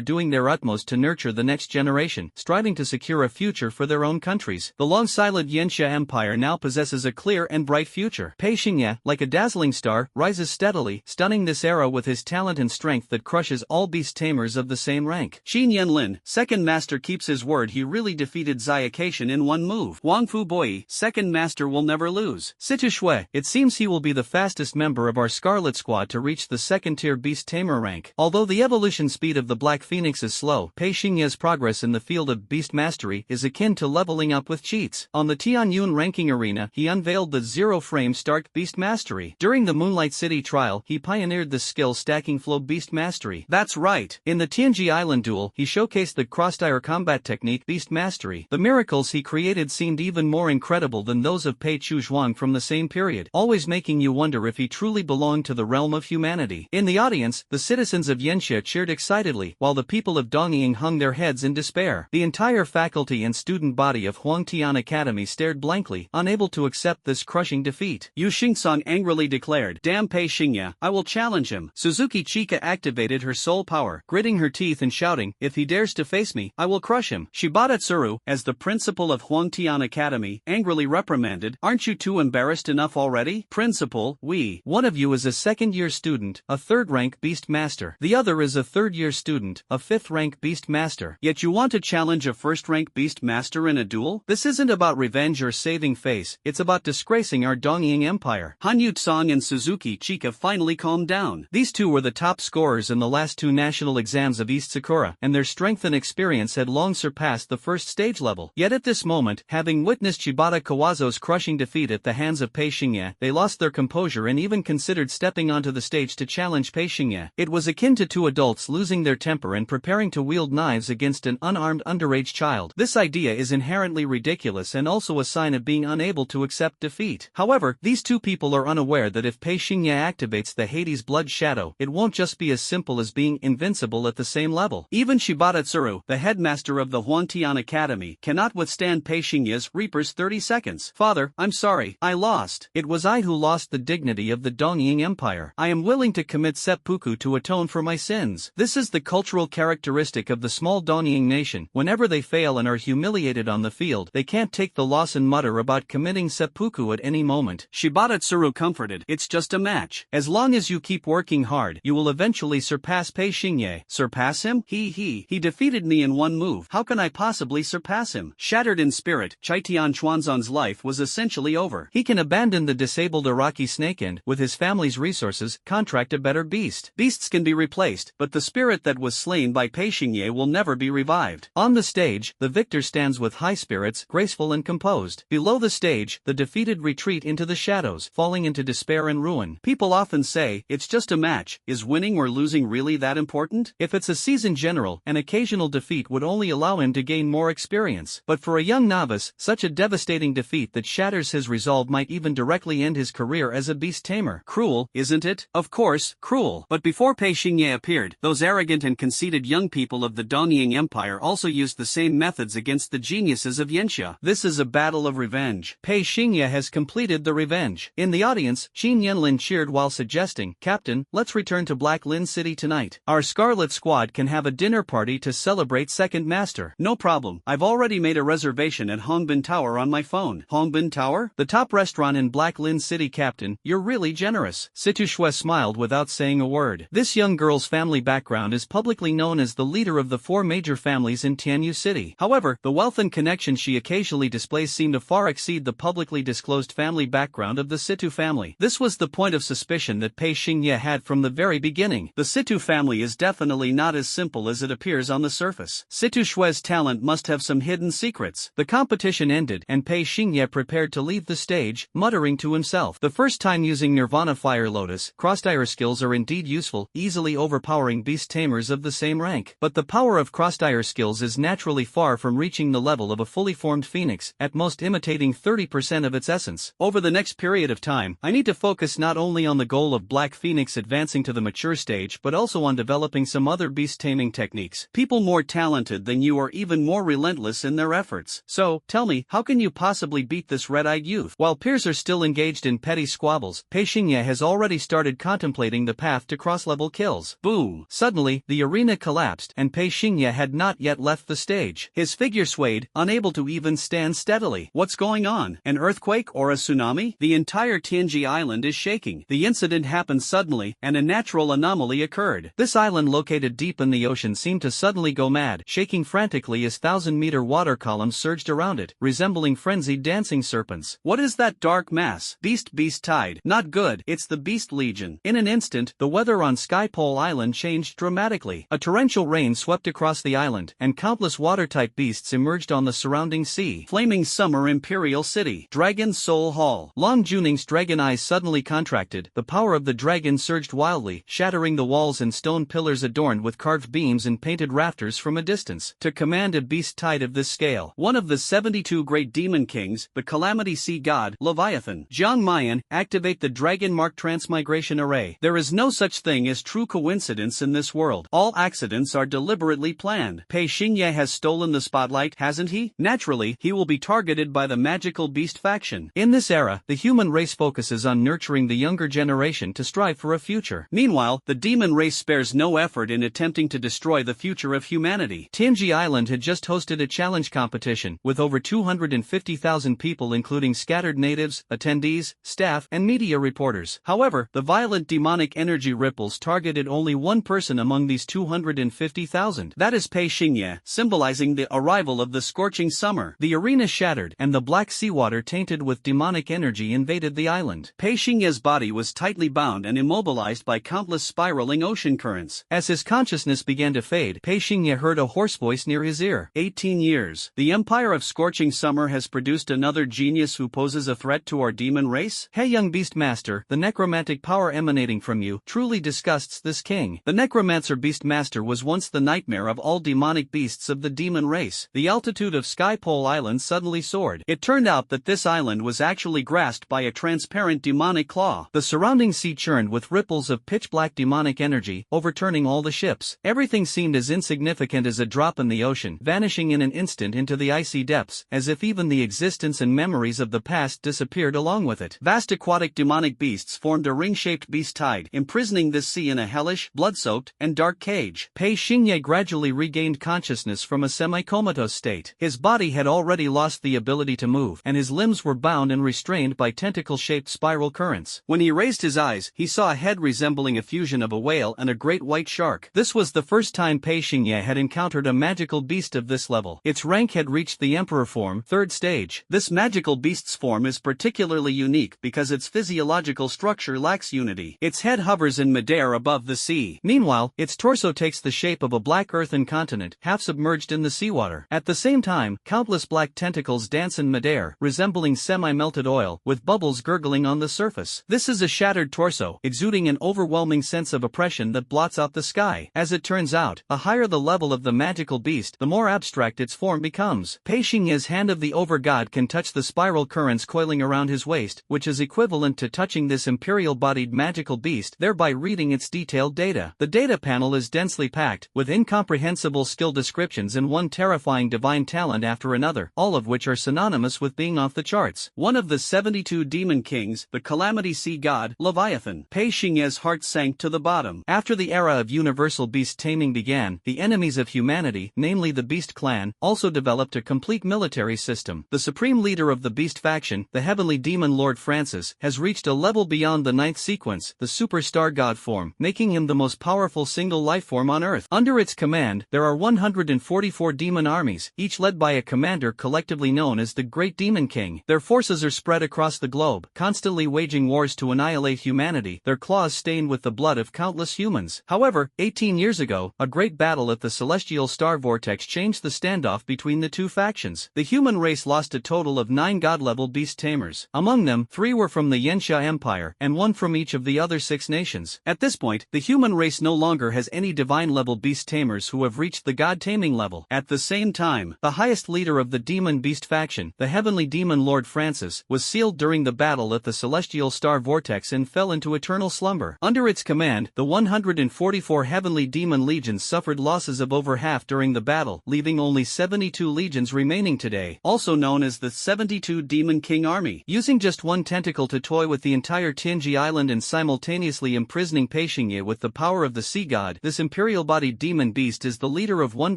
doing their utmost to nurture the next generation, striving to secure a future for their own countries. The long-silent Yanxia Empire now possesses a clear and bright future. Pei Xingye, like a dazzling star, rises steadily, stunning this era with his talent and strength that crushes all beast tamers of the same rank. Xin Yanlin, second master, keeps his word. He really defeated Xiacation in one move. Wang Fu Boi, second master, will never lose. Situ Shui, it seems he will be the fastest member of our Scarlet Squad to reach the second-tier beast tamer rank. Although the evolution speed of the Black Phoenix is slow, Pei Xingye's progress in the field of beast mastery is akin to leveling up with cheats. On the Tianyun ranking arena, he unveiled the zero-frame start beast mastery. During the Moonlight City trial, he pioneered the skill stacking flow beast mastery. That's right. In the Tianji Island duel, he showcased the cross-tire combat technique beast mastery. The miracles he created seemed even more incredible than those of Pei Chuzhuang from the same period, always making you wonder if he truly belonged to the realm of humanity. In the audience, the citizens of Yanxia cheered excitedly, while the people of Dongying hung their heads in despair. The entire faculty and student body of Huangtian Academy stared blankly, unable to accept this crushing defeat. Yu Xingsong angrily declared, "Damn Pei Xingye, I will challenge him." Suzuki Chika activated her soul power, gritting her teeth and shouting, "If he dares to face me, I will crush him." Shibata Tsuru, as the principal of Huangtian Academy, angrily reprimanded, "Aren't you too embarrassed enough already? Principal, one of you is a second-year student, a third-rank beast master. The other is a third-year student, a fifth-rank beast master. Yet you want to challenge a first-rank beast master in a duel? This isn't about revenge or saving face, it's about disgracing our Dongying Empire." Han Yutsong and Suzuki Chika finally calmed down. These two were the top scorers in the last 2 national exams of East Sakura, and their strength and experience had long surpassed the first stage level. Yet at this moment, having witnessed Shibata Kawazo's crushing defeat at the hands of Pei Xingye, they lost their composure and even considered stepping onto the stage to challenge Pei Xingye. It was akin to 2 adults losing their temper and preparing to wield knives against an unarmed underage child. This idea is inherently ridiculous and also a sign of being unable to accept defeat. However, these 2 people are unaware that if Pei Xingye activates the Hades Blood Shadow, it won't just be as simple as being invincible at the same level. Even Shibata Tsuru, the headmaster of the Huangtian Academy, cannot withstand Pei Xingye's Reaper's 30 seconds. "Father, I'm sorry, I lost. It was I who lost the dignity of the Dongying Empire. I am willing to commit seppuku to atone for my sins." This is the cultural characteristic of the small Dongying nation. Whenever they fail and are humiliated on the field, they can't take the loss and mutter about committing seppuku at any moment. Shibata Tsuru comforted, "It's just a match. As long as you keep working hard, you will eventually surpass Pei Xingye." Surpass him? He defeated me in one move. How can I possibly surpass him? Shattered in spirit, Chaitian Chuanzon's life was essentially over. He can abandon the disabled Iraqi snake and, with his family's resources, contract a better beast. Beasts can be replaced, but the spirit that was slain by Pei Xingye will never be revived. On the stage, the victor stands with high spirits, graceful and composed. Below the stage, the defeated retreat into the shadows, falling into despair and ruin. People often say, "It's just a match. Is winning or losing really that important?" If it's a seasoned general, an occasional defeat would only allow him to gain more experience. But for a young novice, such a devastating defeat that shatters his resolve might even directly directly end his career as a beast tamer. Cruel, isn't it? Of course, cruel. But before Pei Xingye appeared, those arrogant and conceited young people of the Dongying Empire also used the same methods against the geniuses of Yanxia. This is a battle of revenge. Pei Xingye has completed the revenge. In the audience, Qin Yanlin cheered while suggesting, "Captain, let's return to Black Lin City tonight. Our Scarlet Squad can have a dinner party to celebrate Second Master." "No problem. I've already made a reservation at Hongbin Tower on my phone." "Hongbin Tower? The top restaurant in Black Lin City, Captain. You're really generous." Situ Shui smiled without saying a word. This young girl's family background is publicly known as the leader of the 4 major families in Tianyu City. However, the wealth and connections she occasionally displays seem to far exceed the publicly disclosed family background of the Situ family. This was the point of suspicion that Pei Xingye had from the very beginning. The Situ family is definitely not as simple as it appears on the surface. Situ Shui's talent must have some hidden secrets. The competition ended and Pei Xingye prepared to leave the stage, muttering to himself. The first time using Nirvana Fire Lotus, crossfire skills are indeed useful, easily overpowering beast tamers of the same rank. But the power of crossfire skills is naturally far from reaching the level of a fully formed phoenix, at most imitating 30% of its essence. Over the next period of time, I need to focus not only on the goal of Black Phoenix advancing to the mature stage but also on developing some other beast taming techniques. People more talented than you are even more relentless in their efforts. So, tell me, how can you possibly beat this red-eyed youth? While peers are still engaged in petty squabbles, Pei Xingye has already started contemplating the path to cross-level kills. Boom! Suddenly, the arena collapsed and Pei Xingye had not yet left the stage. His figure swayed, unable to even stand steadily. What's going on? An earthquake or a tsunami? The entire Tianji Island is shaking. The incident happened suddenly, and a natural anomaly occurred. This island located deep in the ocean seemed to suddenly go mad, shaking frantically as 1,000-meter water columns surged around it, resembling frenzied dancing serpents. What is that dark mass? Beast tide. Not good, it's the Beast Legion. In an instant, the weather on Skypole Island changed dramatically. A torrential rain swept across the island, and countless water-type beasts emerged on the surrounding sea. Flaming Summer Imperial City. Dragon Soul Hall. Long Juning's dragon eyes suddenly contracted. The power of the dragon surged wildly, shattering the walls and stone pillars adorned with carved beams and painted rafters from a distance. To command a beast tide of this scale, one of the 72 great demon kings, the Calamity Sea God, Leviathan, Jiang Mayan, activate the Dragon Mark Transmigration Array. There is no such thing as true coincidence in this world. All accidents are deliberately planned. Pei Xingye has stolen the spotlight, hasn't he? Naturally, he will be targeted by the magical beast faction. In this era, the human race focuses on nurturing the younger generation to strive for a future. Meanwhile, the demon race spares no effort in attempting to destroy the future of humanity. Tianji Island had just hosted a challenge competition, with over 250,000 people including scattered natives, attendees, staff, and media reporters. However, the violent demonic energy ripples targeted only one person among these 250,000. That is Pei Xingye, symbolizing the arrival of the scorching summer. The arena shattered, and the black seawater tainted with demonic energy invaded the island. Pei Xingye's body was tightly bound and immobilized by countless spiraling ocean currents. As his consciousness began to fade, Pei Xingye heard a hoarse voice near his ear. 18 years. The Empire of Scorching Summer has produced another genius who poses a threat to our demon race? Hey young Beastmaster, the necromantic power emanating from you truly disgusts this king. The necromancer Beastmaster was once the nightmare of all demonic beasts of the demon race. The altitude of Skypole Island suddenly soared. It turned out that this island was actually grasped by a transparent demonic claw. The surrounding sea churned with ripples of pitch-black demonic energy, overturning all the ships. Everything seemed as insignificant as a drop in the ocean, vanishing in an instant into the icy depths, as if even the existence and memories of the past disappeared along with it. Vast aquatic demonic beasts formed a ring-shaped beast tide, imprisoning this sea in a hellish, blood-soaked, and dark cage. Pei Xingye gradually regained consciousness from a semi-comatose state. His body had already lost the ability to move, and his limbs were bound and restrained by tentacle-shaped spiral currents. When he raised his eyes, he saw a head resembling a fusion of a whale and a great white shark. This was the first time Pei Xingye had encountered a magical beast of this level. Its rank had reached the Emperor form, 3rd stage. This magical beast's form is particularly unique because its physiological structure lacks unity. Its head hovers in midair above the sea. Meanwhile, its torso takes the shape of a black earthen continent, half submerged in the seawater. At the same time, countless black tentacles dance in midair, resembling semi-melted oil, with bubbles gurgling on the surface. This is a shattered torso, exuding an overwhelming sense of oppression that blots out the sky. As it turns out, the higher the level of the magical beast, the more abstract its form becomes. Pei Xingye's hand of the over-god can touch the spiral currents coiling around his his waist, which is equivalent to touching this imperial-bodied magical beast, thereby reading its detailed data. The data panel is densely packed, with incomprehensible skill descriptions and one terrifying divine talent after another, all of which are synonymous with being off the charts. One of the 72 demon kings, the Calamity Sea God, Leviathan. Pei Xingye's heart sank to the bottom. After the era of universal beast taming began, the enemies of humanity, namely the Beast Clan, also developed a complete military system. The supreme leader of the Beast faction, the heavenly demon Lord Francis, has reached a level beyond the ninth sequence, the superstar god form, making him the most powerful single life form on Earth. Under its command, there are 144 demon armies, each led by a commander collectively known as the Great Demon King. Their forces are spread across the globe, constantly waging wars to annihilate humanity, their claws stained with the blood of countless humans. However, 18 years ago, a great battle at the celestial star vortex changed the standoff between the two factions. The human race lost a total of 9 god-level beast tamers. Among them, 3 were from the Yenxia Empire, and 1 from each of the other 6 nations. At this point, the human race no longer has any divine-level beast tamers who have reached the god-taming level. At the same time, the highest leader of the demon beast faction, the heavenly demon Lord Francis, was sealed during the battle at the celestial star vortex and fell into eternal slumber. Under its command, the 144 heavenly demon legions suffered losses of over half during the battle, leaving only 72 legions remaining today, also known as the 72 Demon King Army. Using just one tentacle to toy with the entire Tianji Island and simultaneously imprisoning Pei Xingye with the power of the sea god, this imperial-bodied demon beast is the leader of one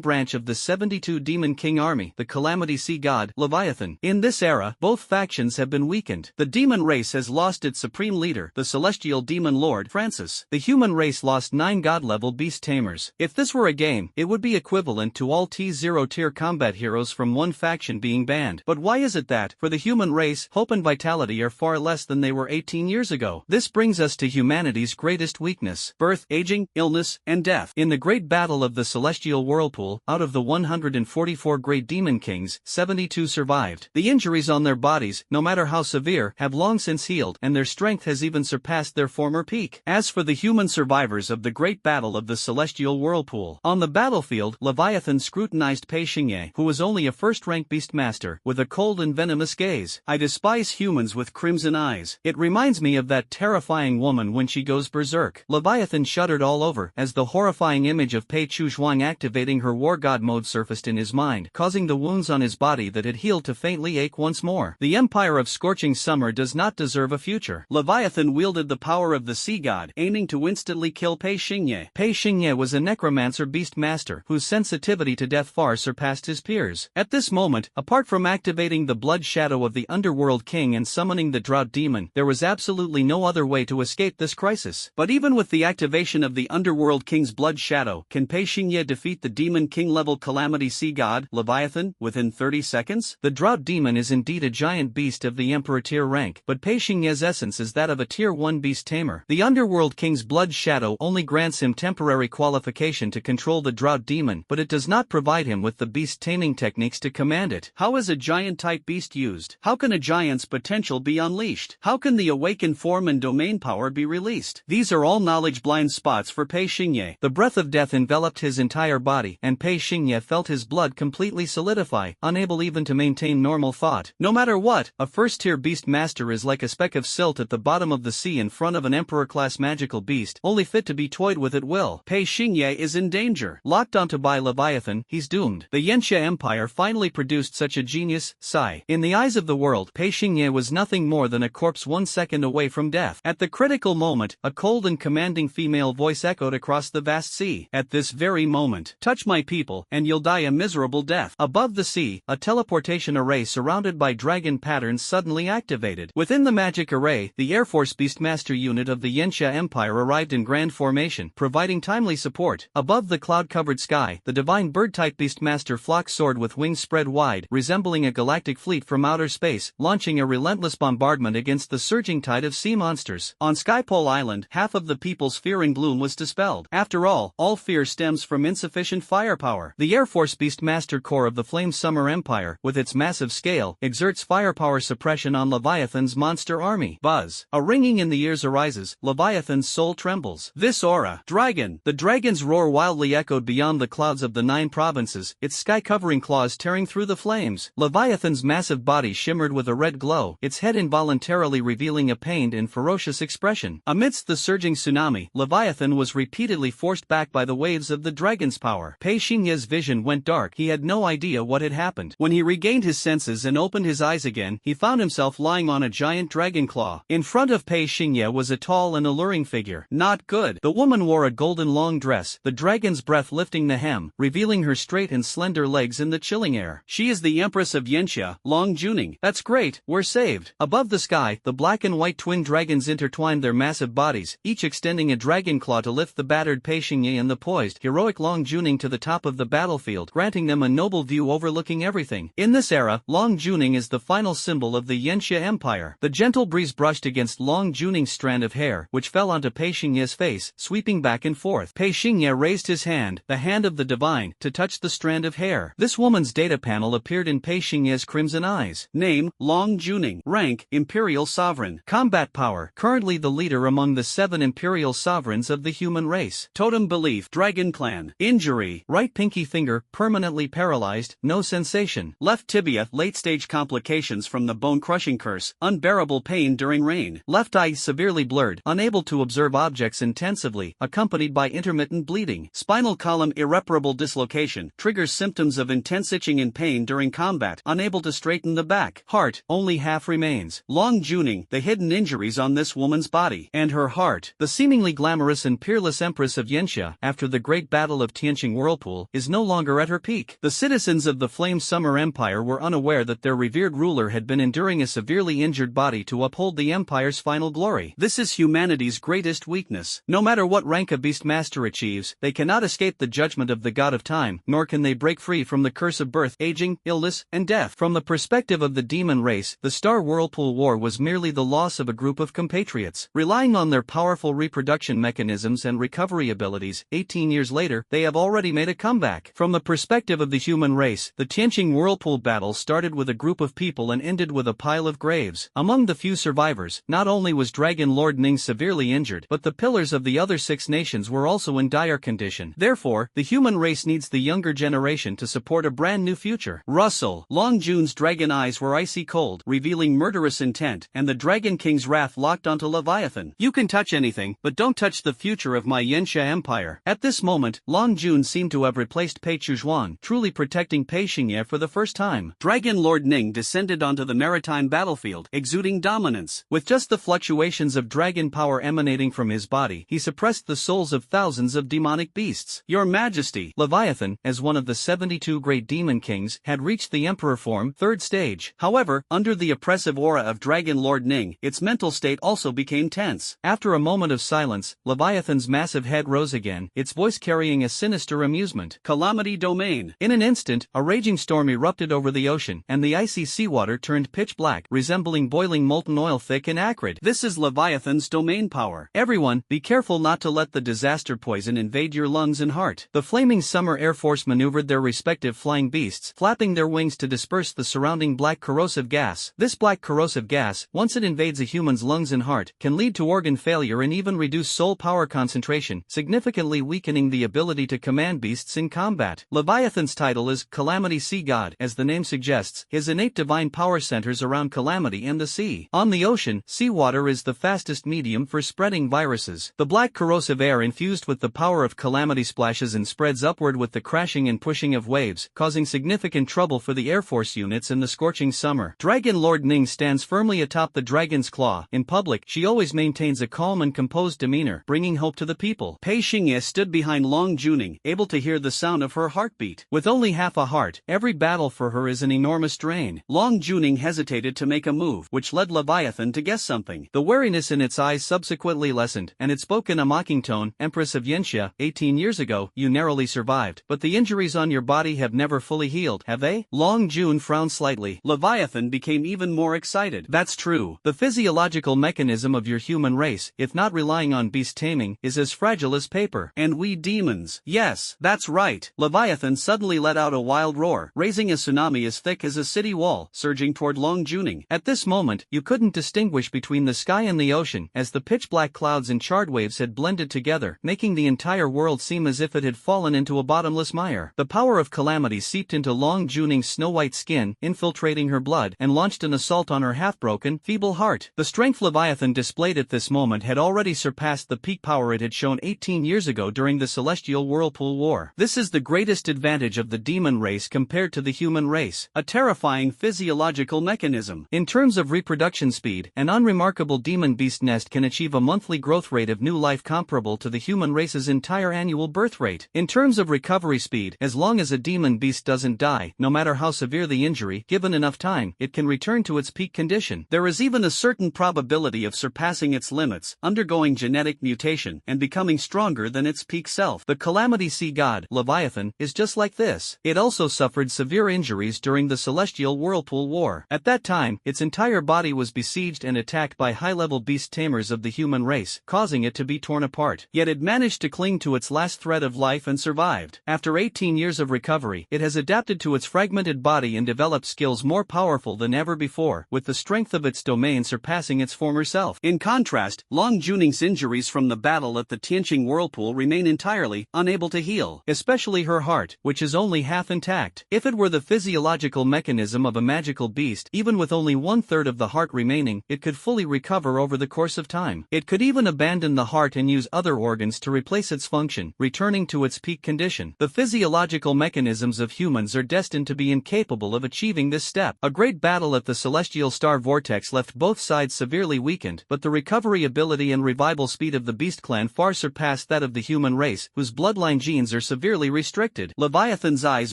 branch of the 72 Demon King Army, the Calamity Sea God, Leviathan. In this era, both factions have been weakened. The demon race has lost its supreme leader, the celestial demon lord, Francis. The human race lost 9 god-level beast tamers. If this were a game, it would be equivalent to all T0 tier combat heroes from one faction being banned. But why is it that, for the human race, hope and vitality are far less than they were 18 years ago? This brings us to humanity's greatest weakness: birth, aging, illness, and death. In the great battle of the celestial whirlpool, out of the 144 great demon kings, 72 survived. The injuries on their bodies, no matter how severe, have long since healed, and their strength has even surpassed their former peak. As for the human survivors of the great battle of the celestial whirlpool, on the battlefield, Leviathan scrutinized Pei Xingye, who was only a first-rank Beastmaster, with a cold and venomous gaze. I despise humans with crimson eyes. It reminds me of that terrifying woman when she goes berserk. Leviathan shuddered all over, as the horrifying image of Pei Chuzhuang activating her war god mode surfaced in his mind, causing the wounds on his body that had healed to faintly ache once more. The Empire of Scorching Summer does not deserve a future. Leviathan wielded the power of the sea god, aiming to instantly kill Pei Xingye. Pei Xingye was a necromancer Beastmaster, whose sensitivity to death far surpassed his peers. At this moment, apart from activating the blood shadow of the Underworld King and summoning the Drought Demon, there was absolutely no other way to escape this crisis. But even with the activation of the Underworld King's blood shadow, can Pei Xingye defeat the Demon King-level Calamity Sea God, Leviathan, within 30 seconds? The Drought Demon is indeed a giant beast of the Emperor tier rank, but Pei Xingye's essence is that of a tier 1 beast tamer. The Underworld King's blood shadow only grants him temporary qualification to control the Drought Demon, but it does not provide him with the beast taming techniques to command it. How is a giant-type beast used? How can a giant's potential be unleashed? How can the awakened form and domain power be released? These are all knowledge-blind spots for Pei Xingye. The breath of death enveloped his entire body, and Pei Xingye felt his blood completely solidify, unable even to maintain normal thought. No matter what, a first-tier Beastmaster is like a speck of silt at the bottom of the sea in front of an Emperor-class magical beast, only fit to be toyed with at will. Pei Xingye is in danger. Locked onto by Leviathan, he's doomed. The Yenxia Empire finally produced such a genius, sigh. In the eyes of the world, Pei Xingye was nothing more than a corpse 1 second away from death. At the critical moment, a cold and commanding female voice echoed across the vast sea. At this very moment, touch my people, and you'll die a miserable death. Above the sea, a teleportation array surrounded by dragon patterns suddenly activated. Within the magic array, the Air Force Beastmaster unit of the Yenxia Empire arrived in grand formation, providing timely support. Above the cloud-covered sky, the divine bird-type Beastmaster flock soared with wings spread wide, resembling a galactic fleet from outer space, launching a relentless bombardment against the surging tide of sea monsters. On Skypole Island, half of the people's fear and gloom was dispelled. After all fear stems from insufficient firepower. The Air Force Beastmaster Corps of the Flame Summer Empire, with its massive scale, exerts firepower suppression on Leviathan's monster army. Buzz. A ringing in the ears arises, Leviathan's soul trembles. This aura. Dragon. The dragon's roar wildly echoed beyond the clouds of the 9 provinces, its sky-covering claws tearing through the flames. Leviathan's massive body shimmered with a red glow, below, its head involuntarily revealing a pained and ferocious expression. Amidst the surging tsunami, Leviathan was repeatedly forced back by the waves of the dragon's power. Pei Xingye's vision went dark. He had no idea what had happened. When he regained his senses and opened his eyes again, he found himself lying on a giant dragon claw. In front of Pei Xingye was a tall and alluring figure. Not good. The woman wore a golden long dress, the dragon's breath lifting the hem, revealing her straight and slender legs in the chilling air. She is the Empress of Yanxia, Long Juning. That's great, we're saved. Above the sky, the black and white twin dragons intertwined their massive bodies, each extending a dragon claw to lift the battered Pei Xingye and the poised, heroic Long Juning to the top of the battlefield, granting them a noble view overlooking everything. In this era, Long Juning is the final symbol of the Yanxia Empire. The gentle breeze brushed against Long Juning's strand of hair, which fell onto Pei Xingye's face, sweeping back and forth. Pei Xingye raised his hand, the hand of the divine, to touch the strand of hair. This woman's data panel appeared in Pei Xingye's crimson eyes. Name, Long Juning. Rank, Imperial Sovereign. Combat power, currently the leader among the 7 Imperial Sovereigns of the human race. Totem belief, Dragon Clan. Injury, right pinky finger, permanently paralyzed, no sensation. Left tibia, late-stage complications from the bone-crushing curse, unbearable pain during rain. Left eye severely blurred, unable to observe objects intensively, accompanied by intermittent bleeding. Spinal column irreparable dislocation, triggers symptoms of intense itching and pain during combat, unable to straighten the back. Heart, only half remains. Long Juning, the hidden injuries on this woman's body. And her heart. The seemingly glamorous and peerless Empress of Yanxia, after the great battle of Tianqing Whirlpool, is no longer at her peak. The citizens of the Flame Summer Empire were unaware that their revered ruler had been enduring a severely injured body to uphold the empire's final glory. This is humanity's greatest weakness. No matter what rank a Beastmaster achieves, they cannot escape the judgment of the god of time, nor can they break free from the curse of birth, aging, illness, and death. From the perspective of the demon race, the Star Whirlpool War was merely the loss of a group of compatriots. Relying on their powerful reproduction mechanisms and recovery abilities, 18 years later, they have already made a comeback. From the perspective of the human race, the Tianqing Whirlpool battle started with a group of people and ended with a pile of graves. Among the few survivors, not only was Dragon Lord Ning severely injured, but the pillars of the other 6 nations were also in dire condition. Therefore, the human race needs the younger generation to support a brand new future. Russell. Long June's dragon eyes were icy cold, revealing murderous intent, and the Dragon King's wrath locked onto Leviathan. You can touch anything, but don't touch the future of my Yanxia Empire. At this moment, Long June seemed to have replaced Pei Chuzhuan, truly protecting Pei Xingye for the first time. Dragon Lord Ning descended onto the maritime battlefield, exuding dominance. With just the fluctuations of dragon power emanating from his body, he suppressed the souls of thousands of demonic beasts. Your Majesty. Leviathan, as one of the 72 great demon kings, had reached the emperor form, 3rd stage. However, under the oppressive aura of Dragon Lord Ning, its mental state also became tense. After a moment of silence, Leviathan's massive head rose again, its voice carrying a sinister amusement. Calamity Domain. In an instant, a raging storm erupted over the ocean, and the icy seawater turned pitch black, resembling boiling molten oil, thick and acrid. This is Leviathan's domain power. Everyone, be careful not to let the disaster poison invade your lungs and heart. The flaming Summer Air Force maneuvered their respective flying beasts, flapping their wings to disperse the surrounding black corrosive gas. This black corrosive gas, once it invades a human's lungs and heart, can lead to organ failure and even reduce soul power concentration, significantly weakening the ability to command beasts in combat. Leviathan's title is Calamity Sea God. As the name suggests, his innate divine power centers around calamity and the sea. On the ocean, seawater is the fastest medium for spreading viruses. The black corrosive air infused with the power of calamity splashes and spreads upward with the crashing and pushing of waves, causing significant trouble for the Air Force units in the scorching summer. Dragon Lord Ning stands firmly atop the dragon's claw. In public, she always maintains a calm and composed demeanor, bringing hope to the people. Pei Xingye stood behind Long Juning, able to hear the sound of her heartbeat. With only half a heart, every battle for her is an enormous drain. Long Juning hesitated to make a move, which led Leviathan to guess something. The wariness in its eyes subsequently lessened, and it spoke in a mocking tone. Empress of Yanxia, 18 years ago, you narrowly survived, but the injuries on your body have never fully healed, have they? Long June frowned slightly. Leviathan became even more excited. That's true. The physiological mechanism of your human race, if not relying on beast taming, is as fragile as paper. And we demons. Yes, that's right. Leviathan suddenly let out a wild roar, raising a tsunami as thick as a city wall, surging toward Long Juning. At this moment, you couldn't distinguish between the sky and the ocean, as the pitch-black clouds and charred waves had blended together, making the entire world seem as if it had fallen into a bottomless mire. The power of calamity seeped into Long Juning's snow-white skin, infiltrating her blood, and launched an assault on her half-broken, feeble heart. The strength Leviathan displayed at this moment had already surpassed the peak power it had shown 18 years ago during the Celestial Whirlpool War. This is the greatest advantage of the demon race compared to the human race, a terrifying physiological mechanism. In terms of reproduction speed, an unremarkable demon beast nest can achieve a monthly growth rate of new life comparable to the human race's entire annual birth rate. In terms of recovery speed, as long as a demon beast doesn't die, no matter how severe the injury, given enough time, it can return to its peak condition. There is even a certain probability of surpassing its limits, undergoing genetic mutation, and becoming stronger than its peak self. The Calamity Sea God, Leviathan, is just like this. It also suffered severe injuries during the Celestial Whirlpool War. At that time, its entire body was besieged and attacked by high-level beast tamers of the human race, causing it to be torn apart. Yet it managed to cling to its last thread of life and survived. After 18 years of recovery, it has adapted to its fragmented body and developed skills more powerful than ever before, with the strength of its domain surpassing its former self. In contrast, Long Juning's injuries from the battle at the Tianqing Whirlpool remain entirely unable to heal, especially her heart, which is only half intact. If it were the physiological mechanism of a magical beast, even with only 1/3 of the heart remaining, it could fully recover over the course of time. It could even abandon the heart and use other organs to replace its function, returning to its peak condition. The physiological mechanisms of humans are destined to be incapable of achieving this step. A great battle at the Celestial Star Vortex left both sides severely weakened, but the recovery ability and revival speed of the Beast Clan far surpassed that of the human race, whose bloodline genes are severely restricted. Leviathan's eyes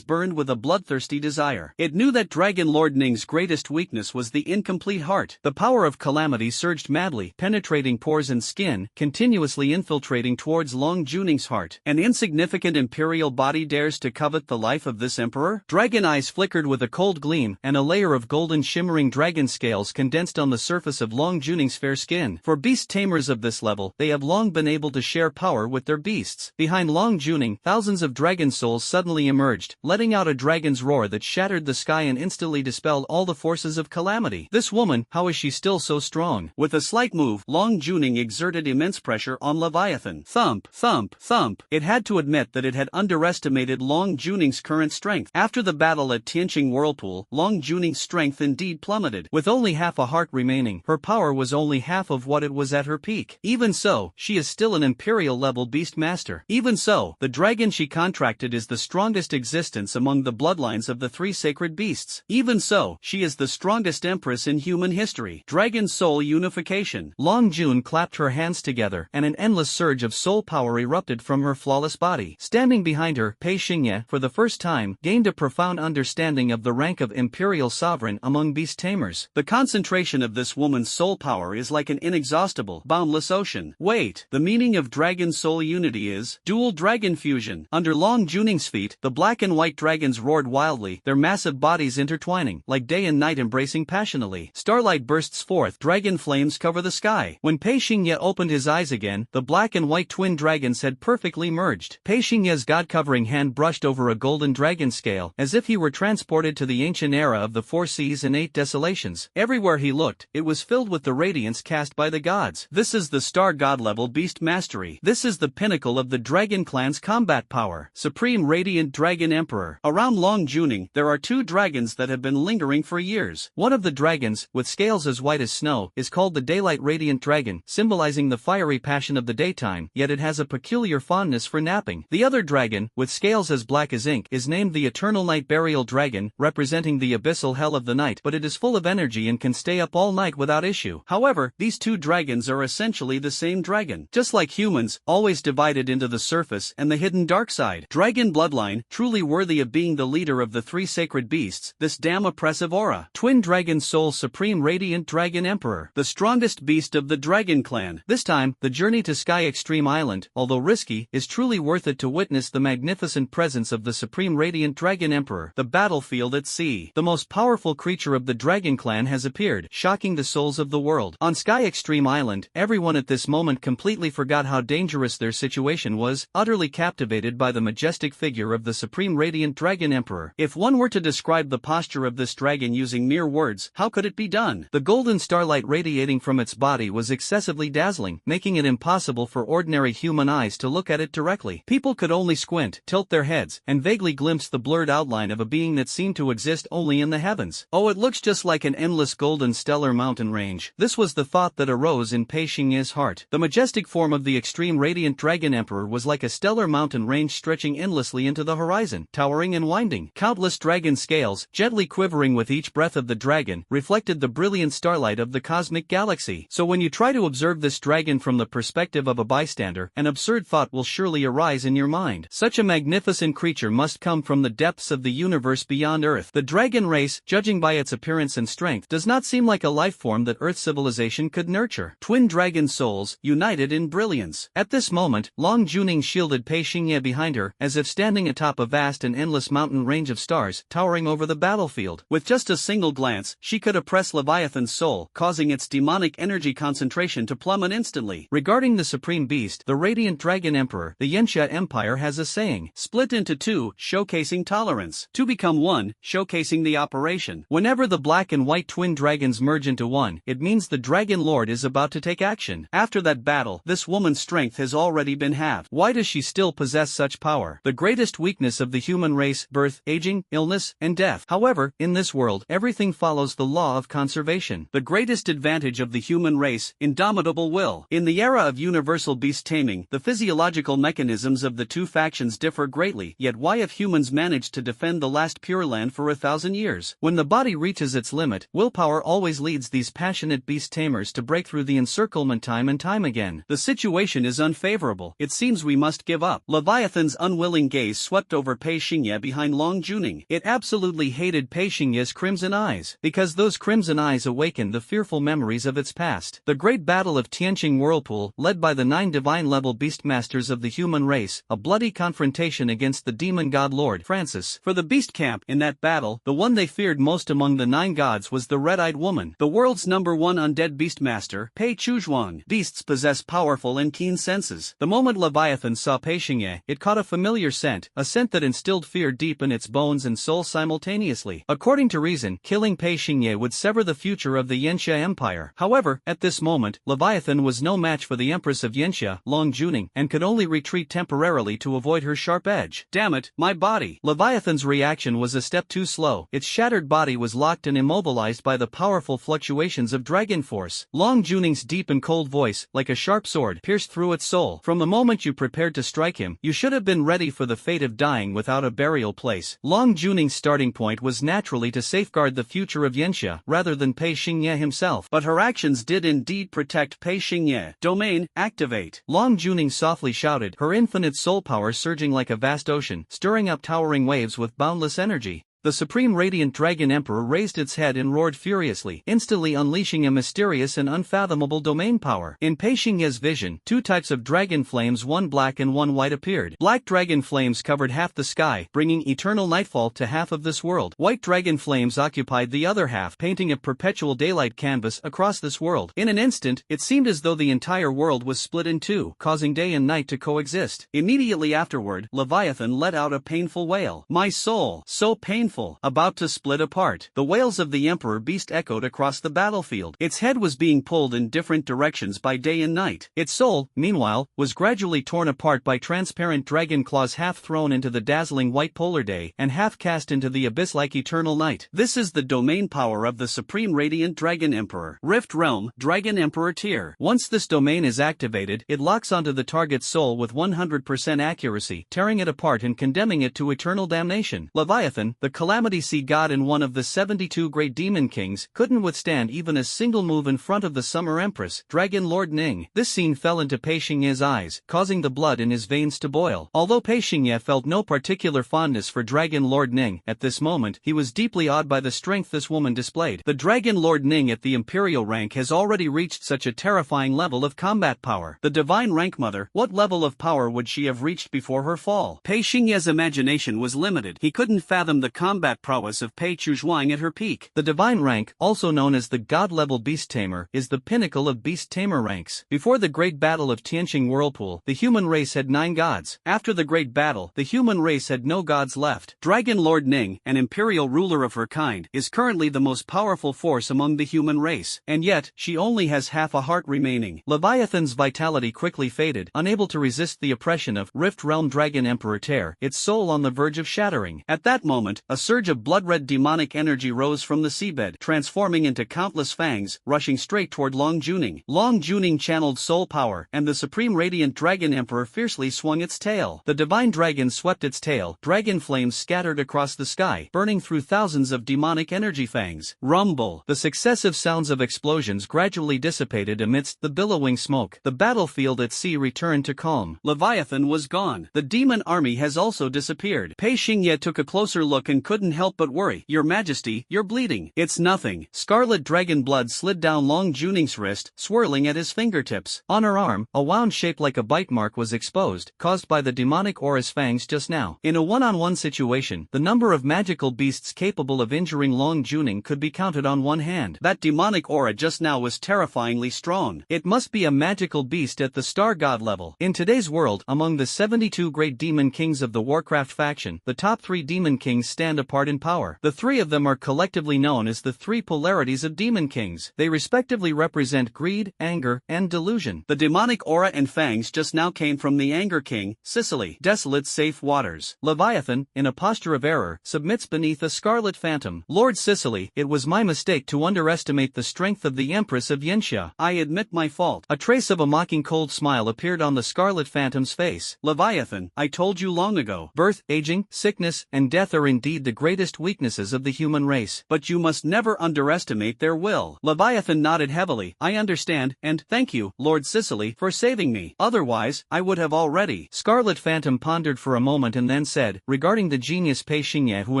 burned with a bloodthirsty desire. It knew that Dragon Lord Ning's greatest weakness was the incomplete heart. The power of Calamity surged madly, penetrating pores and skin, continuously infiltrating towards Long Juning's heart. An insignificant imperial body dares to covet the life of this emperor? Dragon eyes flickered with a cold gleam, and a layer of golden shimmering dragon scales condensed on the surface of Long Juning's fair skin. For beast tamers of this level, they have long been able to share power with their beasts. Behind Long Juning, thousands of dragon souls suddenly emerged, letting out a dragon's roar that shattered the sky and instantly dispelled all the forces of Calamity. This woman, how is she still so strong? With a slight move, Long Juning exerted immense pressure on Leviathan. Thump, thump, thump. It had to admit that it had underestimated Long Juning's current strength. After the battle at Tianqing Whirlpool, Long Juning's strength indeed plummeted. With only half a heart remaining, her power was only half of what it was at her peak. Even so, she is still an imperial-level Beastmaster. Even so, the dragon she contracted is the strongest existence among the bloodlines of the three sacred beasts. Even so, she is the strongest empress in human history. Dragon Soul Unification. Long Jun clapped her hands together, and an endless surge of soul power erupted from her flawless body. Standing behind her, Pei Xingye, for the first time, gained a profound understanding of the rank of imperial sovereign among beast tamers. The concentration of this woman's soul power is like an inexhaustible, boundless ocean. Wait, the meaning of Dragon Soul Unity is dual dragon fusion. Under Long Juning's feet, the black and white dragons roared wildly, their massive bodies intertwining, like day and night embracing passionately. Starlight bursts forth, dragon flames cover the sky. When Pei Xingye opened his eyes again, the black and white twin dragons had perfectly merged. Pei Xingye's god-covering hand brushed over a golden dragon scale, as if he were transported to the ancient era of the 4 seas and 8 desolations. Everywhere he looked, it was filled with the radiance cast by the gods. This is the star god level beast mastery. This is the pinnacle of the dragon clan's combat power. Supreme Radiant Dragon Emperor. Around Long Juning, there are 2 dragons that have been lingering for years. One of the dragons, with scales as white as snow, is called the Daylight Radiant Dragon, symbolizing the fiery passion of the daytime, yet it has a peculiar fondness for napping. The other dragon, with scales as black as ink, is named the Eternal Night Burial Dragon, representing the abyssal hell of the night, but it is full of energy and can stay up all night without issue. However, these 2 dragons are essentially the same dragon. Just like humans, always divided into the surface and the hidden dark side. Dragon bloodline, truly worthy of being the leader of the 3 sacred beasts, this damn oppressive aura. Twin Dragon Soul Supreme Radiant Dragon Emperor. The strongest beast of the Dragon Clan. This time, the journey to Sky Extreme Island, although risky, is truly worth it to witness the magnificent presence of the Supreme Radiant Dragon Emperor. The battlefield at sea. The most powerful creature of the Dragon Clan has appeared, shocking the souls of the world. On Sky Extreme Island, everyone at this moment completely forgot how dangerous their situation was, utterly captivated by the majestic figure of the Supreme Radiant Dragon Emperor. If one were to describe the posture of this dragon using mere words, how could it be done? The golden starlight radiating from its body was excessively dazzling, making it impossible for ordinary human eyes to look at it directly. People could only squint, tilt their heads, and vaguely glimpse the blurred outline of a being that seemed to exist only in the heavens. Oh, it looks just just like an endless golden stellar mountain range. This was the thought that arose in Pei Xingye's heart. The majestic form of the extreme radiant dragon emperor was like a stellar mountain range stretching endlessly into the horizon, towering and winding. Countless dragon scales, gently quivering with each breath of the dragon, reflected the brilliant starlight of the cosmic galaxy. So when you try to observe this dragon from the perspective of a bystander, an absurd thought will surely arise in your mind. Such a magnificent creature must come from the depths of the universe beyond Earth. The dragon race, judging by its appearance and strength, does not seem like a life form that Earth civilization could nurture. Twin dragon souls, united in brilliance. At this moment, Long Juning shielded Pei Xingye behind her, as if standing atop a vast and endless mountain range of stars, towering over the battlefield. With just a single glance, she could oppress Leviathan's soul, causing its demonic energy concentration to plummet instantly. Regarding the supreme beast, the radiant dragon emperor, the Yanxia Empire has a saying: split into two, showcasing tolerance. To become one, showcasing the operation. Whenever the black and white twin dragons merge into one, it means the Dragon Lord is about to take action. After that battle, this woman's strength has already been halved. Why does she still possess such power? The greatest weakness of the human race: birth, aging, illness, and death. However, in this world, everything follows the law of conservation. The greatest advantage of the human race: indomitable will. In the era of universal beast taming, the physiological mechanisms of the two factions differ greatly, yet why have humans managed to defend the last Pure Land for 1,000 years? When the body reaches its limit, willpower always leads these passionate beast tamers to break through the encirclement time and time again. The situation is unfavorable. It seems we must give up. Leviathan's unwilling gaze swept over Pei Xingye behind Long Juning. It absolutely hated Pei Xingye's crimson eyes, because those crimson eyes awakened the fearful memories of its past. The great battle of Tianqing Whirlpool, led by the 9 divine-level beastmasters of the human race, a bloody confrontation against the demon god Lord Francis. For the beast camp, in that battle, the one they feared most among the 9 gods was the red-eyed woman, the world's #1 undead beastmaster, Pei Chuzhuang. Beasts possess powerful and keen senses. The moment Leviathan saw Pei Xingye, it caught a familiar scent, a scent that instilled fear deep in its bones and soul simultaneously. According to reason, killing Pei Xingye would sever the future of the Yanxia Empire. However, at this moment, Leviathan was no match for the Empress of Yanxia, Long Juning, and could only retreat temporarily to avoid her sharp edge. Damn it, my body! Leviathan's reaction was a step too slow. Its shattered body was locked and immobilized by the powerful fluctuations of dragon force. Long Juning's deep and cold voice, like a sharp sword, pierced through its soul. From the moment you prepared to strike him, you should have been ready for the fate of dying without a burial place. Long Juning's starting point was naturally to safeguard the future of Yanxia, rather than Pei Xingye himself. But her actions did indeed protect Pei Xingye. Domain, activate. Long Juning softly shouted, her infinite soul power surging like a vast ocean, stirring up towering waves with boundless energy. The supreme radiant dragon emperor raised its head and roared furiously, instantly unleashing a mysterious and unfathomable domain power. In Pei Xingye's vision, 2 types of dragon flames, one black and one white, appeared. Black dragon flames covered half the sky, bringing eternal nightfall to half of this world. White dragon flames occupied the other half, painting a perpetual daylight canvas across this world. In an instant, it seemed as though the entire world was split in two, causing day and night to coexist. Immediately afterward, Leviathan let out a painful wail. My soul, so painful, about to split apart. The wails of the Emperor Beast echoed across the battlefield. Its head was being pulled in different directions by day and night. Its soul, meanwhile, was gradually torn apart by transparent dragon claws, half thrown into the dazzling white polar day, and half cast into the abyss like eternal night. This is the domain power of the Supreme Radiant Dragon Emperor. Rift Realm, Dragon Emperor Tier. Once this domain is activated, it locks onto the target's soul with 100% accuracy, tearing it apart and condemning it to eternal damnation. Leviathan, the Calamity Sea God and one of the 72 great demon kings, couldn't withstand even a single move in front of the Summer Empress, Dragon Lord Ning. This scene fell into Pei Xingye's eyes, causing the blood in his veins to boil. Although Pei Xingye felt no particular fondness for Dragon Lord Ning, at this moment, he was deeply awed by the strength this woman displayed. The Dragon Lord Ning at the imperial rank has already reached such a terrifying level of combat power. The divine rank mother, what level of power would she have reached before her fall? Pei Xingye's imagination was limited. He couldn't fathom the combat prowess of Pei Chuzhuang at her peak. The divine rank, also known as the god-level beast tamer, is the pinnacle of beast tamer ranks. Before the great battle of Tianqing Whirlpool, the human race had 9 gods. After the great battle, the human race had no gods left. Dragon Lord Ning, an imperial ruler of her kind, is currently the most powerful force among the human race, and yet, she only has half a heart remaining. Leviathan's vitality quickly faded, unable to resist the oppression of Rift Realm Dragon Emperor Tear, its soul on the verge of shattering. At that moment, a A surge of blood-red demonic energy rose from the seabed, transforming into countless fangs, rushing straight toward Long Juning. Long Juning channeled soul power, and the Supreme Radiant Dragon Emperor fiercely swung its tail. The divine dragon swept its tail, dragon flames scattered across the sky, burning through thousands of demonic energy fangs. Rumble. The successive sounds of explosions gradually dissipated amidst the billowing smoke. The battlefield at sea returned to calm. Leviathan was gone. The demon army has also disappeared. Pei Xingye took a closer look and couldn't help but worry. Your Majesty, you're bleeding. It's nothing. Scarlet dragon blood slid down Long Juning's wrist, swirling at his fingertips. On her arm, a wound shaped like a bite mark was exposed, caused by the demonic aura's fangs just now. In a one-on-one situation, the number of magical beasts capable of injuring Long Juning could be counted on one hand. That demonic aura just now was terrifyingly strong. It must be a magical beast at the star god level. In today's world, among the 72 great demon kings of the Warcraft faction, the top 3 demon kings stand apart in power. The 3 of them are collectively known as the 3 polarities of demon kings. They respectively represent greed, anger, and delusion. The demonic aura and fangs just now came from the Anger King, Sicily. Desolate safe waters. Leviathan, in a posture of error, submits beneath a scarlet phantom. Lord Sicily, it was my mistake to underestimate the strength of the Empress of Yenxia. I admit my fault. A trace of a mocking cold smile appeared on the scarlet phantom's face. Leviathan, I told you long ago. Birth, aging, sickness, and death are indeed the greatest weaknesses of the human race. But you must never underestimate their will. Leviathan nodded heavily. I understand, and thank you, Lord Sicily, for saving me. Otherwise, I would have already. Scarlet Phantom pondered for a moment and then said, regarding the genius Pei Xingye who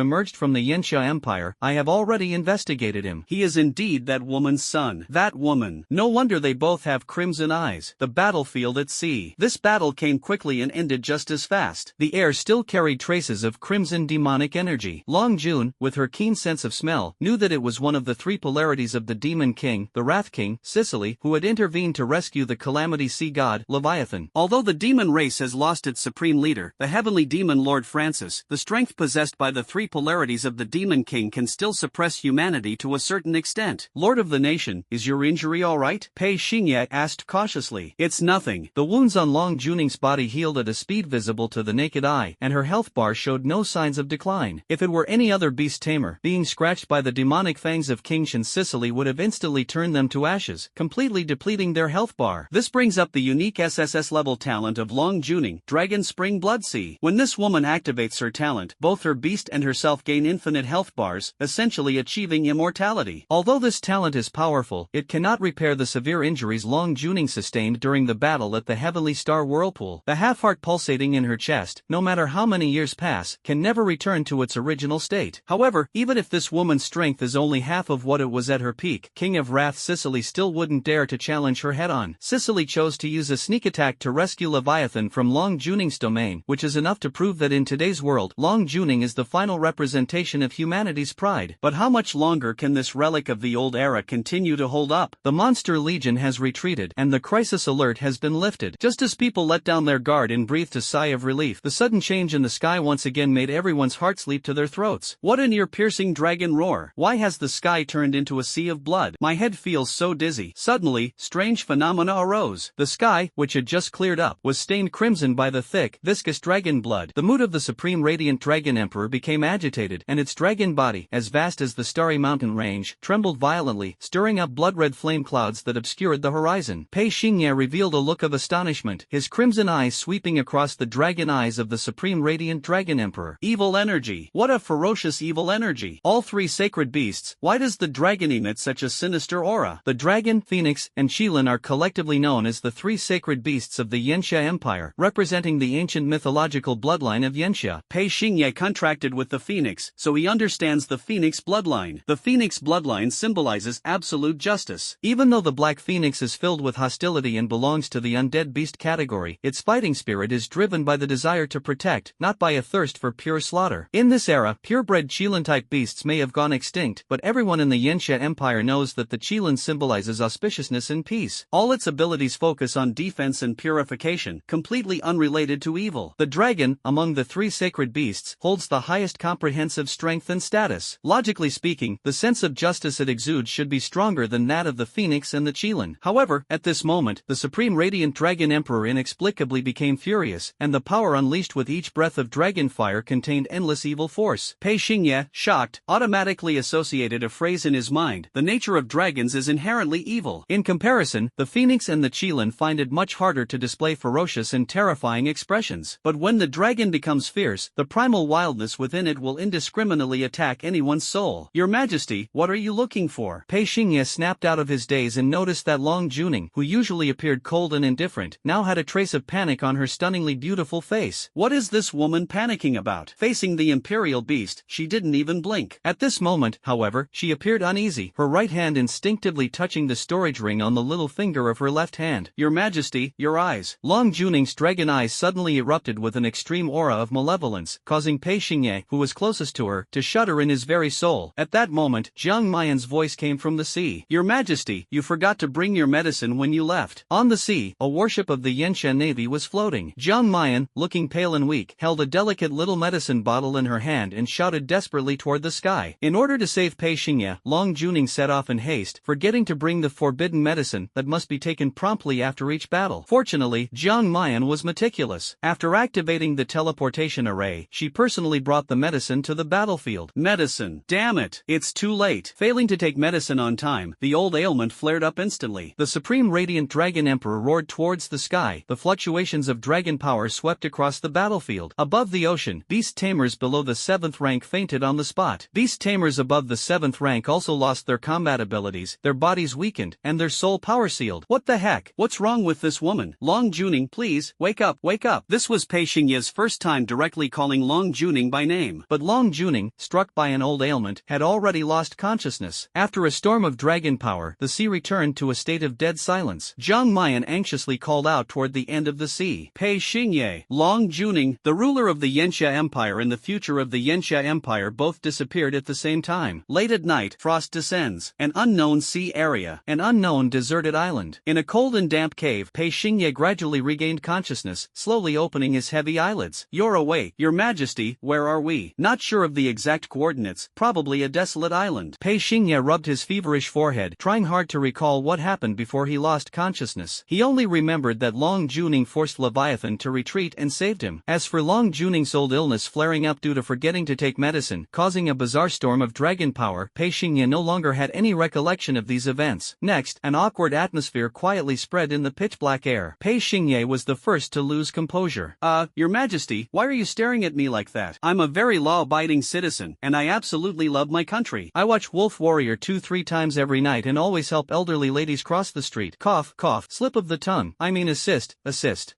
emerged from the Yenxia Empire, I have already investigated him. He is indeed that woman's son. That woman. No wonder they both have crimson eyes. The battlefield at sea. This battle came quickly and ended just as fast. The air still carried traces of crimson demonic energy. Long June, with her keen sense of smell, knew that it was one of the 3 polarities of the Demon King, the Wrath King, Sicily, who had intervened to rescue the Calamity Sea God, Leviathan. Although the demon race has lost its supreme leader, the heavenly demon Lord Francis, the strength possessed by the 3 polarities of the Demon King can still suppress humanity to a certain extent. Lord of the nation, is your injury alright? Pei Xingye asked cautiously. It's nothing. The wounds on Long Juning's body healed at a speed visible to the naked eye, and her health bar showed no signs of decline. If it were any other beast tamer, being scratched by the demonic fangs of King Shan Sicily would have instantly turned them to ashes, completely depleting their health bar. This brings up the unique SSS level talent of Long Juning, Dragon Spring Blood Sea. When this woman activates her talent, both her beast and herself gain infinite health bars, essentially achieving immortality. Although this talent is powerful, it cannot repair the severe injuries Long Juning sustained during the battle at the Heavenly Star Whirlpool. The half-heart pulsating in her chest, no matter how many years pass, can never return to its original state. However, even if this woman's strength is only half of what it was at her peak, King of Wrath Sicily still wouldn't dare to challenge her head-on. Sicily chose to use a sneak attack to rescue Leviathan from Long Juning's domain, which is enough to prove that in today's world, Long Juning is the final representation of humanity's pride. But how much longer can this relic of the old era continue to hold up? The Monster Legion has retreated, and the crisis alert has been lifted. Just as people let down their guard and breathed a sigh of relief, the sudden change in the sky once again made everyone's hearts leap to their throats. What an ear-piercing dragon roar! Why has the sky turned into a sea of blood? My head feels so dizzy. Suddenly, strange phenomena arose. The sky, which had just cleared up, was stained crimson by the thick, viscous dragon blood. The mood of the Supreme Radiant Dragon Emperor became agitated, and its dragon body, as vast as the starry mountain range, trembled violently, stirring up blood-red flame clouds that obscured the horizon. Pei Xingye revealed a look of astonishment, his crimson eyes sweeping across the dragon eyes of the Supreme Radiant Dragon Emperor. Evil energy. What a ferocious evil energy. All 3 sacred beasts. Why does the dragon emit such a sinister aura? The dragon, phoenix, and qilin are collectively known as the 3 sacred beasts of the Yenxia Empire, representing the ancient mythological bloodline of Yenxia. Pei Xingye contracted with the phoenix, so he understands the phoenix bloodline. The phoenix bloodline symbolizes absolute justice. Even though the black phoenix is filled with hostility and belongs to the undead beast category, its fighting spirit is driven by the desire to protect, not by a thirst for pure slaughter. In this era, purebred qilin-type beasts may have gone extinct, but everyone in the Yenxia Empire knows that the qilin symbolizes auspiciousness and peace. All its abilities focus on defense and purification, completely unrelated to evil. The dragon, among the 3 sacred beasts, holds the highest comprehensive strength and status. Logically speaking, the sense of justice it exudes should be stronger than that of the phoenix and the qilin. However, at this moment, the Supreme Radiant Dragon Emperor inexplicably became furious, and the power unleashed with each breath of dragon fire contained endless evil force. course. Pei Xingye, shocked, automatically associated a phrase in his mind: the nature of dragons is inherently evil. In comparison, the phoenix and the qilin find it much harder to display ferocious and terrifying expressions. But when the dragon becomes fierce, the primal wildness within it will indiscriminately attack anyone's soul. Your Majesty, what are you looking for? Pei Xingye snapped out of his daze and noticed that Long Juning, who usually appeared cold and indifferent, now had a trace of panic on her stunningly beautiful face. What is this woman panicking about? Facing the imperial beast, she didn't even blink. At this moment, however, she appeared uneasy, her right hand instinctively touching the storage ring on the little finger of her left hand. Your Majesty, your eyes. Long Juning's dragon eyes suddenly erupted with an extreme aura of malevolence, causing Pei Xingye, who was closest to her, to shudder in his very soul. At that moment, Jiang Mayan's voice came from the sea. Your Majesty, you forgot to bring your medicine when you left. On the sea, a warship of the Yensha Navy was floating. Jiang Mayan, looking pale and weak, held a delicate little medicine bottle in her hand and shouted desperately toward the sky. In order to save Pei Xingye, Long Juning set off in haste, forgetting to bring the forbidden medicine that must be taken promptly after each battle. Fortunately, Jiang Mayan was meticulous. After activating the teleportation array, she personally brought the medicine to the battlefield. Medicine. Damn it. It's too late. Failing to take medicine on time, the old ailment flared up instantly. The Supreme Radiant Dragon Emperor roared towards the sky. The fluctuations of dragon power swept across the battlefield. Above the ocean, beast tamers below the 7th rank fainted on the spot. Beast tamers above the 7th rank also lost their combat abilities, their bodies weakened, and their soul power sealed. What the heck? What's wrong with this woman? Long Juning, please, wake up, wake up. This was Pei Xingye's first time directly calling Long Juning by name. But Long Juning, struck by an old ailment, had already lost consciousness. After a storm of dragon power, the sea returned to a state of dead silence. Jiang Mayan anxiously called out toward the end of the sea. Pei Xingye, Long Juning, the ruler of the Yensha Empire and the future of the Yensha Empire both disappeared at the same time. Late at night, frost descends. An unknown sea area. An unknown deserted island. In a cold and damp cave, Pei Xingye gradually regained consciousness, slowly opening his heavy eyelids. You're awake. Your Majesty, where are we? Not sure of the exact coordinates, probably a desolate island. Pei Xingye rubbed his feverish forehead, trying hard to recall what happened before he lost consciousness. He only remembered that Long Juning forced Leviathan to retreat and saved him. As for Long Juning's old illness flaring up due to forgetting to take medicine, causing a bizarre storm of dragon power, Pei Xingye no longer had any recollection of these events. Next, an awkward atmosphere quietly spread in the pitch-black air. Pei Xingye was the first to lose composure. Your Majesty, why are you staring at me like that? I'm a very law-abiding citizen, and I absolutely love my country. I watch Wolf Warrior 2-3 times every night and always help elderly ladies cross the street. Cough, cough, slip of the tongue. I mean assist.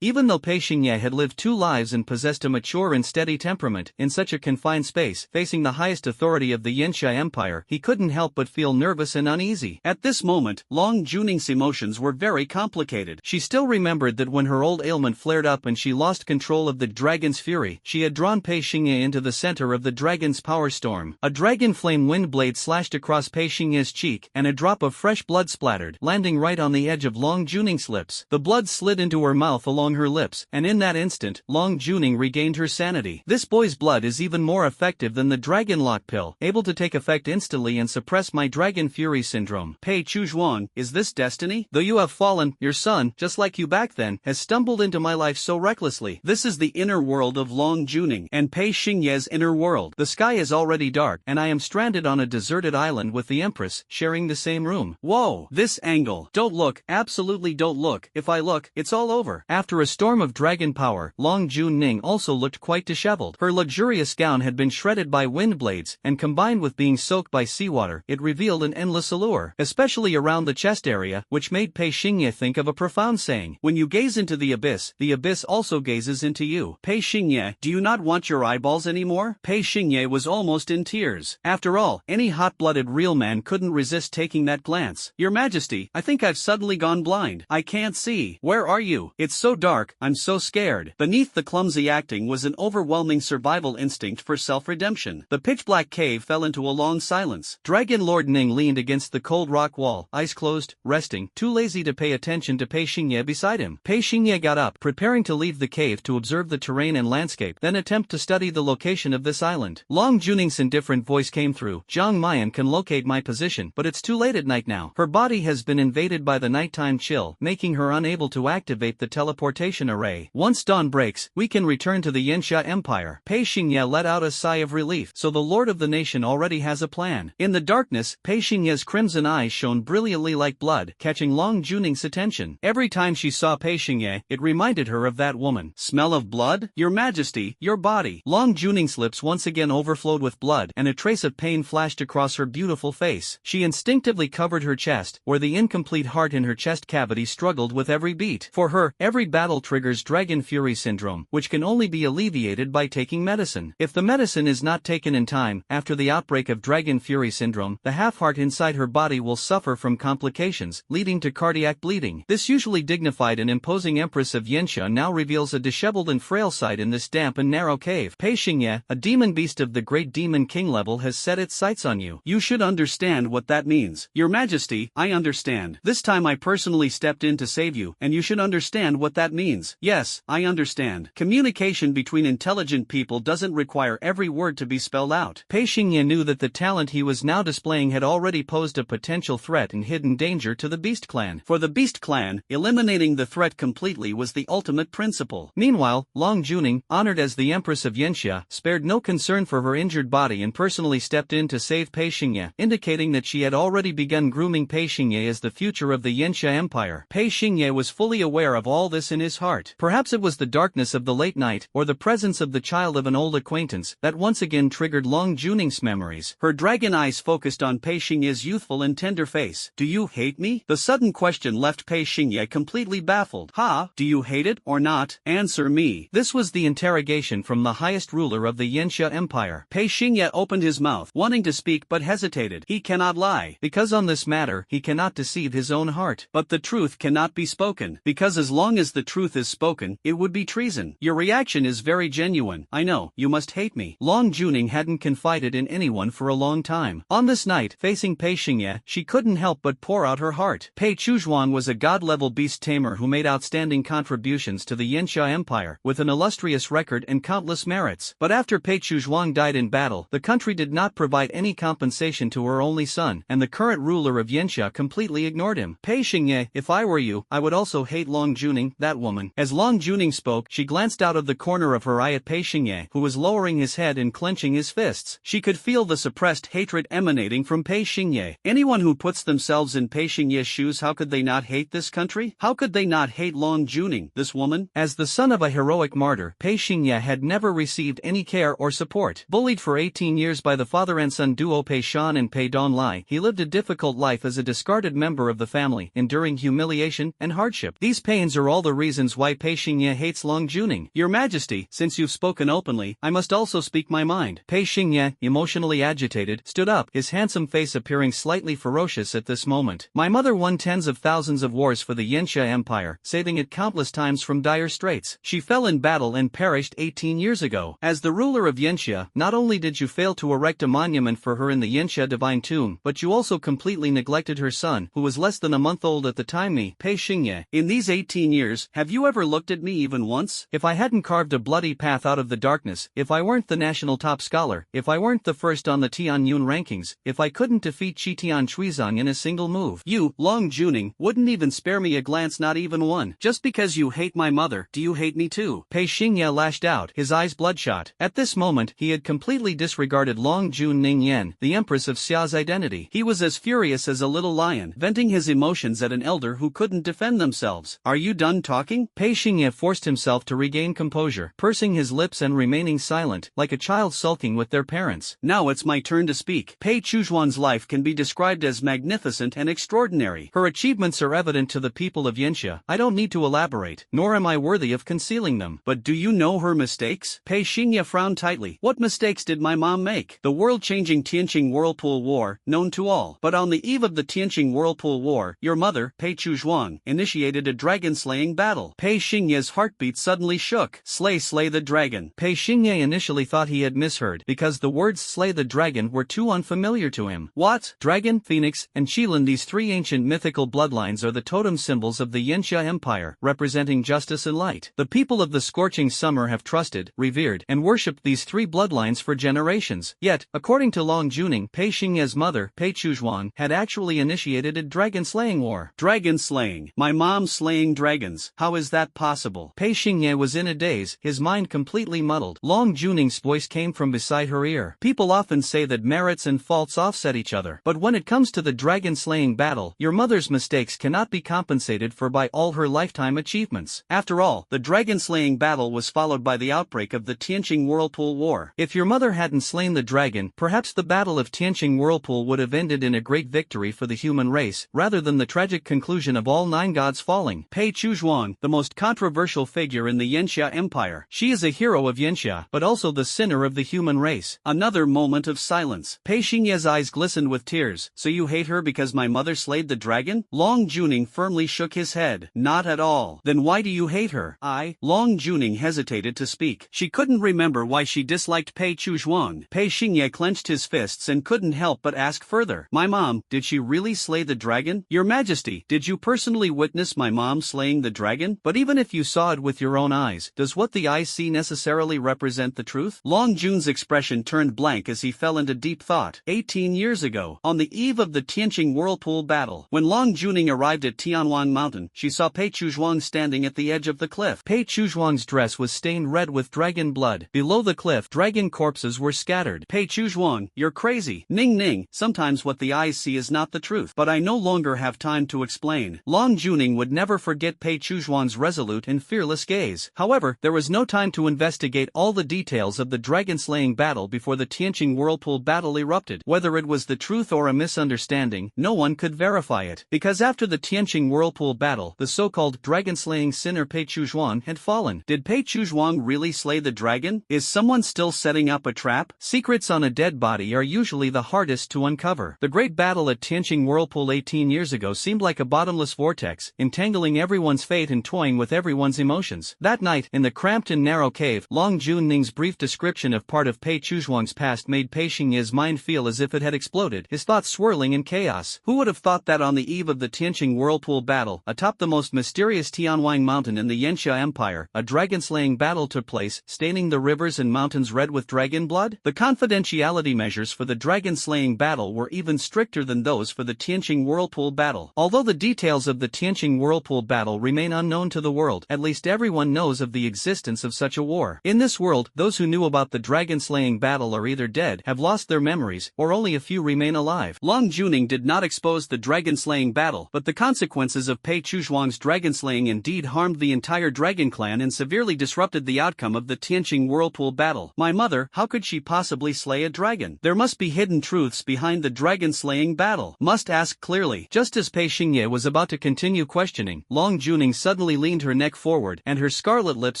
Even though Pei Xingye had lived 2 lives and possessed a mature and steady temperament, in such a confined space, facing the highest authority of the Yensha Empire, he couldn't help but feel nervous and uneasy. At this moment, Long Juning's emotions were very complicated. She still remembered that when her old ailment flared up and she lost control of the dragon's fury, she had drawn Pei Xingye into the center of the dragon's power storm. A dragon flame wind blade slashed across Pei Xingye's cheek, and a drop of fresh blood splattered, landing right on the edge of Long Juning's lips. The blood slid into her mouth along her lips, and in that instant, Long Juning regained her sanity. This boy's blood is even more effective than the dragon lock pill, able to take effect instantly and suppress my dragon fury syndrome. Pei Chuzhuang, is this destiny? Though you have fallen, your son, just like you back then, has stumbled into my life so recklessly. This is the inner world of Long Juning, and Pei Xingye's inner world. The sky is already dark, and I am stranded on a deserted island with the Empress, sharing the same room. Whoa, this angle. Don't look, absolutely don't look. If I look, it's all over. After a storm of dragon power, Long Juning also looked quite disheveled. Her luxurious gown had been shredded by wind blades, and combined with being soaked by seawater, it revealed an endless allure, especially around the chest area, which made Pei Xingye think of a profound saying: when you gaze into the abyss also gazes into you. Pei Xingye, do you not want your eyeballs anymore? Pei Xingye was almost in tears. After all, any hot-blooded real man couldn't resist taking that glance. Your Majesty, I think I've suddenly gone blind. I can't see. Where are you? It's so dark, I'm so scared. Beneath the clumsy acting was an overwhelming survival instinct for self-redemption. The pitch-black cave fell into a long silence. Dragon Lord Ning leaned against the cold rock wall, eyes closed, resting, too lazy to pay attention to Pei Xingye beside him. Pei Xingye got up, preparing to leave the cave to observe the terrain and landscape, then attempt to study the location of this island. Long Juning's indifferent voice came through. Jiang Mayan can locate my position, but it's too late at night now. Her body has been invaded by the nighttime chill, making her unable to activate the teleportation array. Once dawn breaks, we can return to the Yensha Empire. Pei Xingye let out out a sigh of relief. So the lord of the nation already has a plan. In the darkness, Pei Xingye's crimson eyes shone brilliantly like blood, catching Long Juning's attention. Every time she saw Pei Xingye, it reminded her of that woman. Smell of blood? Your Majesty, your body. Long Juning's lips once again overflowed with blood, and a trace of pain flashed across her beautiful face. She instinctively covered her chest, where the incomplete heart in her chest cavity struggled with every beat. For her, every battle triggers Dragon Fury Syndrome, which can only be alleviated by taking medicine. If the medicine is not taken in time, after the outbreak of Dragon Fury Syndrome, the half-heart inside her body will suffer from complications, leading to cardiac bleeding. This usually dignified and imposing Empress of Yanxia now reveals a disheveled and frail side in this damp and narrow cave. Pei Xingye, a demon beast of the great demon king level, has set its sights on you. You should understand what that means. Your Majesty, I understand. This time I personally stepped in to save you, and you should understand what that means. Yes, I understand. Communication between intelligent people doesn't require every word to be spelled out. Pei Xingye knew that the talent he was now displaying had already posed a potential threat and hidden danger to the Beast Clan. For the Beast Clan, eliminating the threat completely was the ultimate principle. Meanwhile, Long Juning, honored as the Empress of Yanxia, spared no concern for her injured body and personally stepped in to save Pei Xingye, indicating that she had already begun grooming Pei Xingye as the future of the Yanxia Empire. Pei Xingye was fully aware of all this in his heart. Perhaps it was the darkness of the late night, or the presence of the child of an old acquaintance, that once again triggered Long Juning's memories. Her dragon eyes focused on Pei Xingye's youthful and tender face. Do you hate me? The sudden question left Pei Xingye completely baffled. Ha? Do you hate it or not? Answer me. This was the interrogation from the highest ruler of the Yanxia Empire. Pei Xingye opened his mouth, wanting to speak but hesitated. He cannot lie, because on this matter he cannot deceive his own heart. But the truth cannot be spoken, because as long as the truth is spoken, it would be treason. Your reaction is very genuine. I know, you must hate me. Long Juning hadn't confided in anyone for a long time. On this night, facing Pei Xingye, she couldn't help but pour out her heart. Pei Chuzhuang was a god-level beast tamer who made outstanding contributions to the Yanxia Empire, with an illustrious record and countless merits. But after Pei Chuzhuang died in battle, the country did not provide any compensation to her only son, and the current ruler of Yanxia completely ignored him. Pei Xingye, if I were you, I would also hate Long Juning, that woman. As Long Juning spoke, she glanced out of the corner of her eye at Pei Xingye, who was lowering his head and clenching his fists. She could feel the suppressed hatred emanating from Pei Xingye. Anyone who puts themselves in Pei Xingye's shoes, how could they not hate this country? How could they not hate Long Juning, this woman? As the son of a heroic martyr, Pei Xingye had never received any care or support. Bullied for 18 years by the father and son duo Pei Shan and Pei Donlai, he lived a difficult life as a discarded member of the family, enduring humiliation and hardship. These pains are all the reasons why Pei Xingye hates Long Juning. Your Majesty, since you've spoken openly, I must also speak my mind. Pei Xingye, emotionally agitated, stood up, his handsome face appearing slightly ferocious at this moment. My mother won tens of thousands of wars for the Yanxia Empire, saving it countless times from dire straits. She fell in battle and perished 18 years ago. As the ruler of Yanxia, not only did you fail to erect a monument for her in the Yanxia Divine Tomb, but you also completely neglected her son, who was less than a month old at the time. Me, Pei Xingye, in these 18 years, have you ever looked at me even once? If I hadn't carved a bloody path out of the darkness, if I weren't the national top scholar, if I weren't the first on the Tianyun rankings, if I couldn't defeat Qitian Chuizong in a single move, you, Long Juning, wouldn't even spare me a glance, not even one. Just because you hate my mother, do you hate me too? Pei Xingye lashed out, his eyes bloodshot. At this moment, he had completely disregarded Long Juning Yen, the Empress of Xia's identity. He was as furious as a little lion, venting his emotions at an elder who couldn't defend themselves. Are you done talking? Pei Xingye forced himself to regain composure, pursing his lips and remaining silent, like a child sulking with their parents. Now it's my turn to speak. Pei Chuzhuang's life can be described as magnificent and extraordinary. Her achievements are evident to the people of Yanxia. I don't need to elaborate, nor am I worthy of concealing them. But do you know her mistakes? Pei Xingye frowned tightly. What mistakes did my mom make? The world-changing Tianqing Whirlpool War, known to all. But on the eve of the Tianqing Whirlpool War, your mother, Pei Chuzhuang, initiated a dragon-slaying battle. Pei Xingye's heartbeat suddenly shook. Slay the dragon. Pei Xingye initially thought he had misheard, because the words slay the dragon were too unfamiliar to him. What? Dragon, Phoenix, and Qilin, these three ancient mythical bloodlines, are the totem symbols of the Yanxia Empire, representing justice and light. The people of the scorching summer have trusted, revered, and worshipped these three bloodlines for generations. Yet, according to Long Juning, Pei Xingye's mother, Pei Chuzhuang, had actually initiated a dragon-slaying war. Dragon-slaying? My mom slaying dragons? How is that possible? Pei Xingye was in a daze, his mind completely muddled. Long Juning Juning's voice came from beside her ear. People often say that merits and faults offset each other, but when it comes to the dragon-slaying battle, your mother's mistakes cannot be compensated for by all her lifetime achievements. After all, the dragon-slaying battle was followed by the outbreak of the Tianqing Whirlpool War. If your mother hadn't slain the dragon, perhaps the Battle of Tianqing Whirlpool would have ended in a great victory for the human race, rather than the tragic conclusion of all 9 gods falling. Pei Chuzhuang, the most controversial figure in the Yanxia Empire. She is a hero of Yanxia, but also the sinner of the human race. Another moment of silence. Pei Xingye's eyes glistened with tears. So you hate her because my mother slayed the dragon? Long Juning firmly shook his head. Not at all. Then why do you hate her? Long Juning hesitated to speak. She couldn't remember why she disliked Pei Chuzhuang. Pei Xingye clenched his fists and couldn't help but ask further. My mom, did she really slay the dragon? Your Majesty, did you personally witness my mom slaying the dragon? But even if you saw it with your own eyes, does what the eyes see necessarily represent the truth? Long Jun's expression turned blank as he fell into deep thought. 18 years ago, on the eve of the Tianqing Whirlpool battle, when Long Juning arrived at Tianwang Mountain, she saw Pei Chuzhuang standing at the edge of the cliff. Pei Chuzhuang's dress was stained red with dragon blood. Below the cliff, dragon corpses were scattered. Pei Chuzhuang, you're crazy. Ning Ning, sometimes what the eyes see is not the truth. But I no longer have time to explain. Long Juning would never forget Pei Chuzhuang's resolute and fearless gaze. However, there was no time to investigate all the details of the dragon-slaying battle before the Tianqing Whirlpool battle erupted. Whether it was the truth or a misunderstanding, no one could verify it. Because after the Tianqing Whirlpool battle, the so-called dragon-slaying sinner Pei Chuzhuang had fallen. Did Pei Chuzhuang really slay the dragon? Is someone still setting up a trap? Secrets on a dead body are usually the hardest to uncover. The great battle at Tianqing Whirlpool 18 years ago seemed like a bottomless vortex, entangling everyone's fate and toying with everyone's emotions. That night, in the cramped and narrow cave, Long Junning's brief description of part of Pei Chuzhuang's past made Pei Xingye's mind feel as if it had exploded, his thoughts swirling in chaos. Who would have thought that on the eve of the Tianqing Whirlpool battle, atop the most mysterious Tianwang mountain in the Yanxia Empire, a dragon-slaying battle took place, staining the rivers and mountains red with dragon blood? The confidentiality measures for the dragon-slaying battle were even stricter than those for the Tianqing Whirlpool battle. Although the details of the Tianqing Whirlpool battle remain unknown to the world, at least everyone knows of the existence of such a war. In this world, those who knew about the dragon-slaying battle are either dead, have lost their memories, or only a few remain alive. Long Juning did not expose the dragon-slaying battle, but the consequences of Pei Chuzhuang's dragon-slaying indeed harmed the entire dragon clan and severely disrupted the outcome of the Tianqing Whirlpool battle. My mother, how could she possibly slay a dragon? There must be hidden truths behind the dragon-slaying battle. Must ask clearly. Just as Pei Xingye was about to continue questioning, Long Juning suddenly leaned her neck forward, and her scarlet lips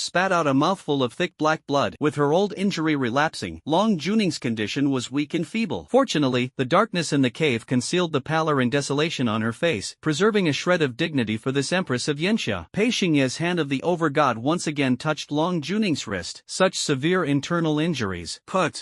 spat out a mouthful of thick black blood. With her old injury relapsing, Long Juning's condition was weak and feeble. Fortunately, the darkness in the cave concealed the pallor and desolation on her face, preserving a shred of dignity for this empress of Yanxia. Pei Xingye's hand of the over-god once again touched Long Juning's wrist. Such severe internal injuries.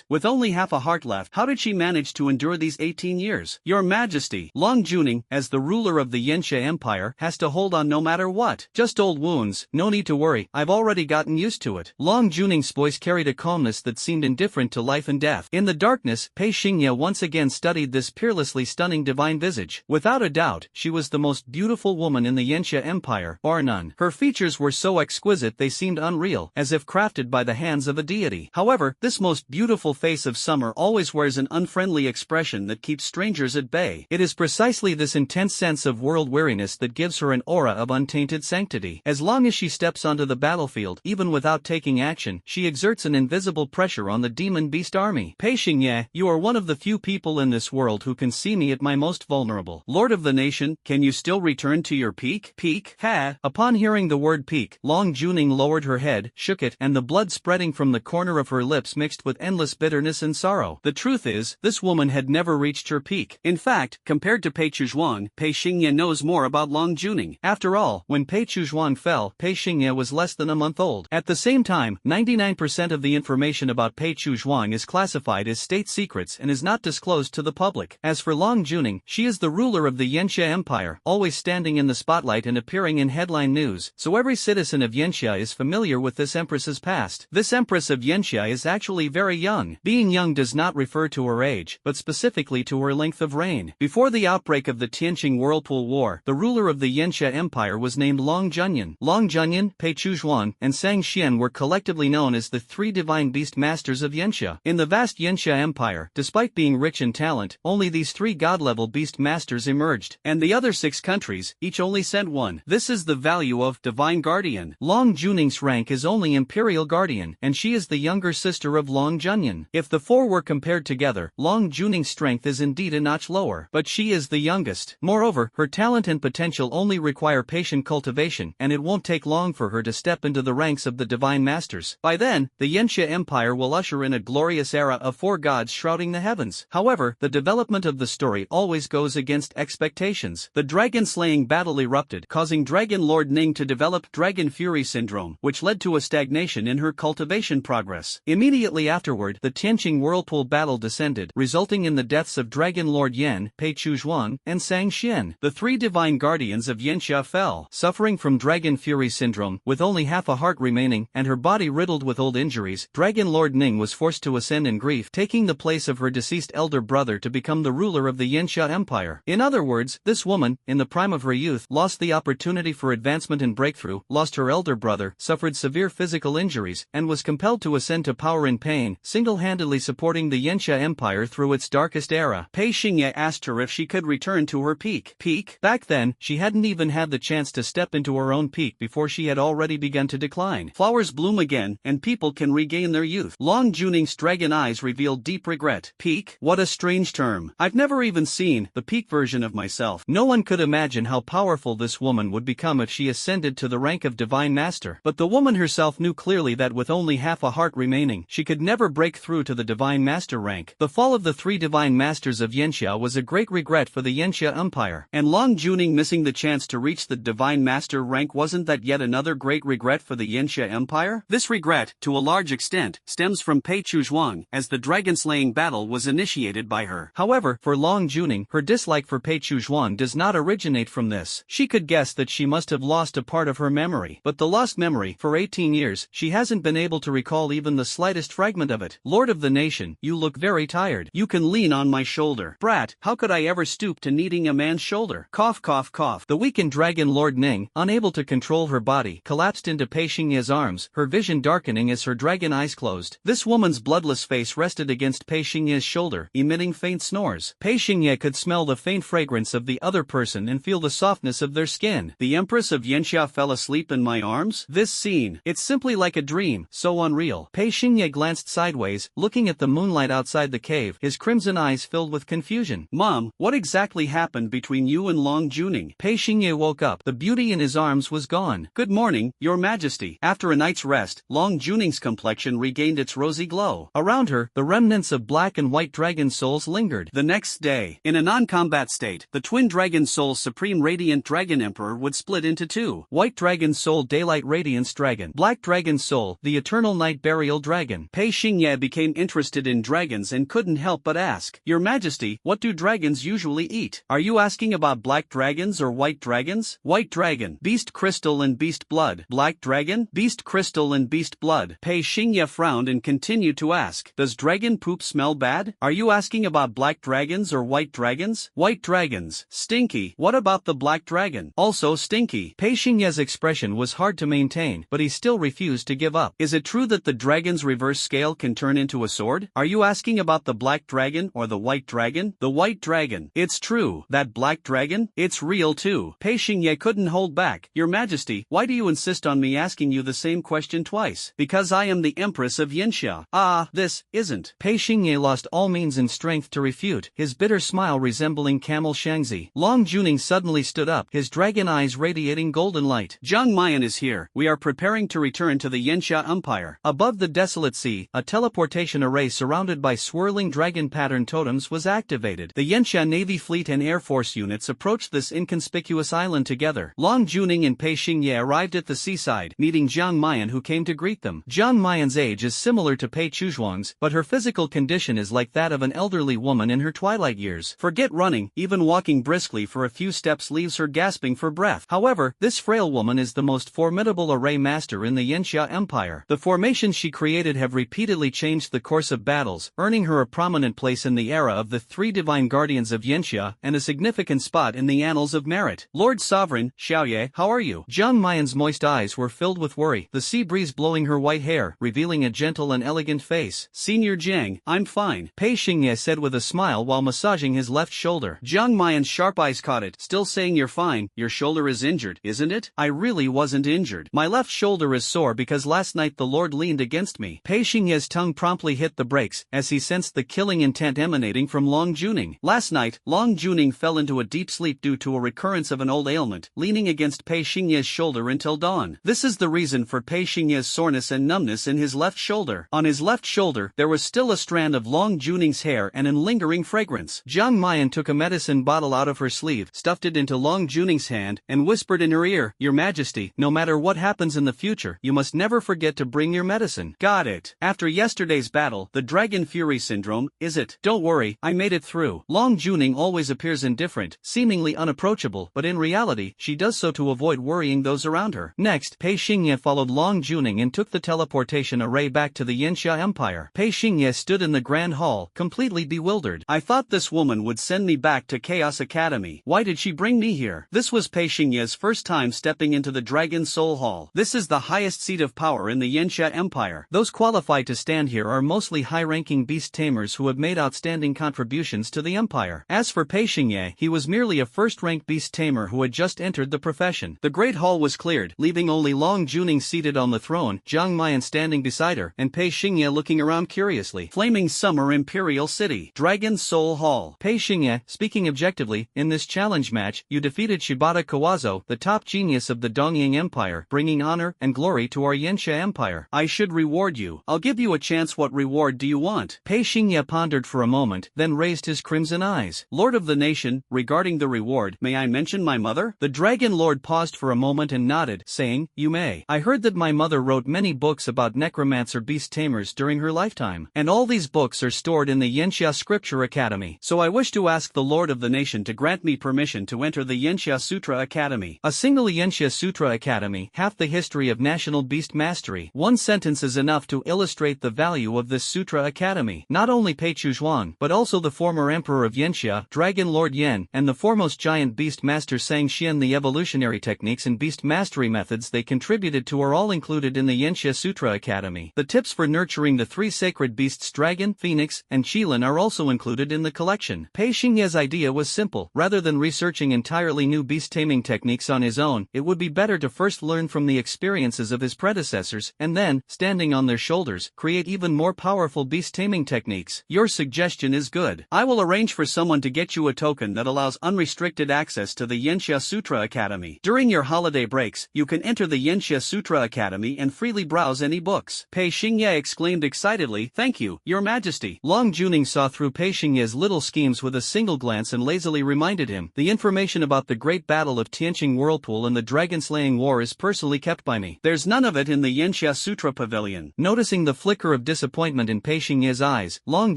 With only half a heart left, how did she manage to endure these 18 years? Your Majesty, Long Juning, as the ruler of the Yanxia Empire, has to hold on no matter what. Just old wounds, no need to worry, I've already gotten used to it. Long Juning's voice carried a calmness that seemed indifferent to life and death. In the darkness, Pei Xingye once again studied this peerlessly stunning divine visage. Without a doubt, she was the most beautiful woman in the Yanxia Empire, bar none. Her features were so exquisite they seemed unreal, as if crafted by the hands of a deity. However, this most beautiful face of summer always wears an unfriendly expression that keeps strangers at bay. It is precisely this intense sense of world weariness that gives her an aura of untainted sanctity. As long as she steps onto the battlefield, even without taking action, she exerts an invisible pressure on the demon beast army. Pei Xingye, you are one of the few people in this world who can see me at my most vulnerable. Lord of the nation, can you still return to your peak? Peak? Ha! Upon hearing the word peak, Long Juning lowered her head, shook it, and the blood spreading from the corner of her lips mixed with endless bitterness and sorrow. The truth is, this woman had never reached her peak. In fact, compared to Pei Chuzhuang, Pei Xingye knows more about Long Juning. After all, when Pei Chuzhuang fell, Pei Xingye was less than a month old. At the same time, 99% of the information about Pei Chuzhuang is classified as state secrets and is not disclosed to the public. As for Long Juning, she is the ruler of the Yanxia Empire, always standing in the spotlight and appearing in headline news, so every citizen of Yanxia is familiar with this empress's past. This empress of Yanxia is actually very young. Being young does not refer to her age, but specifically to her length of reign. Before the outbreak of the Tianqing Whirlpool War, the ruler of the Yanxia Empire was named Long Junyan. Long Junyan, Pei Chuzhuang, and Sang Xian were collectively known as the three divine beast masters of Yanxia. In the vast Yanxia Empire, despite being rich in talent, only these 3 god-level beast masters emerged, and the other 6 countries each only sent one. This is the value of Divine Guardian. Long Juning's rank is only Imperial Guardian, and she is the younger sister of Long Junyan. If the 4 were compared together, Long Juning's strength is indeed a notch lower, but she is the youngest. Moreover, her talent and potential only require patient cultivation, and it won't take long for her to step into the ranks of the Divine Masters. By then, the Yanxia Empire will usher in a glorious era of 4 gods shrouding the heavens. However, the development of the story always goes against expectations. The dragon-slaying battle erupted, causing Dragon Lord Ning to develop Dragon Fury Syndrome, which led to a stagnation in her cultivation progress. Immediately afterward, the Tianqing Whirlpool battle descended, resulting in the deaths of Dragon Lord Yan, Pei Chuzhuang, and Sang Xian. The 3 divine guardians of Yanxia fell, suffering from Dragon Fury Syndrome, with only half a heart remaining, and her body riddled with old injuries. Dragon Lord Ning was forced to ascend in grief, taking the place of her deceased elder brother to become the ruler of the Yanxia Empire. In other words, this woman, in the prime of her youth, lost the opportunity for advancement and breakthrough, lost her elder brother, suffered severe physical injuries, and was compelled to ascend to power in pain, single-handedly supporting the Yanxia Empire through its darkest era. Pei Xingye asked her if she could return to her peak. Back then, she hadn't even had the chance to step into her own peak before she had already begun to decline. Flowers bloom again, and people can regain their youth. Long Juning's dragon eyes revealed deep regret. Peak? What a strange term. I've never even seen the peak version of myself. No one could imagine how powerful this woman would become if she ascended to the rank of Divine Master. But the woman herself knew clearly that with only half a heart remaining, she could never break through to the Divine Master rank. The fall of the 3 Divine Masters of Yanxia was a great regret for the Yanxia Empire. And Long Juning missing the chance to reach the Divine Master rank, wasn't that yet another great regret for the Yanxia Empire? This regret, to a large extent, stems from Pei Chuzhuang, as the dragon-slaying battle was initiated by her. However, for Long Juning, her dislike for Pei Chuzhuang does not originate from this. She could guess that she must have lost a part of her memory, but the lost memory, for 18 years, she hasn't been able to recall even the slightest fragment of it. Lord of the nation, you look very tired. You can lean on my shoulder. Brat, how could I ever stoop to kneading a man's shoulder? Cough cough cough. The weakened Dragon Lord Ning, unable to control her body, collapsed into Pei Xingye's arms, her vision darkening as her dragon eyes closed. This woman's bloodless face rested against Pei Xingye's shoulder, emitting faint snores. Pei Xingye could smell the faint fragrance of the other person and feel the softness of their skin. The Empress of Yanxia fell asleep in my arms? This scene, it's simply like a dream, so unreal. Pei Xingye glanced sideways, looking at the moonlight outside the cave, his crimson eyes filled with confusion. Mom, what exactly happened between you and Long Juning? Pei Xingye woke up. The beauty in his arms was gone. Good morning, Your Majesty. After a night's rest, Long Juning's complexion regained its rosy glow. Around her, the remnants of black and white dragon souls lingered. The next day, in a non-combat state, the twin dragon soul's supreme radiant dragon emperor would split into 2. White dragon soul daylight radiance dragon. Black dragon soul, the eternal night burial dragon. Pei Xingye became interested in dragons and couldn't help but ask, Your Majesty, what do dragons usually eat? Are you asking about black dragons or white dragons? White dragon, beast crystal and beast blood. Black dragon, beast crystal and beast blood. Pei Xingye frowned and continued to ask, does dragon poop smell bad? Are you asking about black dragons or white dragons? White dragons, stinky. What about the black dragon? Also stinky. Pei Xingye's expression was hard to maintain, but he still refused to give up. Is it true that the dragon's reverse scale can turn into a sword? Are you asking about the black dragon or the white dragon? The white dragon. It's true. That black dragon? It's real too. Pei Xingye couldn't hold back. Your Majesty, why do you insist on me asking you the same question twice? Because I am the Empress of Yanxia. Ah, this isn't. Pei Xingye lost all means and strength to refute, his bitter smile resembling camel Shangzi. Long Juning suddenly stood up, his dragon eyes radiating golden light. Zhang Mayan is here. We are preparing to return to the Yanxia Empire. Above the desolate sea, a teleportation array surrounded by swirling dragon pattern totems was activated. The Yanxia Navy Fleet and Air Force units approached this inconspicuous island together. Long Juning and Pei Xingye arrived at the seaside, meeting Zhang Mayan, who came to greet them. Zhang Mayan's age is similar to Pei Chuzhuang's, but her physical condition is like that of an elderly woman in her twilight years. Forget running, even walking briskly for a few steps leaves her gasping for breath. However, this frail woman is the most formidable array master in the Yanxia Empire. The formations she created have repeatedly changed the course of battles, earning her a prominent place in the era of the 3 divine guardians of Yanxia and a significant spot in the annals of merit. Lord Sovereign, Xiaoye, how are you? Zhang Mayan's moist eyes were filled with worry, the sea breeze blowing her white hair, revealing revealing a gentle and elegant face. Senior Jiang, I'm fine, Pei Xingye said with a smile while massaging his left shoulder. Jiang Mayan's sharp eyes caught it. Still saying you're fine, your shoulder is injured, isn't it? I really wasn't injured. My left shoulder is sore because last night the Lord leaned against me. Pei Xingye's tongue promptly hit the brakes as he sensed the killing intent emanating from Long Juning. Last night, Long Juning fell into a deep sleep due to a recurrence of an old ailment, leaning against Pei Xingye's shoulder until dawn. This is the reason for Pei Xingye's soreness and numbness in his left shoulder. On his left shoulder, there was still a strand of Long Juning's hair and an lingering fragrance. Jiang Mayan took a medicine bottle out of her sleeve, stuffed it into Long Juning's hand, and whispered in her ear, "Your Majesty, no matter what happens in the future, you must never forget to bring your medicine." Got it. After yesterday's battle, the Dragon Fury Syndrome, is it? Don't worry, I made it through. Long Juning always appears indifferent, seemingly unapproachable, but in reality, she does so to avoid worrying those around her. Next, Pei Xingye followed Long Juning and took the teleportation array back to the Yanxia Empire. Pei Xingye stood in the Grand Hall, completely bewildered. I thought this woman would send me back to Chaos Academy. Why did she bring me here? This was Pei Xingye's first time stepping into the Dragon Soul Hall. This is the highest seat of power in the Yanxia Empire. Those qualified to stand here are mostly high-ranking beast tamers who have made outstanding contributions to the empire. As for Pei Xingye, he was merely a first-rank beast tamer who had just entered the profession. The Great Hall was cleared, leaving only Long Juning seated on the throne, Jiang Mayan standing beside her, and Pei Xingye looking around curiously. Flaming Summer Imperial City, Dragon Soul Hall. Pei Xingye, speaking objectively, in this challenge match, you defeated Shibata Kawazo, the top genius of the Dongying Empire, bringing honor and glory to our Yanxia Empire. I should reward you. I'll give you a chance. What reward do you want? Pei Xingye pondered for a moment, then raised his crimson eyes. Lord of the nation, regarding the reward, may I mention my mother? The Dragon Lord paused for a moment and nodded, saying, "You may. I heard that my mother wrote many books about necromancer beast tamers during her lifetime, and all these books are stored in the Yanxia Scripture Academy. So I wish to ask the Lord of the nation to grant me permission to enter the Yanxia Sutra Academy." A single Yanxia Sutra Academy, half the history of national beast mastery. One sentence is enough to illustrate the value of this Sutra Academy. Not only Pei Chuzhuang, but also the former emperor of Yanxia, Dragon Lord Yan, and the foremost giant beast master Sang Xian. The evolutionary techniques and beast mastery methods they contributed to are all included in the Yanxia Sutra Academy. The tips for nurturing the three sacred beasts Dragon, Phoenix, and Qilin are also included in the collection. Pei Xingye's idea was simple. Rather than researching entirely new beast taming techniques on his own, it would be better to first learn from the experiences of his predecessors, and then, standing on their shoulders, create even more powerful beast taming techniques. Your suggestion is good. I will arrange for someone to get you a token that allows unrestricted access to the Yanxia Sutra Academy. During your holiday breaks, you can enter the Yanxia Sutra Academy and freely browse any books. Pei Xingye exclaimed excitedly, "Thank you, Your Majesty." Long Juning saw through Pei Xingye's little schemes with a single glance and lazily reminded him, "The information about the great battle of Tianqing Whirlpool and the dragon-slaying war is personally kept by me. There's none of it in the Yanxia Sutra Pavilion." Noticing the flicker of disappointment in Pei Xingye's eyes, Long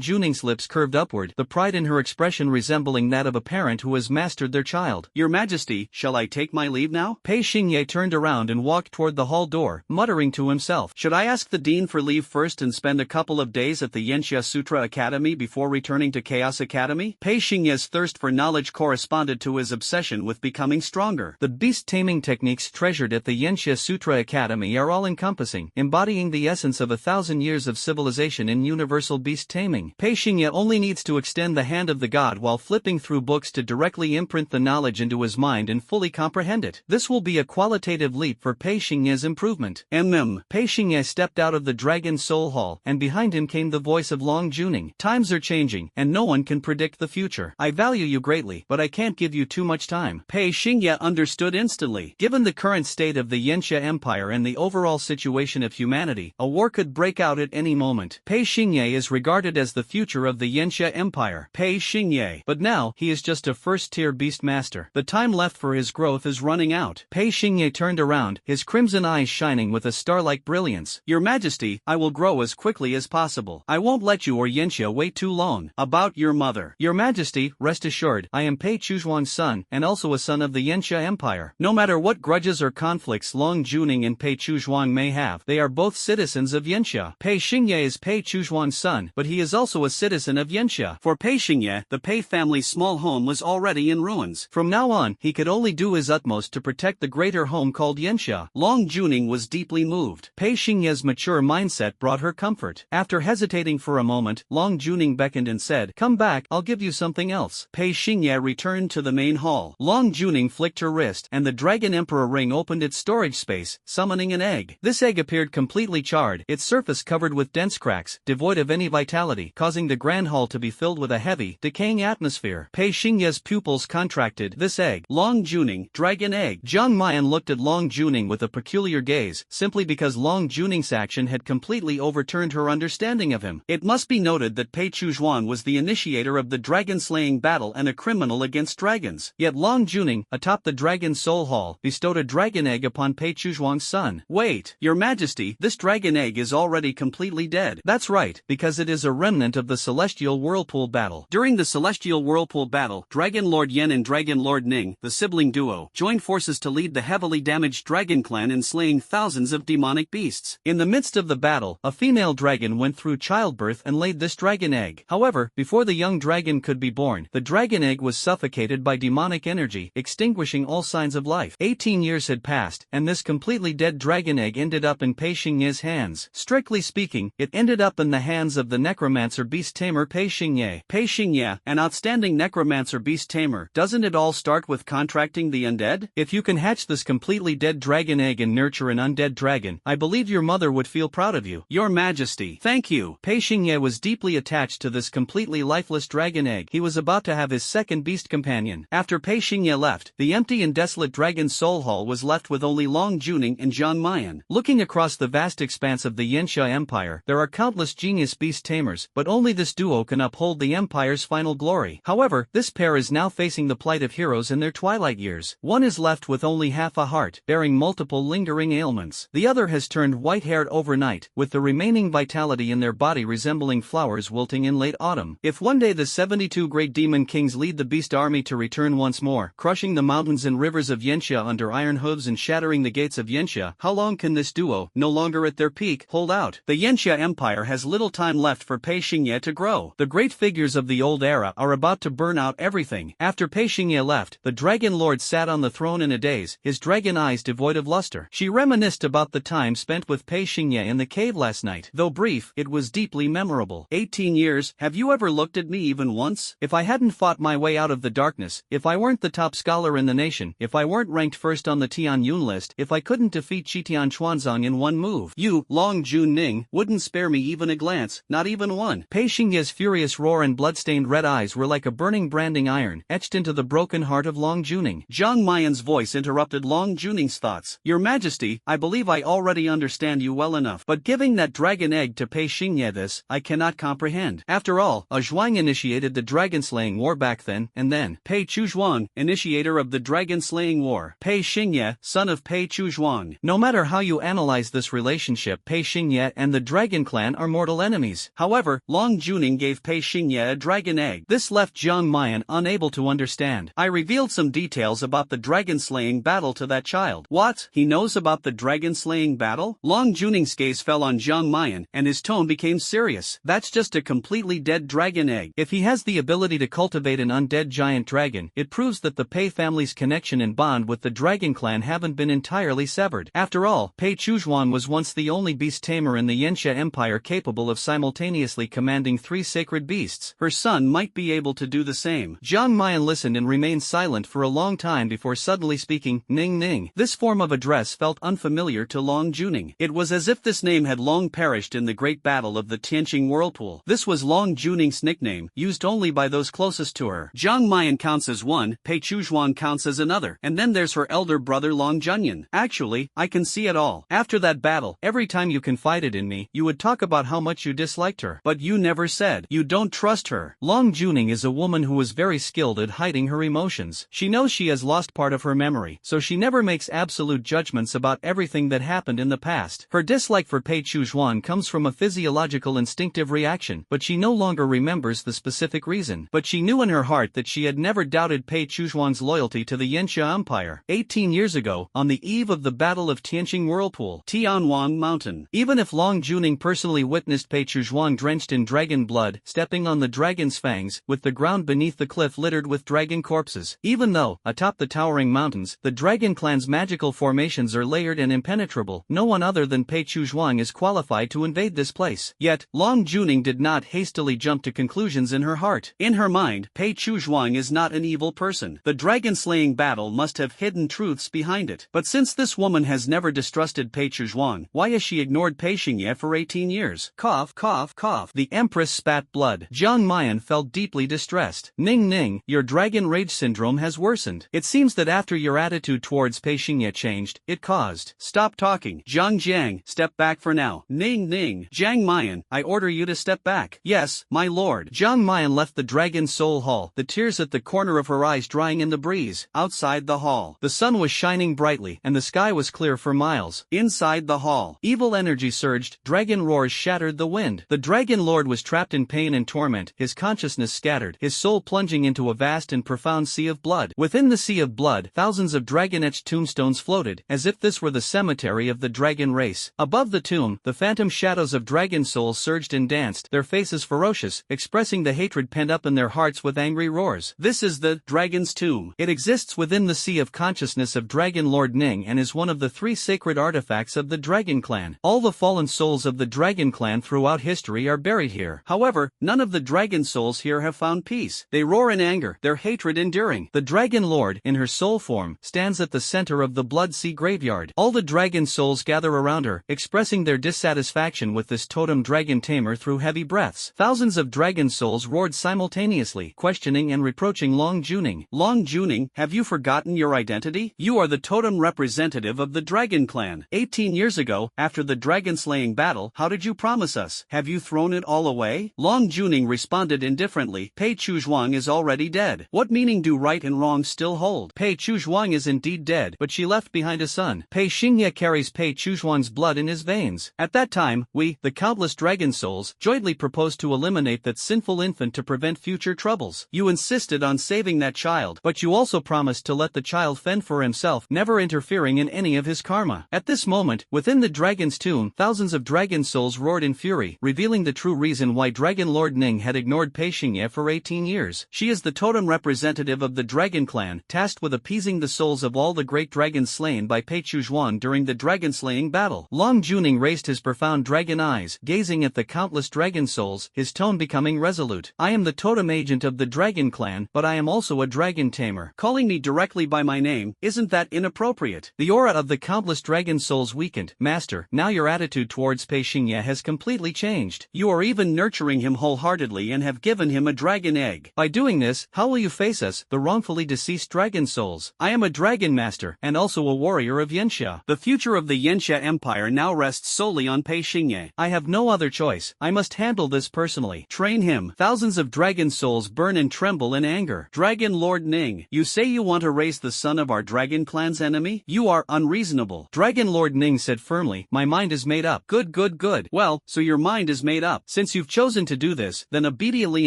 Juning's lips curved upward, the pride in her expression resembling that of a parent who has mastered their child. "Your Majesty, shall I take my leave now?" Pei Xingye turned around and walked toward the hall door, muttering to himself, "Should I ask the dean for leave first and spend a couple of days at the Yanxia Sutra Academy before returning to Chaos Academy?" Pei Xingye's thirst for knowledge corresponded to his obsession with becoming stronger. The beast taming techniques treasured at the Yanxia Sutra Academy are all-encompassing, embodying the essence of 1,000 years of civilization in universal beast taming. Pei Xingye only needs to extend the hand of the god while flipping through books to directly imprint the knowledge into his mind and fully comprehend it. This will be a qualitative leap for Pei Xingye's improvement. Pei Xingye stepped out of the Dragon Soul Hall, and behind him came the voice of Long Juning. "Times are changing, and no one can predict the future. I value you greatly, but I can't give you too much time." Pei Xingye understood instantly. Given the current state of the Yanxia Empire and the overall situation of humanity, a war could break out at any moment. Pei Xingye is regarded as the future of the Yanxia Empire. Pei Xingye. But now, he is just a first-tier beastmaster. The time left for his growth is running out. Pei Xingye turned around, his crimson eyes shining with a star-like brilliance. "Your Majesty, I will grow as quickly as possible. I won't let you or Yanxia wait too long." "About your mother." "Your Majesty, rest assured, I am Pei Chuzhuang's son, and also a son of the Yanxia Empire. No matter what grudges or conflicts Long Juning and Pei Chuzhuang may have, they are both citizens of Yanxia." Pei Xingye is Pei Chuzhuang's son, but he is also a citizen of Yanxia. For Pei Xingye, the Pei family's small home was already in ruins. From now on, he could only do his utmost to protect the greater home called Yanxia. Long Juning was deeply moved. Pei Xingye's mature mindset brought her comfort. After hesitating for a moment, Long Juning beckoned and said, "Come back, I'll give you something else." Pei Xingye returned to the main hall. Long Juning flicked her wrist, and the Dragon Emperor ring opened its storage space, summoning an egg. This egg appeared completely charred, its surface covered with dense cracks, devoid of any vitality, causing the Grand Hall to be filled with a heavy, decaying atmosphere. Pei Xingye's pupils contracted. This egg, Long Juning, dragon egg. Jiang Mayan looked at Long Juning with a peculiar gaze, simply because Long Juning's action had completely overturned her understanding of him. It must be noted that Pei Chuzhuan was the initiator of the dragon-slaying battle and a criminal against dragons. Yet Long Juning, atop the Dragon Soul Hall, bestowed a dragon egg upon Pei Chuzhuang's son. Wait, Your Majesty, this dragon egg is already completely dead. That's right, because it is a remnant of the Celestial Whirlpool battle. During the Celestial Whirlpool battle, Dragon Lord Yen and Dragon Lord Ning, the sibling duo, joined forces to lead the heavily damaged dragon clan in slaying thousands of demonic beasts. In the midst of the battle, a female dragon went through childbirth and laid this dragon egg. However, before the young dragon could be born, the dragon egg was suffocated by demonic energy, extinguishing all signs of life. 18 years had passed, and this completely dead dragon egg ended up in Pei Xingye's hands. Strictly speaking, it ended up in the hands of the necromancer beast tamer Pei Xingye. Pei Xingye, an outstanding necromancer beast tamer. Doesn't it all start with contracting the undead? If you can hatch this completely dead dragon egg and nurture an undead dragon, I believe your mother would feel proud of you. Your Majesty, thank you. Pei Xingye was deeply attached to this completely lifeless dragon egg. He was about to have his second beast companion. After Pei Xingye left, the empty and desolate Dragon Soul Hall was left with only Long Juning and Jiang Mayan. Looking across the vast expanse of the Yanxia Empire, there are countless genius beast tamers, but only this duo can uphold the empire's final glory. However, this pair is now facing the plight of heroes in their twilight years. One is left with only half a heart, bearing multiple lingering ailments. The other has turned white-haired overnight, with the remaining vitality in their body resembling flowers wilting in late autumn. If one day the 72 great demon kings lead the beast army to return once more, crushing the mountains and rivers of Yanxia under iron hooves and shattering the gates of Yanxia, how long can this duo, no longer at their peak, hold out? The Yanxia Empire has little time left for Pei Xingye to grow. The great figures of the old era are about to burn out everything. After Pei Xingye left, the Dragon Lord sat on the throne in a daze, his dragon eyes devoid of luster. She reminisced about the time spent with Pei Xingye in the cave last night. Though brief, it was deeply memorable. 18 years, have you ever looked at me even once? If I hadn't fought my way out of the darkness, if I weren't the top scholar in the nation, if I weren't ranked first on the Tian Yun list, if I couldn't defeat Qitian Chuanzong in one move, you, Long Jun Ning, wouldn't spare me even a glance, not even one. Pei Xingye's furious roar and blood-stained red eyes were like a burning branding iron, etched into the broken heart of Long Juning. Jiang Mayan's voice interrupted Long Juning's thoughts. Your Majesty, I believe I already understand you well enough, but giving that dragon egg to Pei Xingye this, I cannot comprehend. After all, a Zhuang initiated the dragon-slaying war back then, and then, Pei Chuzhuang, initiator of the dragon-slaying war. Pei Xingye, son of Pei Chuzhuang. No matter how you analyze this relationship, Pei Xingye and the Dragon Clan are mortal enemies. However, Long Juning gave Pei Xingye a dragon egg. This left Jiang Mayan unable to understand. I revealed some details about the dragon-slaying battle to that child. What? He knows about the dragon-slaying battle? Long Juning's gaze fell on Jiang Mayan, and his tone became serious. That's just a completely dead dragon egg. If he has the ability to cultivate an undead giant dragon, it proves that the Pei family's connection and bond with the Dragon Clan haven't been entirely severed. After all, Pei Chuzhuang was once the only beast tamer in the Yanxia Empire capable of simultaneously commanding 3 sacred beasts. Her son might be able to do the same. Jiang Mayan listened and remained silent for a long time before suddenly speaking, "Ning Ning." This form of address felt unfamiliar to Long Juning. It was as if this name had long perished in the great battle of the Tianqing Whirlpool. This was Long Juning's nickname, used only by those closest to her. Jiang Mayan counts as one, Pei Chuzhuang counts as another, and then there's her elder brother Long Junyan. Actually, I can see it all. After that battle, every time you confided in me, you would talk about how much you disliked her. But you never said you don't trust her. Long Juning is a woman who is very skilled at hiding her emotions. She knows she has lost part of her memory, so she never makes absolute judgments about everything that happened in the past. Her dislike for Pei Chuzhuang comes from a physiological instinctive reaction, but she no longer remembers the specific reason. But she knew in her heart that she had never doubted Pei Chuzhuang's loyalty to the Yanxia Empire. 18 years ago, on the eve of the Battle of Tianqing Whirlpool, Tianwang Mountain. Even if Long Juning personally witnessed Pei Chuzhuang drenched in dragon blood, stepping on the dragon's fangs, with the ground beneath the cliff littered with dragon corpses. Even though, atop the towering mountains, the Dragon Clan's magical formations are layered and impenetrable, no one other than Pei Pei Chuzhuang is qualified to invade this place. Yet, Long Juning did not hastily jump to conclusions in her heart. In her mind, Pei Chuzhuang is not an evil person. The dragon-slaying battle must have hidden truths behind it. But since this woman has never distrusted Pei Chuzhuang, why has she ignored Pei Xingye for 18 years? Cough, cough, cough. The Empress spat blood. Jiang Mayan felt deeply distressed. Ning Ning, your dragon rage syndrome has worsened. It seems that after your attitude towards Pei Xingye changed, it caused. Stop talking. Zhang Jiang, step back for now. Ning Ning. Jiang Mayan, I order you to step back. Yes, my lord. Jiang Mayan left the Dragon Soul Hall, the tears at the corner of her eyes drying in the breeze. Outside the hall, the sun was shining brightly, and the sky was clear for miles. Inside the hall, evil energy surged, dragon roars shattered the wind. The Dragon Lord was trapped in pain and torment, his consciousness scattered, his soul plunging into a vast and profound sea of blood. Within the sea of blood, thousands of dragon-etched tombstones floated, as if this were the cemetery of the dragon race. Above the tomb, the phantom shadows of dragon souls surged and danced, their faces ferocious, expressing the hatred pent up in their hearts with angry roars. This is the dragon's tomb. It exists within the sea of consciousness of Dragon Lord Ning and is one of the 3 sacred artifacts of the Dragon Clan. All the fallen souls of the Dragon Clan throughout history are buried here. However, none of the dragon souls here have found peace. They roar in anger, their hatred enduring. The Dragon Lord, in her soul form, stands at the center of the Blood Sea graveyard. All the dragon souls gather around her, expressing their dissatisfaction with this totem dragon tamer through heavy breaths. Thousands of dragon souls roared simultaneously, questioning and reproaching Long Juning. Long Juning, have you forgotten your identity? You are the totem representative of the Dragon Clan. 18 years ago, after the dragon-slaying battle, how did you promise us? Have you thrown it all away? Long Juning responded indifferently, Pei Chuzhuang is already dead. What meaning do right and wrong still hold? Pei Chuzhuang is indeed dead, but she left behind a son. Pei Xingye carries Pei Chuzhuang's blood in his veins. At that time, we, the countless dragon souls, jointly proposed to eliminate that sinful infant to prevent future troubles. You insisted on saving that child, but you also promised to let the child fend for himself, never interfering in any of his karma. At this moment, within the dragon's tomb, thousands of dragon souls roared in fury, revealing the true reason why Dragon Lord Ning had ignored Pei Xingye for 18 years. She is the totem representative of the Dragon Clan, tasked with appeasing the souls of all the great dragons slain by Pei Chuzhuang during the dragon-slaying battle. Long Juning raised his profound dragon eyes, gazing at the countless dragon souls, his tone becoming resolute. I am the totem agent of the Dragon Clan, but I am also a dragon tamer. Calling me directly by my name, isn't that inappropriate? The aura of the countless dragon souls weakened. Master, now your attitude towards Pei Xingye has completely changed. You are even nurturing him wholeheartedly and have given him a dragon egg. By doing this, how will you face us, the wrongfully deceased dragon souls? I am a dragon master, and also a warrior of Yanxia. The future of the Yanxia Empire now rests solely on Pei Xingye. I have no other choice. I must handle this personally. Train him. Thousands of dragon souls burn and tremble in anger. Dragon Lord Ning, you say you want to raise the son of our Dragon Clan's enemy? You are unreasonable. Dragon Lord Ning said firmly, my mind is made up. Good, good, good. Well, so your mind is made up. Since you've chosen to do this, then obediently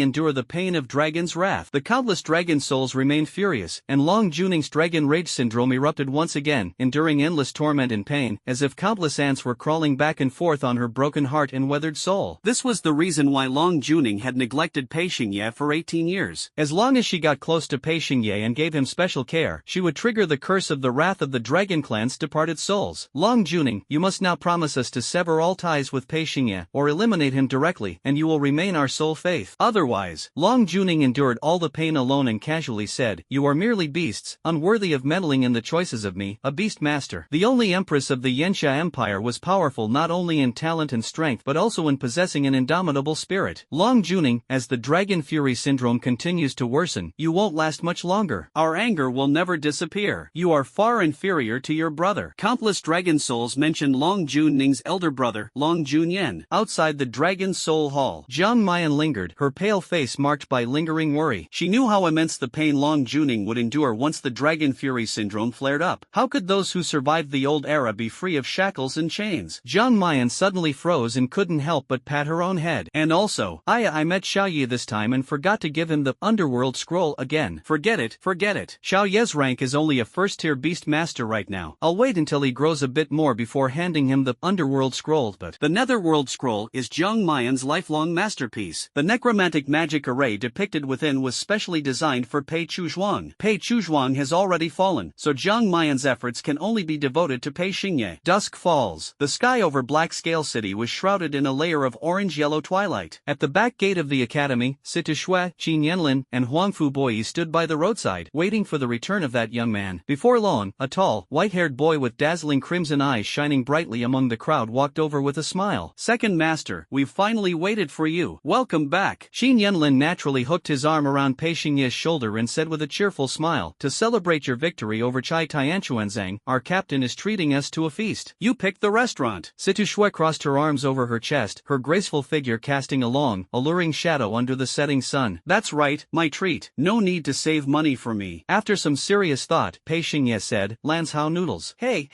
endure the pain of Dragon's wrath. The countless dragon souls remained furious, and Long Juning's dragon rage syndrome erupted once again, enduring endless torment and pain, as if countless ants were crawling back and forth on her broken heart and weathered soul. This was the reason why Long Juning had neglected Pei Xingye for 18 years. As long as she got close to Pei Xingye and gave him special care, she would trigger the curse of the wrath of the Dragon Clan's departed souls. Long Juning, you must now promise us to sever all ties with Pei Xingye, or eliminate him directly, and you will remain our sole faith. Otherwise, Long Juning endured all the pain alone and casually said, you are merely beasts, unworthy of meddling in the choices of me, a Beastmaster. The only empress of the Yanxia Empire was powerful not only in talent and strength but also in possessing an indomitable spirit. Long Juning, as the Dragon Fury syndrome continues to worsen, you won't last much longer. Our anger will never disappear. You are far inferior to your brother. Countless dragon souls mentioned Long Juning's elder brother, Long Junyen, outside the Dragon Soul Hall. Jiang Mayan lingered, her pale face marked by lingering worry. She knew how immense the pain Long Juning would endure once the Dragon Fury syndrome flared up. How could those who survived the old era be free of shackles and chains? Jiang Mayan suddenly froze and couldn't help but pat her own head. And also, I met Xiao Ye this time and forgot to give him the underworld scroll again. Forget it, forget it. Xiao Ye's rank is only a first-tier Beastmaster right now. I'll wait until he grows a bit more before handing him the underworld scroll, but the netherworld scroll is Jiang Mayan's lifelong masterpiece. The necromantic magic array depicted within was specially designed for Pei Chuzhuang. Pei Chuzhuang has already fallen, so Jiang Mayan's efforts can only be devoted to Pei Xingye. Dusk falls. noodles. The sky over Black Scale City was shrouded in a layer of orange-yellow twilight. At the back gate of the academy, Situ Shui, Qin Yanlin, and Huang Fu Boyi stood by the roadside, waiting for the return of that young man. Before long, a tall, white-haired boy with dazzling crimson eyes shining brightly among the crowd walked over with a smile. "Second Master, we've finally waited for you. Welcome back." Qin Yanlin naturally hooked his arm around Pei Xingye's shoulder and said with a cheerful smile, "To celebrate your victory over Chai Tianchuanzang, our captain is treating us to a feast. You picked the restaurant." Situ Shui crossed her arms over her chest, her graceful figure casting a long, alluring shadow under the setting sun. "That's right, my treat. No need to save money for me." After some serious thought, Pei Xingye said, "Lanzhao noodles." Hey,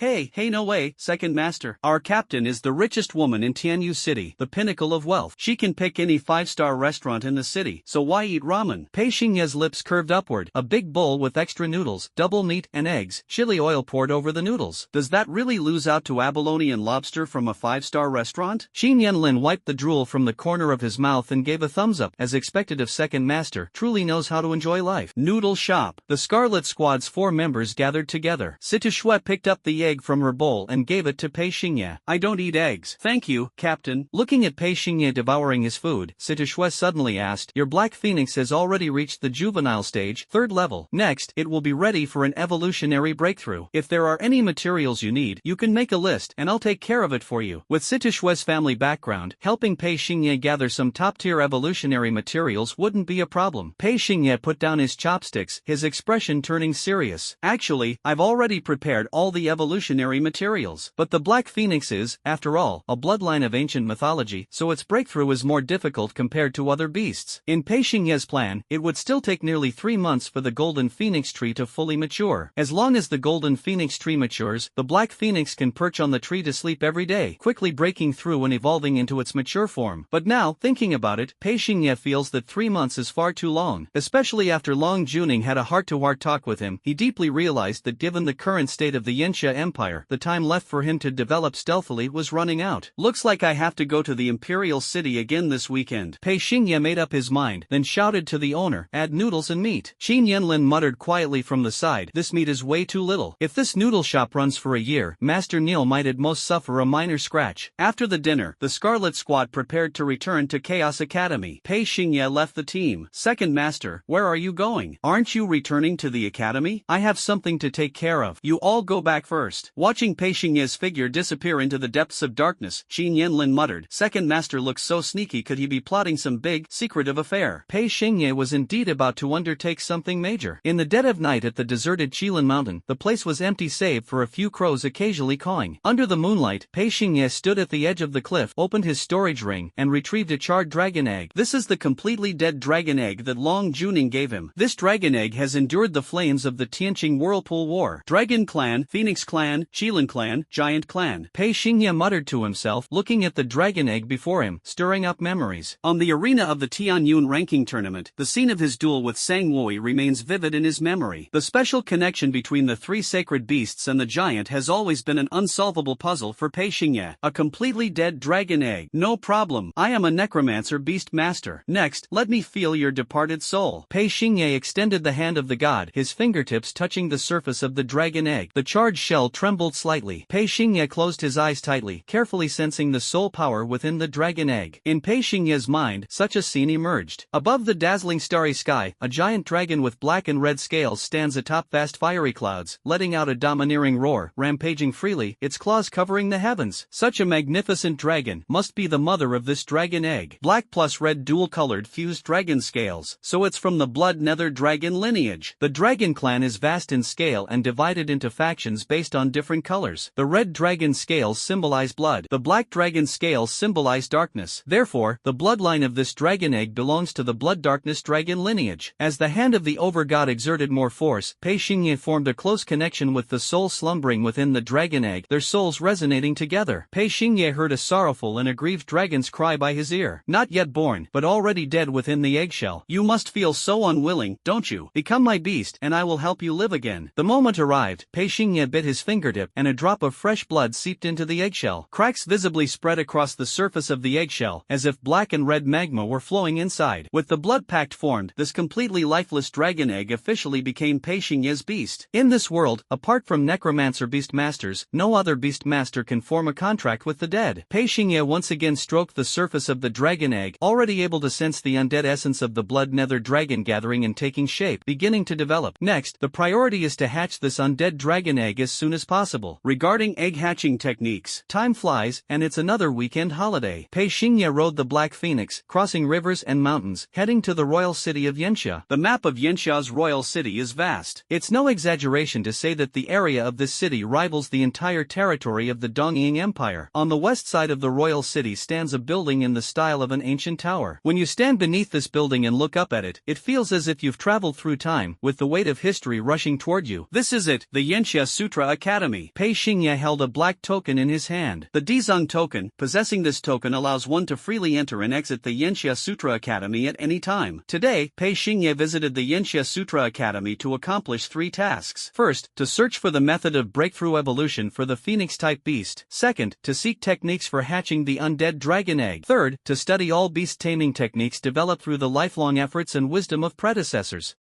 no way, Second Master. Our captain is the richest woman in Tianyu City, the pinnacle of wealth. She can pick any 5-star restaurant in the city, so why eat ramen?" Pei Xingye's lips curved upward. "A big bowl with extra noodles, double meat and eggs, chili oil poured over the noodles. Does that really lose out to abalone and lobster from a 5-star restaurant?" Qin Yanlin wiped the drool from the corner of his mouth and gave a thumbs up, as expected of Second Master. Truly knows how to enjoy life. Noodle shop. The Scarlet Squad's 4 members gathered together. Situ Shui picked up the egg from her bowl and gave it to Pei Xingye. "I don't eat eggs. Thank you, Captain." Looking at Pei Xingye devouring his food, Situ Shui suddenly asked, "Your Black Phoenix has already reached the juvenile stage, 3rd level. Next, it will be ready for an evolutionary breakthrough. If there are any materials you need, you can make a list and I'll take care of it for you." With Situ Shui's family background, helping Pei Xingye gather some top-tier evolutionary materials wouldn't be a problem. Pei Xingye put down his chopsticks, his expression turning serious. "Actually, I've already prepared all the evolutionary materials. But the Black Phoenix is, after all, a bloodline of ancient mythology, so its breakthrough is more difficult compared to other beasts. In Pei Xingye's plan, it would still take nearly 3 months for the Golden Phoenix tree to fully mature. As long as the Golden Phoenix tree matures, the Black Phoenix can perch on the tree to sleep every day, quickly breaking through and evolving into its mature form. But now, thinking about it, Pei Xingye feels that 3 months is far too long. Especially after Long Juning had a heart-to-heart talk with him, he deeply realized that given the current state of the Yanxia Empire, the time left for him to develop stealthily was running out. "Looks like I have to go to the Imperial City again this weekend." Pei Xingye made up his mind, then shouted to the owner, "Add noodles and meat." Qin Yanlin muttered quietly from the side, "This meat is way too little. If this noodle shop runs for a year, Master Neil might at most suffer a minor scratch." After the dinner, the Scarlet Squad prepared to return to Chaos Academy. Pei Xingye left the team. "Second Master, where are you going? Aren't you returning to the academy? I have something to take care of. You all go back first." Watching Pei Xingye's figure disappear into the depths of darkness, Qin Yanlin muttered, "Second Master looks so sneaky. Could he be plotting some big, secretive affair?" Pei Xingye was indeed about to undertake something major. In the dead of night at the deserted Qilin Mountain, the place was empty save for a few crows occasionally cawing. Under the moonlight, Pei Xingye stood at the edge of the cliff, opened his storage ring, and retrieved a charred dragon egg. This is the completely dead dragon egg that Long Juning gave him. This dragon egg has endured the flames of the Tianqing Whirlpool War. Dragon Clan, Phoenix Clan, Qilin Clan, Giant Clan. Pei Xingye muttered to himself, looking at the dragon egg before him, stirring up memories. On the arena of the Tianyun ranking tournament, the scene of his duel with Sang Wui remains vivid in his memory. The special connection between the 3 sacred beasts and the giant has always been an unsolvable puzzle for Pei Xingye. A completely dead dragon egg. No problem. I am a necromancer Beastmaster. Next, let me feel your departed soul. Pei Xingye extended the hand of the god, his fingertips touching the surface of the dragon egg. The charred shell trembled slightly. Pei Xingye closed his eyes tightly, carefully sensing the soul power within the dragon egg. In Pei Xingye's mind, such a scene emerged. Above the dazzling starry sky, a giant dragon with black and red scales stands atop vast fiery clouds, letting out a domineering roar, rampaging freely, its claws covering the heavens. Such a magnificent dragon must be the mother of this dragon egg. Black plus red dual-colored fused dragon scales, so it's from the blood nether dragon lineage. The dragon clan is vast in scale and divided into factions based on different colors. The red dragon scales symbolize blood. The black dragon scales symbolize darkness. Therefore, the bloodline of this dragon egg belongs to the blood-darkness dragon lineage. As the hand of the overgod exerted more force, Pei Xingye formed a close connection with the soul slumbering within the dragon egg, their souls resonating together. Pei Xingye heard a sorrowful and aggrieved dragon's cry by his ear. Not yet born, but already dead within the eggshell. "You must feel so unwilling, don't you? Become my beast and I will help you live again." The moment arrived, Pei Xingye bit his fingertip and a drop of fresh blood seeped into the eggshell. Cracks visibly spread across the surface of the eggshell, as if black and red magma were flowing inside. With the blood pact formed, this completely lifeless dragon egg officially became Pei Xingye's beast. In this world, apart from necromancer beastmasters, no other beastmaster Beastmaster can form a contract with the dead. Pei Xingye once again stroked the surface of the dragon egg, already able to sense the undead essence of the blood nether dragon gathering and taking shape, beginning to develop. Next, the priority is to hatch this undead dragon egg as soon as possible. Regarding egg hatching techniques, time flies, and it's another weekend holiday. Pei Xingye rode the Black Phoenix, crossing rivers and mountains, heading to the royal city of Yanxia. The map of Yanxia's royal city is vast. It's no exaggeration to say that the area of this city rivals the entire territory of the Dongying Empire. On the west side of the royal city stands a building in the style of an ancient tower. When you stand beneath this building and look up at it, it feels as if you've traveled through time, with the weight of history rushing toward you. This is it, the Yanxia Sutra Academy. Pei Xingye held a black token in his hand. The Dizang token. Possessing this token allows one to freely enter and exit the Yanxia Sutra Academy at any time. Today, Pei Xingye visited the Yanxia Sutra Academy to accomplish 3 tasks. First, to search for the method of breakthrough evolution for the Phoenix-type beast. Second, to seek techniques for hatching the undead dragon egg. Third, to study all beast taming techniques developed through the lifelong efforts and wisdom of predecessors.